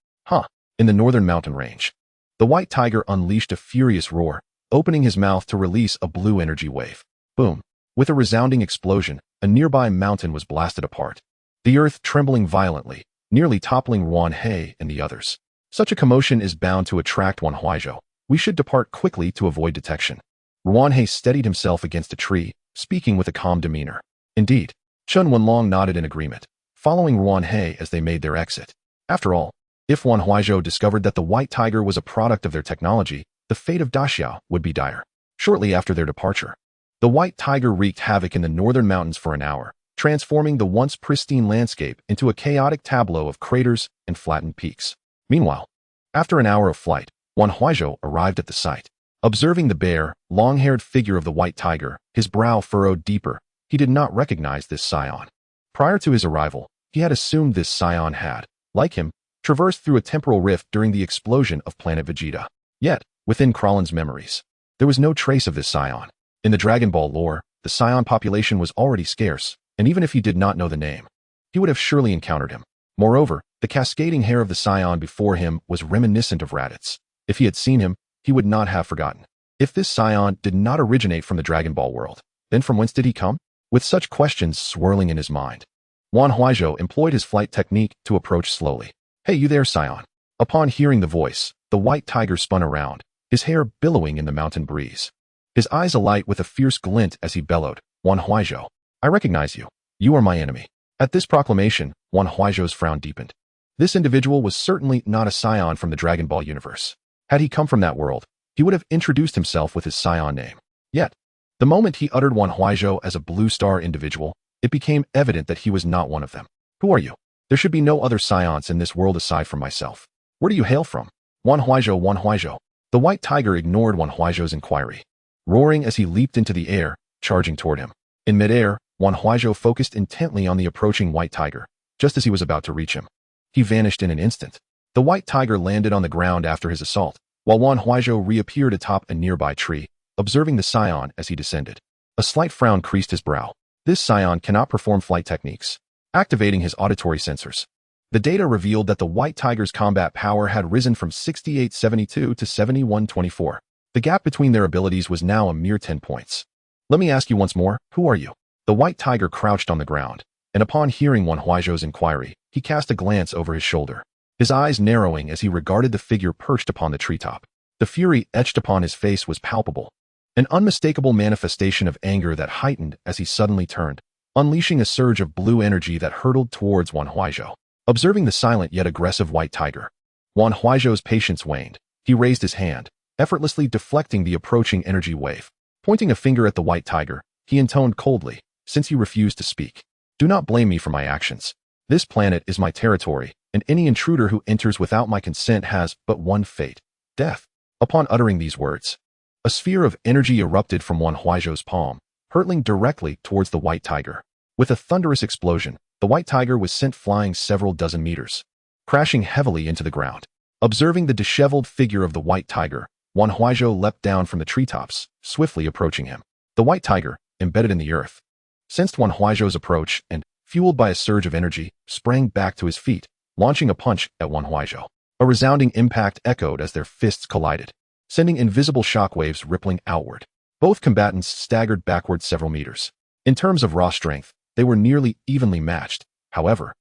In the northern mountain range, the White Tiger unleashed a furious roar, opening his mouth to release a blue energy wave. Boom! With a resounding explosion, a nearby mountain was blasted apart, the earth trembling violently, nearly toppling Wan He and the others. Such a commotion is bound to attract Wan Huaizhou. We should depart quickly to avoid detection. Wan He steadied himself against a tree, speaking with a calm demeanor. Indeed, Chen Wenlong nodded in agreement, following Wan He as they made their exit. After all, if Wan Huaizhou discovered that the White Tiger was a product of their technology, the fate of Daxia would be dire. Shortly after their departure, the White Tiger wreaked havoc in the northern mountains for an hour, transforming the once pristine landscape into a chaotic tableau of craters and flattened peaks. Meanwhile, after an hour of flight, Wan Huaizhou arrived at the site. Observing the bare, long-haired figure of the White Tiger, his brow furrowed deeper. He did not recognize this Scion. Prior to his arrival, he had assumed this Scion had, like him, traversed through a temporal rift during the explosion of Planet Vegeta. Yet, within Kralin's memories, there was no trace of this Scion. In the Dragon Ball lore, the Scion population was already scarce, and even if he did not know the name, he would have surely encountered him. Moreover, the cascading hair of the Scion before him was reminiscent of Raditz. If he had seen him, he would not have forgotten. If this Saiyan did not originate from the Dragon Ball world, then from whence did he come? With such questions swirling in his mind, Wan Huaizhou employed his flight technique to approach slowly. Hey, you there, Saiyan? Upon hearing the voice, the white tiger spun around, his hair billowing in the mountain breeze. His eyes alight with a fierce glint as he bellowed, Wan Huaizhou, I recognize you. You are my enemy. At this proclamation, Wan Huaizhou's frown deepened. This individual was certainly not a Saiyan from the Dragon Ball universe. Had he come from that world, he would have introduced himself with his Saiyan name. Yet, the moment he uttered Wan Huaizhou as a blue star individual, it became evident that he was not one of them. Who are you? There should be no other Saiyans in this world aside from myself. Where do you hail from? Wan Huaizhou, Wan Huaizhou. The white tiger ignored Wan Huaizhou's inquiry, roaring as he leaped into the air, charging toward him. In midair, Wan Huaizhou focused intently on the approaching white tiger, just as he was about to reach him. He vanished in an instant. The white tiger landed on the ground after his assault, while Wan Huaizhou reappeared atop a nearby tree, observing the Saiyan as he descended. A slight frown creased his brow. This Saiyan cannot perform flight techniques. Activating his auditory sensors, the data revealed that the white tiger's combat power had risen from 6872 to 7124. The gap between their abilities was now a mere 10 points. Let me ask you once more, who are you? The white tiger crouched on the ground, and upon hearing Wan Huaizhou's inquiry, he cast a glance over his shoulder, his eyes narrowing as he regarded the figure perched upon the treetop. The fury etched upon his face was palpable, an unmistakable manifestation of anger that heightened as he suddenly turned, unleashing a surge of blue energy that hurtled towards Wan Huaizhou. Observing the silent yet aggressive white tiger, Wan Huaizhou's patience waned. He raised his hand, effortlessly deflecting the approaching energy wave. Pointing a finger at the white tiger, he intoned coldly, since you refuse to speak, do not blame me for my actions. This planet is my territory, and any intruder who enters without my consent has but one fate, death. Upon uttering these words, a sphere of energy erupted from Wan Huaizhou's palm, hurtling directly towards the white tiger. With a thunderous explosion, the white tiger was sent flying several dozen meters, crashing heavily into the ground. Observing the disheveled figure of the white tiger, Wan Huaizhou leapt down from the treetops, swiftly approaching him. The white tiger, embedded in the earth, sensed Wan Huaizhou's approach and, fueled by a surge of energy, sprang back to his feet, launching a punch at Wan Huaizhou. A resounding impact echoed as their fists collided, sending invisible shockwaves rippling outward. Both combatants staggered backward several meters. In terms of raw strength, they were nearly evenly matched. However,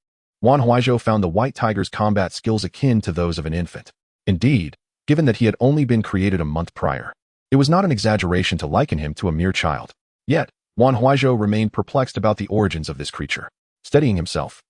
Wan Huaizhou found the white tiger's combat skills akin to those of an infant. Indeed, given that he had only been created a month prior, it was not an exaggeration to liken him to a mere child. Yet, Wan Huaizhou remained perplexed about the origins of this creature. Steadying himself,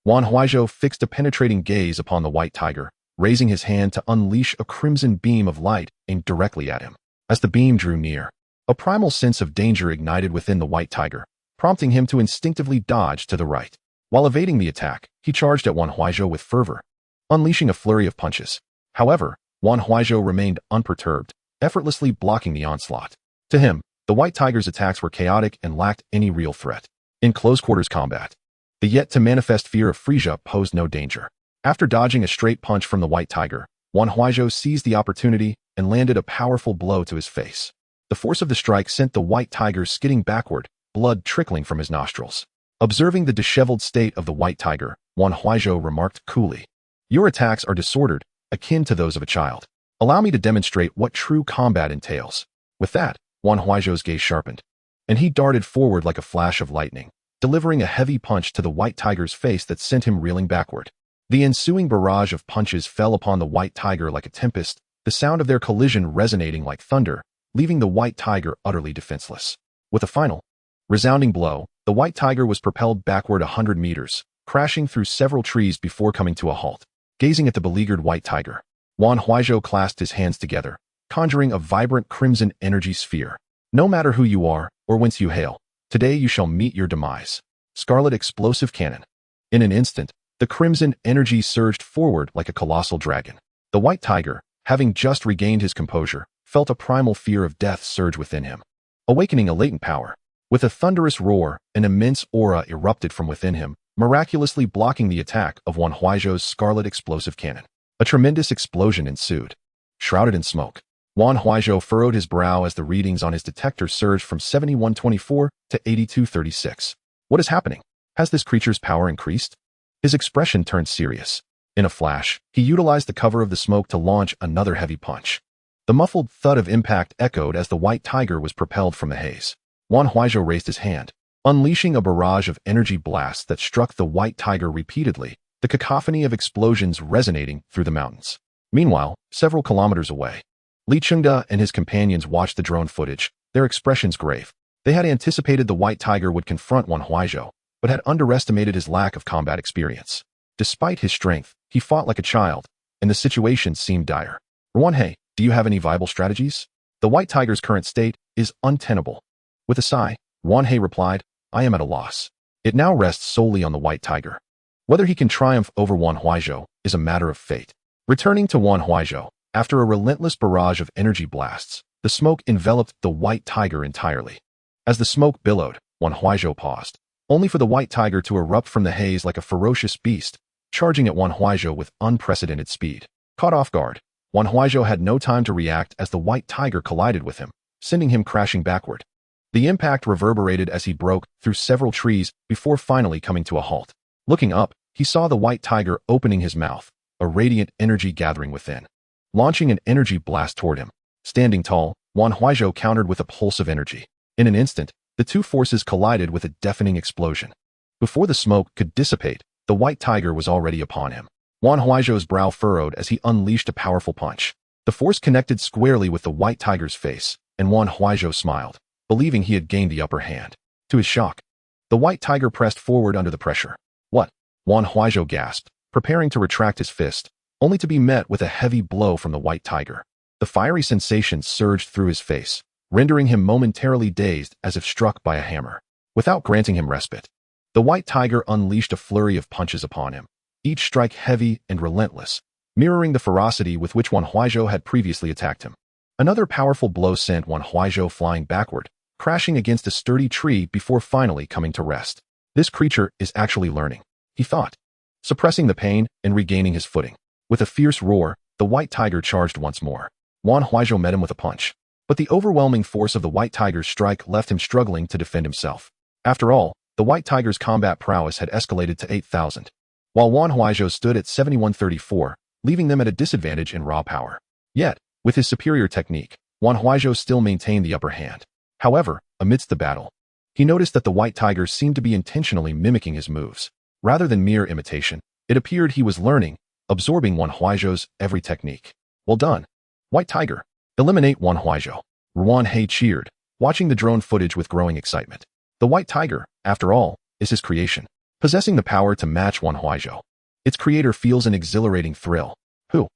Wan Huaizhou fixed a penetrating gaze upon the white tiger, raising his hand to unleash a crimson beam of light aimed directly at him. As the beam drew near, a primal sense of danger ignited within the white tiger, prompting him to instinctively dodge to the right. While evading the attack, he charged at Wan Huaizhou with fervor, unleashing a flurry of punches. However, Wan Huaizhou remained unperturbed, effortlessly blocking the onslaught. To him, the white tiger's attacks were chaotic and lacked any real threat. In close-quarters combat, the yet-to-manifest fear of Frieza posed no danger. After dodging a straight punch from the white tiger, Wan Huaizhou seized the opportunity and landed a powerful blow to his face. The force of the strike sent the white tiger skidding backward, blood trickling from his nostrils. Observing the disheveled state of the white tiger, Wan Huaizhou remarked coolly, "Your attacks are disordered, akin to those of a child. Allow me to demonstrate what true combat entails." With that, Wan Huaizhou's gaze sharpened, and he darted forward like a flash of lightning, delivering a heavy punch to the white tiger's face that sent him reeling backward. The ensuing barrage of punches fell upon the white tiger like a tempest, the sound of their collision resonating like thunder, leaving the white tiger utterly defenseless. With a final, resounding blow, the white tiger was propelled backward 100 meters, crashing through several trees before coming to a halt. Gazing at the beleaguered white tiger, Wan Huaizhou clasped his hands together, conjuring a vibrant crimson energy sphere. "No matter who you are, or whence you hail, today you shall meet your demise." Scarlet explosive cannon. In an instant, the crimson energy surged forward like a colossal dragon. The white tiger, having just regained his composure, felt a primal fear of death surge within him, awakening a latent power. With a thunderous roar, an immense aura erupted from within him, miraculously blocking the attack of Wan Huaizhou's scarlet explosive cannon. A tremendous explosion ensued. Shrouded in smoke, Wan Huaizhou furrowed his brow as the readings on his detector surged from 7124 to 8236. What is happening? Has this creature's power increased? His expression turned serious. In a flash, he utilized the cover of the smoke to launch another heavy punch. The muffled thud of impact echoed as the white tiger was propelled from the haze. Wan Huaizhou raised his hand, unleashing a barrage of energy blasts that struck the white tiger repeatedly, the cacophony of explosions resonating through the mountains. Meanwhile, several kilometers away, Li Chengde and his companions watched the drone footage, their expressions grave. They had anticipated the white tiger would confront Wan Huaizhou, but had underestimated his lack of combat experience. Despite his strength, he fought like a child, and the situation seemed dire. Wan He, do you have any viable strategies? The white tiger's current state is untenable. With a sigh, Wan He replied, I am at a loss. It now rests solely on the white tiger. Whether he can triumph over Wan Huaizhou is a matter of fate. Returning to Wan Huaizhou, after a relentless barrage of energy blasts, the smoke enveloped the white tiger entirely. As the smoke billowed, Wan Huaizhou paused, only for the white tiger to erupt from the haze like a ferocious beast, charging at Wan Huaizhou with unprecedented speed. Caught off guard, Wan Huaizhou had no time to react as the white tiger collided with him, sending him crashing backward. The impact reverberated as he broke through several trees before finally coming to a halt. Looking up, he saw the white tiger opening his mouth, a radiant energy gathering within, launching an energy blast toward him. Standing tall, Wan Huaizhou countered with a pulse of energy. In an instant, the two forces collided with a deafening explosion. Before the smoke could dissipate, the white tiger was already upon him. Wan Huaizhou's brow furrowed as he unleashed a powerful punch. The force connected squarely with the white tiger's face, and Wan Huaizhou smiled, believing he had gained the upper hand. To his shock, the white tiger pressed forward under the pressure. What? Wan Huaizhou gasped, preparing to retract his fist, only to be met with a heavy blow from the white tiger. The fiery sensation surged through his face, rendering him momentarily dazed as if struck by a hammer. Without granting him respite, the white tiger unleashed a flurry of punches upon him, each strike heavy and relentless, mirroring the ferocity with which Wan Huaizhou had previously attacked him. Another powerful blow sent Wan Huaizhou flying backward, crashing against a sturdy tree before finally coming to rest. This creature is actually learning, he thought, suppressing the pain and regaining his footing. With a fierce roar, the white tiger charged once more. Wan Huaizhou met him with a punch, but the overwhelming force of the white tiger's strike left him struggling to defend himself. After all, the white tiger's combat prowess had escalated to 8,000, while Wan Huaizhou stood at 7,134, leaving them at a disadvantage in raw power. Yet, with his superior technique, Wan Huaizhou still maintained the upper hand. However, amidst the battle, he noticed that the white tiger seemed to be intentionally mimicking his moves. Rather than mere imitation, it appeared he was learning, absorbing Wan Huaizhou's every technique. Well done, white tiger. Eliminate Wan Huaizhou. Wan He cheered, watching the drone footage with growing excitement. The white tiger, after all, is his creation, possessing the power to match Wan Huaizhou. Its creator feels an exhilarating thrill. Who?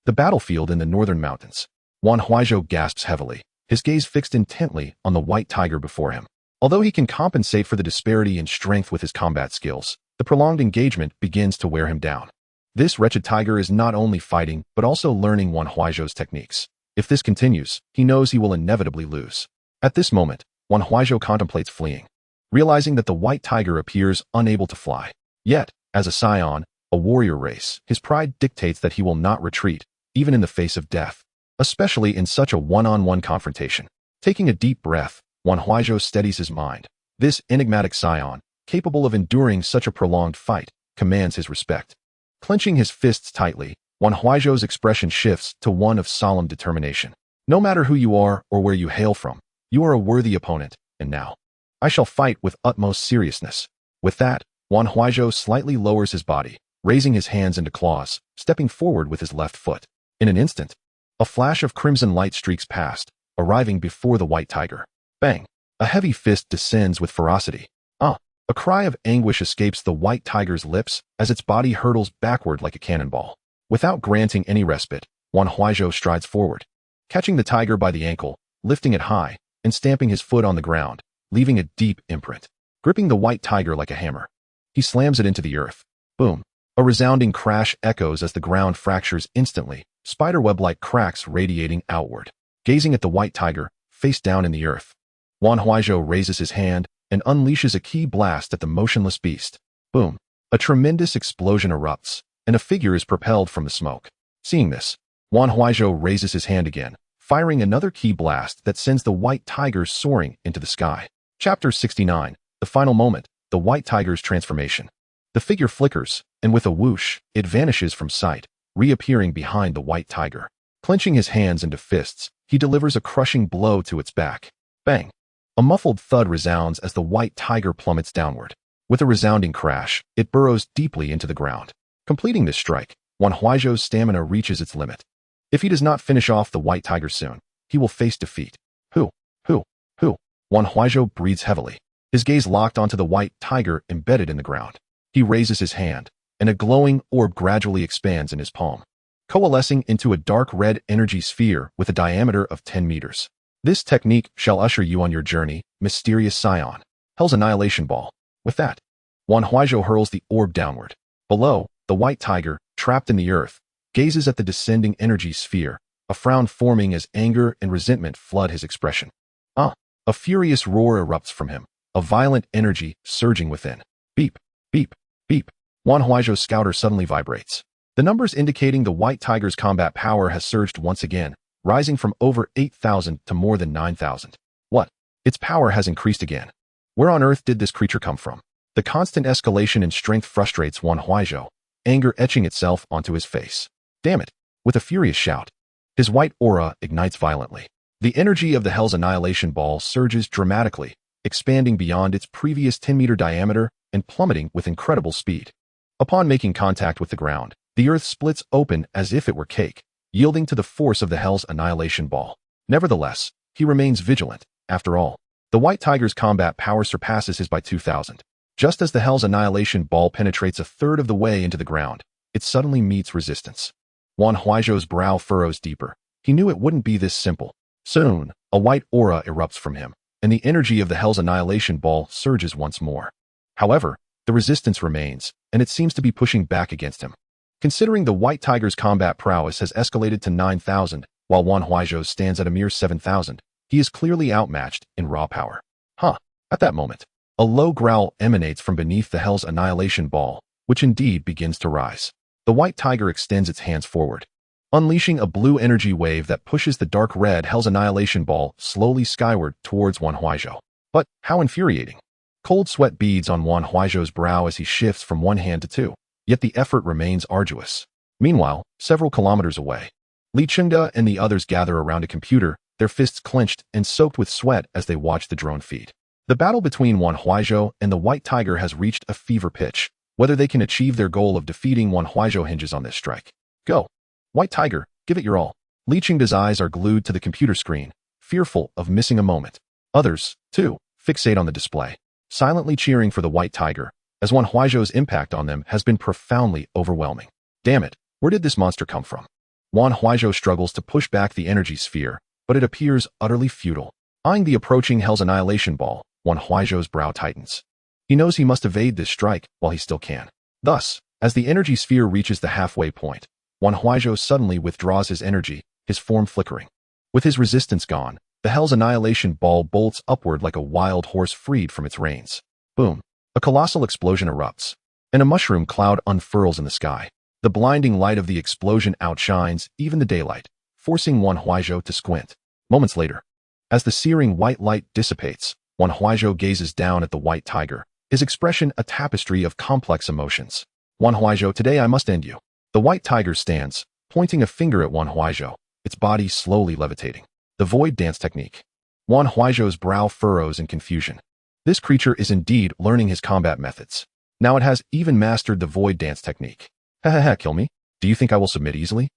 The battlefield in the northern mountains. Wan Huaizhou gasps heavily, his gaze fixed intently on the white tiger before him. Although he can compensate for the disparity in strength with his combat skills, the prolonged engagement begins to wear him down. This wretched tiger is not only fighting, but also learning Wan Huaizhou's techniques. If this continues, he knows he will inevitably lose. At this moment, Wan Huaizhou contemplates fleeing, realizing that the white tiger appears unable to fly. Yet, as a Saiyan, a warrior race, his pride dictates that he will not retreat, even in the face of death, especially in such a one-on-one confrontation. Taking a deep breath, Wan Huaizhou steadies his mind. This enigmatic Saiyan, capable of enduring such a prolonged fight, commands his respect. Clenching his fists tightly, Wan Huaizhou's expression shifts to one of solemn determination. No matter who you are or where you hail from, you are a worthy opponent, and now, I shall fight with utmost seriousness. With that, Wan Huaizhou slightly lowers his body, raising his hands into claws, stepping forward with his left foot. In an instant, a flash of crimson light streaks past, arriving before the white tiger. Bang! A heavy fist descends with ferocity. A cry of anguish escapes the white tiger's lips as its body hurtles backward like a cannonball. Without granting any respite, Wan Huaizhou strides forward, catching the tiger by the ankle, lifting it high, and stamping his foot on the ground, leaving a deep imprint. Gripping the white tiger like a hammer, he slams it into the earth. Boom! A resounding crash echoes as the ground fractures instantly, spiderweb-like cracks radiating outward. Gazing at the white tiger, face down in the earth, Wan Huaizhou raises his hand and unleashes a ki blast at the motionless beast. Boom! A tremendous explosion erupts, and a figure is propelled from the smoke. Seeing this, Wan Huaizhou raises his hand again, firing another ki blast that sends the white tiger soaring into the sky. Chapter 69, The Final Moment, the white tiger's transformation. The figure flickers, and with a whoosh, it vanishes from sight, reappearing behind the white tiger. Clenching his hands into fists, he delivers a crushing blow to its back. Bang! A muffled thud resounds as the white tiger plummets downward. With a resounding crash, it burrows deeply into the ground. Completing this strike, Wan Huaizhou's stamina reaches its limit. If he does not finish off the white tiger soon, he will face defeat. Who? Wan Huaizhou breathes heavily, his gaze locked onto the white tiger embedded in the ground. He raises his hand, and a glowing orb gradually expands in his palm, coalescing into a dark red energy sphere with a diameter of 10 meters. This technique shall usher you on your journey, mysterious Saiyan. Hell's annihilation ball. With that, Wan Huaizhou hurls the orb downward. Below, the white tiger, trapped in the earth, gazes at the descending energy sphere, a frown forming as anger and resentment flood his expression. A furious roar erupts from him, a violent energy surging within. Beep, beep, beep. Wan Huaizhou's scouter suddenly vibrates. The numbers indicating the white tiger's combat power has surged once again, rising from over 8,000 to more than 9,000. What? Its power has increased again. Where on earth did this creature come from? The constant escalation in strength frustrates Wan Huaizhou, anger etching itself onto his face. Damn it! With a furious shout, his white aura ignites violently. The energy of the Hell's annihilation ball surges dramatically, expanding beyond its previous 10-meter diameter and plummeting with incredible speed. Upon making contact with the ground, the earth splits open as if it were cake, yielding to the force of the Hell's annihilation ball. Nevertheless, he remains vigilant. After all, the white tiger's combat power surpasses his by 2,000. Just as the Hell's annihilation ball penetrates a third of the way into the ground, it suddenly meets resistance. Wan Huaizhou's brow furrows deeper. He knew it wouldn't be this simple. Soon, a white aura erupts from him, and the energy of the Hell's annihilation ball surges once more. However, the resistance remains, and it seems to be pushing back against him. Considering the white tiger's combat prowess has escalated to 9,000, while Wan Huaizhou stands at a mere 7,000, he is clearly outmatched in raw power. At that moment, a low growl emanates from beneath the Hell's annihilation ball, which indeed begins to rise. The white tiger extends its hands forward, unleashing a blue energy wave that pushes the dark red Hell's annihilation ball slowly skyward towards Wan Huaizhou. But how infuriating! Cold sweat beads on Wan Huaizhou's brow as he shifts from one hand to two, yet the effort remains arduous. Meanwhile, several kilometers away, Li Chengda and the others gather around a computer, their fists clenched and soaked with sweat as they watch the drone feed. The battle between Wan Huaizhou and the white tiger has reached a fever pitch. Whether they can achieve their goal of defeating Wan Huaizhou hinges on this strike. Go! White tiger, give it your all. Li Chengda's eyes are glued to the computer screen, fearful of missing a moment. Others, too, fixate on the display, silently cheering for the white tiger, as Wan Huaizhou's impact on them has been profoundly overwhelming. Damn it, where did this monster come from? Wan Huaizhou struggles to push back the energy sphere, but it appears utterly futile. Eyeing the approaching Hell's annihilation ball, Wan Huaizhou's brow tightens. He knows he must evade this strike while he still can. Thus, as the energy sphere reaches the halfway point, Wan Huaizhou suddenly withdraws his energy, his form flickering. With his resistance gone, the Hell's annihilation ball bolts upward like a wild horse freed from its reins. Boom! A colossal explosion erupts, and a mushroom cloud unfurls in the sky. The blinding light of the explosion outshines even the daylight, forcing Wan Huaizhou to squint. Moments later, as the searing white light dissipates, Wan Huaizhou gazes down at the white tiger, his expression a tapestry of complex emotions. Wan Huaizhou, today I must end you. The white tiger stands, pointing a finger at Wan Huaizhou, its body slowly levitating. The void dance technique. Wan Huaizhou's brow furrows in confusion. This creature is indeed learning his combat methods. Now it has even mastered the void dance technique. Kill me? Do you think I will submit easily?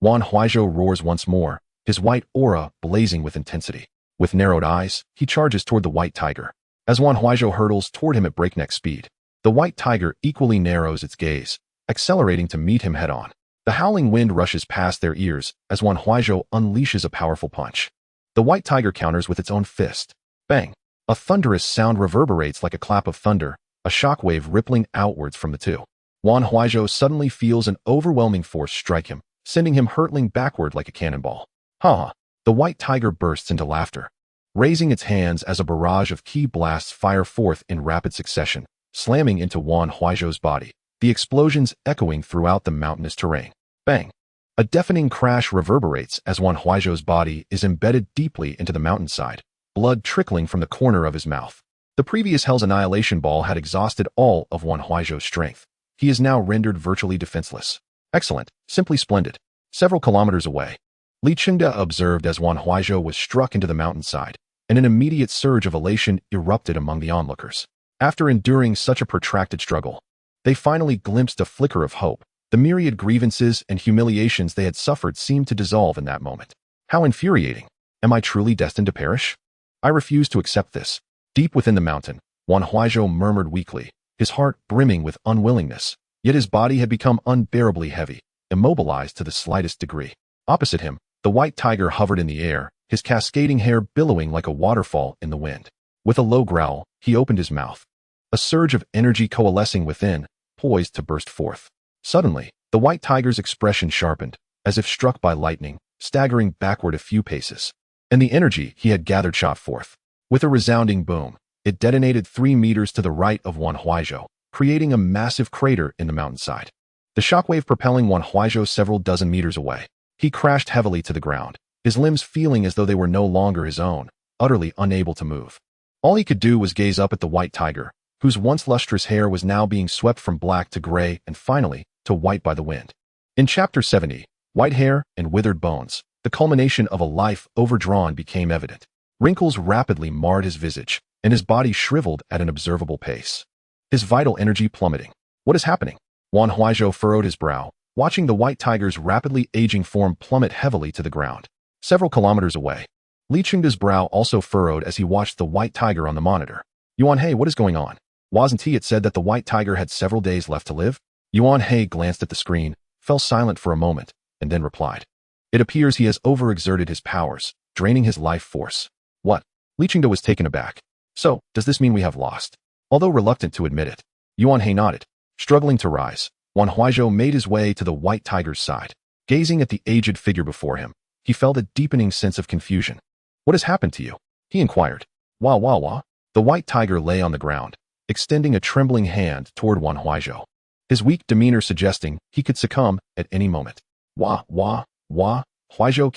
Wan Huaizhou roars once more, his white aura blazing with intensity. With narrowed eyes, he charges toward the white tiger. As Wan Huaizhou hurtles toward him at breakneck speed, the white tiger equally narrows its gaze, accelerating to meet him head-on. The howling wind rushes past their ears as Wan Huaizhou unleashes a powerful punch. The white tiger counters with its own fist. Bang! A thunderous sound reverberates like a clap of thunder, a shockwave rippling outwards from the two. Wan Huaizhou suddenly feels an overwhelming force strike him, sending him hurtling backward like a cannonball. The white tiger bursts into laughter, raising its hands as a barrage of ki blasts fire forth in rapid succession, slamming into Wan Huaizhou's body, the explosions echoing throughout the mountainous terrain. Bang! A deafening crash reverberates as Wan Huaizhou's body is embedded deeply into the mountainside, blood trickling from the corner of his mouth. The previous Hell's annihilation ball had exhausted all of Wan Huaizhou's strength. He is now rendered virtually defenseless. Excellent, simply splendid. Several kilometers away, Li Qingde observed as Wan Huaizhou was struck into the mountainside, and an immediate surge of elation erupted among the onlookers. After enduring such a protracted struggle, they finally glimpsed a flicker of hope. The myriad grievances and humiliations they had suffered seemed to dissolve in that moment. How infuriating! Am I truly destined to perish? I refuse to accept this. Deep within the mountain, Wan Huaizhou murmured weakly, his heart brimming with unwillingness, yet his body had become unbearably heavy, immobilized to the slightest degree. Opposite him, the white tiger hovered in the air, his cascading hair billowing like a waterfall in the wind. With a low growl, he opened his mouth. A surge of energy coalescing within, poised to burst forth. Suddenly, the white tiger's expression sharpened, as if struck by lightning, staggering backward a few paces. And the energy he had gathered shot forth. With a resounding boom, it detonated 3 meters to the right of Wan Huaizhou, creating a massive crater in the mountainside. The shockwave propelling Wan Huaizhou several dozen meters away. He crashed heavily to the ground, his limbs feeling as though they were no longer his own, utterly unable to move. All he could do was gaze up at the white tiger, whose once lustrous hair was now being swept from black to gray and finally to white by the wind. In Chapter 70, White Hair and Withered Bones, the culmination of a life overdrawn became evident. Wrinkles rapidly marred his visage, and his body shriveled at an observable pace. His vital energy plummeting. What is happening? Wan Huaizhou furrowed his brow, watching the white tiger's rapidly aging form plummet heavily to the ground. Several kilometers away, Li Qingde's brow also furrowed as he watched the white tiger on the monitor. Yuan He, what is going on? Wasn't it said that the white tiger had several days left to live? Yuan He glanced at the screen, fell silent for a moment, and then replied. It appears he has overexerted his powers, draining his life force. What? Li Qingde was taken aback. So, does this mean we have lost? Although reluctant to admit it, Yuan He nodded. Struggling to rise, Wan Huaizhou made his way to the white tiger's side. Gazing at the aged figure before him, he felt a deepening sense of confusion. What has happened to you? He inquired. Wah wah wah. The white tiger lay on the ground, extending a trembling hand toward Wan Huaizhou, his weak demeanor suggesting he could succumb at any moment. Wah wah wah. Huaizhou,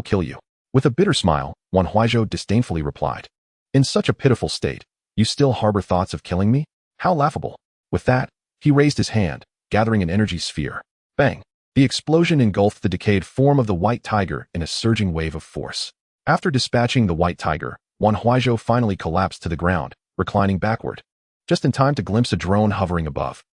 kill you. With a bitter smile, Wan Huaizhou disdainfully replied. In such a pitiful state, you still harbor thoughts of killing me? How laughable. With that, he raised his hand, gathering an energy sphere. Bang! The explosion engulfed the decayed form of the white tiger in a surging wave of force. After dispatching the white tiger, Wan Huaizhou finally collapsed to the ground, reclining backward. Just in time to glimpse a drone hovering above.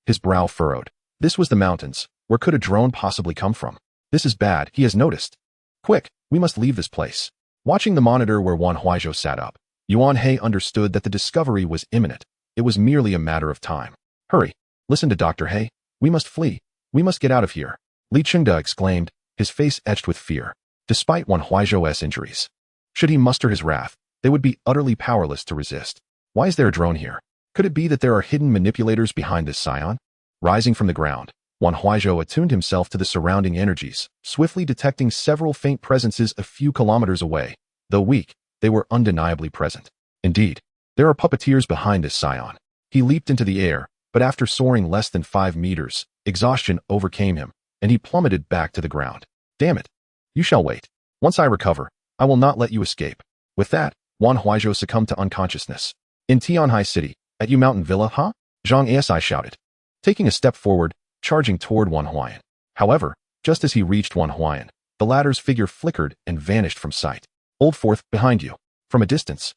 His brow furrowed. This was the mountains. Where could a drone possibly come from? This is bad, he has noticed. Quick, we must leave this place. Watching the monitor where Wan Huaizhou sat up, Yuan He understood that the discovery was imminent. It was merely a matter of time. Hurry, listen to Dr. He. We must flee. We must get out of here. Li Qingde exclaimed, his face etched with fear. Despite Wan Huaizhou's injuries, should he muster his wrath, they would be utterly powerless to resist. Why is there a drone here? Could it be that there are hidden manipulators behind this Saiyan? Rising from the ground, Wan Huaizhou attuned himself to the surrounding energies, swiftly detecting several faint presences a few kilometers away. Though weak, they were undeniably present. Indeed, there are puppeteers behind this Saiyan. He leaped into the air, but after soaring less than 5 meters, exhaustion overcame him, and he plummeted back to the ground. Damn it! You shall wait. Once I recover, I will not let you escape. With that, Wan Huaizhou succumbed to unconsciousness. In Tianhai City, at Yu Mountain Villa, huh? Zhang Asi shouted, taking a step forward, charging toward Wan Huayan. However, just as he reached Wan Huayan, the latter's figure flickered and vanished from sight. Old Fourth, behind you. From a distance.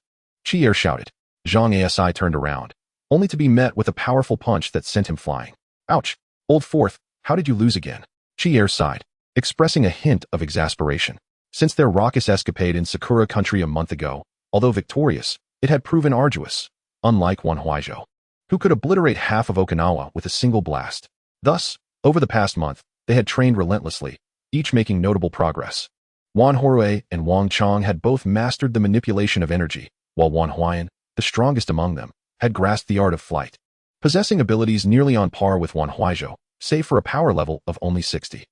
Chi Er shouted. Zhang Asi turned around, only to be met with a powerful punch that sent him flying. Ouch! Old Fourth, how did you lose again? Chi Er sighed, expressing a hint of exasperation. Since their raucous escapade in Sakura country a month ago, although victorious, it had proven arduous, unlike Wan Huaizhou, who could obliterate half of Okinawa with a single blast. Thus, over the past month, they had trained relentlessly, each making notable progress. Wan Huaizhou and Wang Chong had both mastered the manipulation of energy, while Wan Huayan, the strongest among them, had grasped the art of flight, possessing abilities nearly on par with Wan Huaizhou, save for a power level of only 60.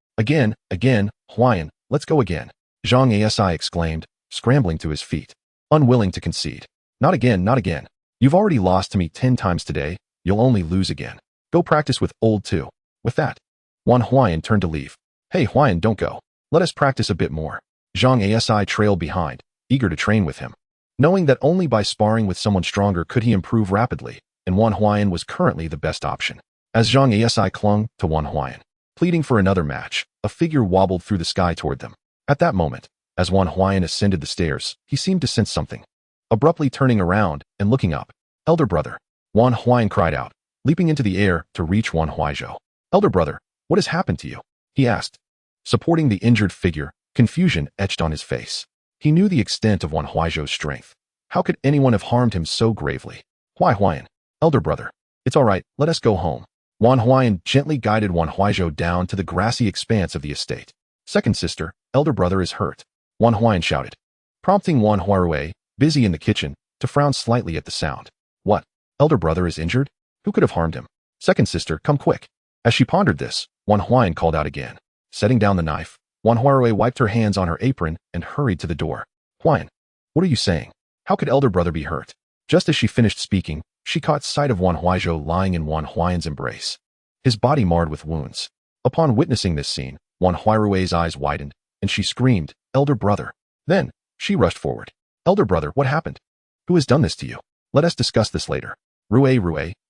Again, Huayan, let's go again. Zhang Asi exclaimed, scrambling to his feet, unwilling to concede. Not again. You've already lost to me 10 times today, you'll only lose again. Go practice with old 2. With that, Wan Huayan turned to leave. Hey Huayan, don't go. Let us practice a bit more. Zhang Asi trailed behind, eager to train with him. Knowing that only by sparring with someone stronger could he improve rapidly, and Wan Huayan was currently the best option. As Zhang Asi clung to Wan Huayan, pleading for another match. A figure wobbled through the sky toward them. At that moment, as Wan Huaizhou ascended the stairs, he seemed to sense something. Abruptly turning around and looking up, "Elder brother!" Wan Huaizhou cried out, leaping into the air to reach Wan Huaizhou. "Elder brother, what has happened to you?" he asked. Supporting the injured figure, confusion etched on his face. He knew the extent of Wan Huaizhou's strength. How could anyone have harmed him so gravely? Huaizhou, elder brother, it's all right, let us go home. Wan Huaizhou gently guided Wan Huaizhou down to the grassy expanse of the estate. Second sister, elder brother is hurt, Wan Huaizhou shouted, prompting Wan Huaizhou, busy in the kitchen, to frown slightly at the sound. What? Elder brother is injured? Who could have harmed him? Second sister, come quick. As she pondered this, Wan Huaizhou called out again. Setting down the knife, Wan Huaizhou wiped her hands on her apron and hurried to the door. Huaizhou, what are you saying? How could elder brother be hurt? Just as she finished speaking, she caught sight of Wan Huaizhou lying in Wan Huaizhou's embrace, his body marred with wounds. Upon witnessing this scene, Wan Huaizhou's eyes widened, and she screamed, "Elder brother!" Then, she rushed forward. "Elder brother, what happened? Who has done this to you? Let us discuss this later." Rue,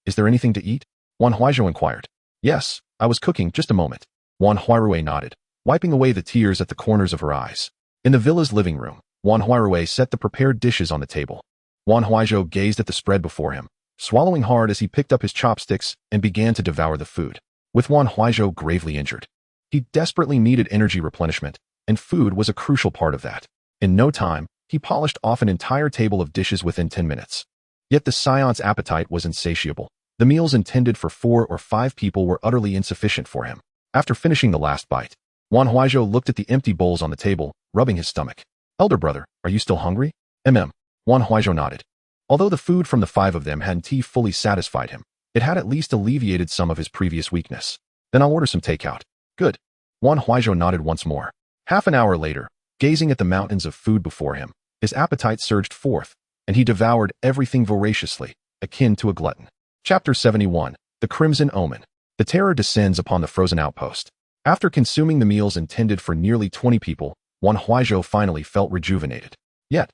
is there anything to eat? Wan Huaizhou inquired. Yes, I was cooking, just a moment. Wan Huaizhou nodded, wiping away the tears at the corners of her eyes. In the villa's living room, Wan Huaizhou set the prepared dishes on the table. Wan Huaizhou gazed at the spread before him, swallowing hard as he picked up his chopsticks and began to devour the food. With Wan Huaizhou gravely injured, he desperately needed energy replenishment, and food was a crucial part of that. In no time, he polished off an entire table of dishes within 10 minutes. Yet the Saiyan's appetite was insatiable. The meals intended for 4 or 5 people were utterly insufficient for him. After finishing the last bite, Wan Huaizhou looked at the empty bowls on the table, rubbing his stomach. Elder brother, are you still hungry? Wan Huaizhou nodded. Although the food from the 5 of them hadn't fully satisfied him, it had at least alleviated some of his previous weakness. Then I'll order some takeout. Good. Wan Huaizhou nodded once more. Half an hour later, gazing at the mountains of food before him, his appetite surged forth, and he devoured everything voraciously, akin to a glutton. Chapter 71, The Crimson Omen. The terror descends upon the frozen outpost. After consuming the meals intended for nearly 20 people, Wan Huaizhou finally felt rejuvenated. Yet,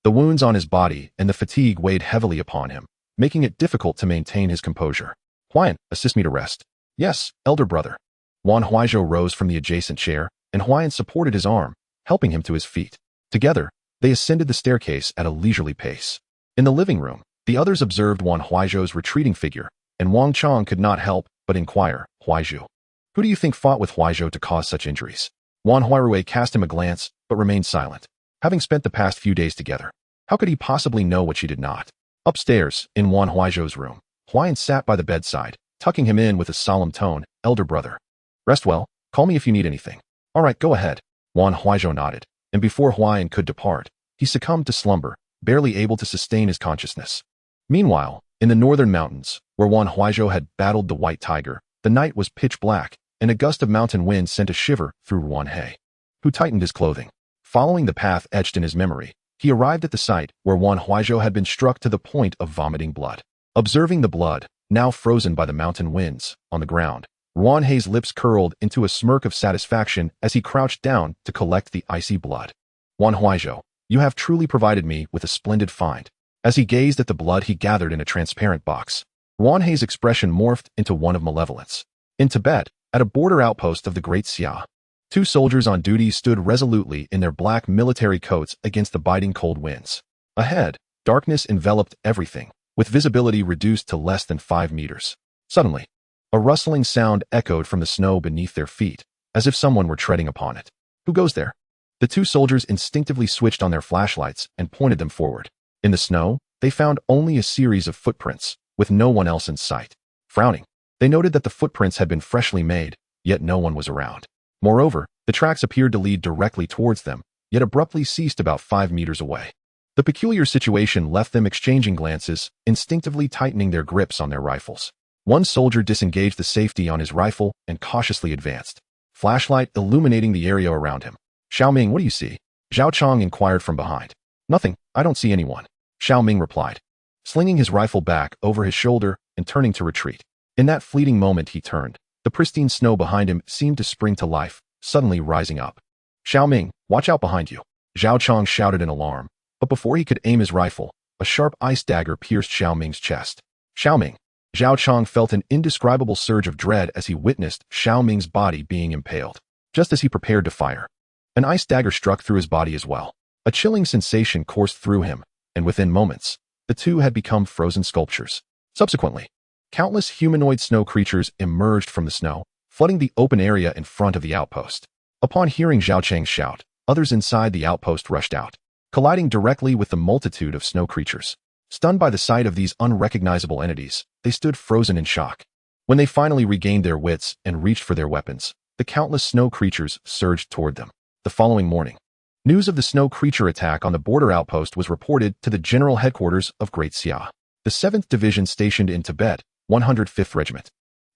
the wounds on his body and the fatigue weighed heavily upon him, making it difficult to maintain his composure. Huaizhou, assist me to rest. Yes, elder brother. Wan Huaizhou rose from the adjacent chair, and Huaizhou supported his arm, helping him to his feet. Together, they ascended the staircase at a leisurely pace. In the living room, the others observed Wan Huaizhou's retreating figure, and Wang Chong could not help but inquire, Huaizhou, who do you think fought with Huaizhou to cause such injuries? Wan Huaizhou cast him a glance, but remained silent. Having spent the past few days together, how could he possibly know what she did not? Upstairs, in Wan Huaizhou's room, Huaizhou sat by the bedside, tucking him in with a solemn tone, elder brother. Rest well, call me if you need anything. All right, go ahead. Wan Huaizhou nodded, and before Huaizhou could depart, he succumbed to slumber, barely able to sustain his consciousness. Meanwhile, in the northern mountains, where Wan Huaizhou had battled the white tiger, the night was pitch black, and a gust of mountain wind sent a shiver through Wan Huaizhou, who tightened his clothing. Following the path etched in his memory, he arrived at the site where Wan Huaizhou had been struck to the point of vomiting blood. Observing the blood, now frozen by the mountain winds, on the ground, Wan Huaizhou's lips curled into a smirk of satisfaction as he crouched down to collect the icy blood. Wan Huaizhou, you have truly provided me with a splendid find. As he gazed at the blood he gathered in a transparent box, Wan Huaizhou's expression morphed into one of malevolence. In Tibet, at a border outpost of the Great Xia, 2 soldiers on duty stood resolutely in their black military coats against the biting cold winds. Ahead, darkness enveloped everything, with visibility reduced to less than 5 meters. Suddenly, a rustling sound echoed from the snow beneath their feet, as if someone were treading upon it. Who goes there? The 2 soldiers instinctively switched on their flashlights and pointed them forward. In the snow, they found only a series of footprints, with no one else in sight. Frowning, they noted that the footprints had been freshly made, yet no one was around. Moreover, the tracks appeared to lead directly towards them, yet abruptly ceased about 5 meters away. The peculiar situation left them exchanging glances, instinctively tightening their grips on their rifles. One soldier disengaged the safety on his rifle and cautiously advanced, flashlight illuminating the area around him. Xiaoming, what do you see? Zhao Chong inquired from behind. Nothing, I don't see anyone. Xiaoming replied, slinging his rifle back over his shoulder and turning to retreat. In that fleeting moment he turned. The pristine snow behind him seemed to spring to life, suddenly rising up. Xiaoming, watch out behind you. Zhao Chong shouted in alarm, but before he could aim his rifle, a sharp ice dagger pierced Xiaoming's chest. Xiaoming, Zhao Chang felt an indescribable surge of dread as he witnessed Xiao Ming's body being impaled. Just as he prepared to fire, an ice dagger struck through his body as well. A chilling sensation coursed through him, and within moments, the two had become frozen sculptures. Subsequently, countless humanoid snow creatures emerged from the snow, flooding the open area in front of the outpost. Upon hearing Zhao Chang's shout, others inside the outpost rushed out, colliding directly with the multitude of snow creatures. Stunned by the sight of these unrecognizable entities, they stood frozen in shock. When they finally regained their wits and reached for their weapons, the countless snow creatures surged toward them. The following morning, news of the snow creature attack on the border outpost was reported to the general headquarters of Great Xia. The 7th Division stationed in Tibet, 105th Regiment,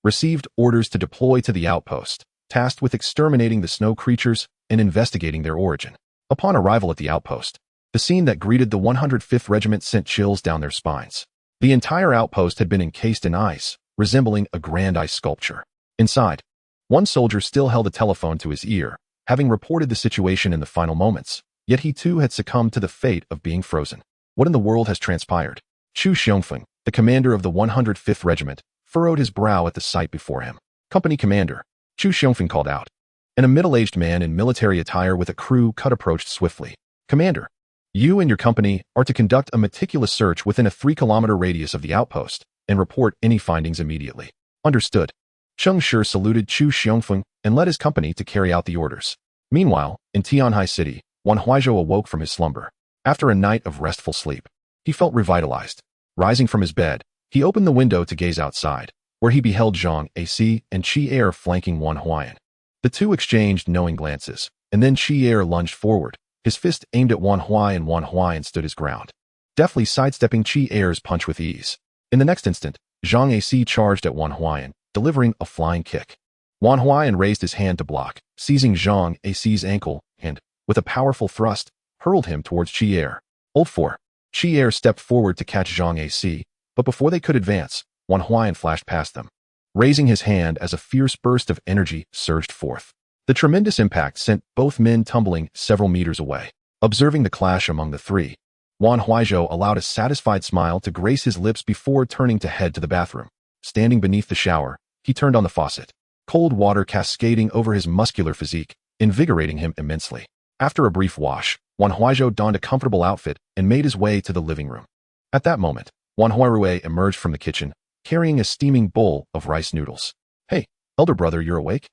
received orders to deploy to the outpost, tasked with exterminating the snow creatures and investigating their origin. Upon arrival at the outpost, the scene that greeted the 105th Regiment sent chills down their spines. The entire outpost had been encased in ice, resembling a grand ice sculpture. Inside, one soldier still held a telephone to his ear, having reported the situation in the final moments, yet he too had succumbed to the fate of being frozen. What in the world has transpired? Chu Xiongfeng, the commander of the 105th Regiment, furrowed his brow at the sight before him. Company commander, Chu Xiongfeng called out, and a middle-aged man in military attire with a crew cut approached swiftly. Commander, you and your company are to conduct a meticulous search within a 3-kilometer radius of the outpost and report any findings immediately. Understood. Cheng Shi saluted Chu Xiongfeng and led his company to carry out the orders. Meanwhile, in Tianhai City, Wan Huaizhou awoke from his slumber. After a night of restful sleep, he felt revitalized. Rising from his bed, he opened the window to gaze outside, where he beheld Zhang Ac and Qi Er flanking Wan Huayan. The two exchanged knowing glances, and then Qi Er lunged forward, his fist aimed at Wan Huayan, and Wan Huayan stood his ground, deftly sidestepping Qi Er's punch with ease. In the next instant, Zhang Ac charged at Wan Huayan, delivering a flying kick. Wan Huayan raised his hand to block, seizing Zhang Ac's ankle, and, with a powerful thrust, hurled him towards Qi Er. Hold for. Qi Er stepped forward to catch Zhang Ac, but before they could advance, Wan Huayan flashed past them, raising his hand as a fierce burst of energy surged forth. The tremendous impact sent both men tumbling several meters away. Observing the clash among the three, Wan Huaizhou allowed a satisfied smile to grace his lips before turning to head to the bathroom. Standing beneath the shower, he turned on the faucet, cold water cascading over his muscular physique, invigorating him immensely. After a brief wash, Wan Huaizhou donned a comfortable outfit and made his way to the living room. At that moment, Wan Huairui emerged from the kitchen, carrying a steaming bowl of rice noodles. Hey, elder brother, you're awake?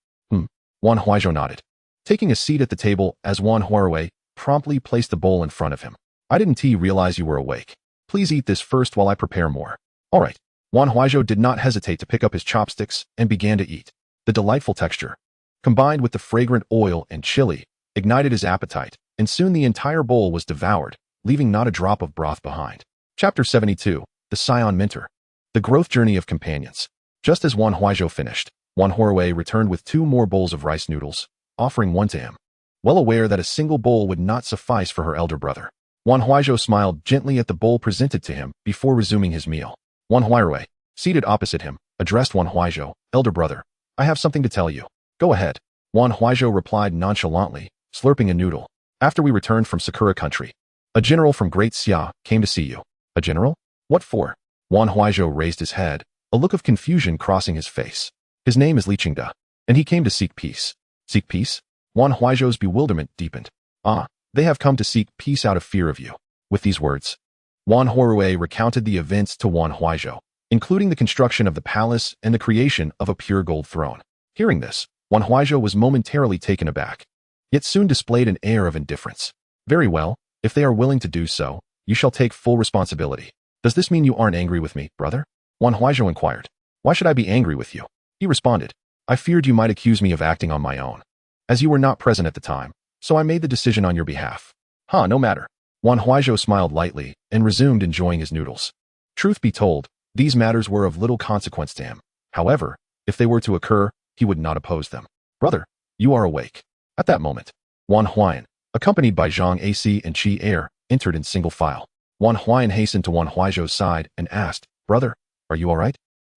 Wan Huaizhou nodded, taking a seat at the table as Wan Huairui promptly placed the bowl in front of him. I didn't realize you were awake. Please eat this first while I prepare more. All right. Wan Huaizhou did not hesitate to pick up his chopsticks and began to eat. The delightful texture, combined with the fragrant oil and chili, ignited his appetite, and soon the entire bowl was devoured, leaving not a drop of broth behind. Chapter 72, The Saiyan Mentor. The Growth Journey of Companions. Just as Wan Huaizhou finished, Wan Huairui returned with 2 more bowls of rice noodles, offering one to him. Well aware that a single bowl would not suffice for her elder brother, Wan Huaizhou smiled gently at the bowl presented to him before resuming his meal. Wan Huairui, seated opposite him, addressed Wan Huaizhou, elder brother, I have something to tell you. Go ahead. Wan Huaizhou replied nonchalantly, slurping a noodle. After we returned from Sakura country, a general from Great Xia came to see you. A general? What for? Wan Huaizhou raised his head, a look of confusion crossing his face. His name is Li Qingda, and he came to seek peace. Seek peace? Wan Huaizhou's bewilderment deepened. Ah, they have come to seek peace out of fear of you. With these words, Wan Huairui recounted the events to Wan Huaizhou, including the construction of the palace and the creation of a pure gold throne. Hearing this, Wan Huaizhou was momentarily taken aback, yet soon displayed an air of indifference. Very well, if they are willing to do so, you shall take full responsibility. Does this mean you aren't angry with me, brother? Wan Huaizhou inquired. Why should I be angry with you? He responded. I feared you might accuse me of acting on my own, as you were not present at the time, so I made the decision on your behalf. No matter. Wan Huaizhou smiled lightly and resumed enjoying his noodles. Truth be told, these matters were of little consequence to him. However, if they were to occur, he would not oppose them. Brother, you are awake. At that moment, Wan Huayan, accompanied by Zhang Ac and Qi Er, entered in single file. Wan Huayan hastened to Wan Huaizhou's side and asked, Brother, are you all right?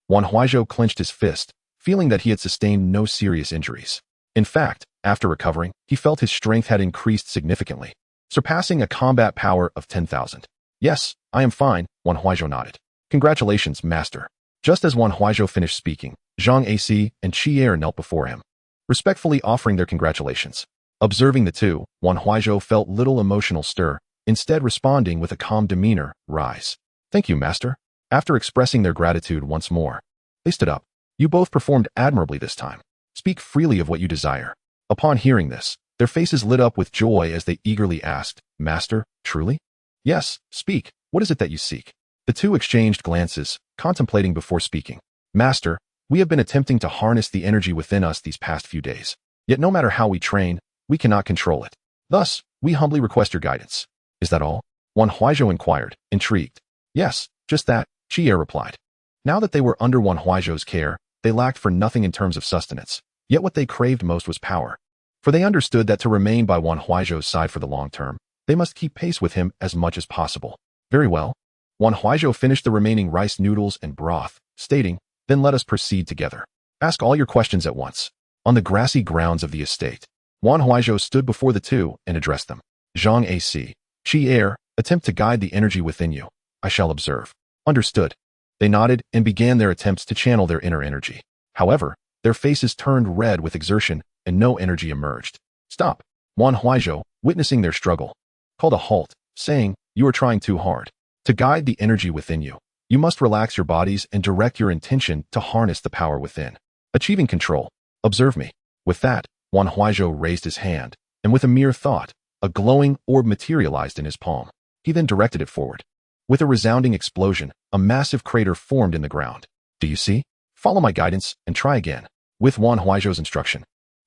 Wan Huaizhou clenched his fist, feeling that he had sustained no serious injuries. In fact, after recovering, he felt his strength had increased significantly, surpassing a combat power of 10,000. Yes, I am fine, Wan Huaizhou nodded. Congratulations, master. Just as Wan Huaizhou finished speaking, Zhang Ac and Qi Er knelt before him, respectfully offering their congratulations. Observing the two, Wan Huaizhou felt little emotional stir, instead responding with a calm demeanor, "Rise." "Thank you, master." After expressing their gratitude once more, they stood up. "You both performed admirably this time. Speak freely of what you desire." Upon hearing this, their faces lit up with joy as they eagerly asked, "Master, truly?" "Yes, speak. What is it that you seek?" The two exchanged glances, contemplating before speaking. "Master, we have been attempting to harness the energy within us these past few days. Yet no matter how we train, we cannot control it. Thus, we humbly request your guidance." "Is that all?" Wan Huaizhou inquired, intrigued. "Yes, just that," Qi Er replied. Now that they were under Wan Huaizhou's care, they lacked for nothing in terms of sustenance, yet what they craved most was power. For they understood that to remain by Wan Huaizhou's side for the long term, they must keep pace with him as much as possible. "Very well." Wan Huaizhou finished the remaining rice noodles and broth, stating, "Then let us proceed together. Ask all your questions at once." On the grassy grounds of the estate, Wan Huaizhou stood before the two and addressed them. "Zhang Ac, Qi Er, attempt to guide the energy within you. I shall observe." "Understood." They nodded and began their attempts to channel their inner energy. However, their faces turned red with exertion and no energy emerged. "Stop." Wan Huaizhou, witnessing their struggle, called a halt, saying, "You are trying too hard. To guide the energy within you, you must relax your bodies and direct your intention to harness the power within. Achieving control. Observe me." With that, Wan Huaizhou raised his hand, and with a mere thought, a glowing orb materialized in his palm. He then directed it forward. With a resounding explosion, a massive crater formed in the ground. "Do you see? Follow my guidance and try again." With Wan Huaizhou's instruction,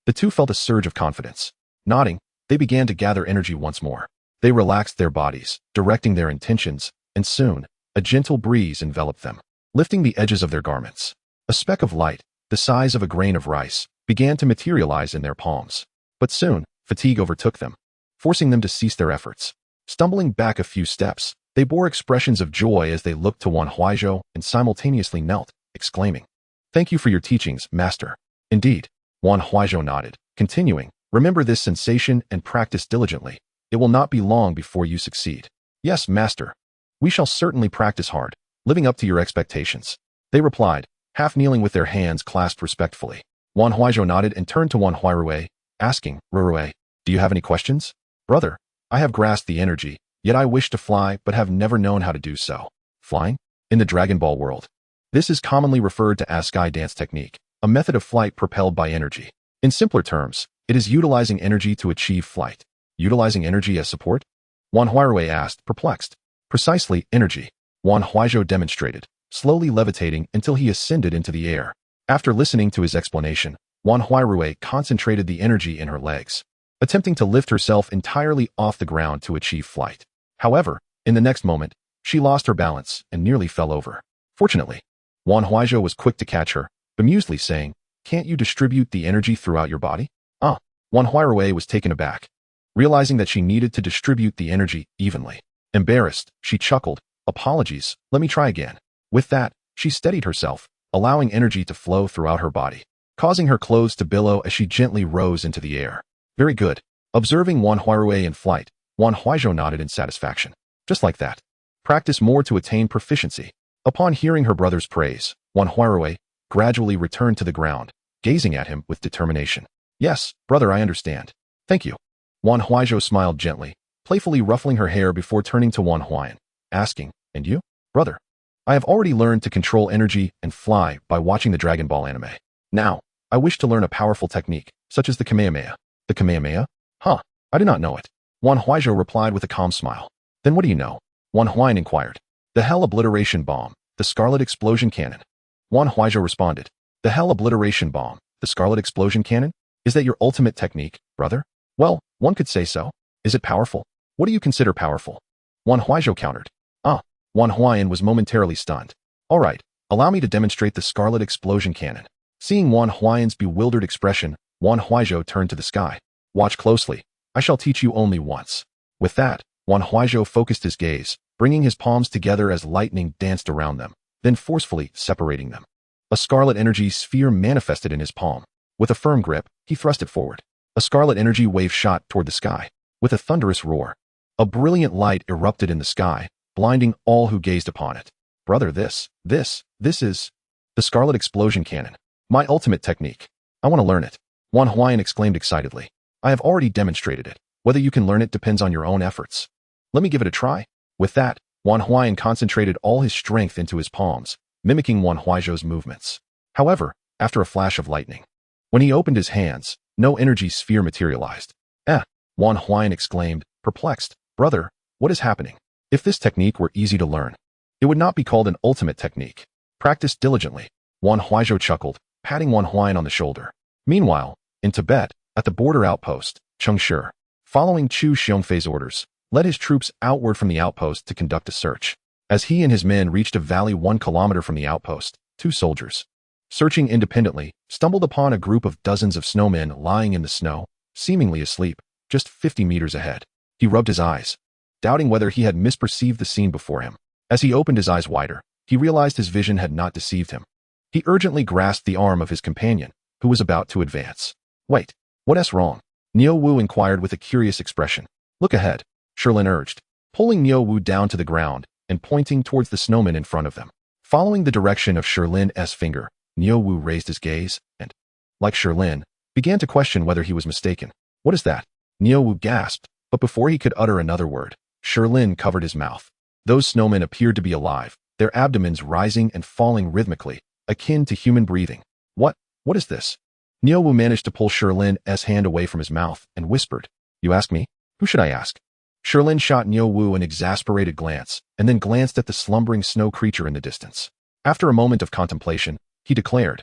the two felt a surge of confidence. Nodding, they began to gather energy once more. They relaxed their bodies, directing their intentions, and soon, a gentle breeze enveloped them, lifting the edges of their garments. A speck of light, the size of a grain of rice, began to materialize in their palms. But soon, fatigue overtook them, forcing them to cease their efforts. Stumbling back a few steps, they bore expressions of joy as they looked to Wan Huaizhou and simultaneously knelt, exclaiming, "Thank you for your teachings, master." "Indeed." Wan Huaizhou nodded, continuing, "Remember this sensation and practice diligently. It will not be long before you succeed." "Yes, master. We shall certainly practice hard, living up to your expectations." They replied, half kneeling with their hands clasped respectfully. Wan Huaizhou nodded and turned to Wan Huairui, asking, "Ruirui, do you have any questions?" "Brother, I have grasped the energy, yet I wish to fly but have never known how to do so." "Flying?" In the Dragon Ball world, this is commonly referred to as sky dance technique, a method of flight propelled by energy. In simpler terms, it is utilizing energy to achieve flight. "Utilizing energy as support?" Wan Huairui asked, perplexed. "Precisely, energy." Wan Huaizhou demonstrated, slowly levitating until he ascended into the air. After listening to his explanation, Wan Huairui concentrated the energy in her legs, attempting to lift herself entirely off the ground to achieve flight. However, in the next moment, she lost her balance and nearly fell over. Fortunately, Wan Huaizhou was quick to catch her, bemusedly saying, "Can't you distribute the energy throughout your body?" "Ah." Wan Huairui was taken aback, realizing that she needed to distribute the energy evenly. Embarrassed, she chuckled, "Apologies, let me try again." With that, she steadied herself, allowing energy to flow throughout her body, causing her clothes to billow as she gently rose into the air. "Very good." Observing Wan Huairui in flight, Wan Huaizhou nodded in satisfaction. Just like that. Practice more to attain proficiency. Upon hearing her brother's praise, Wan Huairui gradually returned to the ground, gazing at him with determination. "Yes, brother, I understand. Thank you." Wan Huaizhou smiled gently, playfully ruffling her hair before turning to Wan Huayan, asking, "And you, brother?" "I have already learned to control energy and fly by watching the Dragon Ball anime. Now, I wish to learn a powerful technique, such as the Kamehameha." "The Kamehameha? Huh, I do not know it." Wan Huaizhou replied with a calm smile. "Then what do you know?" Wan Huayan inquired. "The Hell Obliteration Bomb, the Scarlet Explosion Cannon." Wan Huaizhou responded, "The Hell Obliteration Bomb, the Scarlet Explosion Cannon? Is that your ultimate technique, brother?" "Well, one could say so." "Is it powerful?" "What do you consider powerful?" Wan Huaizhou countered. "Ah." Wan Huayan was momentarily stunned. "All right, allow me to demonstrate the Scarlet Explosion Cannon." Seeing Wan Huayan's bewildered expression, Wan Huaizhou turned to the sky. "Watch closely. I shall teach you only once." With that, Wan Huaizhou focused his gaze, bringing his palms together as lightning danced around them, then forcefully separating them. A scarlet energy sphere manifested in his palm. With a firm grip, he thrust it forward. A scarlet energy wave shot toward the sky. With a thunderous roar, a brilliant light erupted in the sky, blinding all who gazed upon it. "Brother, this is..." The Scarlet Explosion Cannon. My ultimate technique. I want to learn it. Wan Huaizhou exclaimed excitedly. I have already demonstrated it. Whether you can learn it depends on your own efforts. Let me give it a try. With that, Wan Huaizhou concentrated all his strength into his palms, mimicking Wan Huaizhou's movements. However, after a flash of lightning, when he opened his hands, no energy sphere materialized. Wan Huaizhou exclaimed, perplexed. Brother, what is happening? If this technique were easy to learn, it would not be called an ultimate technique. Practice diligently. Wan Huaizhou chuckled, patting Wan Huaizhou on the shoulder. Meanwhile, in Tibet, at the border outpost, Chengshi, following Chu Xiongfei's orders, led his troops outward from the outpost to conduct a search. As he and his men reached a valley 1 kilometer from the outpost, 2 soldiers, searching independently, stumbled upon a group of dozens of snowmen lying in the snow, seemingly asleep, just 50 meters ahead. He rubbed his eyes, doubting whether he had misperceived the scene before him. As he opened his eyes wider, he realized his vision had not deceived him. He urgently grasped the arm of his companion, who was about to advance. Wait, what's wrong? Niu Wu inquired with a curious expression. Look ahead, Sherlin urged, pulling Niu Wu down to the ground and pointing towards the snowman in front of them. Following the direction of Sherlin's finger, Niu Wu raised his gaze and, like Sherlin, began to question whether he was mistaken. What is that? Niu Wu gasped, but before he could utter another word, Sherlin covered his mouth. Those snowmen appeared to be alive, their abdomens rising and falling rhythmically, akin to human breathing. What is this? Niu Wu managed to pull Sherlin's hand away from his mouth and whispered, You ask me? Who should I ask? Sherlin shot Niu Wu an exasperated glance, and then glanced at the slumbering snow creature in the distance. After a moment of contemplation, he declared,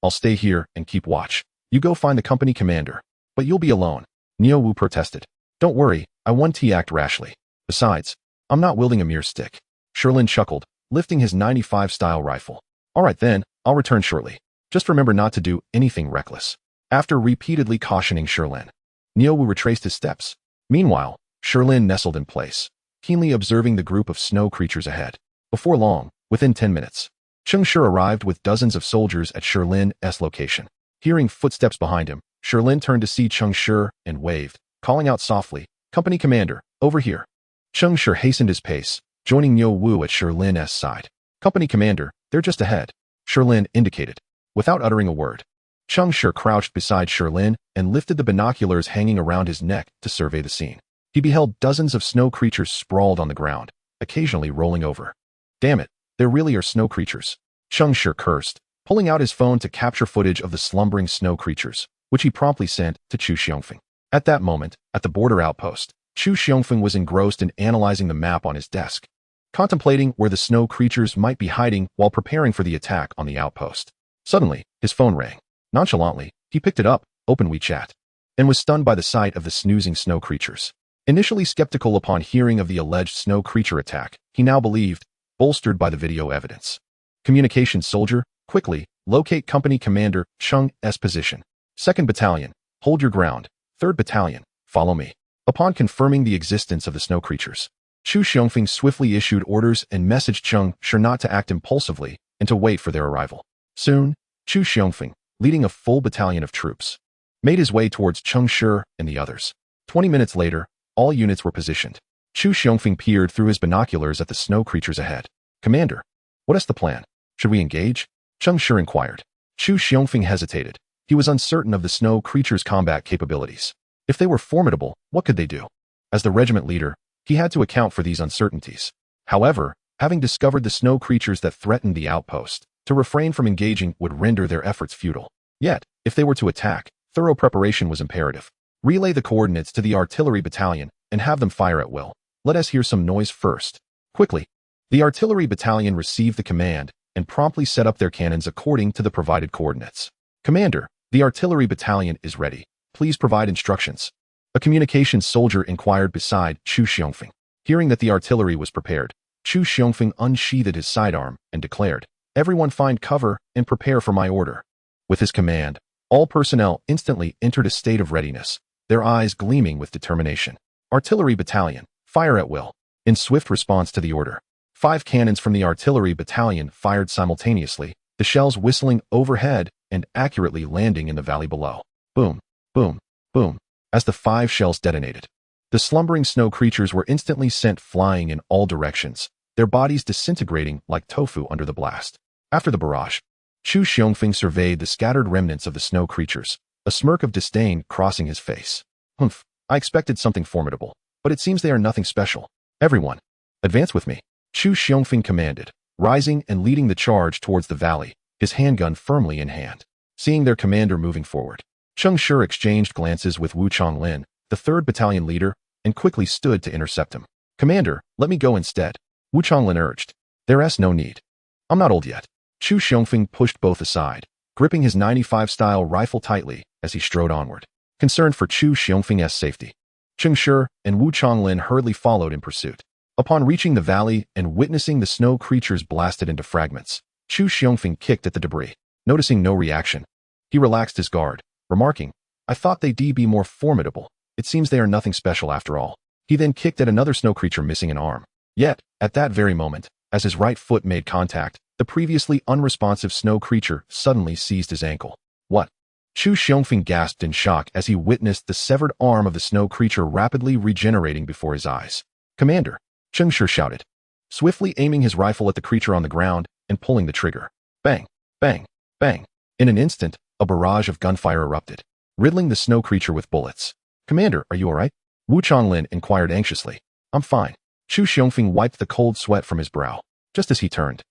I'll stay here and keep watch. You go find the company commander. But you'll be alone. Niu Wu protested. Don't worry, I won't act rashly. Besides, I'm not wielding a mere stick. Sherlin chuckled, lifting his 95-style rifle. All right then, I'll return shortly. Just remember not to do anything reckless. After repeatedly cautioning Sherlin, Niu Wu retraced his steps. Meanwhile, Sherlin nestled in place, keenly observing the group of snow creatures ahead. Before long, within 10 minutes, Chengshi arrived with dozens of soldiers at Sherlin's location. Hearing footsteps behind him, Sherlin turned to see Chengshi and waved, calling out softly, Company Commander, over here. Chengshi hastened his pace, joining Niu Wu at Sherlin's side. Company Commander, they're just ahead. Sherlin indicated. Without uttering a word, Chengshi crouched beside Sherlin and lifted the binoculars hanging around his neck to survey the scene. He beheld dozens of snow creatures sprawled on the ground, occasionally rolling over. Damn it, there really are snow creatures. Chengshi cursed, pulling out his phone to capture footage of the slumbering snow creatures, which he promptly sent to Chu Xiongfeng. At that moment, at the border outpost, Chu Xiongfeng was engrossed in analyzing the map on his desk, contemplating where the snow creatures might be hiding while preparing for the attack on the outpost. Suddenly, his phone rang. Nonchalantly, he picked it up, opened WeChat, and was stunned by the sight of the snoozing snow creatures. Initially skeptical upon hearing of the alleged snow creature attack, he now believed, bolstered by the video evidence. Communications soldier, quickly, locate Company Commander Cheng's position. 2nd Battalion, hold your ground. 3rd Battalion, follow me. Upon confirming the existence of the snow creatures, Chu Xiongfeng swiftly issued orders and messaged Chengshi not to act impulsively and to wait for their arrival. Soon, Chu Xiongfeng, leading a full battalion of troops, made his way towards Chengshi and the others. 20 minutes later, all units were positioned. Chu Xiongfeng peered through his binoculars at the snow creatures ahead. Commander, what is the plan? Should we engage? Chengshi inquired. Chu Xiongfeng hesitated. He was uncertain of the snow creatures' combat capabilities. If they were formidable, what could they do? As the regiment leader, he had to account for these uncertainties. However, having discovered the snow creatures that threatened the outpost, to refrain from engaging would render their efforts futile. Yet, if they were to attack, thorough preparation was imperative. Relay the coordinates to the artillery battalion and have them fire at will. Let us hear some noise first. Quickly, the artillery battalion received the command and promptly set up their cannons according to the provided coordinates. Commander, the artillery battalion is ready. Please provide instructions. A communications soldier inquired beside Chu Xiongfeng. Hearing that the artillery was prepared, Chu Xiongfeng unsheathed his sidearm and declared, Everyone find cover and prepare for my order. With his command, all personnel instantly entered a state of readiness, their eyes gleaming with determination. Artillery battalion, fire at will. In swift response to the order, 5 cannons from the artillery battalion fired simultaneously, the shells whistling overhead and accurately landing in the valley below. Boom, boom, boom. As the 5 shells detonated, the slumbering snow creatures were instantly sent flying in all directions, their bodies disintegrating like tofu under the blast. After the barrage, Chu Xiongfeng surveyed the scattered remnants of the snow creatures, a smirk of disdain crossing his face. Humph, I expected something formidable, but it seems they are nothing special. Everyone, advance with me. Chu Xiongfeng commanded, rising and leading the charge towards the valley, his handgun firmly in hand. Seeing their commander moving forward, Cheng Shi exchanged glances with Wu Chonglin, the 3rd Battalion leader, and quickly stood to intercept him. Commander, let me go instead, Wu Chonglin urged. There's no need. I'm not old yet. Chu Xiongfeng pushed both aside, gripping his 95-style rifle tightly as he strode onward. Concerned for Chu Xiongfeng's safety, Cheng Shi and Wu Chonglin hurriedly followed in pursuit. Upon reaching the valley and witnessing the snow creatures blasted into fragments, Chu Xiongfeng kicked at the debris. Noticing no reaction, he relaxed his guard, remarking, I thought they'd be more formidable. It seems they are nothing special after all. He then kicked at another snow creature missing an arm. Yet, at that very moment, as his right foot made contact, the previously unresponsive snow creature suddenly seized his ankle. What? Chu Xiongfeng gasped in shock as he witnessed the severed arm of the snow creature rapidly regenerating before his eyes. Commander, Cheng Shi shouted, swiftly aiming his rifle at the creature on the ground and pulling the trigger. Bang, bang, bang. In an instant, a barrage of gunfire erupted, riddling the snow creature with bullets. Commander, are you all right? Wu Chonglin inquired anxiously. I'm fine. Chu Xiongfeng wiped the cold sweat from his brow. Just as he turned,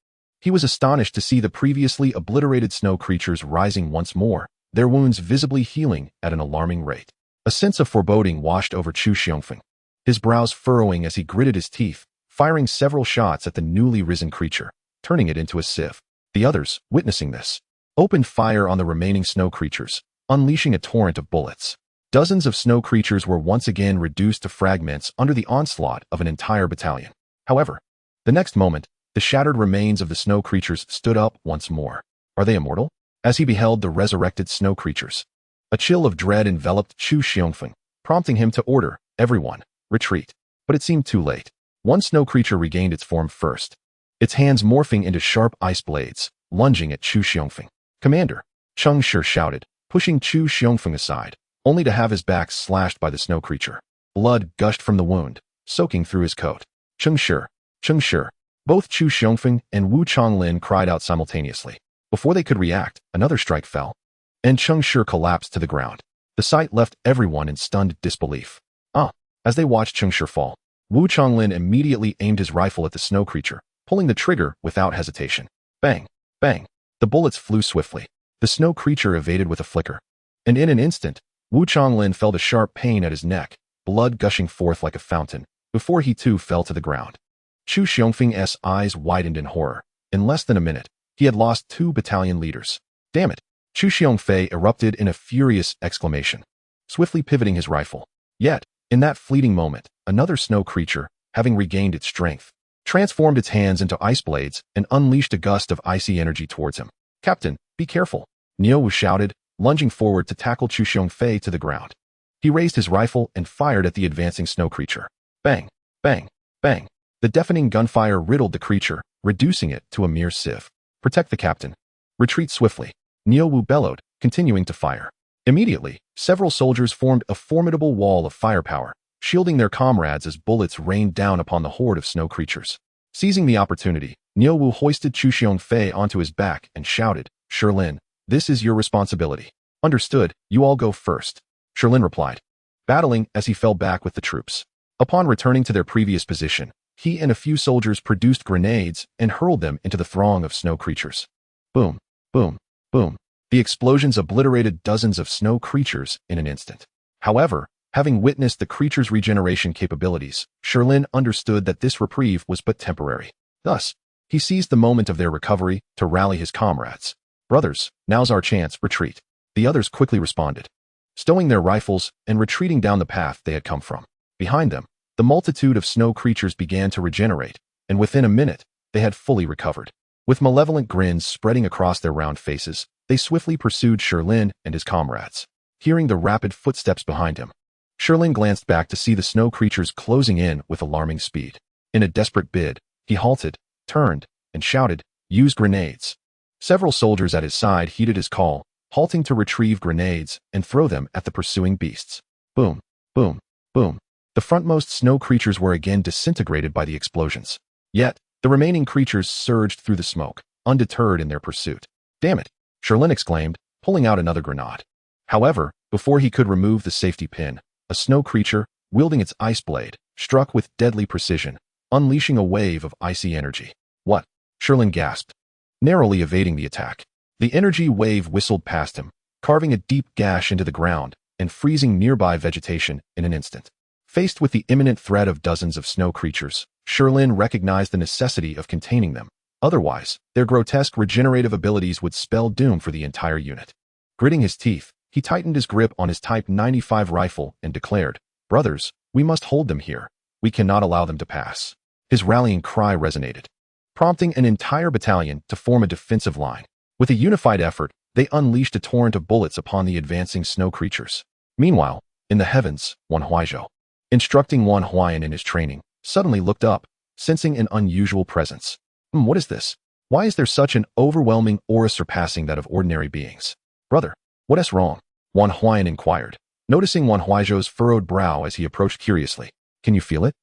he was astonished to see the previously obliterated snow creatures rising once more, their wounds visibly healing at an alarming rate. A sense of foreboding washed over Chu Xiongfeng, his brows furrowing as he gritted his teeth, firing several shots at the newly risen creature, turning it into a sieve. The others, witnessing this, opened fire on the remaining snow creatures, unleashing a torrent of bullets. Dozens of snow creatures were once again reduced to fragments under the onslaught of an entire battalion. However, the next moment, the shattered remains of the snow creatures stood up once more. Are they immortal? As he beheld the resurrected snow creatures, a chill of dread enveloped Chu Xiongfeng, prompting him to order, everyone, retreat. But it seemed too late. One snow creature regained its form first, its hands morphing into sharp ice blades, lunging at Chu Xiongfeng. Commander, Cheng Shi shouted, pushing Chu Xiongfeng aside, only to have his back slashed by the snow creature. Blood gushed from the wound, soaking through his coat. Cheng Shi, Cheng Shi. Both Chu Xiongfeng and Wu Chonglin cried out simultaneously. Before they could react, another strike fell, and Cheng Shi collapsed to the ground. The sight left everyone in stunned disbelief. As they watched Cheng Shi fall, Wu Chonglin immediately aimed his rifle at the snow creature, pulling the trigger without hesitation. Bang, bang. The bullets flew swiftly. The snow creature evaded with a flicker, and in an instant, Wu Chonglin felt a sharp pain at his neck, blood gushing forth like a fountain, before he too fell to the ground. Chu Xiongfeng's eyes widened in horror. In less than a minute, he had lost 2 battalion leaders. Damn it! Chu Xiongfeng erupted in a furious exclamation, swiftly pivoting his rifle. Yet, in that fleeting moment, another snow creature, having regained its strength, transformed its hands into ice blades and unleashed a gust of icy energy towards him. Captain, be careful! Niu Wu shouted, lunging forward to tackle Chu Xiongfeng to the ground. He raised his rifle and fired at the advancing snow creature. Bang, bang, bang. The deafening gunfire riddled the creature, reducing it to a mere sieve. Protect the captain. Retreat swiftly, Niu Wu bellowed, continuing to fire. Immediately, several soldiers formed a formidable wall of firepower, shielding their comrades as bullets rained down upon the horde of snow creatures. Seizing the opportunity, Niu Wu hoisted Chu Xiongfeng onto his back and shouted, Shilin, this is your responsibility. Understood, you all go first. Shilin replied, battling as he fell back with the troops. Upon returning to their previous position, he and a few soldiers produced grenades and hurled them into the throng of snow creatures. Boom, boom, boom. The explosions obliterated dozens of snow creatures in an instant. However, having witnessed the creature's regeneration capabilities, Shilin understood that this reprieve was but temporary. Thus, he seized the moment of their recovery to rally his comrades. Brothers, now's our chance, retreat. The others quickly responded, stowing their rifles and retreating down the path they had come from. Behind them, the multitude of snow creatures began to regenerate, and within a minute, they had fully recovered. With malevolent grins spreading across their round faces, they swiftly pursued Shilin and his comrades. Hearing the rapid footsteps behind him, Shilin glanced back to see the snow creatures closing in with alarming speed. In a desperate bid, he halted, turned, and shouted, use grenades. Several soldiers at his side heeded his call, halting to retrieve grenades and throw them at the pursuing beasts. Boom, boom, boom. The frontmost snow creatures were again disintegrated by the explosions. Yet, the remaining creatures surged through the smoke, undeterred in their pursuit. Damn it, Sherlin exclaimed, pulling out another grenade. However, before he could remove the safety pin, a snow creature, wielding its ice blade, struck with deadly precision, unleashing a wave of icy energy. What? Sherlin gasped, narrowly evading the attack. The energy wave whistled past him, carving a deep gash into the ground and freezing nearby vegetation in an instant. Faced with the imminent threat of dozens of snow creatures, Sherlin recognized the necessity of containing them. Otherwise, their grotesque regenerative abilities would spell doom for the entire unit. Gritting his teeth, he tightened his grip on his Type 95 rifle and declared, "Brothers, we must hold them here. We cannot allow them to pass." His rallying cry resonated, prompting an entire battalion to form a defensive line. With a unified effort, they unleashed a torrent of bullets upon the advancing snow creatures. Meanwhile, in the heavens, Wan Huaizhou, instructing Wan Huayan in his training, suddenly looked up, sensing an unusual presence. What is this? Why is there such an overwhelming aura surpassing that of ordinary beings? Brother, what is wrong? Wan Huayan inquired, noticing Wan Huaizhou's furrowed brow as he approached curiously. Can you feel it?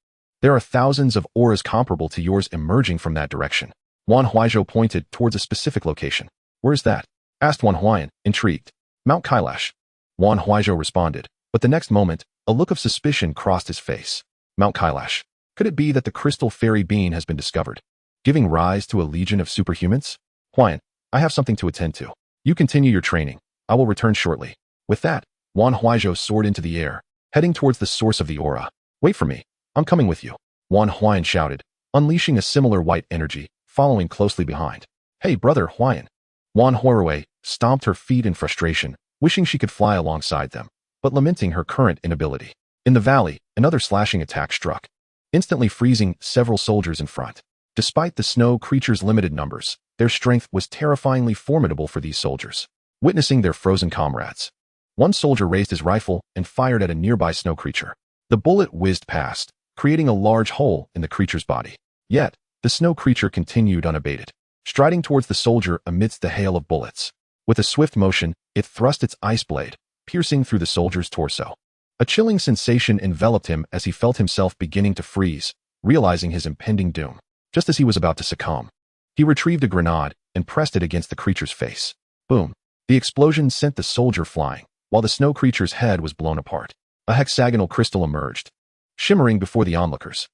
There are thousands of auras comparable to yours emerging from that direction. Wan Huaizhou pointed towards a specific location. Where is that? Asked Wan Huayan, intrigued. Mount Kailash. Wan Huaizhou responded, but the next moment, a look of suspicion crossed his face. Mount Kailash. Could it be that the crystal fairy bean has been discovered, giving rise to a legion of superhumans? Huayan, I have something to attend to. You continue your training. I will return shortly. With that, Wan Huaizhou soared into the air, heading towards the source of the aura. Wait for me. I'm coming with you. Wan Huayan shouted, unleashing a similar white energy, following closely behind. Hey, brother Huayan. Wan Huaizhou stomped her feet in frustration, wishing she could fly alongside them, but lamenting her current inability. In the valley, another slashing attack struck, instantly freezing several soldiers in front. Despite the snow creatures' limited numbers, their strength was terrifyingly formidable for these soldiers. Witnessing their frozen comrades, one soldier raised his rifle and fired at a nearby snow creature. The bullet whizzed past, creating a large hole in the creature's body. Yet, the snow creature continued unabated, striding towards the soldier amidst the hail of bullets. With a swift motion, it thrust its ice blade, piercing through the soldier's torso. A chilling sensation enveloped him as he felt himself beginning to freeze, realizing his impending doom. Just as he was about to succumb, he retrieved a grenade and pressed it against the creature's face. Boom! The explosion sent the soldier flying, while the snow creature's head was blown apart. A hexagonal crystal emerged, shimmering before the onlookers.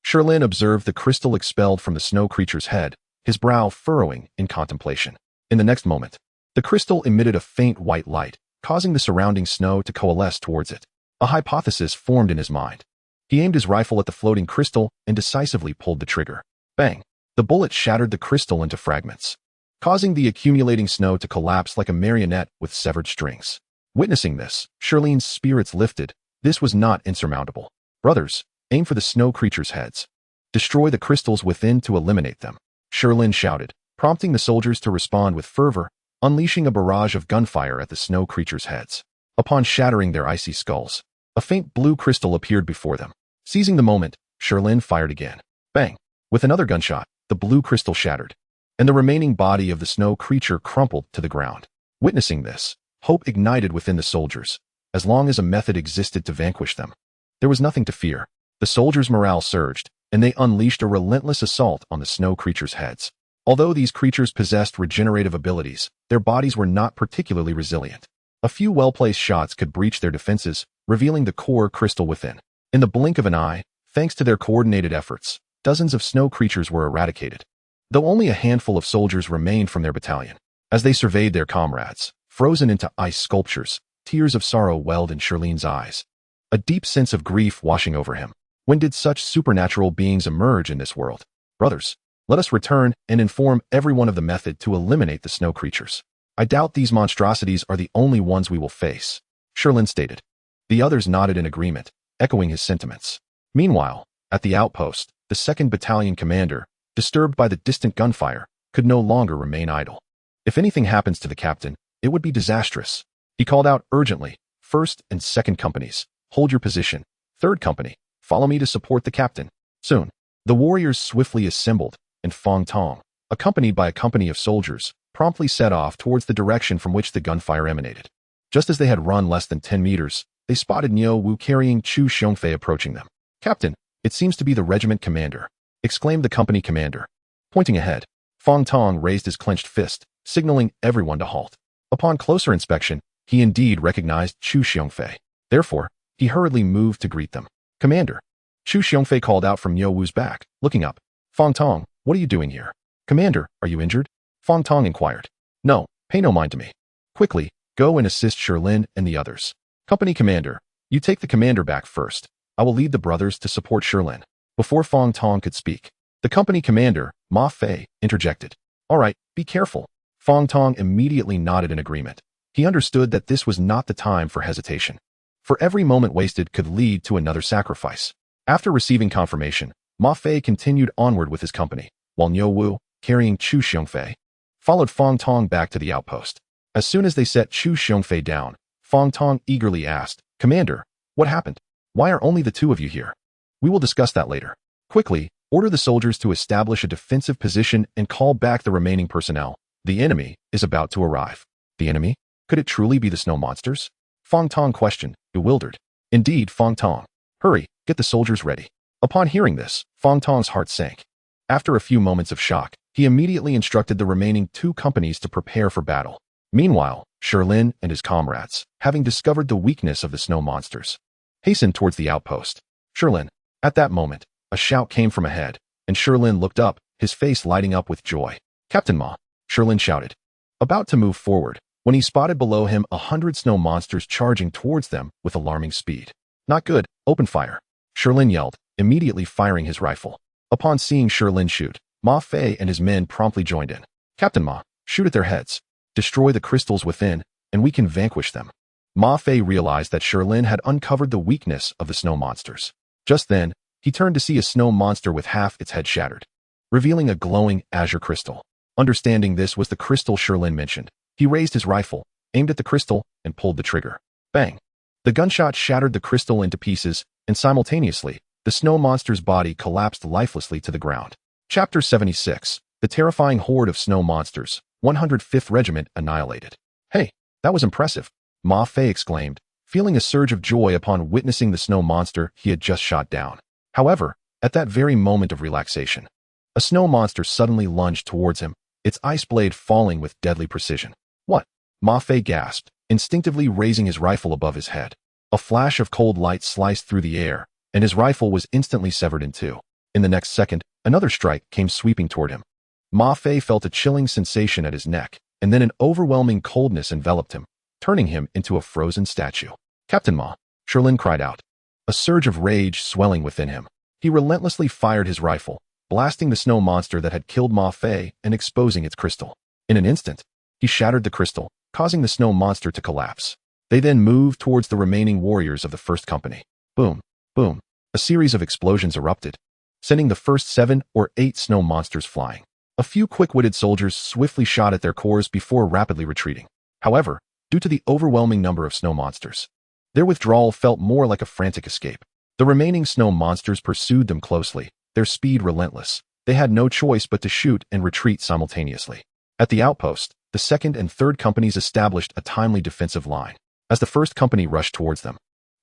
Sherlin observed the crystal expelled from the snow creature's head, his brow furrowing in contemplation. In the next moment, the crystal emitted a faint white light, causing the surrounding snow to coalesce towards it. A hypothesis formed in his mind. He aimed his rifle at the floating crystal and decisively pulled the trigger. Bang! The bullet shattered the crystal into fragments, causing the accumulating snow to collapse like a marionette with severed strings. Witnessing this, Sherlin's spirits lifted. This was not insurmountable. Brothers, aim for the snow creatures' heads. Destroy the crystals within to eliminate them. Sherlin shouted, prompting the soldiers to respond with fervor, unleashing a barrage of gunfire at the snow creatures' heads. Upon shattering their icy skulls, a faint blue crystal appeared before them. Seizing the moment, Sherlin fired again. Bang! With another gunshot, the blue crystal shattered, and the remaining body of the snow creature crumpled to the ground. Witnessing this, hope ignited within the soldiers. As long as a method existed to vanquish them, there was nothing to fear. The soldiers' morale surged, and they unleashed a relentless assault on the snow creatures' heads. Although these creatures possessed regenerative abilities, their bodies were not particularly resilient. A few well-placed shots could breach their defenses, revealing the core crystal within. In the blink of an eye, thanks to their coordinated efforts, dozens of snow creatures were eradicated, though only a handful of soldiers remained from their battalion. As they surveyed their comrades, frozen into ice sculptures, tears of sorrow welled in Sherlin's eyes, a deep sense of grief washing over him. When did such supernatural beings emerge in this world? Brothers, let us return and inform everyone of the method to eliminate the snow creatures. I doubt these monstrosities are the only ones we will face, Sherlin stated. The others nodded in agreement, echoing his sentiments. Meanwhile, at the outpost, the 2nd Battalion commander, disturbed by the distant gunfire, could no longer remain idle. If anything happens to the captain, it would be disastrous. He called out urgently, 1st and 2nd companies, hold your position. 3rd company, follow me to support the captain. Soon, the warriors swiftly assembled, and Fong Tong, accompanied by a company of soldiers, promptly set off towards the direction from which the gunfire emanated. Just as they had run less than 10 meters, they spotted Niu Wu carrying Chu Xiongfei approaching them. Captain, it seems to be the regiment commander, exclaimed the company commander. Pointing ahead, Fong Tong raised his clenched fist, signaling everyone to halt. Upon closer inspection, he indeed recognized Chu Xiongfei. Therefore, he hurriedly moved to greet them. Commander. Chu Xiongfei called out from Yo Wu's back, looking up. Fong Tong, what are you doing here? Commander, are you injured? Fong Tong inquired. No, pay no mind to me. Quickly, go and assist Shilin and the others. Company commander, you take the commander back first. I will lead the brothers to support Shilin. Before Fong Tong could speak, the company commander, Ma Fei, interjected. All right, be careful. Fong Tong immediately nodded in agreement. He understood that this was not the time for hesitation. For every moment wasted could lead to another sacrifice. After receiving confirmation, Ma Fei continued onward with his company, while Niu Wu, carrying Chu Xiongfei, followed Fong Tong back to the outpost. As soon as they set Chu Xiongfei down, Fong Tong eagerly asked, Commander, what happened? Why are only the two of you here? We will discuss that later. Quickly, order the soldiers to establish a defensive position and call back the remaining personnel. The enemy is about to arrive. The enemy? Could it truly be the snow monsters? Fong Tong questioned, bewildered. Indeed, Fong Tong. Hurry, get the soldiers ready. Upon hearing this, Fong Tong's heart sank. After a few moments of shock, he immediately instructed the remaining two companies to prepare for battle. Meanwhile, Shilin and his comrades, having discovered the weakness of the snow monsters, hastened towards the outpost. Shilin. At that moment, a shout came from ahead, and Shilin looked up, his face lighting up with joy. Captain Ma, Shilin shouted. About to move forward, when he spotted below him 100 snow monsters charging towards them with alarming speed. Not good, open fire. Shilin yelled, immediately firing his rifle. Upon seeing Shilin shoot, Ma Fei and his men promptly joined in. Captain Ma, shoot at their heads. Destroy the crystals within, and we can vanquish them. Ma Fei realized that Shilin had uncovered the weakness of the snow monsters. Just then, he turned to see a snow monster with half its head shattered, revealing a glowing azure crystal. Understanding this was the crystal Shilin mentioned, he raised his rifle, aimed at the crystal, and pulled the trigger. Bang! The gunshot shattered the crystal into pieces, and simultaneously, the snow monster's body collapsed lifelessly to the ground. Chapter 76. The terrifying horde of snow monsters, 105th Regiment annihilated. Hey, that was impressive, Ma Fei exclaimed, feeling a surge of joy upon witnessing the snow monster he had just shot down. However, at that very moment of relaxation, a snow monster suddenly lunged towards him, its ice blade falling with deadly precision. What? Ma Fei gasped, instinctively raising his rifle above his head. A flash of cold light sliced through the air, and his rifle was instantly severed in two. In the next second, another strike came sweeping toward him. Ma Fei felt a chilling sensation at his neck, and then an overwhelming coldness enveloped him, turning him into a frozen statue. Captain Ma, Shilin cried out, a surge of rage swelling within him. He relentlessly fired his rifle, blasting the snow monster that had killed Ma Fei and exposing its crystal. In an instant, he shattered the crystal, causing the snow monster to collapse. They then moved towards the remaining warriors of the first company. Boom, boom. A series of explosions erupted, sending the first 7 or 8 snow monsters flying. A few quick-witted soldiers swiftly shot at their cores before rapidly retreating. However, due to the overwhelming number of snow monsters, their withdrawal felt more like a frantic escape. The remaining snow monsters pursued them closely, their speed relentless. They had no choice but to shoot and retreat simultaneously. At the outpost, the second and third companies established a timely defensive line. As the first company rushed towards them,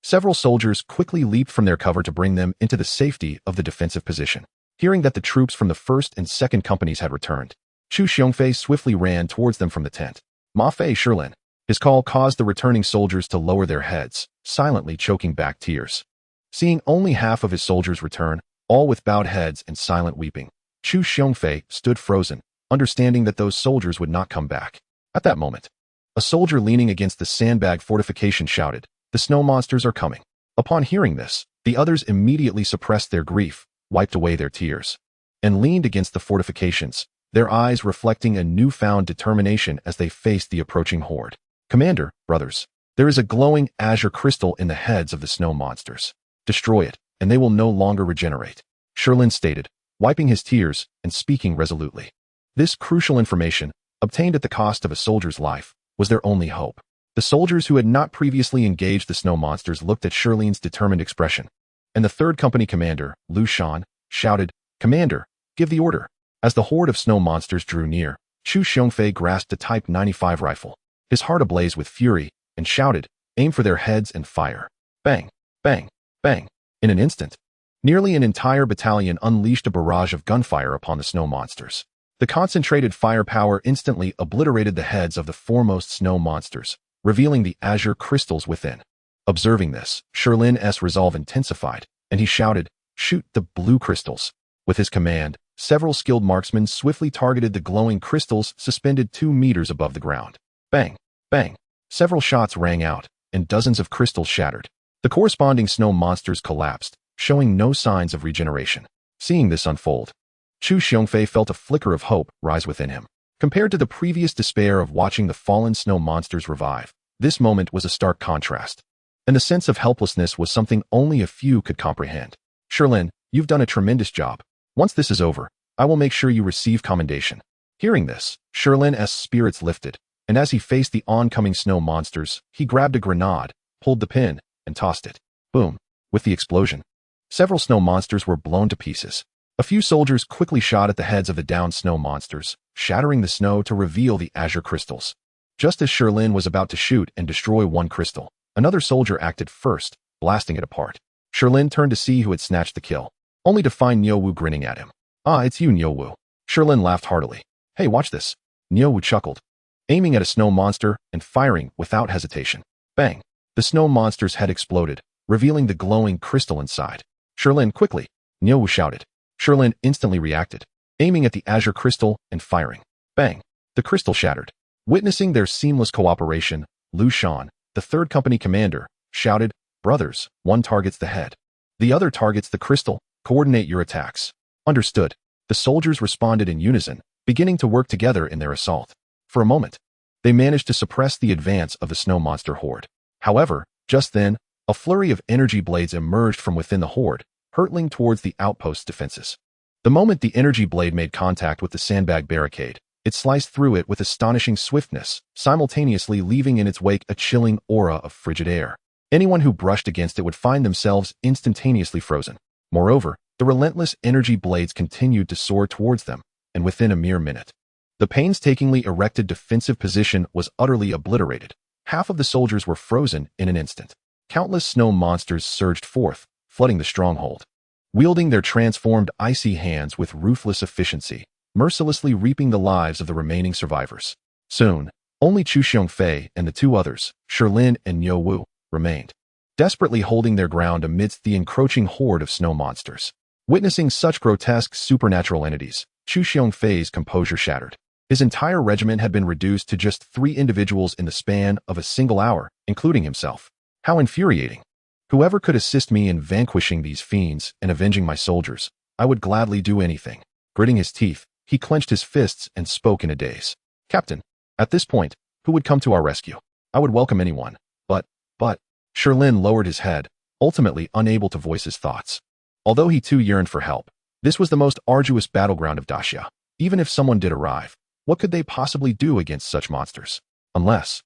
several soldiers quickly leaped from their cover to bring them into the safety of the defensive position. Hearing that the troops from the first and second companies had returned, Chu Xiongfei swiftly ran towards them from the tent. Ma Fei Shilin. His call caused the returning soldiers to lower their heads, silently choking back tears. Seeing only half of his soldiers return, all with bowed heads and silent weeping, Chu Xiongfei stood frozen, understanding that those soldiers would not come back. At that moment, a soldier leaning against the sandbag fortification shouted, "The snow monsters are coming." Upon hearing this, the others immediately suppressed their grief, wiped away their tears, and leaned against the fortifications, their eyes reflecting a newfound determination as they faced the approaching horde. Commander, brothers, there is a glowing azure crystal in the heads of the snow monsters. Destroy it, and they will no longer regenerate, Shilin stated, wiping his tears and speaking resolutely. This crucial information, obtained at the cost of a soldier's life, was their only hope. The soldiers who had not previously engaged the snow monsters looked at Shilin's determined expression, and the third company commander, Lu Shan, shouted, "Commander, give the order." As the horde of snow monsters drew near, Chu Xiongfei grasped a Type 95 rifle, his heart ablaze with fury, and shouted, "Aim for their heads and fire." Bang, bang, bang. In an instant, nearly an entire battalion unleashed a barrage of gunfire upon the snow monsters. The concentrated firepower instantly obliterated the heads of the foremost snow monsters, revealing the azure crystals within. Observing this, Sherlin's resolve intensified, and he shouted, "Shoot the blue crystals." With his command, several skilled marksmen swiftly targeted the glowing crystals suspended 2 meters above the ground. Bang! Bang! Several shots rang out, and dozens of crystals shattered. The corresponding snow monsters collapsed, showing no signs of regeneration. Seeing this unfold, Chu Xiongfei felt a flicker of hope rise within him. Compared to the previous despair of watching the fallen snow monsters revive, this moment was a stark contrast. And the sense of helplessness was something only a few could comprehend. "Sherlin, you've done a tremendous job. Once this is over, I will make sure you receive commendation." Hearing this, Sherlin's spirits lifted, and as he faced the oncoming snow monsters, he grabbed a grenade, pulled the pin, and tossed it. Boom! With the explosion, several snow monsters were blown to pieces. A few soldiers quickly shot at the heads of the downed snow monsters, shattering the snow to reveal the azure crystals. Just as Sherlin was about to shoot and destroy one crystal, another soldier acted first, blasting it apart. Sherlin turned to see who had snatched the kill, only to find Niu Wu grinning at him. "Ah, it's you, Niu Wu." Sherlin laughed heartily. "Hey, watch this." Niu Wu chuckled, aiming at a snow monster and firing without hesitation. Bang! The snow monster's head exploded, revealing the glowing crystal inside. "Sherlin, quickly!" Niu Wu shouted. Sherlin instantly reacted, aiming at the azure crystal and firing. Bang! The crystal shattered. Witnessing their seamless cooperation, Lu Shan, the third company commander, shouted, "Brothers, one targets the head. The other targets the crystal. Coordinate your attacks." Understood. The soldiers responded in unison, beginning to work together in their assault. For a moment, they managed to suppress the advance of the snow monster horde. However, just then, a flurry of energy blades emerged from within the horde, hurtling towards the outpost's defenses. The moment the energy blade made contact with the sandbag barricade, it sliced through it with astonishing swiftness, simultaneously leaving in its wake a chilling aura of frigid air. Anyone who brushed against it would find themselves instantaneously frozen. Moreover, the relentless energy blades continued to soar towards them, and within a mere minute, the painstakingly erected defensive position was utterly obliterated. Half of the soldiers were frozen in an instant. Countless snow monsters surged forth, flooding the stronghold, wielding their transformed icy hands with ruthless efficiency, mercilessly reaping the lives of the remaining survivors. Soon, only Chu Xiongfei and the two others, Sherlin and Niu Wu, remained, desperately holding their ground amidst the encroaching horde of snow monsters. Witnessing such grotesque supernatural entities, Chu Xiongfei's composure shattered. His entire regiment had been reduced to just 3 individuals in the span of a single hour, including himself. How infuriating! Whoever could assist me in vanquishing these fiends and avenging my soldiers, I would gladly do anything. Gritting his teeth, he clenched his fists and spoke in a daze. "Captain, at this point, who would come to our rescue? I would welcome anyone, but... Sherlin lowered his head, ultimately unable to voice his thoughts. Although he too yearned for help, this was the most arduous battleground of Daxia. Even if someone did arrive, what could they possibly do against such monsters? Unless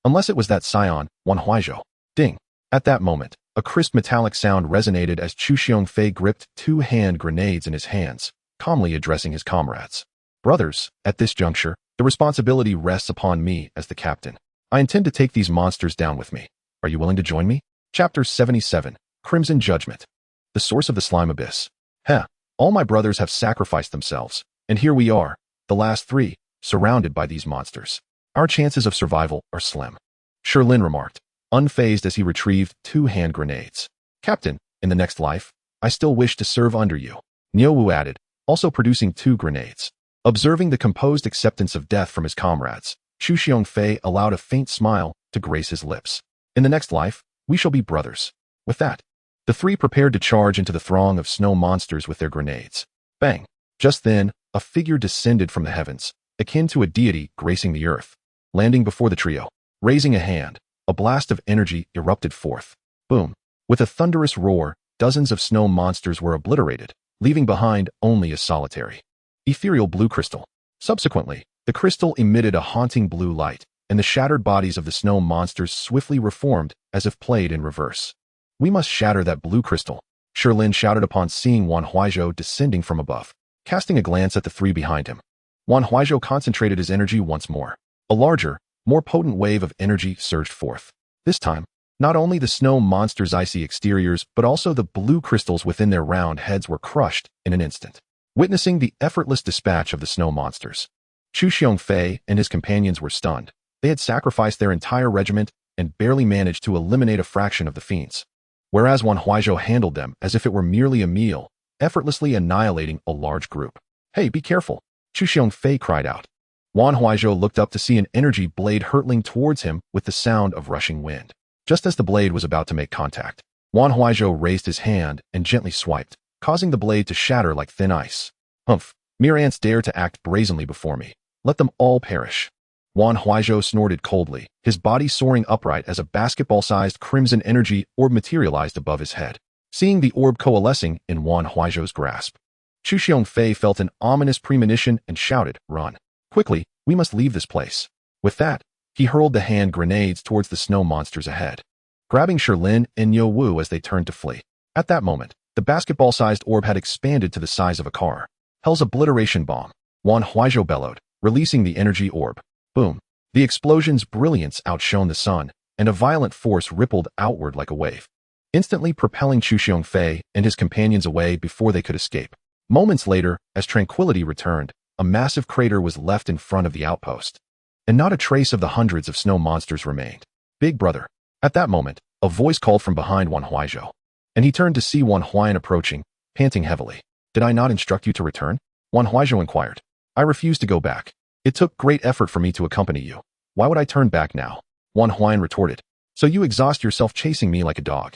it was that Saiyan, Wan Huaizhou. Ding! At that moment, a crisp metallic sound resonated as Chu Xiongfei gripped 2 hand grenades in his hands, calmly addressing his comrades. "Brothers, at this juncture, the responsibility rests upon me as the captain. I intend to take these monsters down with me. Are you willing to join me?" Chapter 77, Crimson Judgment. The source of the slime abyss. Heh, all my brothers have sacrificed themselves, and here we are, the last 3, surrounded by these monsters. Our chances of survival are slim. Sherlin remarked, unfazed as he retrieved 2 hand grenades. "Captain, in the next life, I still wish to serve under you," Niu Wu added, also producing 2 grenades. Observing the composed acceptance of death from his comrades, Chu Xiongfei allowed a faint smile to grace his lips. "In the next life, we shall be brothers." With that, the 3 prepared to charge into the throng of snow monsters with their grenades. Bang! Just then, a figure descended from the heavens, akin to a deity gracing the earth. Landing before the trio, raising a hand, a blast of energy erupted forth. Boom! With a thunderous roar, dozens of snow monsters were obliterated, leaving behind only a solitary, ethereal blue crystal. Subsequently, the crystal emitted a haunting blue light, and the shattered bodies of the snow monsters swiftly reformed as if played in reverse. "We must shatter that blue crystal," Sherlin shouted upon seeing Wan Huaizhou descending from above. Casting a glance at the 3 behind him, Wan Huaizhou concentrated his energy once more. A larger, more potent wave of energy surged forth. This time, not only the snow monsters' icy exteriors, but also the blue crystals within their round heads were crushed in an instant. Witnessing the effortless dispatch of the snow monsters, Chu Xiongfei and his companions were stunned. They had sacrificed their entire regiment and barely managed to eliminate a fraction of the fiends, whereas Wan Huaizhou handled them as if it were merely a meal, effortlessly annihilating a large group. "Hey, be careful!" Chu Xiongfei cried out. Wan Huaizhou looked up to see an energy blade hurtling towards him with the sound of rushing wind. Just as the blade was about to make contact, Wan Huaizhou raised his hand and gently swiped, causing the blade to shatter like thin ice. "Humph! Mere ants dare to act brazenly before me. Let them all perish." Wan Huaizhou snorted coldly, his body soaring upright as a basketball-sized crimson energy orb materialized above his head. Seeing the orb coalescing in Wan Huaizhou's grasp, Chu Xiongfei felt an ominous premonition and shouted, "Run! Quickly, we must leave this place." With that, he hurled the hand grenades towards the snow monsters ahead, grabbing Shilin and Yo Wu as they turned to flee. At that moment, the basketball-sized orb had expanded to the size of a car. "Hell's obliteration bomb!" Wan Huaizhou bellowed, releasing the energy orb. Boom! The explosion's brilliance outshone the sun, and a violent force rippled outward like a wave, instantly propelling Chu Xiongfei and his companions away before they could escape. Moments later, as tranquility returned, a massive crater was left in front of the outpost, and not a trace of the hundreds of snow monsters remained. "Big brother." At that moment, a voice called from behind Wan Huaizhou, and he turned to see Wan Huayan approaching, panting heavily. "Did I not instruct you to return?" Wan Huaizhou inquired. "I refuse to go back. It took great effort for me to accompany you. Why would I turn back now?" Wan Huayan retorted. "So you exhaust yourself chasing me like a dog?"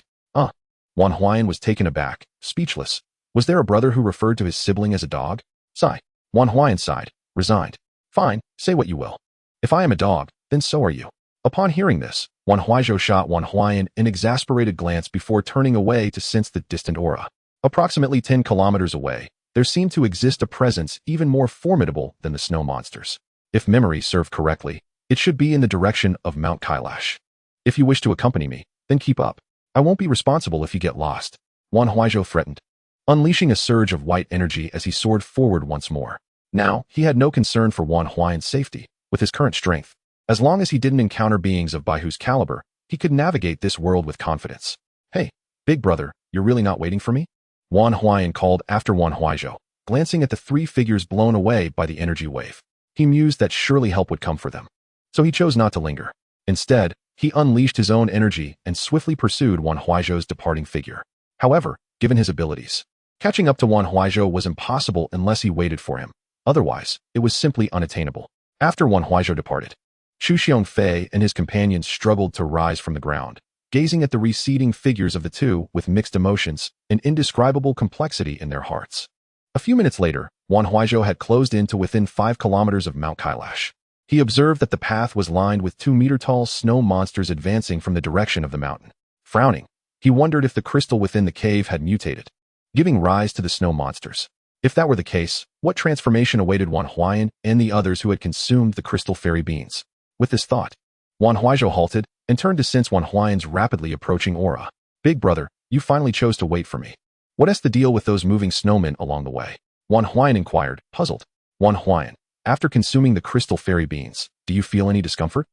Wan Huayan was taken aback, speechless. Was there a brother who referred to his sibling as a dog? Sigh. Wan Huayan sighed, resigned. "Fine, say what you will. If I am a dog, then so are you." Upon hearing this, Wan Huaizhou shot Wan Huayan an exasperated glance before turning away to sense the distant aura. Approximately 10 kilometers away, there seemed to exist a presence even more formidable than the snow monsters. If memory served correctly, it should be in the direction of Mount Kailash. "If you wish to accompany me, then keep up. I won't be responsible if you get lost," Wan Huaizhou threatened, unleashing a surge of white energy as he soared forward once more. Now, he had no concern for Wan Huayan's safety. With his current strength, as long as he didn't encounter beings of Baihu's caliber, he could navigate this world with confidence. "Hey, big brother, you're really not waiting for me?" Wan Huayan called after Wan Huaizhou, glancing at the three figures blown away by the energy wave. He mused that surely help would come for them. So he chose not to linger. Instead, he unleashed his own energy and swiftly pursued Wan Huaizhou's departing figure. However, given his abilities, catching up to Wan Huaizhou was impossible unless he waited for him. Otherwise, it was simply unattainable. After Wan Huaizhou departed, Chu Xiongfei and his companions struggled to rise from the ground, gazing at the receding figures of the two with mixed emotions and indescribable complexity in their hearts. A few minutes later, Wan Huaizhou had closed in to within 5 kilometers of Mount Kailash. He observed that the path was lined with 2-meter-tall snow monsters advancing from the direction of the mountain. Frowning, he wondered if the crystal within the cave had mutated, giving rise to the snow monsters. If that were the case, what transformation awaited Wan Huayan and the others who had consumed the crystal fairy beans? With this thought, Wan Huaizhou halted and turned to sense Wan Huayan's rapidly approaching aura. "Big brother, you finally chose to wait for me. What's the deal with those moving snowmen along the way?" Wan Huayan inquired, puzzled. "Wan Huayan, after consuming the crystal fairy beans, do you feel any discomfort?"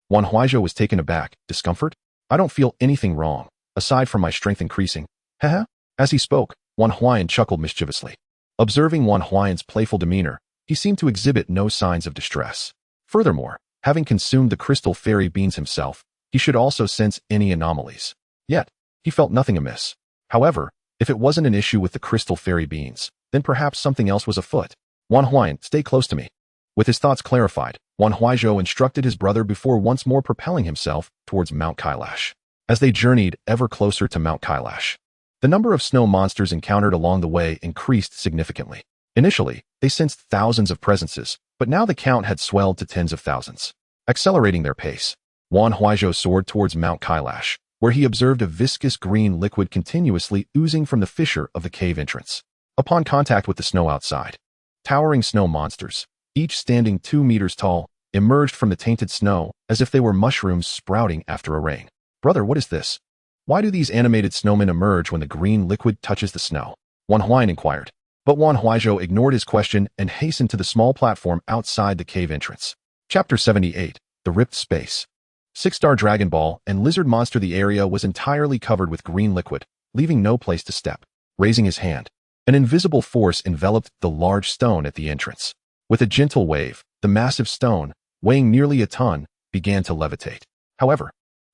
Wan Huaizhou was taken aback. "Discomfort? I don't feel anything wrong, aside from my strength increasing." Haha. As he spoke, Wan Huayan chuckled mischievously. Observing Wan Huayan's playful demeanor, he seemed to exhibit no signs of distress. Furthermore, having consumed the crystal fairy beans himself, he should also sense any anomalies. Yet, he felt nothing amiss. However, if it wasn't an issue with the crystal fairy beans, then perhaps something else was afoot. "Wan Huayan, stay close to me." With his thoughts clarified, Wan Huaizhou instructed his brother before once more propelling himself towards Mount Kailash. As they journeyed ever closer to Mount Kailash, the number of snow monsters encountered along the way increased significantly. Initially, they sensed thousands of presences, but now the count had swelled to tens of thousands. Accelerating their pace, Wan Huaizhou soared towards Mount Kailash, where he observed a viscous green liquid continuously oozing from the fissure of the cave entrance. Upon contact with the snow outside, towering snow monsters, each standing 2 meters tall, emerged from the tainted snow as if they were mushrooms sprouting after a rain. "Brother, what is this? Why do these animated snowmen emerge when the green liquid touches the snow?" Wan Huayan inquired. But Wan Huaizhou ignored his question and hastened to the small platform outside the cave entrance. Chapter 78. The Ripped Space. 6-star Dragon Ball and Lizard Monster. The area was entirely covered with green liquid, leaving no place to step. Raising his hand, An invisible force enveloped the large stone at the entrance. With a gentle wave, the massive stone, weighing nearly a ton, began to levitate. However,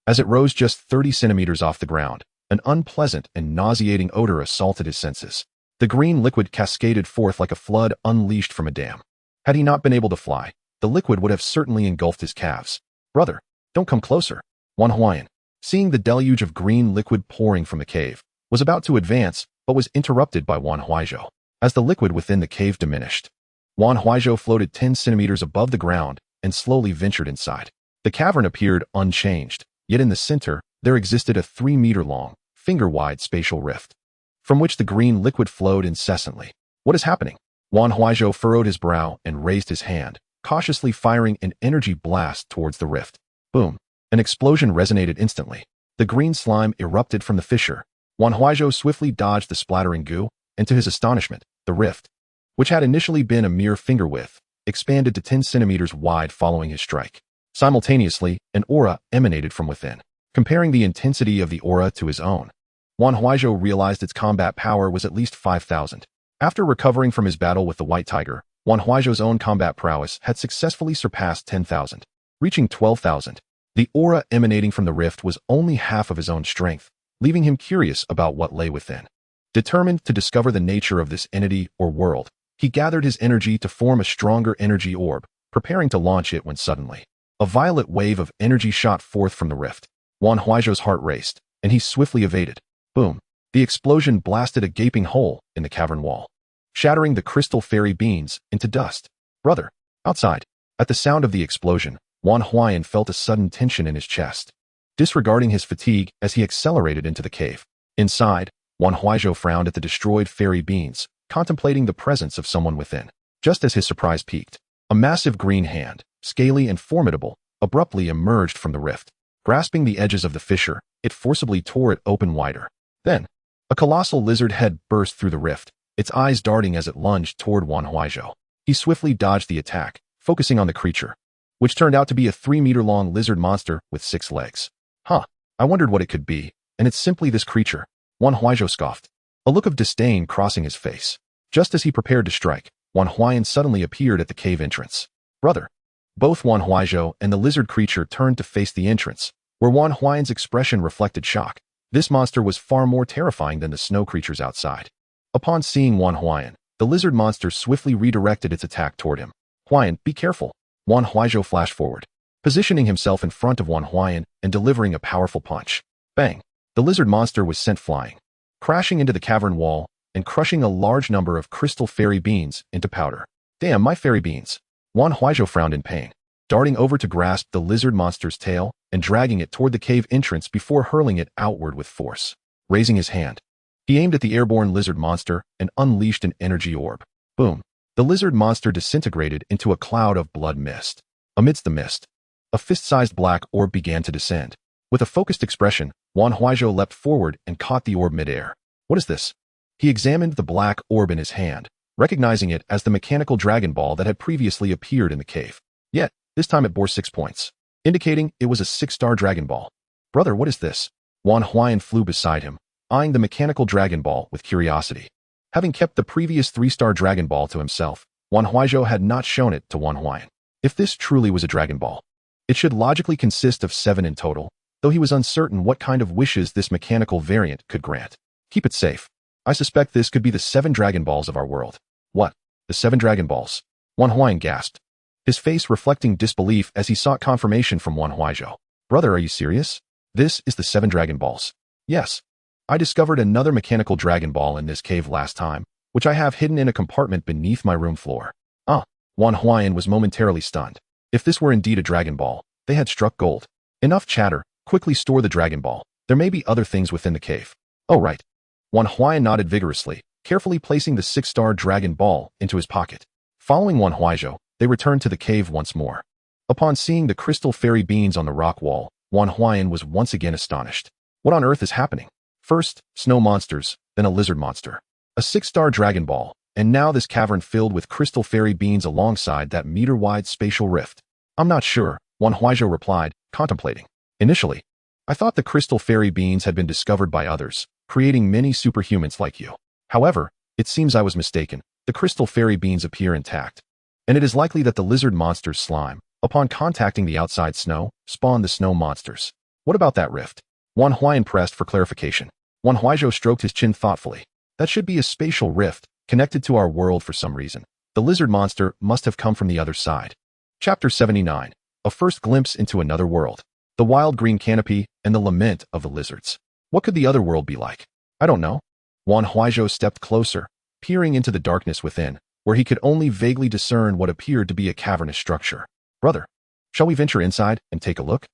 as it rose just 30 centimeters off the ground, an unpleasant and nauseating odor assaulted his senses. The green liquid cascaded forth like a flood unleashed from a dam. Had he not been able to fly, the liquid would have certainly engulfed his calves. "Brother, don't come closer." Wan Huaizhou, seeing the deluge of green liquid pouring from the cave, was about to advance, but was interrupted by Wan Huaizhou. As the liquid within the cave diminished, Wan Huaizhou floated 10 centimeters above the ground and slowly ventured inside. The cavern appeared unchanged, yet in the center, there existed a 3-meter-long, finger-wide spatial rift, from which the green liquid flowed incessantly. "What is happening?" Wan Huaizhou furrowed his brow and raised his hand, cautiously firing an energy blast towards the rift. Boom! An explosion resonated instantly. The green slime erupted from the fissure. Wan Huaizhou swiftly dodged the splattering goo, and to his astonishment, the rift, which had initially been a mere finger width, expanded to 10 centimeters wide following his strike. Simultaneously, an aura emanated from within. Comparing the intensity of the aura to his own, Wan Huaizhou realized its combat power was at least 5,000. After recovering from his battle with the White Tiger, Wan Huaizhou's own combat prowess had successfully surpassed 10,000, reaching 12,000. The aura emanating from the rift was only half of his own strength, leaving him curious about what lay within. Determined to discover the nature of this entity or world, he gathered his energy to form a stronger energy orb, preparing to launch it when suddenly, a violet wave of energy shot forth from the rift. Wan Huaizhou's heart raced, and he swiftly evaded. Boom! The explosion blasted a gaping hole in the cavern wall, shattering the crystal fairy beans into dust. "Brother!" Outside, at the sound of the explosion, Wan Huaizhou felt a sudden tension in his chest, disregarding his fatigue as he accelerated into the cave. Inside, Wan Huaizhou frowned at the destroyed fairy beans, contemplating the presence of someone within. Just as his surprise peaked, a massive green hand, scaly and formidable, abruptly emerged from the rift. Grasping the edges of the fissure, it forcibly tore it open wider. Then, a colossal lizard head burst through the rift, its eyes darting as it lunged toward Wan Huaizhou. He swiftly dodged the attack, focusing on the creature, which turned out to be a 3-meter-long lizard monster with 6 legs. "Huh, I wondered what it could be, and it's simply this creature," Wan Huaizhou scoffed, a look of disdain crossing his face. Just as he prepared to strike, Wan Huaizhou suddenly appeared at the cave entrance. "Brother!" Both Wan Huaizhou and the lizard creature turned to face the entrance, where Wan Huaizhou's expression reflected shock. This monster was far more terrifying than the snow creatures outside. Upon seeing Wan Huaizhou, the lizard monster swiftly redirected its attack toward him. "Huaizhou, be careful!" Wan Huaizhou flashed forward, positioning himself in front of Wan Huaizhou and delivering a powerful punch. Bang! The lizard monster was sent flying, crashing into the cavern wall and crushing a large number of crystal fairy beans into powder. "Damn, my fairy beans!" Wan Huaizhou frowned in pain, darting over to grasp the lizard monster's tail and dragging it toward the cave entrance before hurling it outward with force. Raising his hand, he aimed at the airborne lizard monster and unleashed an energy orb. Boom! The lizard monster disintegrated into a cloud of blood mist. Amidst the mist, a fist-sized black orb began to descend. With a focused expression, Wan Huaizhou leapt forward and caught the orb midair. "What is this?" He examined the black orb in his hand, recognizing it as the mechanical Dragon Ball that had previously appeared in the cave. Yet, this time it bore 6 points, indicating it was a 6-star Dragon Ball. "Brother, what is this?" Wan Huaizhou flew beside him, eyeing the mechanical Dragon Ball with curiosity. Having kept the previous 3-star Dragon Ball to himself, Wan Huaizhou had not shown it to Wan Huaizhou. If this truly was a Dragon Ball, it should logically consist of 7 in total, though he was uncertain what kind of wishes this mechanical variant could grant. "Keep it safe. I suspect this could be the 7 Dragon Balls of our world." "What? The 7 Dragon Balls?" Wan Huaizhou gasped, his face reflecting disbelief as he sought confirmation from Wan Huaizhou. "Brother, are you serious? This is the 7 Dragon Balls?" "Yes. I discovered another mechanical Dragon Ball in this cave last time, which I have hidden in a compartment beneath my room floor." "Ah." Wan Huaizhou was momentarily stunned. If this were indeed a Dragon Ball, they had struck gold. "Enough chatter. Quickly store the Dragon Ball. There may be other things within the cave." "Oh, right." Wan Huaizhou nodded vigorously, carefully placing the 6-star Dragon Ball into his pocket. Following Wan Huaizhou, they returned to the cave once more. Upon seeing the crystal fairy beans on the rock wall, Wan Huaizhou was once again astonished. What on earth is happening? First, snow monsters, then a lizard monster, a 6-star Dragon Ball, and now this cavern filled with crystal fairy beans alongside that meter-wide spatial rift. "I'm not sure," Wan Huaizhou replied, contemplating. "Initially, I thought the crystal fairy beans had been discovered by others, creating many superhumans like you. However, It seems I was mistaken. The crystal fairy beans appear intact. And it is likely that the lizard monster's slime, upon contacting the outside snow, spawned the snow monsters. What about that rift? Wan Huaizhou pressed for clarification. Wan Huaizhou stroked his chin thoughtfully. That should be a spatial rift, connected to our world for some reason. The lizard monster must have come from the other side. Chapter 79. A first glimpse into another world. The wild green canopy and the lament of the lizards. What could the other world be like? I don't know. Wan Huaizhou stepped closer, peering into the darkness within, where he could only vaguely discern what appeared to be a cavernous structure. Brother, shall we venture inside and take a look?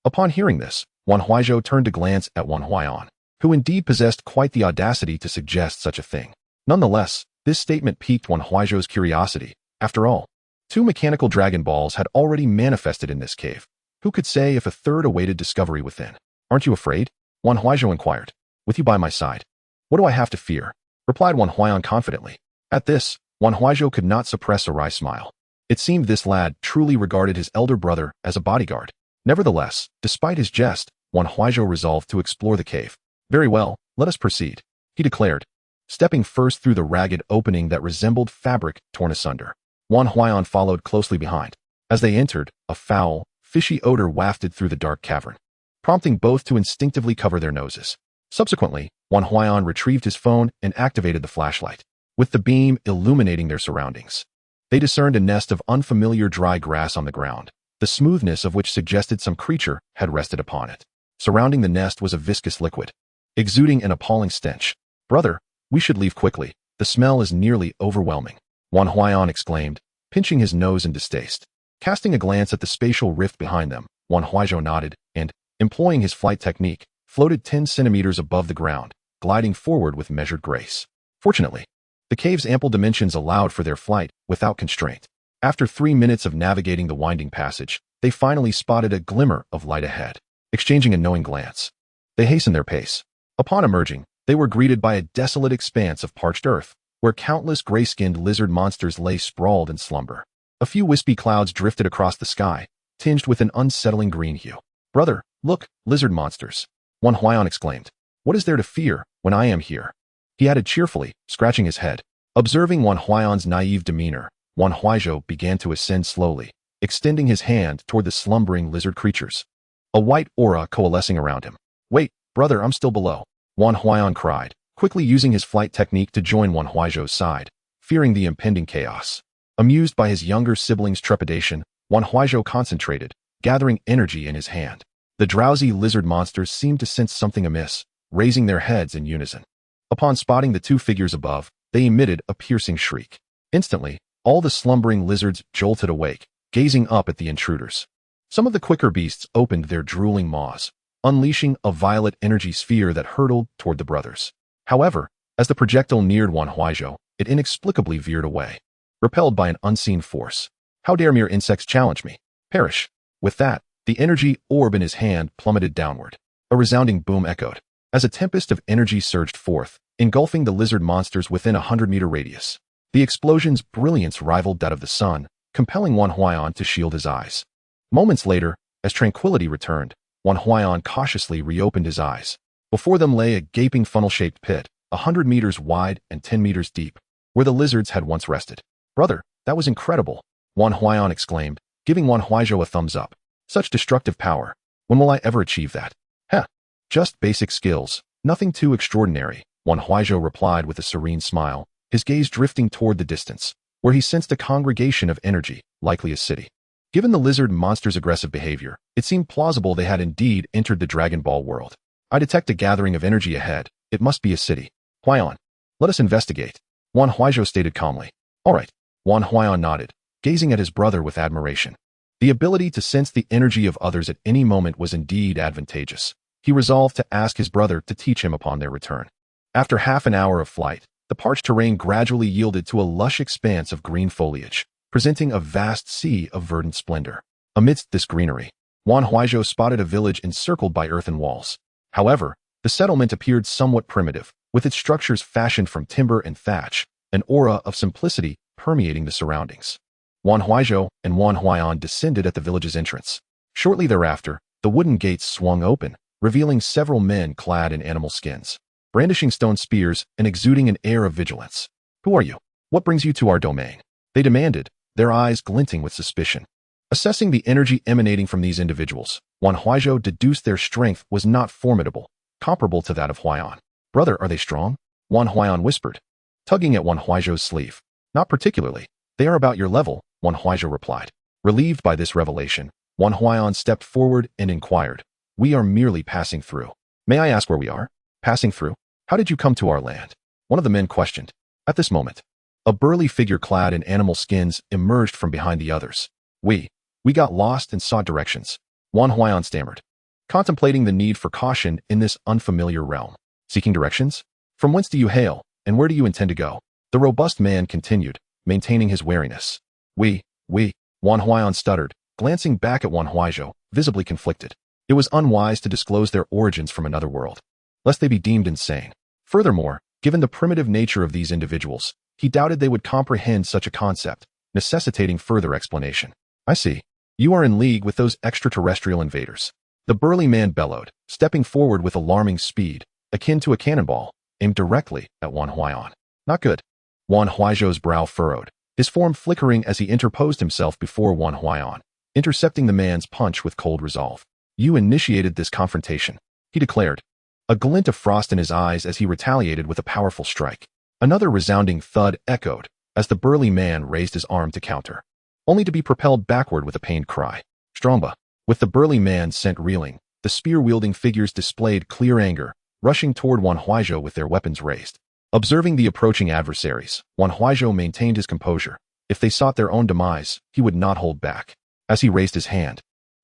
Upon hearing this, Wan Huaizhou turned to glance at Wan Huaizhou, who indeed possessed quite the audacity to suggest such a thing. Nonetheless, this statement piqued Wan Huaizhou's curiosity. After all, 2 mechanical Dragon Balls had already manifested in this cave. Who could say if a third awaited discovery within? Aren't you afraid? Wan Huaizhou inquired. With you by my side. What do I have to fear? Replied Wan Huaizhou confidently. At this, Wan Huaizhou could not suppress a wry smile. It seemed this lad truly regarded his elder brother as a bodyguard. Nevertheless, despite his jest, Wan Huaizhou resolved to explore the cave. Very well, let us proceed, he declared, stepping first through the ragged opening that resembled fabric torn asunder. Wan Huaizhou followed closely behind. As they entered, a foul, fishy odor wafted through the dark cavern, prompting both to instinctively cover their noses. Subsequently, Wan Huaizhou retrieved his phone and activated the flashlight, with the beam illuminating their surroundings. They discerned a nest of unfamiliar dry grass on the ground, the smoothness of which suggested some creature had rested upon it. Surrounding the nest was a viscous liquid, exuding an appalling stench. Brother, we should leave quickly. The smell is nearly overwhelming, Wan Huaizhou exclaimed, pinching his nose in distaste. Casting a glance at the spatial rift behind them, Wan Huaizhou nodded and, employing his flight technique, floated 10 centimeters above the ground, gliding forward with measured grace. Fortunately, the cave's ample dimensions allowed for their flight without constraint. After 3 minutes of navigating the winding passage, they finally spotted a glimmer of light ahead. Exchanging a knowing glance, they hastened their pace. Upon emerging, they were greeted by a desolate expanse of parched earth, where countless gray-skinned lizard monsters lay sprawled in slumber. A few wispy clouds drifted across the sky, tinged with an unsettling green hue. Brother, look, lizard monsters, Wan Huaizhou exclaimed. What is there to fear when I am here? He added cheerfully, scratching his head. Observing Wan Huaizhou's naive demeanor, Wan Huaizhou began to ascend slowly, extending his hand toward the slumbering lizard creatures, a white aura coalescing around him. Wait, brother, I'm still below, Wan Huaizhou cried, quickly using his flight technique to join Wan Huaizhou's side, fearing the impending chaos. Amused by his younger sibling's trepidation, Wan Huaizhou concentrated, gathering energy in his hand. The drowsy lizard monsters seemed to sense something amiss, raising their heads in unison. Upon spotting the 2 figures above, they emitted a piercing shriek. Instantly, all the slumbering lizards jolted awake, gazing up at the intruders. Some of the quicker beasts opened their drooling maws, unleashing a violet energy sphere that hurtled toward the brothers. However, as the projectile neared Wan Huaizhou, it inexplicably veered away, repelled by an unseen force. How dare mere insects challenge me? Perish. With that, the energy orb in his hand plummeted downward. A resounding boom echoed, as a tempest of energy surged forth, engulfing the lizard monsters within a 100-meter radius. The explosion's brilliance rivaled that of the sun, compelling Wan Huaizhou to shield his eyes. Moments later, as tranquility returned, Wan Huaizhou cautiously reopened his eyes. Before them lay a gaping funnel-shaped pit, 100 meters wide and 10 meters deep, where the lizards had once rested. Brother, that was incredible, Wan Huaizhou exclaimed, giving Wan Huaizhou a thumbs up. Such destructive power. When will I ever achieve that? Heh. Just basic skills. Nothing too extraordinary, Wan Huaizhou replied with a serene smile, his gaze drifting toward the distance, where he sensed a congregation of energy, likely a city. Given the lizard monster's aggressive behavior, it seemed plausible they had indeed entered the Dragon Ball world. I detect a gathering of energy ahead. It must be a city. Huaizhou, let us investigate, Wan Huaizhou stated calmly. All right, Wan Huaizhou nodded, gazing at his brother with admiration. The ability to sense the energy of others at any moment was indeed advantageous. He resolved to ask his brother to teach him upon their return. After half an hour of flight, the parched terrain gradually yielded to a lush expanse of green foliage, presenting a vast sea of verdant splendor. Amidst this greenery, Wan Huaizhou spotted a village encircled by earthen walls. However, the settlement appeared somewhat primitive, with its structures fashioned from timber and thatch, an aura of simplicity permeating the surroundings. Wan Huaizhou and Wan Huaizhou descended at the village's entrance. Shortly thereafter, the wooden gates swung open, revealing several men clad in animal skins. brandishing stone spears and exuding an air of vigilance. Who are you? What brings you to our domain? They demanded, their eyes glinting with suspicion. Assessing the energy emanating from these individuals, Wan Huaizhou deduced their strength was not formidable, comparable to that of Huaiyan. Brother, are they strong? Wan Huaiyan whispered, tugging at Wan Huaizhou's sleeve. Not particularly. They are about your level, Wan Huaizhou replied. Relieved by this revelation, Wan Huaiyan stepped forward and inquired, we are merely passing through. May I ask where we are? Passing through? How did you come to our land? One of the men questioned. At this moment, a burly figure clad in animal skins emerged from behind the others. We got lost and sought directions. Wan Huaiyan stammered, contemplating the need for caution in this unfamiliar realm. Seeking directions? From whence do you hail, and where do you intend to go? The robust man continued, maintaining his wariness. We, Wan Huaiyan stuttered, glancing back at Wan Huaizhou, visibly conflicted. It was unwise to disclose their origins from another world, lest they be deemed insane. Furthermore, given the primitive nature of these individuals, he doubted they would comprehend such a concept, necessitating further explanation. I see. You are in league with those extraterrestrial invaders. The burly man bellowed, stepping forward with alarming speed, akin to a cannonball, aimed directly at Wan Huaiyan. Not good. Wan Huaizhou's brow furrowed, his form flickering as he interposed himself before Wan Huaiyan, intercepting the man's punch with cold resolve. You initiated this confrontation, he declared, a glint of frost in his eyes as he retaliated with a powerful strike. Another resounding thud echoed as the burly man raised his arm to counter, only to be propelled backward with a pained cry. Strongba. With the burly man sent reeling, the spear-wielding figures displayed clear anger, rushing toward Wan Huaizhou with their weapons raised. Observing the approaching adversaries, Wan Huaizhou maintained his composure. If they sought their own demise, he would not hold back. As he raised his hand,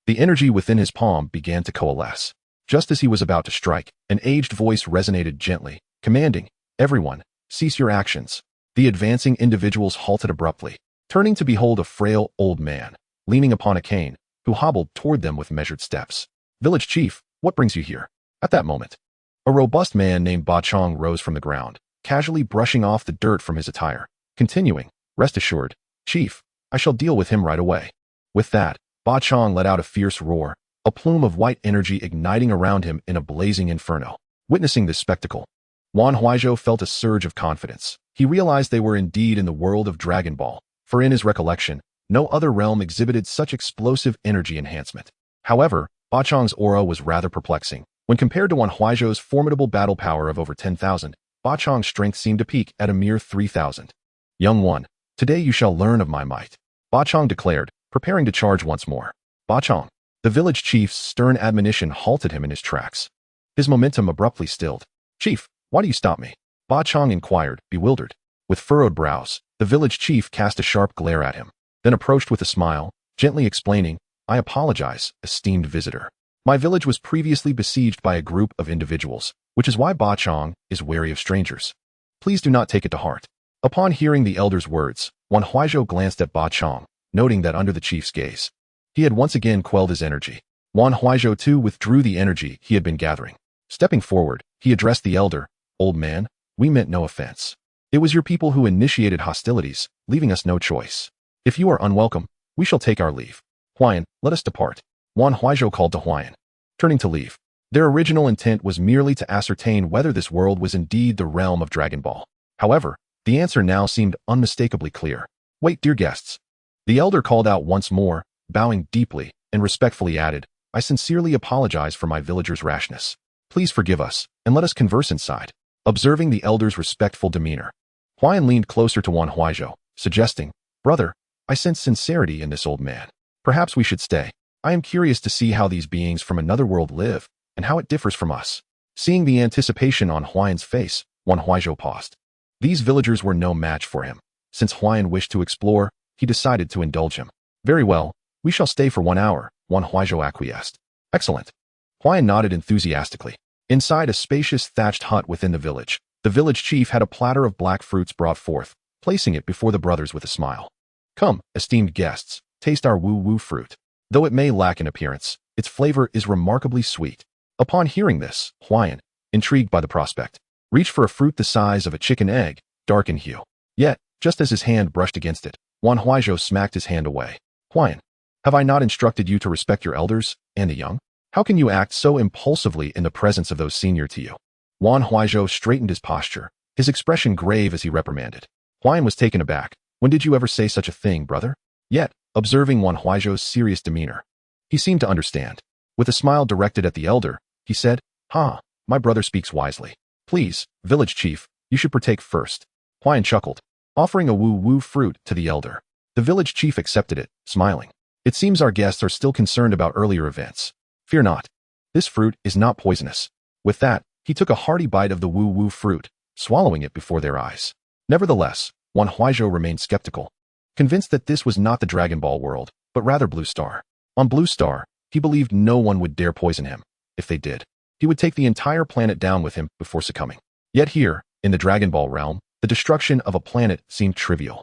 the energy within his palm began to coalesce. Just as he was about to strike, an aged voice resonated gently, commanding, everyone, cease your actions. The advancing individuals halted abruptly, turning to behold a frail old man, leaning upon a cane, who hobbled toward them with measured steps. Village chief, what brings you here? At that moment, a robust man named Ba Chong rose from the ground, casually brushing off the dirt from his attire, continuing, rest assured, chief, I shall deal with him right away. With that, Ba Chong let out a fierce roar, a plume of white energy igniting around him in a blazing inferno. Witnessing this spectacle, Wan Huaizhou felt a surge of confidence. He realized they were indeed in the world of Dragon Ball, for in his recollection, no other realm exhibited such explosive energy enhancement. However, Ba Chong's aura was rather perplexing. When compared to Wan Huaizhou's formidable battle power of over 10,000, Ba Chong's strength seemed to peak at a mere 3,000. Young one, today you shall learn of my might, Ba Chong declared, preparing to charge once more. Ba Chong. The village chief's stern admonition halted him in his tracks. His momentum abruptly stilled. Chief, why do you stop me? Ba Chong inquired, bewildered. With furrowed brows, the village chief cast a sharp glare at him, then approached with a smile, gently explaining, I apologize, esteemed visitor. My village was previously besieged by a group of individuals, which is why Ba Chong is wary of strangers. Please do not take it to heart. Upon hearing the elder's words, Wan Huaizhou glanced at Ba Chong, noting that under the chief's gaze, he had once again quelled his energy. Wan Huaizhou too withdrew the energy he had been gathering. Stepping forward, he addressed the elder, Old man, we meant no offense. It was your people who initiated hostilities, leaving us no choice. If you are unwelcome, we shall take our leave. Huaiyan, let us depart. Wan Huaizhou called to Huaiyan, turning to leave. Their original intent was merely to ascertain whether this world was indeed the realm of Dragon Ball. However, the answer now seemed unmistakably clear. Wait, dear guests. The elder called out once more, bowing deeply, and respectfully added, I sincerely apologize for my villagers' rashness. Please forgive us, and let us converse inside. Observing the elder's respectful demeanor, Huaiyan leaned closer to Wan Huaizhou, suggesting, Brother, I sense sincerity in this old man. Perhaps we should stay. I am curious to see how these beings from another world live, and how it differs from us. Seeing the anticipation on Huaiyan's face, Wan Huaizhou paused. These villagers were no match for him. Since Huaiyan wished to explore, he decided to indulge him. Very well, we shall stay for 1 hour, Wan Huaizhou acquiesced. Excellent. Huaiyan nodded enthusiastically. Inside a spacious thatched hut within the village chief had a platter of black fruits brought forth, placing it before the brothers with a smile. Come, esteemed guests, taste our woo-woo fruit. Though it may lack in appearance, its flavor is remarkably sweet. Upon hearing this, Huaiyan, intrigued by the prospect, reached for a fruit the size of a chicken egg, dark in hue. Yet, just as his hand brushed against it, Wan Huaizhou smacked his hand away. Huaiyan, have I not instructed you to respect your elders and the young? How can you act so impulsively in the presence of those senior to you? Wan Huaizhou straightened his posture, his expression grave as he reprimanded. Huayan was taken aback. When did you ever say such a thing, brother? Yet, observing Wan Huaizhou's serious demeanor, he seemed to understand. With a smile directed at the elder, he said, my brother speaks wisely. Please, village chief, you should partake first. Huayan chuckled, offering a woo-woo fruit to the elder. The village chief accepted it, smiling. It seems our guests are still concerned about earlier events. Fear not. This fruit is not poisonous. With that, he took a hearty bite of the woo-woo fruit, swallowing it before their eyes. Nevertheless, Wan Huaizhou remained skeptical, convinced that this was not the Dragon Ball world, but rather Blue Star. On Blue Star, he believed no one would dare poison him. If they did, he would take the entire planet down with him before succumbing. Yet here, in the Dragon Ball realm, the destruction of a planet seemed trivial.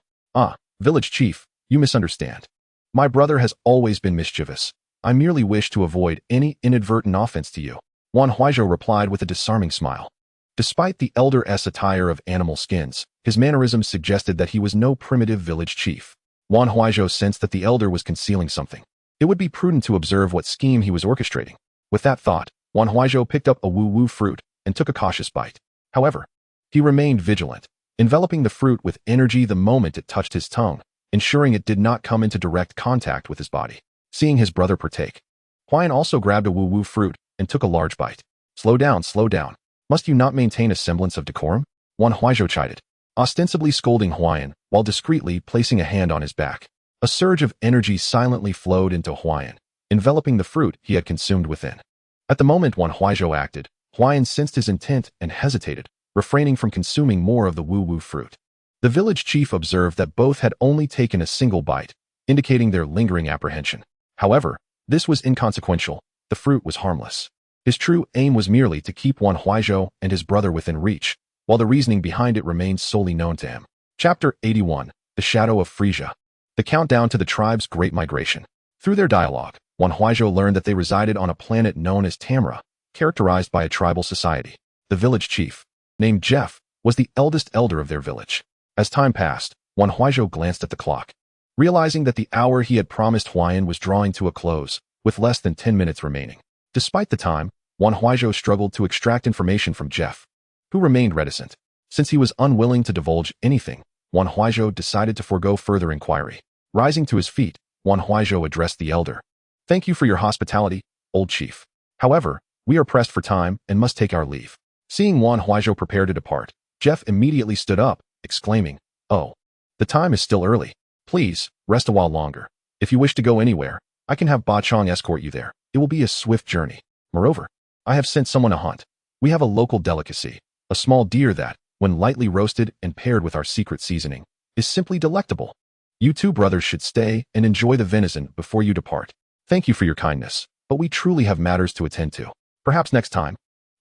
Village chief, you misunderstand. My brother has always been mischievous. I merely wish to avoid any inadvertent offense to you. Wan Huaizhou replied with a disarming smile. Despite the elder's attire of animal skins, his mannerisms suggested that he was no primitive village chief. Wan Huaizhou sensed that the elder was concealing something. It would be prudent to observe what scheme he was orchestrating. With that thought, Wan Huaizhou picked up a woo-woo fruit and took a cautious bite. However, he remained vigilant, enveloping the fruit with energy the moment it touched his tongue, ensuring it did not come into direct contact with his body. Seeing his brother partake, Huayan also grabbed a woo-woo fruit and took a large bite. Slow down, slow down. Must you not maintain a semblance of decorum? Wan Huaizhou chided, ostensibly scolding Huayan while discreetly placing a hand on his back. A surge of energy silently flowed into Huayan, enveloping the fruit he had consumed within. At the moment Wan Huaizhou acted, Huayan sensed his intent and hesitated, refraining from consuming more of the woo-woo fruit. The village chief observed that both had only taken a single bite, indicating their lingering apprehension. However, this was inconsequential. The fruit was harmless. His true aim was merely to keep Wan Huaizhou and his brother within reach, while the reasoning behind it remained solely known to him. Chapter 81. The Shadow of Frieza. The countdown to the tribe's great migration. Through their dialogue, Wan Huaizhou learned that they resided on a planet known as Tamra, characterized by a tribal society. The village chief, named Jeff, was the eldest elder of their village. As time passed, Wan Huaizhou glanced at the clock, realizing that the hour he had promised Huayan was drawing to a close, with less than 10 minutes remaining. Despite the time, Wan Huaizhou struggled to extract information from Jeff, who remained reticent. Since he was unwilling to divulge anything, Wan Huaizhou decided to forego further inquiry. Rising to his feet, Wan Huaizhou addressed the elder. Thank you for your hospitality, old chief. However, we are pressed for time and must take our leave. Seeing Wan Huaizhou prepare to depart, Jeff immediately stood up, exclaiming, Oh, the time is still early. Please, rest a while longer. If you wish to go anywhere, I can have Ba Chong escort you there. It will be a swift journey. Moreover, I have sent someone to hunt. We have a local delicacy, a small deer that, when lightly roasted and paired with our secret seasoning, is simply delectable. You two brothers should stay and enjoy the venison before you depart. Thank you for your kindness, but we truly have matters to attend to. Perhaps next time.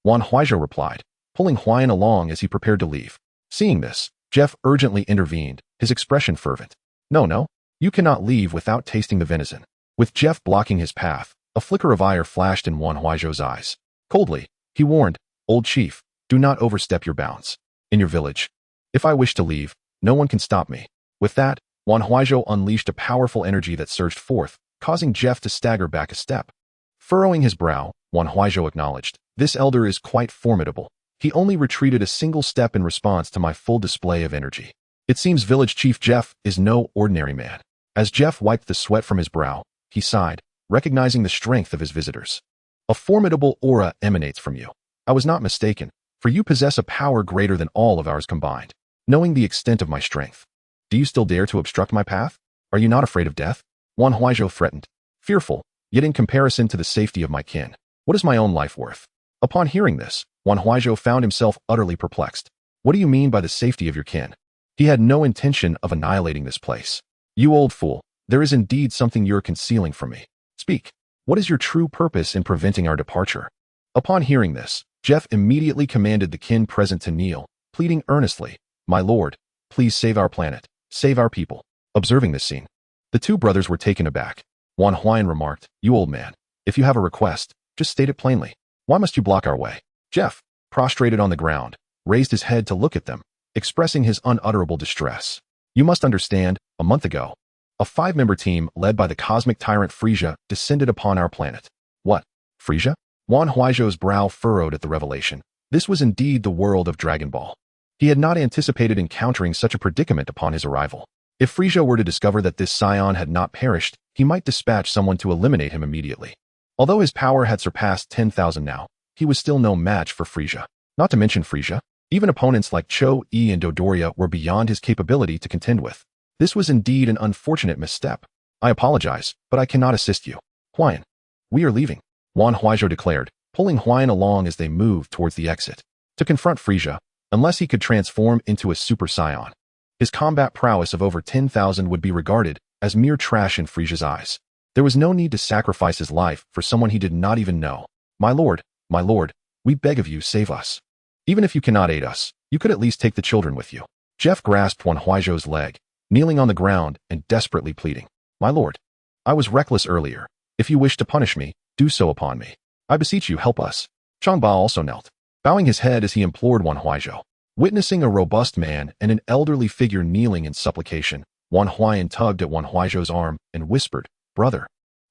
Wan Huaizhou replied, pulling Huayan along as he prepared to leave. Seeing this, Jeff urgently intervened, his expression fervent. No, you cannot leave without tasting the venison. With Jeff blocking his path, a flicker of ire flashed in Wan Huaizhou's eyes. Coldly, he warned, Old chief, do not overstep your bounds. In your village, if I wish to leave, no one can stop me. With that, Wan Huaizhou unleashed a powerful energy that surged forth, causing Jeff to stagger back a step. Furrowing his brow, Wan Huaizhou acknowledged, this elder is quite formidable. He only retreated a single step in response to my full display of energy. It seems village chief Jeff is no ordinary man. As Jeff wiped the sweat from his brow, he sighed, recognizing the strength of his visitors. A formidable aura emanates from you. I was not mistaken, for you possess a power greater than all of ours combined. Knowing the extent of my strength, do you still dare to obstruct my path? Are you not afraid of death? Wan Huaizhou threatened, fearful, yet in comparison to the safety of my kin, what is my own life worth? Upon hearing this, Wan Huaizhou found himself utterly perplexed. What do you mean by the safety of your kin? He had no intention of annihilating this place. You old fool, there is indeed something you're concealing from me. Speak. What is your true purpose in preventing our departure? Upon hearing this, Jeff immediately commanded the kin present to kneel, pleading earnestly, My lord, please save our planet, save our people. Observing this scene, the two brothers were taken aback. Wan Huayan remarked, You old man, if you have a request, just state it plainly. Why must you block our way? Jeff, prostrated on the ground, raised his head to look at them, expressing his unutterable distress. You must understand, a month ago, a 5-member team led by the cosmic tyrant Frieza descended upon our planet. What? Frieza? Wan Huaizhou's brow furrowed at the revelation. This was indeed the world of Dragon Ball. He had not anticipated encountering such a predicament upon his arrival. If Frieza were to discover that this Saiyan had not perished, he might dispatch someone to eliminate him immediately. Although his power had surpassed 10,000 now, he was still no match for Frieza. Not to mention Frieza, even opponents like Cho-E and Dodoria were beyond his capability to contend with. This was indeed an unfortunate misstep. I apologize, but I cannot assist you. Huayan. We are leaving, Wan Huaizhou declared, pulling Huayan along as they moved towards the exit. To confront Frieza, unless he could transform into a Super Saiyan, his combat prowess of over 10,000 would be regarded as mere trash in Frieza's eyes. There was no need to sacrifice his life for someone he did not even know. My lord, we beg of you, save us. Even if you cannot aid us, you could at least take the children with you. Jeff grasped Wan Huaizhou's leg, kneeling on the ground and desperately pleading. My lord, I was reckless earlier. If you wish to punish me, do so upon me. I beseech you, help us. Changba also knelt, bowing his head as he implored Wan Huaizhou. Witnessing a robust man and an elderly figure kneeling in supplication, Wan Huayan tugged at Wan Huaizhou's arm and whispered, Brother,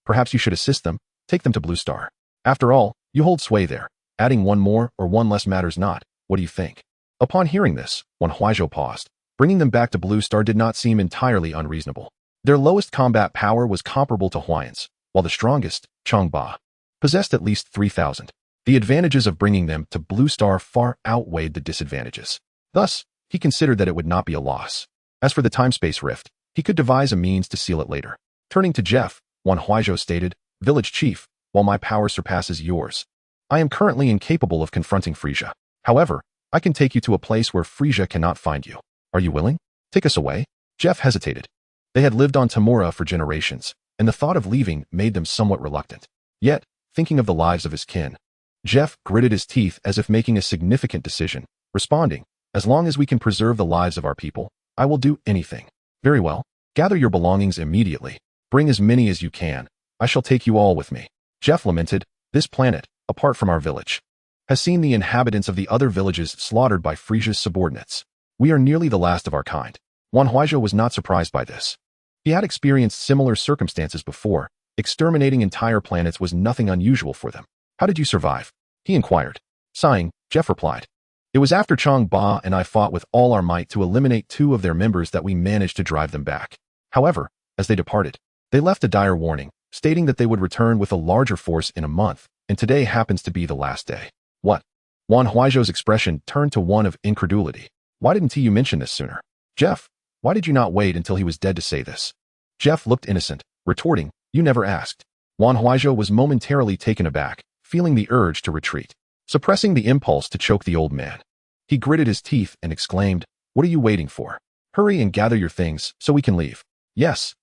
perhaps you should assist them, take them to Blue Star. After all, you hold sway there. Adding one more or one less matters not. What do you think? Upon hearing this, Wan Huaizhou paused. Bringing them back to Blue Star did not seem entirely unreasonable. Their lowest combat power was comparable to Huayan's, while the strongest, Changba, possessed at least 3,000. The advantages of bringing them to Blue Star far outweighed the disadvantages. Thus, he considered that it would not be a loss. As for the time-space rift, he could devise a means to seal it later. Turning to Jeff, Wan Huaizhou stated, Village Chief, while my power surpasses yours, I am currently incapable of confronting Frieza. However, I can take you to a place where Frieza cannot find you. Are you willing? Take us away? Jeff hesitated. They had lived on Tamura for generations, and the thought of leaving made them somewhat reluctant. Yet, thinking of the lives of his kin, Jeff gritted his teeth as if making a significant decision, responding, As long as we can preserve the lives of our people, I will do anything. Very well. Gather your belongings immediately. Bring as many as you can. I shall take you all with me. Jeff lamented, This planet, apart from our village, has seen the inhabitants of the other villages slaughtered by Frieza's subordinates. We are nearly the last of our kind. Wan Huaizhou was not surprised by this. He had experienced similar circumstances before. Exterminating entire planets was nothing unusual for them. How did you survive? He inquired. Sighing, Jeff replied. It was after Changba and I fought with all our might to eliminate 2 of their members that we managed to drive them back. However, as they departed, they left a dire warning, stating that they would return with a larger force in a month, and today happens to be the last day. What? Wan Huaizhou's expression turned to one of incredulity. Why didn't you mention this sooner? Jeff, why did you not wait until he was dead to say this? Jeff looked innocent, retorting, You never asked. Wan Huaizhou was momentarily taken aback, feeling the urge to retreat, suppressing the impulse to choke the old man. He gritted his teeth and exclaimed, What are you waiting for? Hurry and gather your things so we can leave. Yes,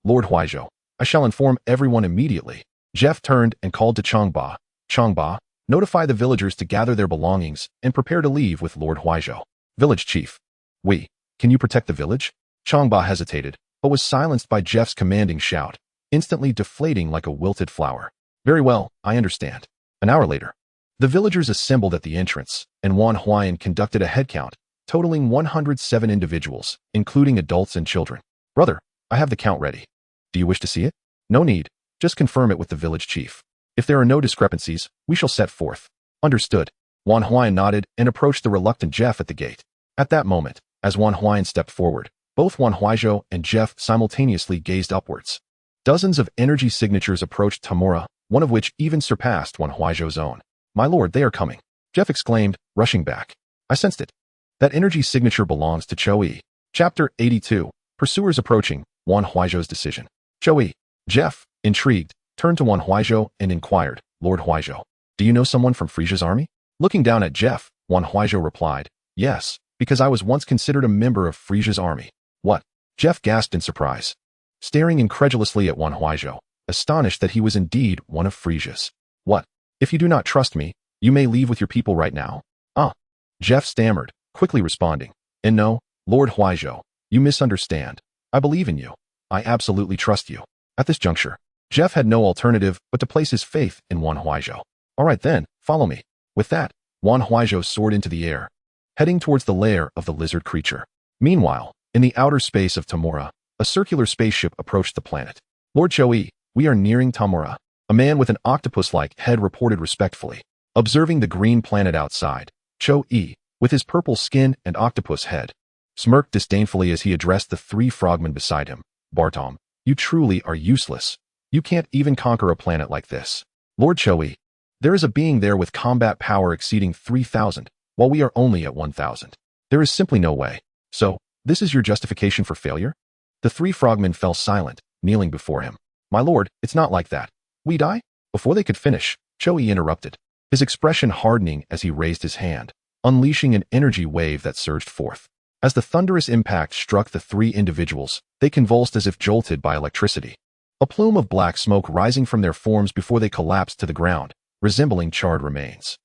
Lord Huaizhou. I shall inform everyone immediately. Jeff turned and called to Changba. Changba, notify the villagers to gather their belongings and prepare to leave with Lord Huaizhou. Village Chief. Can you protect the village? Changba hesitated, but was silenced by Jeff's commanding shout, instantly deflating like a wilted flower. Very well, I understand. An hour later, the villagers assembled at the entrance, and Wan Huayan conducted a headcount, totaling 107 individuals, including adults and children. Brother, I have the count ready. Do you wish to see it? No need, just confirm it with the village chief. If there are no discrepancies, we shall set forth. Understood. Wan Huayan nodded and approached the reluctant Jeff at the gate. At that moment, as Wan Huayan stepped forward, both Wan Huaizhou and Jeff simultaneously gazed upwards. Dozens of energy signatures approached Tamura, one of which even surpassed Wan Huaizhou's own. My lord, they are coming, Jeff exclaimed, rushing back. I sensed it. That energy signature belongs to Cho-E. Chapter 82. Pursuers approaching, Wan Huaizhou's decision. Cho-E. Jeff, intrigued, turned to Wan Huaizhou and inquired, Lord Huaizhou, do you know someone from Frieza's army? Looking down at Jeff, Wan Huaizhou replied, Yes, because I was once considered a member of Frieza's army. What? Jeff gasped in surprise, staring incredulously at Wan Huaizhou, astonished that he was indeed one of Frieza's. What? If you do not trust me, you may leave with your people right now. Jeff stammered, quickly responding, And no, Lord Huaizhou, you misunderstand. I believe in you. I absolutely trust you. At this juncture, Jeff had no alternative but to place his faith in Wan Huaizhou. All right then, follow me. With that, Wan Huaizhou soared into the air, heading towards the lair of the lizard creature. Meanwhile, in the outer space of Tamura, a circular spaceship approached the planet. Lord Cho-E, we are nearing Tamura. A man with an octopus-like head reported respectfully. Observing the green planet outside, Chou-Yi, with his purple skin and octopus head, smirked disdainfully as he addressed the three frogmen beside him. Bartom, you truly are useless. You can't even conquer a planet like this. Lord Chou-Yi, there is a being there with combat power exceeding 3,000, while we are only at 1,000. There is simply no way. So, this is your justification for failure? The three frogmen fell silent, kneeling before him. My lord, it's not like that. We die? Before they could finish, Chou-Yi interrupted, his expression hardening as he raised his hand, unleashing an energy wave that surged forth. As the thunderous impact struck the three individuals, they convulsed as if jolted by electricity. A plume of black smoke rising from their forms before they collapsed to the ground, resembling charred remains.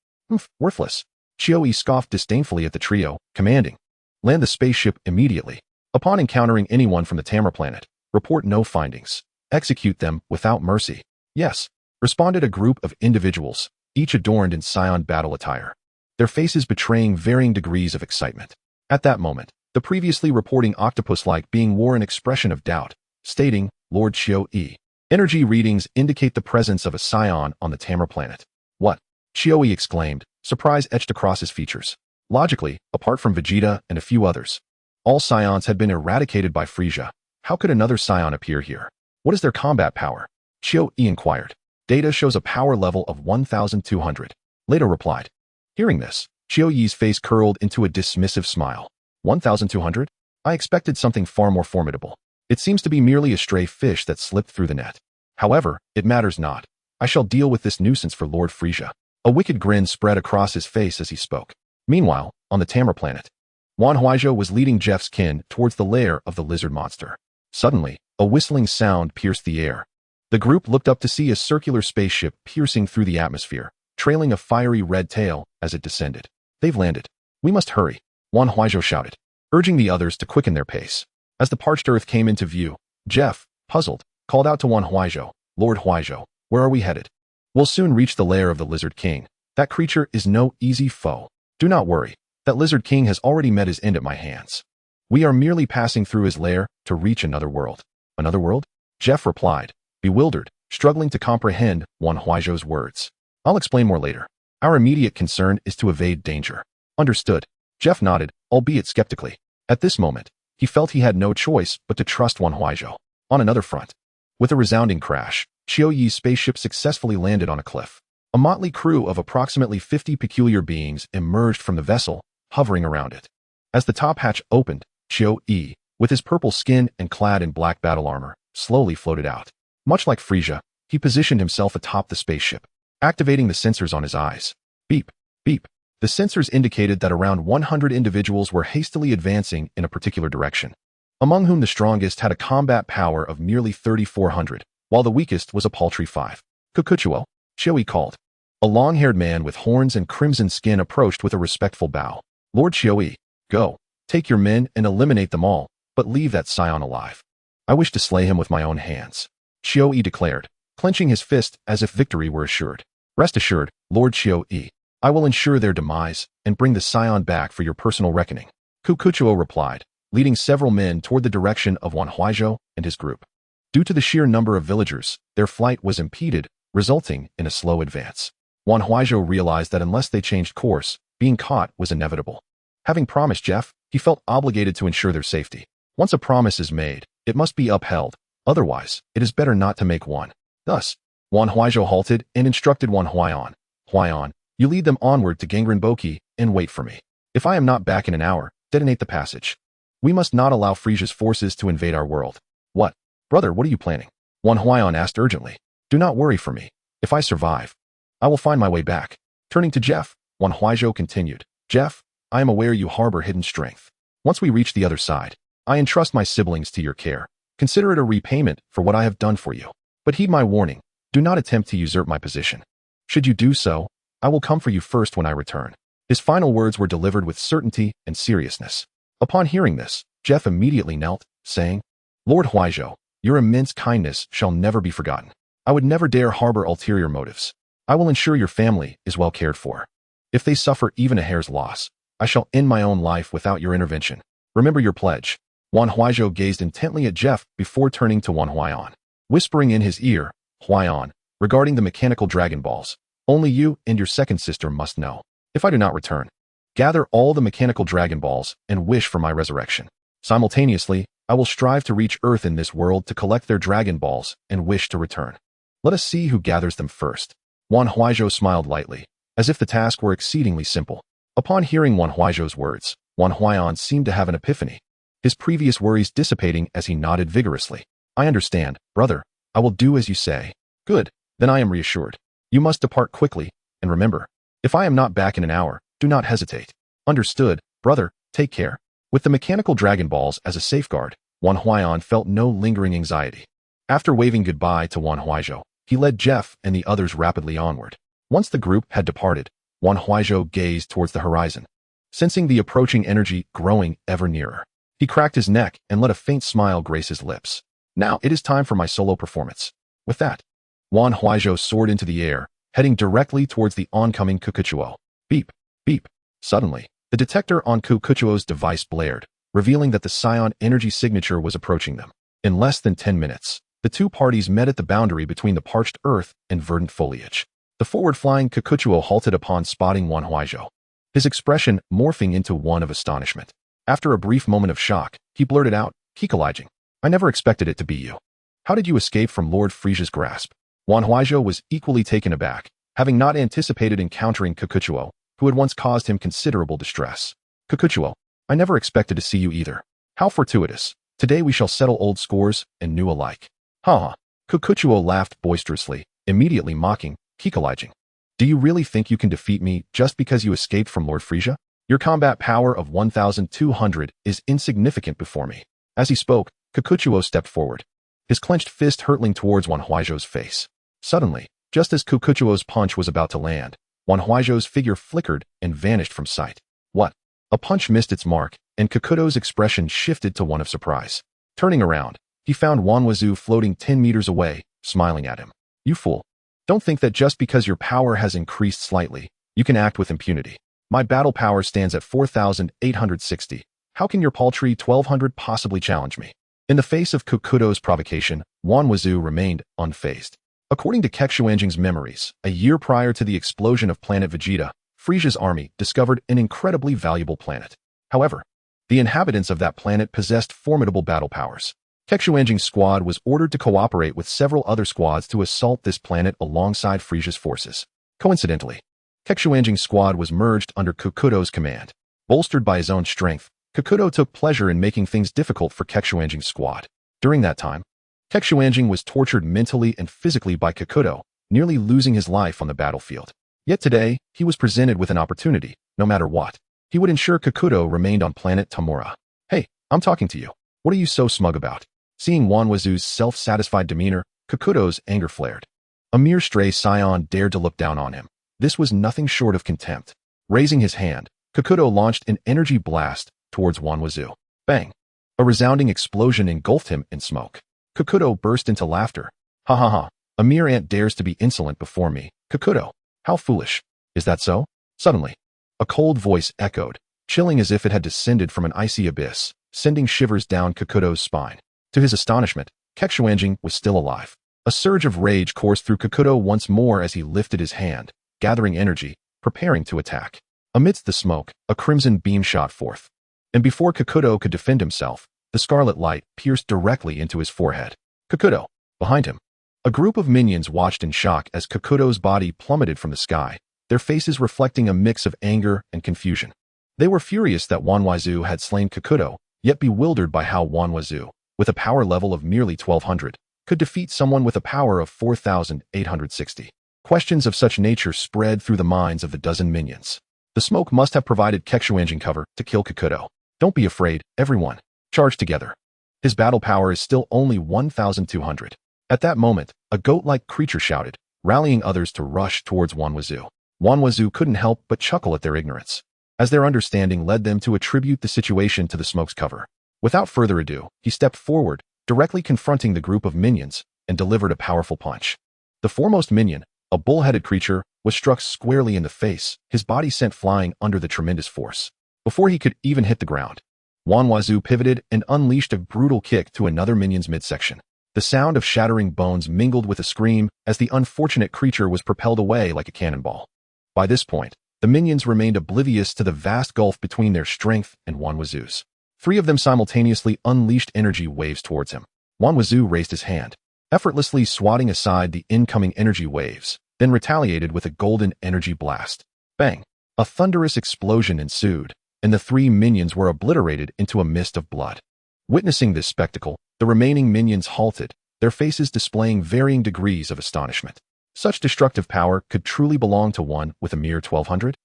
Worthless. Chou-Yi scoffed disdainfully at the trio, commanding, land the spaceship immediately. Upon encountering anyone from the Tamra planet, report no findings. Execute them without mercy. Yes, responded a group of individuals, each adorned in Saiyan battle attire, their faces betraying varying degrees of excitement. At that moment, the previously reporting octopus-like being wore an expression of doubt, stating, Lord Chou-Yi, energy readings indicate the presence of a Saiyan on the Tamra planet. What? Chou-Yi exclaimed, surprise etched across his features. Logically, apart from Vegeta and a few others, all Saiyans had been eradicated by Frieza. How could another Saiyan appear here? What is their combat power? Chou-Yi inquired. Data shows a power level of 1,200. Leto replied. Hearing this, Chou-Yi's face curled into a dismissive smile. 1,200? I expected something far more formidable. It seems to be merely a stray fish that slipped through the net. However, it matters not. I shall deal with this nuisance for Lord Frieza. A wicked grin spread across his face as he spoke. Meanwhile, on the Tamra planet, Wan Huaizhou was leading Jeff's kin towards the lair of the lizard monster. Suddenly, a whistling sound pierced the air. The group looked up to see a circular spaceship piercing through the atmosphere, trailing a fiery red tail as it descended. They've landed. We must hurry, Wan Huaizhou shouted, urging the others to quicken their pace. As the parched earth came into view, Jeff, puzzled, called out to Wan Huaizhou, Lord Huaizhou, where are we headed? We'll soon reach the lair of the Lizard King. That creature is no easy foe. Do not worry. That Lizard King has already met his end at my hands. We are merely passing through his lair to reach another world. Another world? Jeff replied, bewildered, struggling to comprehend Wan Huaizhou's words. I'll explain more later. Our immediate concern is to evade danger. Understood. Jeff nodded, albeit skeptically. At this moment, he felt he had no choice but to trust Wan Huaizhou. On another front, with a resounding crash, Chou-Yi's spaceship successfully landed on a cliff. A motley crew of approximately 50 peculiar beings emerged from the vessel, hovering around it. As the top hatch opened, Chou-Yi, with his purple skin and clad in black battle armor, slowly floated out. Much like Frieza, he positioned himself atop the spaceship, activating the sensors on his eyes. Beep, beep. The sensors indicated that around 100 individuals were hastily advancing in a particular direction, among whom the strongest had a combat power of nearly 3,400, while the weakest was a paltry 5. Kukuchuo, Chou-Yi called. A long-haired man with horns and crimson skin approached with a respectful bow. Lord Chou-Yi, go. Take your men and eliminate them all, but leave that Saiyan alive. I wish to slay him with my own hands. Chou-Yi declared, clenching his fist as if victory were assured. Rest assured, Lord Chou-Yi, I will ensure their demise and bring the Saiyan back for your personal reckoning. Kukuchuo replied, leading several men toward the direction of Wan Huaizhou and his group. Due to the sheer number of villagers, their flight was impeded, resulting in a slow advance. Wan Huaizhou realized that unless they changed course, being caught was inevitable. Having promised Jeff, he felt obligated to ensure their safety. Once a promise is made, it must be upheld. Otherwise, it is better not to make one. Thus, Wan Huaizhou halted and instructed Wan Huaiyan. Huaiyan, you lead them onward to Gangren Boki and wait for me. If I am not back in an hour, detonate the passage. We must not allow Frieza's forces to invade our world. What? Brother, what are you planning? Wan Huaiyan asked urgently. Do not worry for me. If I survive, I will find my way back. Turning to Jeff, Wan Huaizhou continued. Jeff, I am aware you harbor hidden strength. Once we reach the other side, I entrust my siblings to your care. Consider it a repayment for what I have done for you. But heed my warning. Do not attempt to usurp my position. Should you do so, I will come for you first when I return. His final words were delivered with certainty and seriousness. Upon hearing this, Jeff immediately knelt, saying, Lord Huaizhou, your immense kindness shall never be forgotten. I would never dare harbor ulterior motives. I will ensure your family is well cared for. If they suffer even a hair's loss, I shall end my own life without your intervention. Remember your pledge. Wan Huaizhou gazed intently at Jeff before turning to Wan Huaiyan, whispering in his ear, Huaiyan, regarding the mechanical Dragon Balls, Only you and your second sister must know. If I do not return, gather all the mechanical Dragon Balls and wish for my resurrection. Simultaneously, I will strive to reach Earth in this world to collect their Dragon Balls and wish to return. Let us see who gathers them first. Wan Huaizhou smiled lightly, as if the task were exceedingly simple. Upon hearing Wan Huaizhou's words, Wan Huaiyan seemed to have an epiphany, his previous worries dissipating as he nodded vigorously. I understand, brother. I will do as you say. Good, then I am reassured. You must depart quickly, and remember, if I am not back in an hour, do not hesitate. Understood, brother, take care. With the mechanical Dragon Balls as a safeguard, Wan Huaiyan felt no lingering anxiety. After waving goodbye to Wan Huaizhou, he led Jeff and the others rapidly onward. Once the group had departed, Wan Huaizhou gazed towards the horizon, sensing the approaching energy growing ever nearer. He cracked his neck and let a faint smile grace his lips. Now it is time for my solo performance. With that, Wan Huaizhou soared into the air, heading directly towards the oncoming Kukuchuo. Beep, beep. Suddenly, the detector on Kukuchuo's device blared, revealing that the Saiyan energy signature was approaching them. In less than 10 minutes, the two parties met at the boundary between the parched earth and verdant foliage. The forward-flying Kukuchuo halted upon spotting Wan Huaizhou, his expression morphing into one of astonishment. After a brief moment of shock, he blurted out, "Kikolijing, I never expected it to be you. How did you escape from Lord Frieza's grasp?" Wan Huaizhou was equally taken aback, having not anticipated encountering Kukuchuo, who had once caused him considerable distress. "Kukuchuo, I never expected to see you either. How fortuitous. Today we shall settle old scores and new alike." Ha ha. Kukuchuo laughed boisterously, immediately mocking, "Kikolijing, do you really think you can defeat me just because you escaped from Lord Frieza? Your combat power of 1,200 is insignificant before me." As he spoke, Kukuchuo stepped forward, his clenched fist hurtling towards Wan Huaizhou's face. Suddenly, just as Kukuchuo's punch was about to land, Wan Huaizhou's figure flickered and vanished from sight. What? A punch missed its mark, and Kukuchuo's expression shifted to one of surprise. Turning around, he found Wan Huaizhou floating 10 meters away, smiling at him. "You fool. Don't think that just because your power has increased slightly, you can act with impunity. My battle power stands at 4,860. How can your paltry 1,200 possibly challenge me?" In the face of Kukuchuo's provocation, Wan Huaizhou remained unfazed. According to Kexuanjing's memories, a year prior to the explosion of Planet Vegeta, Frieza's army discovered an incredibly valuable planet. However, the inhabitants of that planet possessed formidable battle powers. Kexuanjing's squad was ordered to cooperate with several other squads to assault this planet alongside Frieza's forces. Coincidentally, Kexuanjing's squad was merged under Kukuchuo's command. Bolstered by his own strength, Kukuchuo took pleasure in making things difficult for Kexuanjing's squad. During that time, Kexuanjing was tortured mentally and physically by Kukuchuo, nearly losing his life on the battlefield. Yet today, he was presented with an opportunity, no matter what. He would ensure Kukuchuo remained on planet Tamura. "Hey, I'm talking to you. What are you so smug about?" Seeing Wan Huaizhou's self-satisfied demeanor, Kukuchuo's anger flared. A mere stray Saiyan dared to look down on him. This was nothing short of contempt. Raising his hand, Kukuchuo launched an energy blast towards Wan Huaizhou. Bang! A resounding explosion engulfed him in smoke. Kukuchuo burst into laughter. "Ha ha ha. A mere ant dares to be insolent before me. Kukuchuo, how foolish. Is that so?" Suddenly, a cold voice echoed, chilling as if it had descended from an icy abyss, sending shivers down Kukuchuo's spine. To his astonishment, Kexuanjing was still alive. A surge of rage coursed through Kukuchuo once more as he lifted his hand, gathering energy, preparing to attack. Amidst the smoke, a crimson beam shot forth. And before Kukuchuo could defend himself, the scarlet light pierced directly into his forehead. Kukuchuo, behind him. A group of minions watched in shock as Kukuchuo's body plummeted from the sky, their faces reflecting a mix of anger and confusion. They were furious that Wan Huaizhou had slain Kukuchuo, yet bewildered by how Wan Huaizhou, with a power level of merely 1,200, could defeat someone with a power of 4,860. Questions of such nature spread through the minds of the dozen minions. The smoke must have provided Kexuanjing cover to kill Kukuchuo. Don't be afraid, everyone. Charge together. His battle power is still only 1,200. At that moment, a goat-like creature shouted, rallying others to rush towards Wan Huaizhou. Wan Huaizhou couldn't help but chuckle at their ignorance, as their understanding led them to attribute the situation to the smoke's cover. Without further ado, he stepped forward, directly confronting the group of minions, and delivered a powerful punch. The foremost minion, a bull-headed creature, was struck squarely in the face, his body sent flying under the tremendous force. Before he could even hit the ground, Wan Huaizhou pivoted and unleashed a brutal kick to another minion's midsection. The sound of shattering bones mingled with a scream as the unfortunate creature was propelled away like a cannonball. By this point, the minions remained oblivious to the vast gulf between their strength and Wan Huaizhou's. 3 of them simultaneously unleashed energy waves towards him. Wan Huaizhou raised his hand, effortlessly swatting aside the incoming energy waves, then retaliated with a golden energy blast. Bang! A thunderous explosion ensued, and the 3 minions were obliterated into a mist of blood. Witnessing this spectacle, the remaining minions halted, their faces displaying varying degrees of astonishment. Such destructive power could truly belong to one with a mere 1200?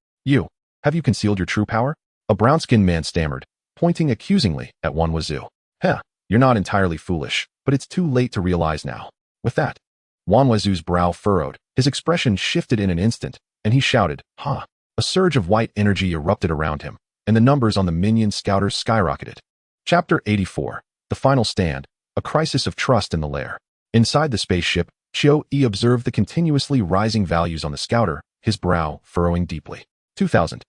Have you concealed your true power? A brown-skinned man stammered, pointing accusingly at Wan Huaizhou. You're not entirely foolish, but it's too late to realize now. With that, Wan Huaizhou's brow furrowed, his expression shifted in an instant, and he shouted, "Ha!" A surge of white energy erupted around him, and the numbers on the minion scouters skyrocketed. Chapter 84. The Final Stand, a crisis of trust in the lair. Inside the spaceship, Qiu-Yi observed the continuously rising values on the scouter, his brow furrowing deeply. 2,000,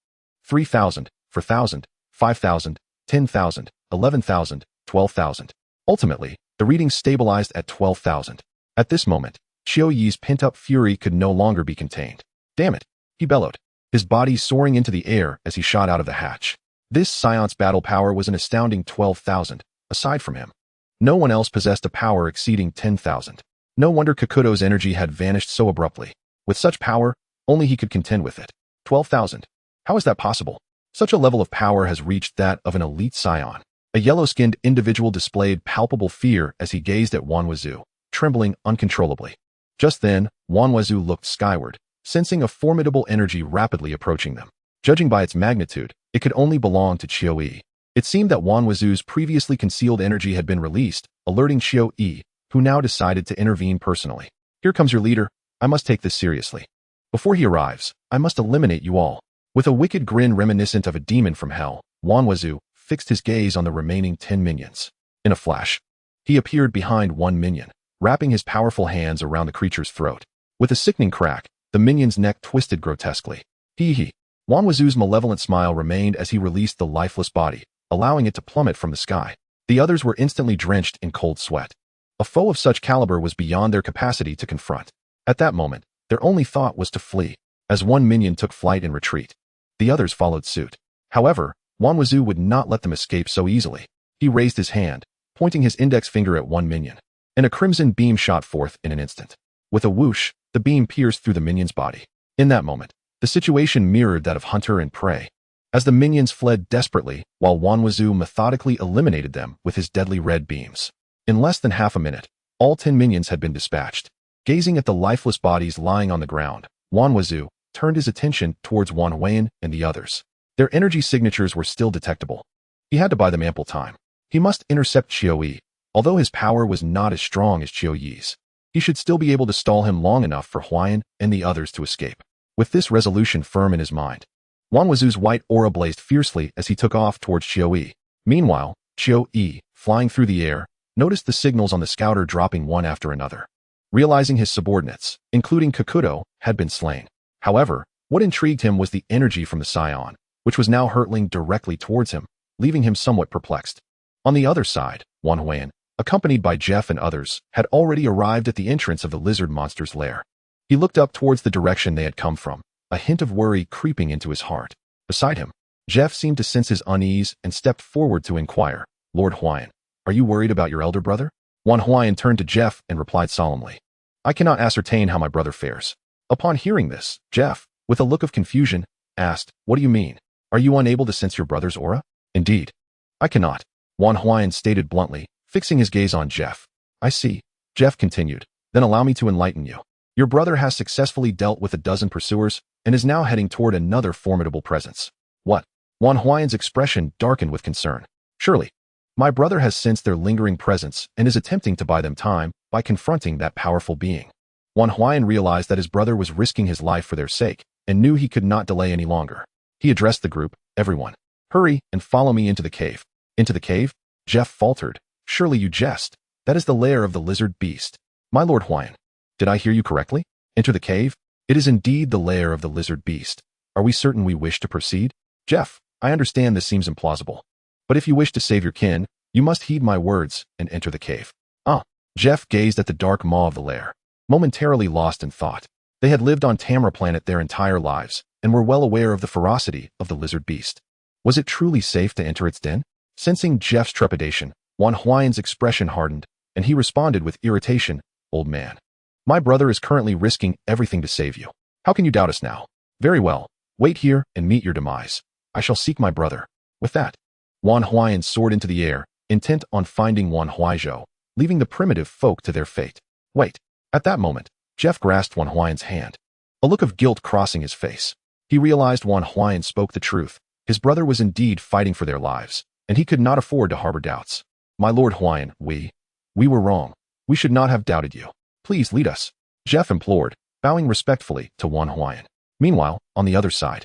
3,000, 4,000, 5,000, 10,000, 11,000, 12,000. Ultimately, the reading stabilized at 12,000. At this moment, Qiu-Yi's pent-up fury could no longer be contained. Damn it, he bellowed, his body soaring into the air as he shot out of the hatch. This Saiyan's battle power was an astounding 12,000. Aside from him, no one else possessed a power exceeding 10,000. No wonder Kakuto's energy had vanished so abruptly. With such power, only he could contend with it. 12,000. How is that possible? Such a level of power has reached that of an elite Saiyan. A yellow-skinned individual displayed palpable fear as he gazed at Wan Huaizhou, trembling uncontrollably. Just then, Wan Huaizhou looked skyward, sensing a formidable energy rapidly approaching them. Judging by its magnitude, it could only belong to Qiu-Yi. It seemed that Wan Huaizhou's previously concealed energy had been released, alerting Qiu-Yi, who now decided to intervene personally. Here comes your leader. I must take this seriously. Before he arrives, I must eliminate you all. With a wicked grin reminiscent of a demon from hell, Wan Huaizhou fixed his gaze on the remaining 10 minions. In a flash, he appeared behind one minion, wrapping his powerful hands around the creature's throat. With a sickening crack, the minion's neck twisted grotesquely. Hee. Wan Huaizhou's malevolent smile remained as he released the lifeless body, allowing it to plummet from the sky. The others were instantly drenched in cold sweat. A foe of such caliber was beyond their capacity to confront. At that moment, their only thought was to flee. As one minion took flight in retreat, the others followed suit. However, Wan Huaizhou would not let them escape so easily. He raised his hand, pointing his index finger at one minion, and a crimson beam shot forth in an instant. With a whoosh, the beam pierced through the minion's body. In that moment, the situation mirrored that of hunter and prey. As the minions fled desperately, while Wan Huaizhou methodically eliminated them with his deadly red beams. In less than half a minute, all 10 minions had been dispatched. Gazing at the lifeless bodies lying on the ground, Wan Huaizhou turned his attention towards Wan Huayan and the others. Their energy signatures were still detectable. He had to buy them ample time. He must intercept Qiu-Yi. Although his power was not as strong as Qiu-Yi's, he should still be able to stall him long enough for Huayan and the others to escape. With this resolution firm in his mind, Wan Huaizhou's white aura blazed fiercely as he took off towards Qiu-Yi. Meanwhile, Qiu-Yi, flying through the air, noticed the signals on the scouter dropping one after another. Realizing his subordinates, including Kakuto, had been slain. However, what intrigued him was the energy from the Saiyan, which was now hurtling directly towards him, leaving him somewhat perplexed. On the other side, Wan Huayan, accompanied by Jeff and others, had already arrived at the entrance of the lizard monster's lair. He looked up towards the direction they had come from, a hint of worry creeping into his heart. Beside him, Jeff seemed to sense his unease and stepped forward to inquire, "Lord Huayan, are you worried about your elder brother?" Wan Huayan turned to Jeff and replied solemnly, "I cannot ascertain how my brother fares." Upon hearing this, Jeff, with a look of confusion, asked, "What do you mean? Are you unable to sense your brother's aura?" "Indeed, I cannot," Wan Huayan stated bluntly, fixing his gaze on Jeff. "I see," Jeff continued, "then allow me to enlighten you. Your brother has successfully dealt with a dozen pursuers and is now heading toward another formidable presence." "What?" Wan Huayan's expression darkened with concern. "Surely, my brother has sensed their lingering presence and is attempting to buy them time by confronting that powerful being." Wan Huayan realized that his brother was risking his life for their sake and knew he could not delay any longer. He addressed the group, "Everyone, hurry and follow me into the cave." "Into the cave?" Jeff faltered. "Surely you jest. That is the lair of the lizard beast." "My Lord Huayan, did I hear you correctly? Enter the cave? It is indeed the lair of the lizard beast. Are we certain we wish to proceed?" "Jeff, I understand this seems implausible, but if you wish to save your kin, you must heed my words and enter the cave." "Ah." Jeff gazed at the dark maw of the lair, momentarily lost in thought. They had lived on Tamra Planet their entire lives, and were well aware of the ferocity of the lizard beast. Was it truly safe to enter its den? Sensing Jeff's trepidation, Wan Huaizhou's expression hardened, and he responded with irritation, "Old man, my brother is currently risking everything to save you. How can you doubt us now? Very well, wait here and meet your demise. I shall seek my brother." With that, Wan Huaizhou soared into the air, intent on finding Wan Huaizhou, leaving the primitive folk to their fate. Wait. At that moment, Jeff grasped Wan Huaizhou's hand, a look of guilt crossing his face. He realized Wan Huaizhou spoke the truth. His brother was indeed fighting for their lives, and he could not afford to harbor doubts. "My Lord Huaizhou, we were wrong. We should not have doubted you. Please lead us," Jeff implored, bowing respectfully to Wan Huaizhou. Meanwhile, on the other side,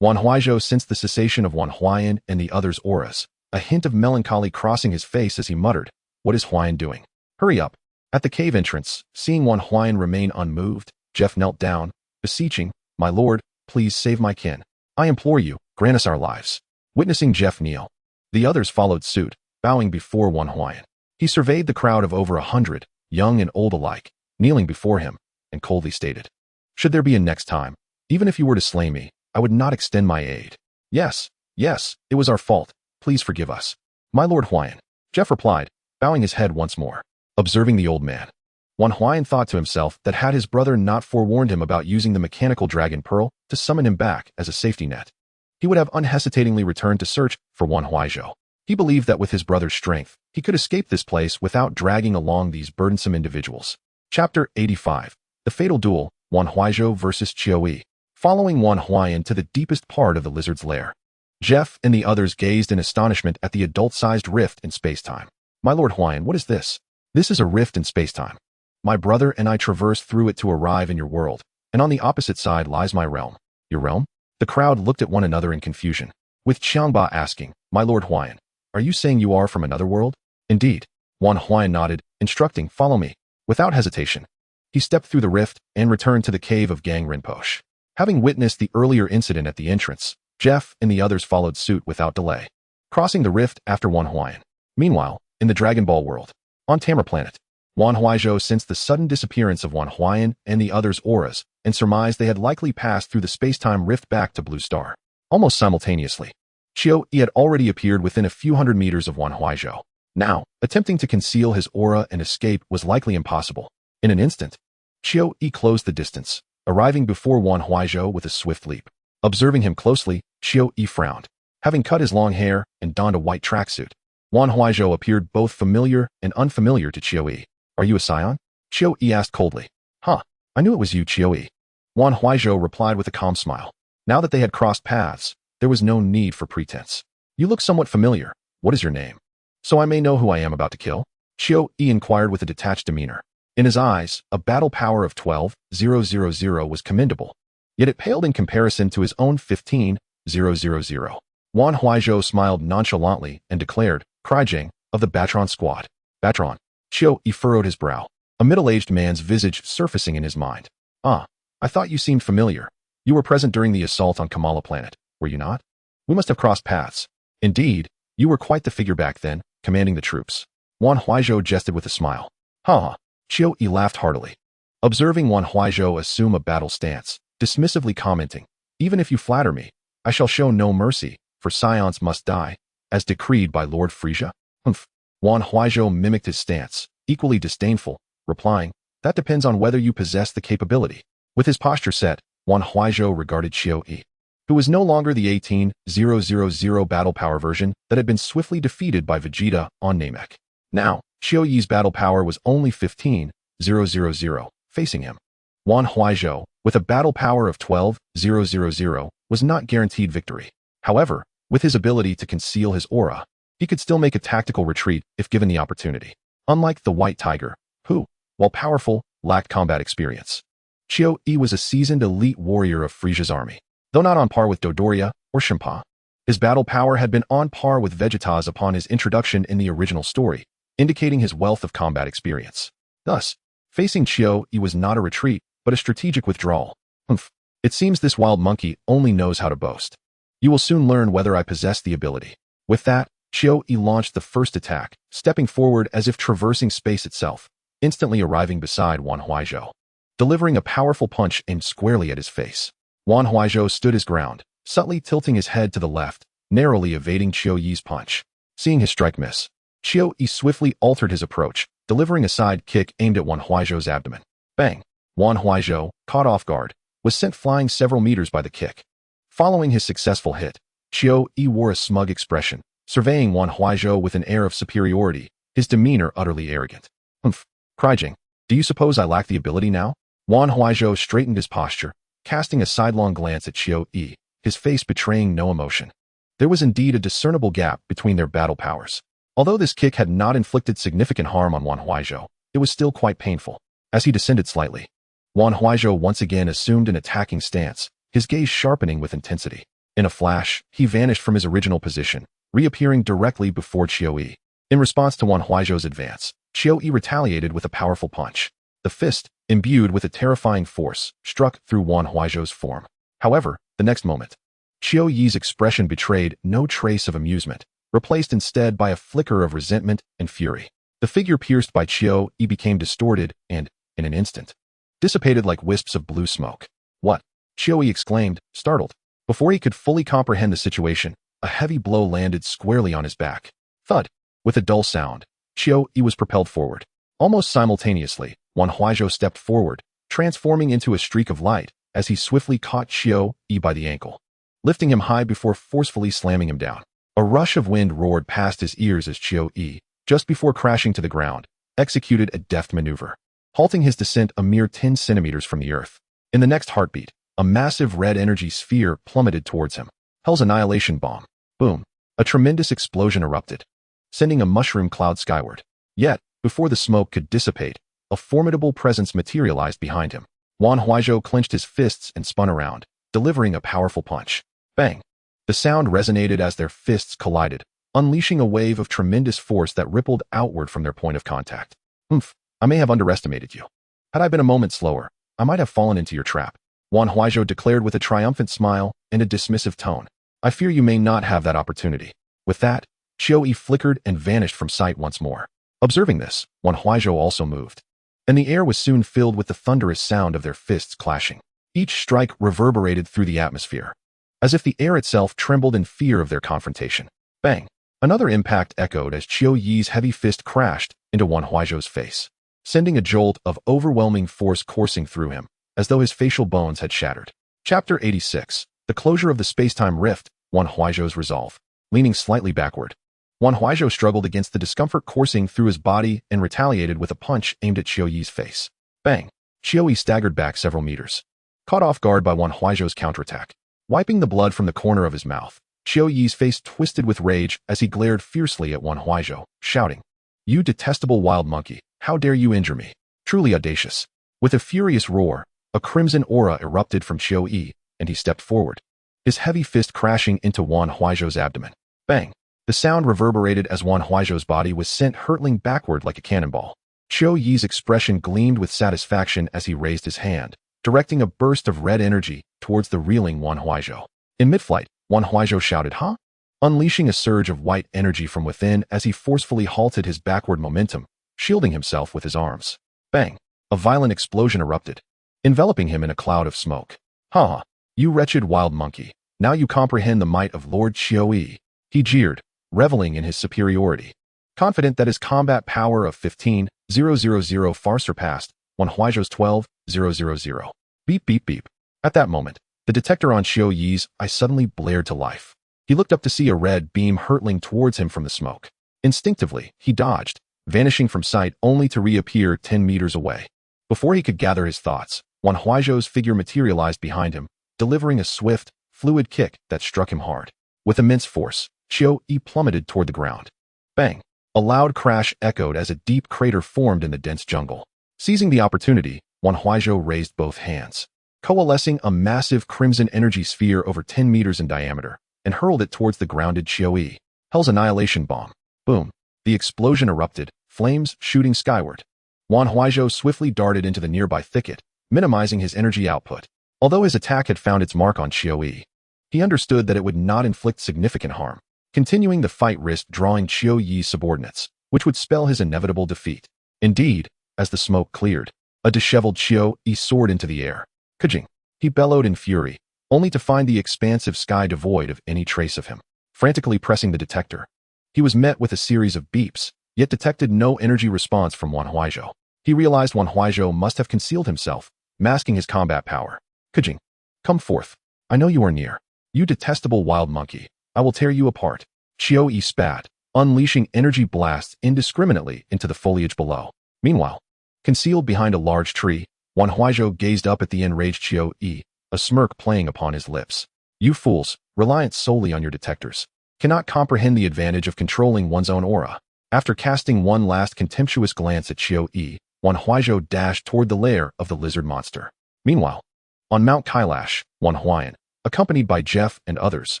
Wan Huaizhou sensed the cessation of Wan Huaizhou and the other's auras, a hint of melancholy crossing his face as he muttered, "What is Huaizhou doing? Hurry up." At the cave entrance, seeing Wan Huaizhou remain unmoved, Jeff knelt down, beseeching, "My lord, please save my kin. I implore you, grant us our lives." Witnessing Jeff kneel, the others followed suit, bowing before Wan Huaizhou. He surveyed the crowd of over 100, young and old alike, kneeling before him, and coldly stated, "Should there be a next time, even if you were to slay me, I would not extend my aid. Yes, it was our fault. Please forgive us, my Lord Huaizhou," Jeff replied, bowing his head once more. Observing the old man, Wan Huaizhou thought to himself that had his brother not forewarned him about using the mechanical dragon pearl to summon him back as a safety net, he would have unhesitatingly returned to search for Wan Huaizhou. He believed that with his brother's strength, he could escape this place without dragging along these burdensome individuals. Chapter 85. The Fatal Duel, Wan Huaizhou versus Qiuyi. Following Wan Huaizhou to the deepest part of the lizard's lair, Jeff and the others gazed in astonishment at the adult-sized rift in space-time. "My Lord Huaizhou, what is this?" "This is a rift in space-time. My brother and I traversed through it to arrive in your world, and on the opposite side lies my realm." "Your realm?" The crowd looked at one another in confusion, with Qiangba asking, "My Lord Huaizhou, are you saying you are from another world?" "Indeed." Wan Huaizhou nodded, instructing, "Follow me." Without hesitation, he stepped through the rift and returned to the cave of Gang Rinpoche. Having witnessed the earlier incident at the entrance, Jeff and the others followed suit without delay, crossing the rift after Wan Huaizhou. Meanwhile, in the Dragon Ball world, on Tamra Planet, Wan Huaizhou sensed the sudden disappearance of Wan Huaizhou and the others' auras and surmised they had likely passed through the space-time rift back to Blue Star. Almost simultaneously, Qiuyi had already appeared within a few hundred meters of Wan Huaizhou. Now, attempting to conceal his aura and escape was likely impossible. In an instant, Qiuyi closed the distance, arriving before Wan Huaizhou with a swift leap. Observing him closely, Qiuyi frowned. Having cut his long hair and donned a white tracksuit, Wan Huaizhou appeared both familiar and unfamiliar to Qiuyi. "Are you a Saiyan?" Qiuyi asked coldly. "Huh, I knew it was you, Qiuyi." Wan Huaizhou replied with a calm smile. Now that they had crossed paths, there was no need for pretense. "You look somewhat familiar. What is your name? So I may know who I am about to kill?" Qiuyi inquired with a detached demeanor. In his eyes, a battle power of 12,000 was commendable, yet it paled in comparison to his own 15,000. Wan Huaizhou smiled nonchalantly and declared, "Cryjang, of the Batron squad." "Batron?" Qiuyi furrowed his brow, a middle-aged man's visage surfacing in his mind. "Ah, I thought you seemed familiar. You were present during the assault on Kamala Planet, were you not? We must have crossed paths." "Indeed, you were quite the figure back then, commanding the troops." Wan Huaizhou jested with a smile. "Ha!" Qiuyi laughed heartily, observing Wan Huaizhou assume a battle stance, dismissively commenting, "Even if you flatter me, I shall show no mercy, for Saiyans must die, as decreed by Lord Frieza." "Humph." Wan Huaizhou mimicked his stance, equally disdainful, replying, "That depends on whether you possess the capability." With his posture set, Wan Huaizhou regarded Qiuyi, who was no longer the 18,000 battle power version that had been swiftly defeated by Vegeta on Namek. Now, Qiuyi's battle power was only 15,000, facing him. Wan Huaizhou, with a battle power of 12,000, was not guaranteed victory. However, with his ability to conceal his aura, he could still make a tactical retreat if given the opportunity. Unlike the White Tiger, who, while powerful, lacked combat experience, Qiuyi was a seasoned elite warrior of Frieza's army. Though not on par with Dodoria or Shimpa, his battle power had been on par with Vegeta's upon his introduction in the original story, indicating his wealth of combat experience. Thus, facing Qiuyi was not a retreat, but a strategic withdrawal. "Humph. It seems this wild monkey only knows how to boast. You will soon learn whether I possess the ability." With that, Qiuyi launched the first attack, stepping forward as if traversing space itself, instantly arriving beside Wan Huaizhou, delivering a powerful punch aimed squarely at his face. Wan Huaizhou stood his ground, subtly tilting his head to the left, narrowly evading Qiu Yi's punch. Seeing his strike miss, Qiu Yi swiftly altered his approach, delivering a side kick aimed at Wan Huaizhou's abdomen. Bang! Wan Huaizhou, caught off guard, was sent flying several meters by the kick. Following his successful hit, Qiu Yi wore a smug expression, surveying Wan Huaizhou with an air of superiority, his demeanor utterly arrogant. Humph! Crying, do you suppose I lack the ability now? Wan Huaizhou straightened his posture, casting a sidelong glance at Qiu Yi, his face betraying no emotion. There was indeed a discernible gap between their battle powers. Although this kick had not inflicted significant harm on Wan Huaizhou, it was still quite painful. As he descended slightly, Wan Huaizhou once again assumed an attacking stance, his gaze sharpening with intensity. In a flash, he vanished from his original position, reappearing directly before Qiu Yi. In response to Wan Huaizhou's advance, Qiu Yi retaliated with a powerful punch. The fist, imbued with a terrifying force, struck through Wan Huaizhou's form. However, the next moment, Qiu Yi's expression betrayed no trace of amusement, replaced instead by a flicker of resentment and fury. The figure pierced by Qiu Yi became distorted and, in an instant, dissipated like wisps of blue smoke. What? Qiu Yi exclaimed, startled. Before he could fully comprehend the situation, a heavy blow landed squarely on his back. Thud! With a dull sound, Qiu Yi was propelled forward. Almost simultaneously, Wan Huaizhou stepped forward, transforming into a streak of light as he swiftly caught Qiu Yi by the ankle, lifting him high before forcefully slamming him down. A rush of wind roared past his ears as Qiu Yi, just before crashing to the ground, executed a deft maneuver, halting his descent a mere 10 centimeters from the earth. In the next heartbeat, a massive red energy sphere plummeted towards him. Hell's annihilation bomb. Boom. A tremendous explosion erupted, sending a mushroom cloud skyward. Yet, before the smoke could dissipate, a formidable presence materialized behind him. Wan Huaizhou clenched his fists and spun around, delivering a powerful punch. Bang! The sound resonated as their fists collided, unleashing a wave of tremendous force that rippled outward from their point of contact. Oomph! I may have underestimated you. Had I been a moment slower, I might have fallen into your trap. Wan Huaizhou declared with a triumphant smile and a dismissive tone. I fear you may not have that opportunity. With that, Qiu Yi flickered and vanished from sight once more. Observing this, Wan Huaizhou also moved, and the air was soon filled with the thunderous sound of their fists clashing. Each strike reverberated through the atmosphere, as if the air itself trembled in fear of their confrontation. Bang! Another impact echoed as Qiu Yi's heavy fist crashed into Wan Huaizhou's face, sending a jolt of overwhelming force coursing through him, as though his facial bones had shattered. Chapter 86. The Closure of the Space-Time Rift. Wan Huaizhou's resolve. Leaning slightly backward, Wan Huaizhou struggled against the discomfort coursing through his body and retaliated with a punch aimed at Qiu Yi's face. Bang! Qiu Yi staggered back several meters, caught off guard by Wan Huaizhou's counterattack. Wiping the blood from the corner of his mouth, Qiu Yi's face twisted with rage as he glared fiercely at Wan Huaizhou, shouting, "You detestable wild monkey, how dare you injure me? Truly audacious." With a furious roar, a crimson aura erupted from Qiu Yi, and he stepped forward, his heavy fist crashing into Wan Huaizhou's abdomen. Bang! The sound reverberated as Wan Huaizhou's body was sent hurtling backward like a cannonball. Qiu Yi's expression gleamed with satisfaction as he raised his hand, directing a burst of red energy towards the reeling Wan Huaizhou. In mid-flight, Wan Huaizhou shouted, "Huh?" unleashing a surge of white energy from within as he forcefully halted his backward momentum, shielding himself with his arms. Bang! A violent explosion erupted, enveloping him in a cloud of smoke. "Ha! You wretched wild monkey, now you comprehend the might of Lord Qiu Yi," he jeered, reveling in his superiority. Confident that his combat power of 15,000 far surpassed Wan Huaizhou's 12,000. Beep beep beep. At that moment, the detector on Qiu Yi's eye suddenly blared to life. He looked up to see a red beam hurtling towards him from the smoke. Instinctively, he dodged, vanishing from sight only to reappear 10 meters away. Before he could gather his thoughts, Wan Huaizhou's figure materialized behind him, delivering a swift, fluid kick that struck him hard. With immense force, Qiu Yi plummeted toward the ground. Bang! A loud crash echoed as a deep crater formed in the dense jungle. Seizing the opportunity, Wan Huaizhou raised both hands, coalescing a massive crimson energy sphere over 10 meters in diameter, and hurled it towards the grounded Qiu Yi. Hell's annihilation bomb. Boom! The explosion erupted, flames shooting skyward. Wan Huaizhou swiftly darted into the nearby thicket, minimizing his energy output. Although his attack had found its mark on Qiu Yi, he understood that it would not inflict significant harm. Continuing the fight risked drawing Qiu Yi's subordinates, which would spell his inevitable defeat. Indeed, as the smoke cleared, a disheveled Qiu-Yi soared into the air. Kajing! He bellowed in fury, only to find the expansive sky devoid of any trace of him. Frantically pressing the detector, he was met with a series of beeps, yet detected no energy response from Wan Huaizhou. He realized Wan Huaizhou must have concealed himself, masking his combat power. Kajing! Come forth. I know you are near. You detestable wild monkey. I will tear you apart. Qiu-Yi spat, unleashing energy blasts indiscriminately into the foliage below. Meanwhile, concealed behind a large tree, Wan Huaizhou gazed up at the enraged Qiu-Yi, a smirk playing upon his lips. You fools, reliant solely on your detectors, cannot comprehend the advantage of controlling one's own aura. After casting one last contemptuous glance at Qiu-Yi, Wan Huaizhou dashed toward the lair of the lizard monster. Meanwhile, on Mount Kailash, Wan Huayan, accompanied by Jeff and others,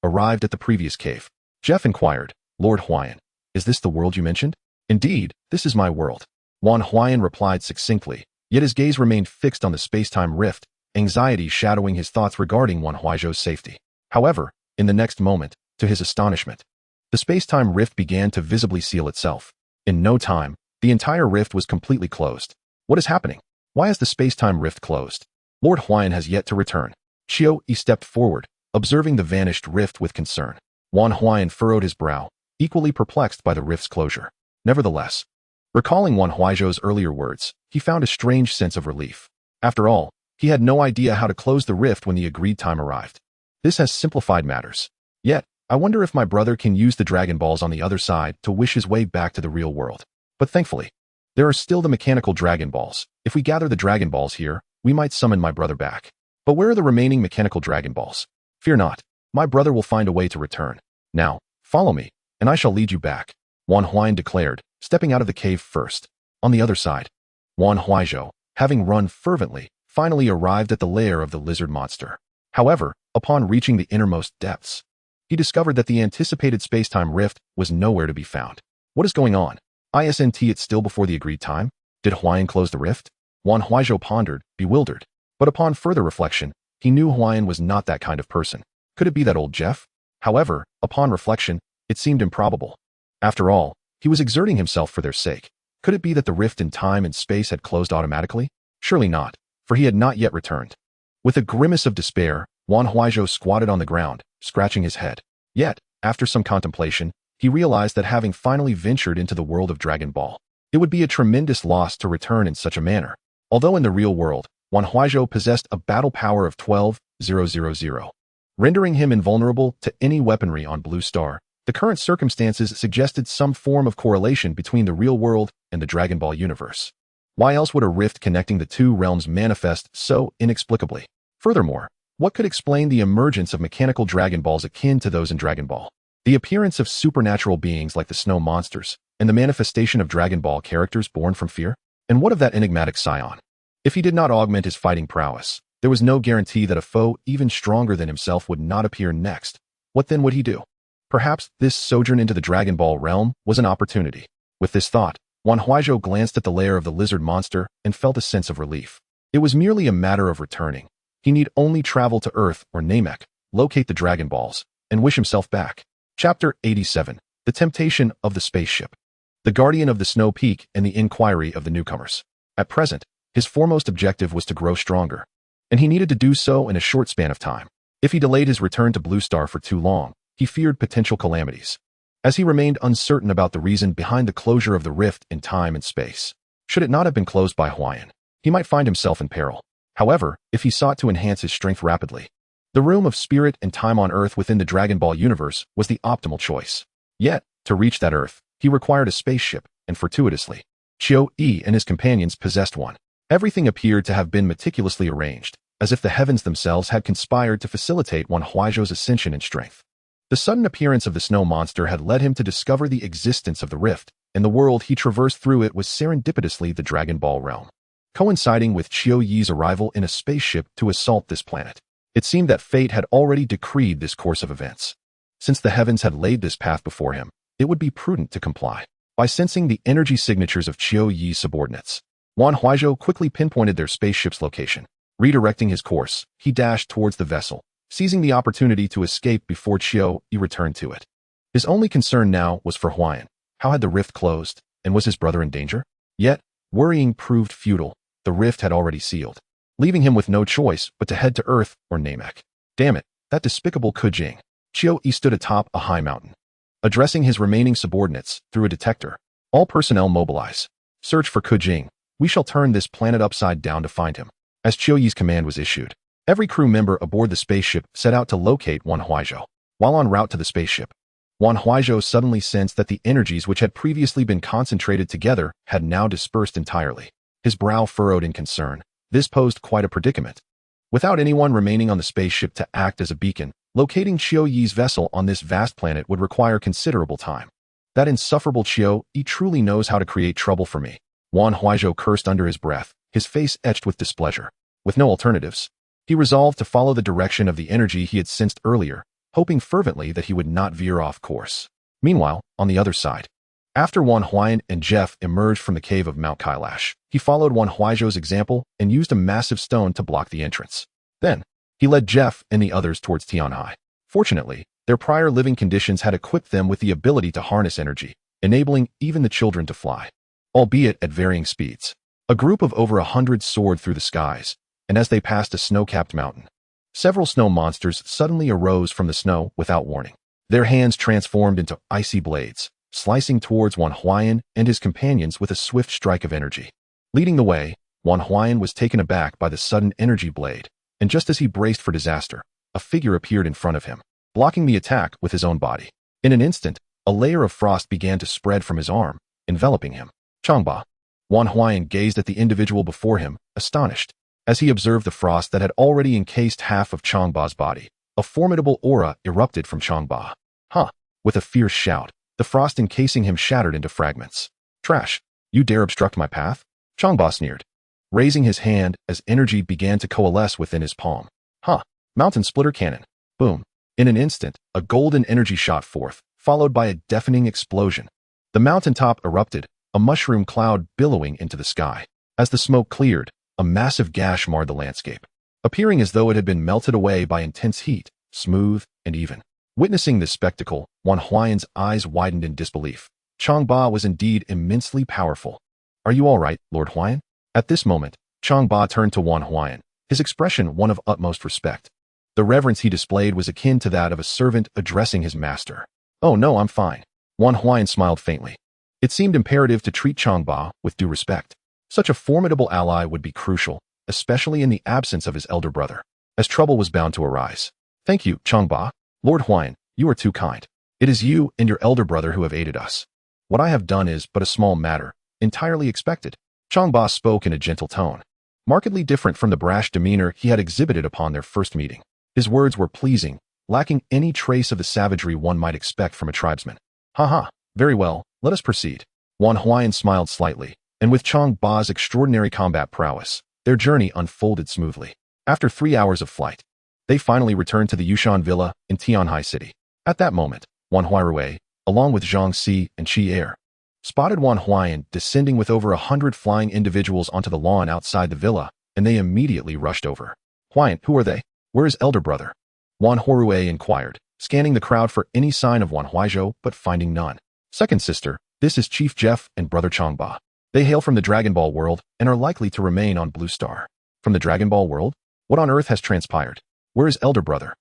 arrived at the previous cave. Jeff inquired, Lord Huayan, is this the world you mentioned? Indeed, this is my world. Wan Huayan replied succinctly, yet his gaze remained fixed on the space-time rift, anxiety shadowing his thoughts regarding Wan Huaizhou's safety. However, in the next moment, to his astonishment, the space-time rift began to visibly seal itself. In no time, the entire rift was completely closed. What is happening? Why is the space-time rift closed? Lord Huayan has yet to return. Qiu-Yi stepped forward, observing the vanished rift with concern. Wan Huayan furrowed his brow, equally perplexed by the rift's closure. Nevertheless, recalling Wan Huaizhou's earlier words, he found a strange sense of relief. After all, he had no idea how to close the rift when the agreed time arrived. This has simplified matters. Yet, I wonder if my brother can use the Dragon Balls on the other side to wish his way back to the real world. But thankfully, there are still the mechanical Dragon Balls. If we gather the Dragon Balls here, we might summon my brother back. But where are the remaining mechanical Dragon Balls? Fear not, my brother will find a way to return. Now, follow me, and I shall lead you back, Wan Huayan declared, stepping out of the cave first. On the other side, Wan Huaizhou, having run fervently, finally arrived at the lair of the lizard monster. However, upon reaching the innermost depths, he discovered that the anticipated space-time rift was nowhere to be found. What is going on? Isn't it still before the agreed time? Did Huayan close the rift? Wan Huaizhou pondered, bewildered. But upon further reflection, he knew Huayan was not that kind of person. Could it be that old Jeff? However, upon reflection, it seemed improbable. After all, he was exerting himself for their sake. Could it be that the rift in time and space had closed automatically? Surely not, for he had not yet returned. With a grimace of despair, Wan Huaizhou squatted on the ground, scratching his head. Yet, after some contemplation, he realized that having finally ventured into the world of Dragon Ball, it would be a tremendous loss to return in such a manner. Although in the real world, Wan Huaizhou possessed a battle power of 12,000, rendering him invulnerable to any weaponry on Blue Star. The current circumstances suggested some form of correlation between the real world and the Dragon Ball universe. Why else would a rift connecting the two realms manifest so inexplicably? Furthermore, what could explain the emergence of mechanical Dragon Balls akin to those in Dragon Ball? The appearance of supernatural beings like the snow monsters, and the manifestation of Dragon Ball characters born from fear? And what of that enigmatic Saiyan? If he did not augment his fighting prowess, there was no guarantee that a foe even stronger than himself would not appear next. What then would he do? Perhaps this sojourn into the Dragon Ball realm was an opportunity. With this thought, Wan Huaizhou glanced at the lair of the lizard monster and felt a sense of relief. It was merely a matter of returning. He need only travel to Earth or Namek, locate the Dragon Balls, and wish himself back. Chapter 87. The Temptation of the Spaceship. The Guardian of the Snow Peak and the Inquiry of the Newcomers. At present, his foremost objective was to grow stronger, and he needed to do so in a short span of time. If he delayed his return to Blue Star for too long, he feared potential calamities. As he remained uncertain about the reason behind the closure of the rift in time and space. Should it not have been closed by Huayan, he might find himself in peril. However, if he sought to enhance his strength rapidly, the room of spirit and time on Earth within the Dragon Ball universe was the optimal choice. Yet, to reach that Earth, he required a spaceship, and fortuitously, Qiu-Yi and his companions possessed one. Everything appeared to have been meticulously arranged, as if the heavens themselves had conspired to facilitate Wan Huaizhou's ascension in strength. The sudden appearance of the snow monster had led him to discover the existence of the rift, and the world he traversed through it was serendipitously the Dragon Ball realm. Coinciding with Qiu-Yi's arrival in a spaceship to assault this planet, it seemed that fate had already decreed this course of events. Since the heavens had laid this path before him, it would be prudent to comply. By sensing the energy signatures of Qiu-Yi's subordinates, Wan Huaizhou quickly pinpointed their spaceship's location. Redirecting his course, he dashed towards the vessel, seizing the opportunity to escape before Qiu-Yi returned to it. His only concern now was for Huayan. How had the rift closed, and was his brother in danger? Yet, Worrying proved futile. The rift had already sealed, leaving him with no choice but to head to Earth or Namek. Damn it, that despicable Kujing. Chiu Yi stood atop a high mountain, addressing his remaining subordinates through a detector. All personnel mobilize. Search for Kujing. We shall turn this planet upside down to find him. As Chiu Yi's command was issued, every crew member aboard the spaceship set out to locate Wan Huaizhou. While en route to the spaceship, Wan Huaizhou suddenly sensed that the energies which had previously been concentrated together had now dispersed entirely. His brow furrowed in concern. This posed quite a predicament. Without anyone remaining on the spaceship to act as a beacon, locating Chiu Yi's vessel on this vast planet would require considerable time. That insufferable Chiu Yi truly knows how to create trouble for me. Wan Huaizhou cursed under his breath, his face etched with displeasure. With no alternatives, he resolved to follow the direction of the energy he had sensed earlier, hoping fervently that he would not veer off course. Meanwhile, on the other side, after Wan Huayan and Jeff emerged from the cave of Mount Kailash, he followed Wan Huaizhou's example and used a massive stone to block the entrance. Then, he led Jeff and the others towards Tianhai. Fortunately, their prior living conditions had equipped them with the ability to harness energy, enabling even the children to fly, albeit at varying speeds. A group of over 100 soared through the skies, and as they passed a snow-capped mountain, several snow monsters suddenly arose from the snow without warning. Their hands transformed into icy blades, slicing towards Wan Huayan and his companions with a swift strike of energy. Leading the way, Wan Huayan was taken aback by the sudden energy blade, and just as he braced for disaster, a figure appeared in front of him, blocking the attack with his own body. In an instant, a layer of frost began to spread from his arm, enveloping him. Changba. Wan Huayan gazed at the individual before him, astonished. As he observed the frost that had already encased half of Changba's body, a formidable aura erupted from Changba. Huh! With a fierce shout, the frost encasing him shattered into fragments. Trash! You dare obstruct my path? Changba sneered, raising his hand as energy began to coalesce within his palm. Huh! Mountain splitter cannon. Boom! In an instant, a golden energy shot forth, followed by a deafening explosion. The mountaintop erupted, a mushroom cloud billowing into the sky. As the smoke cleared, a massive gash marred the landscape, appearing as though it had been melted away by intense heat, smooth and even. Witnessing this spectacle, Wan Huayan's eyes widened in disbelief. Changba was indeed immensely powerful. Are you all right, Lord Huayan? At this moment, Changba turned to Wan Huayan, his expression one of utmost respect. The reverence he displayed was akin to that of a servant addressing his master. Oh no, I'm fine. Wan Huayan smiled faintly. It seemed imperative to treat Changba with due respect. Such a formidable ally would be crucial, especially in the absence of his elder brother, as trouble was bound to arise. Thank you, Changba. Lord Huayan, you are too kind. It is you and your elder brother who have aided us. What I have done is but a small matter, entirely expected. Changba spoke in a gentle tone, markedly different from the brash demeanor he had exhibited upon their first meeting. His words were pleasing, lacking any trace of the savagery one might expect from a tribesman. Haha, very well, let us proceed. Wan Huayan smiled slightly, and with Changba's extraordinary combat prowess, their journey unfolded smoothly. After 3 hours of flight, they finally returned to the Yushan Villa in Tianhai City. At that moment, Wan Huaizhou, along with Zhang Si and Qi Er, spotted Wan Huayan descending with over 100 flying individuals onto the lawn outside the villa, and they immediately rushed over. Huayan, who are they? Where is elder brother? Wan Huaizhou inquired, scanning the crowd for any sign of Wan Huaizhou but finding none. Second sister, this is Chief Jeff and brother Changba. They hail from the Dragon Ball world and are likely to remain on Blue Star. From the Dragon Ball world? What on earth has transpired? Where is elder brother?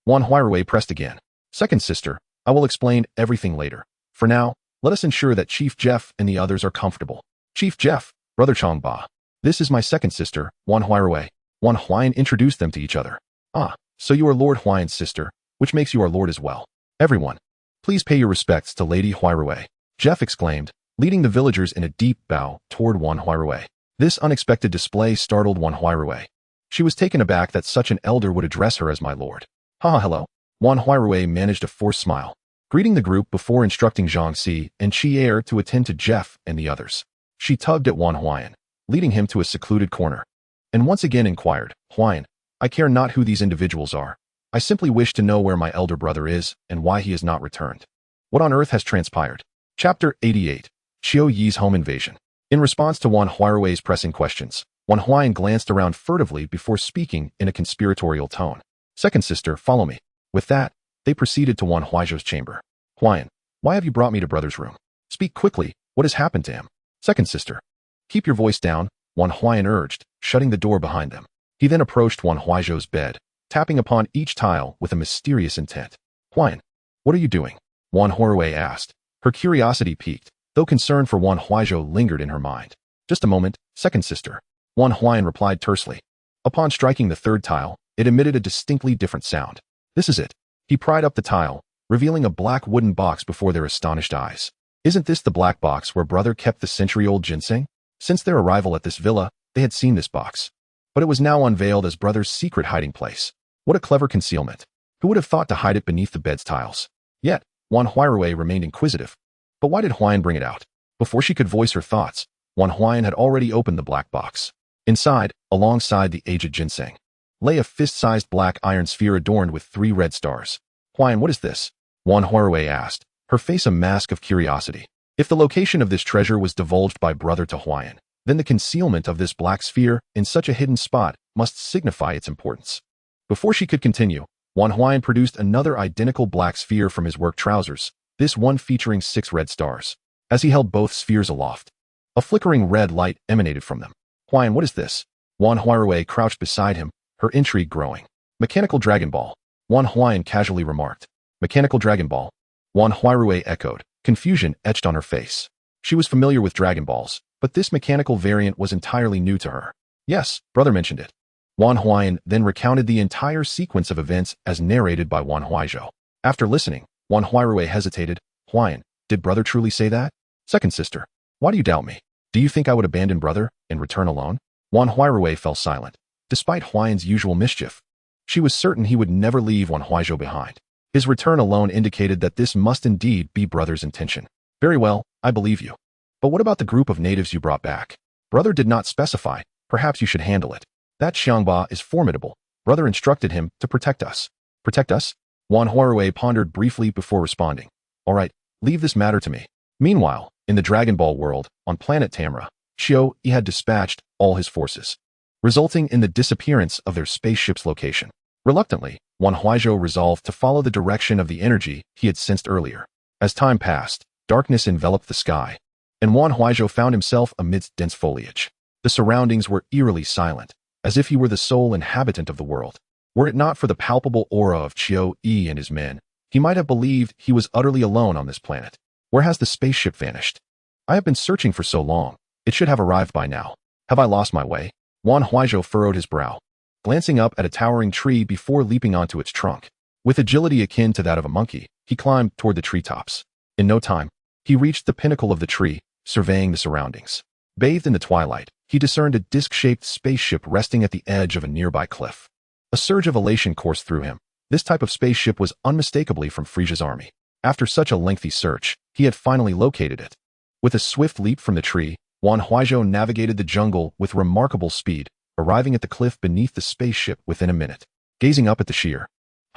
Wan Huaizhou pressed again. Second sister, I will explain everything later. For now, let us ensure that Chief Jeff and the others are comfortable. Chief Jeff, brother Changba. This is my second sister, Wan Huaizhou. Wan Huayan introduced them to each other. Ah, so you are Lord Huayan's sister, which makes you our lord as well. Everyone, please pay your respects to Lady Huaizhou. Jeff exclaimed, leading the villagers in a deep bow toward Wan Huaizhou. This unexpected display startled Wan Huaizhou. She was taken aback that such an elder would address her as my lord. Haha, hello. Wan Huaizhou managed a forced smile, greeting the group before instructing Zhang Si and Qi Er to attend to Jeff and the others. She tugged at Wan Huayan, leading him to a secluded corner, and once again inquired, Huayan, I care not who these individuals are. I simply wish to know where my elder brother is and why he has not returned. What on earth has transpired? Chapter 88. Chiu Yi's Home Invasion. In response to Wan Huaizhou's pressing questions, Wan Huayan glanced around furtively before speaking in a conspiratorial tone. Second sister, follow me. With that, they proceeded to Wan Huaizhou's chamber. Huayan, why have you brought me to brother's room? Speak quickly, what has happened to him? Second sister. Keep your voice down, Wan Huaizhou urged, shutting the door behind them. He then approached Wan Huaizhou's bed, tapping upon each tile with a mysterious intent. Huayan, what are you doing? Wan Huaizhou asked. Her curiosity piqued, though concern for Wan Huaizhou lingered in her mind. Just a moment, second sister. Wan Huayan replied tersely. Upon striking the third tile, it emitted a distinctly different sound. This is it. He pried up the tile, revealing a black wooden box before their astonished eyes. Isn't this the black box where brother kept the century-old ginseng? Since their arrival at this villa, they had seen this box. But it was now unveiled as brother's secret hiding place. What a clever concealment. Who would have thought to hide it beneath the bed's tiles? Yet, Wan Huaizhou remained inquisitive. But why did Huayan bring it out? Before she could voice her thoughts, Wan Huayan had already opened the black box. Inside, alongside the aged ginseng, lay a fist-sized black iron sphere adorned with 3 red stars. Huayan, what is this? Wan Huaizhou asked, her face a mask of curiosity. If the location of this treasure was divulged by brother to Huayan, then the concealment of this black sphere in such a hidden spot must signify its importance. Before she could continue, Wan Huayan produced another identical black sphere from his work trousers, this one featuring 6 red stars. As he held both spheres aloft, a flickering red light emanated from them. Huayan, what is this? Wan Huaizhou crouched beside him, her intrigue growing. Mechanical Dragon Ball. Wan Huayan casually remarked. Mechanical Dragon Ball. Wan Huaizhou echoed, confusion etched on her face. She was familiar with Dragon Balls, but this mechanical variant was entirely new to her. Yes, brother mentioned it. Wan Huayan then recounted the entire sequence of events as narrated by Wan Huaizhou. After listening, Wan Huaizhou hesitated. Huayan, did brother truly say that? Second sister, why do you doubt me? Do you think I would abandon brother and return alone? Wan Huaizhou fell silent. Despite Huayan's usual mischief, she was certain he would never leave Wan Huaizhou behind. His return alone indicated that this must indeed be brother's intention. Very well, I believe you. But what about the group of natives you brought back? Brother did not specify. Perhaps you should handle it. That Xiangba is formidable. Brother instructed him to protect us. Protect us? Wan Huaizhou pondered briefly before responding. All right, leave this matter to me. Meanwhile, in the Dragon Ball world, on planet Tamra, Xiao Yi had dispatched all his forces, resulting in the disappearance of their spaceship's location. Reluctantly, Wan Huaizhou resolved to follow the direction of the energy he had sensed earlier. As time passed, darkness enveloped the sky, and Wan Huaizhou found himself amidst dense foliage. The surroundings were eerily silent, as if he were the sole inhabitant of the world. Were it not for the palpable aura of Qiu Yi and his men, he might have believed he was utterly alone on this planet. Where has the spaceship vanished? I have been searching for so long. It should have arrived by now. Have I lost my way? Wan Huaizhou furrowed his brow, glancing up at a towering tree before leaping onto its trunk. With agility akin to that of a monkey, he climbed toward the treetops. In no time, he reached the pinnacle of the tree, surveying the surroundings. Bathed in the twilight, he discerned a disc-shaped spaceship resting at the edge of a nearby cliff. A surge of elation coursed through him. This type of spaceship was unmistakably from Frieza's army. After such a lengthy search, he had finally located it. With a swift leap from the tree, Wan Huaizhou navigated the jungle with remarkable speed, arriving at the cliff beneath the spaceship within a minute. Gazing up at the sheer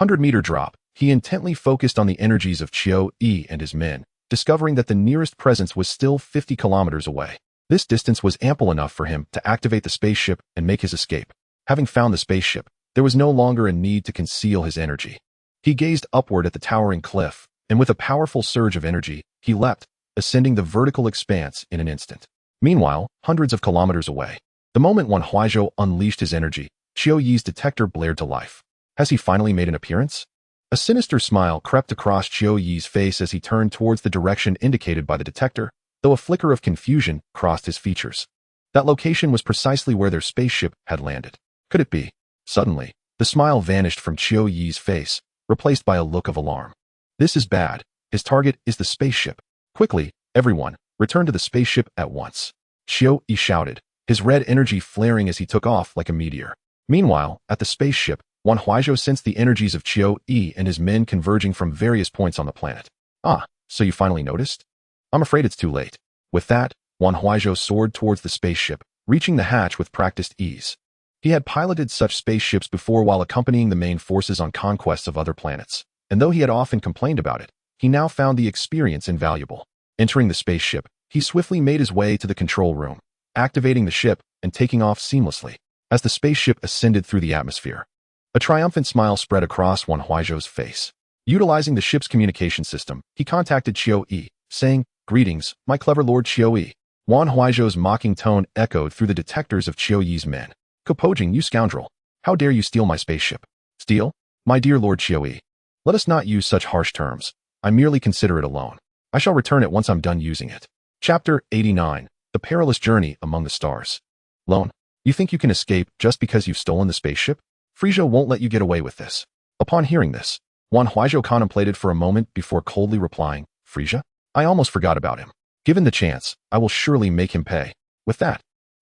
100-meter drop, he intently focused on the energies of Qiu Yi and his men, discovering that the nearest presence was still 50 kilometers away. This distance was ample enough for him to activate the spaceship and make his escape. Having found the spaceship, there was no longer a need to conceal his energy. He gazed upward at the towering cliff, and with a powerful surge of energy, he leapt, ascending the vertical expanse in an instant. Meanwhile, hundreds of kilometers away, the moment Wan Huaizhou unleashed his energy, Qiu Yi's detector blared to life. Has he finally made an appearance? A sinister smile crept across Qiu Yi's face as he turned towards the direction indicated by the detector, though a flicker of confusion crossed his features. That location was precisely where their spaceship had landed. Could it be? Suddenly, the smile vanished from Qiu Yi's face, replaced by a look of alarm. This is bad. His target is the spaceship. Quickly, everyone, return to the spaceship at once. Qiu Yi shouted, his red energy flaring as he took off like a meteor. Meanwhile, at the spaceship, Wan Huaizhou sensed the energies of Qiu Yi and his men converging from various points on the planet. Ah, so you finally noticed? I'm afraid it's too late. With that, Wan Huaizhou soared towards the spaceship, reaching the hatch with practiced ease. He had piloted such spaceships before while accompanying the main forces on conquests of other planets, and though he had often complained about it, he now found the experience invaluable. Entering the spaceship, he swiftly made his way to the control room, activating the ship and taking off seamlessly. As the spaceship ascended through the atmosphere, a triumphant smile spread across Wan Huaizhou's face. Utilizing the ship's communication system, he contacted Qiu Yi, saying, "Greetings, my clever Lord Qiu Yi. Wan Huaizhou's mocking tone echoed through the detectors of Qiu Yi's men. "Kupojing, you scoundrel! How dare you steal my spaceship?" "Steal? My dear Lord Qiu Yi, let us not use such harsh terms. I merely consider it a loan. I shall return it once I'm done using it." Chapter 89. The Perilous Journey Among the Stars. "Loan? You think you can escape just because you've stolen the spaceship? Frieza won't let you get away with this." Upon hearing this, Wan Huaizhou contemplated for a moment before coldly replying, "Frieza? I almost forgot about him. Given the chance, I will surely make him pay." With that,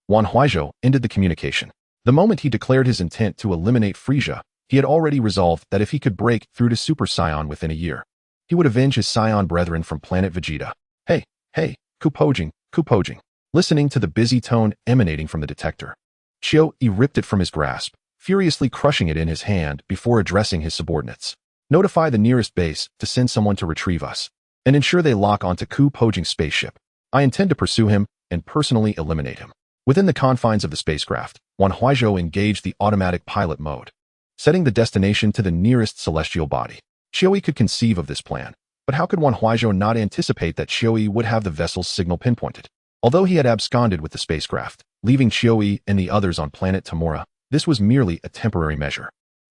Wan Huaizhou ended the communication. The moment he declared his intent to eliminate Frieza, he had already resolved that if he could break through to Super Saiyan within a year, he would avenge his Saiyan brethren from Planet Vegeta. Hey, Kupojing. Listening to the busy tone emanating from the detector, Qiu Yi ripped it from his grasp, furiously crushing it in his hand before addressing his subordinates. "Notify the nearest base to send someone to retrieve us, and ensure they lock onto Kupojing's spaceship. I intend to pursue him and personally eliminate him." Within the confines of the spacecraft, Wan Huaizhou engaged the automatic pilot mode, setting the destination to the nearest celestial body. Qiu Yi could conceive of this plan, but how could Wan Huaizhou not anticipate that Qiu Yi would have the vessel's signal pinpointed? Although he had absconded with the spacecraft, leaving Qiu Yi and the others on planet Tamura, this was merely a temporary measure.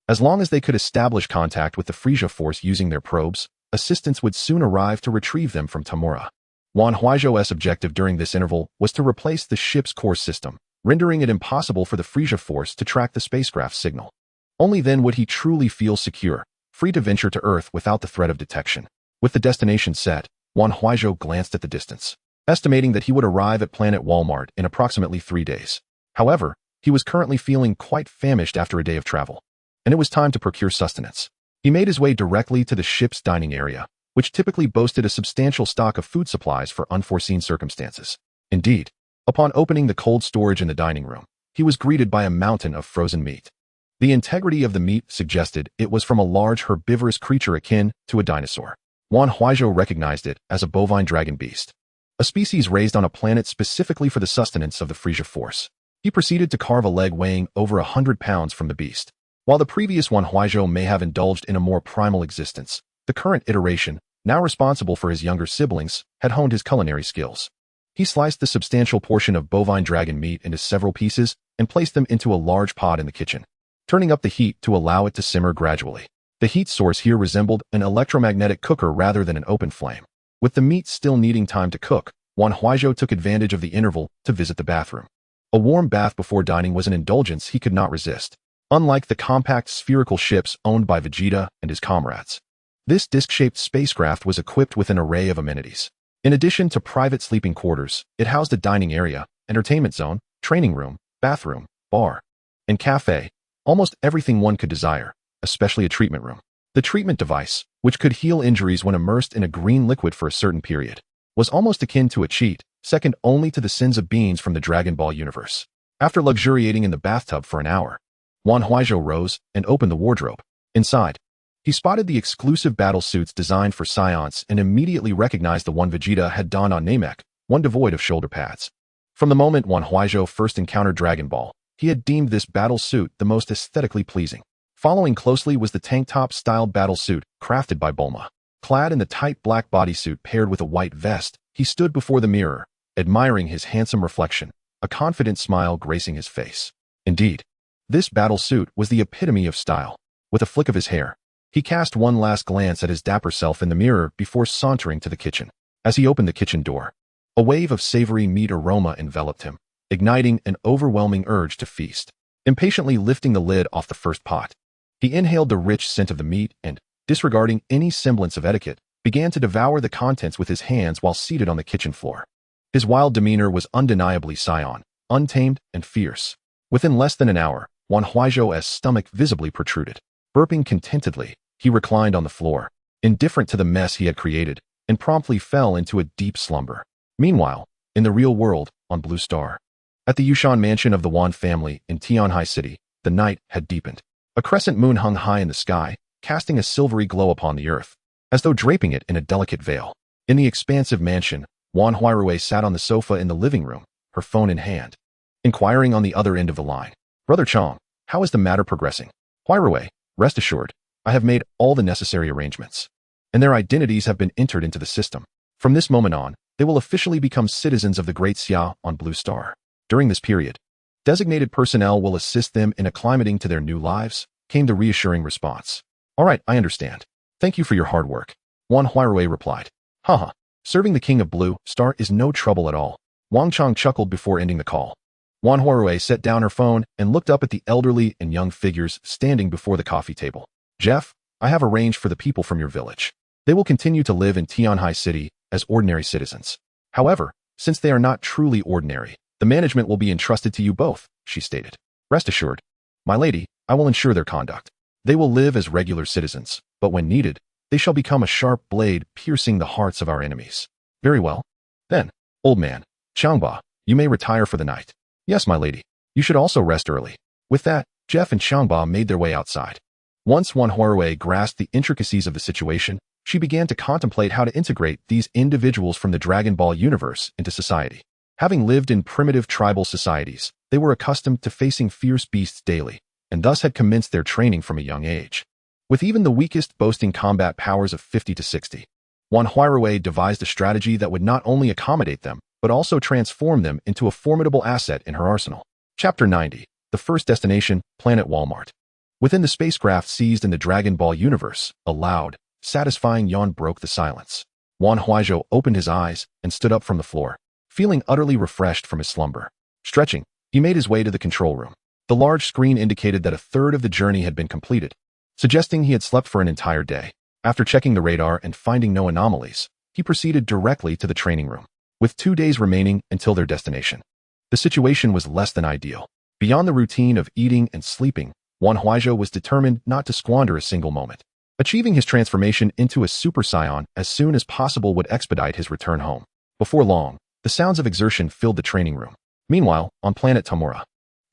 As long as they could establish contact with the Frieza force using their probes, assistance would soon arrive to retrieve them from Tamura. Wan Huaizhou's objective during this interval was to replace the ship's core system, rendering it impossible for the Frieza force to track the spacecraft's signal. Only then would he truly feel secure, free to venture to Earth without the threat of detection. With the destination set, Wan Huaizhou glanced at the distance, estimating that he would arrive at Planet Walmart in approximately 3 days. However, he was currently feeling quite famished after a day of travel, and it was time to procure sustenance. He made his way directly to the ship's dining area, which typically boasted a substantial stock of food supplies for unforeseen circumstances. Indeed, upon opening the cold storage in the dining room, he was greeted by a mountain of frozen meat. The integrity of the meat suggested it was from a large herbivorous creature akin to a dinosaur. Wan Huaizhou recognized it as a bovine dragon beast, a species raised on a planet specifically for the sustenance of the Frieza force. He proceeded to carve a leg weighing over 100 pounds from the beast. While the previous Wan Huaizhou may have indulged in a more primal existence, the current iteration, now responsible for his younger siblings, had honed his culinary skills. He sliced the substantial portion of bovine dragon meat into several pieces and placed them into a large pot in the kitchen, turning up the heat to allow it to simmer gradually. The heat source here resembled an electromagnetic cooker rather than an open flame. With the meat still needing time to cook, Wan Huaizhou took advantage of the interval to visit the bathroom. A warm bath before dining was an indulgence he could not resist. Unlike the compact spherical ships owned by Vegeta and his comrades, this disc-shaped spacecraft was equipped with an array of amenities. In addition to private sleeping quarters, it housed a dining area, entertainment zone, training room, bathroom, bar, and cafe, almost everything one could desire, especially a treatment room. The treatment device, which could heal injuries when immersed in a green liquid for a certain period, was almost akin to a cheat, second only to the sins of beings from the Dragon Ball universe. After luxuriating in the bathtub for an hour, Wan Huaizhou rose and opened the wardrobe. Inside, he spotted the exclusive battle suits designed for Saiyans and immediately recognized the one Vegeta had donned on Namek, one devoid of shoulder pads. From the moment Wan Huaizhou first encountered Dragon Ball, he had deemed this battle suit the most aesthetically pleasing. Following closely was the tank top-styled battle suit crafted by Bulma. Clad in the tight black bodysuit paired with a white vest, he stood before the mirror, admiring his handsome reflection, a confident smile gracing his face. Indeed, this battle suit was the epitome of style. With a flick of his hair, he cast one last glance at his dapper self in the mirror before sauntering to the kitchen. As he opened the kitchen door, a wave of savory meat aroma enveloped him, igniting an overwhelming urge to feast. Impatiently lifting the lid off the first pot, he inhaled the rich scent of the meat and, disregarding any semblance of etiquette, began to devour the contents with his hands while seated on the kitchen floor. His wild demeanor was undeniably Saiyan, untamed and fierce. Within less than an hour, Wan Huaizhou's stomach visibly protruded. Burping contentedly, he reclined on the floor, indifferent to the mess he had created, and promptly fell into a deep slumber. Meanwhile, in the real world, on Blue Star, at the Yushan mansion of the Wan family in Tianhai City, the night had deepened. A crescent moon hung high in the sky, casting a silvery glow upon the earth, as though draping it in a delicate veil. In the expansive mansion, Wan Huaizhou sat on the sofa in the living room, her phone in hand, inquiring on the other end of the line. "Brother Chong, how is the matter progressing?" "Huaizhou, rest assured, I have made all the necessary arrangements, and their identities have been entered into the system. From this moment on, they will officially become citizens of the Great Xia on Blue Star. During this period, designated personnel will assist them in acclimating to their new lives, came the reassuring response. All right, I understand. Thank you for your hard work. Wan Huaizhou replied. Haha, serving the King of Blue Star is no trouble at all. Wang Chang chuckled before ending the call. Wan Huaizhou set down her phone and looked up at the elderly and young figures standing before the coffee table. Jeff, I have arranged for the people from your village. They will continue to live in Tianhai City as ordinary citizens. However, since they are not truly ordinary, the management will be entrusted to you both, she stated. Rest assured, my lady, I will ensure their conduct. They will live as regular citizens, but when needed, they shall become a sharp blade piercing the hearts of our enemies. Very well. Then, old man, Xiangba, you may retire for the night. Yes, my lady. You should also rest early. With that, Jeff and Xiangba made their way outside. Once Wan Huaizhou grasped the intricacies of the situation, she began to contemplate how to integrate these individuals from the Dragon Ball universe into society. Having lived in primitive tribal societies, they were accustomed to facing fierce beasts daily, and thus had commenced their training from a young age. With even the weakest boasting combat powers of 50 to 60, Wan Huaizhou devised a strategy that would not only accommodate them, but also transform them into a formidable asset in her arsenal. Chapter 90. The first destination, Planet Walmart. Within the spacecraft seized in the Dragon Ball universe, a loud, satisfying yawn broke the silence. Wan Huaizhou opened his eyes and stood up from the floor, feeling utterly refreshed from his slumber. Stretching, he made his way to the control room. The large screen indicated that a third of the journey had been completed, suggesting he had slept for an entire day. After checking the radar and finding no anomalies, he proceeded directly to the training room. With 2 days remaining until their destination, the situation was less than ideal. Beyond the routine of eating and sleeping, Wan Huaizhou was determined not to squander a single moment. Achieving his transformation into a Super Saiyan as soon as possible would expedite his return home. Before long, the sounds of exertion filled the training room. Meanwhile, on planet Tamura,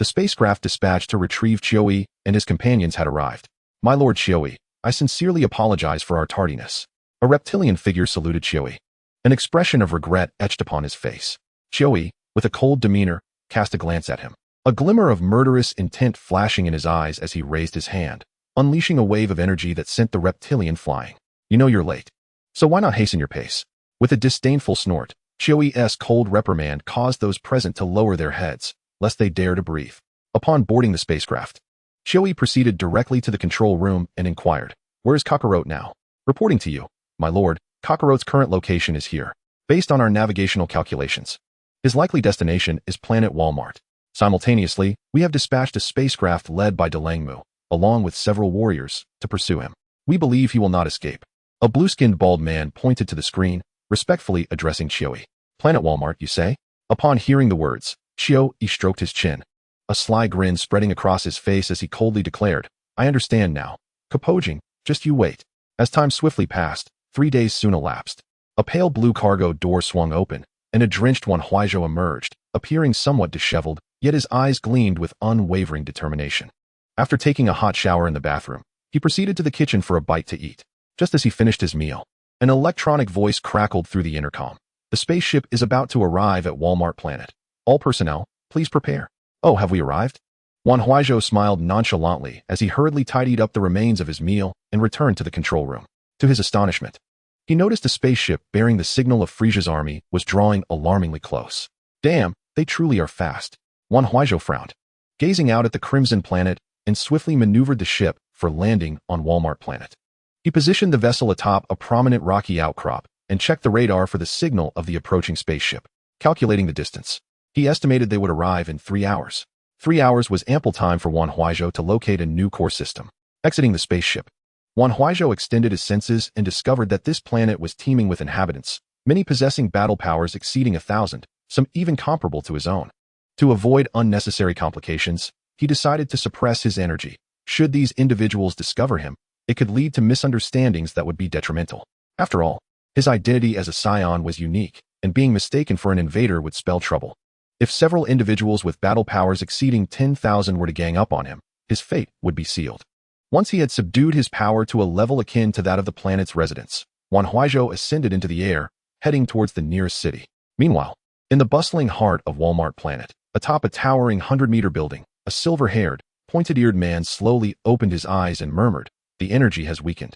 the spacecraft dispatched to retrieve Qiui and his companions had arrived. My lord Qiui, I sincerely apologize for our tardiness. A reptilian figure saluted Qiui. An expression of regret etched upon his face. Qiui, with a cold demeanor, cast a glance at him. A glimmer of murderous intent flashing in his eyes as he raised his hand, unleashing a wave of energy that sent the reptilian flying. You know you're late. So why not hasten your pace? With a disdainful snort, Qiui's cold reprimand caused those present to lower their heads, lest they dare to breathe. Upon boarding the spacecraft, Qiui proceeded directly to the control room and inquired, Where is Kakarot now? Reporting to you, my lord, Kakarot's current location is here. Based on our navigational calculations, his likely destination is Planet Walmart. Simultaneously, we have dispatched a spacecraft led by Delangmu, along with several warriors, to pursue him. We believe he will not escape. A blue-skinned bald man pointed to the screen, respectfully addressing Qiui. Planet Walmart, you say? Upon hearing the words, Qiui stroked his chin, a sly grin spreading across his face as he coldly declared, I understand now. Kapojing, just you wait. As time swiftly passed, 3 days soon elapsed. A pale blue cargo door swung open, and a drenched Wan Huaizhou emerged, appearing somewhat disheveled, yet his eyes gleamed with unwavering determination. After taking a hot shower in the bathroom, he proceeded to the kitchen for a bite to eat. Just as he finished his meal, an electronic voice crackled through the intercom. The spaceship is about to arrive at Walmart Planet. All personnel, please prepare. Oh, have we arrived? Wan Huaizhou smiled nonchalantly as he hurriedly tidied up the remains of his meal and returned to the control room. To his astonishment, he noticed a spaceship bearing the signal of Frieza's army was drawing alarmingly close. Damn, they truly are fast. Wan Huaizhou frowned, gazing out at the crimson planet, and swiftly maneuvered the ship for landing on Walmart Planet. He positioned the vessel atop a prominent rocky outcrop and checked the radar for the signal of the approaching spaceship. Calculating the distance, he estimated they would arrive in 3 hours. 3 hours was ample time for Wan Huaizhou to locate a new core system. Exiting the spaceship, Wan Huaizhou extended his senses and discovered that this planet was teeming with inhabitants, many possessing battle powers exceeding 1,000, some even comparable to his own. To avoid unnecessary complications, he decided to suppress his energy. Should these individuals discover him, it could lead to misunderstandings that would be detrimental. After all, his identity as a Saiyan was unique, and being mistaken for an invader would spell trouble. If several individuals with battle powers exceeding 10,000 were to gang up on him, his fate would be sealed. Once he had subdued his power to a level akin to that of the planet's residents, Wan Huaizhou ascended into the air, heading towards the nearest city. Meanwhile, in the bustling heart of Walmart Planet, atop a towering 100-meter building, a silver-haired, pointed-eared man slowly opened his eyes and murmured, The energy has weakened.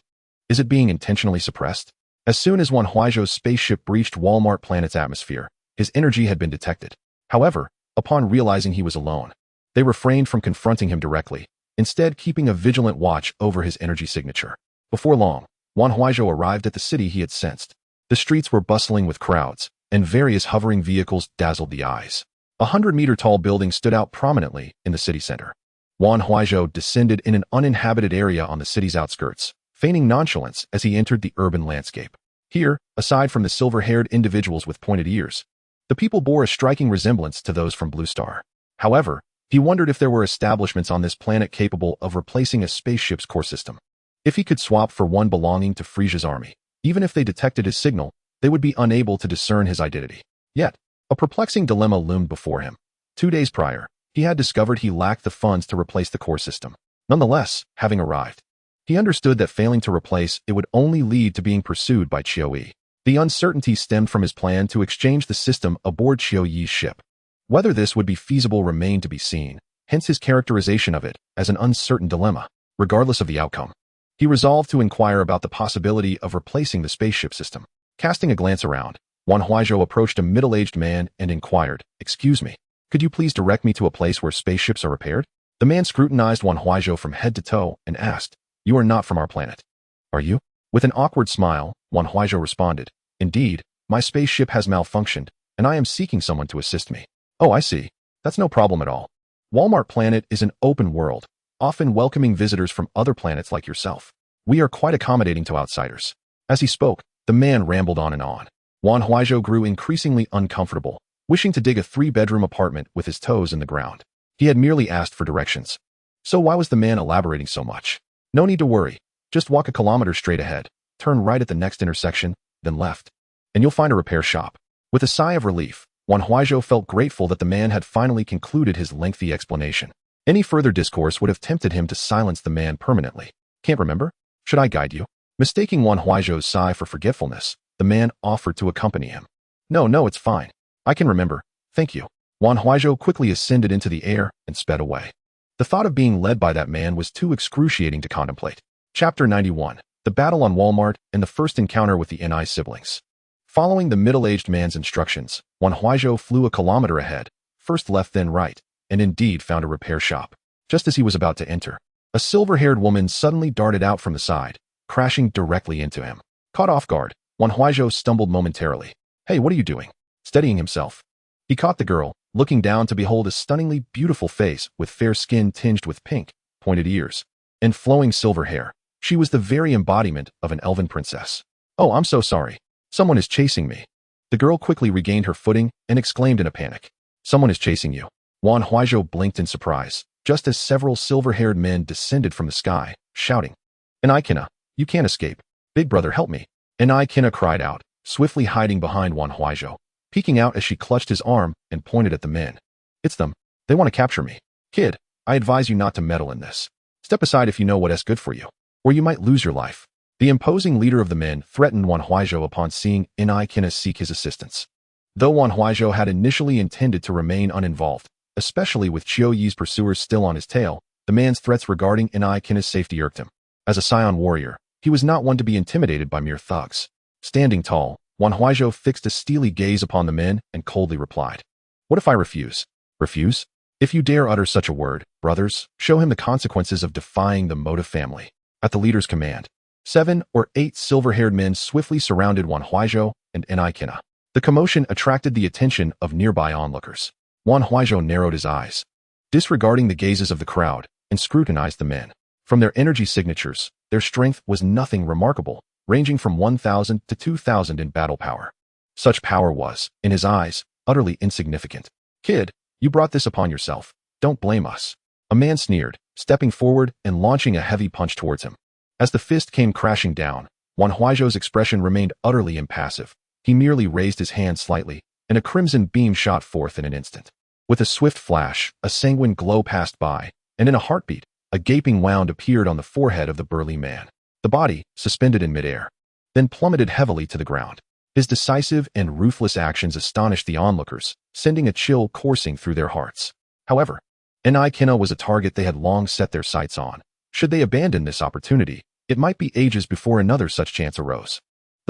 Is it being intentionally suppressed? As soon as Wan Huaizhou's spaceship breached Walmart Planet's atmosphere, his energy had been detected. However, upon realizing he was alone, they refrained from confronting him directly, instead keeping a vigilant watch over his energy signature. Before long, Wan Huaizhou arrived at the city he had sensed. The streets were bustling with crowds, and various hovering vehicles dazzled the eyes. 100-meter-tall building stood out prominently in the city center. Wan Huaizhou descended in an uninhabited area on the city's outskirts, feigning nonchalance as he entered the urban landscape. Here, aside from the silver-haired individuals with pointed ears, the people bore a striking resemblance to those from Blue Star. However, he wondered if there were establishments on this planet capable of replacing a spaceship's core system. If he could swap for one belonging to Frieza's army, even if they detected his signal, they would be unable to discern his identity. Yet, a perplexing dilemma loomed before him. 2 days prior, he had discovered he lacked the funds to replace the core system. Nonetheless, having arrived, he understood that failing to replace it would only lead to being pursued by Qiu Yi. The uncertainty stemmed from his plan to exchange the system aboard Qiu Yi's ship. Whether this would be feasible remained to be seen, hence his characterization of it as an uncertain dilemma. Regardless of the outcome, he resolved to inquire about the possibility of replacing the spaceship system. Casting a glance around, Wan Huaizhou approached a middle-aged man and inquired, "Excuse me, could you please direct me to a place where spaceships are repaired?" The man scrutinized Wan Huaizhou from head to toe and asked, "You are not from our planet, are you?" With an awkward smile, Wan Huaizhou responded, "Indeed, my spaceship has malfunctioned, and I am seeking someone to assist me." "Oh, I see. That's no problem at all. Walmart Planet is an open world, often welcoming visitors from other planets like yourself. We are quite accommodating to outsiders." As he spoke, the man rambled on and on. Wan Huaizhou grew increasingly uncomfortable, wishing to dig a 3-bedroom apartment with his toes in the ground. He had merely asked for directions. So why was the man elaborating so much? "No need to worry. Just walk a kilometer straight ahead, turn right at the next intersection, then left, and you'll find a repair shop." With a sigh of relief, Wan Huaizhou felt grateful that the man had finally concluded his lengthy explanation. Any further discourse would have tempted him to silence the man permanently. "Can't remember? Should I guide you?" Mistaking Wan Huaizhou's sigh for forgetfulness, the man offered to accompany him. No, it's fine. I can remember. Thank you." Wan Huaizhou quickly ascended into the air and sped away. The thought of being led by that man was too excruciating to contemplate. Chapter 91. The Battle on Walmart and the First Encounter with the NI Siblings. Following the middle-aged man's instructions, Wan Huaizhou flew a kilometer ahead, first left then right, and indeed found a repair shop. Just as he was about to enter, a silver-haired woman suddenly darted out from the side, crashing directly into him. Caught off guard, Wan Huaizhou stumbled momentarily. "Hey, what are you doing?" Steadying himself, he caught the girl, looking down to behold a stunningly beautiful face with fair skin tinged with pink, pointed ears, and flowing silver hair. She was the very embodiment of an elven princess. "Oh, I'm so sorry. Someone is chasing me." The girl quickly regained her footing and exclaimed in a panic, "Someone is chasing you." Wan Huaizhou blinked in surprise, just as several silver-haired men descended from the sky, shouting, "Anaikina, you can't escape. Big brother, help me." Anaikina cried out, swiftly hiding behind Wan Huaizhou, peeking out as she clutched his arm and pointed at the men. "It's them. They want to capture me. Kid, I advise you not to meddle in this. Step aside if you know what's good for you, or you might lose your life." The imposing leader of the men threatened Wan Huaizhou upon seeing Anaikina seek his assistance. Though Wan Huaizhou had initially intended to remain uninvolved, especially with Qiu Yi's pursuers still on his tail, the man's threats regarding Anaikina's safety irked him. As a Saiyan warrior, he was not one to be intimidated by mere thugs. Standing tall, Wan Huaizhou fixed a steely gaze upon the men and coldly replied, "What if I refuse?" "Refuse? If you dare utter such a word, brothers, show him the consequences of defying the Motive family." At the leader's command, 7 or 8 silver-haired men swiftly surrounded Wan Huaizhou and Anaikina. The commotion attracted the attention of nearby onlookers. Wan Huaizhou narrowed his eyes, disregarding the gazes of the crowd, and scrutinized the men. From their energy signatures, their strength was nothing remarkable, ranging from 1,000 to 2,000 in battle power. Such power was, in his eyes, utterly insignificant. "Kid, you brought this upon yourself. Don't blame us." A man sneered, stepping forward and launching a heavy punch towards him. As the fist came crashing down, Wan Huaizhou's expression remained utterly impassive. He merely raised his hand slightly, and a crimson beam shot forth in an instant. With a swift flash, a sanguine glow passed by, and in a heartbeat, a gaping wound appeared on the forehead of the burly man. The body, suspended in midair, then plummeted heavily to the ground. His decisive and ruthless actions astonished the onlookers, sending a chill coursing through their hearts. However, Anaikina was a target they had long set their sights on. Should they abandon this opportunity, it might be ages before another such chance arose.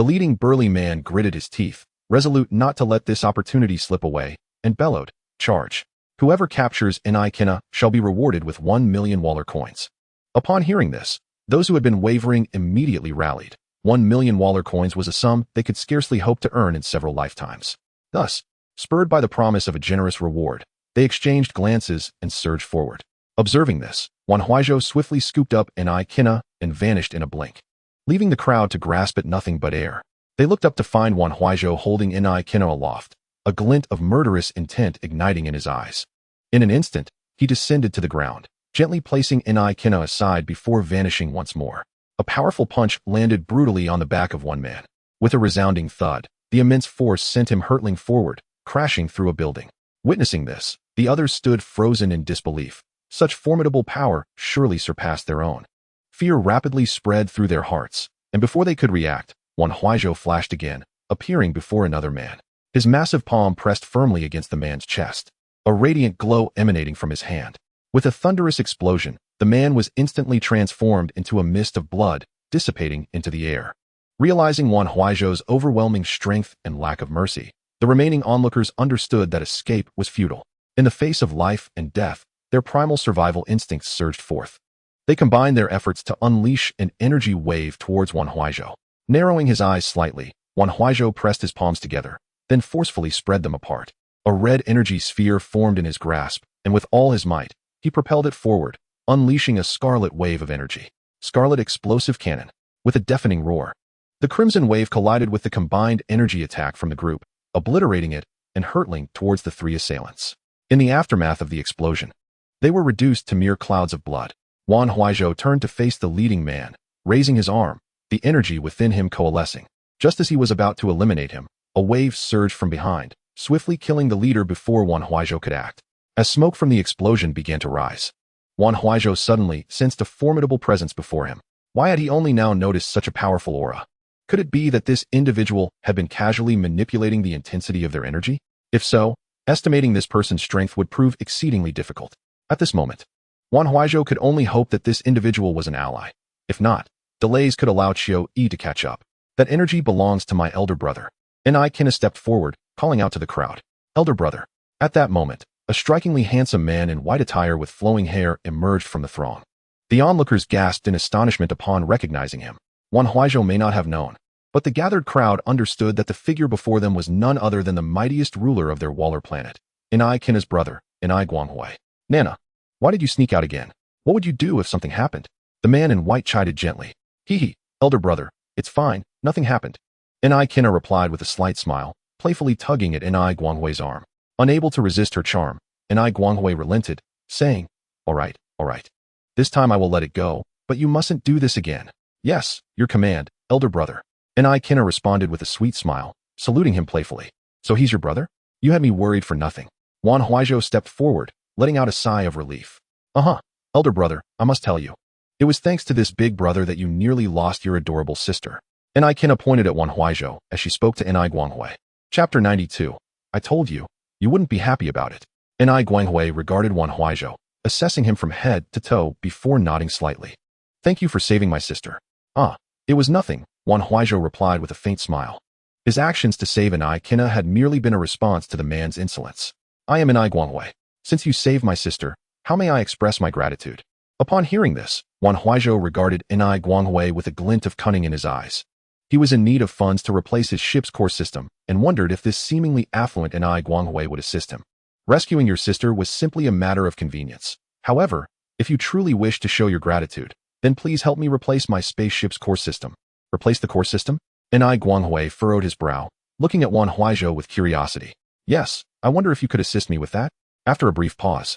The leading burly man gritted his teeth, resolute not to let this opportunity slip away, and bellowed, "Charge! Whoever captures Inai shall be rewarded with 1,000,000 Waller coins." Upon hearing this, those who had been wavering immediately rallied. 1,000,000 Waller coins was a sum they could scarcely hope to earn in several lifetimes. Thus, spurred by the promise of a generous reward, they exchanged glances and surged forward. Observing this, Wan Huaizhou swiftly scooped up Inai and vanished in a blink, leaving the crowd to grasp at nothing but air. They looked up to find Wan Huaizhou holding Inai aloft, a glint of murderous intent igniting in his eyes. In an instant, he descended to the ground, gently placing Inai aside before vanishing once more. A powerful punch landed brutally on the back of one man. With a resounding thud, the immense force sent him hurtling forward, crashing through a building. Witnessing this, the others stood frozen in disbelief. Such formidable power surely surpassed their own. Fear rapidly spread through their hearts, and before they could react, Wan Huaizhou flashed again, appearing before another man. His massive palm pressed firmly against the man's chest, a radiant glow emanating from his hand. With a thunderous explosion, the man was instantly transformed into a mist of blood, dissipating into the air. Realizing Wan Huaizhou's overwhelming strength and lack of mercy, the remaining onlookers understood that escape was futile. In the face of life and death, their primal survival instincts surged forth. They combined their efforts to unleash an energy wave towards Wan Huaizhou. Narrowing his eyes slightly, Wan Huaizhou pressed his palms together, then forcefully spread them apart. A red energy sphere formed in his grasp, and with all his might, he propelled it forward, unleashing a scarlet wave of energy. Scarlet explosive cannon. With a deafening roar, the crimson wave collided with the combined energy attack from the group, obliterating it and hurtling towards the three assailants. In the aftermath of the explosion, they were reduced to mere clouds of blood. Wan Huaizhou turned to face the leading man, raising his arm, the energy within him coalescing. Just as he was about to eliminate him, a wave surged from behind, swiftly killing the leader before Wan Huaizhou could act. As smoke from the explosion began to rise, Wan Huaizhou suddenly sensed a formidable presence before him. Why had he only now noticed such a powerful aura? Could it be that this individual had been casually manipulating the intensity of their energy? If so, estimating this person's strength would prove exceedingly difficult. At this moment, Wan Huaizhou could only hope that this individual was an ally. If not, delays could allow Qiu-Yi to catch up. That energy belongs to my elder brother. Inai stepped forward, calling out to the crowd. Elder brother. At that moment, a strikingly handsome man in white attire with flowing hair emerged from the throng. The onlookers gasped in astonishment upon recognizing him. Wan Huaizhou may not have known, but the gathered crowd understood that the figure before them was none other than the mightiest ruler of their Waller planet, Inai brother, Inai Guanghui. Nana, why did you sneak out again? What would you do if something happened? The man in white chided gently. Hee, elder brother, it's fine, nothing happened. Inai replied with a slight smile, playfully tugging at Inai Guanghui's arm. Unable to resist her charm, Inai Guanghui relented, saying, all right. This time I will let it go, but you mustn't do this again. Yes, your command, elder brother. Inai responded with a sweet smile, saluting him playfully. So he's your brother? You had me worried for nothing. Wan Huaizhou stepped forward, letting out a sigh of relief. Elder brother, I must tell you. It was thanks to this big brother that you nearly lost your adorable sister. Inai pointed at Wan Huaizhou as she spoke to Inai Guanghui. Chapter 92. I told you, you wouldn't be happy about it. Inai Guanghui regarded Wan Huaizhou, assessing him from head to toe before nodding slightly. Thank you for saving my sister. It was nothing, Wan Huaizhou replied with a faint smile. His actions to save Inai had merely been a response to the man's insolence. I am Inai Guanghui. Since you saved my sister, how may I express my gratitude? Upon hearing this, Wan Huaizhou regarded Inai Guanghui with a glint of cunning in his eyes. He was in need of funds to replace his ship's core system and wondered if this seemingly affluent Inai Guanghui would assist him. Rescuing your sister was simply a matter of convenience. However, if you truly wish to show your gratitude, then please help me replace my spaceship's core system. Replace the core system? Inai Guanghui furrowed his brow, looking at Wan Huaizhou with curiosity. Yes, I wonder if you could assist me with that? After a brief pause,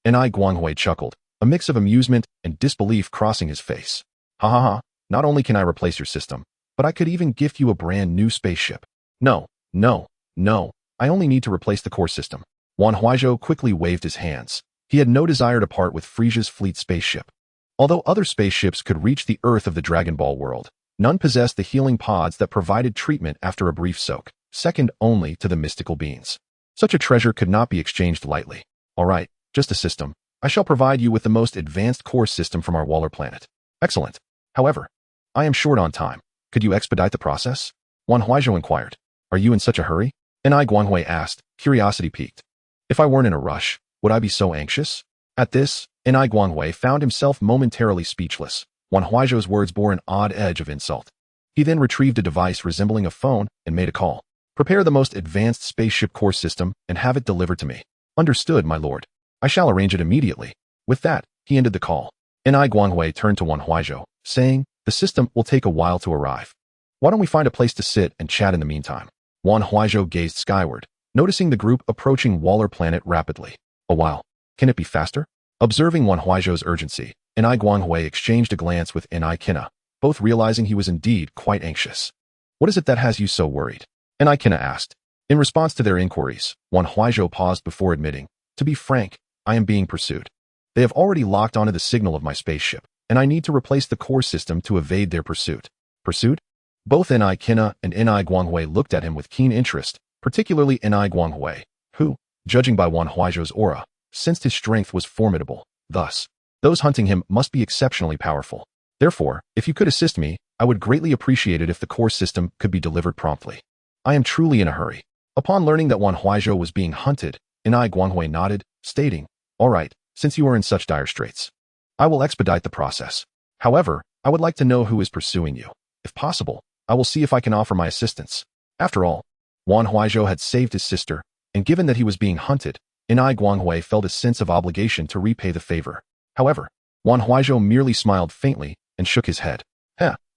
Inai Guanghui chuckled, a mix of amusement and disbelief crossing his face. Not only can I replace your system, but I could even gift you a brand new spaceship. No, I only need to replace the core system. Wan Huaizhou quickly waved his hands. He had no desire to part with Frieza's fleet spaceship. Although other spaceships could reach the Earth of the Dragon Ball world, none possessed the healing pods that provided treatment after a brief soak, second only to the mystical beings. Such a treasure could not be exchanged lightly. All right, just a system. I shall provide you with the most advanced core system from our Waller planet. Excellent. However, I am short on time. Could you expedite the process? Wan Huaizhou inquired. Are you in such a hurry? Ni Guanghui asked, curiosity piqued. If I weren't in a rush, would I be so anxious? At this, Ni Guanghui found himself momentarily speechless. Wan Huaizhou's words bore an odd edge of insult. He then retrieved a device resembling a phone and made a call. Prepare the most advanced spaceship core system and have it delivered to me. Understood, my lord. I shall arrange it immediately. With that, he ended the call. Ni Guanghui turned to Wan Huaizhou, saying, the system will take a while to arrive. Why don't we find a place to sit and chat in the meantime? Wan Huaizhou gazed skyward, noticing the group approaching Waller Planet rapidly. A while. Can it be faster? Observing Wan Huaizhou's urgency, Ni Guanghui exchanged a glance with Ni Kina, both realizing he was indeed quite anxious. What is it that has you so worried? Ni Kina asked. In response to their inquiries, Wan Huaizhou paused before admitting, to be frank, I am being pursued. They have already locked onto the signal of my spaceship, and I need to replace the core system to evade their pursuit. Pursuit? Both Ni Kina and Ni Guanghui looked at him with keen interest, particularly Ni Guanghui, who, judging by Wan Huaizhou's aura, sensed his strength was formidable. Thus, those hunting him must be exceptionally powerful. Therefore, if you could assist me, I would greatly appreciate it if the core system could be delivered promptly. I am truly in a hurry. Upon learning that Wan Huaizhou was being hunted, Ni Guanghui nodded, stating, all right, since you are in such dire straits, I will expedite the process. However, I would like to know who is pursuing you. If possible, I will see if I can offer my assistance. After all, Wan Huaizhou had saved his sister, and given that he was being hunted, Ni Guanghui felt a sense of obligation to repay the favor. However, Wan Huaizhou merely smiled faintly and shook his head.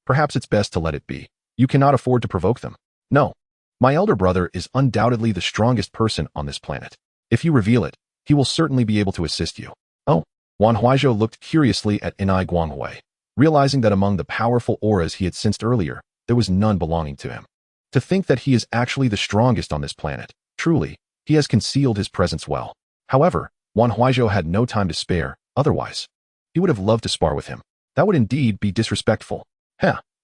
Perhaps it's best to let it be. You cannot afford to provoke them. No. My elder brother is undoubtedly the strongest person on this planet. If you reveal it, he will certainly be able to assist you. Oh. Wan Huaizhou looked curiously at Ni Guanghui, realizing that among the powerful auras he had sensed earlier, there was none belonging to him. To think that he is actually the strongest on this planet. Truly, he has concealed his presence well. However, Wan Huaizhou had no time to spare, otherwise, he would have loved to spar with him. That would indeed be disrespectful.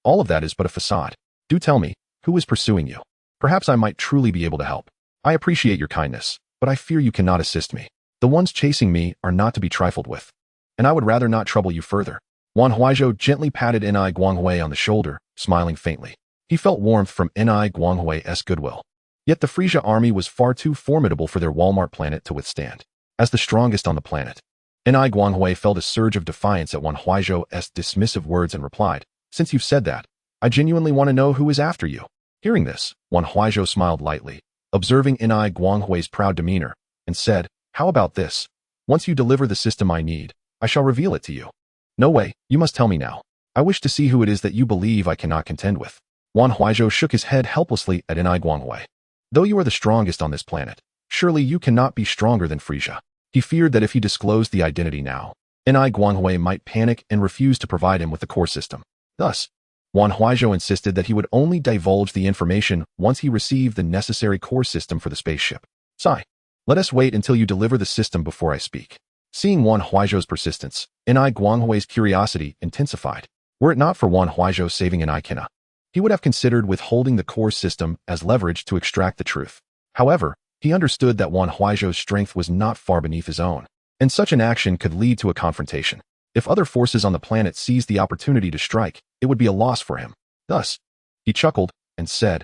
All of that is but a facade. Do tell me, who is pursuing you? Perhaps I might truly be able to help. I appreciate your kindness, but I fear you cannot assist me. The ones chasing me are not to be trifled with, and I would rather not trouble you further. Wan Huaizhou gently patted Ni Guanghui on the shoulder, smiling faintly. He felt warmth from Ni Guanghui's goodwill. Yet the Frieza army was far too formidable for their Walmart planet to withstand. As the strongest on the planet, Ni Guanghui felt a surge of defiance at Wan Huaizhou's dismissive words and replied, since you've said that, I genuinely want to know who is after you. Hearing this, Wan Huaizhou smiled lightly, observing Ni Guanghui's proud demeanor, and said, how about this? Once you deliver the system I need, I shall reveal it to you. No way, you must tell me now. I wish to see who it is that you believe I cannot contend with. Wan Huaizhou shook his head helplessly at Ni Guanghui. Though you are the strongest on this planet, surely you cannot be stronger than Frieza. He feared that if he disclosed the identity now, Ni Guanghui might panic and refuse to provide him with the core system. Thus, Wan Huaizhou insisted that he would only divulge the information once he received the necessary core system for the spaceship. Sigh. Let us wait until you deliver the system before I speak. Seeing Wan Huaizhou's persistence, Ni Guanghui's curiosity intensified. Were it not for Wan Huaizhou saving Ni Kina, he would have considered withholding the core system as leverage to extract the truth. However, he understood that Wan Huaizhou's strength was not far beneath his own, and such an action could lead to a confrontation. If other forces on the planet seized the opportunity to strike, it would be a loss for him. Thus, he chuckled and said,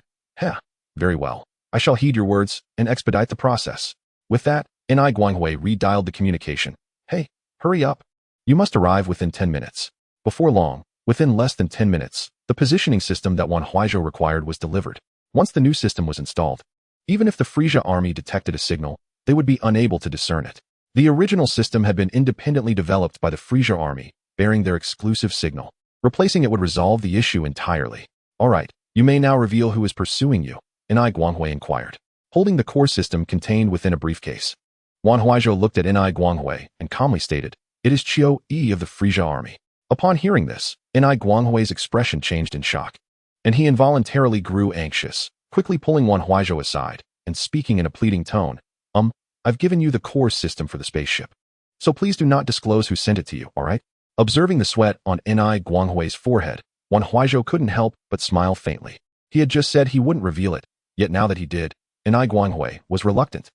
very well. I shall heed your words and expedite the process. With that, Ni Guanghui redialed the communication. Hey, hurry up. You must arrive within 10 minutes. Before long, within less than 10 minutes, the positioning system that Wan Huaizhou required was delivered. Once the new system was installed, even if the Frieza army detected a signal, they would be unable to discern it. The original system had been independently developed by the Frieza army, bearing their exclusive signal. Replacing it would resolve the issue entirely. All right, you may now reveal who is pursuing you, Ni Guanghui inquired, holding the core system contained within a briefcase. Wan Huaizhou looked at Ni Guanghui and calmly stated, it is Qiu Yi of the Frieza army. Upon hearing this, Ni Guanghui's expression changed in shock, and he involuntarily grew anxious, quickly pulling Wan Huaizhou aside and speaking in a pleading tone. I've given you the core system for the spaceship, so please do not disclose who sent it to you, all right? Observing the sweat on Ni Guanghui's forehead, Wan Huaizhou couldn't help but smile faintly. He had just said he wouldn't reveal it, yet now that he did, Ni Guanghui was reluctant.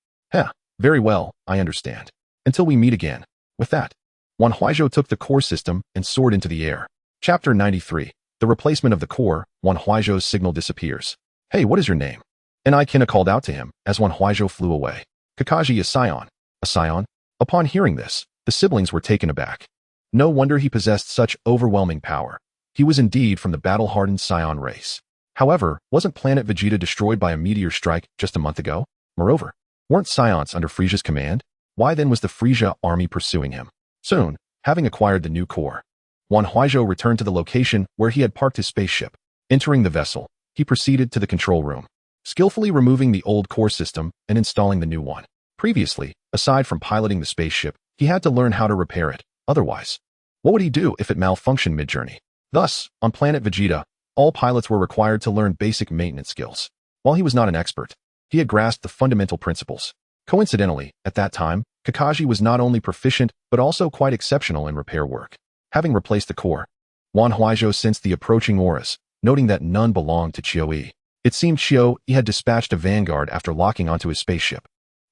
Very well, I understand. Until we meet again. With that, Wan Huaizhou took the core system and soared into the air. Chapter 93. The replacement of the core, Wan Huaizhou's signal disappears. Hey, what is your name? And Ikena called out to him as Wan Huaizhou flew away. Kakashi is Saiyan. A Saiyan? Upon hearing this, the siblings were taken aback. No wonder he possessed such overwhelming power. He was indeed from the battle-hardened Saiyan race. However, wasn't Planet Vegeta destroyed by a meteor strike just a month ago? Moreover, weren't Saiyans under Frieza's command? Why then was the Frieza army pursuing him? Soon, having acquired the new core, Wan Huaizhou returned to the location where he had parked his spaceship. Entering the vessel, he proceeded to the control room, skillfully removing the old core system and installing the new one. Previously, aside from piloting the spaceship, he had to learn how to repair it. Otherwise, what would he do if it malfunctioned mid-journey? Thus, on Planet Vegeta, all pilots were required to learn basic maintenance skills. While he was not an expert, he had grasped the fundamental principles. Coincidentally, at that time, Kakashi was not only proficient but also quite exceptional in repair work. Having replaced the core, Wan Huaizhou sensed the approaching auras, noting that none belonged to Chio-E. It seemed Chio-E had dispatched a vanguard after locking onto his spaceship.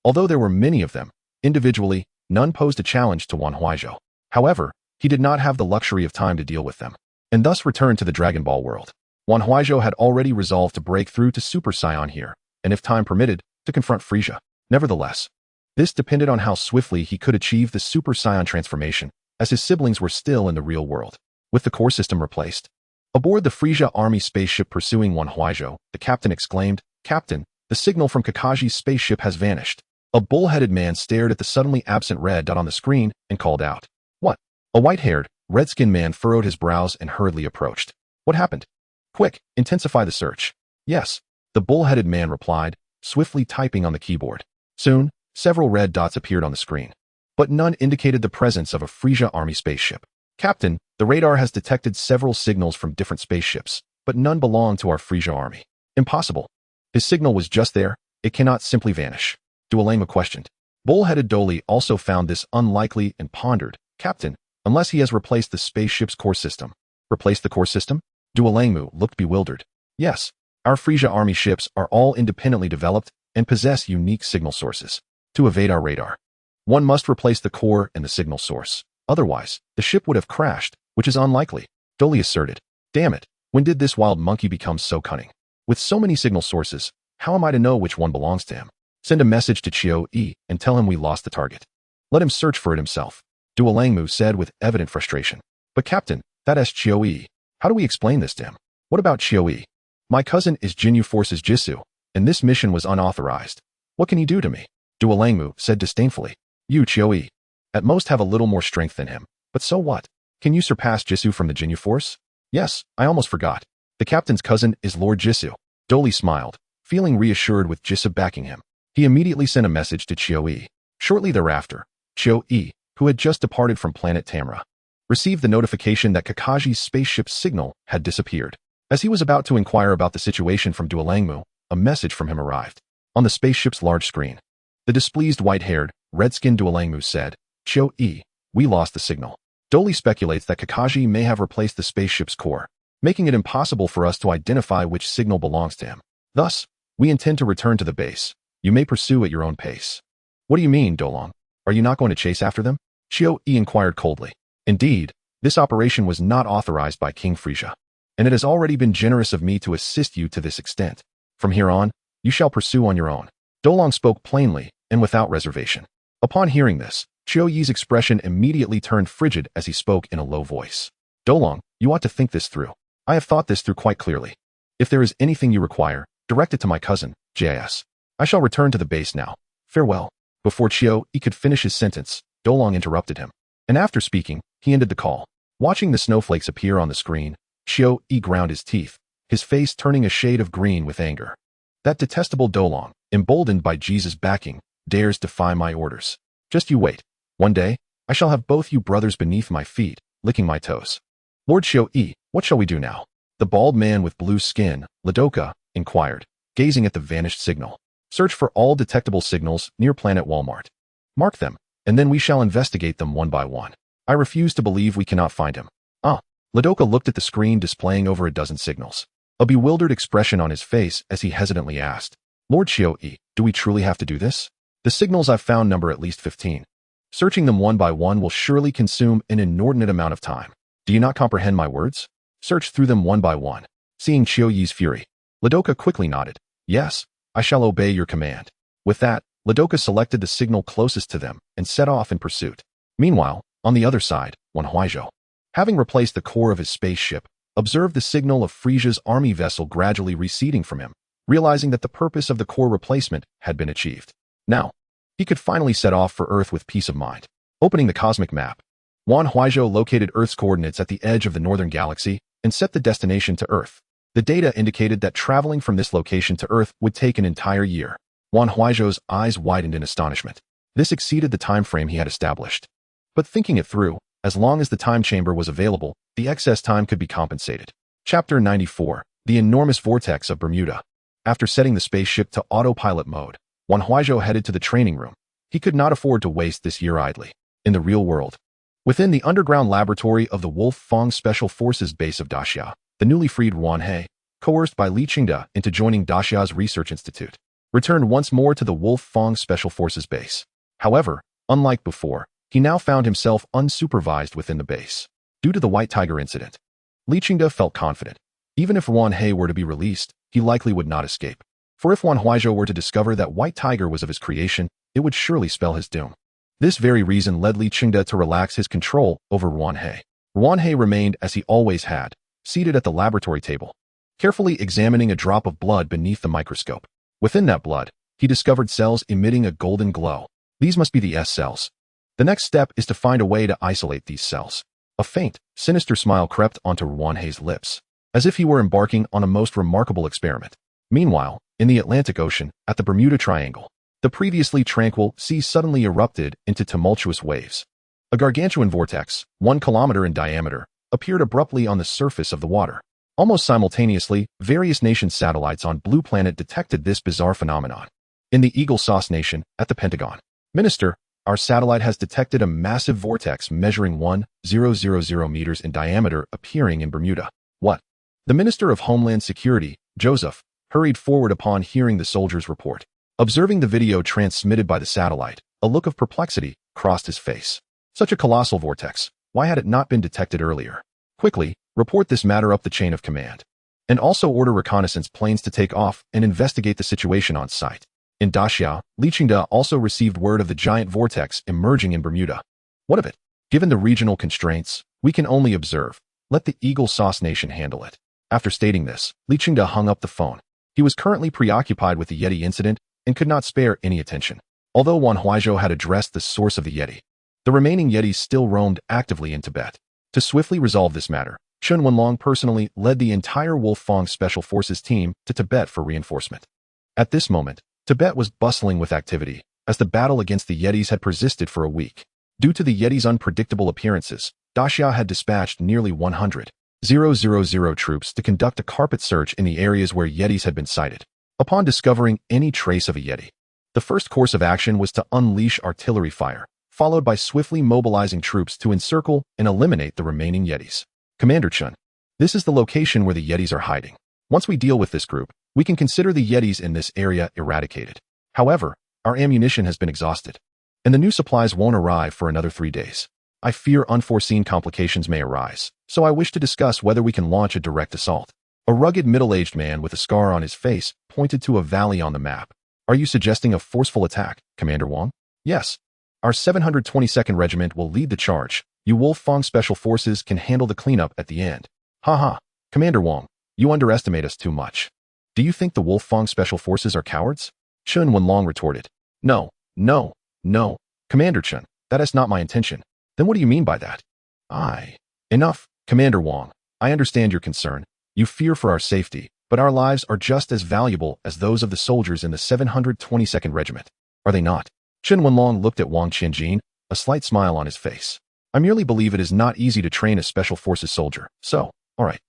Although there were many of them, individually, none posed a challenge to Wan Huaizhou. However, he did not have the luxury of time to deal with them, and thus returned to the Dragon Ball world. Wan Huaizhou had already resolved to break through to Super Saiyan here, and if time permitted, to confront Frieza. Nevertheless, this depended on how swiftly he could achieve the Super Saiyan transformation, as his siblings were still in the real world. With the core system replaced, aboard the Frieza army spaceship pursuing Wan Huaizhou, the captain exclaimed, "Captain, the signal from Kakashi's spaceship has vanished." A bull-headed man stared at the suddenly absent red dot on the screen and called out, "What?" A white-haired, red-skinned man furrowed his brows and hurriedly approached. "What happened? Quick, intensify the search." "Yes," the bull-headed man replied, swiftly typing on the keyboard. Soon, several red dots appeared on the screen, but none indicated the presence of a Frieza army spaceship. "Captain, the radar has detected several signals from different spaceships, but none belong to our Frieza army." "Impossible. His signal was just there. It cannot simply vanish." Duolingo questioned. Bull-headed Dolly also found this unlikely and pondered, "Captain, unless he has replaced the spaceship's core system." "Replaced the core system?" Duolingo looked bewildered. "Yes, our Frieza army ships are all independently developed and possess unique signal sources. To evade our radar, one must replace the core and the signal source. Otherwise, the ship would have crashed, which is unlikely," Dolly asserted. "Damn it, when did this wild monkey become so cunning? With so many signal sources, how am I to know which one belongs to him? Send a message to Chio-E and tell him we lost the target. Let him search for it himself," Duolingo said with evident frustration. "But Captain, that is Chio-E. How do we explain this to him? What about Chio-E? My cousin is Jinyu Force's Jisoo, and this mission was unauthorized. What can he do to me?" Duolingo said disdainfully. "You, Chio-E, at most have a little more strength than him, but so what? Can you surpass Jisoo from the Jinyu Force?" "Yes, I almost forgot. The captain's cousin is Lord Jisoo." Dolly smiled, feeling reassured with Jisoo backing him. He immediately sent a message to Chio-E. Shortly thereafter, Chio-E, who had just departed from planet Tamra, received the notification that Kakashi's spaceship's signal had disappeared. As he was about to inquire about the situation from Duolingo, a message from him arrived. On the spaceship's large screen, the displeased white-haired, red-skinned Duolingo said, "Chio-E, we lost the signal." Dolly speculates that Kakashi may have replaced the spaceship's core, making it impossible for us to identify which signal belongs to him. Thus, we intend to return to the base. You may pursue at your own pace." "What do you mean, Dolong? Are you not going to chase after them?" Chio-E inquired coldly. "Indeed, this operation was not authorized by King Frieza, and it has already been generous of me to assist you to this extent. From here on, you shall pursue on your own." Dolong spoke plainly and without reservation. Upon hearing this, Chio-Ye's expression immediately turned frigid as he spoke in a low voice. "Dolong, you ought to think this through. I have thought this through quite clearly. If there is anything you require, direct it to my cousin, J.S. I shall return to the base now. Farewell." Before Chio-E could finish his sentence, Dolong interrupted him, and after speaking, he ended the call. Watching the snowflakes appear on the screen, Chio-E ground his teeth, his face turning a shade of green with anger. That detestable Dolong, emboldened by Jesus' backing, dares defy my orders. Just you wait. One day, I shall have both you brothers beneath my feet, licking my toes. "Lord Chio-E, what shall we do now?" The bald man with blue skin, Ladoka, inquired, gazing at the vanished signal. "Search for all detectable signals near Planet Walmart. Mark them, and then we shall investigate them one by one. I refuse to believe we cannot find him." "Ah." Ladoka looked at the screen displaying over a dozen signals, a bewildered expression on his face as he hesitantly asked, "Lord Chio-E, do we truly have to do this? The signals I've found number at least 15. Searching them one by one will surely consume an inordinate amount of time. Do you not comprehend my words? Search through them one by one." Seeing Chio-Ye's fury, Ladoka quickly nodded. Yes, I shall obey your command. With that, Ladoka selected the signal closest to them and set off in pursuit. Meanwhile, on the other side, Wan Huaizhou, having replaced the core of his spaceship, observed the signal of Frieza's army vessel gradually receding from him, realizing that the purpose of the core replacement had been achieved. Now, he could finally set off for Earth with peace of mind. Opening the cosmic map, Wan Huaizhou located Earth's coordinates at the edge of the northern galaxy and set the destination to Earth. The data indicated that traveling from this location to Earth would take an entire year. Wan Huaizhou's eyes widened in astonishment. This exceeded the time frame he had established. But thinking it through, as long as the time chamber was available, the excess time could be compensated. Chapter 94, The Enormous Vortex of Bermuda. After setting the spaceship to autopilot mode, Wan Huaizhou headed to the training room. He could not afford to waste this year idly. In the real world, within the underground laboratory of the Wolf Fang Special Forces base of Daxia, the newly freed Wan He, coerced by Li Qingde into joining Daxia's research institute, returned once more to the Wolf Fang Special Forces base. However, unlike before, he now found himself unsupervised within the base. Due to the White Tiger incident, Li Qingde felt confident. Even if Wan He were to be released, he likely would not escape. For if Wan Huaizhou were to discover that White Tiger was of his creation, it would surely spell his doom. This very reason led Li Qingde to relax his control over Wan He. Wan He remained as he always had, seated at the laboratory table, carefully examining a drop of blood beneath the microscope. Within that blood, he discovered cells emitting a golden glow. These must be the S cells. The next step is to find a way to isolate these cells. A faint, sinister smile crept onto Wan He's lips, as if he were embarking on a most remarkable experiment. Meanwhile, in the Atlantic Ocean, at the Bermuda Triangle, the previously tranquil sea suddenly erupted into tumultuous waves. A gargantuan vortex, 1 kilometer in diameter, appeared abruptly on the surface of the water. Almost simultaneously, various nations' satellites on Blue Planet detected this bizarre phenomenon. In the Eagle Sauce Nation, at the Pentagon, Minister, our satellite has detected a massive vortex measuring 1,000 meters in diameter appearing in Bermuda. What? The Minister of Homeland Security, Joseph, hurried forward upon hearing the soldier's report. Observing the video transmitted by the satellite, a look of perplexity crossed his face. Such a colossal vortex, why had it not been detected earlier? Quickly, report this matter up the chain of command. And also order reconnaissance planes to take off and investigate the situation on site. In Daxia, Li Qingde also received word of the giant vortex emerging in Bermuda. What of it? Given the regional constraints, we can only observe. Let the Eagle Sauce Nation handle it. After stating this, Li Qingde hung up the phone. He was currently preoccupied with the Yeti incident and could not spare any attention. Although Wan Huaizhou had addressed the source of the Yeti, the remaining Yetis still roamed actively in Tibet. To swiftly resolve this matter, Chen Wenlong personally led the entire Wolf Fang Special Forces team to Tibet for reinforcement. At this moment, Tibet was bustling with activity, as the battle against the Yetis had persisted for a week. Due to the Yetis' unpredictable appearances, Daxia had dispatched nearly 100,000 troops to conduct a carpet search in the areas where Yetis had been sighted. Upon discovering any trace of a Yeti, the first course of action was to unleash artillery fire, followed by swiftly mobilizing troops to encircle and eliminate the remaining Yetis. Commander Chen, this is the location where the Yetis are hiding. Once we deal with this group, we can consider the Yetis in this area eradicated. However, our ammunition has been exhausted, and the new supplies won't arrive for another 3 days. I fear unforeseen complications may arise, so I wish to discuss whether we can launch a direct assault. A rugged middle-aged man with a scar on his face pointed to a valley on the map. Are you suggesting a forceful attack, Commander Wang? Yes. Our 722nd Regiment will lead the charge. You Wolf Fang Special Forces can handle the cleanup at the end. Haha, Commander Wang, you underestimate us too much. Do you think the Wolf Fang Special Forces are cowards? Chen Wenlong retorted. No, Commander Chen, that is not my intention. Then what do you mean by that? Enough, Commander Wang. I understand your concern. You fear for our safety, but our lives are just as valuable as those of the soldiers in the 722nd Regiment. Are they not? Chen Wenlong looked at Wang Qianjin, a slight smile on his face. I merely believe it is not easy to train a Special Forces soldier, so, alright.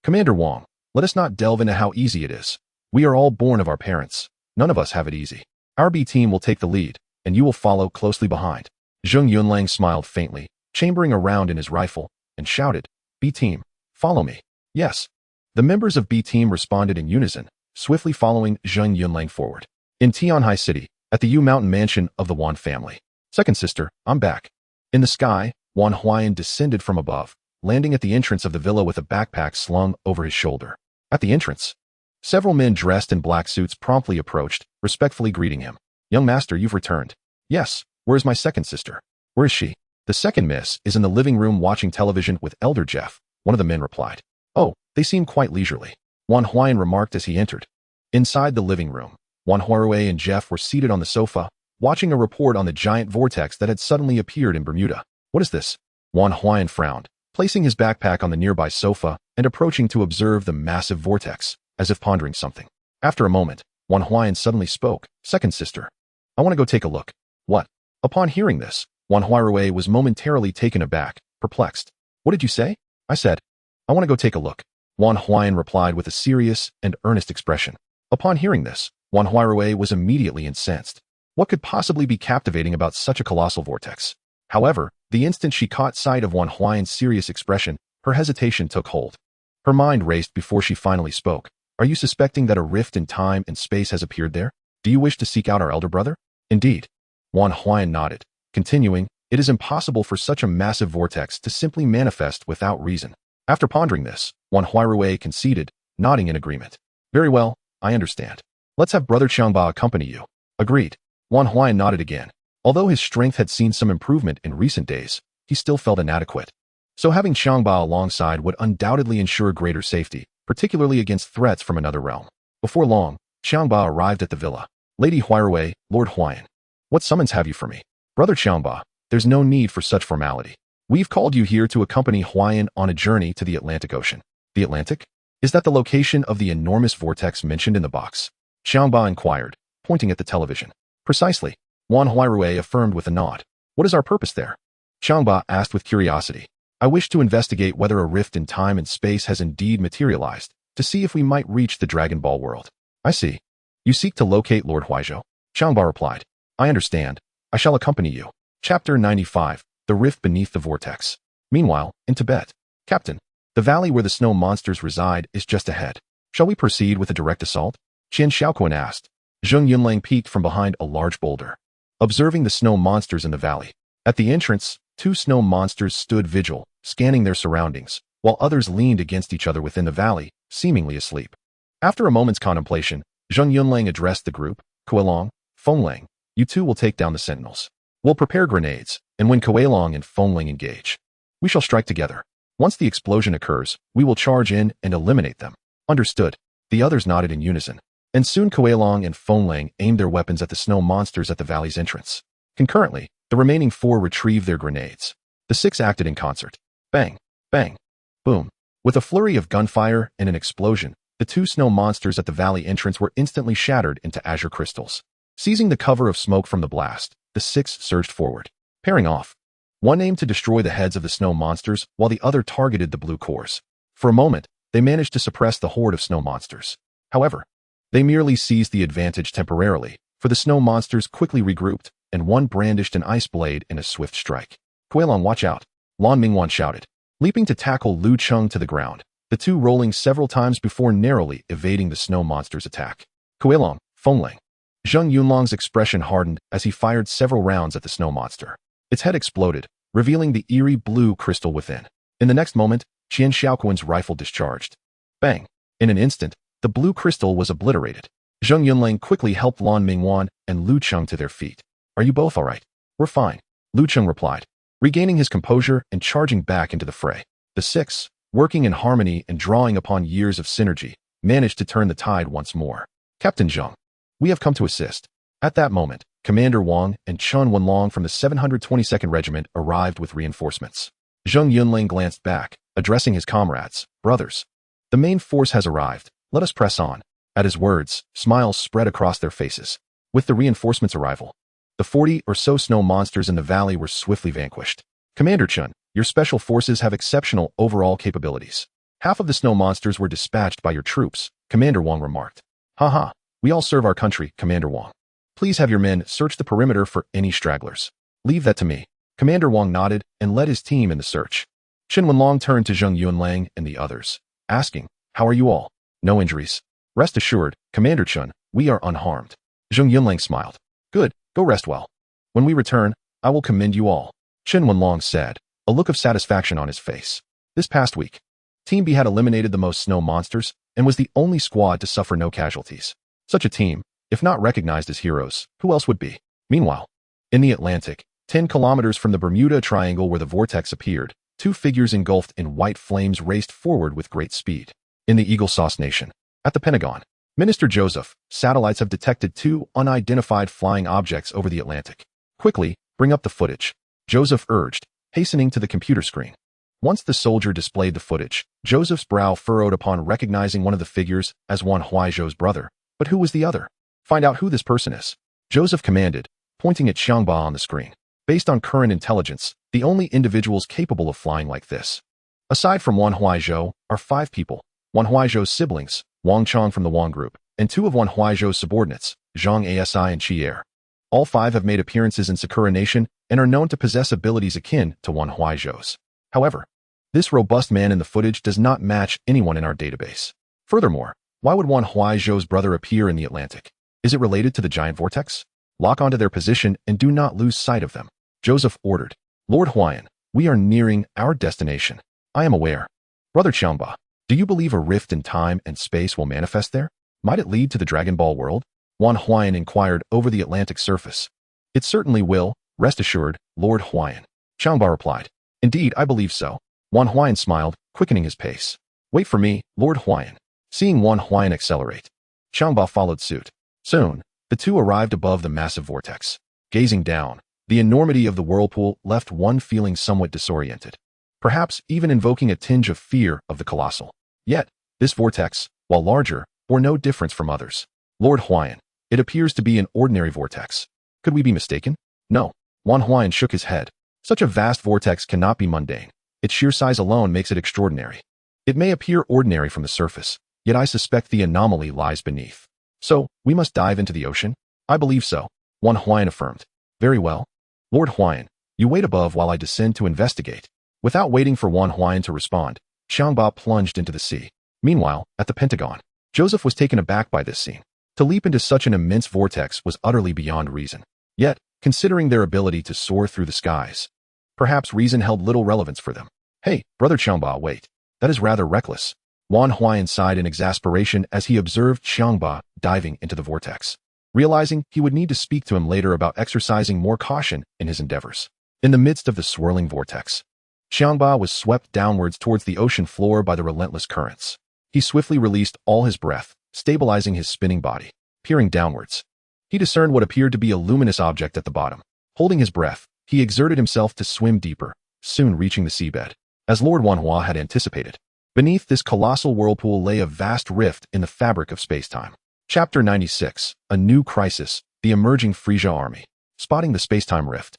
Commander Wang, let us not delve into how easy it is. We are all born of our parents. None of us have it easy. Our B team will take the lead, and you will follow closely behind. Zheng Yunlang smiled faintly, chambering around in his rifle, and shouted, B team, follow me. Yes. The members of B team responded in unison, swiftly following Zheng Yunlang forward. In Tianhai City, at the Yu Mountain mansion of the Wan family. Second sister, I'm back. In the sky, Wan Huayan descended from above, landing at the entrance of the villa with a backpack slung over his shoulder. At the entrance, Several men dressed in black suits promptly approached, respectfully greeting him. Young master, you've returned. Yes, where is my second sister? Where is she? The second miss is in the living room watching television with Elder Jeff, one of the men replied. Oh, they seem quite leisurely, Wan Huaizhou remarked as he entered. Inside the living room, Wan Huaizhou and Jeff were seated on the sofa, watching a report on the giant vortex that had suddenly appeared in Bermuda. What is this? Wan Huaizhou frowned, placing his backpack on the nearby sofa and approaching to observe the massive vortex, as if pondering something. After a moment, Wan Huaizhou suddenly spoke. Second sister. I want to go take a look. What? Upon hearing this, Wan Huaizhou was momentarily taken aback, perplexed. What did you say? I said, I want to go take a look. Wan Huaizhou replied with a serious and earnest expression. Upon hearing this, Wan Huaizhou was immediately incensed. What could possibly be captivating about such a colossal vortex? However, the instant she caught sight of Wan Huaizhou's serious expression, her hesitation took hold. Her mind raced before she finally spoke. Are you suspecting that a rift in time and space has appeared there? Do you wish to seek out our elder brother? Indeed. Wan Huaizhou nodded, continuing, it is impossible for such a massive vortex to simply manifest without reason. After pondering this, Wan Huaizhou conceded, nodding in agreement. Very well, I understand. Let's have Brother Qiangba accompany you. Agreed. Wan Huaizhou nodded again. Although his strength had seen some improvement in recent days, he still felt inadequate. So having Qiangba alongside would undoubtedly ensure greater safety, particularly against threats from another realm. Before long, Qiangba arrived at the villa. Lady Huaizhou, Lord Huayan. What summons have you for me? Brother Qiangba, there's no need for such formality. We've called you here to accompany Huayan on a journey to the Atlantic Ocean. The Atlantic? Is that the location of the enormous vortex mentioned in the box? Qiangba inquired, pointing at the television. Precisely. Wan Huaizhou affirmed with a nod. What is our purpose there? Qiangba asked with curiosity. I wish to investigate whether a rift in time and space has indeed materialized, to see if we might reach the Dragon Ball world. I see. You seek to locate Lord Huaizhou? Qiangba replied. I understand. I shall accompany you. Chapter 95. The Rift Beneath the Vortex. Meanwhile, in Tibet. Captain, the valley where the snow monsters reside is just ahead. Shall we proceed with a direct assault? Qian Xiaoquan asked. Zheng Yunlang peeked from behind a large boulder, observing the snow monsters in the valley. At the entrance, two snow monsters stood vigil, scanning their surroundings, while others leaned against each other within the valley, seemingly asleep. After a moment's contemplation, Zheng Yunlang addressed the group. Kuelong, Fenglang, you two will take down the sentinels. We'll prepare grenades, and when Kuelong and Fenglang engage, we shall strike together. Once the explosion occurs, we will charge in and eliminate them. Understood. The others nodded in unison. And soon Kuelong and Fenglang aimed their weapons at the snow monsters at the valley's entrance. Concurrently, the remaining four retrieved their grenades. The six acted in concert. Bang, bang, boom. With a flurry of gunfire and an explosion, the two snow monsters at the valley entrance were instantly shattered into azure crystals. Seizing the cover of smoke from the blast, the six surged forward, pairing off. One aimed to destroy the heads of the snow monsters, while the other targeted the blue cores. For a moment, they managed to suppress the horde of snow monsters. However, they merely seized the advantage temporarily, for the snow monsters quickly regrouped, and one brandished an ice blade in a swift strike. Kuelong, watch out! Lan Mingwan shouted, leaping to tackle Lu Cheng to the ground, the two rolling several times before narrowly evading the snow monster's attack. Kuelong, Fenglang. Zheng Yunlang's expression hardened as he fired several rounds at the snow monster. Its head exploded, revealing the eerie blue crystal within. In the next moment, Qian Xiaoquan's rifle discharged. Bang! In an instant, the blue crystal was obliterated. Zheng Yunlang quickly helped Lan Mingwan and Lu Cheng to their feet. Are you both all right? We're fine, Lu Cheng replied, regaining his composure and charging back into the fray. The six, working in harmony and drawing upon years of synergy, managed to turn the tide once more. Captain Zheng, we have come to assist. At that moment, Commander Wang and Chun Wenlong from the 722nd Regiment arrived with reinforcements. Zheng Yunlang glanced back, addressing his comrades. Brothers, the main force has arrived. Let us press on. At his words, smiles spread across their faces. With the reinforcements' arrival, the 40 or so snow monsters in the valley were swiftly vanquished. Commander Chun, your special forces have exceptional overall capabilities. Half of the snow monsters were dispatched by your troops, Commander Wang remarked. Haha, we all serve our country, Commander Wang. Please have your men search the perimeter for any stragglers. Leave that to me. Commander Wang nodded and led his team in the search. Chen Wenlong turned to Zheng Yunlang and the others, asking, how are you all? No injuries. Rest assured, Commander Chun, we are unharmed. Zheng Yunlang smiled. Good, go rest well. When we return, I will commend you all, Chen Wenlong said, a look of satisfaction on his face. This past week, Team B had eliminated the most snow monsters, and was the only squad to suffer no casualties. Such a team, if not recognized as heroes, who else would be? Meanwhile, in the Atlantic, 10 kilometers from the Bermuda Triangle where the vortex appeared, two figures engulfed in white flames raced forward with great speed. In the Eagle Sauce Nation, at the Pentagon, Minister Joseph, satellites have detected two unidentified flying objects over the Atlantic. Quickly, bring up the footage, Joseph urged, hastening to the computer screen. Once the soldier displayed the footage, Joseph's brow furrowed upon recognizing one of the figures as Wan Huaizhou's brother. But who was the other? Find out who this person is, Joseph commanded, pointing at Xiangba on the screen. Based on current intelligence, the only individuals capable of flying like this, aside from Wan Huaizhou, are 5 people. Wan Huaizhou's siblings, Wang Chong from the Wang Group, and 2 of Wan Huaizhou's subordinates, Zhang Asi and Chi'er. All 5 have made appearances in Sakura Nation and are known to possess abilities akin to Wan Huaizhou's. However, this robust man in the footage does not match anyone in our database. Furthermore, why would Wan Huaizhou's brother appear in the Atlantic? Is it related to the giant vortex? Lock onto their position and do not lose sight of them, Joseph ordered. Lord Huayan, we are nearing our destination. I am aware. Brother Xiangba, do you believe a rift in time and space will manifest there? Might it lead to the Dragon Ball world? Wan Huayan inquired over the Atlantic surface. It certainly will, rest assured, Lord Huayan. Xiangba replied. Indeed, I believe so. Wan Huayan smiled, quickening his pace. Wait for me, Lord Huayan. Seeing Wan Huayan accelerate, Xiangba followed suit. Soon, the two arrived above the massive vortex. Gazing down, the enormity of the whirlpool left one feeling somewhat disoriented, perhaps even invoking a tinge of fear of the colossal. Yet, this vortex, while larger, bore no difference from others. Lord Huayan, it appears to be an ordinary vortex. Could we be mistaken? No. Wan Huayan shook his head. Such a vast vortex cannot be mundane. Its sheer size alone makes it extraordinary. It may appear ordinary from the surface, yet I suspect the anomaly lies beneath. So, we must dive into the ocean? I believe so, Wan Huayan affirmed. Very well. Lord Huayan, you wait above while I descend to investigate. Without waiting for Wan Huayan to respond, Xiangba plunged into the sea. Meanwhile, at the Pentagon, Joseph was taken aback by this scene. To leap into such an immense vortex was utterly beyond reason. Yet, considering their ability to soar through the skies, perhaps reason held little relevance for them. Hey, Brother Xiangba, wait. That is rather reckless. Wan Huayan sighed in exasperation as he observed Xiangba diving into the vortex, realizing he would need to speak to him later about exercising more caution in his endeavors. In the midst of the swirling vortex, Xiangba was swept downwards towards the ocean floor by the relentless currents. He swiftly released all his breath, stabilizing his spinning body. Peering downwards, he discerned what appeared to be a luminous object at the bottom. Holding his breath, he exerted himself to swim deeper, soon reaching the seabed. As Lord Wanhua had anticipated, beneath this colossal whirlpool lay a vast rift in the fabric of space-time. Chapter 96, A New Crisis, The Emerging Frieza Army. Spotting the space-time rift,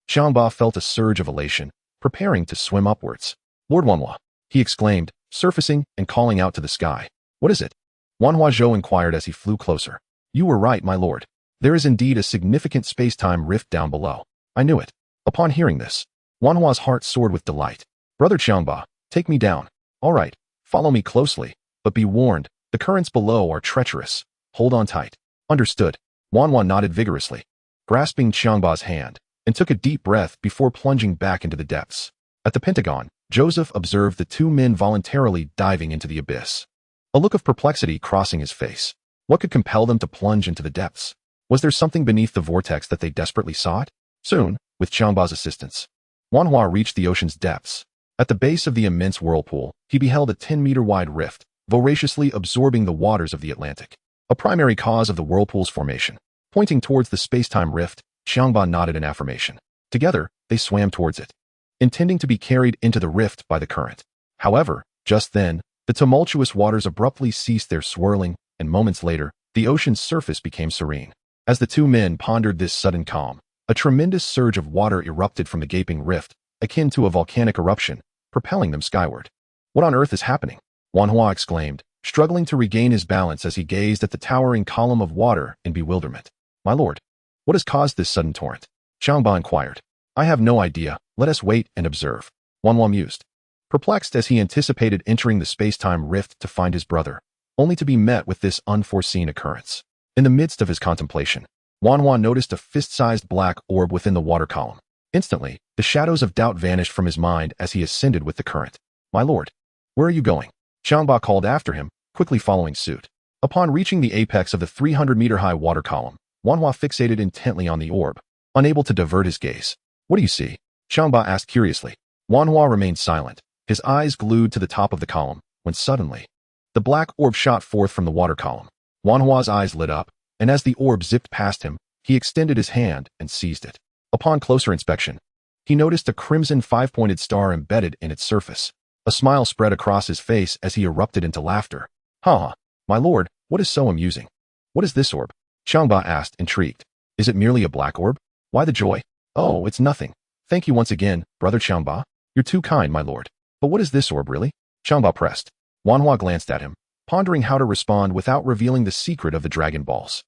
Xiangba felt a surge of elation, preparing to swim upwards. Lord Wanhua, he exclaimed, surfacing and calling out to the sky. What is it? Wan Huaizhou inquired as he flew closer. You were right, my lord. There is indeed a significant space-time rift down below. I knew it. Upon hearing this, Wanhua's heart soared with delight. Brother Xiangba, take me down. All right, follow me closely, but be warned, the currents below are treacherous. Hold on tight. Understood. Wanhua nodded vigorously, grasping Xiangba's hand, and took a deep breath before plunging back into the depths. At the Pentagon, Joseph observed the two men voluntarily diving into the abyss, a look of perplexity crossing his face. What could compel them to plunge into the depths? Was there something beneath the vortex that they desperately sought? Soon, with Xiangba's assistance, Wanhua reached the ocean's depths. At the base of the immense whirlpool, he beheld a 10-meter-wide rift, voraciously absorbing the waters of the Atlantic, a primary cause of the whirlpool's formation. Pointing towards the space-time rift, Xiangba nodded in affirmation. Together, they swam towards it, intending to be carried into the rift by the current. However, just then, the tumultuous waters abruptly ceased their swirling, and moments later, the ocean's surface became serene. As the two men pondered this sudden calm, a tremendous surge of water erupted from the gaping rift, akin to a volcanic eruption, propelling them skyward. What on earth is happening? Wanhua exclaimed, struggling to regain his balance as he gazed at the towering column of water in bewilderment. My lord, what has caused this sudden torrent? Xiangba inquired. I have no idea. Let us wait and observe. Wanhua mused, perplexed as he anticipated entering the space-time rift to find his brother, only to be met with this unforeseen occurrence. In the midst of his contemplation, Wanhua noticed a fist-sized black orb within the water column. Instantly, the shadows of doubt vanished from his mind as he ascended with the current. My lord, where are you going? Xiangba called after him, quickly following suit. Upon reaching the apex of the 300-meter-high water column, Wan Hua fixated intently on the orb, unable to divert his gaze. What do you see? Xiangba asked curiously. Wan Hua remained silent, his eyes glued to the top of the column, when suddenly, the black orb shot forth from the water column. Wan Hua's eyes lit up, and as the orb zipped past him, he extended his hand and seized it. Upon closer inspection, he noticed a crimson five-pointed star embedded in its surface. A smile spread across his face as he erupted into laughter. "Ha! My lord, what is so amusing? What is this orb?" Xiangba asked, intrigued. "Is it merely a black orb? Why the joy?" "Oh, it's nothing. Thank you once again, brother Xiangba. You're too kind, my lord. But what is this orb, really?" Xiangba pressed. Wan Hua glanced at him, pondering how to respond without revealing the secret of the Dragon Balls.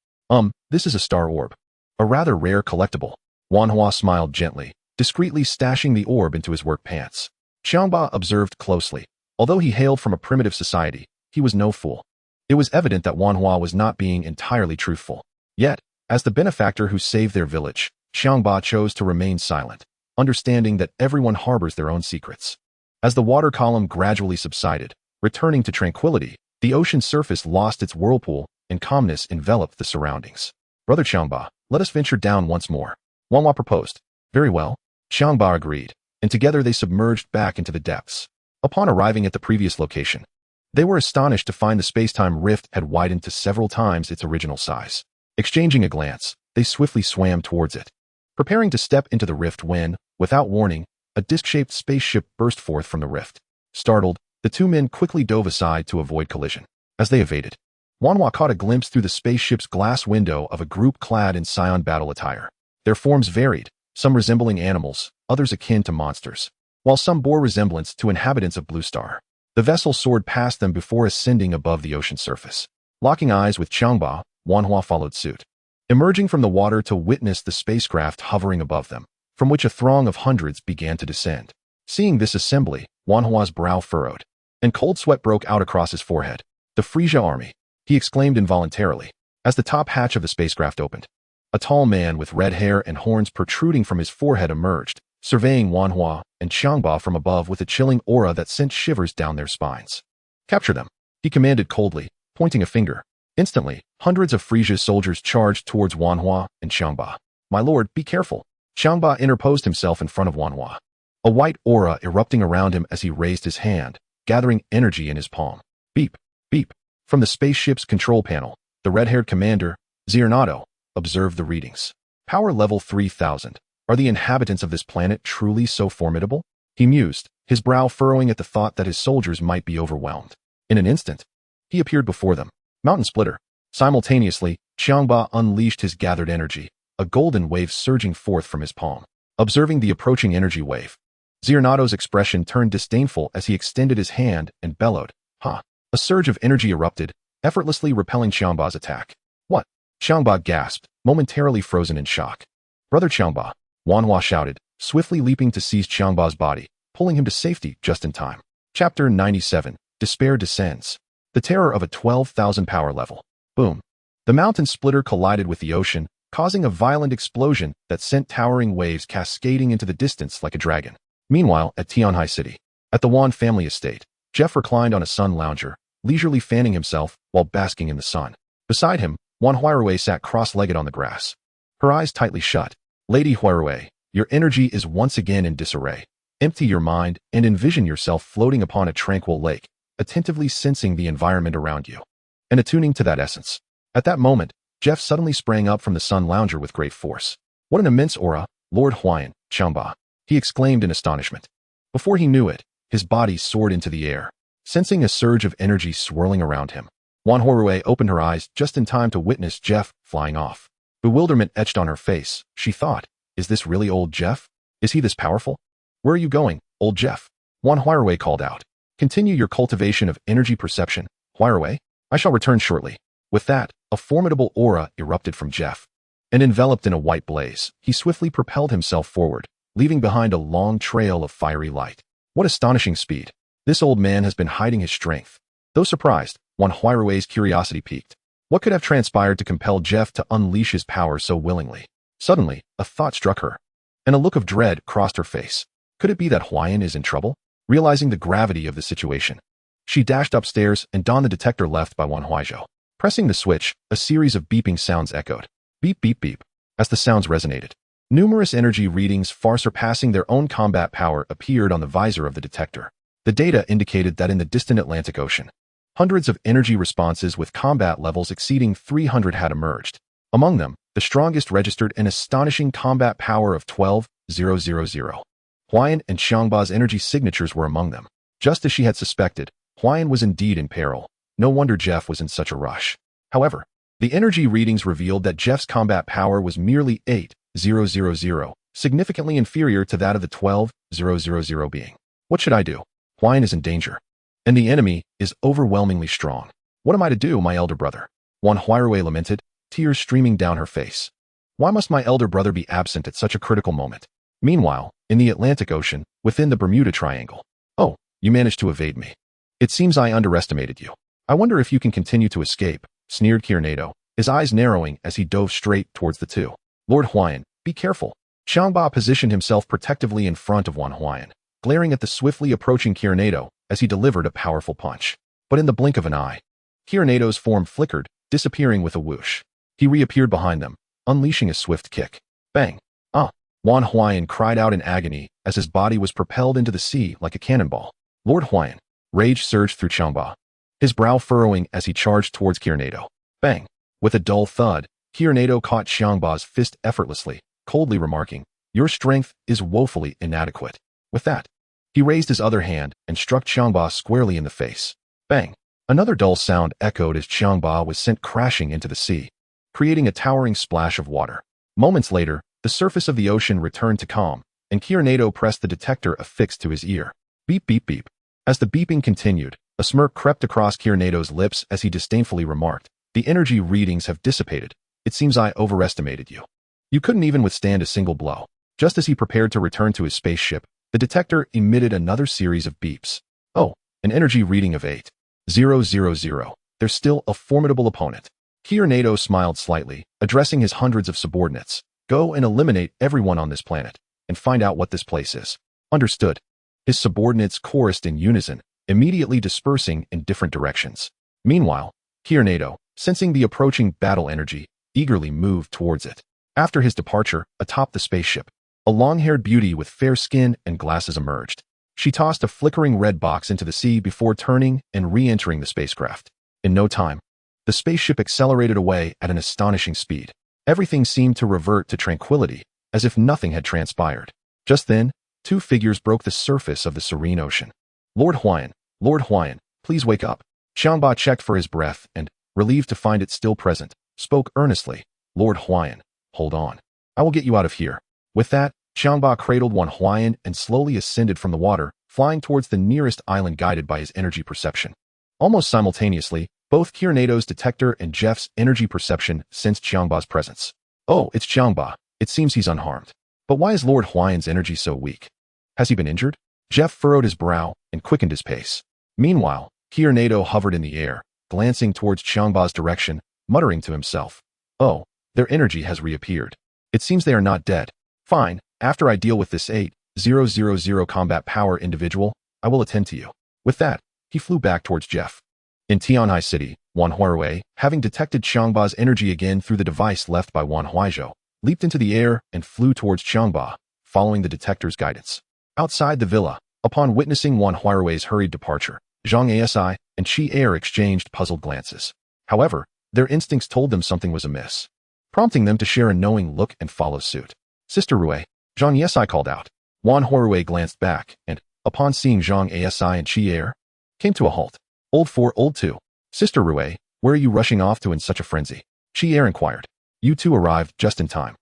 This is a star orb. A rather rare collectible." Wan Hua smiled gently, discreetly stashing the orb into his work pants. Xiangba observed closely. Although he hailed from a primitive society, he was no fool. It was evident that Wan Hua was not being entirely truthful. Yet, as the benefactor who saved their village, Xiangba chose to remain silent, understanding that everyone harbors their own secrets. As the water column gradually subsided, returning to tranquility, the ocean's surface lost its whirlpool, and calmness enveloped the surroundings. "Brother Xiangba, let us venture down once more," Wan Hua proposed. "Very well." Xiangba agreed, and together they submerged back into the depths. Upon arriving at the previous location, they were astonished to find the space-time rift had widened to several times its original size. Exchanging a glance, they swiftly swam towards it, preparing to step into the rift when, without warning, a disc-shaped spaceship burst forth from the rift. Startled, the two men quickly dove aside to avoid collision. As they evaded, Wan Hua caught a glimpse through the spaceship's glass window of a group clad in Saiyan battle attire. Their forms varied, some resembling animals, others akin to monsters, while some bore resemblance to inhabitants of Blue Star. The vessel soared past them before ascending above the ocean surface. Locking eyes with Xiangba, Wan Hua followed suit, emerging from the water to witness the spacecraft hovering above them, from which a throng of hundreds began to descend. Seeing this assembly, Wan Hua's brow furrowed, and cold sweat broke out across his forehead. "The Frieza army," he exclaimed involuntarily, as the top hatch of the spacecraft opened. A tall man with red hair and horns protruding from his forehead emerged, surveying Wan Hua and Xiangba from above with a chilling aura that sent shivers down their spines. "Capture them," he commanded coldly, pointing a finger. Instantly, hundreds of Frieza's soldiers charged towards Wan Hua and Xiangba. "My lord, be careful." Xiangba interposed himself in front of Wan Hua, a white aura erupting around him as he raised his hand, gathering energy in his palm. Beep, beep. From the spaceship's control panel, the red-haired commander, Ziernato, observed the readings. "Power level 3000. Are the inhabitants of this planet truly so formidable?" He mused, his brow furrowing at the thought that his soldiers might be overwhelmed. In an instant, he appeared before them. Mountain Splitter. Simultaneously, Xiangba unleashed his gathered energy, a golden wave surging forth from his palm. Observing the approaching energy wave, Ziernato's expression turned disdainful as he extended his hand and bellowed, "Ha!" A surge of energy erupted, effortlessly repelling Xiangba's attack. "What?" Xiangba gasped, momentarily frozen in shock. "Brother Xiangba," Wan Hua shouted, swiftly leaping to seize Xiangba's body, pulling him to safety just in time. Chapter 97. Despair Descends. The terror of a 12,000 power level. Boom. The mountain splitter collided with the ocean, causing a violent explosion that sent towering waves cascading into the distance like a dragon. Meanwhile, at Tianhai City, at the Wan family estate, Jeff reclined on a sun lounger, leisurely fanning himself while basking in the sun. Beside him, Wan Huaizhou sat cross-legged on the grass, her eyes tightly shut. "Lady Huaizhou, your energy is once again in disarray. Empty your mind and envision yourself floating upon a tranquil lake, attentively sensing the environment around you, and attuning to that essence." At that moment, Jeff suddenly sprang up from the sun lounger with great force. "What an immense aura, Lord Huayan, Xiangba," he exclaimed in astonishment. Before he knew it, his body soared into the air, sensing a surge of energy swirling around him. Wan Huaizhou opened her eyes just in time to witness Jeff flying off. Bewilderment etched on her face. She thought, "Is this really old Jeff? Is he this powerful? Where are you going, old Jeff?" Wan Huaizhou called out. "Continue your cultivation of energy perception, Huaizhou. I shall return shortly." With that, a formidable aura erupted from Jeff, and enveloped in a white blaze, he swiftly propelled himself forward, leaving behind a long trail of fiery light. What astonishing speed! This old man has been hiding his strength. Though surprised, Wan Huaizhou's curiosity piqued. What could have transpired to compel Jeff to unleash his power so willingly? Suddenly, a thought struck her, and a look of dread crossed her face. Could it be that Huayan is in trouble? Realizing the gravity of the situation, She dashed upstairs and donned the detector left by Wan Huaizhou. Pressing the switch, a series of beeping sounds echoed. Beep, beep, beep. As the sounds resonated, numerous energy readings far surpassing their own combat power appeared on the visor of the detector. The data indicated that in the distant Atlantic Ocean, hundreds of energy responses with combat levels exceeding 300 had emerged. Among them, the strongest registered an astonishing combat power of 12,000. Huayan and Xiangba's energy signatures were among them. Just as she had suspected, Huayan was indeed in peril. No wonder Jeff was in such a rush. However, the energy readings revealed that Jeff's combat power was merely 8,000, significantly inferior to that of the 12,000 being. What should I do? Huayan is in danger, and the enemy is overwhelmingly strong. What am I to do, my elder brother? Wan Huaizhou lamented, tears streaming down her face. Why must my elder brother be absent at such a critical moment? Meanwhile, in the Atlantic Ocean, within the Bermuda Triangle. Oh, you managed to evade me. It seems I underestimated you. I wonder if you can continue to escape, sneered Kirnado, his eyes narrowing as he dove straight towards the two. Lord Huayan, be careful. Xiangba positioned himself protectively in front of Wan Huayan, glaring at the swiftly approaching Kirnado as he delivered a powerful punch. But in the blink of an eye, Kirnado's form flickered, disappearing with a whoosh. He reappeared behind them, unleashing a swift kick. Bang! Ah! Wan Huayan cried out in agony as his body was propelled into the sea like a cannonball. Lord Huayan. Rage surged through Xiangba, his brow furrowing as he charged towards Kirnado. Bang! With a dull thud, Kirnado caught Xiangba's fist effortlessly, coldly remarking, "Your strength is woefully inadequate." With that, he raised his other hand and struck Xiangba squarely in the face. Bang! Another dull sound echoed as Xiangba was sent crashing into the sea, creating a towering splash of water. Moments later, the surface of the ocean returned to calm, and Kirnado pressed the detector affixed to his ear. Beep, beep, beep. As the beeping continued, a smirk crept across Kirnado's lips as he disdainfully remarked, "The energy readings have dissipated. It seems I overestimated you. You couldn't even withstand a single blow." Just as he prepared to return to his spaceship, the detector emitted another series of beeps. Oh, an energy reading of 8,000. There's still a formidable opponent. Kirnado smiled slightly, addressing his hundreds of subordinates. Go and eliminate everyone on this planet, and find out what this place is. Understood. His subordinates chorused in unison, immediately dispersing in different directions. Meanwhile, Kirnado, sensing the approaching battle energy, eagerly moved towards it. After his departure, atop the spaceship, a long-haired beauty with fair skin and glasses emerged. She tossed a flickering red box into the sea before turning and re-entering the spacecraft. In no time, the spaceship accelerated away at an astonishing speed. Everything seemed to revert to tranquility, as if nothing had transpired. Just then, two figures broke the surface of the serene ocean. Lord Huayan, please wake up. Xiangba checked for his breath and, relieved to find it still present, spoke earnestly. Lord Huayan, hold on. I will get you out of here. With that, Xiangba cradled Wan Huayan and slowly ascended from the water, flying towards the nearest island guided by his energy perception. Almost simultaneously, both Kirnado's detector and Jeff's energy perception sensed Xiangba's presence. Oh, it's Xiangba. It seems he's unharmed. But why is Lord Huayan's energy so weak? Has he been injured? Jeff furrowed his brow and quickened his pace. Meanwhile, Kirnado hovered in the air, glancing towards Xiangba's direction, muttering to himself. Oh, their energy has reappeared. It seems they are not dead. Fine, after I deal with this 8,000 combat power individual, I will attend to you. With that, he flew back towards Jeff. In Tianhai City, Wan Huaizhou, having detected Xiangba's energy again through the device left by Wan Huaizhou, leaped into the air and flew towards Xiangba, following the detector's guidance. Outside the villa, upon witnessing Wan Huaizhou's hurried departure, Zhang Asi and Qi Er exchanged puzzled glances. However, their instincts told them something was amiss, prompting them to share a knowing look and follow suit. Sister Rui, Zhang Asi called out. Wan Huaizhou glanced back and, upon seeing Zhang Asi and Qi Er, came to a halt. Old 4, old 2. Sister Rui, where are you rushing off to in such a frenzy? Qi Er inquired. You two arrived just in time.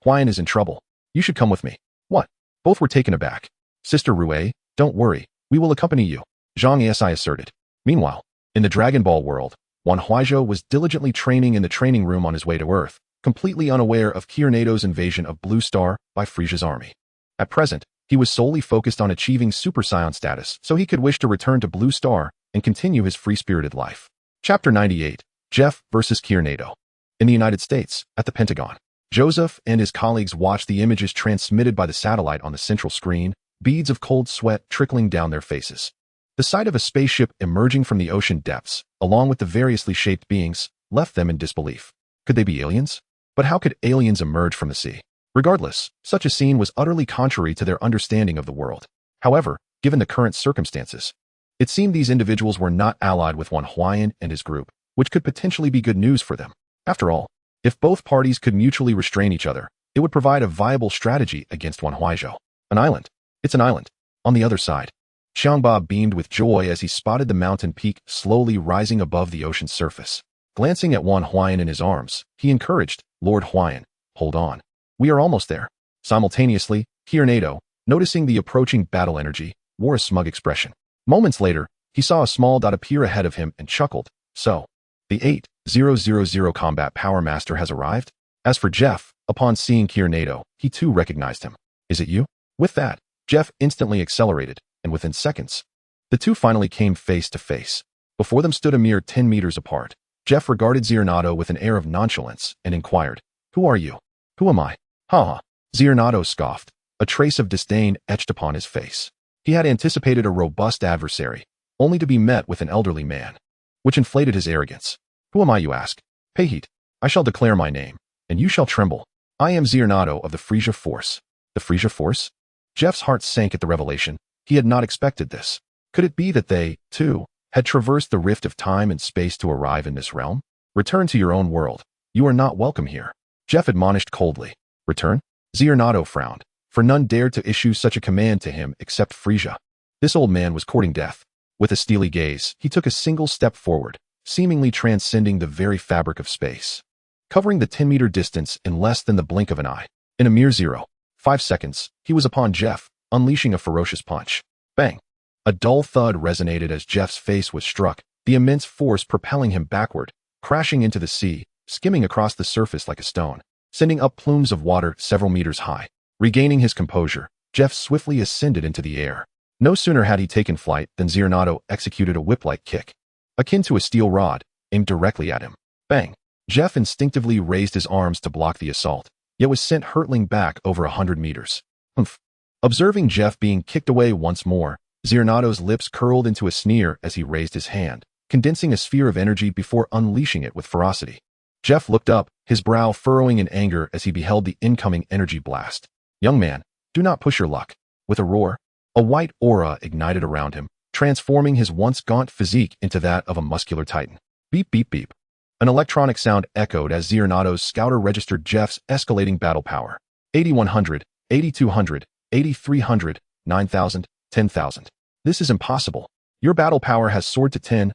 Huayan is in trouble. You should come with me. What? Both were taken aback. Sister Rui, don't worry. We will accompany you, Zhang Asi asserted. Meanwhile, in the Dragon Ball world, Wan Huaizhou was diligently training in the training room on his way to Earth, completely unaware of Kirnado's invasion of Blue Star by Frieza's army. At present, he was solely focused on achieving Super Saiyan status so he could wish to return to Blue Star and continue his free-spirited life. Chapter 98, Jeff vs. Kirnado. In the United States, at the Pentagon, Joseph and his colleagues watched the images transmitted by the satellite on the central screen, beads of cold sweat trickling down their faces. The sight of a spaceship emerging from the ocean depths, along with the variously shaped beings, left them in disbelief. Could they be aliens? But how could aliens emerge from the sea? Regardless, such a scene was utterly contrary to their understanding of the world. However, given the current circumstances, it seemed these individuals were not allied with Wan Huaizhou and his group, which could potentially be good news for them. After all, if both parties could mutually restrain each other, it would provide a viable strategy against Wan Huaizhou. An island. It's an island. On the other side, Xiangba beamed with joy as he spotted the mountain peak slowly rising above the ocean's surface. Glancing at Wan Huaizhou in his arms, he encouraged, Lord Huaizhou, hold on. We are almost there. Simultaneously, Nato, noticing the approaching battle energy, wore a smug expression. Moments later, he saw a small dot appear ahead of him and chuckled. So, the 8000 combat power master has arrived? As for Jeff, upon seeing Nato, he too recognized him. Is it you? With that, Jeff instantly accelerated, and within seconds, the two finally came face to face. Before them stood a mere 10 meters apart. Jeff regarded Nato with an air of nonchalance and inquired, Who are you? Who am I? Ha ha. Nato scoffed, a trace of disdain etched upon his face. He had anticipated a robust adversary, only to be met with an elderly man, which inflated his arrogance. Who am I, you ask? Pay heed. I shall declare my name, and you shall tremble. I am Nato of the Frieza Force. The Frieza Force? Jeff's heart sank at the revelation. He had not expected this. Could it be that they, too, had traversed the rift of time and space to arrive in this realm? Return to your own world. You are not welcome here. Jeff admonished coldly. Return? Nato frowned, for none dared to issue such a command to him except Frieza. This old man was courting death. With a steely gaze, he took a single step forward, seemingly transcending the very fabric of space, covering the 10-meter distance in less than the blink of an eye. In a mere 0.5 seconds, he was upon Jeff, unleashing a ferocious punch. Bang! A dull thud resonated as Jeff's face was struck, the immense force propelling him backward, crashing into the sea, skimming across the surface like a stone, sending up plumes of water several meters high. Regaining his composure, Jeff swiftly ascended into the air. No sooner had he taken flight than Nato executed a whip-like kick, akin to a steel rod, aimed directly at him. Bang! Jeff instinctively raised his arms to block the assault, yet was sent hurtling back over 100 meters. Humph! Observing Jeff being kicked away once more, Nato's lips curled into a sneer as he raised his hand, condensing a sphere of energy before unleashing it with ferocity. Jeff looked up, his brow furrowing in anger as he beheld the incoming energy blast. Young man, do not push your luck. With a roar, a white aura ignited around him, transforming his once gaunt physique into that of a muscular titan. Beep beep beep. An electronic sound echoed as Nato's scouter registered Jeff's escalating battle power. 8100, 8200, 8300, 9000, 10,000. This is impossible. Your battle power has soared to 10,000.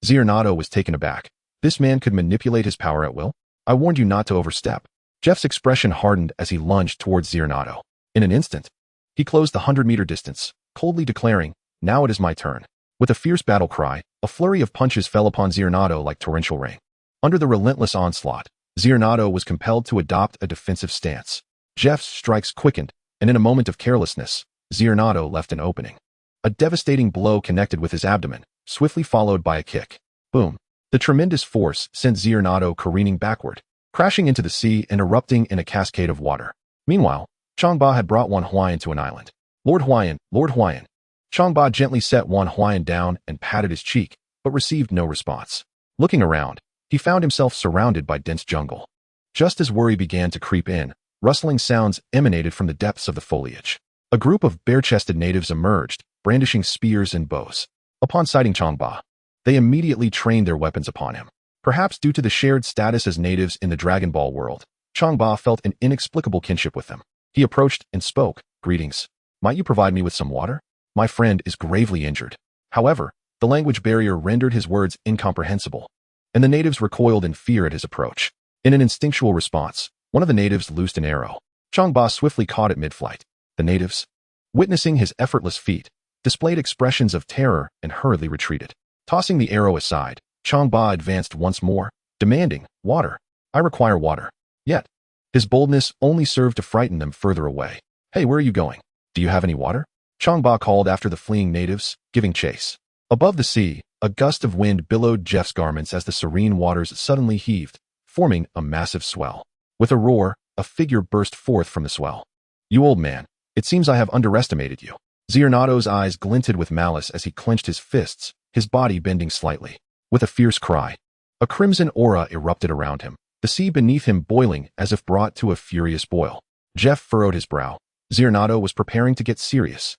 Nato was taken aback. This man could manipulate his power at will? I warned you not to overstep. Jeff's expression hardened as he lunged towards Nato. In an instant, he closed the 100-meter distance, coldly declaring, Now it is my turn. With a fierce battle cry, a flurry of punches fell upon Nato like torrential rain. Under the relentless onslaught, Nato was compelled to adopt a defensive stance. Jeff's strikes quickened, and in a moment of carelessness, Nato left an opening. A devastating blow connected with his abdomen, swiftly followed by a kick. Boom. The tremendous force sent Nato careening backward, crashing into the sea and erupting in a cascade of water. Meanwhile, Xiangba had brought Wan Huaizhou to an island. Lord Huaizhou. Xiangba gently set Wan Huaizhou down and patted his cheek, but received no response. Looking around, he found himself surrounded by dense jungle. Just as worry began to creep in, rustling sounds emanated from the depths of the foliage. A group of bare-chested natives emerged, brandishing spears and bows. Upon sighting Xiangba, they immediately trained their weapons upon him. Perhaps due to the shared status as natives in the Dragon Ball world, Xiangba felt an inexplicable kinship with them. He approached and spoke, Greetings. Might you provide me with some water? My friend is gravely injured. However, the language barrier rendered his words incomprehensible, and the natives recoiled in fear at his approach. In an instinctual response, one of the natives loosed an arrow. Xiangba swiftly caught it mid-flight. The natives, witnessing his effortless feat, displayed expressions of terror and hurriedly retreated. Tossing the arrow aside, Xiangba advanced once more, demanding, Water. I require water. Yet, his boldness only served to frighten them further away. Hey, where are you going? Do you have any water? Xiangba called after the fleeing natives, giving chase. Above the sea, a gust of wind billowed Jeff's garments as the serene waters suddenly heaved, forming a massive swell. With a roar, a figure burst forth from the swell. You old man, it seems I have underestimated you. Xernato's eyes glinted with malice as he clenched his fists, his body bending slightly. With a fierce cry, a crimson aura erupted around him, the sea beneath him boiling as if brought to a furious boil. Jeff furrowed his brow. Xernato was preparing to get serious.